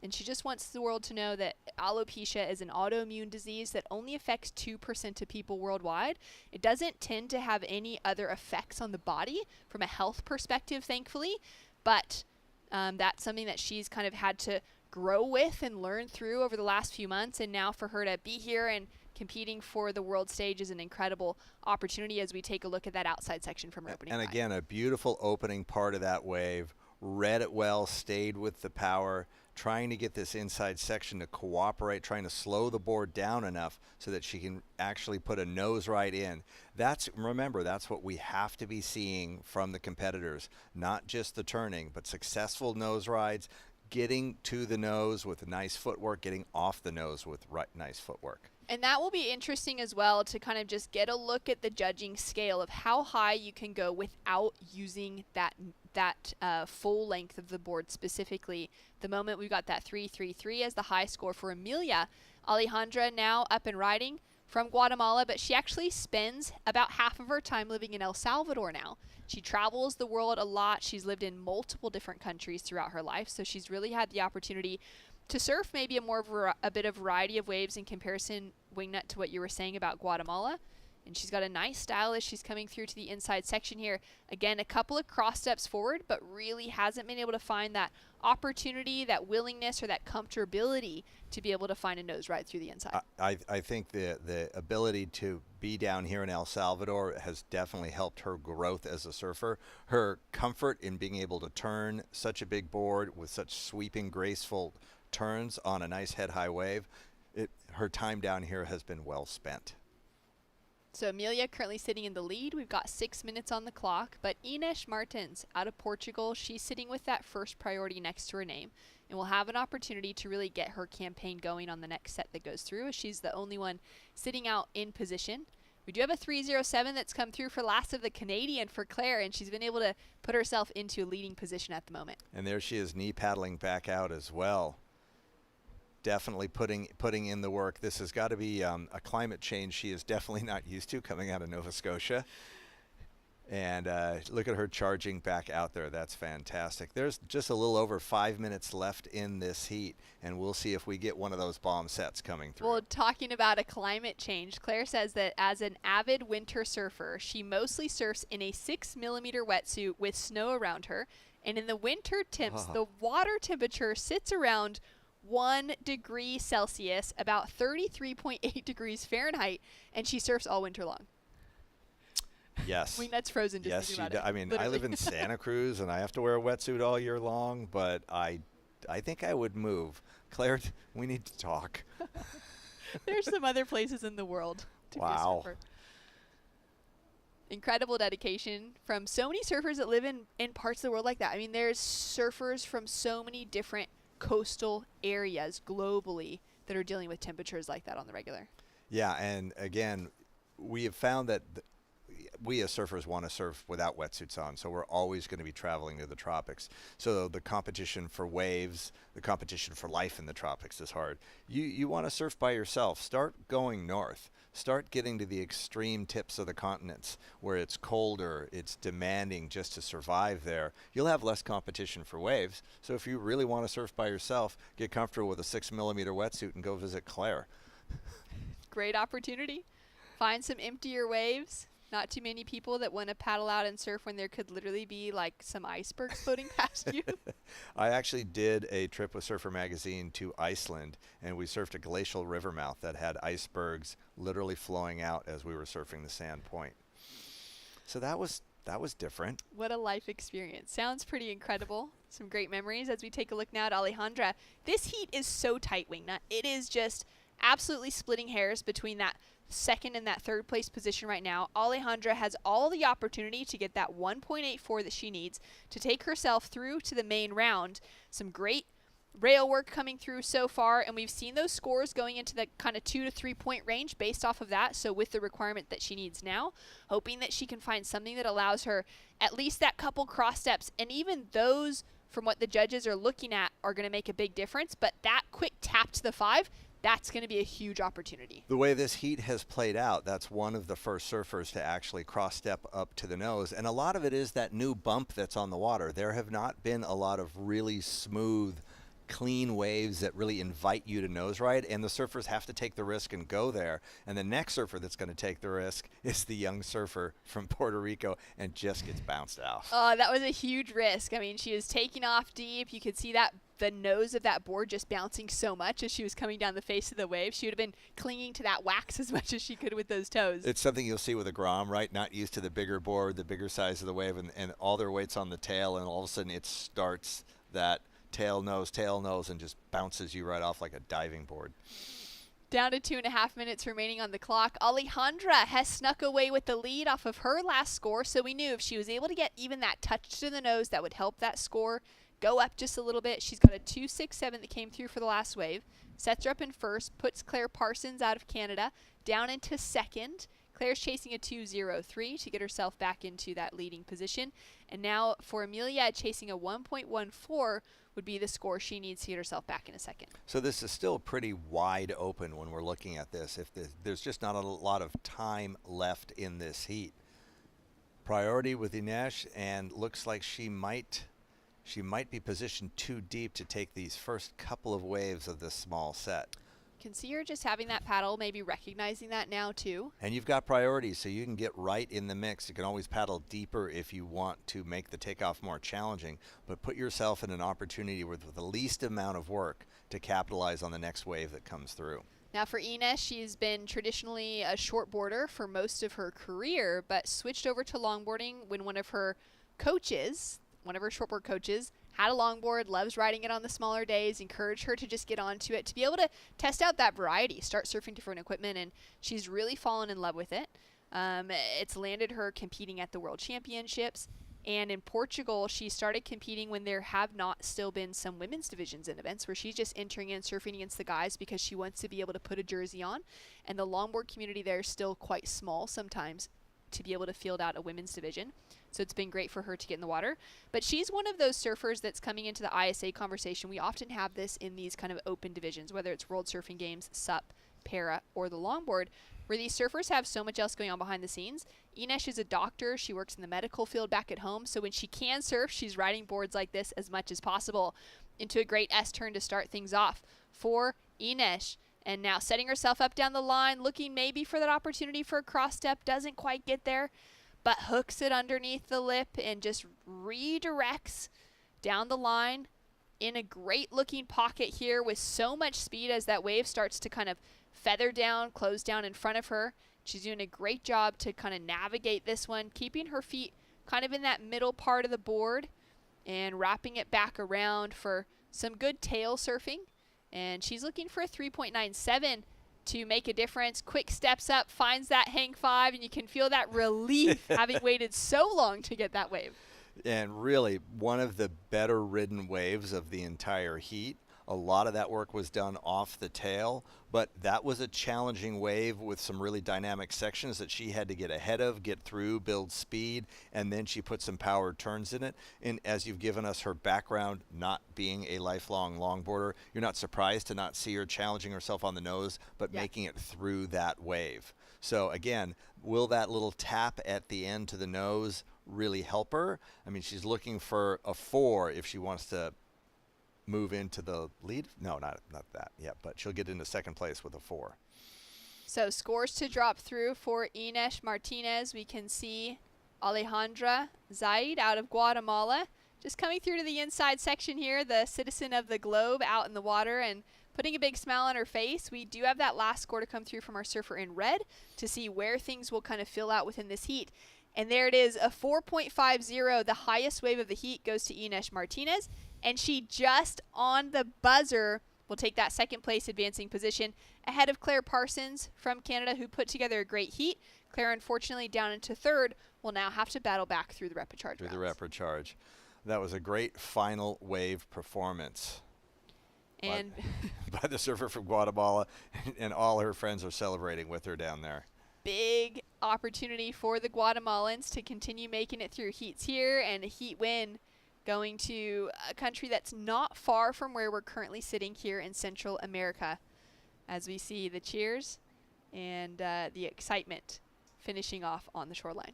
And she just wants the world to know that alopecia is an autoimmune disease that only affects 2% of people worldwide. It doesn't tend to have any other effects on the body from a health perspective, thankfully. But that's something that she's kind of had to grow with and learn through over the last few months. And now for her to be here and competing for the world stage is an incredible opportunity as we take a look at that outside section from her opening. And again, a beautiful opening part of that wave. Read it well, stayed with the power, trying to get this inside section to cooperate, trying to slow the board down enough so that she can actually put a nose ride in. Remember, that's what we have to be seeing from the competitors, not just the turning, but successful nose rides, getting to the nose with nice footwork, getting off the nose with nice footwork. And that will be interesting as well to kind of just get a look at the judging scale of how high you can go without using that full length of the board specifically. The moment we've got that 3-3-3 as the high score for Amelia. Alejandra now up and riding from Guatemala, but she actually spends about half of her time living in El Salvador now. She travels the world a lot. She's lived in multiple different countries throughout her life, so she's really had the opportunity to surf maybe a bit of variety of waves in comparison, Wingnut, to what you were saying about Guatemala. And she's got a nice style as she's coming through to the inside section here. Again, a couple of cross steps forward, but really hasn't been able to find that opportunity, that willingness, or that comfortability to be able to find a nose ride through the inside. I think the ability to be down here in El Salvador has definitely helped her growth as a surfer. Her comfort in being able to turn such a big board with such sweeping, graceful turns on a nice head-high wave, her time down here has been well spent. So Amelia currently sitting in the lead. We've got 6 minutes on the clock, but Ines Martins out of Portugal, she's sitting with that first priority next to her name and will have an opportunity to really get her campaign going on the next set that goes through, as she's the only one sitting out in position. We do have a 307 that's come through for last of the Canadian for Claire, and she's been able to put herself into a leading position at the moment. And there she is, knee paddling back out as well. Definitely putting in the work. This has got to be a climate change she is definitely not used to coming out of Nova Scotia. And look at her charging back out there. That's fantastic. There's just a little over 5 minutes left in this heat, and we'll see if we get one of those bomb sets coming through. Well, talking about a climate change, Claire says that as an avid winter surfer, she mostly surfs in a 6mm wetsuit with snow around her. And in the winter temps, the water temperature sits around 1 degree Celsius, about 33.8 degrees Fahrenheit, and she surfs all winter long. Yes. I mean, that's frozen. Just yes, about it, I mean, literally. I live in Santa Cruz, and I have to wear a wetsuit all year long, but I think I would move. Claire, we need to talk. There's some other places in the world to be a surfer. Incredible dedication from so many surfers that live in parts of the world like that. I mean, there's surfers from so many different coastal areas globally that are dealing with temperatures like that on the regular. Yeah, and again, we have found that we as surfers want to surf without wetsuits on, so we're always going to be traveling to the tropics. So the competition for waves, the competition for life in the tropics is hard. You want to surf by yourself. Start going north. Start getting to the extreme tips of the continents where it's colder, it's demanding just to survive there. You'll have less competition for waves. So if you really want to surf by yourself, get comfortable with a 6mm wetsuit and go visit Claire. Great opportunity. Find some emptier waves. Not too many people that want to paddle out and surf when there could literally be like some icebergs floating past you. I actually did a trip with Surfer Magazine to Iceland, and we surfed a glacial river mouth that had icebergs literally flowing out as we were surfing the sand point. So that was different. What a life experience. Sounds pretty incredible. Some great memories as we take a look now at Alejandra. This heat is so tight, Wingnut. It is just absolutely splitting hairs between that second and that third place position right now. Alejandra has all the opportunity to get that 1.84 that she needs to take herself through to the main round. Some great rail work coming through so far, and we've seen those scores going into the kind of 2 to 3 point range based off of that. So with the requirement that she needs now, hoping that she can find something that allows her at least that couple cross steps, and even those from what the judges are looking at are going to make a big difference. But that quick tap to the 5, that's going to be a huge opportunity. The way this heat has played out, that's one of the first surfers to actually cross-step up to the nose. And a lot of it is that new bump that's on the water. There have not been a lot of really smooth, clean waves that really invite you to nose ride, and the surfers have to take the risk and go there. And the next surfer that's going to take the risk is the young surfer from Puerto Rico and just gets bounced out. Oh, that was a huge risk. I mean, she was taking off deep. You could see that the nose of that board just bouncing so much as she was coming down the face of the wave. She would have been clinging to that wax as much as she could with those toes. It's something you'll see with a Grom, right? Not used to the bigger board, the bigger size of the wave, and all their weight's on the tail, and all of a sudden it starts that tail, nose, and just bounces you right off like a diving board. Down to 2.5 minutes remaining on the clock. Alejandra has snuck away with the lead off of her last score, so we knew if she was able to get even that touch to the nose, that would help that score go up just a little bit. She's got a 2.67 that came through for the last wave. Sets her up in first, puts Claire Parsons out of Canada down into second. Claire's chasing a 2.03 to get herself back into that leading position. And now for Amelia, chasing a 1.14 would be the score she needs to get herself back in a second. So this is still pretty wide open when we're looking at this. If there's just not a lot of time left in this heat. Priority with Ines, and looks like she might be positioned too deep to take these first couple of waves of this small set. Can see her just having that paddle, maybe recognizing that now too. And you've got priorities, so you can get right in the mix. You can always paddle deeper if you want to make the takeoff more challenging, but put yourself in an opportunity with the least amount of work to capitalize on the next wave that comes through. Now for Ines, she's been traditionally a shortboarder for most of her career, but switched over to longboarding when one of her shortboard coaches, had a longboard, loves riding it on the smaller days, encouraged her to just get onto it, to be able to test out that variety, start surfing different equipment, and she's really fallen in love with it. It's landed her competing at the World Championships, and in Portugal, she started competing when there have not still been some women's divisions in events where she's just entering and surfing against the guys because she wants to be able to put a jersey on, and the longboard community there is still quite small sometimes to be able to field out a women's division. So it's been great for her to get in the water. But she's one of those surfers that's coming into the ISA conversation. We often have this in these kind of open divisions, whether it's World Surfing Games, SUP, Para, or the longboard. where these surfers have so much else going on behind the scenes. Ines is a doctor. She works in the medical field back at home. So when she can surf, she's riding boards like this as much as possible. Into a great S-turn to start things off for Ines. And now setting herself up down the line, looking maybe for that opportunity for a cross step. Doesn't quite get there, but hooks it underneath the lip and just redirects down the line in a great looking pocket here with so much speed as that wave starts to kind of feather down, close down in front of her. She's doing a great job to kind of navigate this one, keeping her feet kind of in that middle part of the board and wrapping it back around for some good tail surfing. And she's looking for a 3.97 to make a difference. Quick steps up, finds that hang 5, and you can feel that relief having waited so long to get that wave. And really, one of the better ridden waves of the entire heat. A lot of that work was done off the tail, but that was a challenging wave with some really dynamic sections that she had to get ahead of, get through, build speed, and then she put some powered turns in it. And as you've given us her background not being a lifelong longboarder, you're not surprised to not see her challenging herself on the nose, but making it through that wave. So again, will that little tap at the end to the nose really help her? I mean, she's looking for a 4 if she wants to move into the lead. No, not that yet, but she'll get into second place with a 4. So scores to drop through for Ines Martinez. We can see Alejandra Zaid out of Guatemala just coming through to the inside section here, the citizen of the globe out in the water and putting a big smile on her face. We do have that last score to come through from our surfer in red to see where things will kind of fill out within this heat. And there it is, a 4.50. The highest wave of the heat goes to Ines Martinez. And she just on the buzzer will take that second place advancing position ahead of Claire Parsons from Canada, who put together a great heat. Claire, unfortunately, down into third, will now have to battle back through the repecharge Through rounds. the repecharge. That was a great final wave performance. And by the surfer from Guatemala, and all her friends are celebrating with her down there. Big opportunity for the Guatemalans to continue making it through heats here, and a heat win going to a country that's not far from where we're currently sitting here in Central America, as we see the cheers and the excitement finishing off on the shoreline.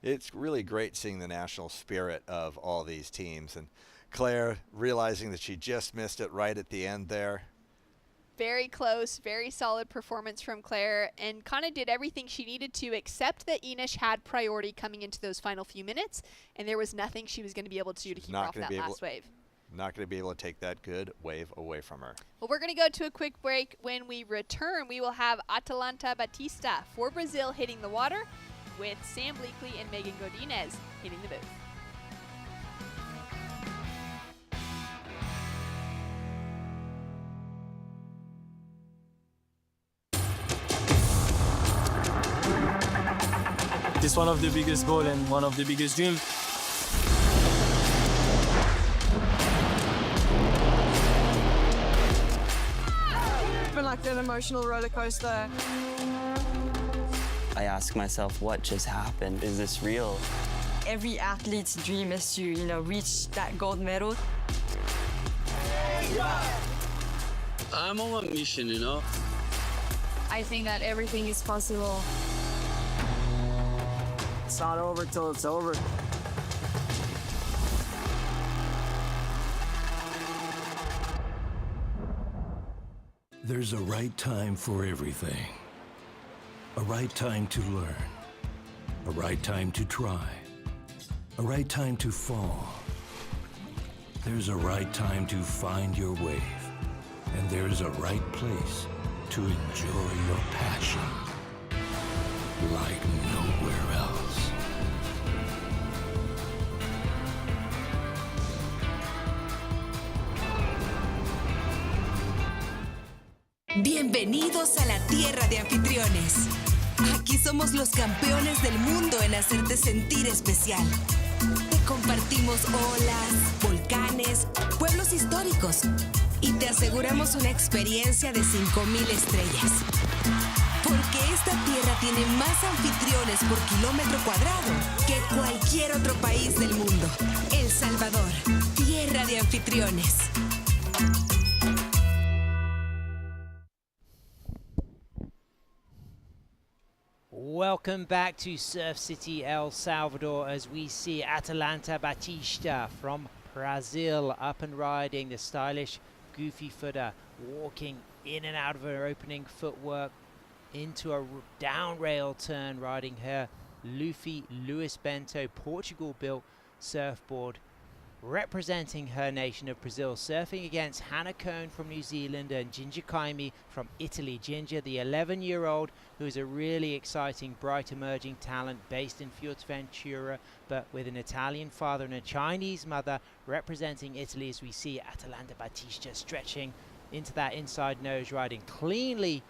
It's really great seeing the national spirit of all these teams. And Claire realizing that she just missed it right at the end there. Very close, very solid performance from Claire, and kind of did everything she needed to, except that Ines had priority coming into those final few minutes, and there was nothing she was going to be able to do to keep off that last wave. Not going to be able to take that good wave away from her. Well, we're going to go to a quick break. When we return, we will have Atalanta Batista for Brazil hitting the water, with Sam Bleakley and Megan Godinez hitting the booth. It's one of the biggest goals and one of the biggest dreams. It's been like an emotional roller coaster. I ask myself, what just happened? Is this real? Every athlete's dream is to, reach that gold medal. I'm on a mission, I think that everything is possible. It's not over till it's over. There's a right time for everything. A right time to learn. A right time to try. A right time to fall. There's a right time to find your wave. And there's a right place to enjoy your passion like nowhere else. Bienvenidos a la tierra de anfitriones. Aquí somos los campeones del mundo en hacerte sentir especial. Te compartimos olas, volcanes, pueblos históricos y te aseguramos una experiencia de 5,000 estrellas. Porque esta tierra tiene más anfitriones por kilómetro cuadrado que cualquier otro país del mundo. El Salvador, tierra de anfitriones. Welcome back to Surf City, El Salvador, as we see Atalanta Batista from Brazil up and riding the stylish goofy footer, walking in and out of her opening footwork into a down rail turn, riding her Luffy Luis Bento Portugal-built surfboard, representing her nation of Brazil, surfing against Hannah Cohn from New Zealand and Ginger Kaimi from Italy. Ginger, the 11-year-old, who is a really exciting, bright emerging talent based in Fuerteventura, but with an Italian father and a Chinese mother, representing Italy, as we see Atalanta Batista stretching into that inside nose, riding cleanly,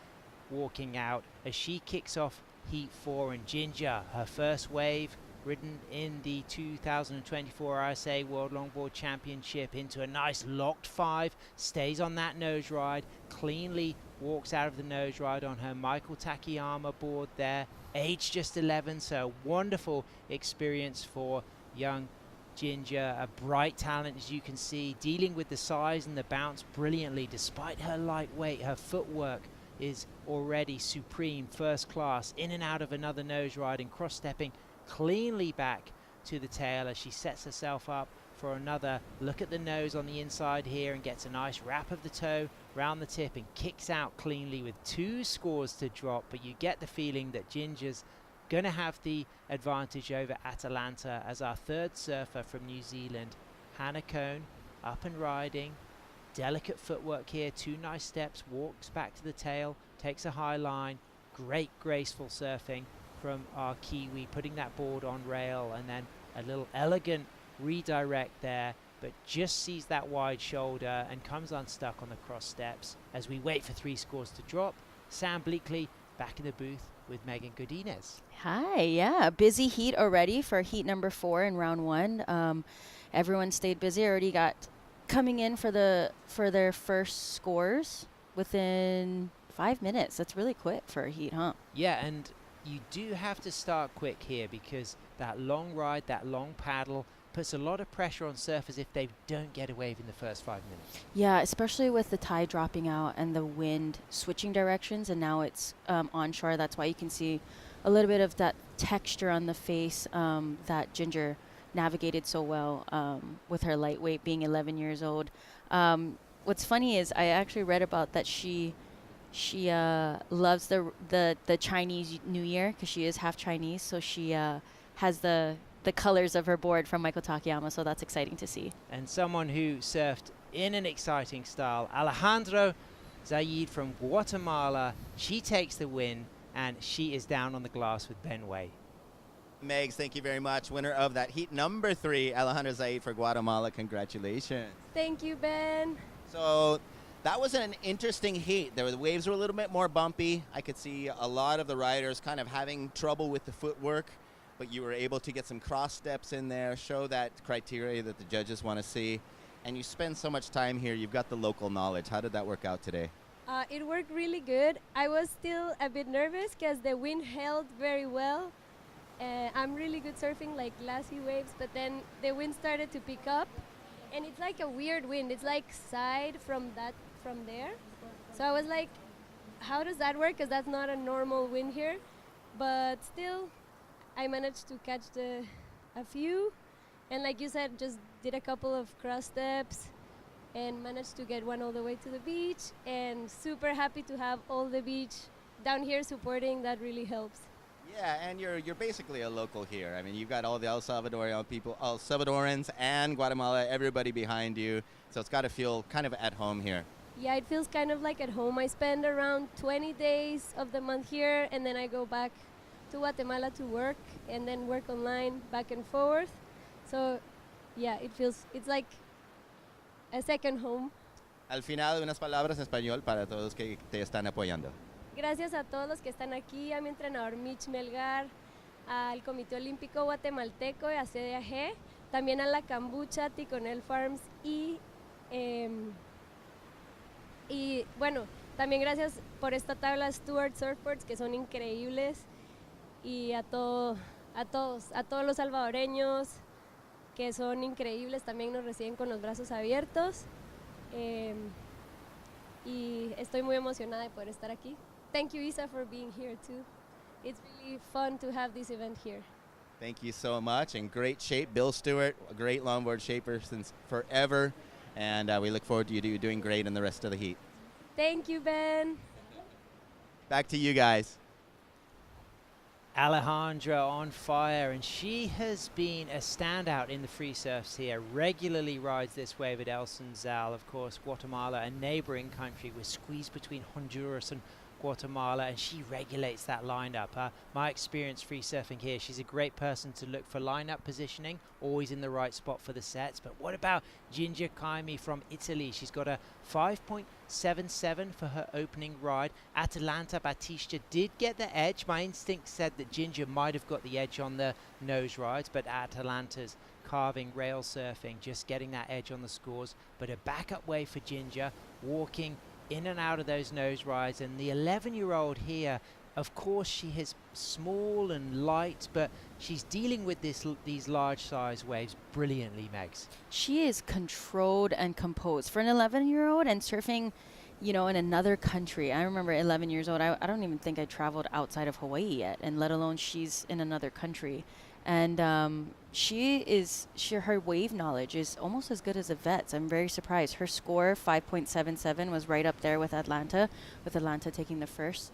walking out as she kicks off Heat 4. And Ginger, her first wave, ridden in the 2024 ISA World Longboard Championship, into a nice locked 5, stays on that nose ride, cleanly walks out of the nose ride on her Michael Takayama board there, age just 11, so a wonderful experience for young Ginger, a bright talent, as you can see, dealing with the size and the bounce brilliantly. Despite her lightweight, her footwork is already supreme, first class, in and out of another nose ride and cross-stepping cleanly back to the tail as she sets herself up for another look at the nose on the inside here, and gets a nice wrap of the toe round the tip and kicks out cleanly with 2 scores to drop. But you get the feeling that Ginger's going to have the advantage over Atalanta, as our third surfer from New Zealand, Hannah Cohn, up and riding. Delicate footwork here, 2 nice steps, walks back to the tail, takes a high line. Great graceful surfing from our Kiwi, putting that board on rail, and then a little elegant redirect there, but just sees that wide shoulder and comes unstuck on the cross steps as we wait for 3 scores to drop. Sam Bleakley back in the booth with Megan Godinez. Hi, yeah, busy heat already for heat number 4 in round 1. Everyone stayed busy, already got coming in for their first scores within 5 minutes. That's really quick for a heat, huh? Yeah, and you do have to start quick here, because that long ride, that long paddle puts a lot of pressure on surfers if they don't get a wave in the first 5 minutes. Yeah, especially with the tide dropping out and the wind switching directions, and now it's onshore. That's why you can see a little bit of that texture on the face that Ginger navigated so well with her lightweight, being 11 years old. What's funny is I actually read about that she loves the Chinese New Year, because she is half Chinese, so she has the colors of her board from Michael Takayama, so that's exciting to see. And someone who surfed in an exciting style, Alejandro Zayid from Guatemala, she takes the win, and she is down on the glass with Ben Way. Megs, thank you very much. Winner of that heat number 3, Alejandro Zayid for Guatemala. Congratulations. Thank you, Ben. So that was an interesting heat. The waves were a little bit more bumpy. I could see a lot of the riders kind of having trouble with the footwork, but you were able to get some cross steps in there, show that criteria that the judges want to see. And you spend so much time here. You've got the local knowledge. How did that work out today? It worked really good. I was still a bit nervous because the wind held very well. I'm really good surfing like glassy waves, but then the wind started to pick up, and it's like a weird wind. It's like side from there. So I was like, how does that work? Because that's not a normal wind here. But still, I managed to catch a few, and like you said, just did a couple of cross steps and managed to get one all the way to the beach, and super happy to have all the beach down here supporting. That really helps. Yeah, and you're basically a local here. I mean, you've got all the El Salvadorans and Guatemala, everybody behind you. So it's got to feel kind of at home here. Yeah, it feels kind of like at home. I spend around 20 days of the month here, and then I go back to Guatemala to work, and then work online back and forth. So yeah, it's like a second home. Al final, unas palabras en español para todos que te están apoyando. Gracias a todos los que están aquí, a mi entrenador Mitch Melgar, al Comité Olímpico Guatemalteco y a CDAG, también a la Cambucha, Ticonel Farms y bueno, también gracias por esta tabla Stuart Surfboards, que son increíbles, y a todos los salvadoreños que son increíbles, también nos reciben con los brazos abiertos, y estoy muy emocionada de poder estar aquí. Thank you, Isa, for being here too. it's really fun to have this event here. Thank you so much, and great shape. Bill Stewart, a great longboard shaper since forever, and we look forward to you doing great in the rest of the heat. Thank you, Ben. Back to you guys. Alejandra on fire, and she has been a standout in the free surfs here. Regularly rides this wave at El Sunzal. Of course, Guatemala, a neighboring country. We're squeezed between Honduras and Guatemala, and she regulates that lineup. My experience free surfing here, she's a great person to look for lineup positioning, always in the right spot for the sets. But what about Ginger Kaimi from Italy? She's got a 5.77 for her opening ride. Atalanta Batista did get the edge. My instinct said that Ginger might have got the edge on the nose rides, but Atalanta's carving rail surfing, just getting that edge on the scores. But a backup wave for Ginger, walking in and out of those nose rides. And the 11-year-old here, of course, she is small and light, but she's dealing with these large size waves brilliantly, Megs. She is controlled and composed for an 11-year-old and surfing, you know, in another country. I remember 11 years old. I don't even think I traveled outside of Hawaii yet, and let alone she's in another country. And her wave knowledge is almost as good as a vet's. I'm very surprised. Her score, 5.77, was right up there with Atlanta taking the first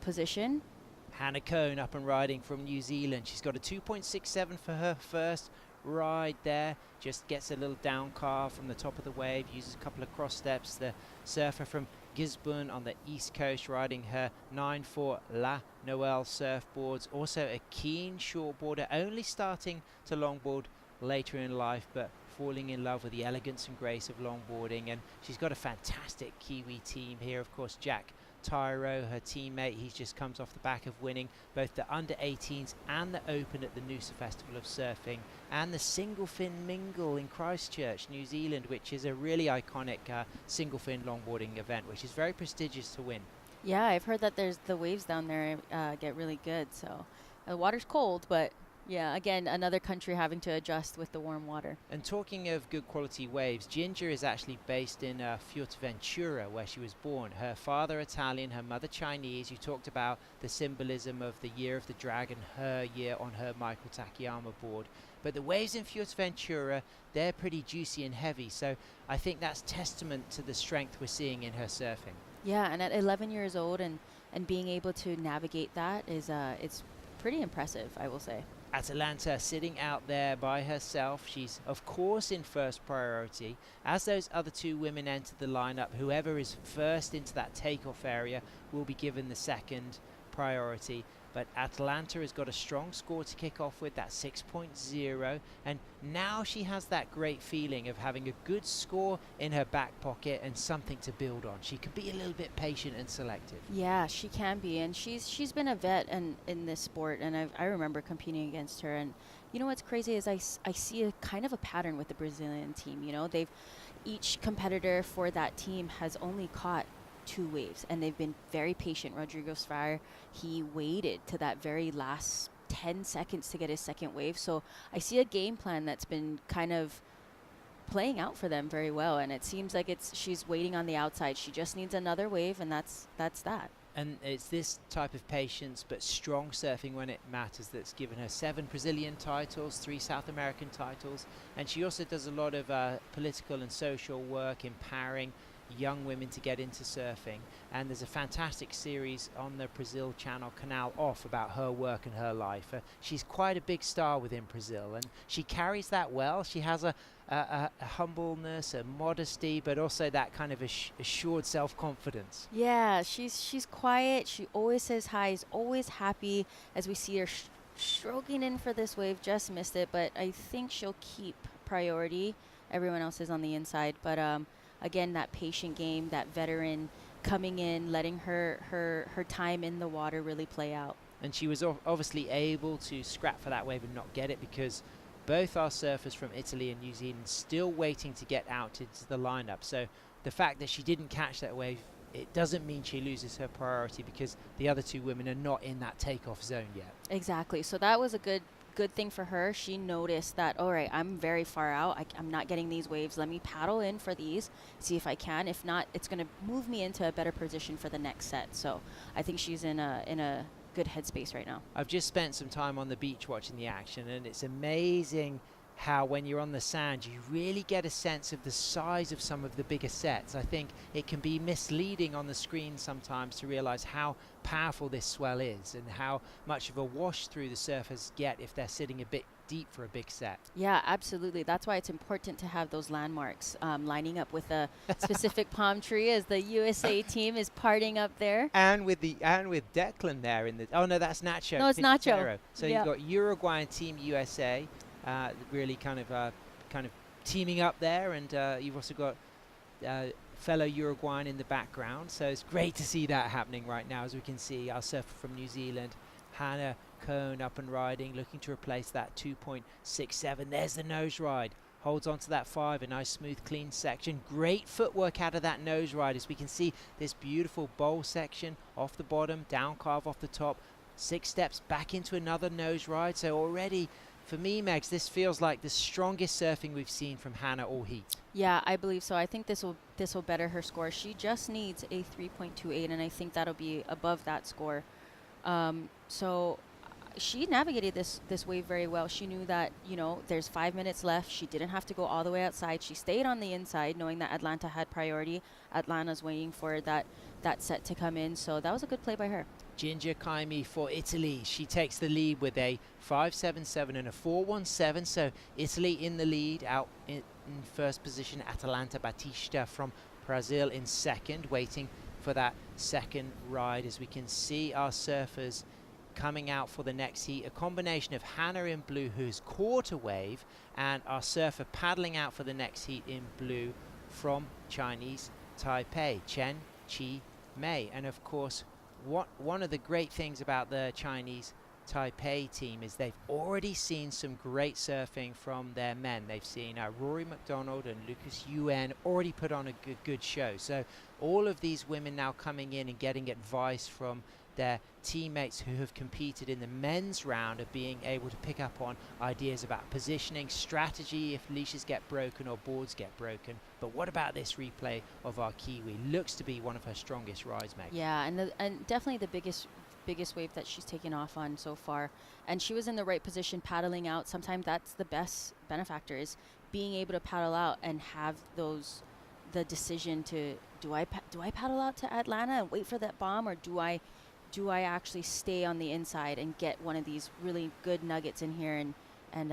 position. Hannah Cohn up and riding from New Zealand. She's got a 2.67 for her first ride there. Just gets a little down carve from the top of the wave, uses a couple of cross steps. The surfer from Gisborne on the east coast riding her 9.4 La Noel surfboards. Also a keen shortboarder, only starting to longboard later in life, but falling in love with the elegance and grace of longboarding. And she's got a fantastic Kiwi team here. Of course, Jack Tyro, her teammate, he just comes off the back of winning both the under-18s and the Open at the Noosa Festival of Surfing, and the single fin mingle in Christchurch, New Zealand, which is a really iconic single fin longboarding event, which is very prestigious to win. Yeah, I've heard that the waves down there get really good. So the water's cold, but yeah, again, another country having to adjust with the warm water. And talking of good quality waves, Ginger is actually based in Fuerteventura, where she was born. Her father Italian, her mother Chinese. You talked about the symbolism of the Year of the Dragon, her year on her Michael Takayama board. But the waves in Fuerteventura, they're pretty juicy and heavy. So I think that's testament to the strength we're seeing in her surfing. Yeah, and at 11 years old and being able to navigate that is it's pretty impressive, I will say. Atalanta sitting out there by herself. She's, of course, in first priority. As those other two women enter the lineup, whoever is first into that takeoff area will be given the second priority. But Atalanta has got a strong score to kick off with, that 6.0. And now she has that great feeling of having a good score in her back pocket and something to build on. She can be a little bit patient and selective. Yeah, she can be. And she's been a vet in this sport. And I remember competing against her. And you know what's crazy is I see a kind of a pattern with the Brazilian team. You know, each competitor for that team has only caught 2 waves, and they've been very patient. Rodrigo Sfire, he waited to that very last 10 seconds to get his second wave. So I see a game plan that's been kind of playing out for them very well, and it seems like she's waiting on the outside. She just needs another wave, and that's that. And it's this type of patience but strong surfing when it matters that's given her 7 Brazilian titles, 3 South American titles, and she also does a lot of political and social work, empowering young women to get into surfing. And there's a fantastic series on the Brazil channel, Canal Off, about her work and her life. She's quite a big star within Brazil, and she carries that well. She has a humbleness, a modesty, but also that kind of assured self-confidence. Yeah, she's quiet. She always says hi, is always happy. As we see her stroking in for this wave, just missed it, but I think she'll keep priority. Everyone else is on the inside, but again, that patient game, that veteran coming in, letting her time in the water really play out. And she was obviously able to scrap for that wave and not get it, because both our surfers from Italy and New Zealand still waiting to get out into the lineup. So the fact that she didn't catch that wave, it doesn't mean she loses her priority, because the other 2 women are not in that takeoff zone yet. Exactly. So that was a good thing for her. She noticed that, all right, I'm very far out. I'm not getting these waves. Let me paddle in for these, see if I can. If not, it's going to move me into a better position for the next set. So I think she's in a good headspace right now. I've just spent some time on the beach watching the action, and it's amazing how when you're on the sand you really get a sense of the size of some of the bigger sets. I think it can be misleading on the screen sometimes to realize how powerful this swell is and how much of a wash through the surfers get if they're sitting a bit deep for a big set. Yeah, absolutely. That's why it's important to have those landmarks lining up with a specific palm tree as the USA team is partying up there. And with Declan there in the that's Nacho. No, it's Nacho. Pinheiro. So you've got Uruguay and Team USA really kind of teaming up there, and you've also got fellow Uruguayan in the background. So it's great to see that happening right now. As we can see, our surfer from New Zealand, Hannah Cohn, up and riding, looking to replace that 2.67. There's the nose ride. Holds on to that 5, a nice smooth clean section. Great footwork out of that nose ride, as we can see this beautiful bowl section off the bottom, down carve off the top, 6 steps back into another nose ride. So already, for me, Megs, this feels like the strongest surfing we've seen from Hannah all heat. Yeah, I believe so. I think this will better her score. She just needs a 3.28, and I think that'll be above that score. So she navigated this wave very well. She knew that, there's 5 minutes left. She didn't have to go all the way outside. She stayed on the inside, knowing that Atlanta had priority. Atlanta's waiting for that set to come in. So that was a good play by her. Ginger Kaimi for Italy. She takes the lead with a 5.77 and a 4.17. So Italy in the lead, out in first position. Atalanta Batista from Brazil in second, waiting for that second ride. As we can see our surfers coming out for the next heat, a combination of Hannah in blue, who's caught a wave, and our surfer paddling out for the next heat in blue from Chinese Taipei, Chen Chi Mei. And of course, one of the great things about the Chinese Taipei team is they've already seen some great surfing from their men. They've seen Rory McDonald and Lucas Yuen already put on a good show. So all of these women now coming in and getting advice from their teammates who have competed in the men's round are being able to pick up on ideas about positioning, strategy if leashes get broken or boards get broken. But what about this replay of our Kiwi? Looks to be one of her strongest rides, Meg. Yeah, and definitely the biggest wave that she's taken off on so far. And she was in the right position paddling out. Sometimes that's the best benefactor, is being able to paddle out and have the decision to, do I paddle out to Atlanta and wait for that bomb, or do I actually stay on the inside and get one of these really good nuggets in here and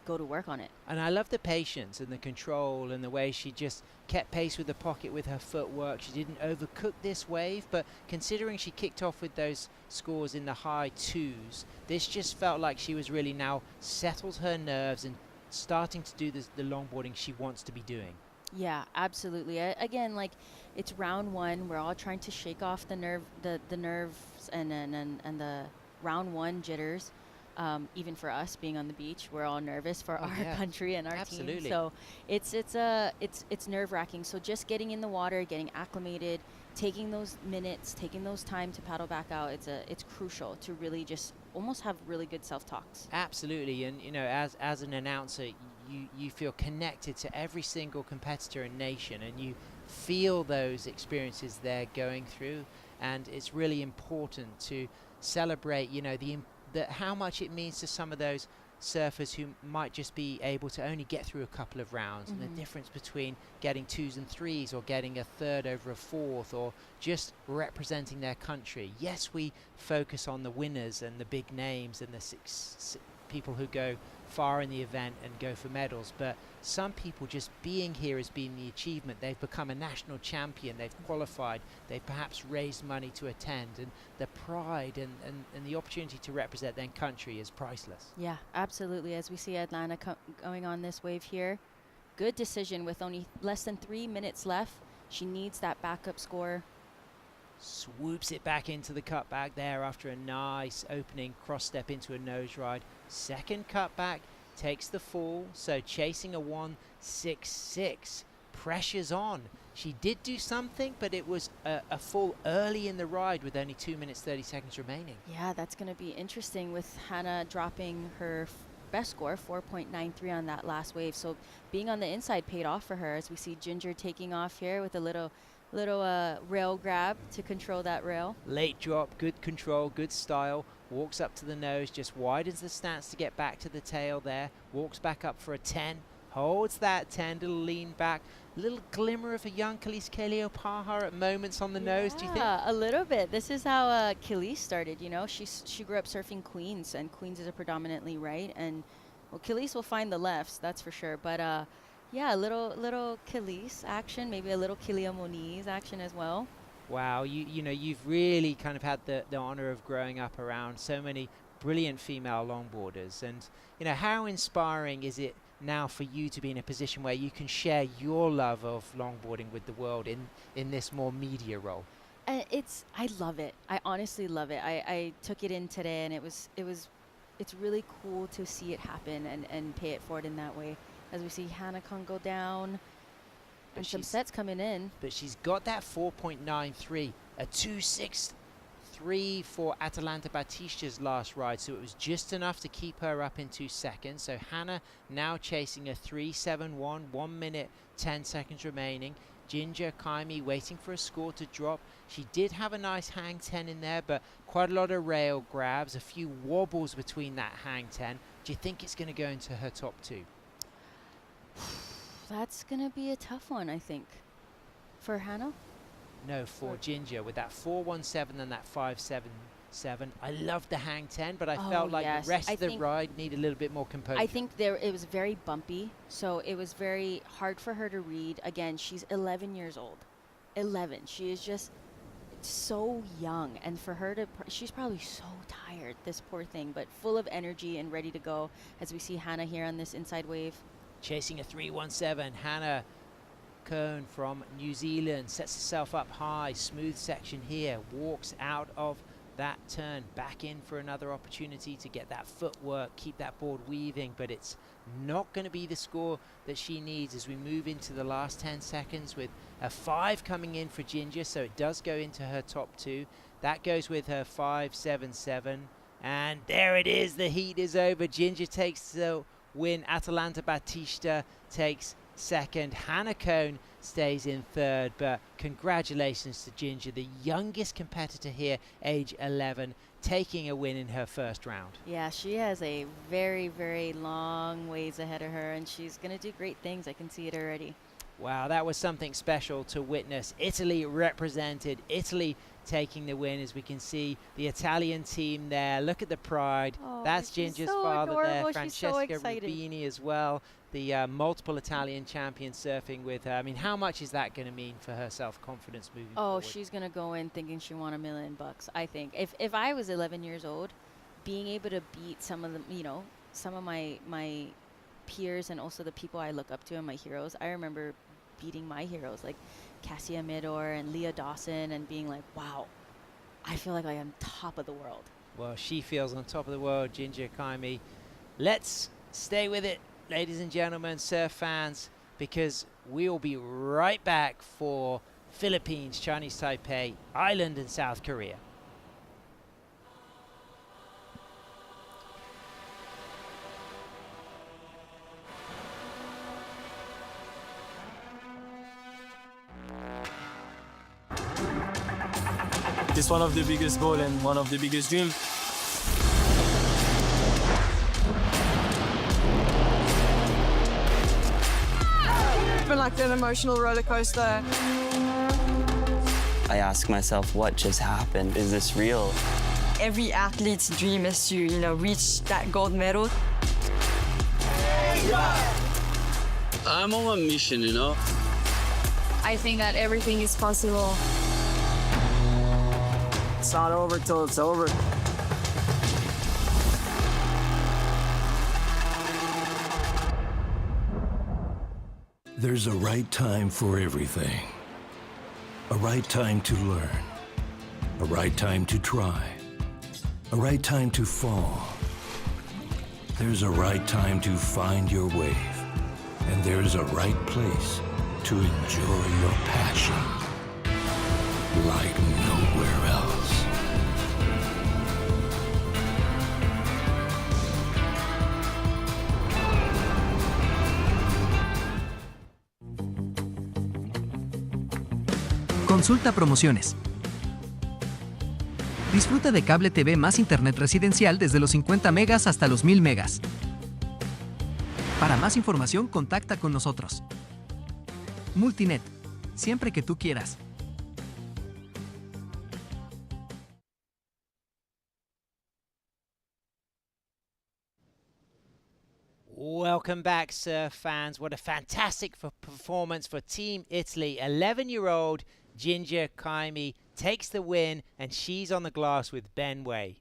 go to work on it? And I love the patience and the control and the way she just kept pace with the pocket with her footwork. She didn't overcook this wave, but considering she kicked off with those scores in the high 2s, this just felt like she was really now settled her nerves and starting to do the longboarding she wants to be doing. Yeah, absolutely. Again, like, it's round 1. We're all trying to shake off the nerves and the round 1 jitters. Even for us being on the beach, we're all nervous for our country and our team. So it's nerve-wracking. So just getting in the water, getting acclimated, taking those minutes, taking those time to paddle back out, it's crucial to really just almost have really good self-talks. Absolutely. And as an announcer, you feel connected to every single competitor and nation, and you feel those experiences they're going through, and it's really important to celebrate how much it means to some of those surfers who might just be able to only get through a couple of rounds, and the difference between getting 2s and 3s or getting a 3rd over a 4th or just representing their country. Yes, we focus on the winners and the big names and the six people who go far in the event and go for medals, but some people just being here has been the achievement. They've become a national champion, they've qualified, they've perhaps raised money to attend, and the pride and the opportunity to represent their country is priceless. Yeah, absolutely. As we see Atlanta going on this wave here, good decision with only less than 3 minutes left. She needs that backup score. Swoops it back into the cutback there after a nice opening cross step into a nose ride. Second cutback, takes the fall, so chasing a 1.66. Pressure's on. She did do something, but it was a fall early in the ride with only 2 minutes 30 seconds remaining. Yeah, that's going to be interesting with Hannah dropping her best score, 4.93 on that last wave. So being on the inside paid off for her, as we see Ginger taking off here with a little rail grab to control that rail. Late drop, good control, good style. Walks up to the nose, just widens the stance to get back to the tail there. Walks back up for a 10. Holds that 10, little lean back. Little glimmer of a young Khalees Keleopaha at moments on the nose, do you think? Yeah, a little bit. This is how Khalees started, you know. She grew up surfing Queens, and Queens is a predominantly right. And, well, Khalees will find the lefts, that's for sure. But, yeah, a little Khalees action, maybe a little Kelia Moniz action as well. Wow, you know, you've really kind of had the honor of growing up around so many brilliant female longboarders. And, you know, how inspiring is it now for you to be in a position where you can share your love of longboarding with the world in this more media role? I love it. I honestly love it. I took it in today, and it's really cool to see it happen and pay it forward in that way. As we see Hannah Kong go down, and some sets coming in. But she's got that 4.93, a 2.63 for Atalanta Batista's last ride, so it was just enough to keep her up in 2 seconds. So Hannah now chasing a 3.71, 1 minute 10 seconds remaining. Ginger Kaimi waiting for a score to drop. She did have a nice hang 10 in there, but quite a lot of rail grabs, a few wobbles between that hang 10. Do you think it's going to go into her top 2? That's going to be a tough one, I think. For Hannah? No, for Ginger with that 4.17 and that 5.77. I loved the hang 10, but I felt like the rest of the ride needed a little bit more composure. I think it was very bumpy, so it was very hard for her to read. Again, she's 11 years old. 11. She is just so young, and for her to, she's probably so tired, this poor thing, but full of energy and ready to go, as we see Hannah here on this inside wave. Chasing a 3.17, Hannah Cohn from New Zealand sets herself up high, smooth section here, walks out of that turn, back in for another opportunity to get that footwork, keep that board weaving, but it's not going to be the score that she needs as we move into the last 10 seconds with a 5 coming in for Ginger, so it does go into her top 2. That goes with her 5.77, and there it is, the heat is over. Ginger takes the win. Atalanta Batista takes second. Hannah Cohn stays in third, but congratulations to Ginger, the youngest competitor here, age 11, taking a win in her first round. Yeah, she has a very, very long ways ahead of her, and she's going to do great things. I can see it already. Wow, that was something special to witness. Italy represented, Italy taking the win, as we can see the Italian team there. Look at the pride. Oh, that's Ginger's father there, Francesca so Rubini as well, the multiple Italian champion surfing with her. I mean, how much is that going to mean for her self-confidence moving forward? She's going to go in thinking she won $1 million, I think. If I was 11 years old, being able to beat some of the, you know, some of my peers and also the people I look up to and my heroes, I remember beating my heroes like Cassia Midor and Leah Dawson and being like, wow, I feel like I am top of the world. Well, she feels on top of the world, Ginger Kaimi. Let's stay with it, ladies and gentlemen, surf fans, because we'll be right back for Philippines, Chinese Taipei, Ireland, and South Korea. It's one of the biggest goals and one of the biggest dreams. It's been like an emotional roller coaster. I ask myself, what just happened? Is this real? Every athlete's dream is to, reach that gold medal. I'm on a mission, I think that everything is possible. It's not over till it's over. There's a right time for everything. A right time to learn. A right time to try. A right time to fall. There's a right time to find your wave. And there's a right place to enjoy your passion like nowhere else. Consulta promociones. Disfruta de cable TV más internet residencial desde los 50 megas hasta los 1000 megas. Para más información, contacta con nosotros. Multinet, siempre que tú quieras. Welcome back, surf fans. What a fantastic performance for Team Italy. 11-year-old Ginger Kaimi takes the win, and she's on the glass with Ben Way.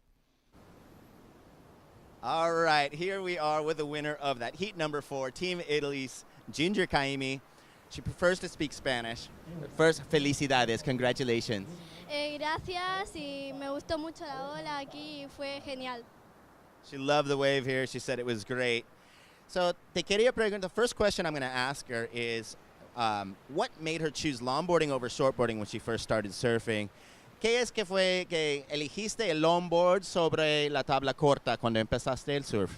All right, here we are with the winner of that heat number 4, Team Italy's Ginger Kaimi. She prefers to speak Spanish. First, felicidades, congratulations. Gracias y me gustó mucho la ola aquí, fue genial. She loved the wave here. She said it was great. So, te quería preguntar, the first question I'm going to ask her is, what made her choose longboarding over shortboarding when she first started surfing? ¿Qué es que fue que elegiste el longboard sobre la tabla corta cuando empezaste el surf?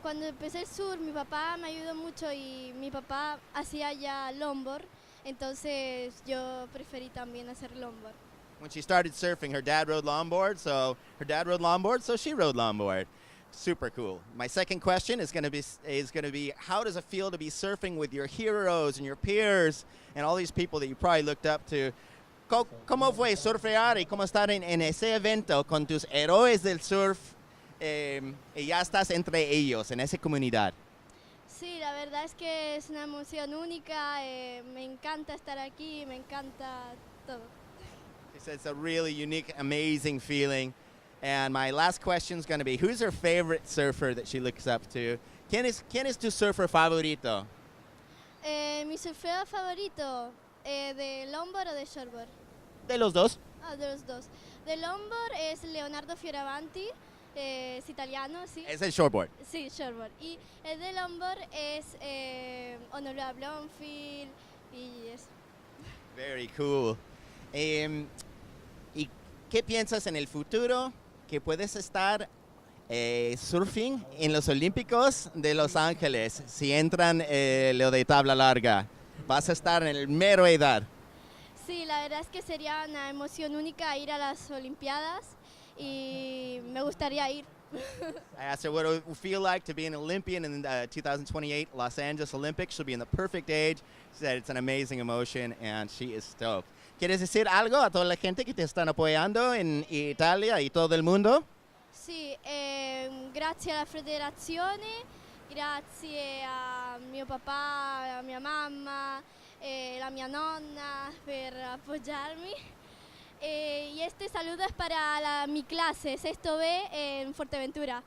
Cuando empecé el surf, mi papá me ayudó mucho y mi papá hacía ya longboard, entonces yo preferí también hacer longboard. When she started surfing, her dad rode longboard, so she rode longboard. Super cool. My second question is going to be how does it feel to be surfing with your heroes and your peers and all these people that you probably looked up to? ¿Cómo fue surfear y cómo estar en ese evento con tus héroes del surf y ya estás entre ellos en esa comunidad? Sí, la verdad es que es una emoción única. Me encanta estar aquí, me encanta todo. She said it's a really unique, amazing feeling. And my last question is going to be, who's her favorite surfer that she looks up to? ¿Quién es tu surfer favorito? Mi surfero favorito, ¿de longboard o de shortboard? De los dos. Ah, de los dos. De longboard es Leonardo Fioravanti, es italiano, sí. Es el shortboard. Sí, shortboard. Y el de longboard es Honorable Blomfield y eso. Very cool. ¿Y qué piensas en el futuro? Que puedes estar surfing en los Olímpicos de Los Ángeles. Si entran lo de tabla larga, vas a estar en el mero edad. Sí, la verdad es que sería una emoción única ir a las Olimpiadas y me gustaría ir. I asked her what it would feel like to be an Olympian in the 2028 Los Angeles Olympics. She'll be in the perfect age. She said it's an amazing emotion and she is stoked. ¿Quieres decir algo a toda la gente que te están apoyando en Italia y todo el mundo? Sì, grazie alla federazione, grazie a mio papà, a mia mamma e la mia nonna per appoggiarmi. Y este saludo es para mi clase, sexto B en Fuerteventura.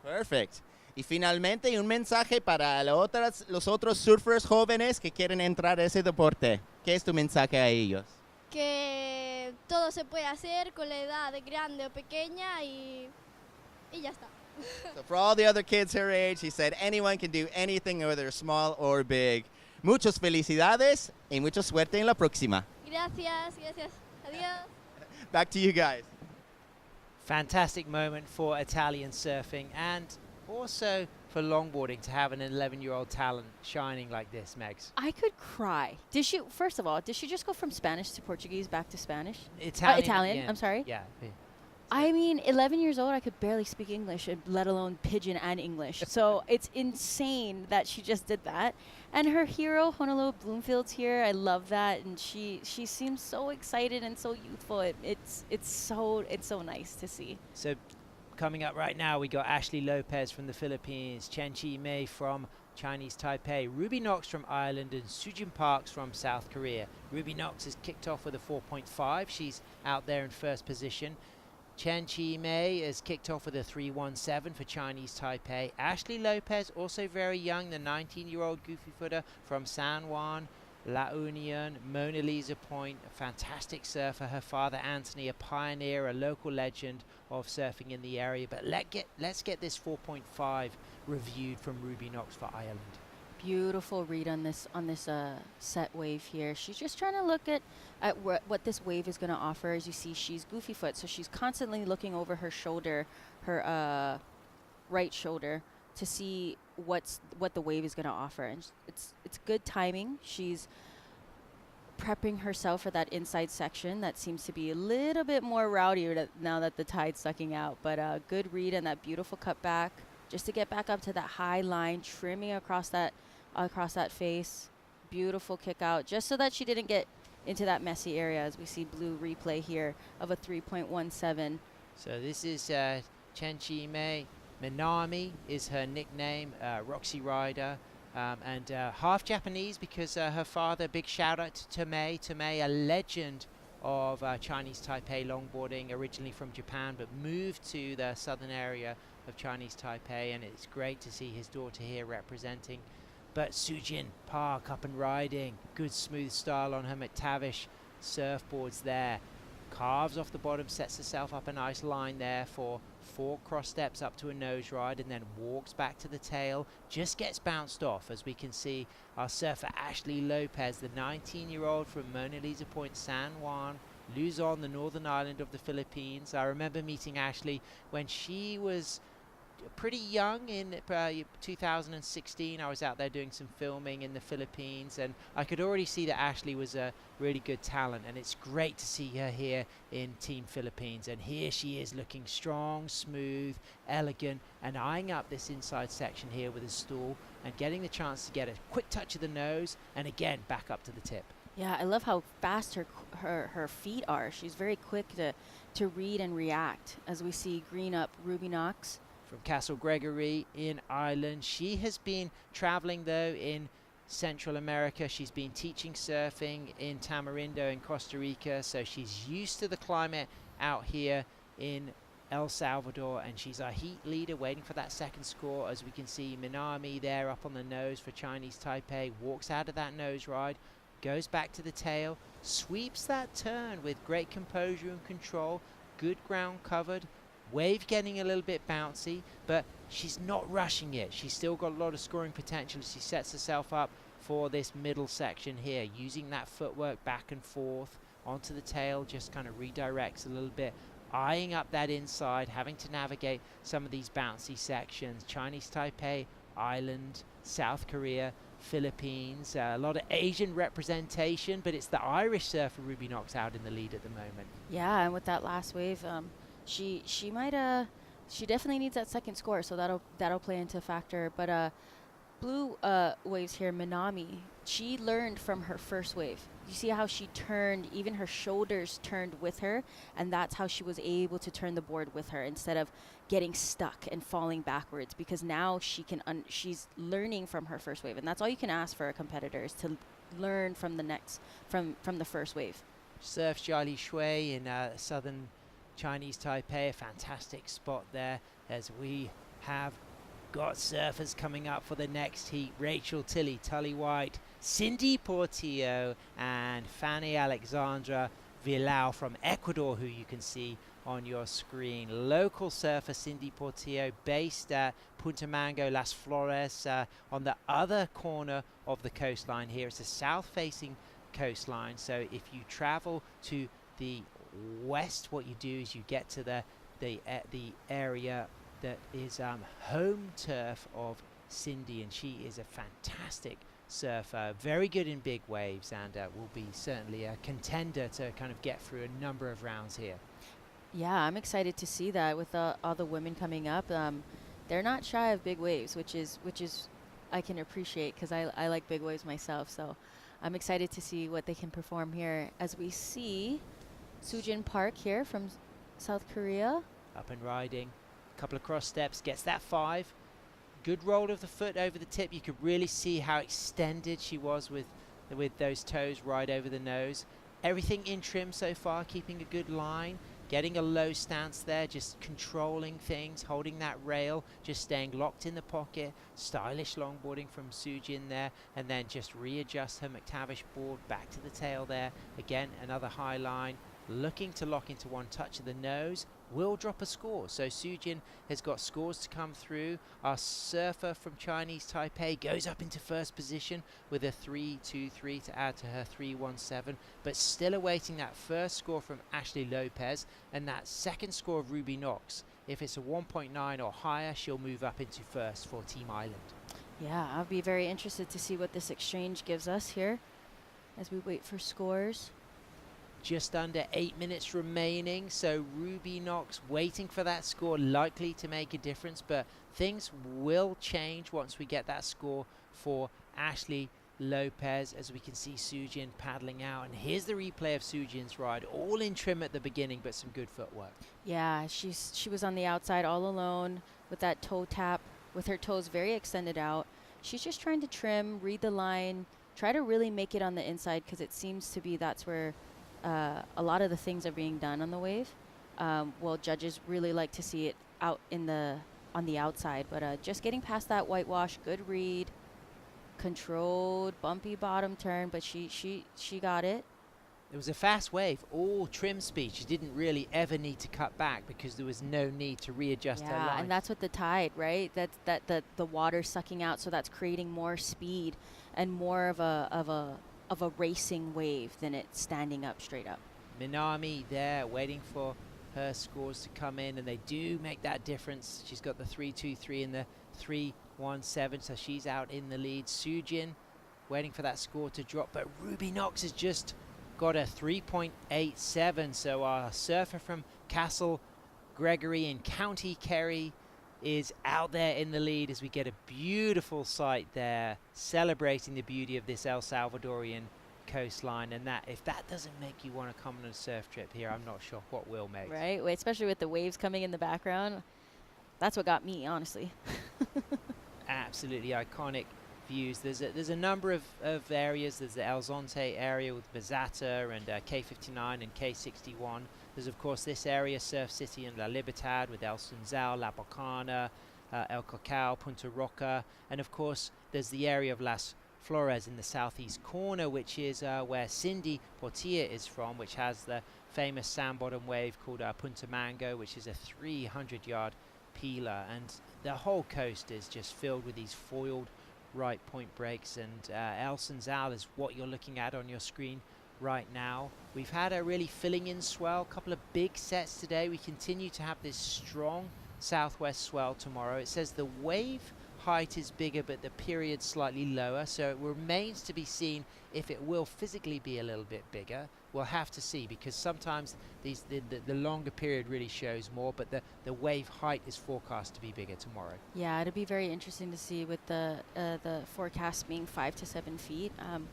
Perfect. Y finalmente un mensaje para los otros surfers jóvenes que quieren entrar a ese deporte. ¿Qué es tu mensaje a ellos? Que todo se puede hacer con la edad grande o pequeña y ya está. So for all the other kids her age, he said anyone can do anything whether small or big. Muchas felicidades y mucha suerte en la próxima. Gracias, gracias. Adiós. Back to you guys. Fantastic moment for Italian surfing and also for longboarding to have an 11-year-old talent shining like this, Megs. I could cry. First of all, did she just go from Spanish to Portuguese back to Spanish? Italian. Yeah. I'm sorry. Yeah. I mean, 11 years old, I could barely speak English, let alone pidgin and English. So it's insane that she just did that. And her hero, Honolulu Bloomfield's here. I love that, and she seems so excited and so youthful. It's so nice to see. So, coming up right now, we got Ashley Lopez from the Philippines, Chen Chi Mei from Chinese Taipei, Ruby Knox from Ireland, and Sujin Parks from South Korea. Ruby Knox has kicked off with a 4.5. She's out there in first position. Chen Chi Mei has kicked off with a 3.17 for Chinese Taipei. Ashley Lopez, also very young, the 19-year-old goofy footer from San Juan, La Union, Mona Lisa Point, a fantastic surfer. Her father, Anthony, a pioneer, a local legend of surfing in the area. But let's get this 4.5 reviewed from Ruby Knox for Ireland. Beautiful read on this set wave here. She's just trying to look at what this wave is going to offer. As you see, she's goofy foot, so she's constantly looking over her shoulder, her right shoulder, to see what the wave is going to offer. And it's good timing. She's prepping herself for that inside section that seems to be a little bit more rowdy now that the tide's sucking out. But a good read and that beautiful cut back just to get back up to that high line, trimming across that face. Beautiful kick out, just so that she didn't get into that messy area, as we see Blue replay here of a 3.17. So this is Chen Chi Mei. Minami is her nickname, Roxy Rider. And half Japanese because her father, big shout out to Tomei. Tomei, a legend of Chinese Taipei longboarding, originally from Japan, but moved to the southern area of Chinese Taipei, and it's great to see his daughter here representing. But Sujin Park up and riding, good smooth style on her McTavish surfboards there. Carves off the bottom, sets herself up a nice line there for 4 cross steps up to a nose ride, and then walks back to the tail. Just gets bounced off, as we can see our surfer Ashley Lopez, the 19-year-old from Mona Lisa Point, San Juan, Luzon, the northern island of the Philippines. I remember meeting Ashley when she was pretty young in 2016. I was out there doing some filming in the Philippines, and I could already see that Ashley was a really good talent, and it's great to see her here in Team Philippines. And here she is, looking strong, smooth, elegant, and eyeing up this inside section here with a stool and getting the chance to get a quick touch of the nose and again back up to the tip. Yeah, I love how fast her feet are. She's very quick to read and react, as we see green up Ruby Knox from Castle Gregory in Ireland. She has been traveling though in Central America. She's been teaching surfing in Tamarindo in Costa Rica, so she's used to the climate out here in El Salvador, and she's our heat leader waiting for that second score. As we can see, Minami there up on the nose for Chinese Taipei, walks out of that nose ride, goes back to the tail, sweeps that turn with great composure and control, good ground covered, wave getting a little bit bouncy, but she's not rushing it. She's still got a lot of scoring potential as she sets herself up for this middle section here, using that footwork back and forth onto the tail, just kind of redirects a little bit, eyeing up that inside, having to navigate some of these bouncy sections. Chinese Taipei, Ireland, South Korea, Philippines, a lot of Asian representation, but it's the Irish surfer Ruby Knox out in the lead at the moment. Yeah, and with that last wave, she definitely needs that second score, so that'll play into a factor. But Blue waves here, Minami, she learned from her first wave. You see how she turned, even her shoulders turned with her, and that's how she was able to turn the board with her instead of getting stuck and falling backwards, because now she's learning from her first wave, and that's all you can ask for a competitor, is to learn from the first wave. Surfs Jali Shui in southern Chinese Taipei, a fantastic spot there, as we have got surfers coming up for the next heat. Rachel Tilley, Tully White, Cindy Portillo, and Fanny Alexandra Villau from Ecuador, who you can see on your screen. Local surfer Cindy Portillo, based at Punta Mango, Las Flores, on the other corner of the coastline here. It's a south-facing coastline, so if you travel to the west, what you do is you get to the area that is home turf of Cindy, and she is a fantastic surfer, very good in big waves, and will be certainly a contender to kind of get through a number of rounds here. Yeah, I'm excited to see that with all the women coming up. They're not shy of big waves, which is I can appreciate, because I like big waves myself. So I'm excited to see what they can perform here, as we see Sujin Park here from South Korea. Up and riding, a couple of cross steps, gets that 5. Good roll of the foot over the tip. You could really see how extended she was with those toes right over the nose. Everything in trim so far, keeping a good line, getting a low stance there, just controlling things, holding that rail, just staying locked in the pocket. Stylish longboarding from Sujin there, and then just readjust her McTavish board back to the tail there. Again, another high line, looking to lock into one touch of the nose, will drop a score. So Sujin has got scores to come through. Our surfer from Chinese Taipei goes up into first position with a 3.23 to add to her 3.17, but still awaiting that first score from Ashley Lopez and that second score of Ruby Knox. If it's a 1.9 or higher, she'll move up into first for Team Island. Yeah, I'll be very interested to see what this exchange gives us here. as we wait for scores. Just under 8 minutes remaining, so Ruby Knox waiting for that score, likely to make a difference, but things will change once we get that score for Ashley Lopez, as we can see Sujin paddling out. And here's the replay of Sujin's ride, all in trim at the beginning, but some good footwork. Yeah, she was on the outside all alone with that toe tap, with her toes very extended out. She's just trying to trim, read the line, try to really make it on the inside, because it seems to be that's where a lot of the things are being done on the wave. Well, judges really like to see it out on the outside, but just getting past that whitewash, good read, controlled, bumpy bottom turn, but she got it. It was a fast wave, all trim speed. She didn't really ever need to cut back because there was no need to readjust her line. Yeah, and that's what the tide, right? That's the water sucking out, so that's creating more speed and more of a racing wave than it standing up straight up. Minami there waiting for her scores to come in, and they do make that difference. She's got the 3.23 and the 3.17, so she's out in the lead. Sujin waiting for that score to drop, but Ruby Knox has just got a 3.87, so our surfer from Castle Gregory in County Kerry is out there in the lead, as we get a beautiful sight there celebrating the beauty of this El Salvadorian coastline. And that, if that doesn't make you want to come on a surf trip here, I'm not sure what will make. Right, especially with the waves coming in the background. That's what got me, honestly. Absolutely iconic views. There's a number of areas. There's the El Zonte area with Bazata and K59 and K61. There's of course this area, Surf City and La Libertad, with El Sunzal, La Bocana, El Cacao, Punta Roca, and of course there's the area of Las Flores in the southeast corner, which is where Cindy Portilla is from, which has the famous sand bottom wave called Punta Mango, which is a 300-yard peeler, and the whole coast is just filled with these foiled right point breaks. And El Sunzal is what you're looking at on your screen right now. We've had a really filling in swell, a couple of big sets today. We continue to have this strong southwest swell tomorrow. It says the wave height is bigger but the period slightly lower, so it remains to be seen if it will physically be a little bit bigger. We'll have to see, because sometimes the longer period really shows more, but the wave height is forecast to be bigger tomorrow. Yeah, it'll be very interesting to see with the forecast being 5 to 7 feet. I'm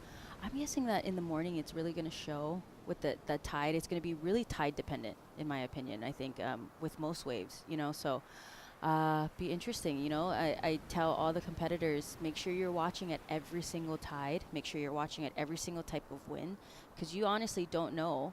guessing that in the morning it's really going to show with the tide. It's going to be really tide dependent, in my opinion, I think, with most waves, so be interesting. I tell all the competitors, make sure you're watching at every single tide, make sure you're watching at every single type of wind, because you honestly don't know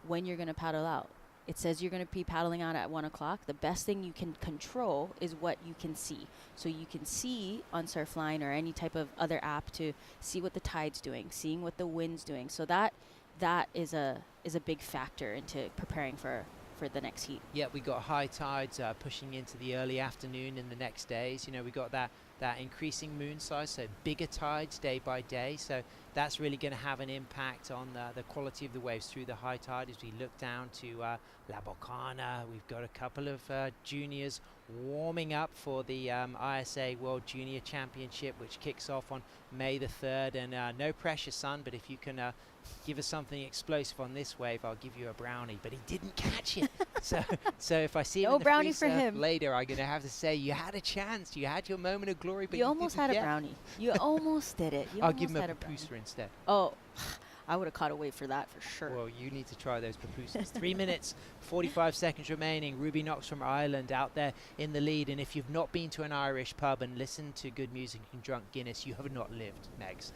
when you're going to paddle out. It says you're going to be paddling out at 1 o'clock. The best thing you can control is what you can see. So you can see on Surfline or any type of other app to see what the tide's doing, seeing what the wind's doing. So that is a big factor into preparing for the next heat. Yeah, we got high tides pushing into the early afternoon in the next days. We got that increasing moon size, so bigger tides day by day. So that's really going to have an impact on the quality of the waves through the high tide. As we look down to La Bocana, we've got a couple of juniors warming up for the ISA World Junior Championship, which kicks off on May the 3rd. And no pressure, son, but if you can give us something explosive on this wave, I'll give you a brownie. But he didn't catch it. so if I see him in the brownie free for surf him later, I'm going to have to say, you had a chance. You had your moment of glory, but you almost had a brownie. You almost did it. I'll give him a papoose instead. Oh, I would have caught a wave for that for sure. Well, you need to try those papooses. 3 minutes, 45 seconds remaining. Ruby Knox from Ireland out there in the lead. And if you've not been to an Irish pub and listened to good music and drunk Guinness, you have not lived, Megs.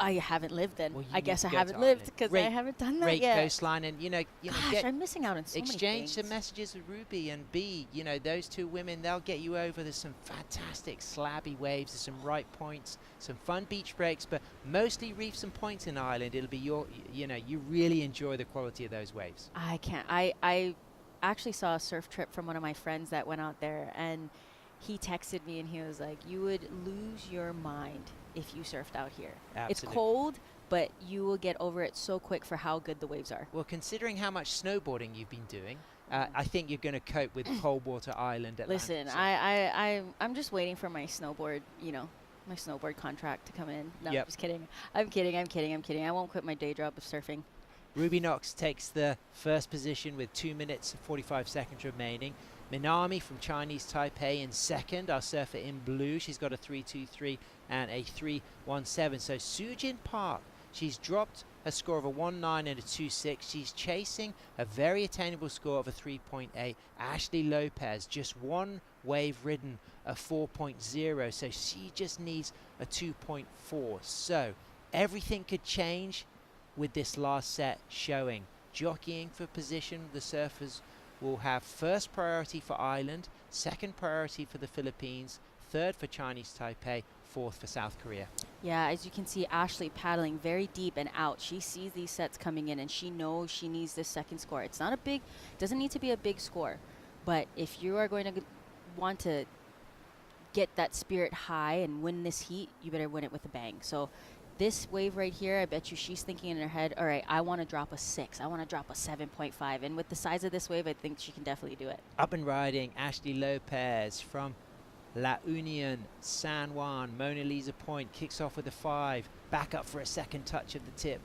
I haven't lived then. Well, I guess I haven't lived because I haven't done that great yet. Great coastline, and Gosh, I'm missing out on so many things. Exchange some messages with Ruby and B. Those two women, they'll get you over. There's some fantastic slabby waves. There's some right points, some fun beach breaks, but mostly reefs and points in Ireland. It'll be you really enjoy the quality of those waves. I can't. I actually saw a surf trip from one of my friends that went out there, and he texted me and he was like, "You would lose your mind if you surfed out here. Absolutely. It's cold, but you will get over it so quick for how good the waves are." Well, considering how much snowboarding you've been doing, I think you're going to cope with cold water island Atlantic. Listen, I'm just waiting for my snowboard, my snowboard contract to come in. No, Yep. I'm just kidding. I'm kidding. I won't quit my day job of surfing. Ruby Knox takes the first position with 2 minutes and 45 seconds remaining. Minami from Chinese Taipei in second, our surfer in blue. She's got a 3.23 and a 3.17. So Sujin Park, she's dropped a score of a 1.9 and a 2.6. She's chasing a very attainable score of a 3.8. Ashley Lopez, just one wave ridden, a 4.0. So she just needs a 2.4. So everything could change with this last set showing. Jockeying for position, the surfers will have first priority for Ireland, second priority for the Philippines, third for Chinese Taipei, fourth for South Korea. Yeah, as you can see, Ashley paddling very deep and out. She sees these sets coming in and she knows she needs this second score. It's not a big, doesn't need to be a big score, but if you are going to want to get that spirit high and win this heat, you better win it with a bang. So this wave right here, I bet you she's thinking in her head, all right, I want to drop a 6. I want to drop a 7.5. And with the size of this wave, I think she can definitely do it. Up and riding, Ashley Lopez from La Union, San Juan, Mona Lisa Point, kicks off with a 5, back up for a second touch of the tip,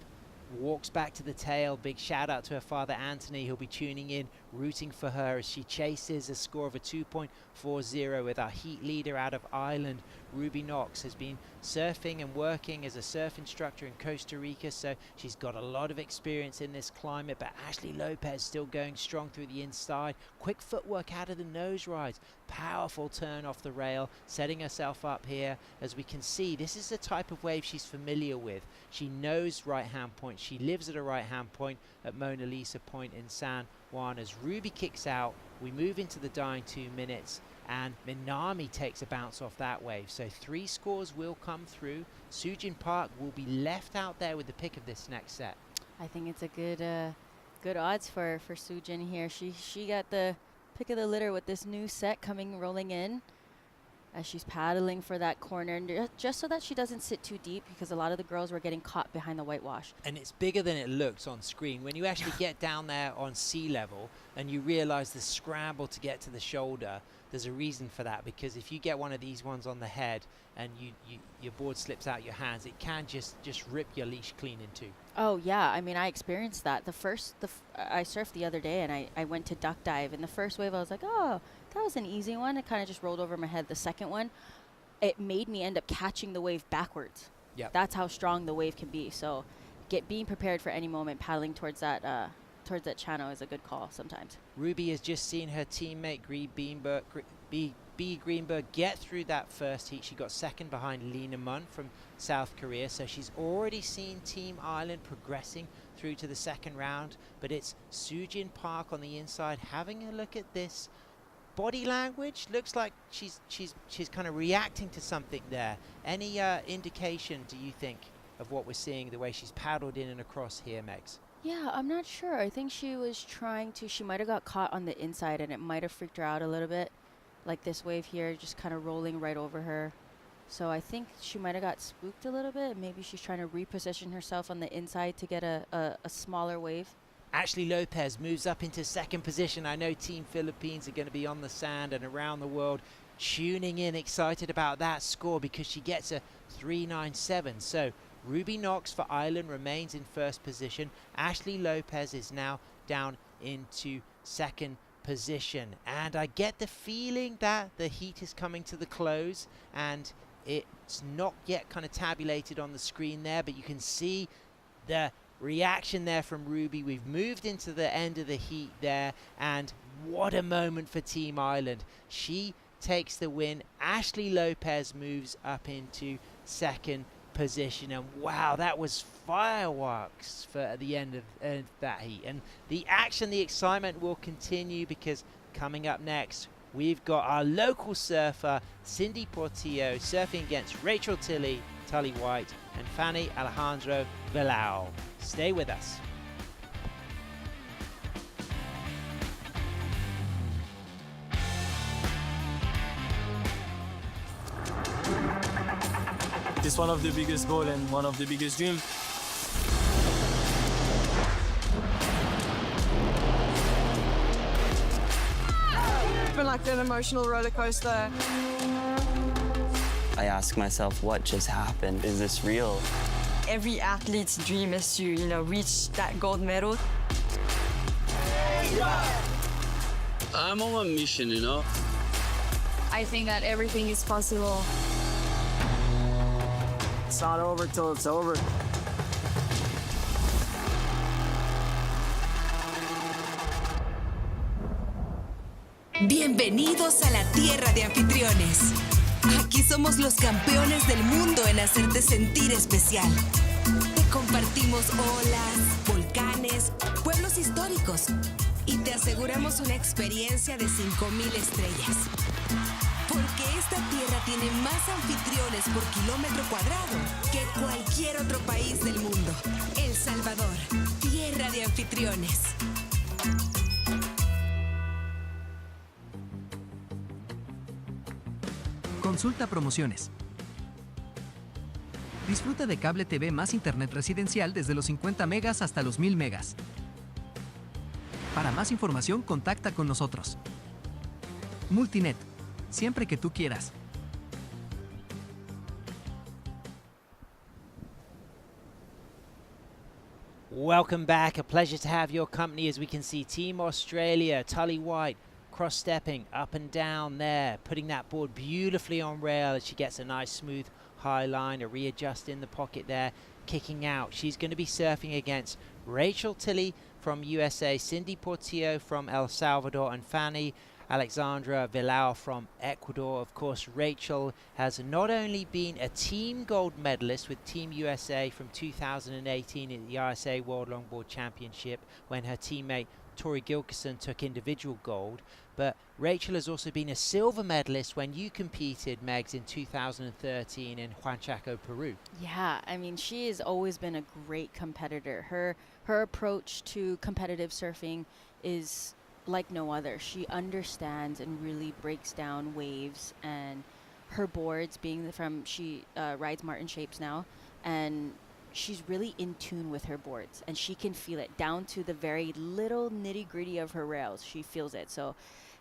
walks back to the tail. Big shout out to her father Anthony, who'll be tuning in, rooting for her as she chases a score of a 2.40 with our heat leader out of Ireland. Ruby Knox has been surfing and working as a surf instructor in Costa Rica, so she's got a lot of experience in this climate. But Ashley Lopez still going strong through the inside. Quick footwork out of the nose rides. Powerful turn off the rail, setting herself up here. As we can see, this is the type of wave she's familiar with. She knows right hand point. She lives at a right hand point at Mona Lisa Point in San Juan. As Ruby kicks out, we move into the dying 2 minutes, and Minami takes a bounce off that wave. So 3 scores will come through. Sujin Park will be left out there with the pick of this next set. I think it's a good odds for Sujin here. She got the pick of the litter with this new set rolling in as she's paddling for that corner, just so that she doesn't sit too deep, because a lot of the girls were getting caught behind the whitewash. And it's bigger than it looks on screen. When you actually get down there on sea level and you realize the scramble to get to the shoulder, there's a reason for that, because if you get one of these ones on the head and your board slips out your hands, it can just rip your leash clean in two. Oh yeah, I mean, I experienced that. I surfed the other day and I went to duck dive, and the first wave I was like, oh, that was an easy one. It kind of just rolled over my head. The second one, it made me end up catching the wave backwards. Yep. That's how strong the wave can be. So being prepared for any moment, paddling towards that channel is a good call sometimes. Ruby has just seen her teammate B. Greenberg get through that first heat. She got second behind Lena Munn from South Korea, so she's already seen Team Ireland progressing through to the second round. But it's Sujin Park on the inside having a look at this. Body language looks like she's kind of reacting to something there. Any indication, do you think, of what we're seeing, the way she's paddled in and across here, Megs? Yeah, I'm not sure. I think she was she might have got caught on the inside and it might have freaked her out a little bit. Like this wave here, just kind of rolling right over her. So I think she might have got spooked a little bit. Maybe she's trying to reposition herself on the inside to get a smaller wave. Ashley Lopez moves up into second position. I know Team Philippines are going to be on the sand and around the world tuning in, excited about that score, because she gets a 3.97. So Ruby Knox for Ireland remains in first position. Ashley Lopez is now down into second position. And I get the feeling that the heat is coming to the close, and it's not yet kind of tabulated on the screen there, but you can see the reaction there from Ruby. We've moved into the end of the heat there, and what a moment for Team Ireland. She takes the win. Ashley Lopez moves up into second position, and wow, that was fireworks for the end of that heat. And the action, the excitement will continue, because coming up next we've got our local surfer Cindy Portillo surfing against Rachel Tully White and Fanny Alejandro Villau. Stay with us. It's one of the biggest goals and one of the biggest dreams. It's been like an emotional roller coaster. I I ask myself, what just happened? Is this real? Every athlete's dream is to, reach that gold medal. I'm on a mission, I think that everything is possible. It's not over till it's over. Bienvenidos a la tierra de anfitriones. Aquí somos los campeones del mundo en hacerte sentir especial. Te compartimos olas, volcanes, pueblos históricos y te aseguramos una experiencia de 5,000 estrellas. Porque esta tierra tiene más anfitriones por kilómetro cuadrado que cualquier otro país del mundo. El Salvador, tierra de anfitriones. Consulta promociones. Disfruta de cable TV más internet residencial desde los 50 megas hasta los 1000 megas. Para más información, contacta con nosotros. Multinet, siempre que tú quieras. Welcome back. A pleasure to have your company as we can see Team Australia, Tully White, cross-stepping up and down there, putting that board beautifully on rail as she gets a nice smooth high line, a readjust in the pocket there, kicking out. She's going to be surfing against Rachel Tilley from USA, Cindy Portillo from El Salvador, and Fanny Alexandra Villau from Ecuador. Of course, Rachel has not only been a team gold medalist with Team USA from 2018 at the ISA World Longboard Championship when her teammate Tori Gilkison took individual gold, but Rachel has also been a silver medalist when you competed, Megs, in 2013 in Huanchaco, Peru. Yeah, I mean, she has always been a great competitor. Her approach to competitive surfing is like no other. She understands and really breaks down waves, and her boards being she rides Martin Shapes now, and she's really in tune with her boards, and she can feel it down to the very little nitty-gritty of her rails. She feels it. So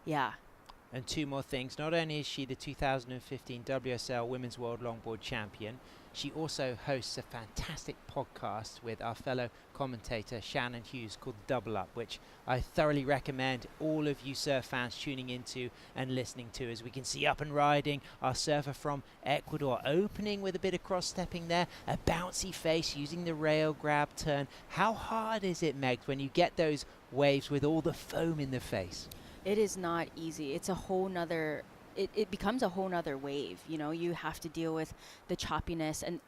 yeah. And two more things. Not only is she the 2015 WSL Women's World Longboard Champion, she also hosts a fantastic podcast with our fellow commentator Shannon Hughes called Double Up, which I thoroughly recommend all of you surf fans tuning into and listening to. As we can see up and riding our surfer from Ecuador, opening with a bit of cross-stepping there, a bouncy face using the rail grab turn. How hard is it, Meg, when you get those waves with all the foam in the face? It is not easy. It's a whole nother, it becomes a whole nother wave. You know, you have to deal with the choppiness, and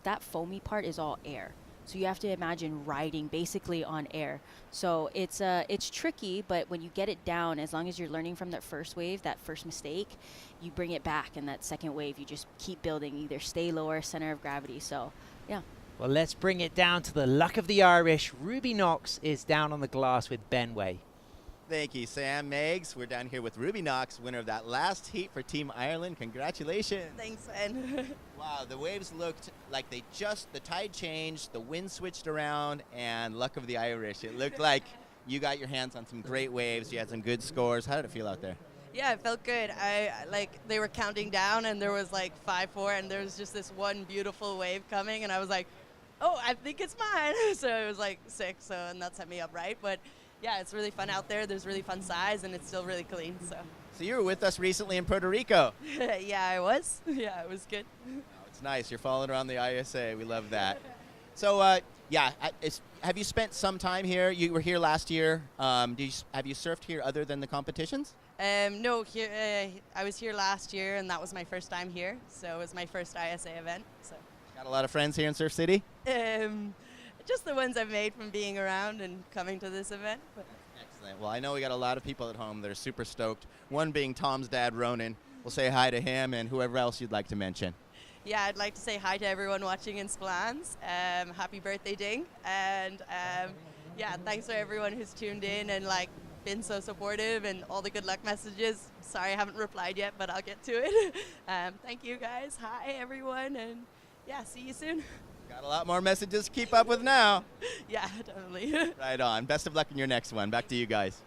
that foamy part is all air. So you have to imagine riding basically on air. So it's tricky, but when you get it down, as long as you're learning from that first wave, that first mistake, you bring it back, and that second wave, you just keep building, either stay lower, center of gravity. So yeah. Well, let's bring it down to the luck of the Irish. Ruby Knox is down on the glass with Benway. Thank you, Sam. Megs, we're down here with Ruby Knox, winner of that last heat for Team Ireland. Congratulations. Thanks, Ben. Wow, the waves looked like the tide changed, the wind switched around, and luck of the Irish. It looked like you got your hands on some great waves. You had some good scores. How did it feel out there? Yeah, it felt good. They were counting down, and there was 5-4, and there was just this one beautiful wave coming, and I was like, oh, I think it's mine. So it was 6, and that set me up right. But yeah, it's really fun out there. There's really fun size, and it's still really clean. So you were with us recently in Puerto Rico. Yeah, I was. Yeah, it was good. Oh, it's nice. You're following around the ISA. We love that. So, have you spent some time here? You were here last year. Have you surfed here other than the competitions? No, I was here last year, and that was my first time here. So it was my first ISA event. So. Got a lot of friends here in Surf City? Just the ones I've made from being around and coming to this event. But. Excellent. Well, I know we got a lot of people at home that are super stoked. One being Tom's dad, Ronan. We'll say hi to him and whoever else you'd like to mention. Yeah, I'd like to say hi to everyone watching in Splans. Happy birthday, Ding. And yeah, thanks for everyone who's tuned in and been so supportive and all the good luck messages. Sorry I haven't replied yet, but I'll get to it. Thank you guys. Hi, everyone. And yeah, see you soon. Got a lot more messages to keep up with now. Yeah, definitely. Right on. Best of luck in your next one. Back to you guys.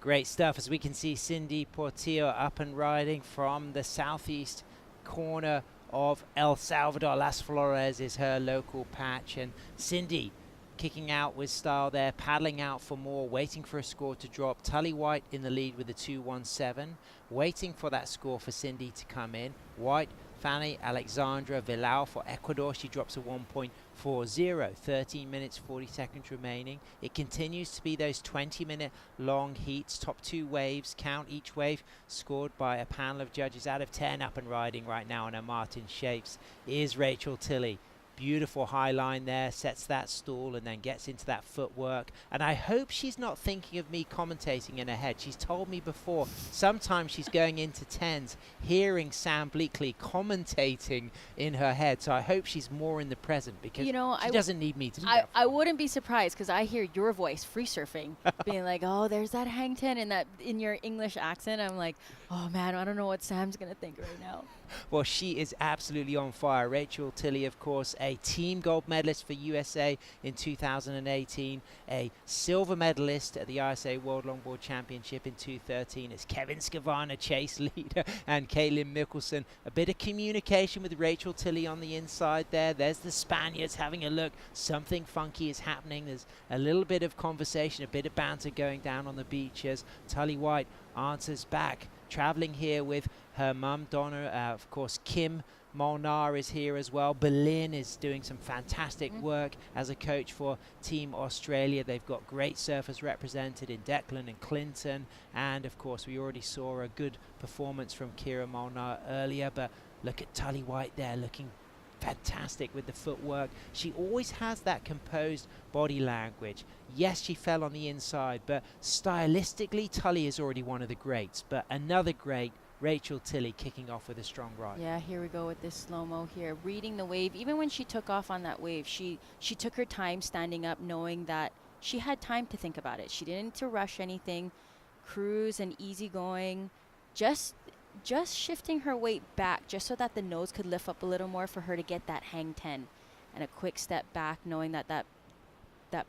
Great stuff, as we can see Cindy Portillo up and riding from the southeast corner of El Salvador. Las Flores is her local patch, and Cindy kicking out with style there, paddling out for more, waiting for a score to drop. Tully White in the lead with a 2.17, waiting for that score for Cindy to come in. White, Fanny Alexandra Villau for Ecuador. She drops a 1.40, 13 minutes 40 seconds remaining. It continues to be those 20-minute long heats. Top 2 waves, count each wave scored by a panel of judges. Out of 10 up and riding right now on her Martin shapes is Rachel Tilley. Beautiful high line there, sets that stall and then gets into that footwork. And I hope she's not thinking of me commentating in her head. She's told me before, sometimes she's going into 10s, hearing Sam Bleakley commentating in her head. So I hope she's more in the present, because she doesn't need me to do that. I wouldn't be surprised, because I hear your voice, free surfing, being like, oh, there's that hang 10 in your English accent. I'm like, oh man, I don't know what Sam's going to think right now. Well, she is absolutely on fire. Rachel Tilley, of course, a team gold medalist for USA in 2018, a silver medalist at the ISA World Longboard Championship in 2013. It's Kevin Skavana, chase leader, and Caitlin Mickelson. A bit of communication with Rachel Tilley on the inside there. There's the Spaniards having a look. Something funky is happening. There's a little bit of conversation, a bit of banter going down on the beaches. Tully White answers back, traveling here with her mum, Donna. Of course, Kim Molnar is here as well. Berlin is doing some fantastic work as a coach for Team Australia. They've got great surfers represented in Declan and Clinton. And, of course, we already saw a good performance from Kira Molnar earlier. But look at Tully White there, looking fantastic with the footwork. She always has that composed body language. Yes, she fell on the inside, but stylistically, Tully is already one of the greats. But another great, Rachel Tilley, kicking off with a strong ride. Yeah, here we go with this slow-mo here. Reading the wave. Even when she took off on that wave, she took her time standing up, knowing that she had time to think about it. She didn't need to rush anything. Cruise and easy going. Just shifting her weight back just so that the nose could lift up a little more for her to get that hang 10. And a quick step back, knowing that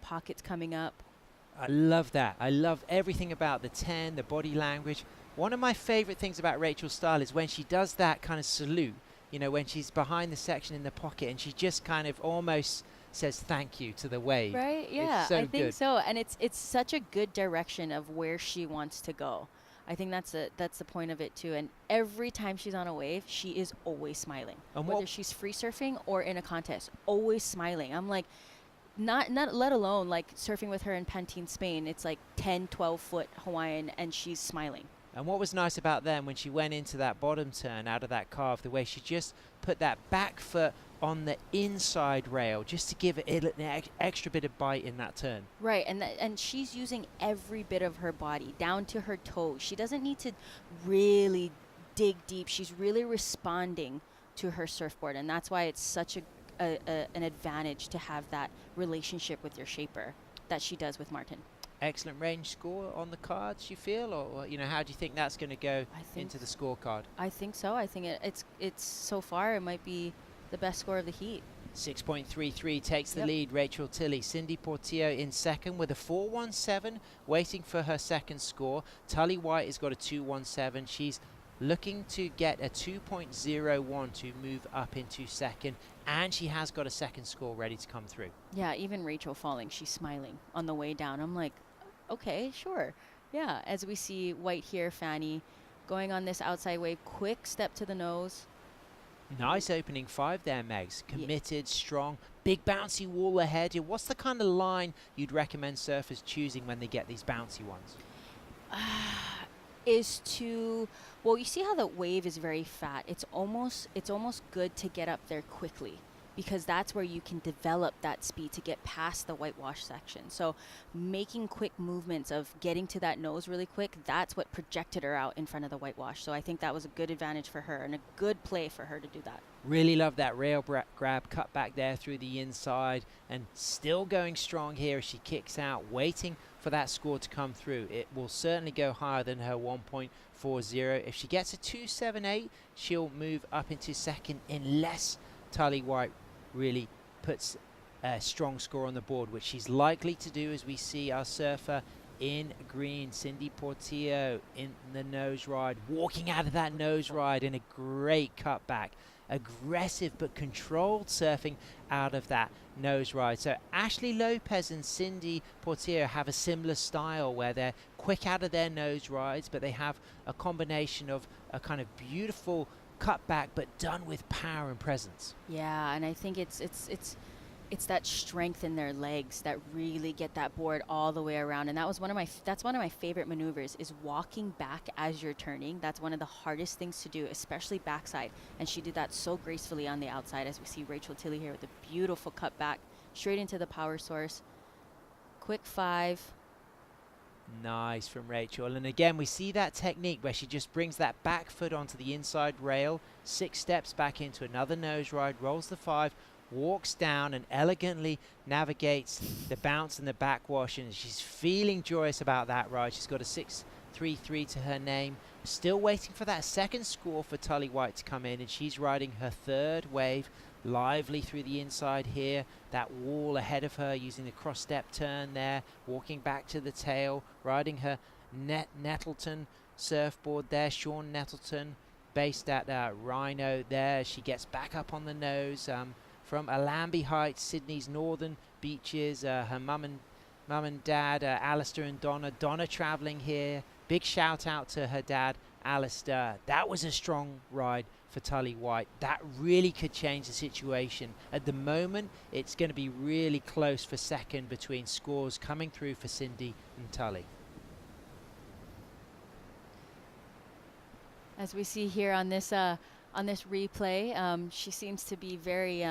pocket's coming up. I love that. I love everything about the 10, the body language. One of my favorite things about Rachel's style is when she does that kind of salute, you know, when she's behind the section in the pocket and she just kind of almost says thank you to the wave. Right, yeah, it's so I think good. so. And it's such a good direction of where she wants to go. I think that's the point of it too. And every time she's on a wave, she is always smiling. And whether she's free surfing or in a contest, always smiling. I'm like, not let alone like surfing with her in Pantene, Spain. It's like 10, 12 foot Hawaiian and she's smiling. And what was nice about them when she went into that bottom turn out of that carve, the way she just put that back foot on the inside rail just to give it an extra bit of bite in that turn. Right, and she's using every bit of her body down to her toes. She doesn't need to really dig deep. She's really responding to her surfboard, and that's why it's such an advantage to have that relationship with your shaper that she does with Martin. Excellent range score on the cards, you feel, or you know, how do you think that's going to go into the scorecard? I think so. I think it's so far it might be the best score of the heat. 6.33 takes the lead. Rachel Tilley. Cindy Portillo in second with a 4.17, waiting for her second score. Tully White has got a 2.17. She's looking to get a 2.01 to move up into second, and she has got a second score ready to come through. Yeah, even Rachel falling, she's smiling on the way down. I'm like, okay, sure. Yeah, as we see White here, Fanny, going on this outside wave, quick step to the nose. Nice opening 5 there, Megs. Committed, strong, big bouncy wall ahead. What's the kind of line you'd recommend surfers choosing when they get these bouncy ones? Is to, well, you see how the wave is very fat. It's almost good to get up there quickly, because that's where you can develop that speed to get past the whitewash section. So making quick movements of getting to that nose really quick, that's what projected her out in front of the whitewash. So I think that was a good advantage for her and a good play for her to do that. Really love that rail grab, cut back there through the inside, and still going strong here as she kicks out, waiting for that score to come through. It will certainly go higher than her 1.40. If she gets a 2.78, she'll move up into second, unless Tully White really puts a strong score on the board, which she's likely to do, as we see our surfer in green. Cindy Portillo in the nose ride, walking out of that nose ride in a great cutback. Aggressive but controlled surfing out of that nose ride. So Ashley Lopez and Cindy Portillo have a similar style where they're quick out of their nose rides, but they have a combination of a kind of beautiful cutback but done with power and presence. Yeah, and I think it's that strength in their legs that really get that board all the way around. And that's one of my favorite maneuvers, is walking back as you're turning. That's one of the hardest things to do, especially backside. And she did that so gracefully on the outside, as we see Rachel Tilley here with a beautiful cut back straight into the power source. Quick 5. Nice from Rachel. And again, we see that technique where she just brings that back foot onto the inside rail, 6 steps back into another nose ride, rolls the 5, walks down and elegantly navigates the bounce and the backwash, and she's feeling joyous about that ride. She's got a 6.33 to her name. Still waiting for that second score for Tully White to come in, and she's riding her third wave lively through the inside here. That wall ahead of her, using the cross step turn there, walking back to the tail, riding her Nettleton surfboard there. Sean Nettleton, based at Rhino there. She gets back up on the nose from Allambie Heights, Sydney's northern beaches. Her mum and dad, Alistair and Donna traveling here. Big shout out to her dad, Alistair. That was a strong ride for Tully White. That really could change the situation. At the moment, it's going to be really close for second between scores coming through for Cindy and Tully. As we see here on this replay, she seems to be very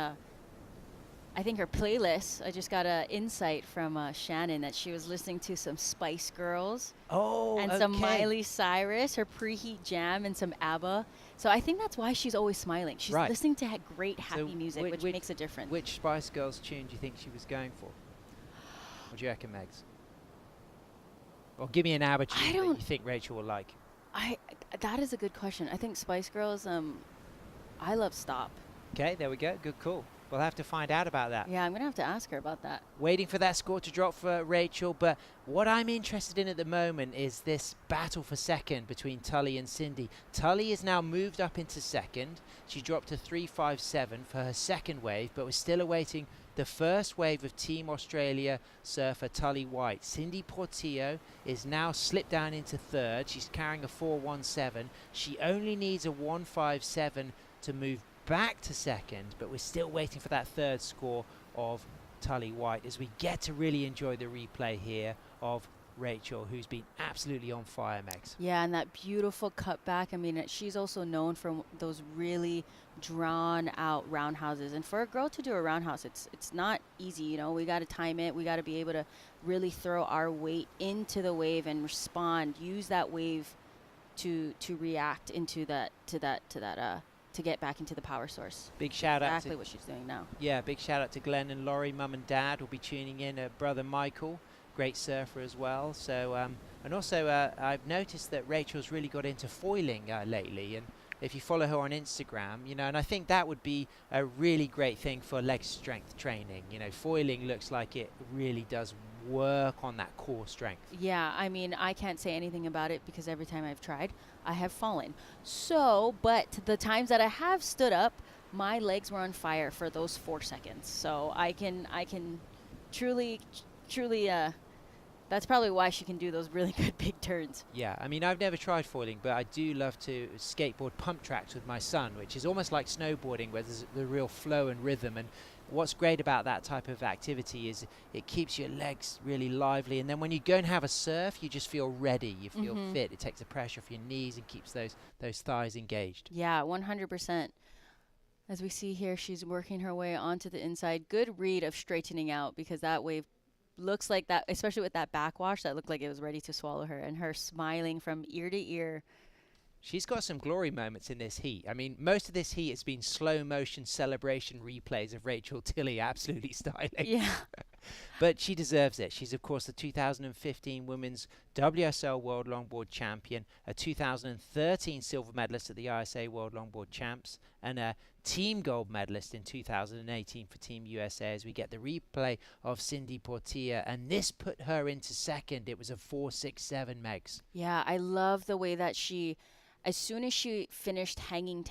I think her playlist, I just got an insight from Shannon that she was listening to some Spice Girls. Oh, and some Miley Cyrus, her preheat jam, and some ABBA. So I think that's why she's always smiling. She's listening to great, happy music, which makes a difference. Which Spice Girls tune do you think she was going for? What do you reckon, Megs? Or give me an ABBA tune that you think Rachel will like. That is a good question. I think Spice Girls, I love Stop. Okay, there we go. Good call. We'll have to find out about that. Yeah, I'm going to have to ask her about that. Waiting for that score to drop for Rachel, but what I'm interested in at the moment is this battle for second between Tully and Cindy. Tully is now moved up into second. She dropped to 3.57 for her second wave, but we're still awaiting the first wave of Team Australia surfer Tully White. Cindy Portillo is now slipped down into third. She's carrying a 4.17. She only needs a 1.57 to move back to second, but we're still waiting for that third score of Tully White as we get to really enjoy the replay here of Rachel, who's been absolutely on fire, Megs. Yeah, and that beautiful cutback. I mean, she's also known for those really drawn out roundhouses, and for a girl to do a roundhouse, it's not easy. You know, we got to time it. We got to be able to really throw our weight into the wave and respond. Use that wave to react into to get back into the power source. Big shout out exactly what she's doing now. Yeah, big shout out to Glenn and Laurie, mum and dad will be tuning in. Brother Michael, great surfer as well. So and also I've noticed that Rachel's really got into foiling lately, and if you follow her on Instagram, you know, and I think that would be a really great thing for leg strength training. You know, foiling looks like it really does work on that core strength. Yeah, I mean, I can't say anything about it because every time I've tried, I have fallen. So, but the times that I have stood up, my legs were on fire for those 4 seconds. So I can truly, that's probably why she can do those really good big turns. Yeah, I mean, I've never tried foiling, but I do love to skateboard pump tracks with my son, which is almost like snowboarding, where there's the real flow and rhythm. And what's great about that type of activity is it keeps your legs really lively, and then when you go and have a surf, you just feel ready, you feel fit. It takes the pressure off your knees and keeps those thighs engaged. Yeah, 100%. As we see here, she's working her way onto the inside. Good read of straightening out, because that wave looks like that, especially with that backwash, that looked like it was ready to swallow her, and her smiling from ear to ear. She's got some glory moments in this heat. I mean, most of this heat has been slow motion celebration replays of Rachel Tilley absolutely styling. Yeah. But she deserves it. She's, of course, the 2015 Women's WSL World Longboard Champion, a 2013 silver medalist at the ISA World Longboard Champs, and a team gold medalist in 2018 for Team USA, as we get the replay of Cindy Portilla, and this put her into second. It was a 4.67, Megs. Yeah, I love the way that she, as soon as she finished hanging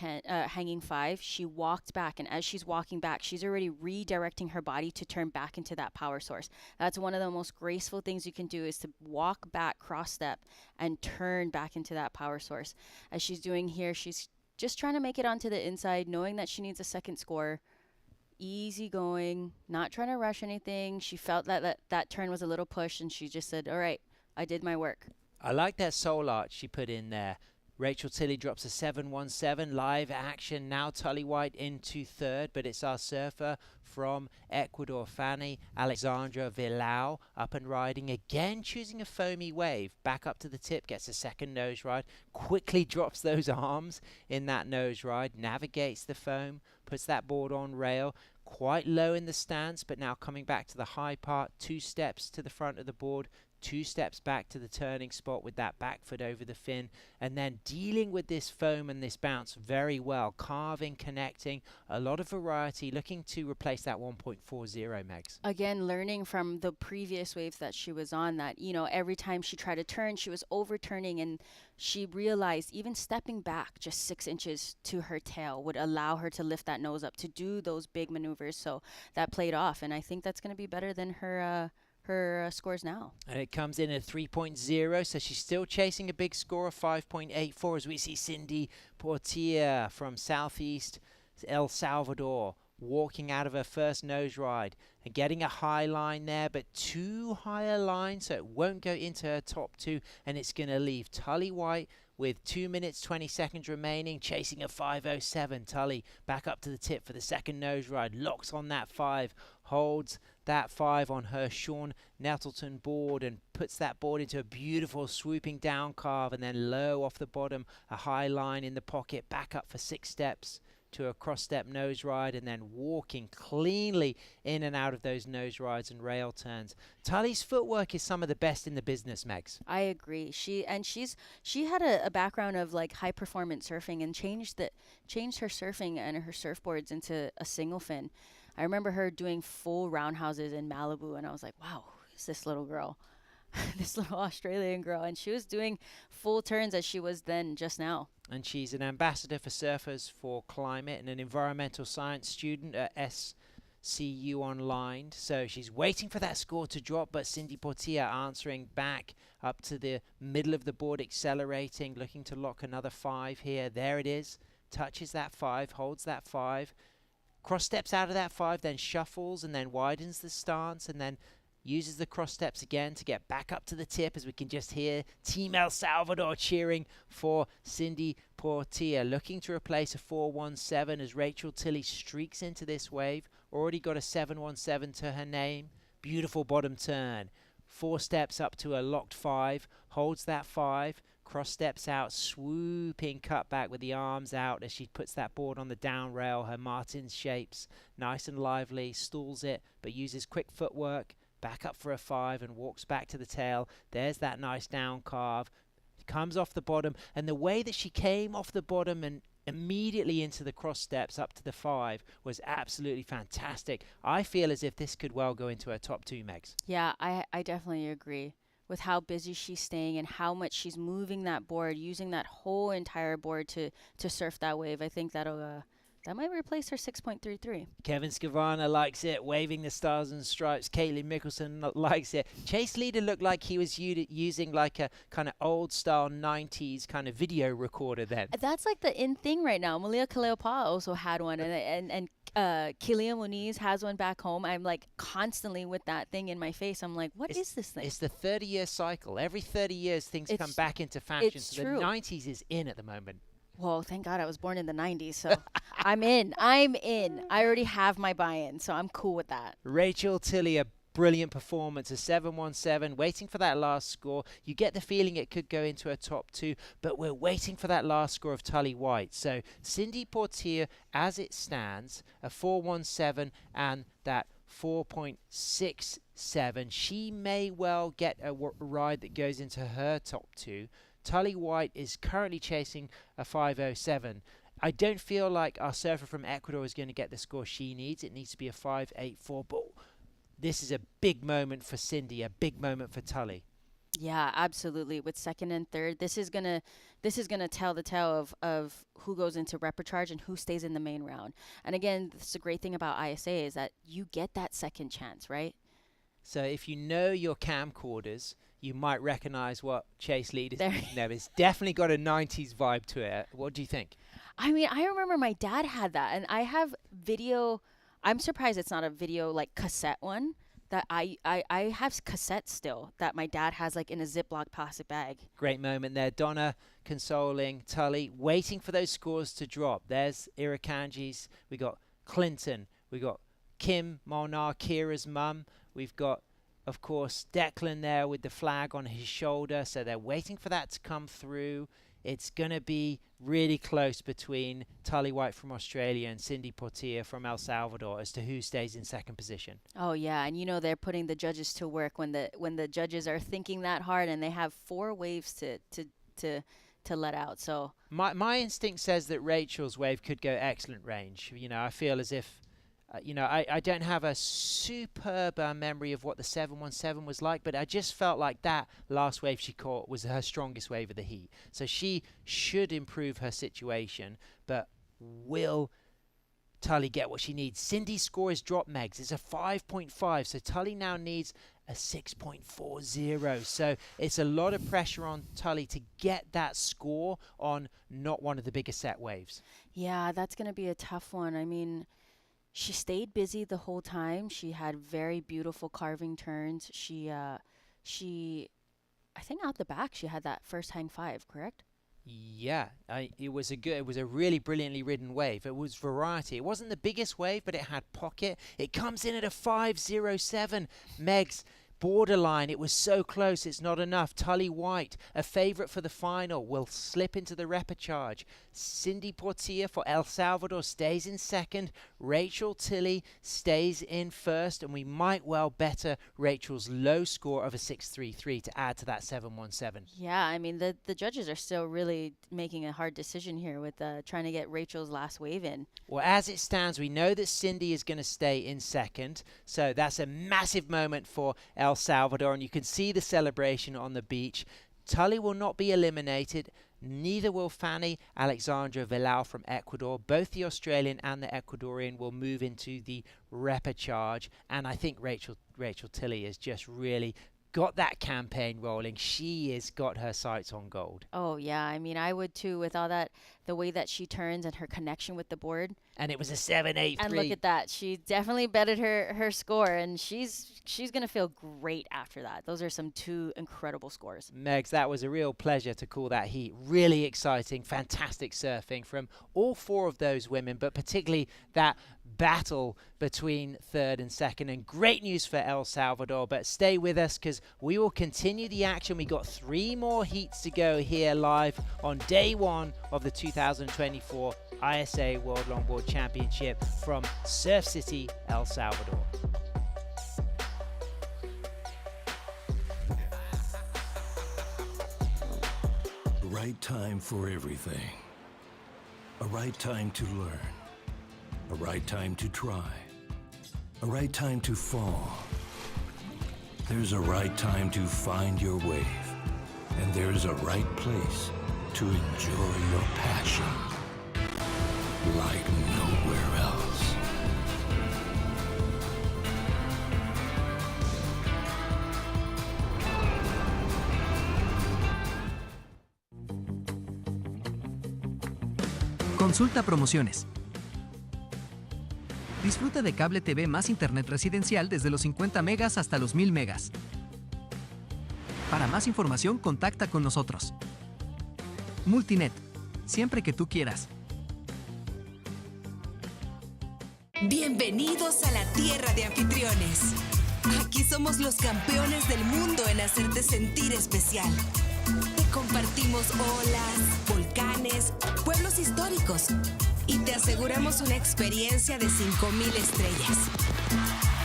5, she walked back, and as she's walking back, she's already redirecting her body to turn back into that power source. That's one of the most graceful things you can do, is to walk back, cross step, and turn back into that power source. As she's doing here, she's just trying to make it onto the inside, knowing that she needs a second score. Easy going, not trying to rush anything. She felt that turn was a little push, and she just said, all right, I did my work. I like that soul arch she put in there. Rachel Tilley drops a 7.17, live action. Now Tully White into third, but it's our surfer from Ecuador, Fanny Alexandra Villau, up and riding again, choosing a foamy wave. Back up to the tip, gets a second nose ride, quickly drops those arms in that nose ride, navigates the foam, puts that board on rail, quite low in the stance, but now coming back to the high part, 2 steps to the front of the board, 2 steps back to the turning spot with that back foot over the fin, and then dealing with this foam and this bounce very well, carving, connecting, a lot of variety, looking to replace that 1.40, Megs. Again, learning from the previous waves that she was on, that, you know, every time she tried to turn, she was overturning, and she realized even stepping back just 6 inches to her tail would allow her to lift that nose up to do those big maneuvers. So that played off, and I think that's going to be better than her scores now. And it comes in at 3.0, so she's still chasing a big score of 5.84 as we see Cindy Portilla from Southeast El Salvador walking out of her first nose ride and getting a high line there, but too high a line, so it won't go into her top 2, and it's going to leave Tully White with 2 minutes 20 seconds remaining, chasing a 5.07. Tully back up to the tip for the second nose ride, locks on that 5, holds that 5 on her Sean Nettleton board and puts that board into a beautiful swooping down carve, and then low off the bottom, a high line in the pocket, back up for 6 steps to a cross step nose ride, and then walking cleanly in and out of those nose rides and rail turns. Tully's footwork is some of the best in the business, Megs. I agree. She had a background of like high performance surfing, and changed her surfing and her surfboards into a single fin. I remember her doing full roundhouses in Malibu, and I was like, wow, who's this little girl? This little Australian girl, and she was doing full turns as she was then just now. And she's an ambassador for Surfers for Climate and an environmental science student at SCU Online. So she's waiting for that score to drop, but Cindy Portilla answering back up to the middle of the board, accelerating, looking to lock another 5 here. There it is. Touches that 5, holds that 5, cross steps out of that 5, then shuffles and then widens the stance, and then uses the cross steps again to get back up to the tip, as we can just hear Team El Salvador cheering for Cindy Portilla, looking to replace a 4.17 as Rachel Tilley streaks into this wave. Already got a 7.17 to her name. Beautiful bottom turn. 4 steps up to a locked 5, holds that 5, cross steps out, swooping cut back with the arms out as she puts that board on the down rail. Her Martin's shapes, nice and lively, stalls it, but uses quick footwork. Back up for a 5 and walks back to the tail. There's that nice down carve. Comes off the bottom, and the way that she came off the bottom and immediately into the cross steps up to the 5 was absolutely fantastic. I feel as if this could well go into her top 2, Megs. Yeah, I definitely agree with how busy she's staying and how much she's moving that board, using that whole entire board to surf that wave. I think that might replace her 6.33. Kevin Skavana likes it, waving the stars and stripes. Caitlin Mickelson likes it. Chase Leader looked like he was using like a kind of old style 90s kind of video recorder then. That's like the in thing right now. Malia Kaleopa also had one, and Killian Muniz has one back home. I'm like constantly with that thing in my face. I'm like, what is this thing? It's the 30-year cycle. Every 30 years things come back into fashion. It's so true. The 90s is in at the moment. Well, thank God I was born in the 90s, so I'm in. I already have my buy-in, so I'm cool with that. Rachel Tilley, a brilliant performance, a 7.17, waiting for that last score. You get the feeling it could go into a top 2, but we're waiting for that last score of Tully White. So Cindy Portilla, as it stands, a 4.17 and that 4.67. She may well get a ride that goes into her top 2. Tully White is currently chasing a 5.07. I don't feel like our surfer from Ecuador is going to get the score she needs. It needs to be a 5.84. But this is a big moment for Cindy, a big moment for Tully. Yeah, absolutely. With second and third, this is gonna tell the tale of who goes into repechage and who stays in the main round. And again, this is a great thing about ISA is that you get that second chance, right? So if you know your camcorders, you might recognize what Chase Lead is doing there. It's definitely got a 90s vibe to it. What do you think? I mean, I remember my dad had that, and I have video. I'm surprised it's not a video like cassette one. That I have cassettes still that my dad has like in a Ziploc plastic bag. Great moment there. Donna consoling Tully, waiting for those scores to drop. There's Irakanji's. We got Clinton. We got Kim Molnar, Kira's mum. We've got, of course, Declan there with the flag on his shoulder. So they're waiting for that to come through. It's going to be really close between Tully White from Australia and Cindy Portilla from El Salvador as to who stays in second position. Oh, yeah. And, you know, they're putting the judges to work when the judges are thinking that hard and they have 4 waves to let out. So my instinct says that Rachel's wave could go excellent range. You know, I feel as if I don't have a superb memory of what the 717 was like, but I just felt like that last wave she caught was her strongest wave of the heat. So she should improve her situation, but will Tully get what she needs? Cindy's score is dropped, Megs. It's a 5.5, so Tully now needs a 6.40. So it's a lot of pressure on Tully to get that score on not one of the biggest set waves. Yeah, that's going to be a tough one. I mean, she stayed busy the whole time. She had very beautiful carving turns. She I think out the back she had that first hang 5, correct? Yeah, it was a really brilliantly ridden wave. It was variety. It wasn't the biggest wave, but it had pocket. It comes in at a 5.07. Megs, borderline. It was so close. It's not enough. Tully White, a favorite for the final, will slip into the repechage. Cindy Portilla for El Salvador stays in second. Rachel Tilly stays in first, and we might well better Rachel's low score of a 6.33 to add to that 7.17. Yeah, I mean, the judges are still really making a hard decision here with trying to get Rachel's last wave in. Well, as it stands, we know that Cindy is going to stay in second, so that's a massive moment for El Salvador, and you can see the celebration on the beach. Tully will not be eliminated. Neither will Fanny Alexandra Villau from Ecuador. Both the Australian and the Ecuadorian will move into the repechage. And I think Rachel Tilly has just really got that campaign rolling. She has got her sights on gold. Oh, yeah. I mean, I would too, with all that, the way that she turns and her connection with the board. And it was a 7.83. And look at that. She definitely betted her score, and she's going to feel great after that. Those are some 2 incredible scores. Megs, that was a real pleasure to call that heat. Really exciting, fantastic surfing from all 4 of those women, but particularly that battle between third and second. And great news for El Salvador, but stay with us because we will continue the action. We got 3 more heats to go here live on day 1 of the 2024 ISA World Longboard Championship from Surf City, El Salvador. Right time for everything. A right time to learn. A right time to try. A right time to fall. There's a right time to find your wave. And there's a right place to enjoy your passion like nowhere else. Consulta promociones. Disfruta de cable TV más internet residencial desde los 50 megas hasta los 1000 megas. Para más información, contacta con nosotros. Multinet, siempre que tú quieras. Bienvenidos a la tierra de anfitriones. Aquí somos los campeones del mundo en hacerte sentir especial. Te compartimos olas, volcanes, pueblos históricos y te aseguramos una experiencia de 5000 estrellas.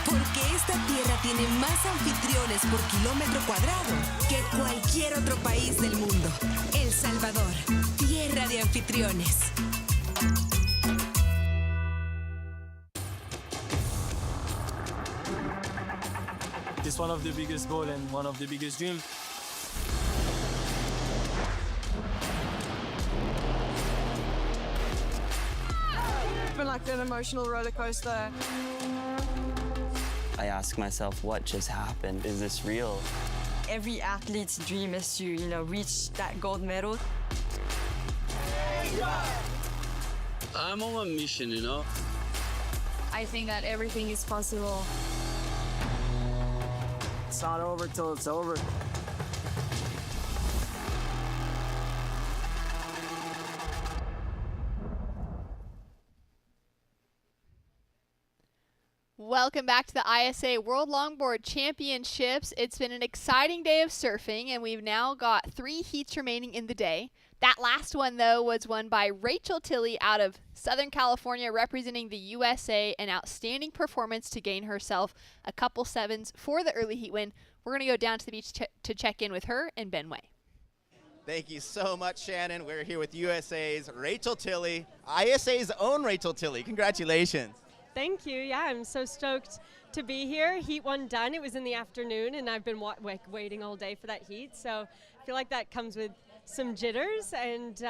Porque esta tierra tiene más anfitriones por kilómetro cuadrado que cualquier otro país del mundo. El Salvador, tierra de anfitriones. It's one of the biggest goals and one of the biggest dreams. It's been like an emotional roller coaster. I ask myself, what just happened? Is this real? Every athlete's dream is to, reach that gold medal. I'm on a mission, you know. I think that everything is possible. It's not over till it's over. Welcome back to the ISA World Longboard Championships. It's been an exciting day of surfing, and we've now got 3 heats remaining in the day. That last one, though, was won by Rachel Tilley out of Southern California, representing the USA. An outstanding performance to gain herself a couple 7s for the early heat win. We're going to go down to the beach to check in with her and Ben Way. Thank you so much, Shannon. We're here with USA's Rachel Tilley, ISA's own Rachel Tilley. Congratulations. Thank you. Yeah, I'm so stoked to be here. Heat 1 done. It was in the afternoon, and I've been waiting all day for that heat. So I feel like that comes with some jitters, and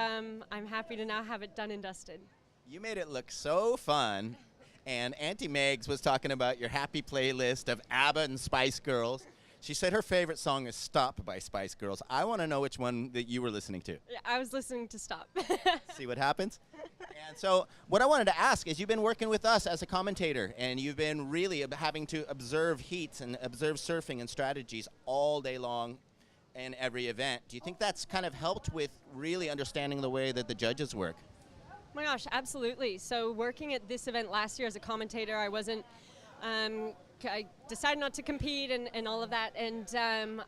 I'm happy to now have it done and dusted. You made it look so fun, and Auntie Megs was talking about your happy playlist of ABBA and Spice Girls. She said her favorite song is Stop by Spice Girls. I want to know which one that you were listening to. Yeah, I was listening to Stop. See what happens? And so what I wanted to ask is, you've been working with us as a commentator, and you've been really having to observe heats and observe surfing and strategies all day long in every event. Do you think that's kind of helped with really understanding the way that the judges work? Oh my gosh, absolutely. So working at this event last year as a commentator, I wasn't, I decided not to compete and all of that, and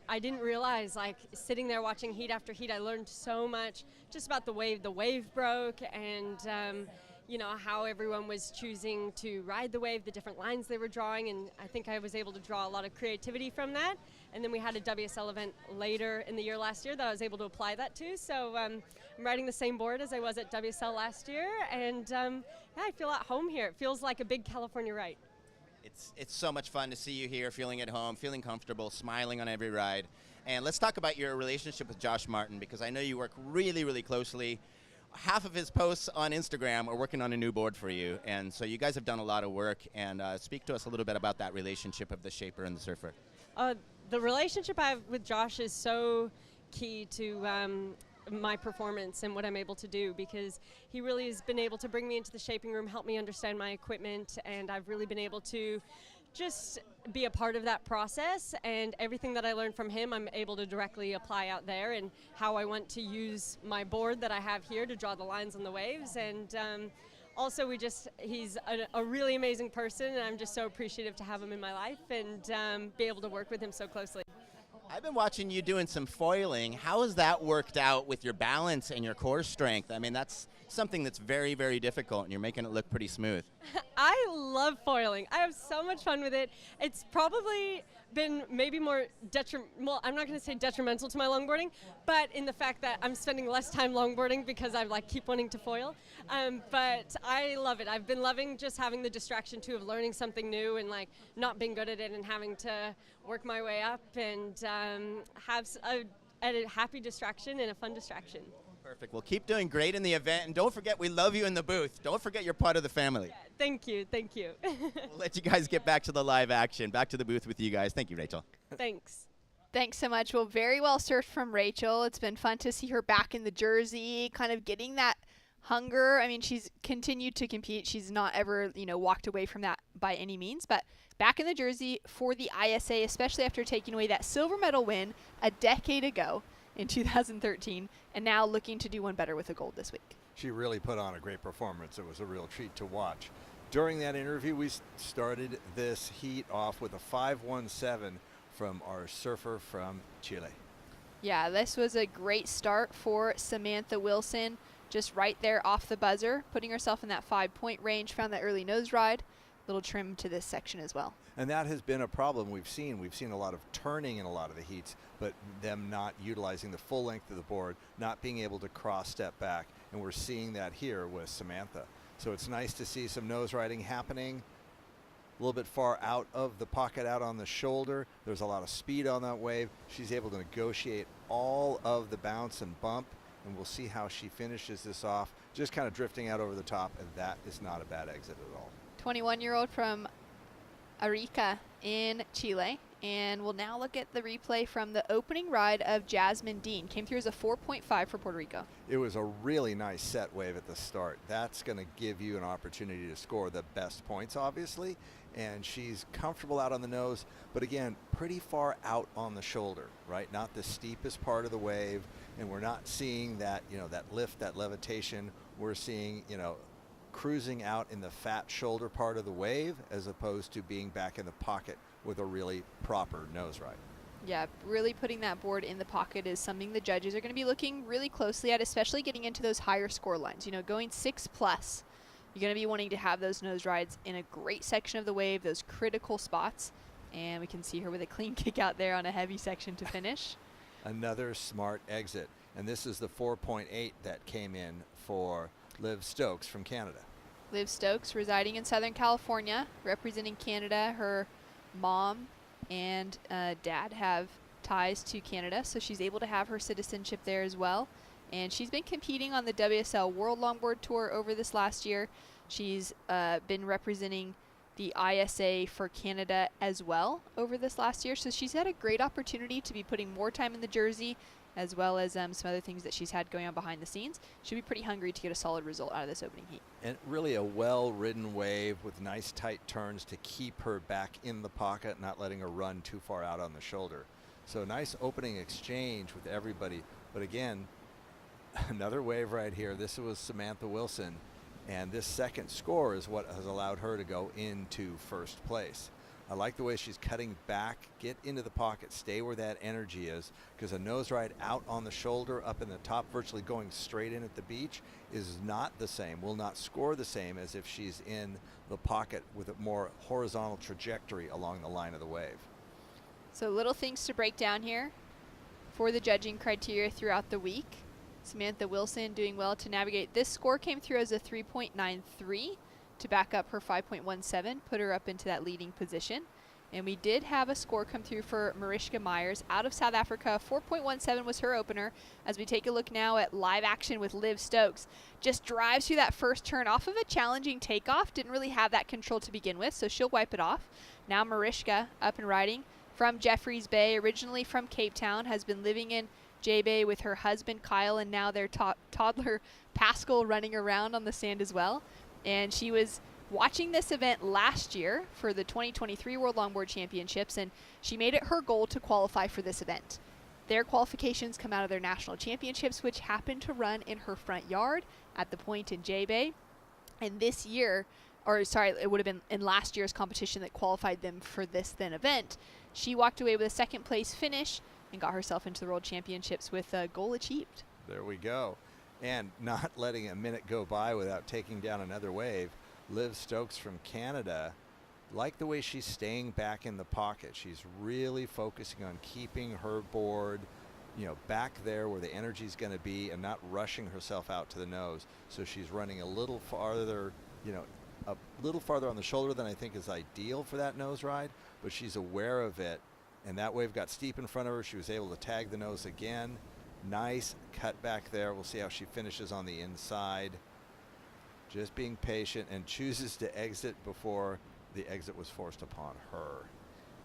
I didn't realize, like, sitting there watching heat after heat, I learned so much just about the wave broke, and how everyone was choosing to ride the wave, the different lines they were drawing, and I think I was able to draw a lot of creativity from that. And then we had a WSL event later in the year last year that I was able to apply that to, so I'm riding the same board as I was at WSL last year, and I feel at home here. It feels like a big California ride. It's so much fun to see you here, feeling at home, feeling comfortable, smiling on every ride. And let's talk about your relationship with Josh Martin, because I know you work really, really closely. Half of his posts on Instagram are working on a new board for you, and so you guys have done a lot of work. And speak to us a little bit about that relationship of the shaper and the surfer. The relationship I have with Josh is so key to my performance and what I'm able to do, because he really has been able to bring me into the shaping room, help me understand my equipment, and I've really been able to just be a part of that process, and everything that I learned from him I'm able to directly apply out there, and how I want to use my board that I have here to draw the lines on the waves. And also he's a really amazing person, and I'm just so appreciative to have him in my life and be able to work with him so closely. I've been watching you doing some foiling. How has that worked out with your balance and your core strength? I mean, that's something that's very, very difficult, and you're making it look pretty smooth. I love foiling. I have so much fun with it. It's probably been maybe more well, I'm not going to say detrimental to my longboarding, but in the fact that I'm spending less time longboarding because I keep wanting to foil. But I love it. I've been loving just having the distraction too of learning something new and not being good at it and having to work my way up and have a happy distraction and a fun distraction. Perfect. Well, keep doing great in the event, and don't forget we love you in the booth. Don't forget you're part of the family. Yeah, thank you. We'll let you guys get back to the live action. Back to the booth with you guys. Thank you, Rachel. Thanks. Thanks so much. Well, very well surfed from Rachel. It's been fun to see her back in the jersey, kind of getting that hunger. I mean, she's continued to compete. She's not ever, walked away from that by any means, but back in the jersey for the ISA, especially after taking away that silver medal win a decade ago in 2013, and now looking to do one better with a gold this week. She really put on a great performance. It was a real treat to watch. During that interview, we started this heat off with a 5.17 from our surfer from Chile. Yeah, this was a great start for Samantha Wilson, just right there off the buzzer, putting herself in that 5-point range, found that early nose ride, little trim to this section as well. And that has been a problem we've seen. We've seen a lot of turning in a lot of the heats, but them not utilizing the full length of the board, not being able to cross step back. And we're seeing that here with Samantha. So it's nice to see some nose riding happening. A little bit far out of the pocket, out on the shoulder. There's a lot of speed on that wave. She's able to negotiate all of the bounce and bump, and we'll see how she finishes this off, just kind of drifting out over the top, and that is not a bad exit at all. 21-year-old from Arica in Chile. And we'll now look at the replay from the opening ride of Jasmine Dean. Came through as a 4.5 for Puerto Rico. It was a really nice set wave at the start. That's going to give you an opportunity to score the best points, obviously. And she's comfortable out on the nose, but again, pretty far out on the shoulder, right? Not the steepest part of the wave. And we're not seeing that, that lift, that levitation. We're seeing, cruising out in the fat shoulder part of the wave as opposed to being back in the pocket with a really proper nose ride. Yeah, really putting that board in the pocket is something the judges are going to be looking really closely at, especially getting into those higher score lines. Going 6+, you're going to be wanting to have those nose rides in a great section of the wave, those critical spots. And we can see her with a clean kick out there on a heavy section to finish. Another smart exit. And this is the 4.8 that came in for Liv Stokes from Canada. Liv Stokes residing in Southern California, representing Canada. Her mom and dad have ties to Canada, so she's able to have her citizenship there as well. And she's been competing on the WSL World Longboard Tour over this last year. She's been representing the ISA for Canada as well over this last year. So she's had a great opportunity to be putting more time in the jersey, as well as some other things that she's had going on behind the scenes. She'll be pretty hungry to get a solid result out of this opening heat. And really a well-ridden wave with nice tight turns to keep her back in the pocket, not letting her run too far out on the shoulder. So nice opening exchange with everybody. But again, another wave right here. This was Samantha Wilson. And this second score is what has allowed her to go into first place. I like the way she's cutting back, get into the pocket, stay where that energy is, because a nose ride out on the shoulder, up in the top, virtually going straight in at the beach, is not the same, will not score the same as if she's in the pocket with a more horizontal trajectory along the line of the wave. So little things to break down here for the judging criteria throughout the week. Samantha Wilson doing well to navigate. This score came through as a 3.93 to back up her 5.17, put her up into that leading position. And we did have a score come through for Mariska Myers out of South Africa. 4.17 was her opener. As we take a look now at live action with Liv Stokes, just drives through that first turn off of a challenging takeoff. Didn't really have that control to begin with, so she'll wipe it off. Now Mariska up and riding from Jeffreys Bay, originally from Cape Town, has been living in J-Bay with her husband Kyle, and now their toddler Pascal running around on the sand as well. And she was watching this event last year for the 2023 World Longboard Championships, and she made it her goal to qualify for this event. Their qualifications come out of their national championships, which happened to run in her front yard at the point in J-Bay. And this year, or sorry, it would have been in last year's competition that qualified them for this then event, she walked away with a second place finish and got herself into the World Championships with a goal achieved. There we go. And not letting a minute go by without taking down another wave. Liv Stokes from Canada, like the way she's staying back in the pocket. She's really focusing on keeping her board, back there where the energy's going to be, and not rushing herself out to the nose. So she's running a little farther, a little farther on the shoulder than I think is ideal for that nose ride, but she's aware of it. And that wave got steep in front of her. She was able to tag the nose again. Nice cut back there. We'll see how she finishes on the inside. Just being patient, and chooses to exit before the exit was forced upon her.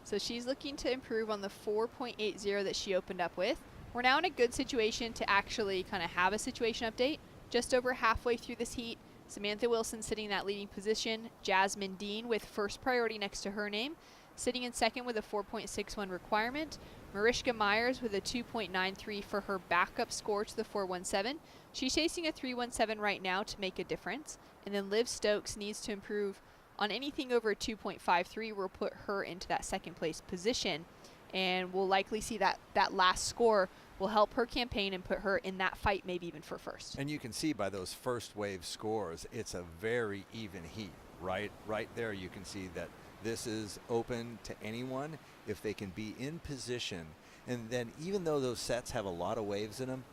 So she's looking to improve on the 4.80 that she opened up with. We're now in a good situation to actually kind of have a situation update. Just over halfway through this heat, Samantha Wilson sitting in that leading position. Jasmine Dean with first priority next to her name, sitting in second with a 4.61 requirement. Mariska Myers with a 2.93 for her backup score to the 417. She's chasing a 317 right now to make a difference. And then Liv Stokes needs to improve on anything over a 2.53. We'll put her into that second place position. And we'll likely see that last score will help her campaign and put her in that fight, maybe even for first. And you can see by those first wave scores, it's a very even heat. Right there you can see that this is open to anyone if they can be in position. And then even though those sets have a lot of waves in them,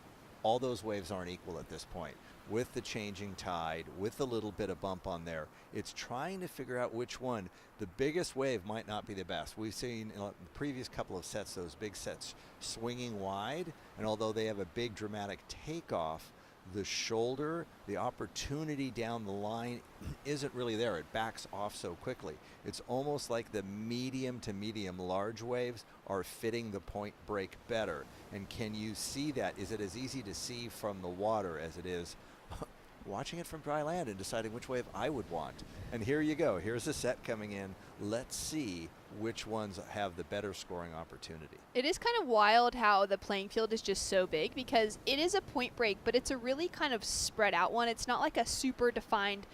all those waves aren't equal at this point. With the changing tide, with a little bit of bump on there, it's trying to figure out which one. The biggest wave might not be the best. We've seen in the previous couple of sets, those big sets swinging wide, and although they have a big dramatic takeoff, the shoulder, the opportunity down the line isn't really there. It backs off so quickly. It's almost like the medium to medium large waves are fitting the point break better. And can you see that? Is it as easy to see from the water as it is watching it from dry land and deciding which wave I would want? And here you go. Here's the set coming in. Let's see which ones have the better scoring opportunity. It is kind of wild how the playing field is just so big, because it is a point break, but it's a really kind of spread out one. It's not like a super defined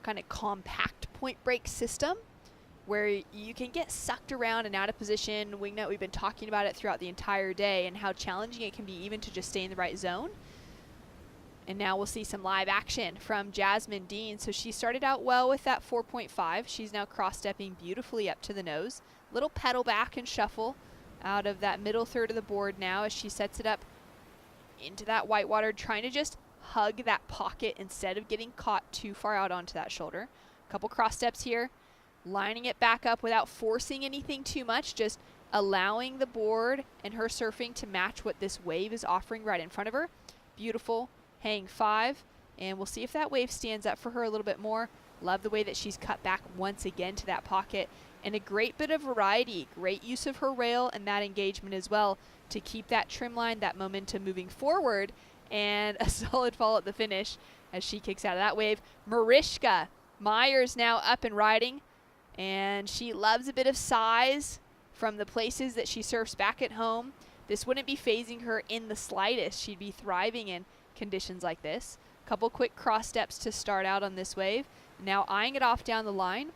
kind of compact point break system where you can get sucked around and out of position. Wingnut, we've been talking about it throughout the entire day and how challenging it can be even to just stay in the right zone. And now we'll see some live action from Jasmine Dean. So she started out well with that 4.5. She's now cross-stepping beautifully up to the nose. Little pedal back and shuffle out of that middle third of the board now as she sets it up into that whitewater, trying to just hug that pocket instead of getting caught too far out onto that shoulder. A couple cross steps here, lining it back up without forcing anything too much, just allowing the board and her surfing to match what this wave is offering right in front of her. Beautiful. Hang 5, and we'll see if that wave stands up for her a little bit more. Love the way that she's cut back once again to that pocket, and a great bit of variety, great use of her rail and that engagement as well to keep that trim line, that momentum moving forward, and a solid fall at the finish as she kicks out of that wave. Mariska Myers now up and riding, and she loves a bit of size from the places that she surfs back at home. This wouldn't be phasing her in the slightest. She'd be thriving in conditions like this. Couple quick cross steps to start out on this wave. Now eyeing it off down the line.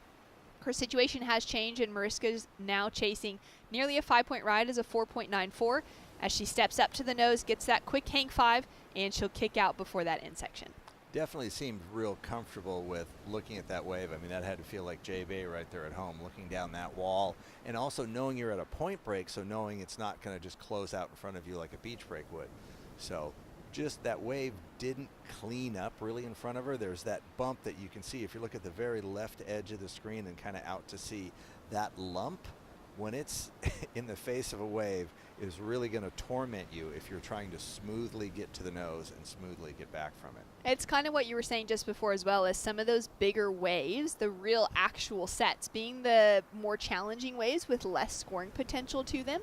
Her situation has changed, and Mariska's now chasing nearly a 5-point ride as a 4.94 as she steps up to the nose, gets that quick hang 5, and she'll kick out before that end section. Definitely seemed real comfortable with looking at that wave. I mean, that had to feel like Jay Bay right there at home, looking down that wall, and also knowing you're at a point break, so knowing it's not going to just close out in front of you like a beach break would. So just that wave didn't clean up really in front of her. There's that bump that you can see if you look at the very left edge of the screen and kind of out to sea. That lump, when it's in the face of a wave, is really going to torment you if you're trying to smoothly get to the nose and smoothly get back from it. It's kind of what you were saying just before as well, as some of those bigger waves, the real actual sets being the more challenging waves with less scoring potential to them.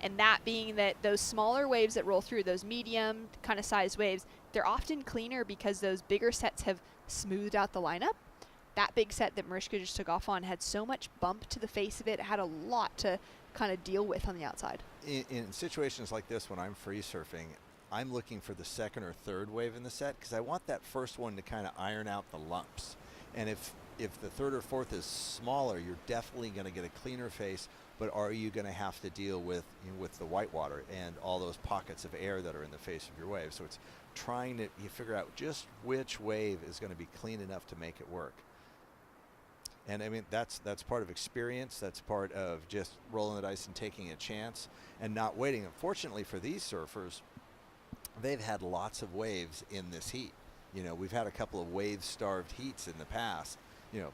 And that being that those smaller waves that roll through, those medium kind of size waves, they're often cleaner because those bigger sets have smoothed out the lineup. That big set that Mariska just took off on had so much bump to the face of it. It had a lot to kind of deal with on the outside. In situations like this, when I'm free surfing, I'm looking for the second or third wave in the set because I want that first one to kind of iron out the lumps. And if the third or fourth is smaller, you're definitely going to get a cleaner face. But are you going to have to deal with the whitewater and all those pockets of air that are in the face of your wave? So it's trying to figure out just which wave is going to be clean enough to make it work. And I mean, that's part of experience. That's part of just rolling the dice and taking a chance and not waiting. Unfortunately for these surfers, they've had lots of waves in this heat. You know, we've had a couple of wave-starved heats in the past. You know,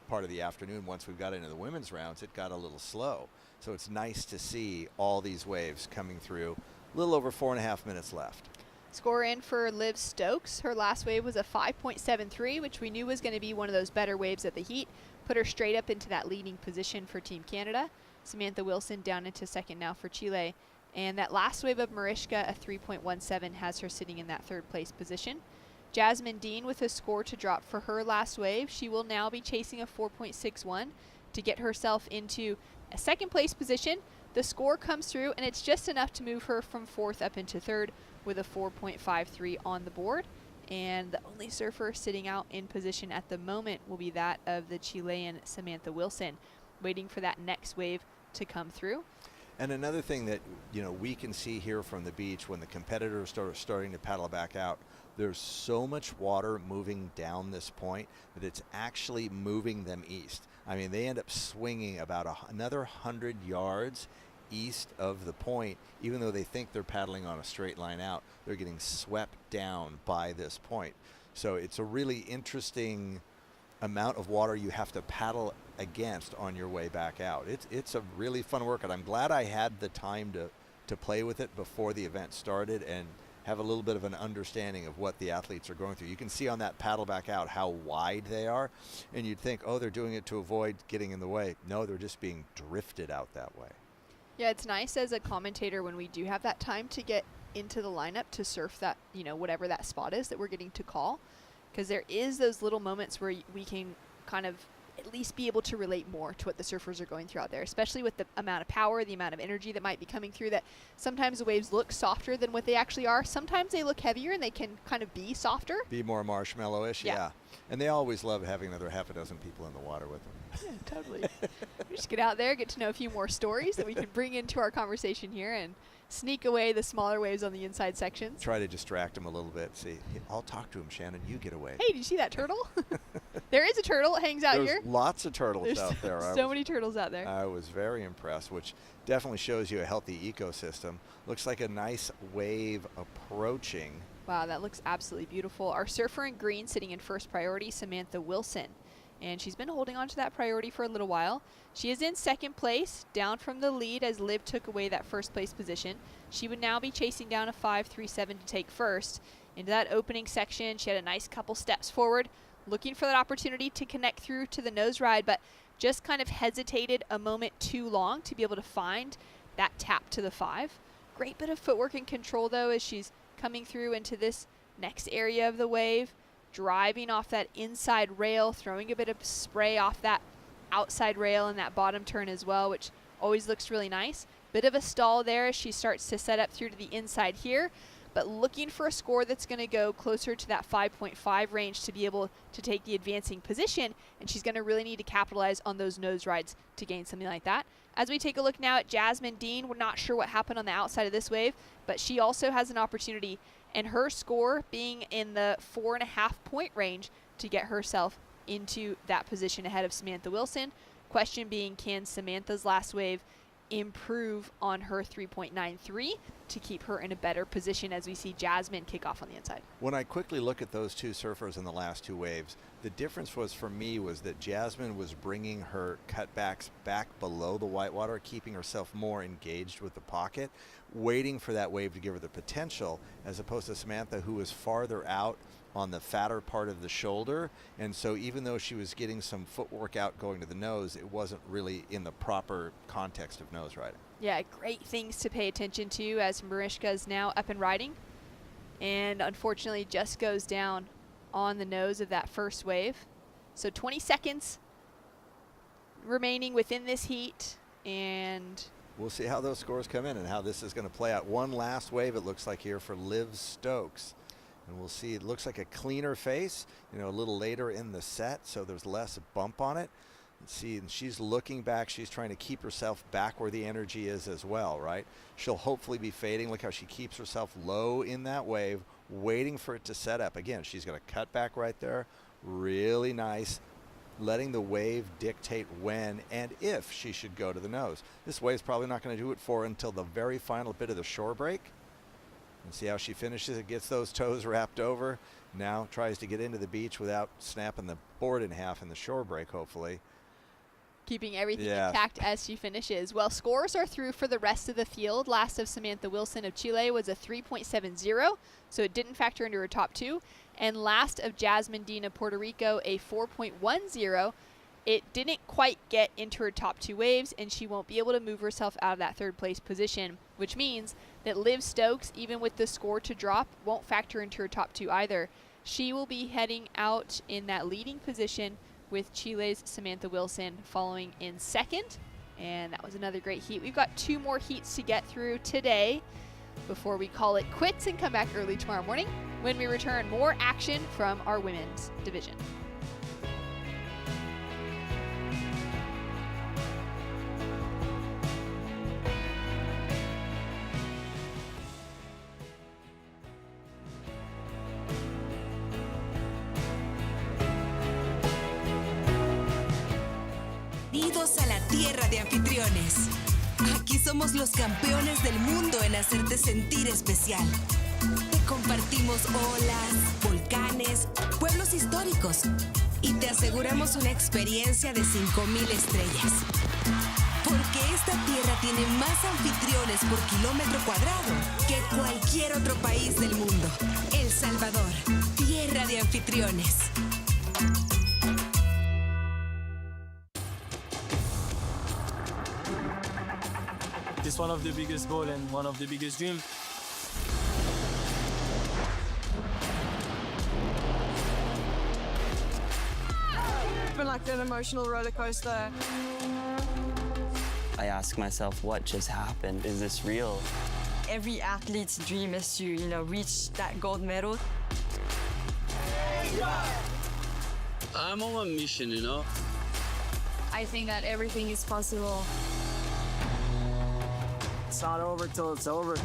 part of the afternoon, once we've got into the women's rounds, it got a little slow. So it's nice to see all these waves coming through. A little over 4.5 minutes left. Score in for Liv Stokes. Her last wave was a 5.73, which we knew was going to be one of those better waves at the heat. Put her straight up into that leading position for Team Canada. Samantha Wilson down into second now for Chile. And that last wave of Mariska, a 3.17, has her sitting in that third place position. Jasmine Dean with a score to drop for her last wave. She will now be chasing a 4.61 to get herself into a second place position. The score comes through, and it's just enough to move her from fourth up into third with a 4.53 on the board. And the only surfer sitting out in position at the moment will be that of the Chilean Samantha Wilson, waiting for that next wave to come through. And another thing that we can see here from the beach when the competitors start starting to paddle back out, there's so much water moving down this point that it's actually moving them east. I mean, they end up swinging about another 100 yards east of the point, even though they think they're paddling on a straight line out. They're getting swept down by this point. So it's a really interesting amount of water you have to paddle against on your way back out. It's a really fun workout. I'm glad I had the time to play with it before the event started and have a little bit of an understanding of what the athletes are going through. You can see on that paddle back out how wide they are, and you'd think, oh, they're doing it to avoid getting in the way. No, they're just being drifted out that way. Yeah, it's nice as a commentator when we do have that time to get into the lineup to surf that, whatever that spot is that we're getting to call, because there is those little moments where we can kind of at least be able to relate more to what the surfers are going through out there, especially with the amount of power, the amount of energy that might be coming through, that sometimes the waves look softer than what they actually are. Sometimes they look heavier and they can kind of be softer. Be more marshmallowish, yeah. And they always love having another half a dozen people in the water with them. Yeah, totally. We just get out there, get to know a few more stories that we can bring into our conversation here and sneak away the smaller waves on the inside sections. Try to distract them a little bit. See, I'll talk to him, Shannon. You get away. Hey, did you see that turtle? There is a turtle. It hangs out There's here. Lots of turtles There's out there. So many turtles out there. I was very impressed, which definitely shows you a healthy ecosystem. Looks like a nice wave approaching. Wow, that looks absolutely beautiful. Our surfer in green sitting in first priority, Samantha Wilson. And she's been holding on to that priority for a little while. She is in second place, down from the lead as Liv took away that first place position. She would now be chasing down a 5.37 to take first. Into that opening section, she had a nice couple steps forward, looking for that opportunity to connect through to the nose ride, but just kind of hesitated a moment too long to be able to find that tap to the 5. Great bit of footwork and control, though, as she's coming through into this next area of the wave, driving off that inside rail, throwing a bit of spray off that outside rail in that bottom turn as well, which always looks really nice. Bit of a stall there as she starts to set up through to the inside here, but looking for a score that's going to go closer to that 5.5 range to be able to take the advancing position, and she's going to really need to capitalize on those nose rides to gain something like that. As we take a look now at Jasmine Dean, we're not sure what happened on the outside of this wave, but she also has an opportunity, and her score being in the 4.5 point range to get herself into that position ahead of Samantha Wilson. Question being, can Samantha's last wave improve on her 3.93 to keep her in a better position as we see Jasmine kick off on the inside? When I quickly look at those two surfers in the last two waves, the difference was for me was that Jasmine was bringing her cutbacks back below the whitewater, keeping herself more engaged with the pocket, waiting for that wave to give her the potential, as opposed to Samantha, who was farther out on the fatter part of the shoulder. And so even though she was getting some footwork out going to the nose, it wasn't really in the proper context of nose riding. Yeah, great things to pay attention to as Mariska is now up and riding, and unfortunately just goes down on the nose of that first wave. So 20 seconds remaining within this heat, and we'll see how those scores come in and how this is going to play out. One last wave, it looks like here for Liv Stokes. And we'll see, it looks like a cleaner face, a little later in the set, so there's less bump on it. Let's see, and she's looking back. She's trying to keep herself back where the energy is as well, right? She'll hopefully be fading. Look how she keeps herself low in that wave, waiting for it to set up. Again, she's going to cut back right there. Really nice. Letting the wave dictate when and if she should go to the nose. This wave's probably not going to do it for her until the very final bit of the shore break. And see how she finishes it, gets those toes wrapped over. Now tries to get into the beach without snapping the board in half in the shore break, hopefully. Keeping everything intact as she finishes. Well, scores are through for the rest of the field. Last of Samantha Wilson of Chile was a 3.70, so it didn't factor into her top 2. And last of Jasmine Dean of Puerto Rico, a 4.10. It didn't quite get into her top 2 waves, and she won't be able to move herself out of that third place position, which means that Liv Stokes, even with the score to drop, won't factor into her top 2 either. She will be heading out in that leading position with Chile's Samantha Wilson following in second. And that was another great heat. We've got 2 more heats to get through today before we call it quits and come back early tomorrow morning when we return more action from our women's division. tierra de anfitriones. Aquí somos los campeones del mundo en hacerte sentir especial. Te compartimos olas, volcanes, pueblos históricos y te aseguramos una experiencia de 5,000 estrellas. Porque esta tierra tiene más anfitriones por kilómetro cuadrado que cualquier otro país del mundo. El Salvador, tierra de anfitriones. It's one of the biggest goals and one of the biggest dreams. It's been like an emotional roller coaster. I ask myself, what just happened? Is this real? Every athlete's dream is to, reach that gold medal. I'm on a mission, you know. I think that everything is possible. It's not over till it's over.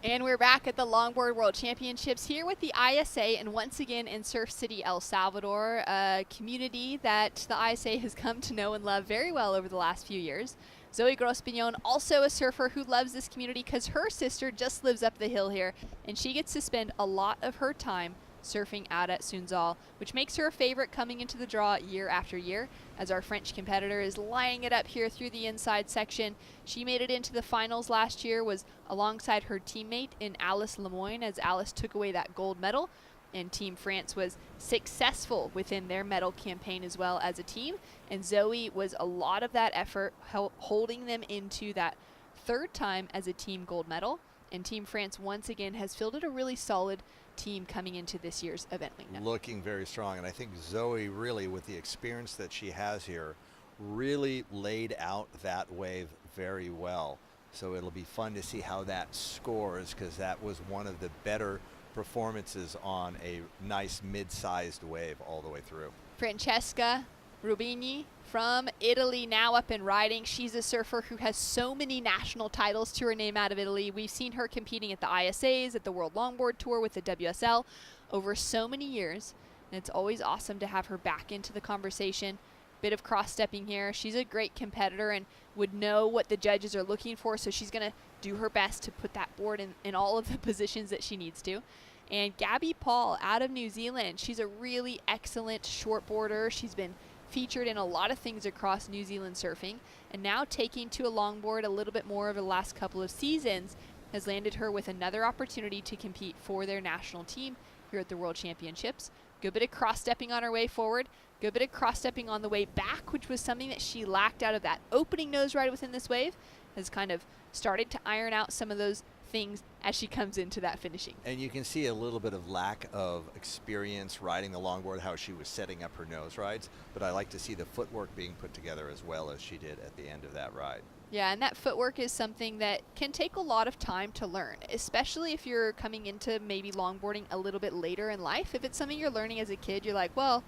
And we're back at the Longboard World Championships here with the ISA and once again in Surf City, El Salvador, a community that the ISA has come to know and love very well over the last few years. Zoe Grospiñón, also a surfer who loves this community because her sister just lives up the hill here and she gets to spend a lot of her time surfing out at Sunzal, which makes her a favorite coming into the draw year after year. As our French competitor is lining it up here through the inside section, she made it into the finals last year, was alongside her teammate in Alice Lemoyne as Alice took away that gold medal, and Team France was successful within their medal campaign as well as a team, and Zoe was a lot of that effort holding them into that third time as a team gold medal, and Team France once again has fielded a really solid team coming into this year's event lineup. Looking very strong, and I think Zoe really, with the experience that she has here, really laid out that wave very well. So it'll be fun to see how that scores, because that was one of the better performances on a nice mid-sized wave all the way through. Francesca Rubini from Italy now up and riding. She's a surfer who has so many national titles to her name out of Italy. We've seen her competing at the ISAs, at the World Longboard Tour with the WSL over so many years. And it's always awesome to have her back into the conversation. Bit of cross-stepping here. She's a great competitor and would know what the judges are looking for, so she's going to do her best to put that board in all of the positions that she needs to. And Gabby Paul out of New Zealand. She's a really excellent shortboarder. She's been featured in a lot of things across New Zealand surfing, and now taking to a longboard a little bit more over the last couple of seasons has landed her with another opportunity to compete for their national team here at the World Championships. Good bit of cross-stepping on her way forward, good bit of cross-stepping on the way back, which was something that she lacked out of that opening nose ride within this wave, has kind of started to iron out some of those things as she comes into that finishing. And you can see a little bit of lack of experience riding the longboard, how she was setting up her nose rides, but I like to see the footwork being put together as well as she did at the end of that ride. Yeah, and that footwork is something that can take a lot of time to learn, especially if you're coming into maybe longboarding a little bit later in life. If it's something you're learning as a kid, you're like, well,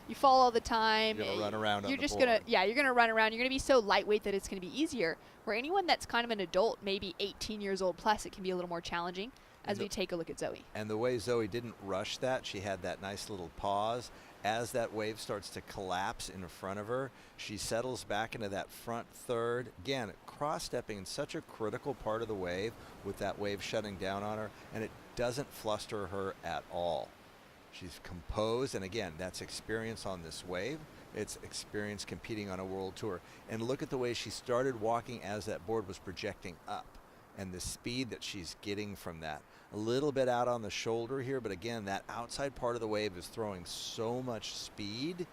you fall all the time. You're gonna run around on You're the just board. you're gonna run around. You're gonna be so lightweight that it's gonna be easier. Where anyone that's kind of an adult, maybe 18 years old plus, it can be a little more challenging as we take a look at Zoe. And the way Zoe didn't rush that, she had that nice little pause. As that wave starts to collapse in front of her, she settles back into that front third. Again, cross-stepping in such a critical part of the wave with that wave shutting down on her, and it doesn't fluster her at all. She's composed, and again, that's experience on this wave. It's experience competing on a world tour. And look at the way she started walking as that board was projecting up, and the speed that she's getting from that. A little bit out on the shoulder here, but again, that outside part of the wave is throwing so much speed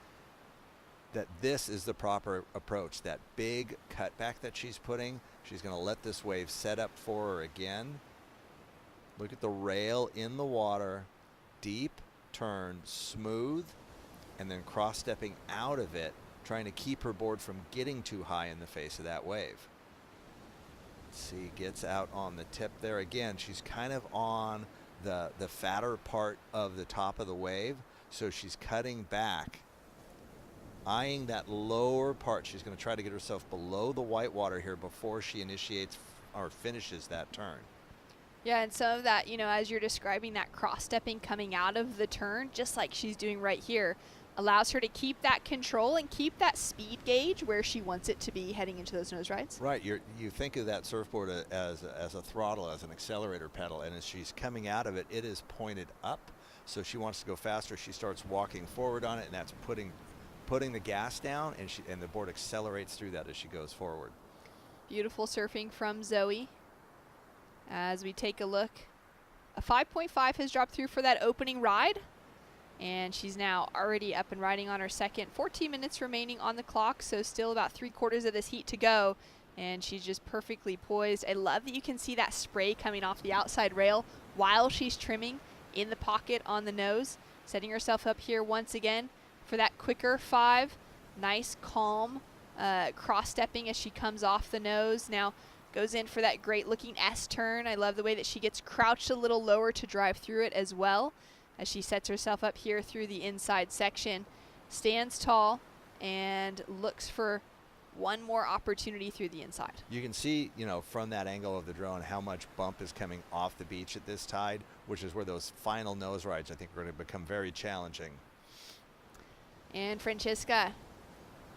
that this is the proper approach. That big cutback that she's putting, she's going to let this wave set up for her again. Look at the rail in the water, deep turn, smooth, and then cross-stepping out of it, trying to keep her board from getting too high in the face of that wave. Let's see, gets out on the tip there. Again, she's kind of on the fatter part of the top of the wave, so she's cutting back, eyeing that lower part. She's going to try to get herself below the white water here before she initiates or finishes that turn. Yeah, and some of that, as you're describing that cross-stepping coming out of the turn, just like she's doing right here, allows her to keep that control and keep that speed gauge where she wants it to be heading into those nose rides. Right, you think of that surfboard as a throttle, as an accelerator pedal, and as she's coming out of it, it is pointed up. So she wants to go faster. She starts walking forward on it, and that's putting the gas down, and the board accelerates through that as she goes forward. Beautiful surfing from Zoe. As we take a look, a 5.5 has dropped through for that opening ride, and she's now already up and riding on her second. 14 minutes remaining on the clock, so still about 3/4 of this heat to go, and she's just perfectly poised. I love that you can see that spray coming off the outside rail while she's trimming in the pocket on the nose, setting herself up here once again for that quicker 5. Nice, calm cross-stepping as she comes off the nose. Now goes in for that great looking S turn. I love the way that she gets crouched a little lower to drive through it as well, as she sets herself up here through the inside section, stands tall, and looks for one more opportunity through the inside. You can see, from that angle of the drone, how much bump is coming off the beach at this tide, which is where those final nose rides, I think, are going to become very challenging. And Francisca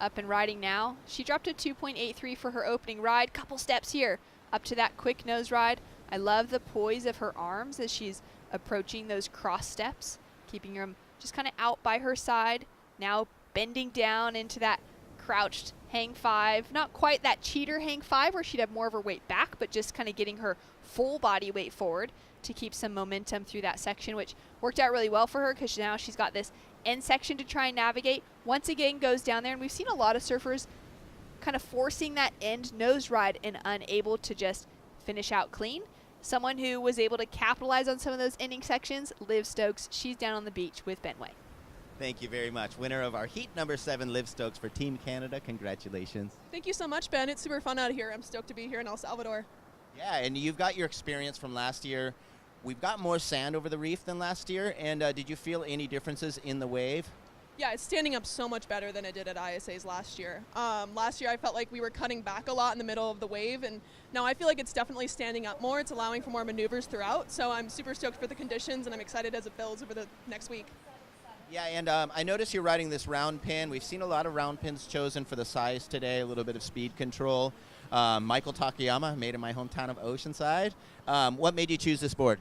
up and riding now. She dropped a 2.83 for her opening ride. Couple steps here up to that quick nose ride. I love the poise of her arms as she's approaching those cross steps, keeping her just kind of out by her side. Now bending down into that crouched hang 5. Not quite that cheater hang 5 where she'd have more of her weight back, but just kind of getting her full body weight forward to keep some momentum through that section, which worked out really well for her because now she's got this end section to try and navigate. Once again goes down there, and we've seen a lot of surfers kind of forcing that end nose ride and unable to just finish out clean. Someone who was able to capitalize on some of those ending sections, Liv Stokes. She's down on the beach with Benway. Thank you very much. Winner of our heat number 7, Liv Stokes for Team Canada. Congratulations. Thank you so much, Ben. It's super fun out here. I'm stoked to be here in El Salvador. Yeah, and you've got your experience from last year. We've got more sand over the reef than last year, and did you feel any differences in the wave? Yeah, it's standing up so much better than it did at ISA's last year. Last year I felt like we were cutting back a lot in the middle of the wave, and now I feel like it's definitely standing up more. It's allowing for more maneuvers throughout, so I'm super stoked for the conditions, and I'm excited as it builds over the next week. Yeah, and I noticed you're riding this round pin. We've seen a lot of round pins chosen for the size today, a little bit of speed control. Michael Takayama, made in my hometown of Oceanside. What made you choose this board?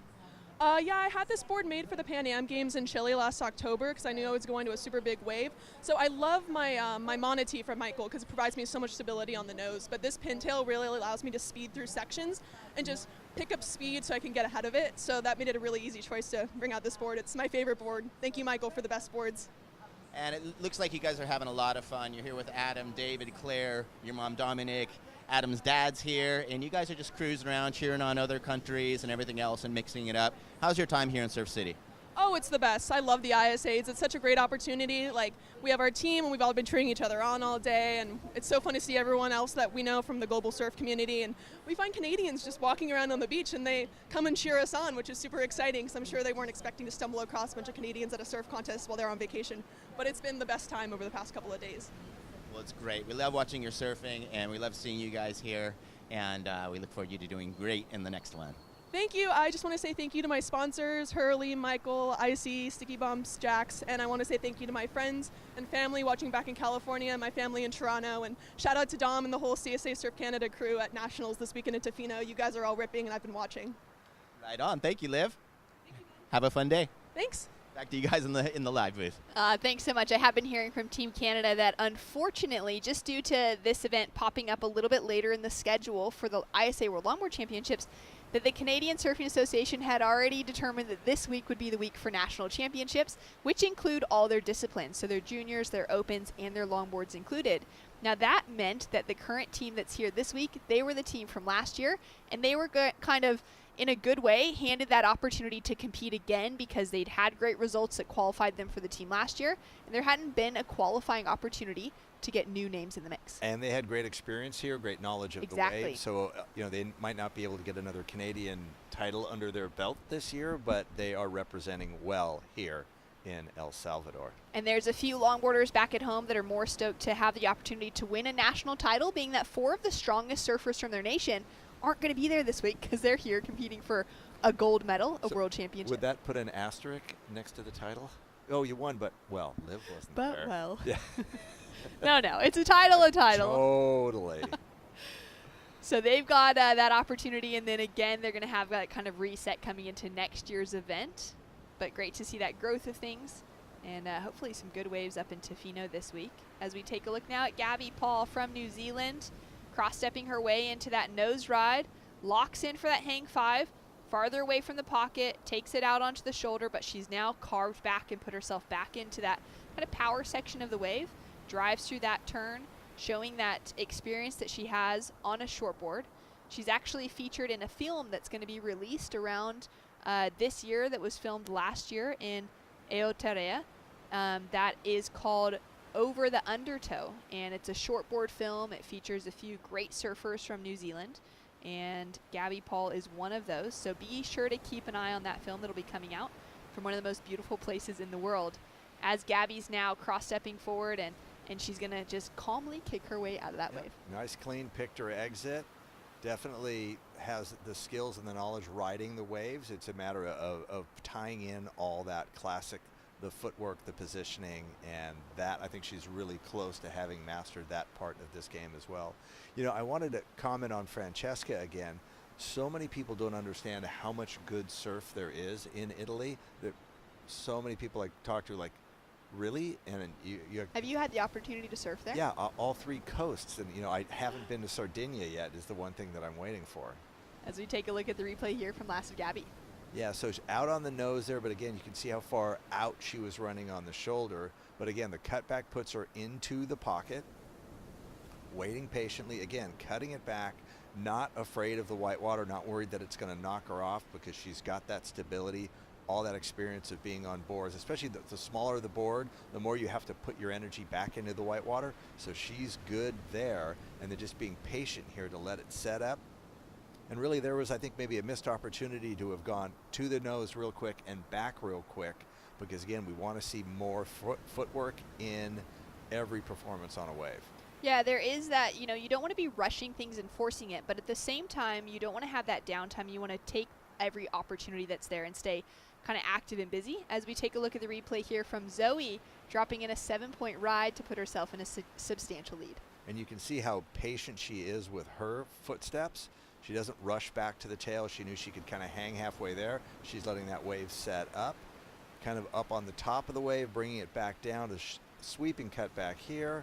Yeah, I had this board made for the Pan Am Games in Chile last October because I knew I was going to a super big wave. So I love my my Monotee from Michael because it provides me so much stability on the nose. But this pintail really allows me to speed through sections and just pick up speed so I can get ahead of it. So that made it a really easy choice to bring out this board. It's my favorite board. Thank you, Michael, for the best boards. And it looks like you guys are having a lot of fun. You're here with Adam, David, Claire, your mom, Dominic. Adam's dad's here, and you guys are just cruising around, cheering on other countries and everything else and mixing it up. How's your time here in Surf City? Oh, it's the best. I love the ISAs. It's such a great opportunity. Like, we have our team, and we've all been cheering each other on all day, and it's so fun to see everyone else that we know from the global surf community. And we find Canadians just walking around on the beach, and they come and cheer us on, which is super exciting, because I'm sure they weren't expecting to stumble across a bunch of Canadians at a surf contest while they're on vacation. But it's been the best time over the past couple of days. Well, it's great. We love watching your surfing, and we love seeing you guys here, and we look forward to you doing great in the next one. Thank you. I just want to say thank you to my sponsors, Hurley, Michael, Icy, Sticky Bumps, Jax, and I want to say thank you to my friends and family watching back in California, my family in Toronto, and shout out to Dom and the whole CSA Surf Canada crew at Nationals this weekend in Tofino. You guys are all ripping, and I've been watching. Right on. Thank you, Liv. Have a fun day. Thanks. Back to you guys in the live booth. Thanks so much. I have been hearing from Team Canada that unfortunately, just due to this event popping up a little bit later in the schedule for the ISA World Longboard Championships, that the Canadian Surfing Association had already determined that this week would be the week for national championships, which include all their disciplines, so their juniors, their opens, and their longboards included. Now that meant that the current team that's here this week, they were the team from last year, and they were kind of, in a good way, handed that opportunity to compete again because they'd had great results that qualified them for the team last year, and there hadn't been a qualifying opportunity to get new names in the mix. And they had great experience here, great knowledge of the wave. So, they might not be able to get another Canadian title under their belt this year, but they are representing well here in El Salvador. And there's a few longboarders back at home that are more stoked to have the opportunity to win a national title, being that 4 of the strongest surfers from their nation aren't going to be there this week because they're here competing for a gold medal, a world championship. Would that put an asterisk next to the title? Oh, you won, but, well, Liv wasn't But, there. well. Yeah. No, it's a title, Totally. So they've got that opportunity, and then again, they're going to have that kind of reset coming into next year's event. But great to see that growth of things, and hopefully some good waves up in Tofino this week. As we take a look now at Gabby Paul from New Zealand, cross-stepping her way into that nose ride, locks in for that hang 5, farther away from the pocket, takes it out onto the shoulder, but she's now carved back and put herself back into that kind of power section of the wave, drives through that turn, showing that experience that she has on a shortboard. She's actually featured in a film that's going to be released around this year that was filmed last year in Aotearoa. That is called Over the Undertow, and it's a shortboard film. It features a few great surfers from New Zealand, and Gabby Paul is one of those. So be sure to keep an eye on that film that'll be coming out from one of the most beautiful places in the world. As Gabby's now cross-stepping forward, and she's going to just calmly kick her way out of that wave. Nice, clean picture exit. Definitely has the skills and the knowledge riding the waves. It's a matter of tying in all that classic, the footwork, the positioning, and that I think she's really close to having mastered that part of this game as well. You know, I wanted to comment on Francesca again. So many people don't understand how much good surf there is in Italy. That so many people I talk to like, really? And you have you had the opportunity to surf there? Yeah, all 3 coasts, and you know, I haven't been to Sardinia yet. Is the one thing that I'm waiting for. As we take a look at the replay here from last of Gabby. Yeah, so she's out on the nose there, but again, you can see how far out she was running on the shoulder. But again, the cutback puts her into the pocket, waiting patiently. Again, cutting it back, not afraid of the white water, not worried that it's going to knock her off because she's got that stability, all that experience of being on boards. Especially the smaller the board, the more you have to put your energy back into the white water. So she's good there, and then just being patient here to let it set up. And really there was, I think, maybe a missed opportunity to have gone to the nose real quick and back real quick, because again, we want to see more footwork in every performance on a wave. Yeah, there is that, you know, you don't want to be rushing things and forcing it, but at the same time, you don't want to have that downtime. You want to take every opportunity that's there and stay kind of active and busy. As we take a look at the replay here from Zoe, dropping in a 7-point ride to put herself in a substantial lead. And you can see how patient she is with her footsteps. She doesn't rush back to the tail. She knew she could kind of hang halfway there. She's letting that wave set up, kind of up on the top of the wave, bringing it back down to sweeping cut back here.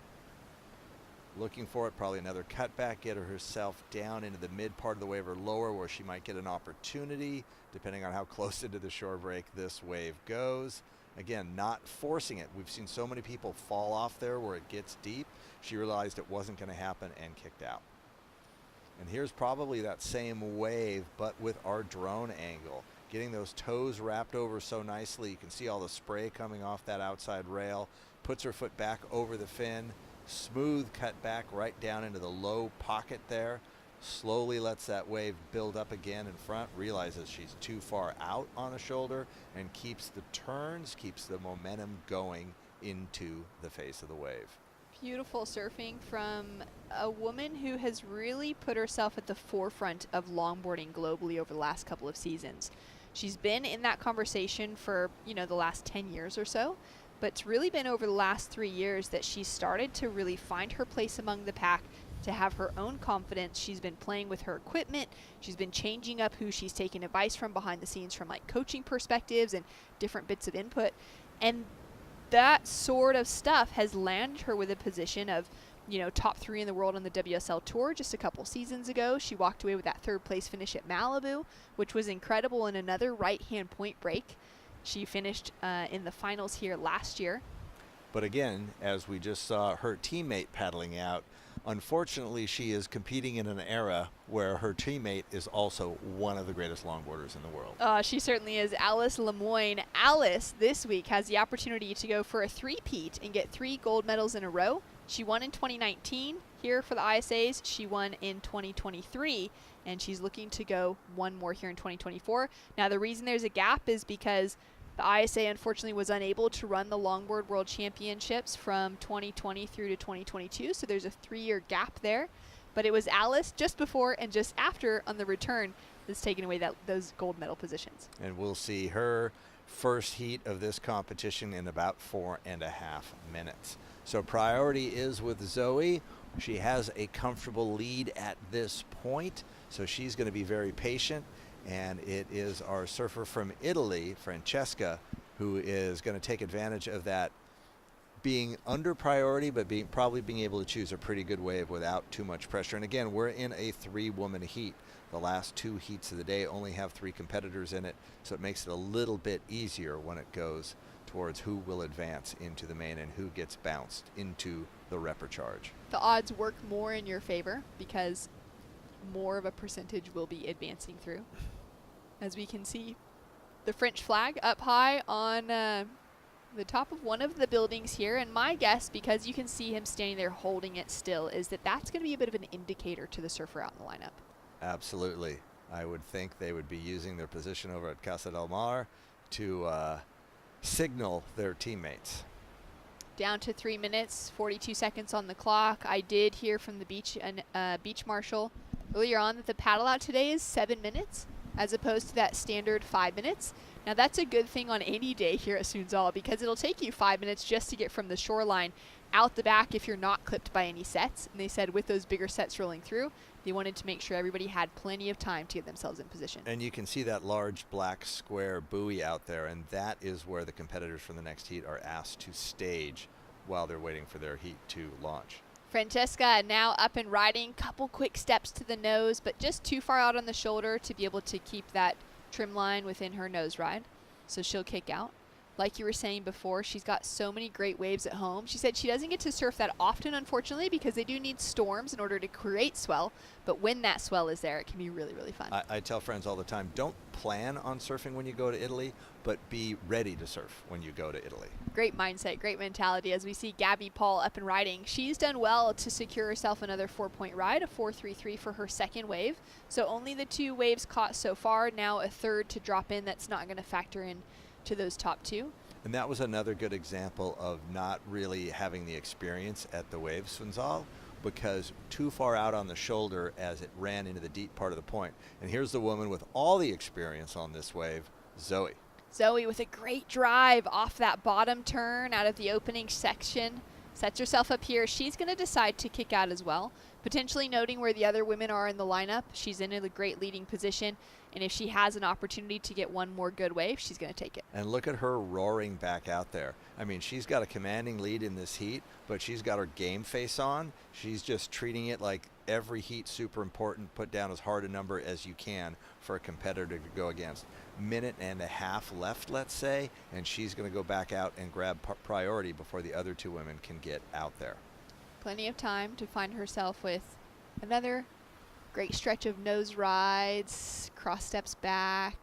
Looking for it, probably another cutback, get herself down into the mid part of the wave or lower where she might get an opportunity, depending on how close into the shore break this wave goes. Again, not forcing it. We've seen so many people fall off there where it gets deep. She realized it wasn't going to happen and kicked out. And here's probably that same wave, but with our drone angle. Getting those toes wrapped over so nicely. You can see all the spray coming off that outside rail. Puts her foot back over the fin. Smooth cut back right down into the low pocket there. Slowly lets that wave build up again in front. Realizes she's too far out on a shoulder and keeps the turns, keeps the momentum going into the face of the wave. Beautiful surfing from a woman who has really put herself at the forefront of longboarding globally over the last couple of seasons. She's been in that conversation for, you know, the last 10 years or so, but it's really been over the last 3 years that she's started to really find her place among the pack, to have her own confidence. She's been playing with her equipment. She's been changing up who she's taking advice from behind the scenes, from like coaching perspectives and different bits of input. And that sort of stuff has landed her with a position of, you know, top 3 in the world on the WSL Tour just a couple seasons ago. She walked away with that 3rd place finish at Malibu, which was incredible, in another right-hand point break. She finished in the finals here last year. But again, as we just saw her teammate paddling out, unfortunately she is competing in an era where her teammate is also one of the greatest longboarders in the world. She certainly is. Alice Lemoyne. Alice this week has the opportunity to go for a 3-peat and get 3 gold medals in a row. She won in 2019 here for the ISAs. She won in 2023, and she's looking to go one more here in 2024. Now, the reason there's a gap is because the ISA unfortunately was unable to run the Longboard World Championships from 2020 through to 2022, so there's a 3-year gap there. But it was Alice just before and just after on the return that's taken away those gold medal positions. And we'll see her first heat of this competition in about 4.5 minutes. So priority is with Zoe. She has a comfortable lead at this point, so she's going to be very patient. And it is our surfer from Italy, Francesca, who is going to take advantage of that being under priority, but probably being able to choose a pretty good wave without too much pressure. And again, we're in a 3-woman heat. The last 2 heats of the day only have 3 competitors in it, so it makes it a little bit easier when it goes towards who will advance into the main and who gets bounced into the repechage. The odds work more in your favor because more of a percentage will be advancing through. As we can see, the French flag up high on the top of one of the buildings here, and my guess, because you can see him standing there holding it still, is that that's going to be a bit of an indicator to the surfer out in the lineup. Absolutely. I would think they would be using their position over at Casa del Mar to signal their teammates. Down to 3 minutes, 42 seconds on the clock. I did hear from the beach marshal earlier on that the paddle out today is 7 minutes as opposed to that standard 5 minutes. Now that's a good thing on any day here at Sunzal because it'll take you 5 minutes just to get from the shoreline out the back if you're not clipped by any sets. And they said with those bigger sets rolling through, they wanted to make sure everybody had plenty of time to get themselves in position. And you can see that large black square buoy out there, and that is where the competitors for the next heat are asked to stage while they're waiting for their heat to launch. Francesca now up and riding, couple quick steps to the nose, but just too far out on the shoulder to be able to keep that trim line within her nose ride. So she'll kick out. Like you were saying before, she's got so many great waves at home. She said she doesn't get to surf that often, unfortunately, because they do need storms in order to create swell. But when that swell is there, it can be really, really fun. I tell friends all the time, don't plan on surfing when you go to Italy, but be ready to surf when you go to Italy. Great mindset, great mentality. As we see Gabby Paul up and riding, she's done well to secure herself another 4-point ride, a 4.33 for her second wave. So only the 2 waves caught so far, now a third to drop in. That's not going to factor in to those top 2. And that was another good example of not really having the experience at the wave Sunzal, because too far out on the shoulder as it ran into the deep part of the point. And here's the woman with all the experience on this wave, Zoe. Zoe with a great drive off that bottom turn out of the opening section. Sets herself up here. She's going to decide to kick out as well, potentially noting where the other women are in the lineup. She's in a great leading position, and if she has an opportunity to get one more good wave, she's going to take it. And look at her roaring back out there. I mean, she's got a commanding lead in this heat, but she's got her game face on. She's just treating it like every heat super important. Put down as hard a number as you can for a competitor to go against. 1.5 minutes left, let's say, and she's going to go back out and grab priority before the other 2 women can get out there. Plenty of time to find herself with another great stretch of nose rides, cross steps back,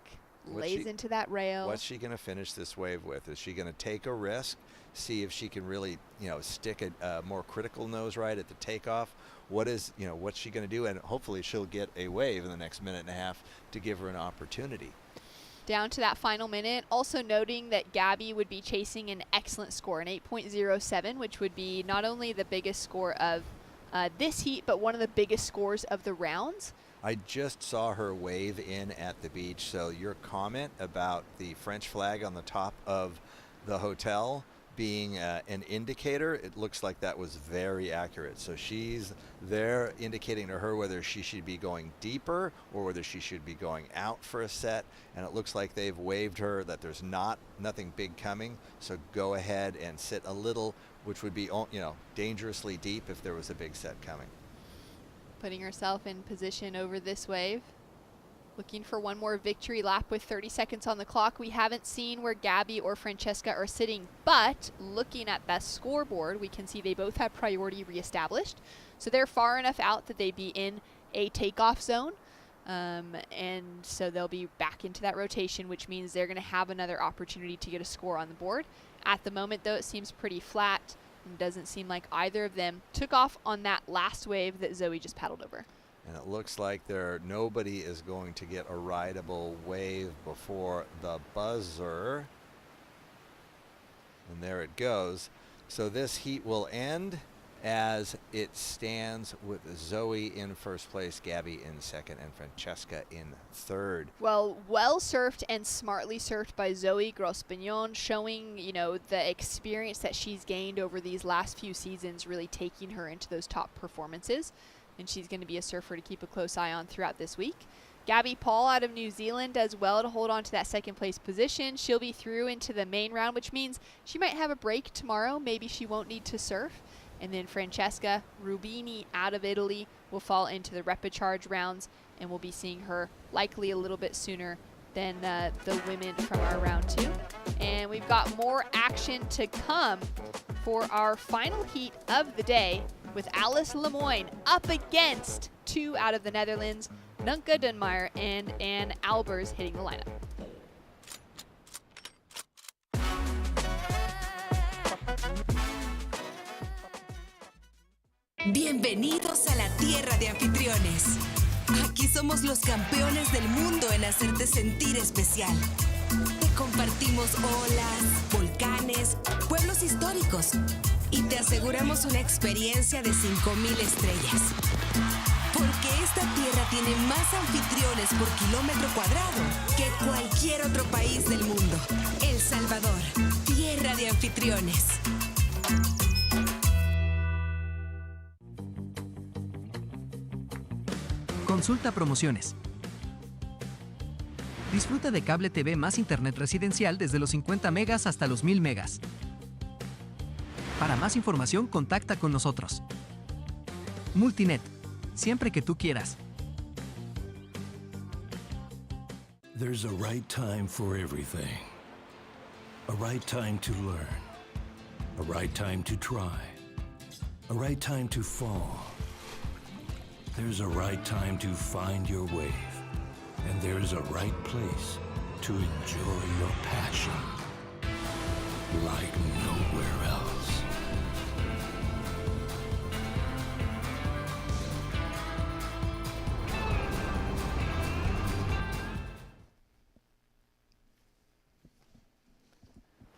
lays into that rail. What's she going to finish this wave with? Is she going to take a risk, see if she can really, stick a more critical nose ride at the takeoff? What's she going to do? And hopefully she'll get a wave in the next 1.5 minutes to give her an opportunity. Down to that final minute, also noting that Gabby would be chasing an excellent score, an 8.07, which would be not only the biggest score of this heat, but one of the biggest scores of the rounds. I just saw her wave in at the beach, so your comment about the French flag on the top of the hotel being an indicator, it looks like that was very accurate. So she's there indicating to her whether she should be going deeper or whether she should be going out for a set, and it looks like they've waved her that there's nothing big coming, so go ahead and sit a little, which would be dangerously deep if there was a big set coming. Putting herself in position over this wave. Looking for one more victory lap with 30 seconds on the clock. We haven't seen where Gabby or Francesca are sitting, but looking at the scoreboard, we can see they both have priority reestablished. So they're far enough out that they'd be in a takeoff zone. And so they'll be back into that rotation, which means they're going to have another opportunity to get a score on the board. At the moment, though, it seems pretty flat. It doesn't seem like either of them took off on that last wave that Zoe just paddled over. And it looks like nobody is going to get a rideable wave before the buzzer. And there it goes. So this heat will end, as it stands with Zoe in first place, Gabby in second, and Francesca in third. Well surfed and smartly surfed by Zoe Grospignon, showing, you know, the experience that she's gained over these last few seasons, really taking her into those top performances. And she's going to be a surfer to keep a close eye on throughout this week. Gabby Paul out of New Zealand as well to hold on to that second place position. She'll be through into the main round, which means she might have a break tomorrow. Maybe she won't need to surf. And then Francesca Rubini out of Italy will fall into the repecharge rounds, and we'll be seeing her likely a little bit sooner than the women from our round 2. And we've got more action to come for our final heat of the day, with Alice Lemoyne up against 2 out of the Netherlands, Nunca Dunmeyer and Ann Albers hitting the lineup. Bienvenidos a la tierra de anfitriones. Aquí somos los campeones del mundo en hacerte sentir especial. Te compartimos olas, volcanes, pueblos históricos y te aseguramos una experiencia de 5,000 estrellas. Porque esta tierra tiene más anfitriones por kilómetro cuadrado que cualquier otro país del mundo. El Salvador, tierra de anfitriones. Consulta promociones. Disfruta de cable TV más internet residencial desde los 50 megas hasta los 1000 megas. Para más información, contacta con nosotros. Multinet, siempre que tú quieras. There's a right time for everything. A right time to learn. A right time to try. A right time to fall. There's a right time to find your wave. And there's a right place to enjoy your passion like nowhere else.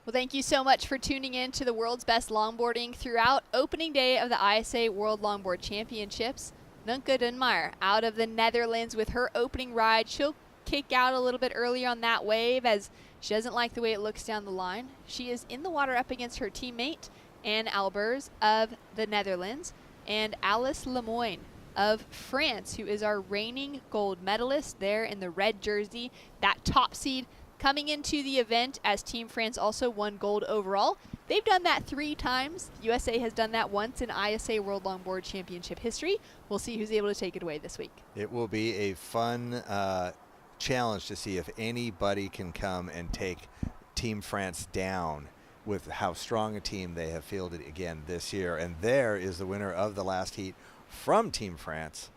Well, thank you so much for tuning in to the world's best longboarding throughout opening day of the ISA World Longboard Championships. Nunca Dunmeyer out of the Netherlands with her opening ride. She'll kick out a little bit earlier on that wave as she doesn't like the way it looks down the line. She is in the water up against her teammate, Ann Albers of the Netherlands, and Alice Lemoyne of France, who is our reigning gold medalist there in the red jersey, that top seed coming into the event as Team France also won gold overall. They've done that 3 times. USA has done that once in ISA World Longboard Championship history. We'll see who's able to take it away this week. It will be a fun challenge to see if anybody can come and take Team France down with how strong a team they have fielded again this year. And there is the winner of the last heat from Team France.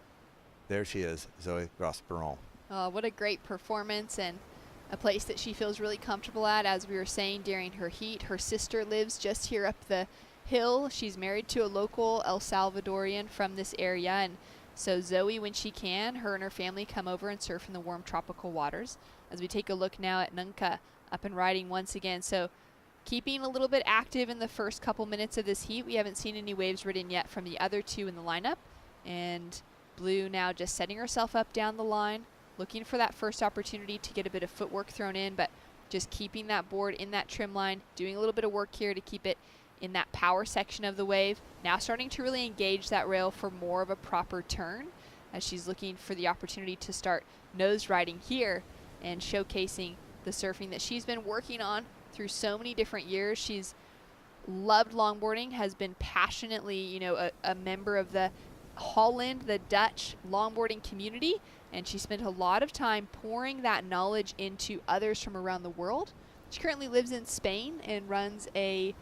There she is, Zoe Grospignon. What a great performance, and a place that she feels really comfortable at. As we were saying during her heat, her sister lives just here up the hill. She's married to a local El Salvadorian from this area, and so Zoe, when she can, her and her family come over and surf in the warm tropical waters. As we take a look now at Nunca up and riding once again, so keeping a little bit active in the first couple minutes of this heat. We haven't seen any waves ridden yet from the other 2 in the lineup, and Blue now just setting herself up down the line, looking for that first opportunity to get a bit of footwork thrown in, but just keeping that board in that trim line, doing a little bit of work here to keep it in that power section of the wave. Now starting to really engage that rail for more of a proper turn, as she's looking for the opportunity to start nose riding here and showcasing the surfing that she's been working on through so many different years. She's loved longboarding, has been passionately, you know, a member of the Holland, the Dutch longboarding community, and she spent a lot of time pouring that knowledge into others from around the world. She currently lives in Spain and runs a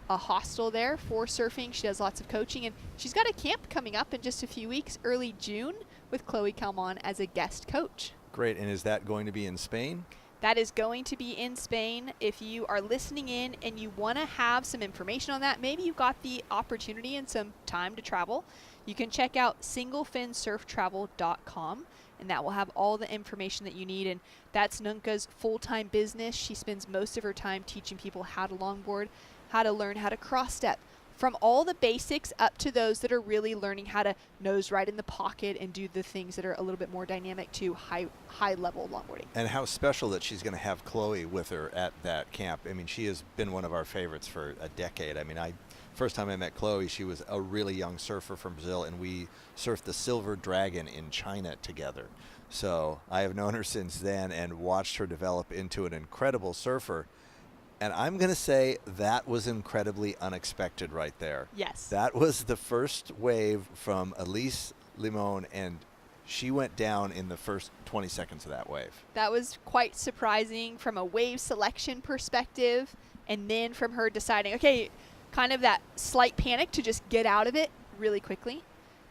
hostel there for surfing. She does lots of coaching, and she's got a camp coming up in just a few weeks, early June, with Chloe Calmon as a guest coach. Great, and is that going to be in Spain? That is going to be in Spain. If you are listening in and you want to have some information on that, maybe you've got the opportunity and some time to travel, you can check out singlefinsurftravel.com, and that will have all the information that you need. And that's Nunca's full-time business. She spends most of her time teaching people how to longboard, how to learn how to cross-step, from all the basics up to those that are really learning how to nose ride in the pocket and do the things that are a little bit more dynamic to high level longboarding. And how special that she's going to have Chloe with her at that camp. I mean, she has been one of our favorites for a decade. I mean, first time I met Chloe, she was a really young surfer from Brazil, and we surfed the Silver Dragon in China together. So I have known her since then and watched her develop into an incredible surfer. And I'm going to say that was incredibly unexpected right there. Yes. That was the first wave from Elise Limon, and she went down in the first 20 seconds of that wave. That was quite surprising from a wave selection perspective, and then from her deciding, okay, kind of that slight panic to just get out of it really quickly.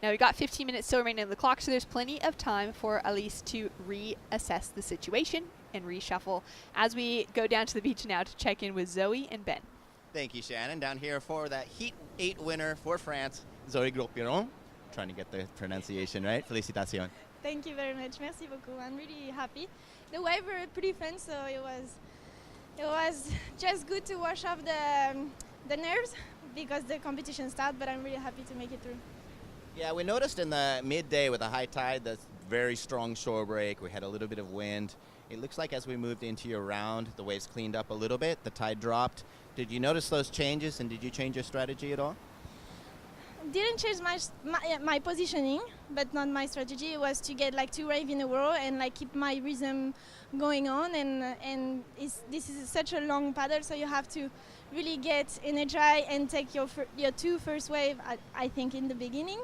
Now we've got 15 minutes still remaining on the clock, so there's plenty of time for Elise to reassess the situation and reshuffle as we go down to the beach now to check in with Zoe and Ben. Thank you, Shannon. Down here for that Heat 8 winner for France, Zoe Gros-Piron. Trying to get the pronunciation right. Félicitations. Thank you very much. Merci beaucoup. I'm really happy. The waves were pretty fun, so it was just good to wash off the nerves because the competition started, but I'm really happy to make it through. Yeah, we noticed in the midday with the high tide, the very strong shore break. We had a little bit of wind. It looks like as we moved into your round, the waves cleaned up a little bit, the tide dropped. Did you notice those changes, and did you change your strategy at all? Didn't change my positioning, but not my strategy. It was to get like 2 waves in a row and like keep my rhythm going on. And this is such a long paddle, so you have to really get energized and take your 2 first wave, I think, in the beginning.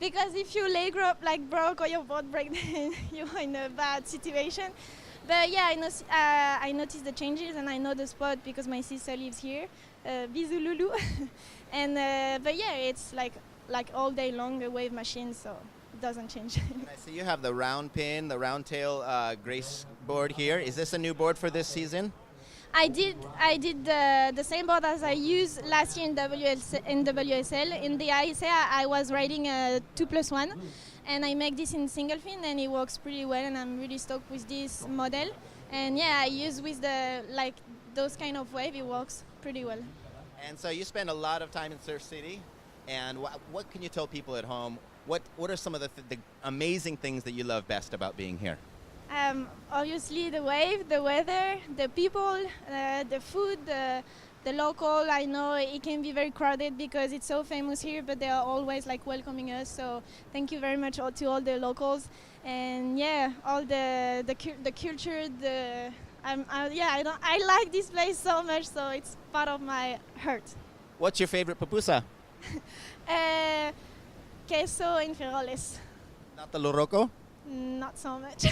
Because if you leg up like broke or your board break, then you're in a bad situation. But yeah, I noticed the changes, and I know the spot because my sister lives here. Bisous Loulou. And but yeah, it's like all day long a wave machine, so it doesn't change. And I see you have the round pin, the round tail Grace board here. Is this a new board for this season? I did the same board as I used last year in WSL. In the ISA, I was riding a 2+1, and I make this in single fin, and it works pretty well, and I'm really stoked with this model. And yeah, I use with those kind of wave, it works pretty well. And so you spend a lot of time in Surf City, and what can you tell people at home? What are some of the amazing things that you love best about being here? Obviously the wave, the weather, the people, the food, the local. I know it can be very crowded because it's so famous here, but they are always like welcoming us. So thank you very much to all the locals, and yeah, all the culture. I like this place so much, so it's part of my heart. What's your favorite pupusa? Queso en frijoles. Not the loroco? Not so much.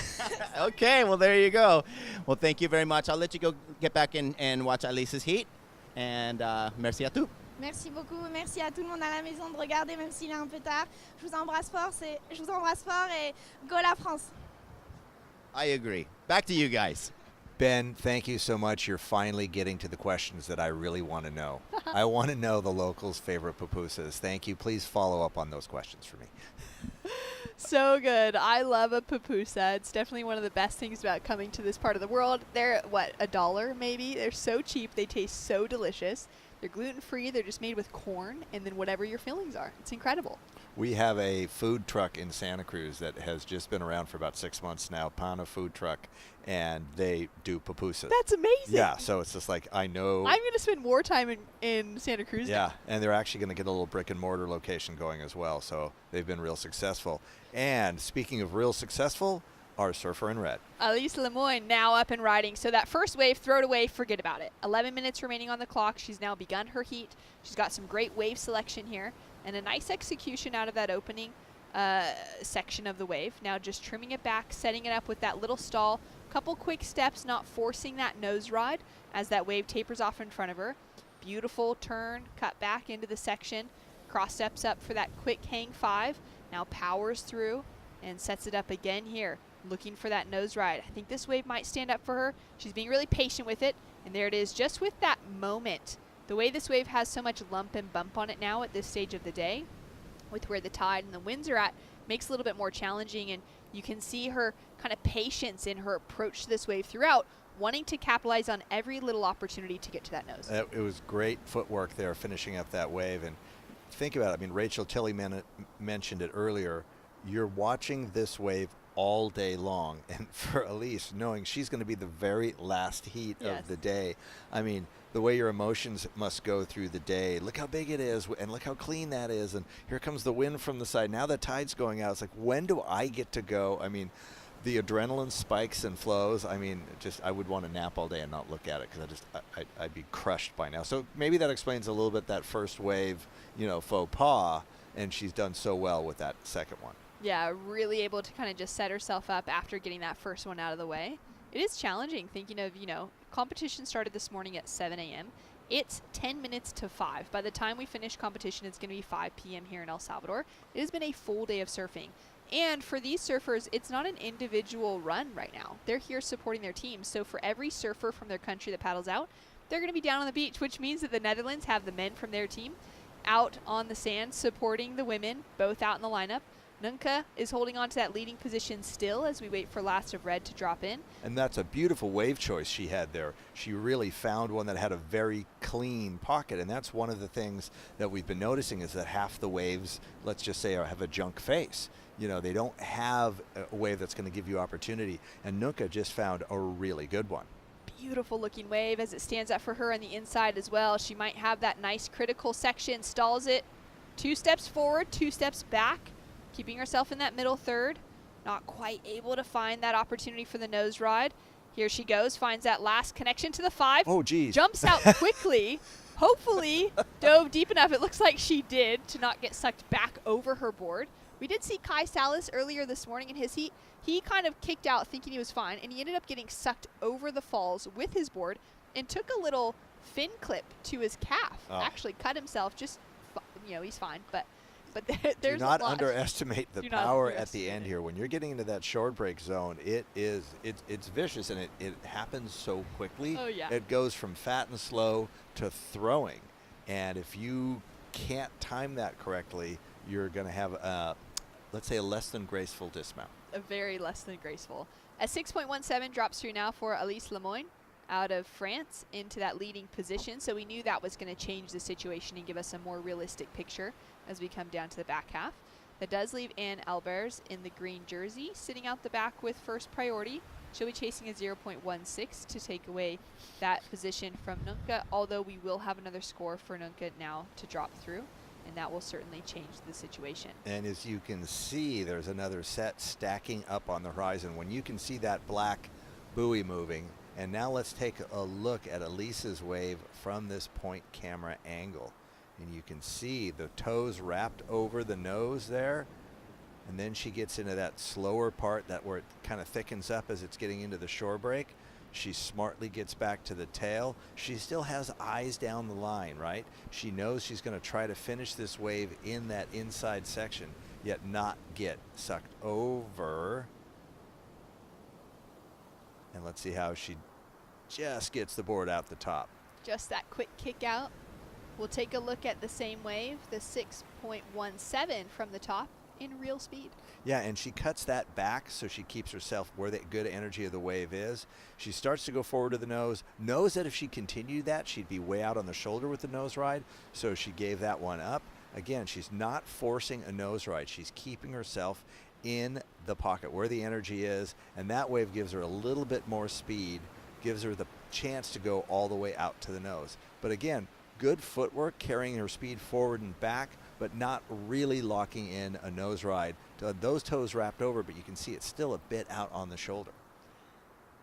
Okay, well, there you go. Well, thank you very much. I'll let you go get back in and watch Alice's heat. And merci à tous. Merci beaucoup. Merci à tout le monde à la maison de regarder, même s'il est un peu tard. Je vous embrasse fort et go la France. I agree. Back to you guys. Ben, thank you so much. You're finally getting to the questions that I really want to know. I want to know the locals' favorite pupusas. Thank you. Please follow up on those questions for me. So good. I love a pupusa. It's definitely one of the best things about coming to this part of the world. They're, $1 maybe? They're so cheap. They taste so delicious. They're gluten-free. They're just made with corn and then whatever your fillings are. It's incredible. We have a food truck in Santa Cruz that has just been around for about 6 months now, Pana Food Truck, and they do pupusas. That's amazing. Yeah, so it's just like, I know. I'm going to spend more time in Santa Cruz Yeah, now. and they're actually going to get a little brick and mortar location going as well, so they've been real successful. And speaking of real successful, our surfer in red. Elise Lemoyne now up and riding. So that first wave, throw it away, forget about it. 11 minutes remaining on the clock. She's now begun her heat. She's got some great wave selection here and a nice execution out of that opening section of the wave. Now just trimming it back, setting it up with that little stall. Couple quick steps, not forcing that nose ride as that wave tapers off in front of her. Beautiful turn, cut back into the section. Cross steps up for that quick hang 5. Now powers through and sets it up again here, looking for that nose ride. I think this wave might stand up for her. She's being really patient with it, and there it is, just with that moment. The way this wave has so much lump and bump on it now at this stage of the day, with where the tide and the winds are at, makes it a little bit more challenging, and you can see her kind of patience in her approach to this wave throughout, wanting to capitalize on every little opportunity to get to that nose. It was great footwork there, finishing up that wave. And think about it. I mean, Rachel Tilley mentioned it earlier. You're watching this wave all day long, and for Elise, knowing she's going to be the very last heat of the day, I mean, the way your emotions must go through the day. Look how big it is, and look how clean that is, and here comes the wind from the side. Now the tide's going out. It's like, when do I get to go? I mean, the adrenaline spikes and flows. I mean, I would want to nap all day and not look at it, because I'd be crushed by now. So maybe that explains a little bit that first wave, faux pas, and she's done so well with that second one. Yeah, really able to kind of just set herself up after getting that first one out of the way. It is challenging thinking of, competition started this morning at 7 a.m. It's 10 minutes to 5. By the time we finish competition, it's going to be 5 p.m. here in El Salvador. It has been a full day of surfing. And for these surfers, it's not an individual run right now. They're here supporting their team. So for every surfer from their country that paddles out, they're going to be down on the beach, which means that the Netherlands have the men from their team out on the sand supporting the women, both out in the lineup. Nunca is holding on to that leading position still as we wait for Last of Red to drop in. And that's a beautiful wave choice she had there. She really found one that had a very clean pocket, and that's one of the things that we've been noticing is that half the waves, let's just say, have a junk face. They don't have a wave that's going to give you opportunity, and Nunca just found a really good one. Beautiful looking wave as it stands up for her on the inside as well. She might have that nice critical section, stalls it, 2 steps forward, 2 steps back, keeping herself in that middle third, not quite able to find that opportunity for the nose ride. Here she goes, finds that last connection to the 5. Oh, geez. Jumps out quickly, hopefully dove deep enough. It looks like she did to not get sucked back over her board. We did see Kai Salas earlier this morning in his heat. He kind of kicked out thinking he was fine, and he ended up getting sucked over the falls with his board and took a little fin clip to his calf. Actually cut himself, just, he's fine, but there's Do not a lot. underestimate the power at the end here. When you're getting into that short break zone, it's vicious, and it happens so quickly. Oh, yeah. It goes from fat and slow to throwing, and if you can't time that correctly, you're going to have let's say a less than graceful dismount. A very less than graceful. A 6.17 drops through now for Elise Lemoyne out of France into that leading position. So we knew that was going to change the situation and give us a more realistic picture as we come down to the back half. That does leave Anne Albers in the green jersey, sitting out the back with first priority. She'll be chasing a 0.16 to take away that position from Nunca, although we will have another score for Nunca now to drop through, and that will certainly change the situation. And as you can see, there's another set stacking up on the horizon. When you can see that black buoy moving, and now let's take a look at Elise's wave from this point camera angle. And you can see the toes wrapped over the nose there. And then she gets into that slower part where it kind of thickens up as it's getting into the shore break. She smartly gets back to the tail. She still has eyes down the line, right? She knows she's going to try to finish this wave in that inside section, yet not get sucked over. And let's see how she just gets the board out the top. Just that quick kick out. We'll take a look at the same wave, the 6.17 from the top in real speed. Yeah, and she cuts that back so she keeps herself where the good energy of the wave is. She starts to go forward to the nose, knows that if she continued that, she'd be way out on the shoulder with the nose ride, so she gave that one up. Again, she's not forcing a nose ride. She's keeping herself in the pocket where the energy is, and that wave gives her a little bit more speed, gives her the chance to go all the way out to the nose. But again, good footwork, carrying her speed forward and back, but not really locking in a nose ride. Those toes wrapped over, but you can see it's still a bit out on the shoulder.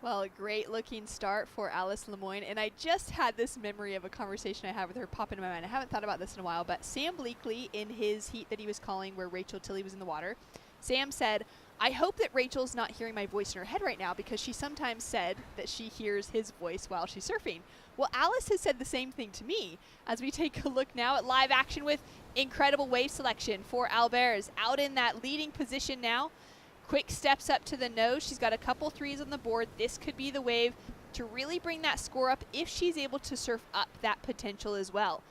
Well, a great looking start for Alice Lemoyne, and I just had this memory of a conversation I had with her pop into my mind. I haven't thought about this in a while, but Sam Bleakley, in his heat that he was calling where Rachel Tilley was in the water, Sam said, I hope that Rachel's not hearing my voice in her head right now, because she sometimes said that she hears his voice while she's surfing. Well, Alice has said the same thing to me as we take a look now at live action with incredible wave selection for Albers out in that leading position now. Quick steps up to the nose. She's got a couple threes on the board. This could be the wave to really bring that score up if she's able to surf up that potential as well.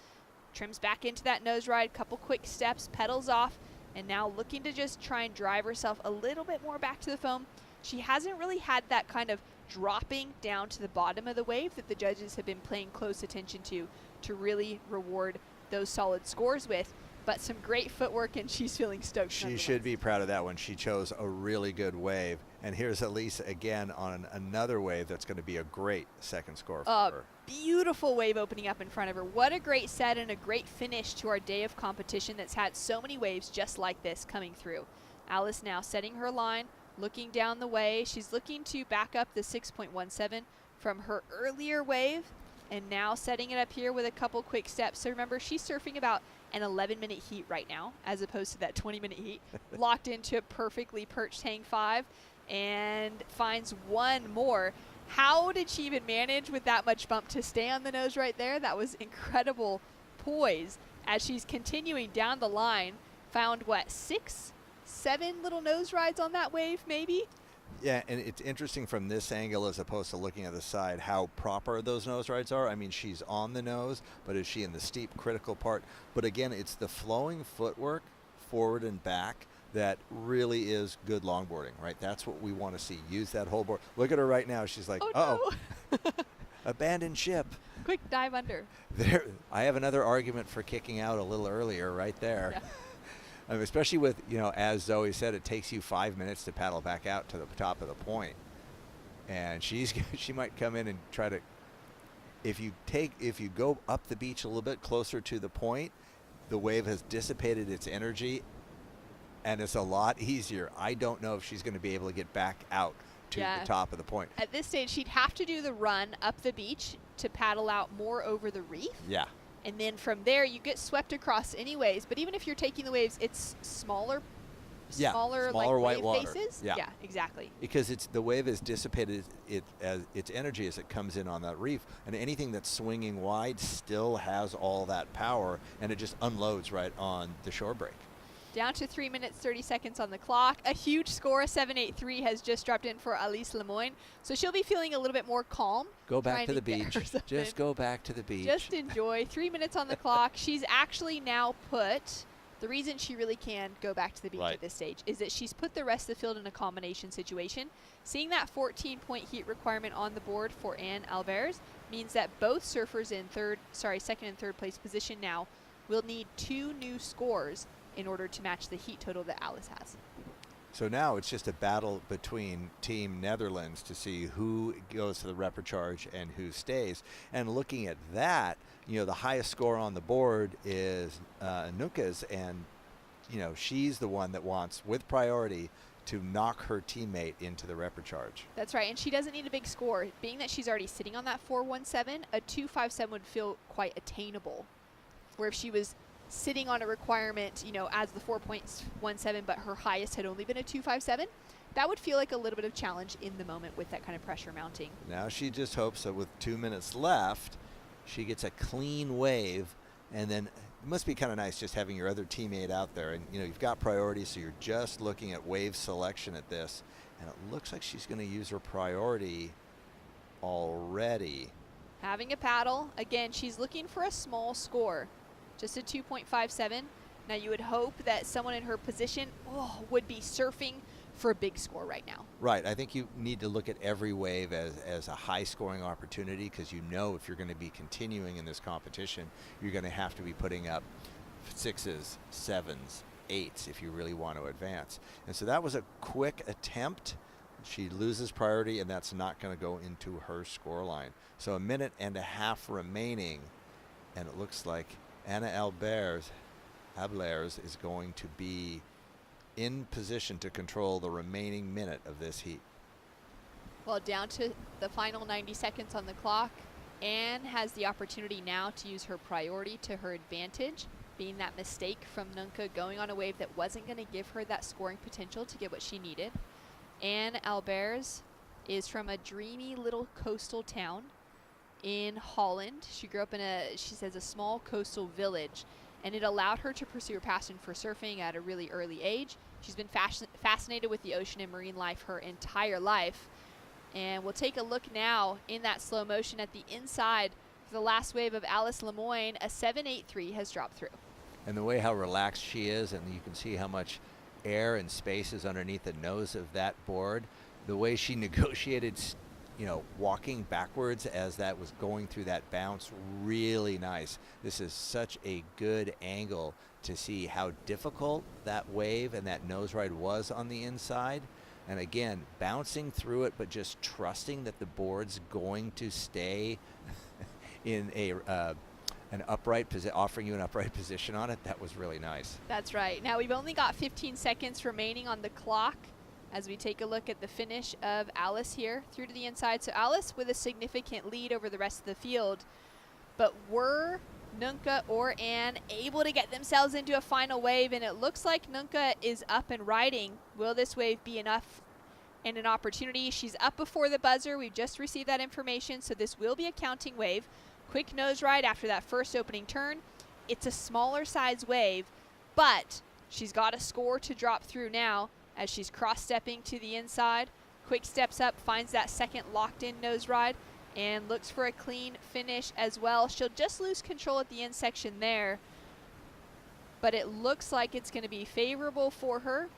Trims back into that nose ride, couple quick steps, pedals off, and now looking to just try and drive herself a little bit more back to the foam. She hasn't really had that kind of dropping down to the bottom of the wave that the judges have been paying close attention to really reward those solid scores with. But some great footwork, and she's feeling stoked. She should be proud of that one. She chose a really good wave. And here's Elise again on another wave that's going to be a great second score for her. Beautiful wave opening up in front of her. What a great set and a great finish to our day of competition that's had so many waves just like this coming through. Alice now setting her line, looking down the way. She's looking to back up the 6.17 from her earlier wave, and now setting it up here with a couple quick steps. So remember, she's surfing about an 11-minute heat right now, as opposed to that 20-minute heat. Locked into a perfectly perched hang 5 and finds one more. How did she even manage with that much bump to stay on the nose right there? That was incredible poise as she's continuing down the line. Found what, 6, 7 little nose rides on that wave maybe? Yeah, and it's interesting from this angle as opposed to looking at the side how proper those nose rides are. I mean, she's on the nose, but is she in the steep critical part? But again, it's the flowing footwork forward and back that really is good longboarding, right? That's what we want to see. Use that whole board. Look at her right now. She's like, oh no. Abandon ship. Quick dive under. There, I have another argument for kicking out a little earlier right there. Yeah. I mean, especially with, as Zoe said, it takes you 5 minutes to paddle back out to the top of the point. And she might come in and try to, if you go up the beach a little bit closer to the point, the wave has dissipated its energy and it's a lot easier. I don't know if she's going to be able to get back out to the top of the point. At this stage, she'd have to do the run up the beach to paddle out more over the reef. Yeah. And then from there, you get swept across anyways. But even if you're taking the waves, it's smaller smaller like white wave water. faces. Yeah, exactly. Because the wave has dissipated its energy as it comes in on that reef, and anything that's swinging wide still has all that power, and it just unloads right on the shore break. Down to 3 minutes, 30 seconds on the clock. A huge score, 7.83, has just dropped in for Alice Lemoyne. So she'll be feeling a little bit more calm. Go back to the beach. Just go back to the beach. Just enjoy. 3 minutes on the clock. She's actually now put, the reason she really can go back to the beach at this stage is that she's put the rest of the field in a combination situation. Seeing that 14-point heat requirement on the board for Anne Albers means that both surfers in second and third place position now will need 2 new scores in order to match the heat total that Alice has. So now it's just a battle between Team Netherlands to see who goes to the reprecharge and who stays. And looking at that, the highest score on the board is Nuka's, and she's the one that wants, with priority, to knock her teammate into the reprecharge. That's right, and she doesn't need a big score. Being that she's already sitting on that 4.17, a 2.57 would feel quite attainable. Where if she was sitting on a requirement, as the 4.17, but her highest had only been a 2.57, that would feel like a little bit of challenge in the moment with that kind of pressure mounting. Now she just hopes that with 2 minutes left, she gets a clean wave, and then it must be kind of nice just having your other teammate out there, and you've got priority, so you're just looking at wave selection at this, and it looks like she's going to use her priority already. Having a paddle, again, she's looking for a small score. Just a 2.57. Now you would hope that someone in her position would be surfing for a big score right now. Right. I think you need to look at every wave as a high scoring opportunity, because if you're going to be continuing in this competition, you're going to have to be putting up 6s, 7s, 8s if you really want to advance. And so that was a quick attempt. She loses priority, and that's not going to go into her score line. So 1.5 minutes remaining, and it looks like Anna Albers is going to be in position to control the remaining minute of this heat. Well, down to the final 90 seconds on the clock, Anne has the opportunity now to use her priority to her advantage, being that mistake from Nunca going on a wave that wasn't going to give her that scoring potential to get what she needed. Anne Albers is from a dreamy little coastal town in Holland. She grew up in a small coastal village, and it allowed her to pursue her passion for surfing at a really early age. She's been fascinated with the ocean and marine life her entire life. And we'll take a look now in that slow motion at the inside. The last wave of Alice Lemoyne, a 7.83 has dropped through. And the way how relaxed she is, and you can see how much air and space is underneath the nose of that board, the way she negotiated walking backwards as that was going through that bounce, really nice. This is such a good angle to see how difficult that wave and that nose ride was on the inside. And again, bouncing through it, but just trusting that the board's going to stay in an upright position, offering you an upright position on it. That was really nice. That's right. Now we've only got 15 seconds remaining on the clock as we take a look at the finish of Alice here through to the inside. So Alice with a significant lead over the rest of the field. But were Nunca or Anne able to get themselves into a final wave? And it looks like Nunca is up and riding. Will this wave be enough and an opportunity? She's up before the buzzer. We've just received that information, so this will be a counting wave. Quick nose ride after that first opening turn. It's a smaller size wave, but she's got a score to drop through now as she's cross-stepping to the inside. Quick steps up, finds that second locked-in nose ride, and looks for a clean finish as well. She'll just lose control at the end section there, but it looks like it's going to be favorable for her.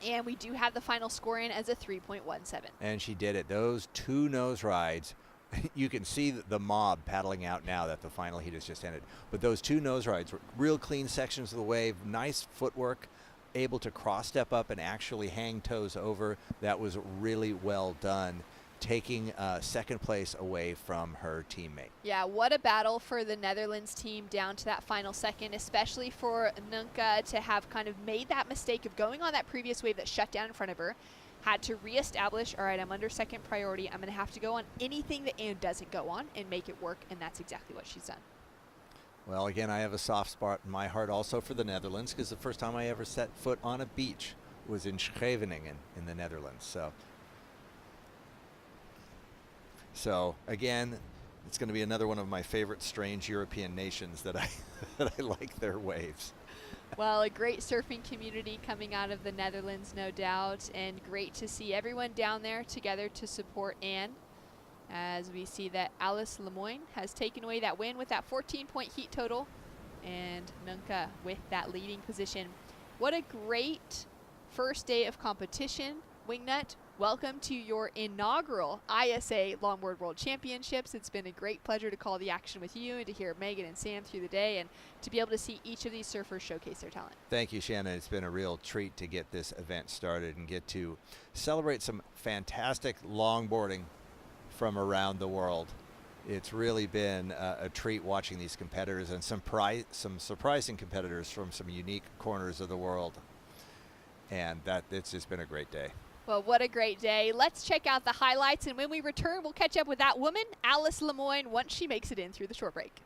And we do have the final score in as a 3.17. And she did it. Those two nose rides, you can see the mob paddling out now that the final heat has just ended. But those two nose rides were real clean sections of the wave, nice footwork, able to cross step up and actually hang toes over. That was really well done, taking second place away from her teammate. Yeah, what a battle for the Netherlands team down to that final second, especially for Nunca to have kind of made that mistake of going on that previous wave that shut down in front of her. Had to reestablish, all right, I'm under second priority. I'm going to have to go on anything that Anne doesn't go on and make it work, and that's exactly what she's done. Well, again, I have a soft spot in my heart also for the Netherlands, because the first time I ever set foot on a beach was in Scheveningen in the Netherlands. So again, it's going to be another one of my favorite strange European nations that I like their waves. Well, a great surfing community coming out of the Netherlands, no doubt, and great to see everyone down there together to support Anne, as we see that Alice Lemoyne has taken away that win with that 14-point heat total, and Nunca with that leading position. What a great first day of competition. Wingnut, welcome to your inaugural ISA Longboard World Championships. It's been a great pleasure to call the action with you and to hear Megan and Sam through the day and to be able to see each of these surfers showcase their talent. Thank you, Shannon. It's been a real treat to get this event started and get to celebrate some fantastic longboarding from around the world. It's really been a treat watching these competitors and some surprising competitors from some unique corners of the world. And it's just been a great day. Well, what a great day. Let's check out the highlights, and when we return, we'll catch up with that woman, Alice Lemoyne, once she makes it in through the short break.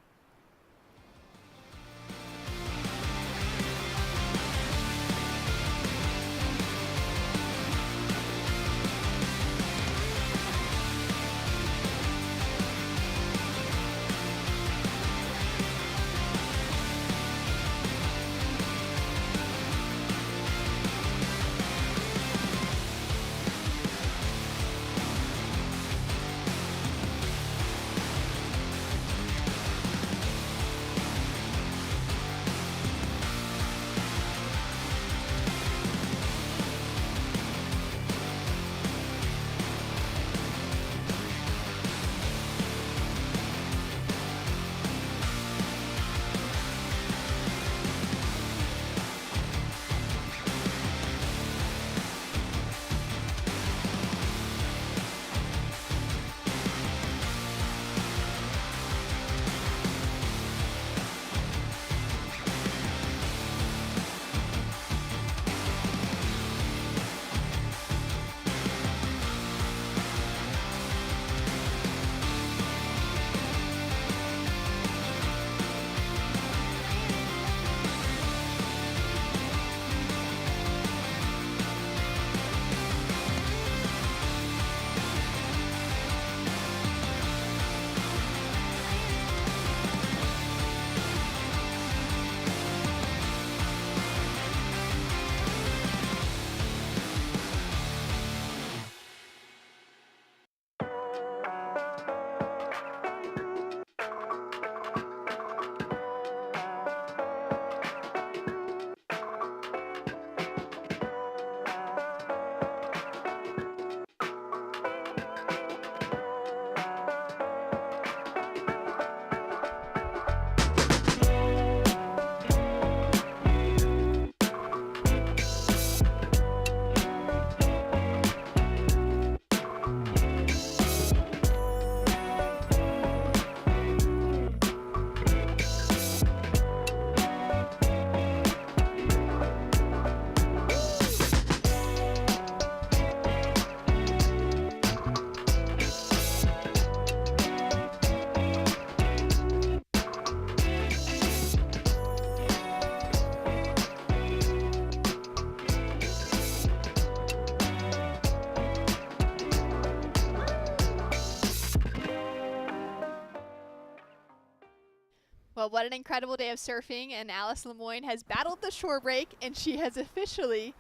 Well, what an incredible day of surfing, and Alice Lemoyne has battled the shore break, and she has officially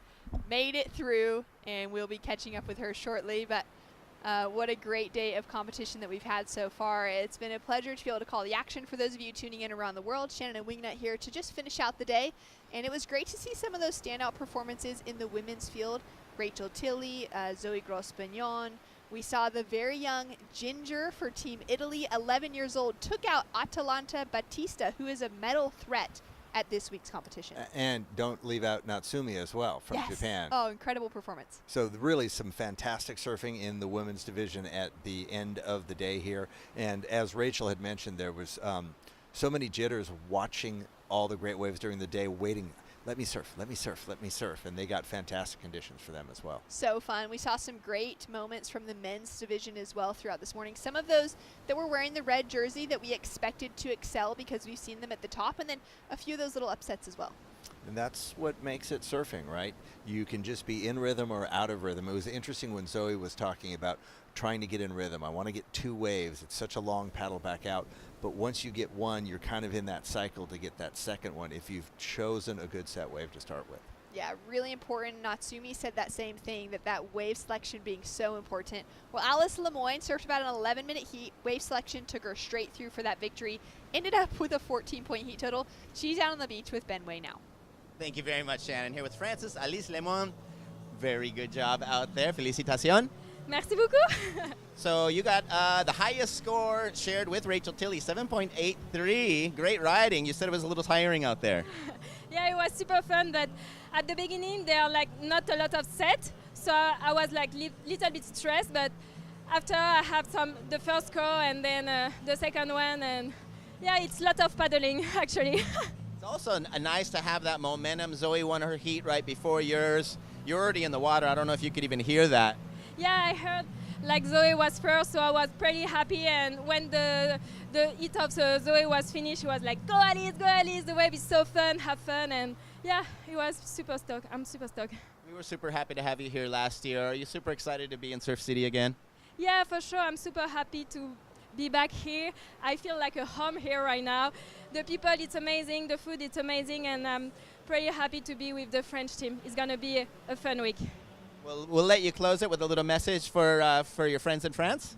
made it through, and we'll be catching up with her shortly. But what a great day of competition that we've had so far. It's been a pleasure to be able to call the action for those of you tuning in around the world. Shannon and Wingnut here to just finish out the day, and it was great to see some of those standout performances in the women's field. Rachel Tilley, Zoe Gross-Pignon. We saw the very young Ginger for Team Italy, 11 years old, took out Atalanta Battista, who is a medal threat at this week's competition. And don't leave out Natsumi as well from Japan. Oh, incredible performance. So really some fantastic surfing in the women's division at the end of the day here. And as Rachel had mentioned, there was so many jitters watching all the great waves during the day, waiting, let me surf, let me surf, let me surf. And they got fantastic conditions for them as well. So fun. We saw some great moments from the men's division as well throughout this morning. Some of those that were wearing the red jersey that we expected to excel because we've seen them at the top, and then a few of those little upsets as well. And that's what makes it surfing, right? You can just be in rhythm or out of rhythm. It was interesting when Zoe was talking about trying to get in rhythm. I want to get 2 waves. It's such a long paddle back out. But once you get one, you're kind of in that cycle to get that second one if you've chosen a good set wave to start with. Yeah, really important. Natsumi said that same thing, that wave selection being so important. Well, Alice Lemoyne surfed about an 11-minute heat. Wave selection took her straight through for that victory. Ended up with a 14-point heat total. She's out on the beach with Ben Way now. Thank you very much, Shannon. Here with Francis, Alice Lemoyne. Very good job out there. Félicitations. Merci beaucoup. So you got the highest score shared with Rachel Tilley, 7.83. Great riding. You said it was a little tiring out there. Yeah, it was super fun, but at the beginning there are like not a lot of set, so I was like little bit stressed. But after I have the first score and then the second one, and yeah, it's a lot of paddling actually. It's also nice to have that momentum. Zoe won her heat right before yours. You're already in the water. I don't know if you could even hear that. Yeah, I heard like Zoe was first, so I was pretty happy. And when the heat of Zoe was finished, she was like, go Alice, the wave is so fun, have fun. And yeah, it was super stoked. I'm super stoked. We were super happy to have you here last year. Are you super excited to be in Surf City again? Yeah, for sure. I'm super happy to be back here. I feel like a home here right now. The people, it's amazing. The food, it's amazing. And I'm pretty happy to be with the French team. It's going to be a fun week. We'll let you close it with a little message for your friends in France.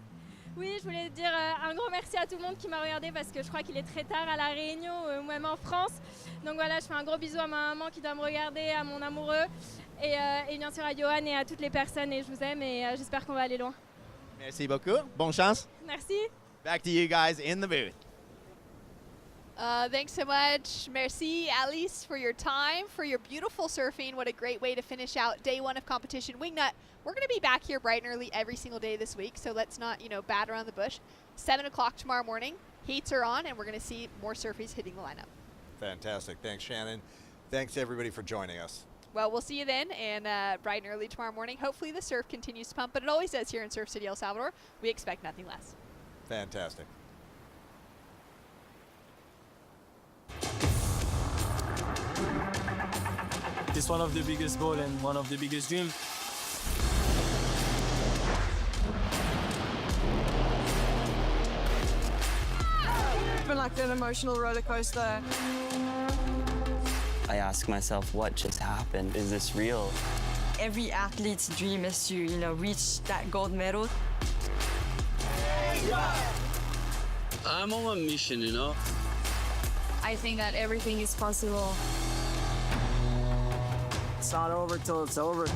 Oui, je voulais dire un grand merci à tout le monde qui m'a regardé parce que je crois qu'il est très tard à La Réunion ou même en France. Donc voilà, je fais un gros bisou à ma maman qui doit me regarder, à mon amoureux et bien sûr à Johan et à toutes les personnes. Et je vous aime et j'espère qu'on va aller loin. Merci beaucoup. Bonne chance. Merci. Back to you guys in the booth. Thanks so much. Merci, Alice, for your time, for your beautiful surfing. What a great way to finish out day 1 of competition. Wingnut, we're going to be back here bright and early every single day this week, so let's not, bat around the bush. 7 o'clock tomorrow morning, heats are on, and we're going to see more surfies hitting the lineup. Fantastic. Thanks, Shannon. Thanks, everybody, for joining us. Well, we'll see you then, and bright and early tomorrow morning. Hopefully the surf continues to pump, but it always does here in Surf City, El Salvador. We expect nothing less. Fantastic. It's one of the biggest goals and one of the biggest dreams. It's been like an emotional roller coaster. I ask myself, what just happened? Is this real? Every athlete's dream is to, reach that gold medal. I'm on a mission, I think that everything is possible. It's not over till it's over.